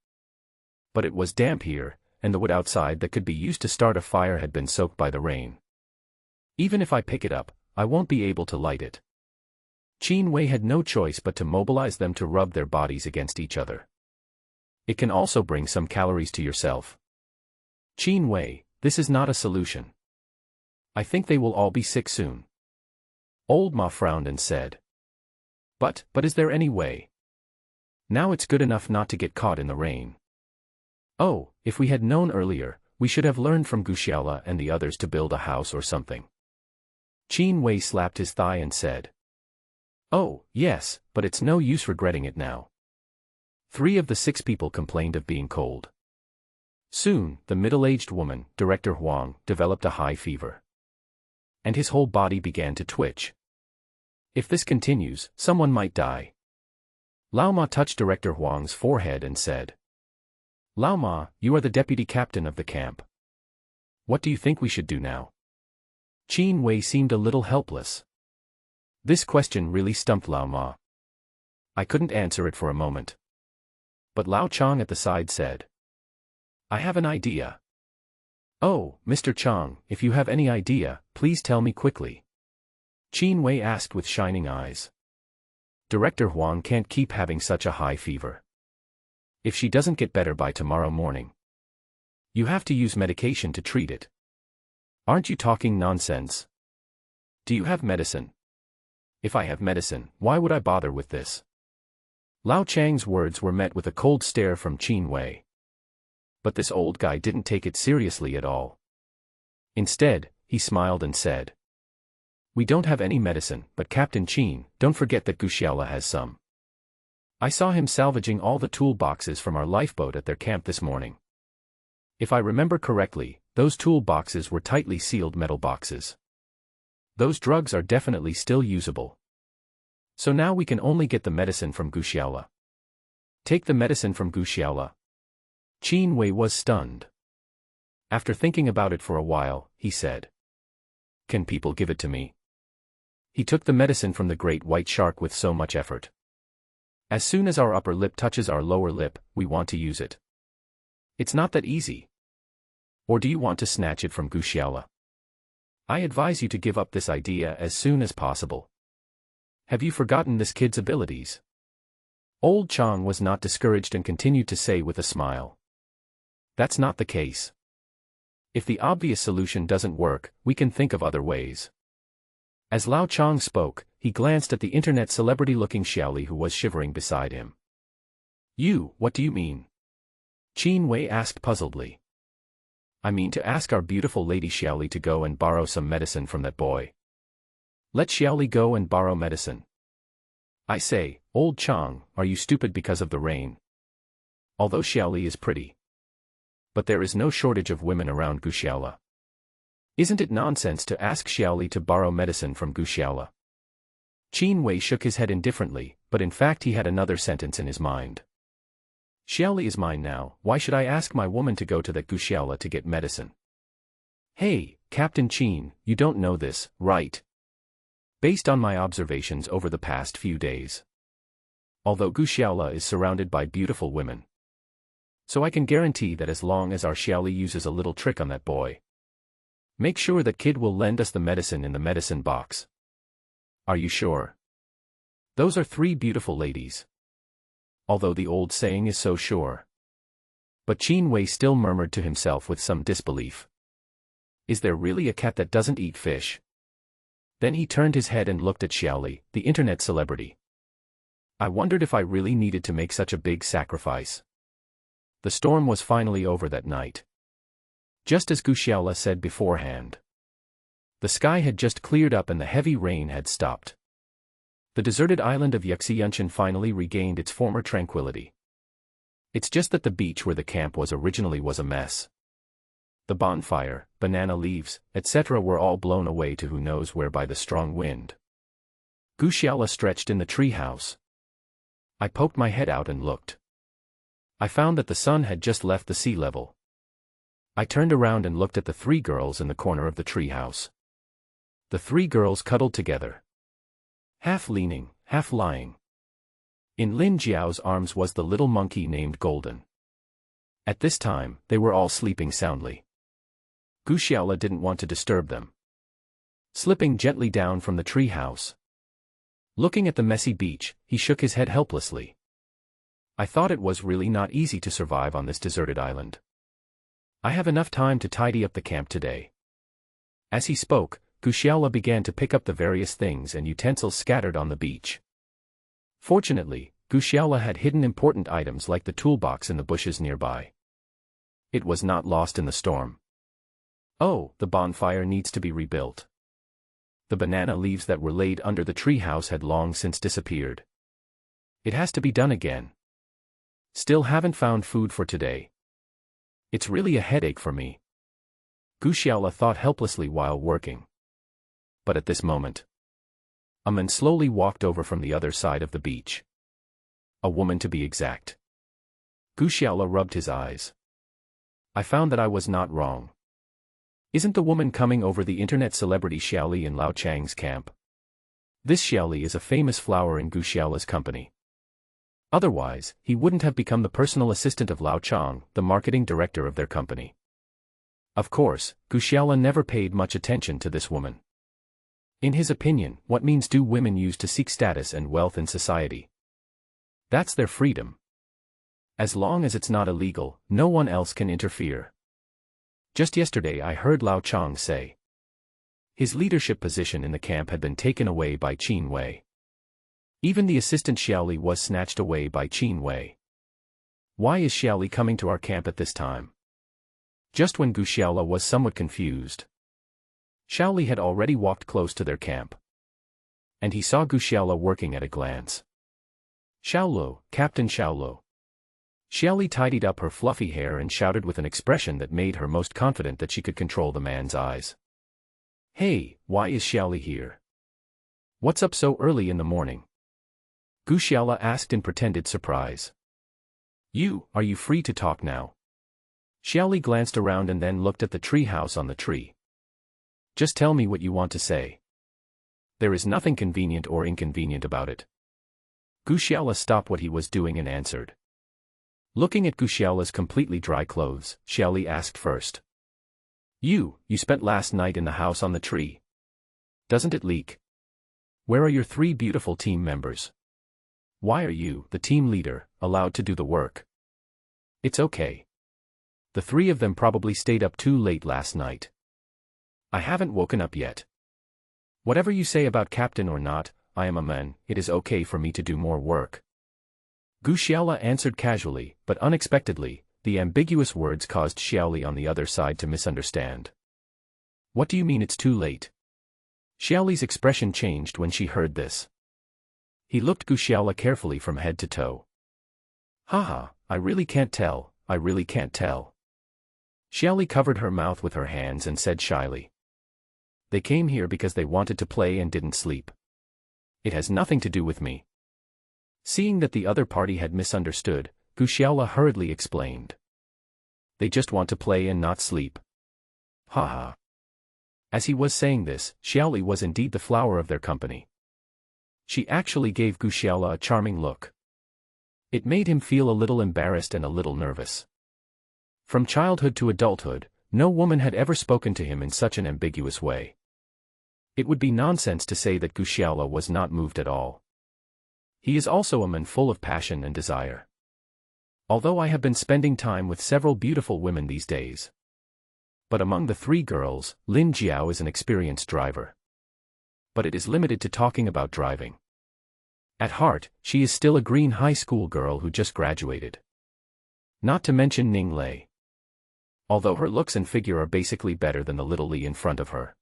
[SPEAKER 1] But it was damp here, and the wood outside that could be used to start a fire had been soaked by the rain. Even if I pick it up, I won't be able to light it. Qin Wei had no choice but to mobilize them to rub their bodies against each other. It can also bring some calories to yourself. Qin Wei, this is not a solution. I think they will all be sick soon. Old Ma frowned and said. But is there any way? Now it's good enough not to get caught in the rain. Oh, if we had known earlier, we should have learned from Guxiaola and the others to build a house or something. Qin Wei slapped his thigh and said. Oh, yes, but it's no use regretting it now. 3 of the 6 people complained of being cold. Soon, the middle-aged woman, Director Huang, developed a high fever. And his whole body began to twitch. If this continues, someone might die. Lao Ma touched Director Huang's forehead and said. Lao Ma, you are the deputy captain of the camp. What do you think we should do now? Qin Wei seemed a little helpless. This question really stumped Lao Ma. I couldn't answer it for a moment. But Lao Chang at the side said. I have an idea. Oh, Mr. Chang, if you have any idea, please tell me quickly. Qin Wei asked with shining eyes. Director Huang can't keep having such a high fever. If she doesn't get better by tomorrow morning, you have to use medication to treat it. Aren't you talking nonsense? Do you have medicine? If I have medicine, why would I bother with this? Lao Chang's words were met with a cold stare from Qin Wei. But this old guy didn't take it seriously at all. Instead, he smiled and said. We don't have any medicine, but Captain Qin, don't forget that Guxiaola has some. I saw him salvaging all the toolboxes from our lifeboat at their camp this morning. If I remember correctly, those toolboxes were tightly sealed metal boxes. Those drugs are definitely still usable. So now we can only get the medicine from Guxiaola. Take the medicine from Guxiaola. Qin Wei was stunned. After thinking about it for a while, he said. Can people give it to me? He took the medicine from the great white shark with so much effort. As soon as our upper lip touches our lower lip, we want to use it. It's not that easy. Or do you want to snatch it from Guxiaola? I advise you to give up this idea as soon as possible. Have you forgotten this kid's abilities? Old Chang was not discouraged and continued to say with a smile. That's not the case. If the obvious solution doesn't work, we can think of other ways. As Lao Chang spoke, he glanced at the internet celebrity-looking Xiaoli who was shivering beside him. You, what do you mean? Qin Wei asked puzzledly. I mean to ask our beautiful lady Xiaoli to go and borrow some medicine from that boy. Let Xiaoli go and borrow medicine. I say, old Chang, are you stupid because of the rain? Although Xiaoli is pretty. But there is no shortage of women around Guxiaola. Isn't it nonsense to ask Xiaoli to borrow medicine from Guxiaola? Qin Wei shook his head indifferently, but in fact he had another sentence in his mind. Xiaoli is mine now, why should I ask my woman to go to that Guxiaola to get medicine? Hey, Captain Qin, you don't know this, right? Based on my observations over the past few days. Although Guxiaola is surrounded by beautiful women. So I can guarantee that as long as our Xiaoli uses a little trick on that boy. Make sure that kid will lend us the medicine in the medicine box. Are you sure? Those are 3 beautiful ladies. Although the old saying is so sure. But Qin Wei still murmured to himself with some disbelief. Is there really a cat that doesn't eat fish? Then he turned his head and looked at Xiaoli, the internet celebrity. I wondered if I really needed to make such a big sacrifice. The storm was finally over that night. Just as Guxiaola said beforehand. The sky had just cleared up and the heavy rain had stopped. The deserted island of Yuxianchen finally regained its former tranquility. It's just that the beach where the camp was originally was a mess. The bonfire, banana leaves, etc. were all blown away to who knows where by the strong wind. Guxiaola stretched in the treehouse. I poked my head out and looked. I found that the sun had just left the sea level. I turned around and looked at the 3 girls in the corner of the treehouse. The 3 girls cuddled together. Half leaning, half lying. In Lin Jiao's arms was the little monkey named Golden. At this time, they were all sleeping soundly. Guxiaola didn't want to disturb them. Slipping gently down from the treehouse. Looking at the messy beach, he shook his head helplessly. I thought it was really not easy to survive on this deserted island. I have enough time to tidy up the camp today. As he spoke, Guxiaola began to pick up the various things and utensils scattered on the beach. Fortunately, Guxiaola had hidden important items like the toolbox in the bushes nearby. It was not lost in the storm. Oh, the bonfire needs to be rebuilt. The banana leaves that were laid under the treehouse had long since disappeared. It has to be done again. Still haven't found food for today. It's really a headache for me. Guxiaola thought helplessly while working. But at this moment, a man slowly walked over from the other side of the beach. A woman to be exact. Guxiaola rubbed his eyes. I found that I was not wrong. Isn't the woman coming over the internet celebrity Xiaoli in Lao Chang's camp? This Xiaoli is a famous flower in Guxiaola's company. Otherwise, he wouldn't have become the personal assistant of Lao Chang, the marketing director of their company. Of course, Guxiaola never paid much attention to this woman. In his opinion, what means do women use to seek status and wealth in society? That's their freedom. As long as it's not illegal, no one else can interfere. Just yesterday I heard Lao Chang say. His leadership position in the camp had been taken away by Qin Wei. Even the assistant Xiaoli was snatched away by Qin Wei. Why is Xiaoli coming to our camp at this time? Just when Guxiaola was somewhat confused. Xiaoli had already walked close to their camp. And he saw Guxiaola working at a glance. Xiaolo, Captain Xiaolo. Xiaoli tidied up her fluffy hair and shouted with an expression that made her most confident that she could control the man's eyes. Hey, why is Xiaoli here? What's up so early in the morning? Guxiaola asked in pretended surprise. Are you free to talk now? Xiaoli glanced around and then looked at the tree house on the tree. Just tell me what you want to say. There is nothing convenient or inconvenient about it. Guxiaola stopped what he was doing and answered. Looking at Guxiaola's completely dry clothes, Xiaoli asked first. You spent last night in the house on the tree. Doesn't it leak? Where are your 3 beautiful team members? Why are you, the team leader, allowed to do the work? It's okay. The 3 of them probably stayed up too late last night. I haven't woken up yet. Whatever you say about captain or not, I am a man, it is okay for me to do more work. Guxiaola answered casually, but unexpectedly, the ambiguous words caused Xiaoli on the other side to misunderstand. What do you mean it's too late? Xiaoli's expression changed when she heard this. He looked Guxiaola carefully from head to toe. Haha, I really can't tell, I really can't tell. Xiaoli covered her mouth with her hands and said shyly. They came here because they wanted to play and didn't sleep. It has nothing to do with me. Seeing that the other party had misunderstood, Guxiaola hurriedly explained. They just want to play and not sleep. Haha. As he was saying this, Xiaoli was indeed the flower of their company. She actually gave Guxiaola a charming look. It made him feel a little embarrassed and a little nervous. From childhood to adulthood, no woman had ever spoken to him in such an ambiguous way. It would be nonsense to say that Guxiaola was not moved at all. He is also a man full of passion and desire. Although I have been spending time with several beautiful women these days. But among the three girls, Lin Jiao is an experienced driver. But it is limited to talking about driving. At heart, she is still a green high school girl who just graduated. Not to mention Ning Lei. Although her looks and figure are basically better than the little Li in front of her.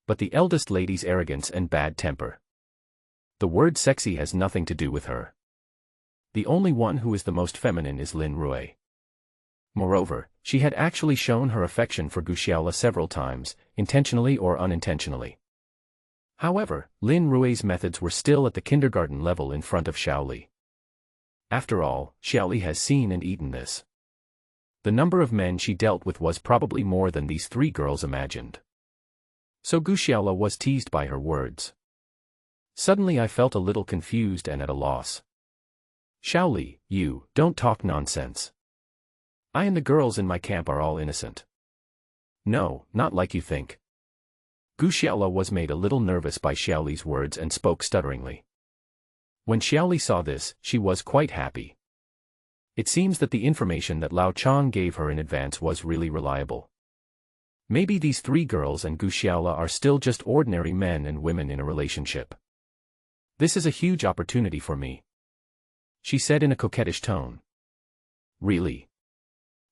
[SPEAKER 1] But the eldest lady's arrogance and bad temper. The word sexy has nothing to do with her. The only one who is the most feminine is Lin Rui. Moreover, she had actually shown her affection for Guxiaola several times, intentionally or unintentionally. However, Lin Rui's methods were still at the kindergarten level in front of Xiaoli. After all, Xiaoli has seen and eaten this. The number of men she dealt with was probably more than these three girls imagined. So Guxiaola was teased by her words. Suddenly I felt a little confused and at a loss. Xiaoli, you, don't talk nonsense. I and the girls in my camp are all innocent. No, not like you think. Guxiaola was made a little nervous by Xiaoli's words and spoke stutteringly. When Xiaoli saw this, she was quite happy. It seems that the information that Lao Chang gave her in advance was really reliable. Maybe these three girls and Guxiaola are still just ordinary men and women in a relationship. This is a huge opportunity for me, she said in a coquettish tone. Really?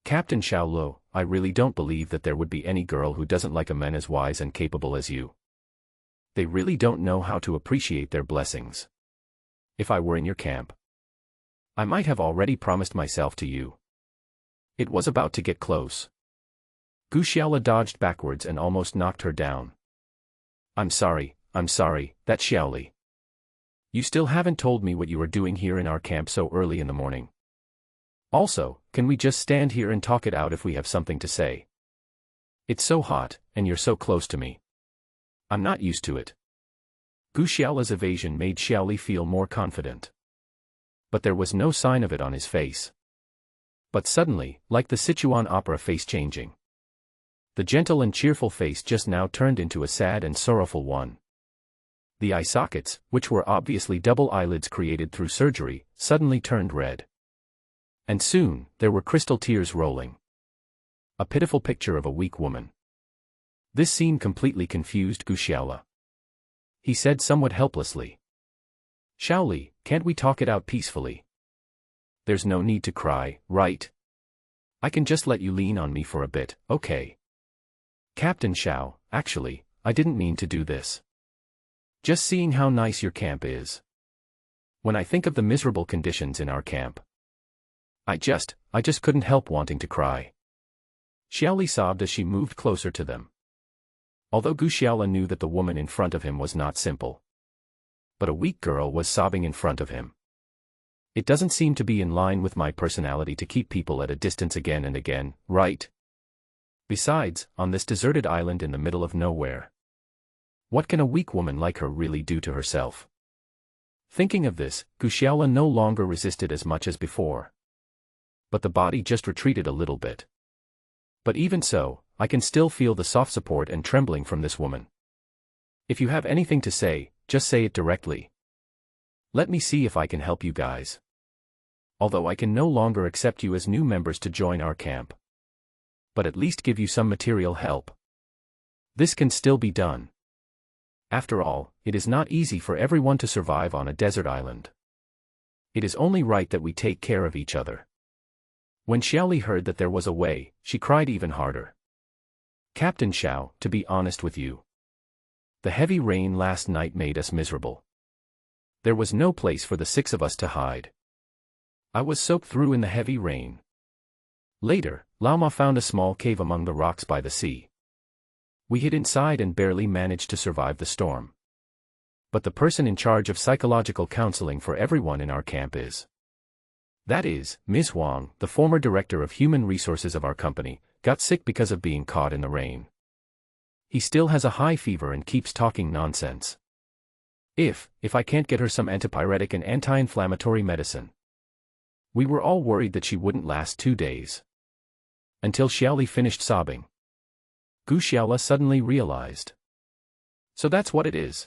[SPEAKER 1] Captain Xiaolo, I really don't believe that there would be any girl who doesn't like a man as wise and capable as you. They really don't know how to appreciate their blessings. If I were in your camp, I might have already promised myself to you. It was about to get close. Guxiaola dodged backwards and almost knocked her down. I'm sorry, that Xiaoli. You still haven't told me what you are doing here in our camp so early in the morning. Also, can we just stand here and talk it out if we have something to say? It's so hot, and you're so close to me. I'm not used to it. Guxiaola's evasion made Xiaoli feel more confident. But there was no sign of it on his face. But suddenly, like the Sichuan opera face changing, the gentle and cheerful face just now turned into a sad and sorrowful one. The eye sockets, which were obviously double eyelids created through surgery, suddenly turned red. And soon, there were crystal tears rolling. A pitiful picture of a weak woman. This scene completely confused Guxiaola. He said somewhat helplessly. Xiaoli, can't we talk it out peacefully? There's no need to cry, right? I can just let you lean on me for a bit, okay? Captain Xiao, actually, I didn't mean to do this. Just seeing how nice your camp is. When I think of the miserable conditions in our camp, I just couldn't help wanting to cry. Xiaoli sobbed as she moved closer to them. Although Guxiaola knew that the woman in front of him was not simple. But a weak girl was sobbing in front of him. It doesn't seem to be in line with my personality to keep people at a distance again and again, right? Besides, on this deserted island in the middle of nowhere, what can a weak woman like her really do to herself? Thinking of this, Guxiaola no longer resisted as much as before. But the body just retreated a little bit. But even so, I can still feel the soft support and trembling from this woman. If you have anything to say, just say it directly. Let me see if I can help you guys. Although I can no longer accept you as new members to join our camp. But at least give you some material help. This can still be done. After all, it is not easy for everyone to survive on a desert island. It is only right that we take care of each other. When Xiaoli heard that there was a way, she cried even harder. Captain Xiao, to be honest with you, the heavy rain last night made us miserable. There was no place for the six of us to hide. I was soaked through in the heavy rain. Later, Lao Ma found a small cave among the rocks by the sea. We hid inside and barely managed to survive the storm. But the person in charge of psychological counseling for everyone in our camp is That is, Ms. Huang, the former director of human resources of our company, got sick because of being caught in the rain. He still has a high fever and keeps talking nonsense. If I can't get her some antipyretic and anti-inflammatory medicine. We were all worried that she wouldn't last 2 days. Until Xiaoli finished sobbing. Gu Xiaola suddenly realized. So that's what it is.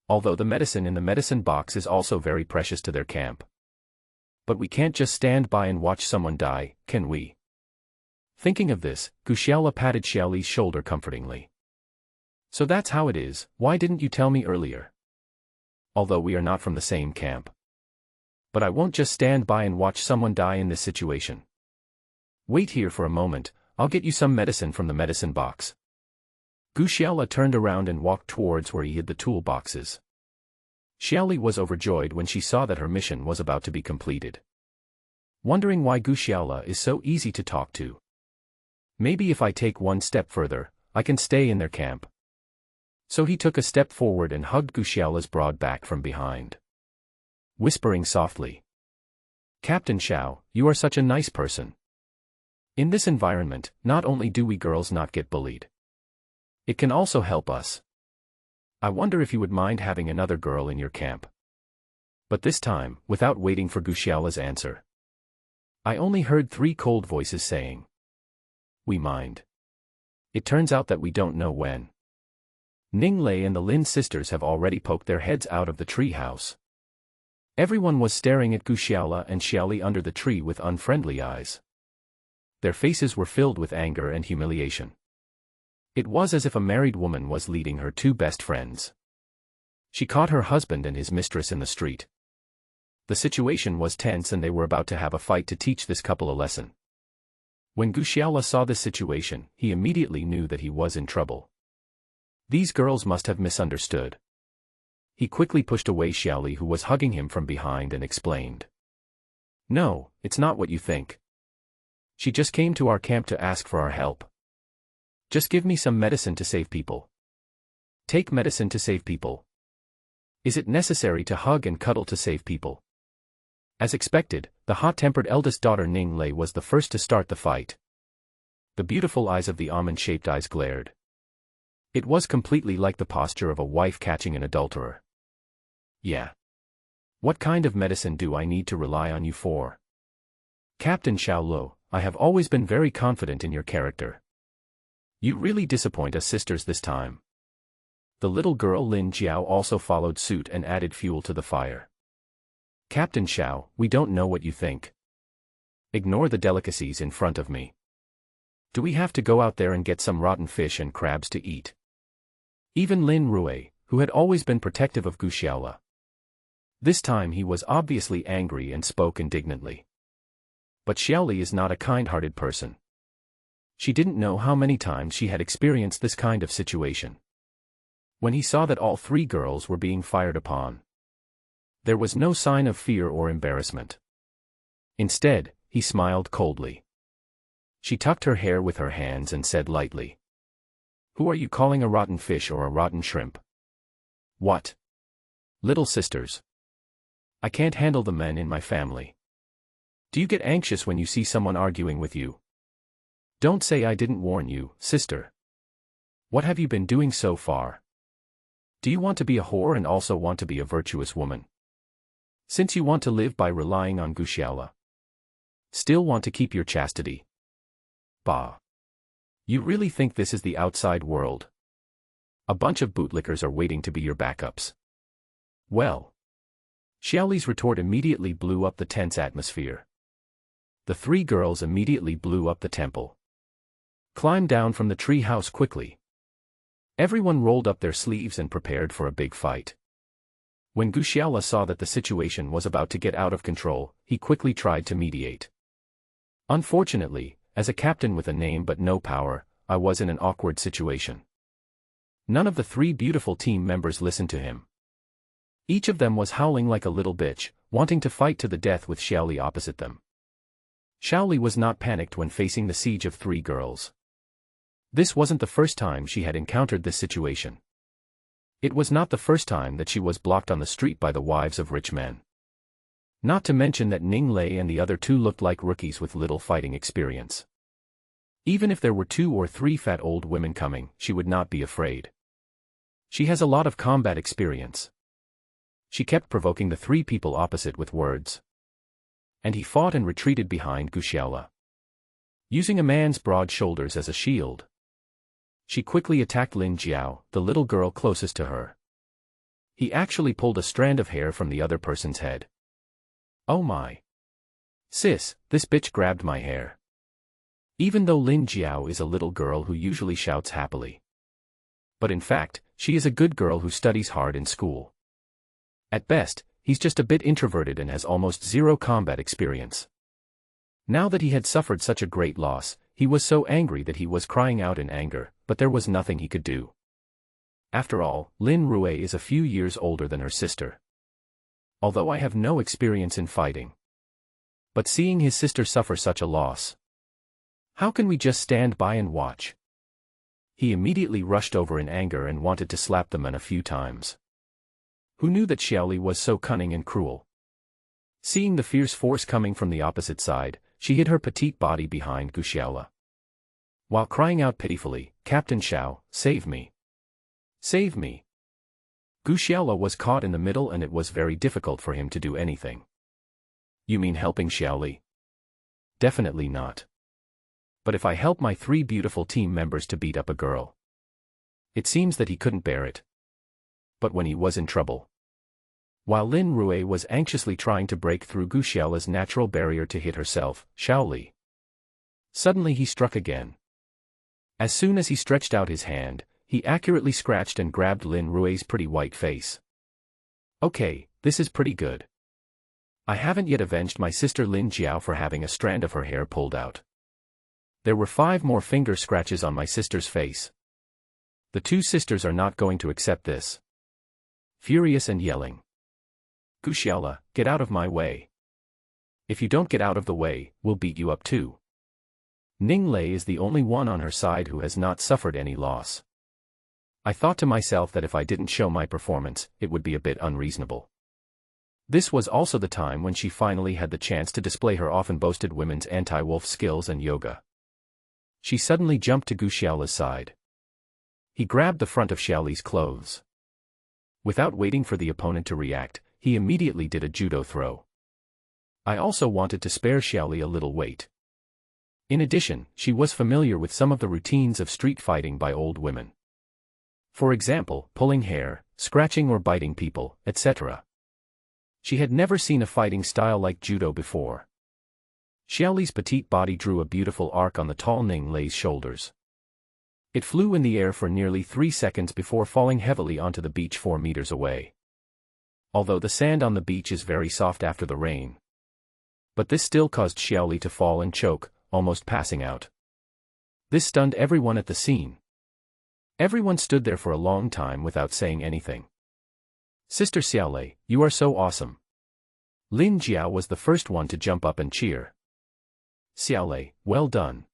[SPEAKER 1] Although the medicine in the medicine box is also very precious to their camp. But we can't just stand by and watch someone die, can we? Thinking of this, Gu Xiaola patted Xiaoli's shoulder comfortingly. So that's how it is, why didn't you tell me earlier? Although we are not from the same camp. But I won't just stand by and watch someone die in this situation. Wait here for a moment, I'll get you some medicine from the medicine box. Gu Xiaola turned around and walked towards where he hid the toolboxes. Xiaoli was overjoyed when she saw that her mission was about to be completed. Wondering why Gu Xiaola is so easy to talk to. Maybe if I take one step further, I can stay in their camp. So he took a step forward and hugged Gu Xiaola's broad back from behind. Whispering softly. Captain Xiao, you are such a nice person. In this environment, not only do we girls not get bullied. It can also help us. I wonder if you would mind having another girl in your camp. But this time, without waiting for Gu Xiaola's answer. I only heard 3 cold voices saying. We mind. It turns out that we don't know when. Ning Lei and the Lin sisters have already poked their heads out of the tree house. Everyone was staring at Gu Xiaola and Xiaoli under the tree with unfriendly eyes. Their faces were filled with anger and humiliation. It was as if a married woman was leading her 2 best friends. She caught her husband and his mistress in the street. The situation was tense and they were about to have a fight to teach this couple a lesson. When Gu Xiaola saw this situation, he immediately knew that he was in trouble. These girls must have misunderstood. He quickly pushed away Xiaoli, who was hugging him from behind, and explained. No, it's not what you think. She just came to our camp to ask for our help. Just give me some medicine to save people. Take medicine to save people. Is it necessary to hug and cuddle to save people? As expected, the hot-tempered eldest daughter Ning Lei was the first to start the fight. The beautiful eyes of the almond-shaped eyes glared. It was completely like the posture of a wife catching an adulterer. Yeah. What kind of medicine do I need to rely on you for? Captain Xiaolo, I have always been very confident in your character. You really disappoint us sisters this time. The little girl Lin Jiao also followed suit and added fuel to the fire. Captain Xiao, we don't know what you think. Ignore the delicacies in front of me. Do we have to go out there and get some rotten fish and crabs to eat? Even Lin Rui, who had always been protective of Gu Xiaola. This time he was obviously angry and spoke indignantly. But Xiaoli is not a kind-hearted person. She didn't know how many times she had experienced this kind of situation. When he saw that all 3 girls were being fired upon, there was no sign of fear or embarrassment. Instead, he smiled coldly. She tucked her hair with her hands and said lightly. Who are you calling a rotten fish or a rotten shrimp? What? Little sisters. I can't handle the men in my family. Do you get anxious when you see someone arguing with you? Don't say I didn't warn you, sister. What have you been doing so far? Do you want to be a whore and also want to be a virtuous woman? Since you want to live by relying on Gu Xiaola. Still want to keep your chastity. Bah. You really think this is the outside world? A bunch of bootlickers are waiting to be your backups. Well. Xiaoli's retort immediately blew up the tense atmosphere. The 3 girls immediately blew up the temple. Climbed down from the tree house quickly. Everyone rolled up their sleeves and prepared for a big fight. When Gu Xiaola saw that the situation was about to get out of control, he quickly tried to mediate. Unfortunately, as a captain with a name but no power, I was in an awkward situation. None of the 3 beautiful team members listened to him. Each of them was howling like a little bitch, wanting to fight to the death with Xiaoli opposite them. Xiaoli was not panicked when facing the siege of 3 girls. This wasn't the first time she had encountered this situation. It was not the first time that she was blocked on the street by the wives of rich men. Not to mention that Ning Lei and the other two looked like rookies with little fighting experience. Even if there were 2 or 3 fat old women coming, she would not be afraid. She has a lot of combat experience. She kept provoking the 3 people opposite with words. And he fought and retreated behind Gu Xiaola, using a man's broad shoulders as a shield. She quickly attacked Lin Jiao, the little girl closest to her. He actually pulled a strand of hair from the other person's head. Oh my. Sis, this bitch grabbed my hair. Even though Lin Jiao is a little girl who usually shouts happily. But in fact, she is a good girl who studies hard in school. At best, he's just a bit introverted and has almost 0 combat experience. Now that he had suffered such a great loss, he was so angry that he was crying out in anger, but there was nothing he could do. After all, Lin Rue is a few years older than her sister. Although I have no experience in fighting. But seeing his sister suffer such a loss. How can we just stand by and watch? He immediately rushed over in anger and wanted to slap the man a few times. Who knew that Xiaoli was so cunning and cruel? Seeing the fierce force coming from the opposite side, she hid her petite body behind Gu Xiaola. While crying out pitifully, "Captain Xiao, save me! Save me!" Gu Xiaola was caught in the middle and it was very difficult for him to do anything. You mean helping Xiaoli? Definitely not. But if I help my 3 beautiful team members to beat up a girl. It seems that he couldn't bear it. But when he was in trouble. While Lin Rue was anxiously trying to break through Gu Xiaola's natural barrier to hit herself, Xiaoli. Suddenly he struck again. As soon as he stretched out his hand, he accurately scratched and grabbed Lin Rue's pretty white face. Okay, this is pretty good. I haven't yet avenged my sister Lin Jiao for having a strand of her hair pulled out. There were 5 more finger scratches on my sister's face. The 2 sisters are not going to accept this. Furious and yelling. Gu Xiaola, get out of my way. If you don't get out of the way, we'll beat you up too. Ning Lei is the only one on her side who has not suffered any loss. I thought to myself that if I didn't show my performance, it would be a bit unreasonable. This was also the time when she finally had the chance to display her often boasted women's anti-wolf skills and yoga. She suddenly jumped to Gu Xiaola's side. He grabbed the front of Xiaoli's clothes. Without waiting for the opponent to react, he immediately did a judo throw. I also wanted to spare Xiaoli a little weight. In addition, she was familiar with some of the routines of street fighting by old women. For example, pulling hair, scratching or biting people, etc. She had never seen a fighting style like judo before. Xiaoli's petite body drew a beautiful arc on the tall Ning Lei's shoulders. It flew in the air for nearly 3 seconds before falling heavily onto the beach 4 meters away. Although the sand on the beach is very soft after the rain. But this still caused Xiaoli to fall and choke, almost passing out. This stunned everyone at the scene. Everyone stood there for a long time without saying anything. Sister Xiaolei, you are so awesome. Lin Jiao was the first one to jump up and cheer. Xiaolei, well done.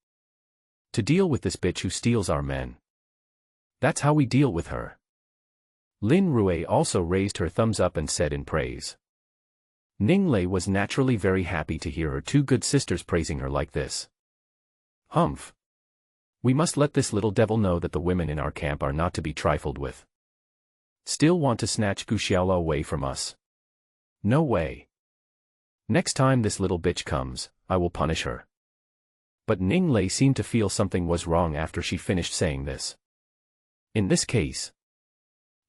[SPEAKER 1] To deal with this bitch who steals our men. That's how we deal with her. Lin Rue also raised her thumbs up and said in praise. Ning Lei was naturally very happy to hear her 2 good sisters praising her like this. Humph. We must let this little devil know that the women in our camp are not to be trifled with. Still want to snatch Gu Xiaola away from us? No way. Next time this little bitch comes, I will punish her. But Ning Lei seemed to feel something was wrong after she finished saying this. In this case,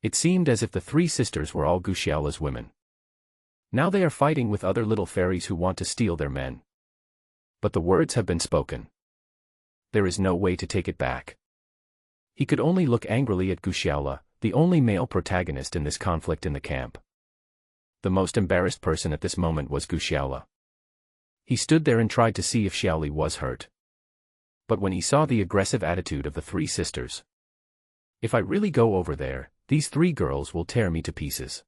[SPEAKER 1] it seemed as if the 3 sisters were all Gu Xiaola's women. Now they are fighting with other little fairies who want to steal their men. But the words have been spoken. There is no way to take it back. He could only look angrily at Gu Xiaola, the only male protagonist in this conflict in the camp. The most embarrassed person at this moment was Gu Xiaola. He stood there and tried to see if Xiaoli was hurt. But when he saw the aggressive attitude of the 3 sisters. If I really go over there, these 3 girls will tear me to pieces.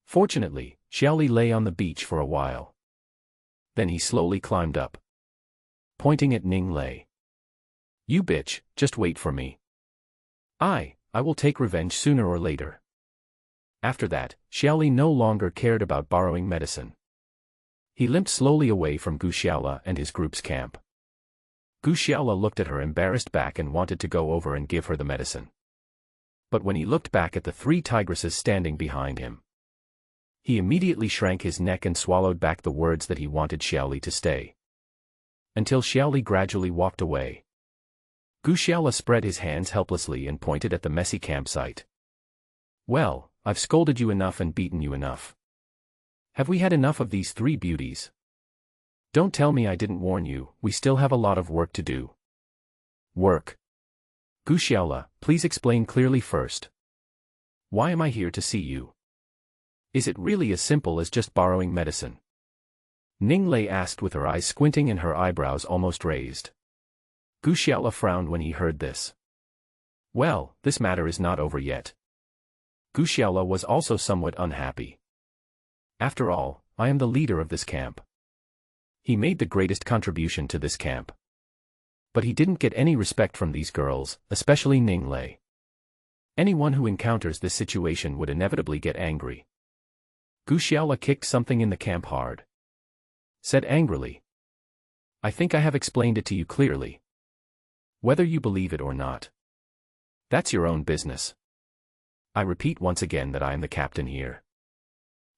[SPEAKER 1] Fortunately, Xiaoli lay on the beach for a while. Then he slowly climbed up. Pointing at Ning Lei. You bitch, just wait for me. I will take revenge sooner or later. After that, Xiaoli no longer cared about borrowing medicine. He limped slowly away from Gu Xiaola and his group's camp. Gu Xiaola looked at her embarrassed back and wanted to go over and give her the medicine. But when he looked back at the 3 tigresses standing behind him, he immediately shrank his neck and swallowed back the words that he wanted Xiaoli to stay. Until Xiaoli gradually walked away. Gu Xiaola spread his hands helplessly and pointed at the messy campsite. Well, I've scolded you enough and beaten you enough. Have we had enough of these 3 beauties? Don't tell me I didn't warn you, we still have a lot of work to do. Work? Gu Xiaola, please explain clearly first. Why am I here to see you? Is it really as simple as just borrowing medicine? Ning Lei asked with her eyes squinting and her eyebrows almost raised. Gu Xiaola frowned when he heard this. Well, this matter is not over yet. Gu Xiaola was also somewhat unhappy. After all, I am the leader of this camp. He made the greatest contribution to this camp. But he didn't get any respect from these girls, especially Ning Lei. Anyone who encounters this situation would inevitably get angry. Gu Xiaola kicked something in the camp hard. Said angrily. I think I have explained it to you clearly. Whether you believe it or not. That's your own business. I repeat once again that I am the captain here.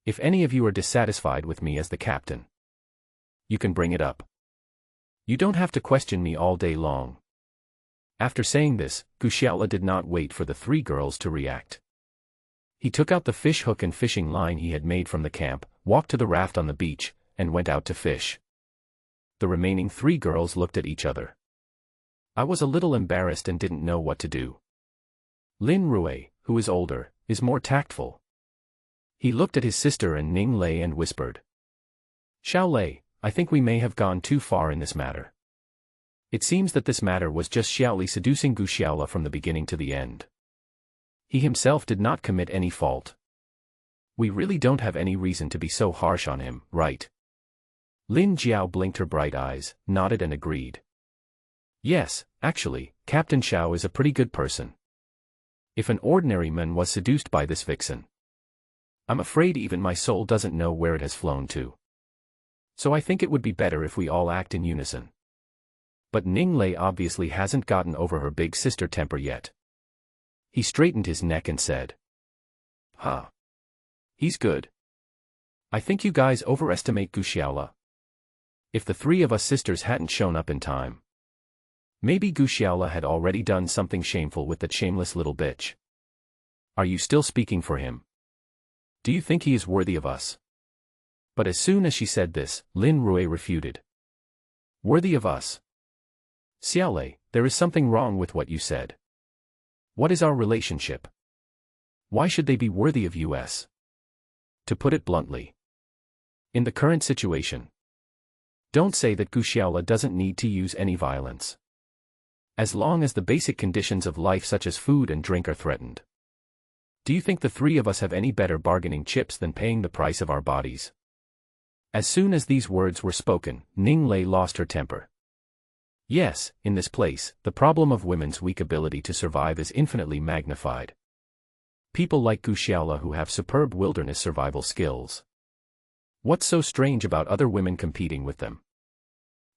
[SPEAKER 1] If any of you are dissatisfied with me as the captain, you can bring it up. You don't have to question me all day long. After saying this, Gu Xiaola did not wait for the 3 girls to react. He took out the fish hook and fishing line he had made from the camp, walked to the raft on the beach, and went out to fish. The remaining 3 girls looked at each other. I was a little embarrassed and didn't know what to do. Lin Rui, who is older, is more tactful. He looked at his sister and Ning Lei and whispered. Xiao Lei, I think we may have gone too far in this matter. It seems that this matter was just Xiaoli seducing Gu Xiaola from the beginning to the end. He himself did not commit any fault. We really don't have any reason to be so harsh on him, right? Lin Jiao blinked her bright eyes, nodded and agreed. Yes, actually, Captain Xiao is a pretty good person. If an ordinary man was seduced by this vixen, I'm afraid even my soul doesn't know where it has flown to. So I think it would be better if we all act in unison. But Ning Lei obviously hasn't gotten over her big sister temper yet. He straightened his neck and said. Huh. He's good. I think you guys overestimate Gu Xiaola. If the 3 of us sisters hadn't shown up in time, maybe Gu Xiaola had already done something shameful with that shameless little bitch. Are you still speaking for him? Do you think he is worthy of us? But as soon as she said this, Lin Rui refuted. Worthy of us? Xiaolei, there is something wrong with what you said. What is our relationship? Why should they be worthy of us? To put it bluntly, in the current situation, don't say that Gu Xiaola doesn't need to use any violence. As long as the basic conditions of life such as food and drink are threatened. Do you think the 3 of us have any better bargaining chips than paying the price of our bodies? As soon as these words were spoken, Ning Lei lost her temper. Yes, in this place, the problem of women's weak ability to survive is infinitely magnified. People like Gu Xiaola who have superb wilderness survival skills. What's so strange about other women competing with them?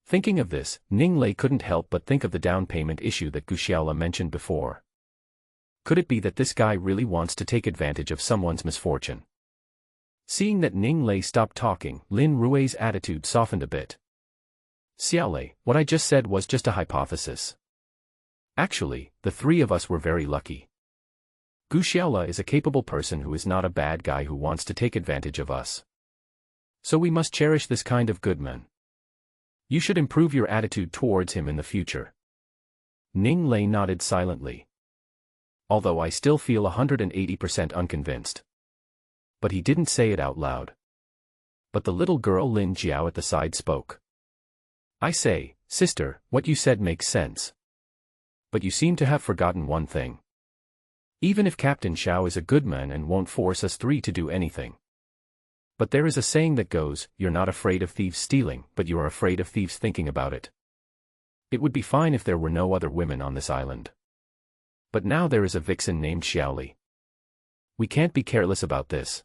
[SPEAKER 1] Thinking of this, Ning Lei couldn't help but think of the down payment issue that Gu Xiaola mentioned before. Could it be that this guy really wants to take advantage of someone's misfortune? Seeing that Ning Lei stopped talking, Lin Rui's attitude softened a bit. Xiaolei, what I just said was just a hypothesis. Actually, the 3 of us were very lucky. Gu Xiaola is a capable person who is not a bad guy who wants to take advantage of us. So we must cherish this kind of good man. You should improve your attitude towards him in the future. Ning Lei nodded silently. Although I still feel 180% unconvinced. But he didn't say it out loud. But the little girl Lin Jiao at the side spoke. I say, sister, what you said makes sense. But you seem to have forgotten one thing. Even if Captain Xiao is a good man and won't force us 3 to do anything. But there is a saying that goes, you're not afraid of thieves stealing, but you are afraid of thieves thinking about it. It would be fine if there were no other women on this island. But now there is a vixen named Xiaoli. We can't be careless about this.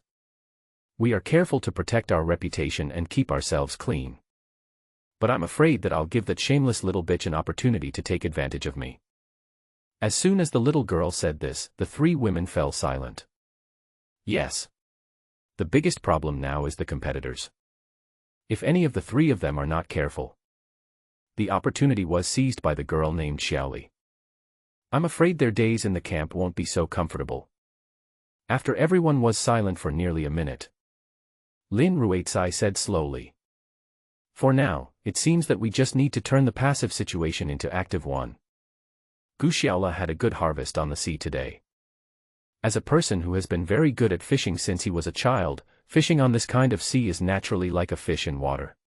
[SPEAKER 1] We are careful to protect our reputation and keep ourselves clean. But I'm afraid that I'll give that shameless little bitch an opportunity to take advantage of me." As soon as the little girl said this, the three women fell silent. Yes. The biggest problem now is the competitors. If any of the three of them are not careful. The opportunity was seized by the girl named Xiaoli. I'm afraid their days in the camp won't be so comfortable. After everyone was silent for nearly a minute, Lin Ruizai said slowly. For now, it seems that we just need to turn the passive situation into active one. Gu Xiaola had a good harvest on the sea today. As a person who has been very good at fishing since he was a child, fishing on this kind of sea is naturally like a fish in water.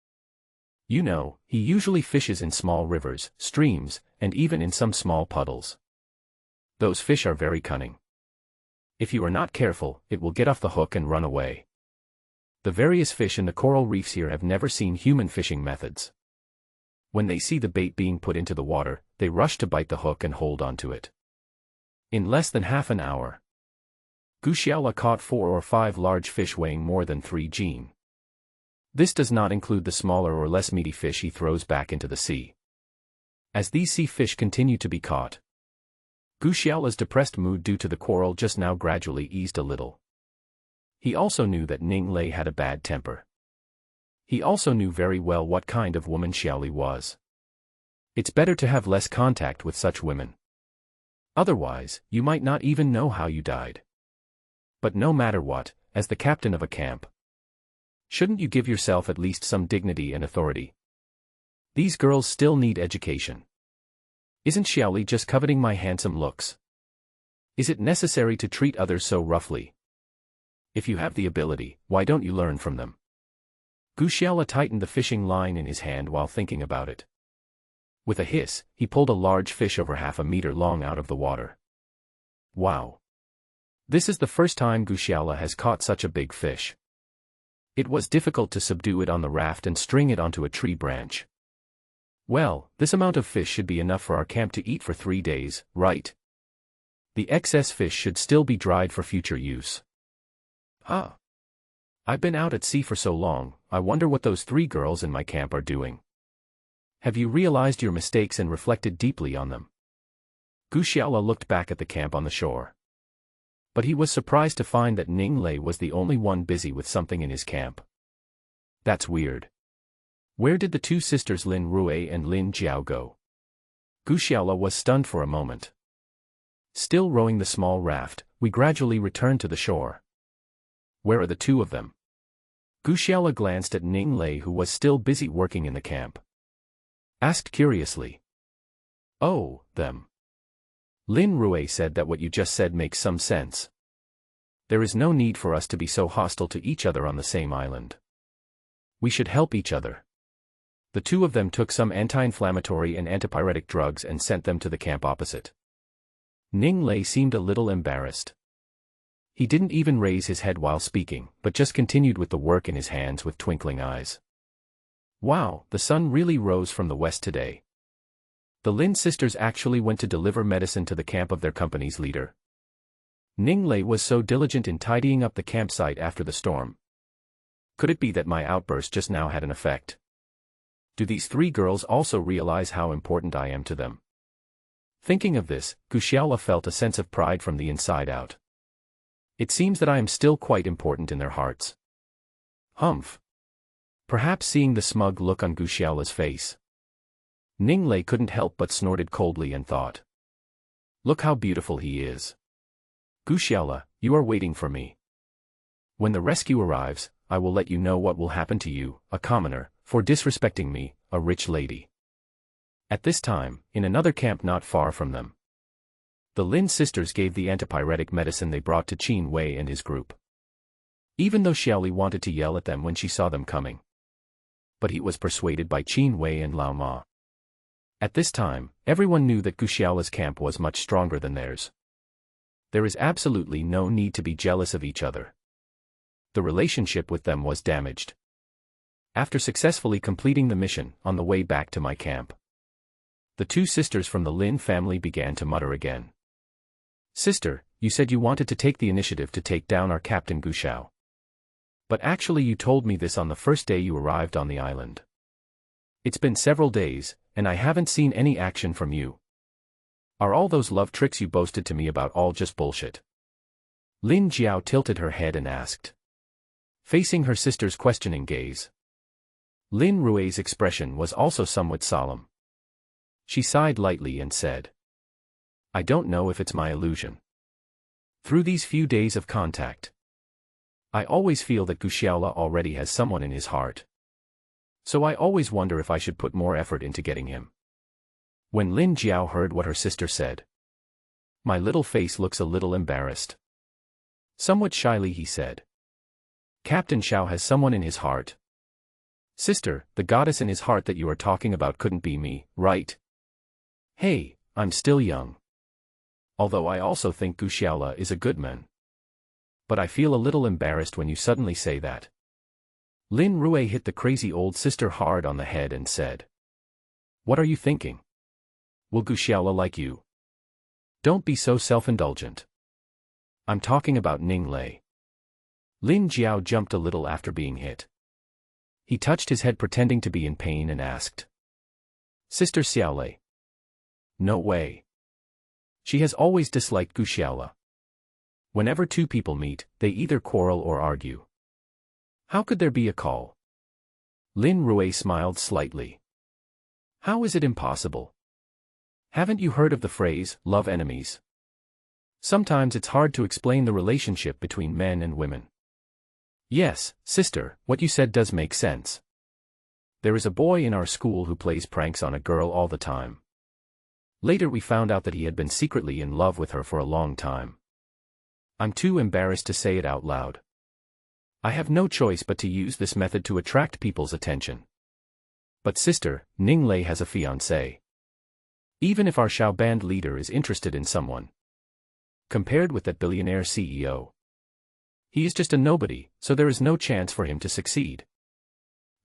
[SPEAKER 1] You know, he usually fishes in small rivers, streams, and even in some small puddles. Those fish are very cunning. If you are not careful, it will get off the hook and run away. The various fish in the coral reefs here have never seen human fishing methods. When they see the bait being put into the water, they rush to bite the hook and hold onto it. In less than half an hour, Gu Xiaola caught 4 or 5 large fish weighing more than 3 jin. This does not include the smaller or less meaty fish he throws back into the sea. As these sea fish continue to be caught, Gu Xiaola's depressed mood due to the quarrel just now gradually eased a little. He also knew that Ning Lei had a bad temper. He also knew very well what kind of woman Xiaoli was. It's better to have less contact with such women. Otherwise, you might not even know how you died. But no matter what, as the captain of a camp, shouldn't you give yourself at least some dignity and authority? These girls still need education. Isn't Xiaoli just coveting my handsome looks? Is it necessary to treat others so roughly? If you have the ability, why don't you learn from them? Gu Xiaola tightened the fishing line in his hand while thinking about it. With a hiss, he pulled a large fish over half a meter long out of the water. Wow! This is the first time Gu Xiaola has caught such a big fish. It was difficult to subdue it on the raft and string it onto a tree branch. Well, this amount of fish should be enough for our camp to eat for 3 days, right? The excess fish should still be dried for future use. I've been out at sea for so long, I wonder what those 3 girls in my camp are doing. Have you realized your mistakes and reflected deeply on them? Gu Xiaola looked back at the camp on the shore. But he was surprised to find that Ning Lei was the only one busy with something in his camp. That's weird. Where did the 2 sisters Lin Rui and Lin Jiao go? Gu Xiaola was stunned for a moment. Still rowing the small raft, we gradually returned to the shore. Where are the 2 of them? Gu Xiaola glanced at Ning Lei, who was still busy working in the camp. Asked curiously. Oh, them. Lin Rui said that what you just said makes some sense. There is no need for us to be so hostile to each other on the same island. We should help each other. The 2 of them took some anti-inflammatory and antipyretic drugs and sent them to the camp opposite. Ning Lei seemed a little embarrassed. He didn't even raise his head while speaking, but just continued with the work in his hands with twinkling eyes. Wow, the sun really rose from the west today. The Lin sisters actually went to deliver medicine to the camp of their company's leader. Ning Lei was so diligent in tidying up the campsite after the storm. Could it be that my outburst just now had an effect? Do these 3 girls also realize how important I am to them? Thinking of this, Gu Xiaola felt a sense of pride from the inside out. It seems that I am still quite important in their hearts. Humph. Perhaps seeing the smug look on Gu Xiaola's face, Ning Lei couldn't help but snorted coldly and thought. Look how beautiful he is. Gu Xiaola, you are waiting for me. When the rescue arrives, I will let you know what will happen to you, a commoner, for disrespecting me, a rich lady. At this time, in another camp not far from them, the Lin sisters gave the antipyretic medicine they brought to Qin Wei and his group. Even though Xiaoli wanted to yell at them when she saw them coming, but he was persuaded by Qin Wei and Lao Ma. At this time, everyone knew that Gu Xiaola's camp was much stronger than theirs. There is absolutely no need to be jealous of each other. The relationship with them was damaged. After successfully completing the mission, on the way back to my camp, the 2 sisters from the Lin family began to mutter again. Sister, you said you wanted to take the initiative to take down our Captain Gu Xiao. But actually you told me this on the first day you arrived on the island. It's been several days, and I haven't seen any action from you. Are all those love tricks you boasted to me about all just bullshit? Lin Jiao tilted her head and asked, facing her sister's questioning gaze. Lin Rui's expression was also somewhat solemn. She sighed lightly and said, I don't know if it's my illusion. Through these few days of contact, I always feel that Gu Xiaola already has someone in his heart. So I always wonder if I should put more effort into getting him. When Lin Jiao heard what her sister said, my little face looks a little embarrassed. Somewhat shyly he said, Captain Xiao has someone in his heart. Sister, the goddess in his heart that you are talking about couldn't be me, right? Hey, I'm still young. Although I also think Gu Xiaola is a good man. But I feel a little embarrassed when you suddenly say that. Lin Rui hit the crazy old sister hard on the head and said, What are you thinking? Will Gu Xiaola like you? Don't be so self-indulgent. I'm talking about Ning Lei. Lin Jiao jumped a little after being hit. He touched his head pretending to be in pain and asked, Sister Xiaolei. No way. She has always disliked Gu Xiaola. Whenever two people meet, they either quarrel or argue. How could there be a call? Lin Rui smiled slightly. How is it impossible? Haven't you heard of the phrase, love enemies? Sometimes it's hard to explain the relationship between men and women. Yes, sister, what you said does make sense. There is a boy in our school who plays pranks on a girl all the time. Later we found out that he had been secretly in love with her for a long time. I'm too embarrassed to say it out loud. I have no choice but to use this method to attract people's attention. But sister, Ning Lei has a fiancé. Even if our Xiao band leader is interested in someone. Compared with that billionaire CEO. He is just a nobody, so there is no chance for him to succeed.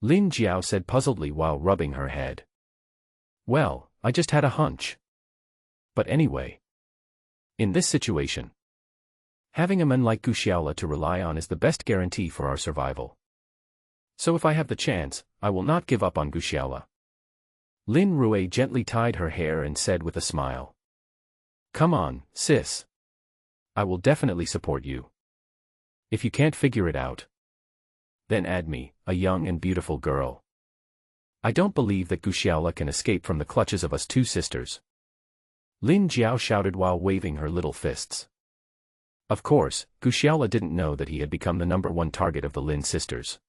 [SPEAKER 1] Lin Jiao said puzzledly while rubbing her head. Well, I just had a hunch. But anyway. In this situation, having a man like Gu Xiaola to rely on is the best guarantee for our survival. So if I have the chance, I will not give up on Gu Xiaola. Lin Rui gently tied her hair and said with a smile. Come on, sis. I will definitely support you. If you can't figure it out, then add me, a young and beautiful girl. I don't believe that Gu Xiaola can escape from the clutches of us two sisters. Lin Jiao shouted while waving her little fists. Of course, Gu Xiaola didn't know that he had become the #1 target of the Lin sisters.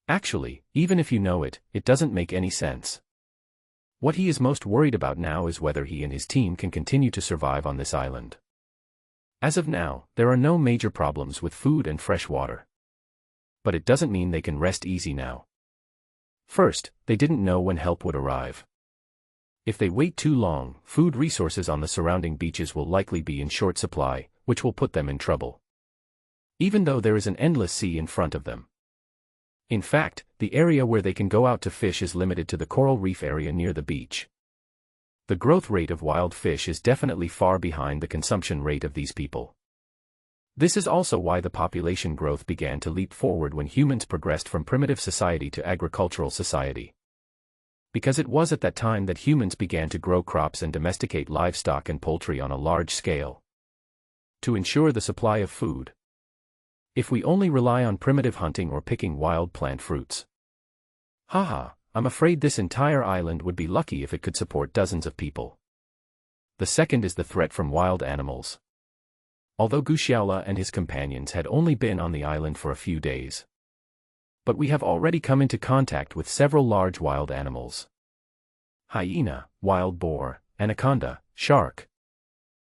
[SPEAKER 1] Actually, even if you know it, it doesn't make any sense. What he is most worried about now is whether he and his team can continue to survive on this island. As of now, there are no major problems with food and fresh water. But it doesn't mean they can rest easy now. First, they didn't know when help would arrive. If they wait too long, food resources on the surrounding beaches will likely be in short supply, which will put them in trouble. Even though there is an endless sea in front of them. In fact, the area where they can go out to fish is limited to the coral reef area near the beach. The growth rate of wild fish is definitely far behind the consumption rate of these people. This is also why the population growth began to leap forward when humans progressed from primitive society to agricultural society. Because it was at that time that humans began to grow crops and domesticate livestock and poultry on a large scale. To ensure the supply of food. If we only rely on primitive hunting or picking wild plant fruits. Haha, I'm afraid this entire island would be lucky if it could support dozens of people. The second is the threat from wild animals. Although Gu Xiaola and his companions had only been on the island for a few days. But we have already come into contact with several large wild animals. Hyena, wild boar, anaconda, shark.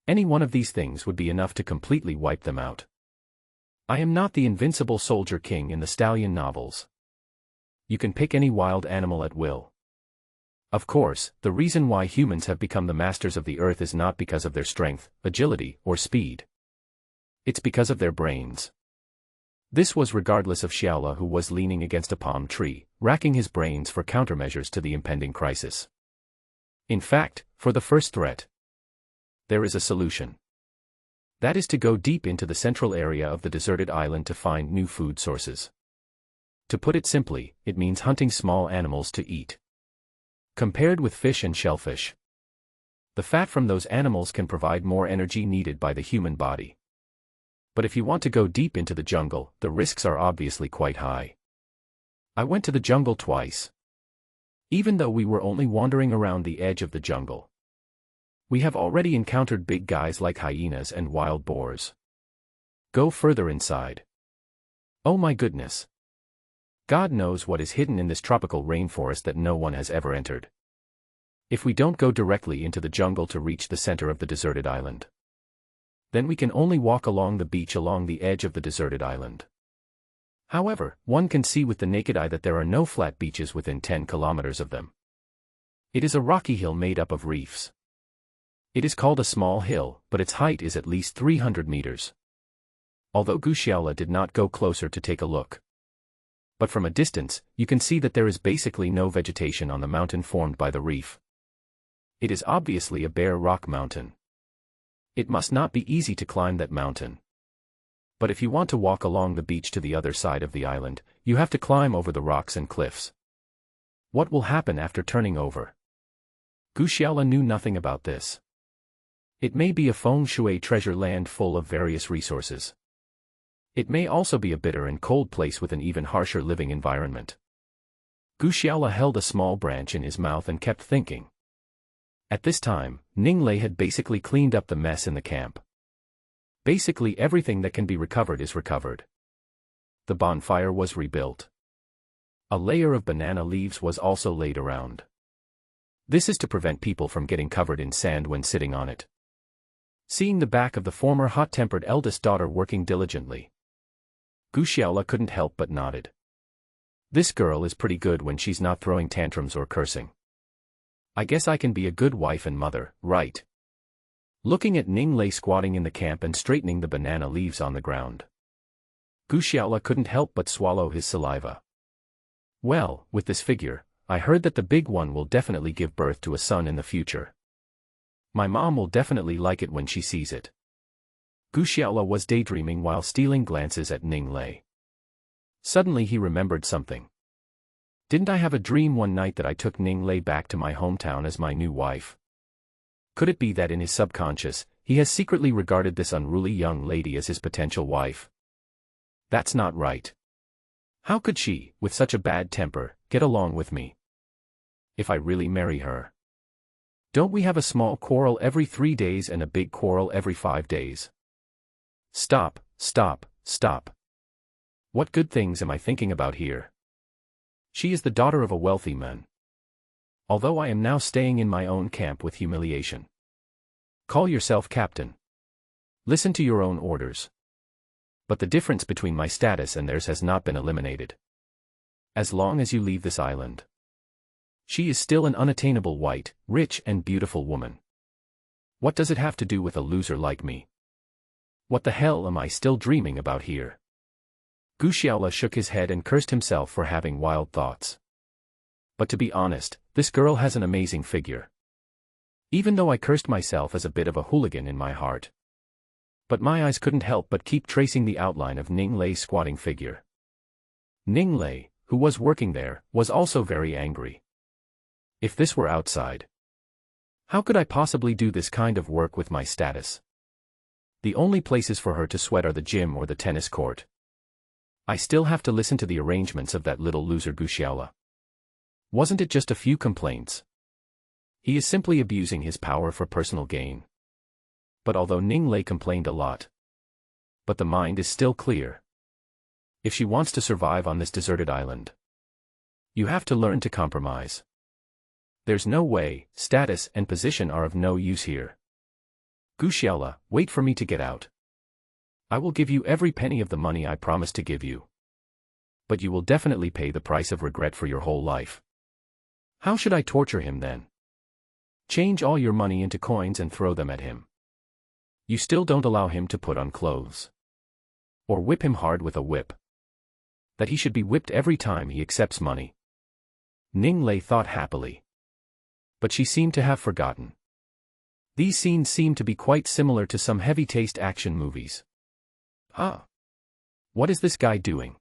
[SPEAKER 1] Any one of these things would be enough to completely wipe them out. I am not the invincible soldier king in the stallion novels. You can pick any wild animal at will. Of course, the reason why humans have become the masters of the earth is not because of their strength, agility, or speed. It's because of their brains. This was regardless of Xiaola, who was leaning against a palm tree, racking his brains for countermeasures to the impending crisis. In fact, for the first threat, there is a solution. That is to go deep into the central area of the deserted island to find new food sources. To put it simply, it means hunting small animals to eat. Compared with fish and shellfish, the fat from those animals can provide more energy needed by the human body. But if you want to go deep into the jungle, the risks are obviously quite high. I went to the jungle twice. Even though we were only wandering around the edge of the jungle, we have already encountered big guys like hyenas and wild boars. Go further inside. Oh my goodness. God knows what is hidden in this tropical rainforest that no one has ever entered. If we don't go directly into the jungle to reach the center of the deserted island, then we can only walk along the beach along the edge of the deserted island. However, one can see with the naked eye that there are no flat beaches within 10 kilometers of them. It is a rocky hill made up of reefs. It is called a small hill, but its height is at least 300 meters. Although Guxiaola did not go closer to take a look. But from a distance, you can see that there is basically no vegetation on the mountain formed by the reef. It is obviously a bare rock mountain. It must not be easy to climb that mountain. But if you want to walk along the beach to the other side of the island, you have to climb over the rocks and cliffs. What will happen after turning over? Guxiaola knew nothing about this. It may be a feng shui treasure land full of various resources. It may also be a bitter and cold place with an even harsher living environment. Guxiaola held a small branch in his mouth and kept thinking. At this time, Ninglei had basically cleaned up the mess in the camp. Basically everything that can be recovered is recovered. The bonfire was rebuilt. A layer of banana leaves was also laid around. This is to prevent people from getting covered in sand when sitting on it. Seeing the back of the former hot-tempered eldest daughter working diligently, Guxiaola couldn't help but nodded. This girl is pretty good when she's not throwing tantrums or cursing. I guess I can be a good wife and mother, right? Looking at Ninglei squatting in the camp and straightening the banana leaves on the ground, Guxiaola couldn't help but swallow his saliva. Well, with this figure, I heard that the big one will definitely give birth to a son in the future. My mom will definitely like it when she sees it. Guxiaola was daydreaming while stealing glances at Ninglei. Suddenly he remembered something. Didn't I have a dream one night that I took Ninglei back to my hometown as my new wife? Could it be that in his subconscious, he has secretly regarded this unruly young lady as his potential wife? That's not right. How could she, with such a bad temper, get along with me? If I really marry her. Don't we have a small quarrel every 3 days and a big quarrel every 5 days? Stop, stop, stop. What good things am I thinking about here? She is the daughter of a wealthy man. Although I am now staying in my own camp with humiliation. Call yourself captain. Listen to your own orders. But the difference between my status and theirs has not been eliminated. As long as you leave this island. She is still an unattainable white, rich and beautiful woman. What does it have to do with a loser like me? What the hell am I still dreaming about here? Guxiaola shook his head and cursed himself for having wild thoughts. But to be honest, this girl has an amazing figure. Even though I cursed myself as a bit of a hooligan in my heart. But my eyes couldn't help but keep tracing the outline of Ninglei's squatting figure. Ninglei, who was working there, was also very angry. If this were outside, how could I possibly do this kind of work with my status? The only places for her to sweat are the gym or the tennis court. I still have to listen to the arrangements of that little loser Guxiaola. Wasn't it just a few complaints? He is simply abusing his power for personal gain. But although Ninglei complained a lot, but the mind is still clear. If she wants to survive on this deserted island, you have to learn to compromise. There's no way, status and position are of no use here. Guxiaola, wait for me to get out. I will give you every penny of the money I promised to give you. But you will definitely pay the price of regret for your whole life. How should I torture him then? Change all your money into coins and throw them at him. You still don't allow him to put on clothes. Or whip him hard with a whip. That he should be whipped every time he accepts money. Ninglei thought happily. But she seemed to have forgotten. These scenes seem to be quite similar to some heavy-taste action movies. Ah! What is this guy doing?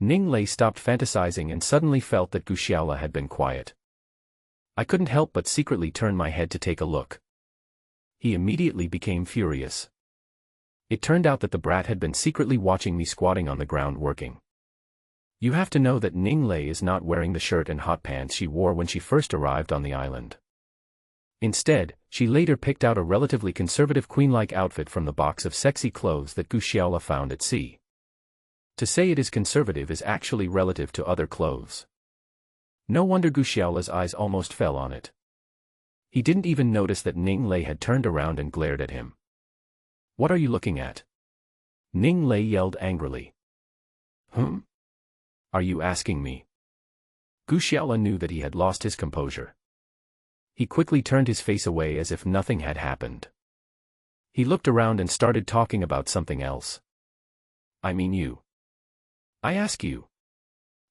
[SPEAKER 1] Ning Lei stopped fantasizing and suddenly felt that Gu Xiaola had been quiet. I couldn't help but secretly turn my head to take a look. He immediately became furious. It turned out that the brat had been secretly watching me squatting on the ground working. You have to know that Ning Lei is not wearing the shirt and hot pants she wore when she first arrived on the island. Instead, she later picked out a relatively conservative queen-like outfit from the box of sexy clothes that Gu Xiaola found at sea. To say it is conservative is actually relative to other clothes. No wonder Gu Xiaola's eyes almost fell on it. He didn't even notice that Ning Lei had turned around and glared at him. What are you looking at? Ning Lei yelled angrily. Are you asking me? Gu Xiaola knew that he had lost his composure. He quickly turned his face away as if nothing had happened. He looked around and started talking about something else. I mean you. I ask you.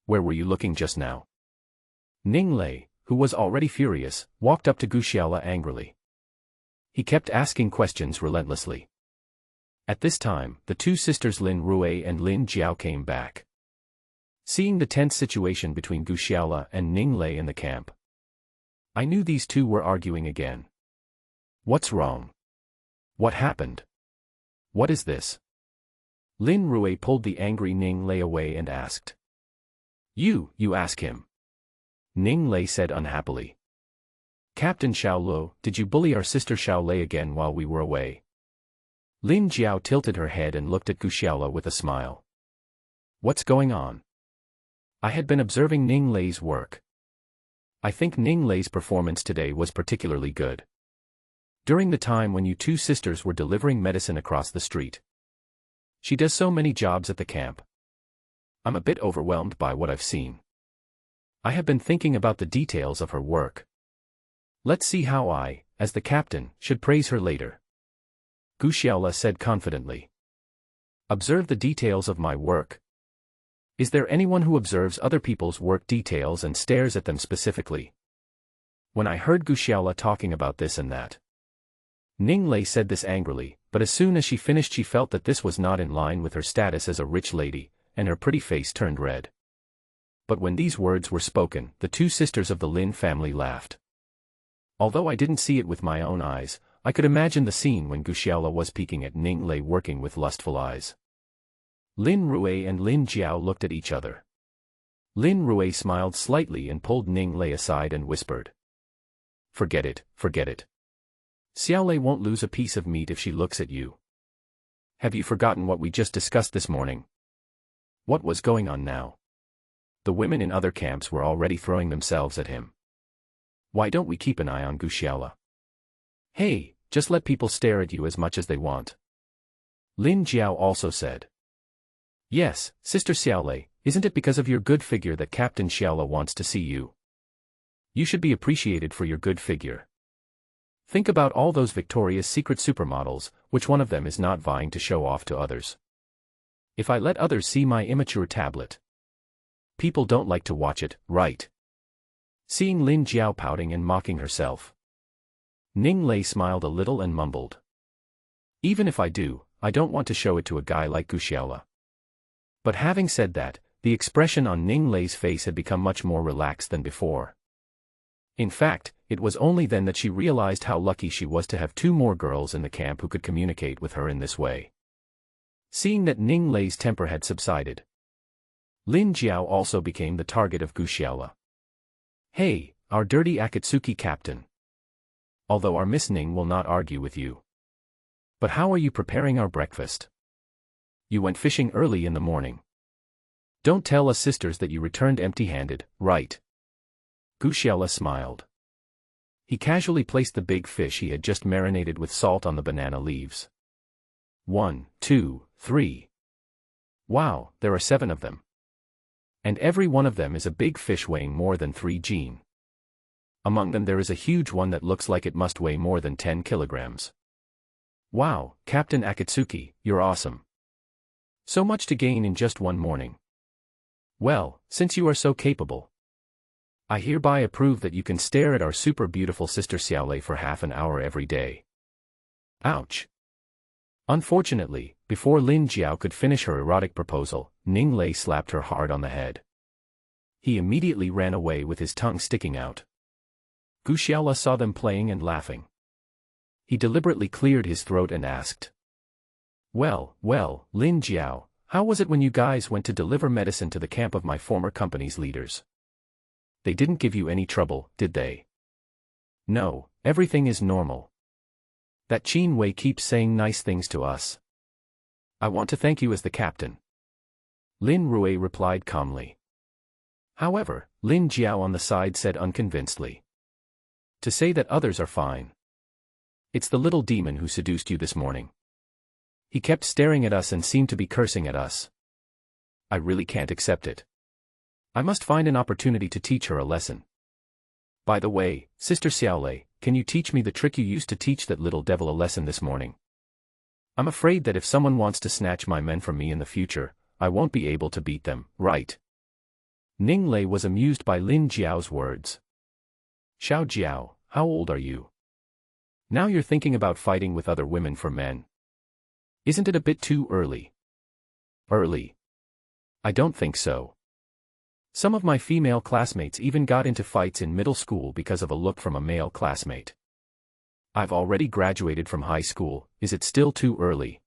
[SPEAKER 1] Where were you looking just now? Ning Lei, who was already furious, walked up to Gu Xiaola angrily. He kept asking questions relentlessly. At this time, the two sisters Lin Rui and Lin Jiao came back. Seeing the tense situation between Gu Xiaola and Ning Lei in the camp, I knew these two were arguing again. What's wrong? What happened? What is this? Lin Rui pulled the angry Ning Lei away and asked. You ask him. Ning Lei said unhappily. Captain Xiaoluo, did you bully our sister Xiaolei again while we were away? Lin Jiao tilted her head and looked at Gu Xiaola with a smile. What's going on? I had been observing Ning Lei's work. I think Ning Lei's performance today was particularly good. During the time when you two sisters were delivering medicine across the street. She does so many jobs at the camp. I'm a bit overwhelmed by what I've seen. I have been thinking about the details of her work. Let's see how I, as the captain, should praise her later. Gu Xiaola said confidently. Observe the details of my work. Is there anyone who observes other people's work details and stares at them specifically? When I heard Gu Xiaola talking about this and that. Ning Lei said this angrily, but as soon as she finished she felt that this was not in line with her status as a rich lady, and her pretty face turned red. But when these words were spoken, the two sisters of the Lin family laughed. Although I didn't see it with my own eyes, I could imagine the scene when Gu Xiaola was peeking at Ning Lei working with lustful eyes. Lin Rui and Lin Jiao looked at each other. Lin Rui smiled slightly and pulled Ning Lei aside and whispered. Forget it, forget it. Xiaolei won't lose a piece of meat if she looks at you. Have you forgotten what we just discussed this morning? What was going on now? The women in other camps were already throwing themselves at him. Why don't we keep an eye on Gu Xiaola? Hey, just let people stare at you as much as they want. Lin Jiao also said. Yes, Sister Xiaolei, isn't it because of your good figure that Captain Xiaola wants to see you? You should be appreciated for your good figure. Think about all those Victoria's Secret supermodels, which one of them is not vying to show off to others? If I let others see my immature tablet, people don't like to watch it, right? Seeing Lin Jiao pouting and mocking herself, Ning Lei smiled a little and mumbled. Even if I do, I don't want to show it to a guy like Gu Xiaola. But having said that, the expression on Ning Lei's face had become much more relaxed than before. In fact, it was only then that she realized how lucky she was to have two more girls in the camp who could communicate with her in this way. Seeing that Ning Lei's temper had subsided, Lin Jiao also became the target of Gu Xiaola. Hey, our dirty Akatsuki captain. Although our Miss Ning will not argue with you. But how are you preparing our breakfast? You went fishing early in the morning. Don't tell us sisters that you returned empty-handed, right? Gu Xiaola smiled. He casually placed the big fish he had just marinated with salt on the banana leaves. 1, 2, 3. Wow, there are 7 of them. And every one of them is a big fish weighing more than 3 jin. Among them there is a huge one that looks like it must weigh more than 10 kilograms. Wow, Captain Akatsuki, you're awesome. So much to gain in just one morning. Well, since you are so capable, I hereby approve that you can stare at our super beautiful sister Xiaolei for half an hour every day. Ouch. Unfortunately, before Lin Jiao could finish her erotic proposal, Ning Lei slapped her hard on the head. He immediately ran away with his tongue sticking out. Gu Xiaola saw them playing and laughing. He deliberately cleared his throat and asked, Well, Lin Jiao, how was it when you guys went to deliver medicine to the camp of my former company's leaders? They didn't give you any trouble, did they? No, everything is normal. That Qin Wei keeps saying nice things to us. I want to thank you as the captain. Lin Rui replied calmly. However, Lin Jiao on the side said unconvincedly. To say that others are fine. It's the little demon who seduced you this morning. He kept staring at us and seemed to be cursing at us. I really can't accept it. I must find an opportunity to teach her a lesson. By the way, Sister Xiaolei, can you teach me the trick you used to teach that little devil a lesson this morning? I'm afraid that if someone wants to snatch my men from me in the future, I won't be able to beat them, right? Ning Lei was amused by Lin Jiao's words. Xiao Jiao, how old are you? Now you're thinking about fighting with other women for men. Isn't it a bit too early? Early? I don't think so. Some of my female classmates even got into fights in middle school because of a look from a male classmate. I've already graduated from high school, is it still too early?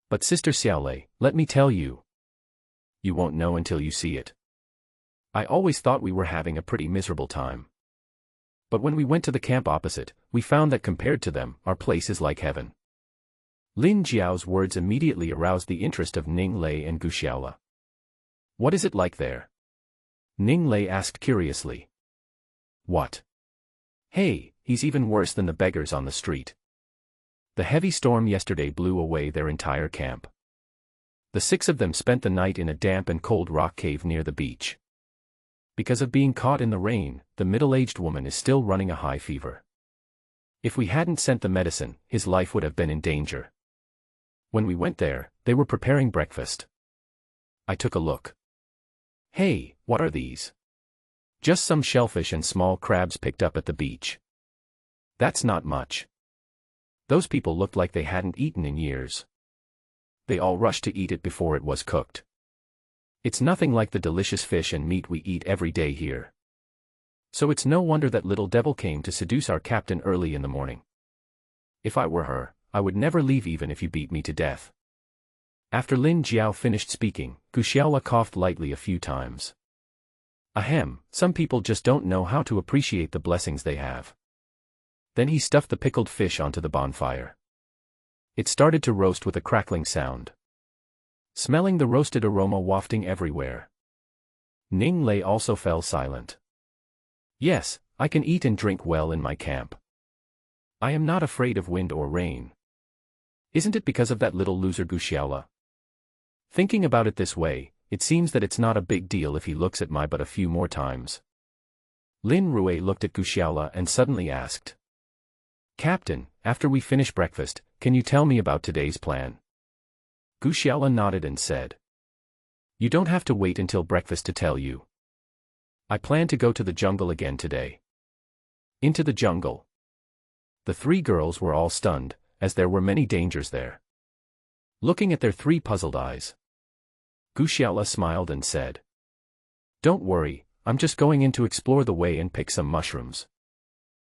[SPEAKER 1] But Sister Xiaolei, let me tell you. You won't know until you see it. I always thought we were having a pretty miserable time. But when we went to the camp opposite, we found that compared to them, our place is like heaven. Lin Jiao's words immediately aroused the interest of Ning Lei and Gu Xiaola. What is it like there? Ning Lei asked curiously. What? Hey, he's even worse than the beggars on the street. The heavy storm yesterday blew away their entire camp. The 6 of them spent the night in a damp and cold rock cave near the beach. Because of being caught in the rain, the middle-aged woman is still running a high fever. If we hadn't sent the medicine, his life would have been in danger. When we went there, they were preparing breakfast. I took a look. Hey, what are these? Just some shellfish and small crabs picked up at the beach. That's not much. Those people looked like they hadn't eaten in years. They all rushed to eat it before it was cooked. It's nothing like the delicious fish and meat we eat every day here. So it's no wonder that little devil came to seduce our captain early in the morning. If I were her, I would never leave even if you beat me to death. After Lin Jiao finished speaking, Gu Xiaola coughed lightly a few times. Ahem, some people just don't know how to appreciate the blessings they have. Then he stuffed the pickled fish onto the bonfire. It started to roast with a crackling sound. Smelling the roasted aroma wafting everywhere. Ning Lei also fell silent. Yes, I can eat and drink well in my camp. I am not afraid of wind or rain. Isn't it because of that little loser Gu Xiaola? Thinking about it this way, it seems that it's not a big deal if he looks at my butt a few more times. Lin Rui looked at Gu Xiaola and suddenly asked. Captain, after we finish breakfast, can you tell me about today's plan? Gu Xiaola nodded and said. You don't have to wait until breakfast to tell you. I plan to go to the jungle again today. Into the jungle. The 3 girls were all stunned, as there were many dangers there. Looking at their 3 puzzled eyes, Gu Xiaola smiled and said. Don't worry, I'm just going in to explore the way and pick some mushrooms.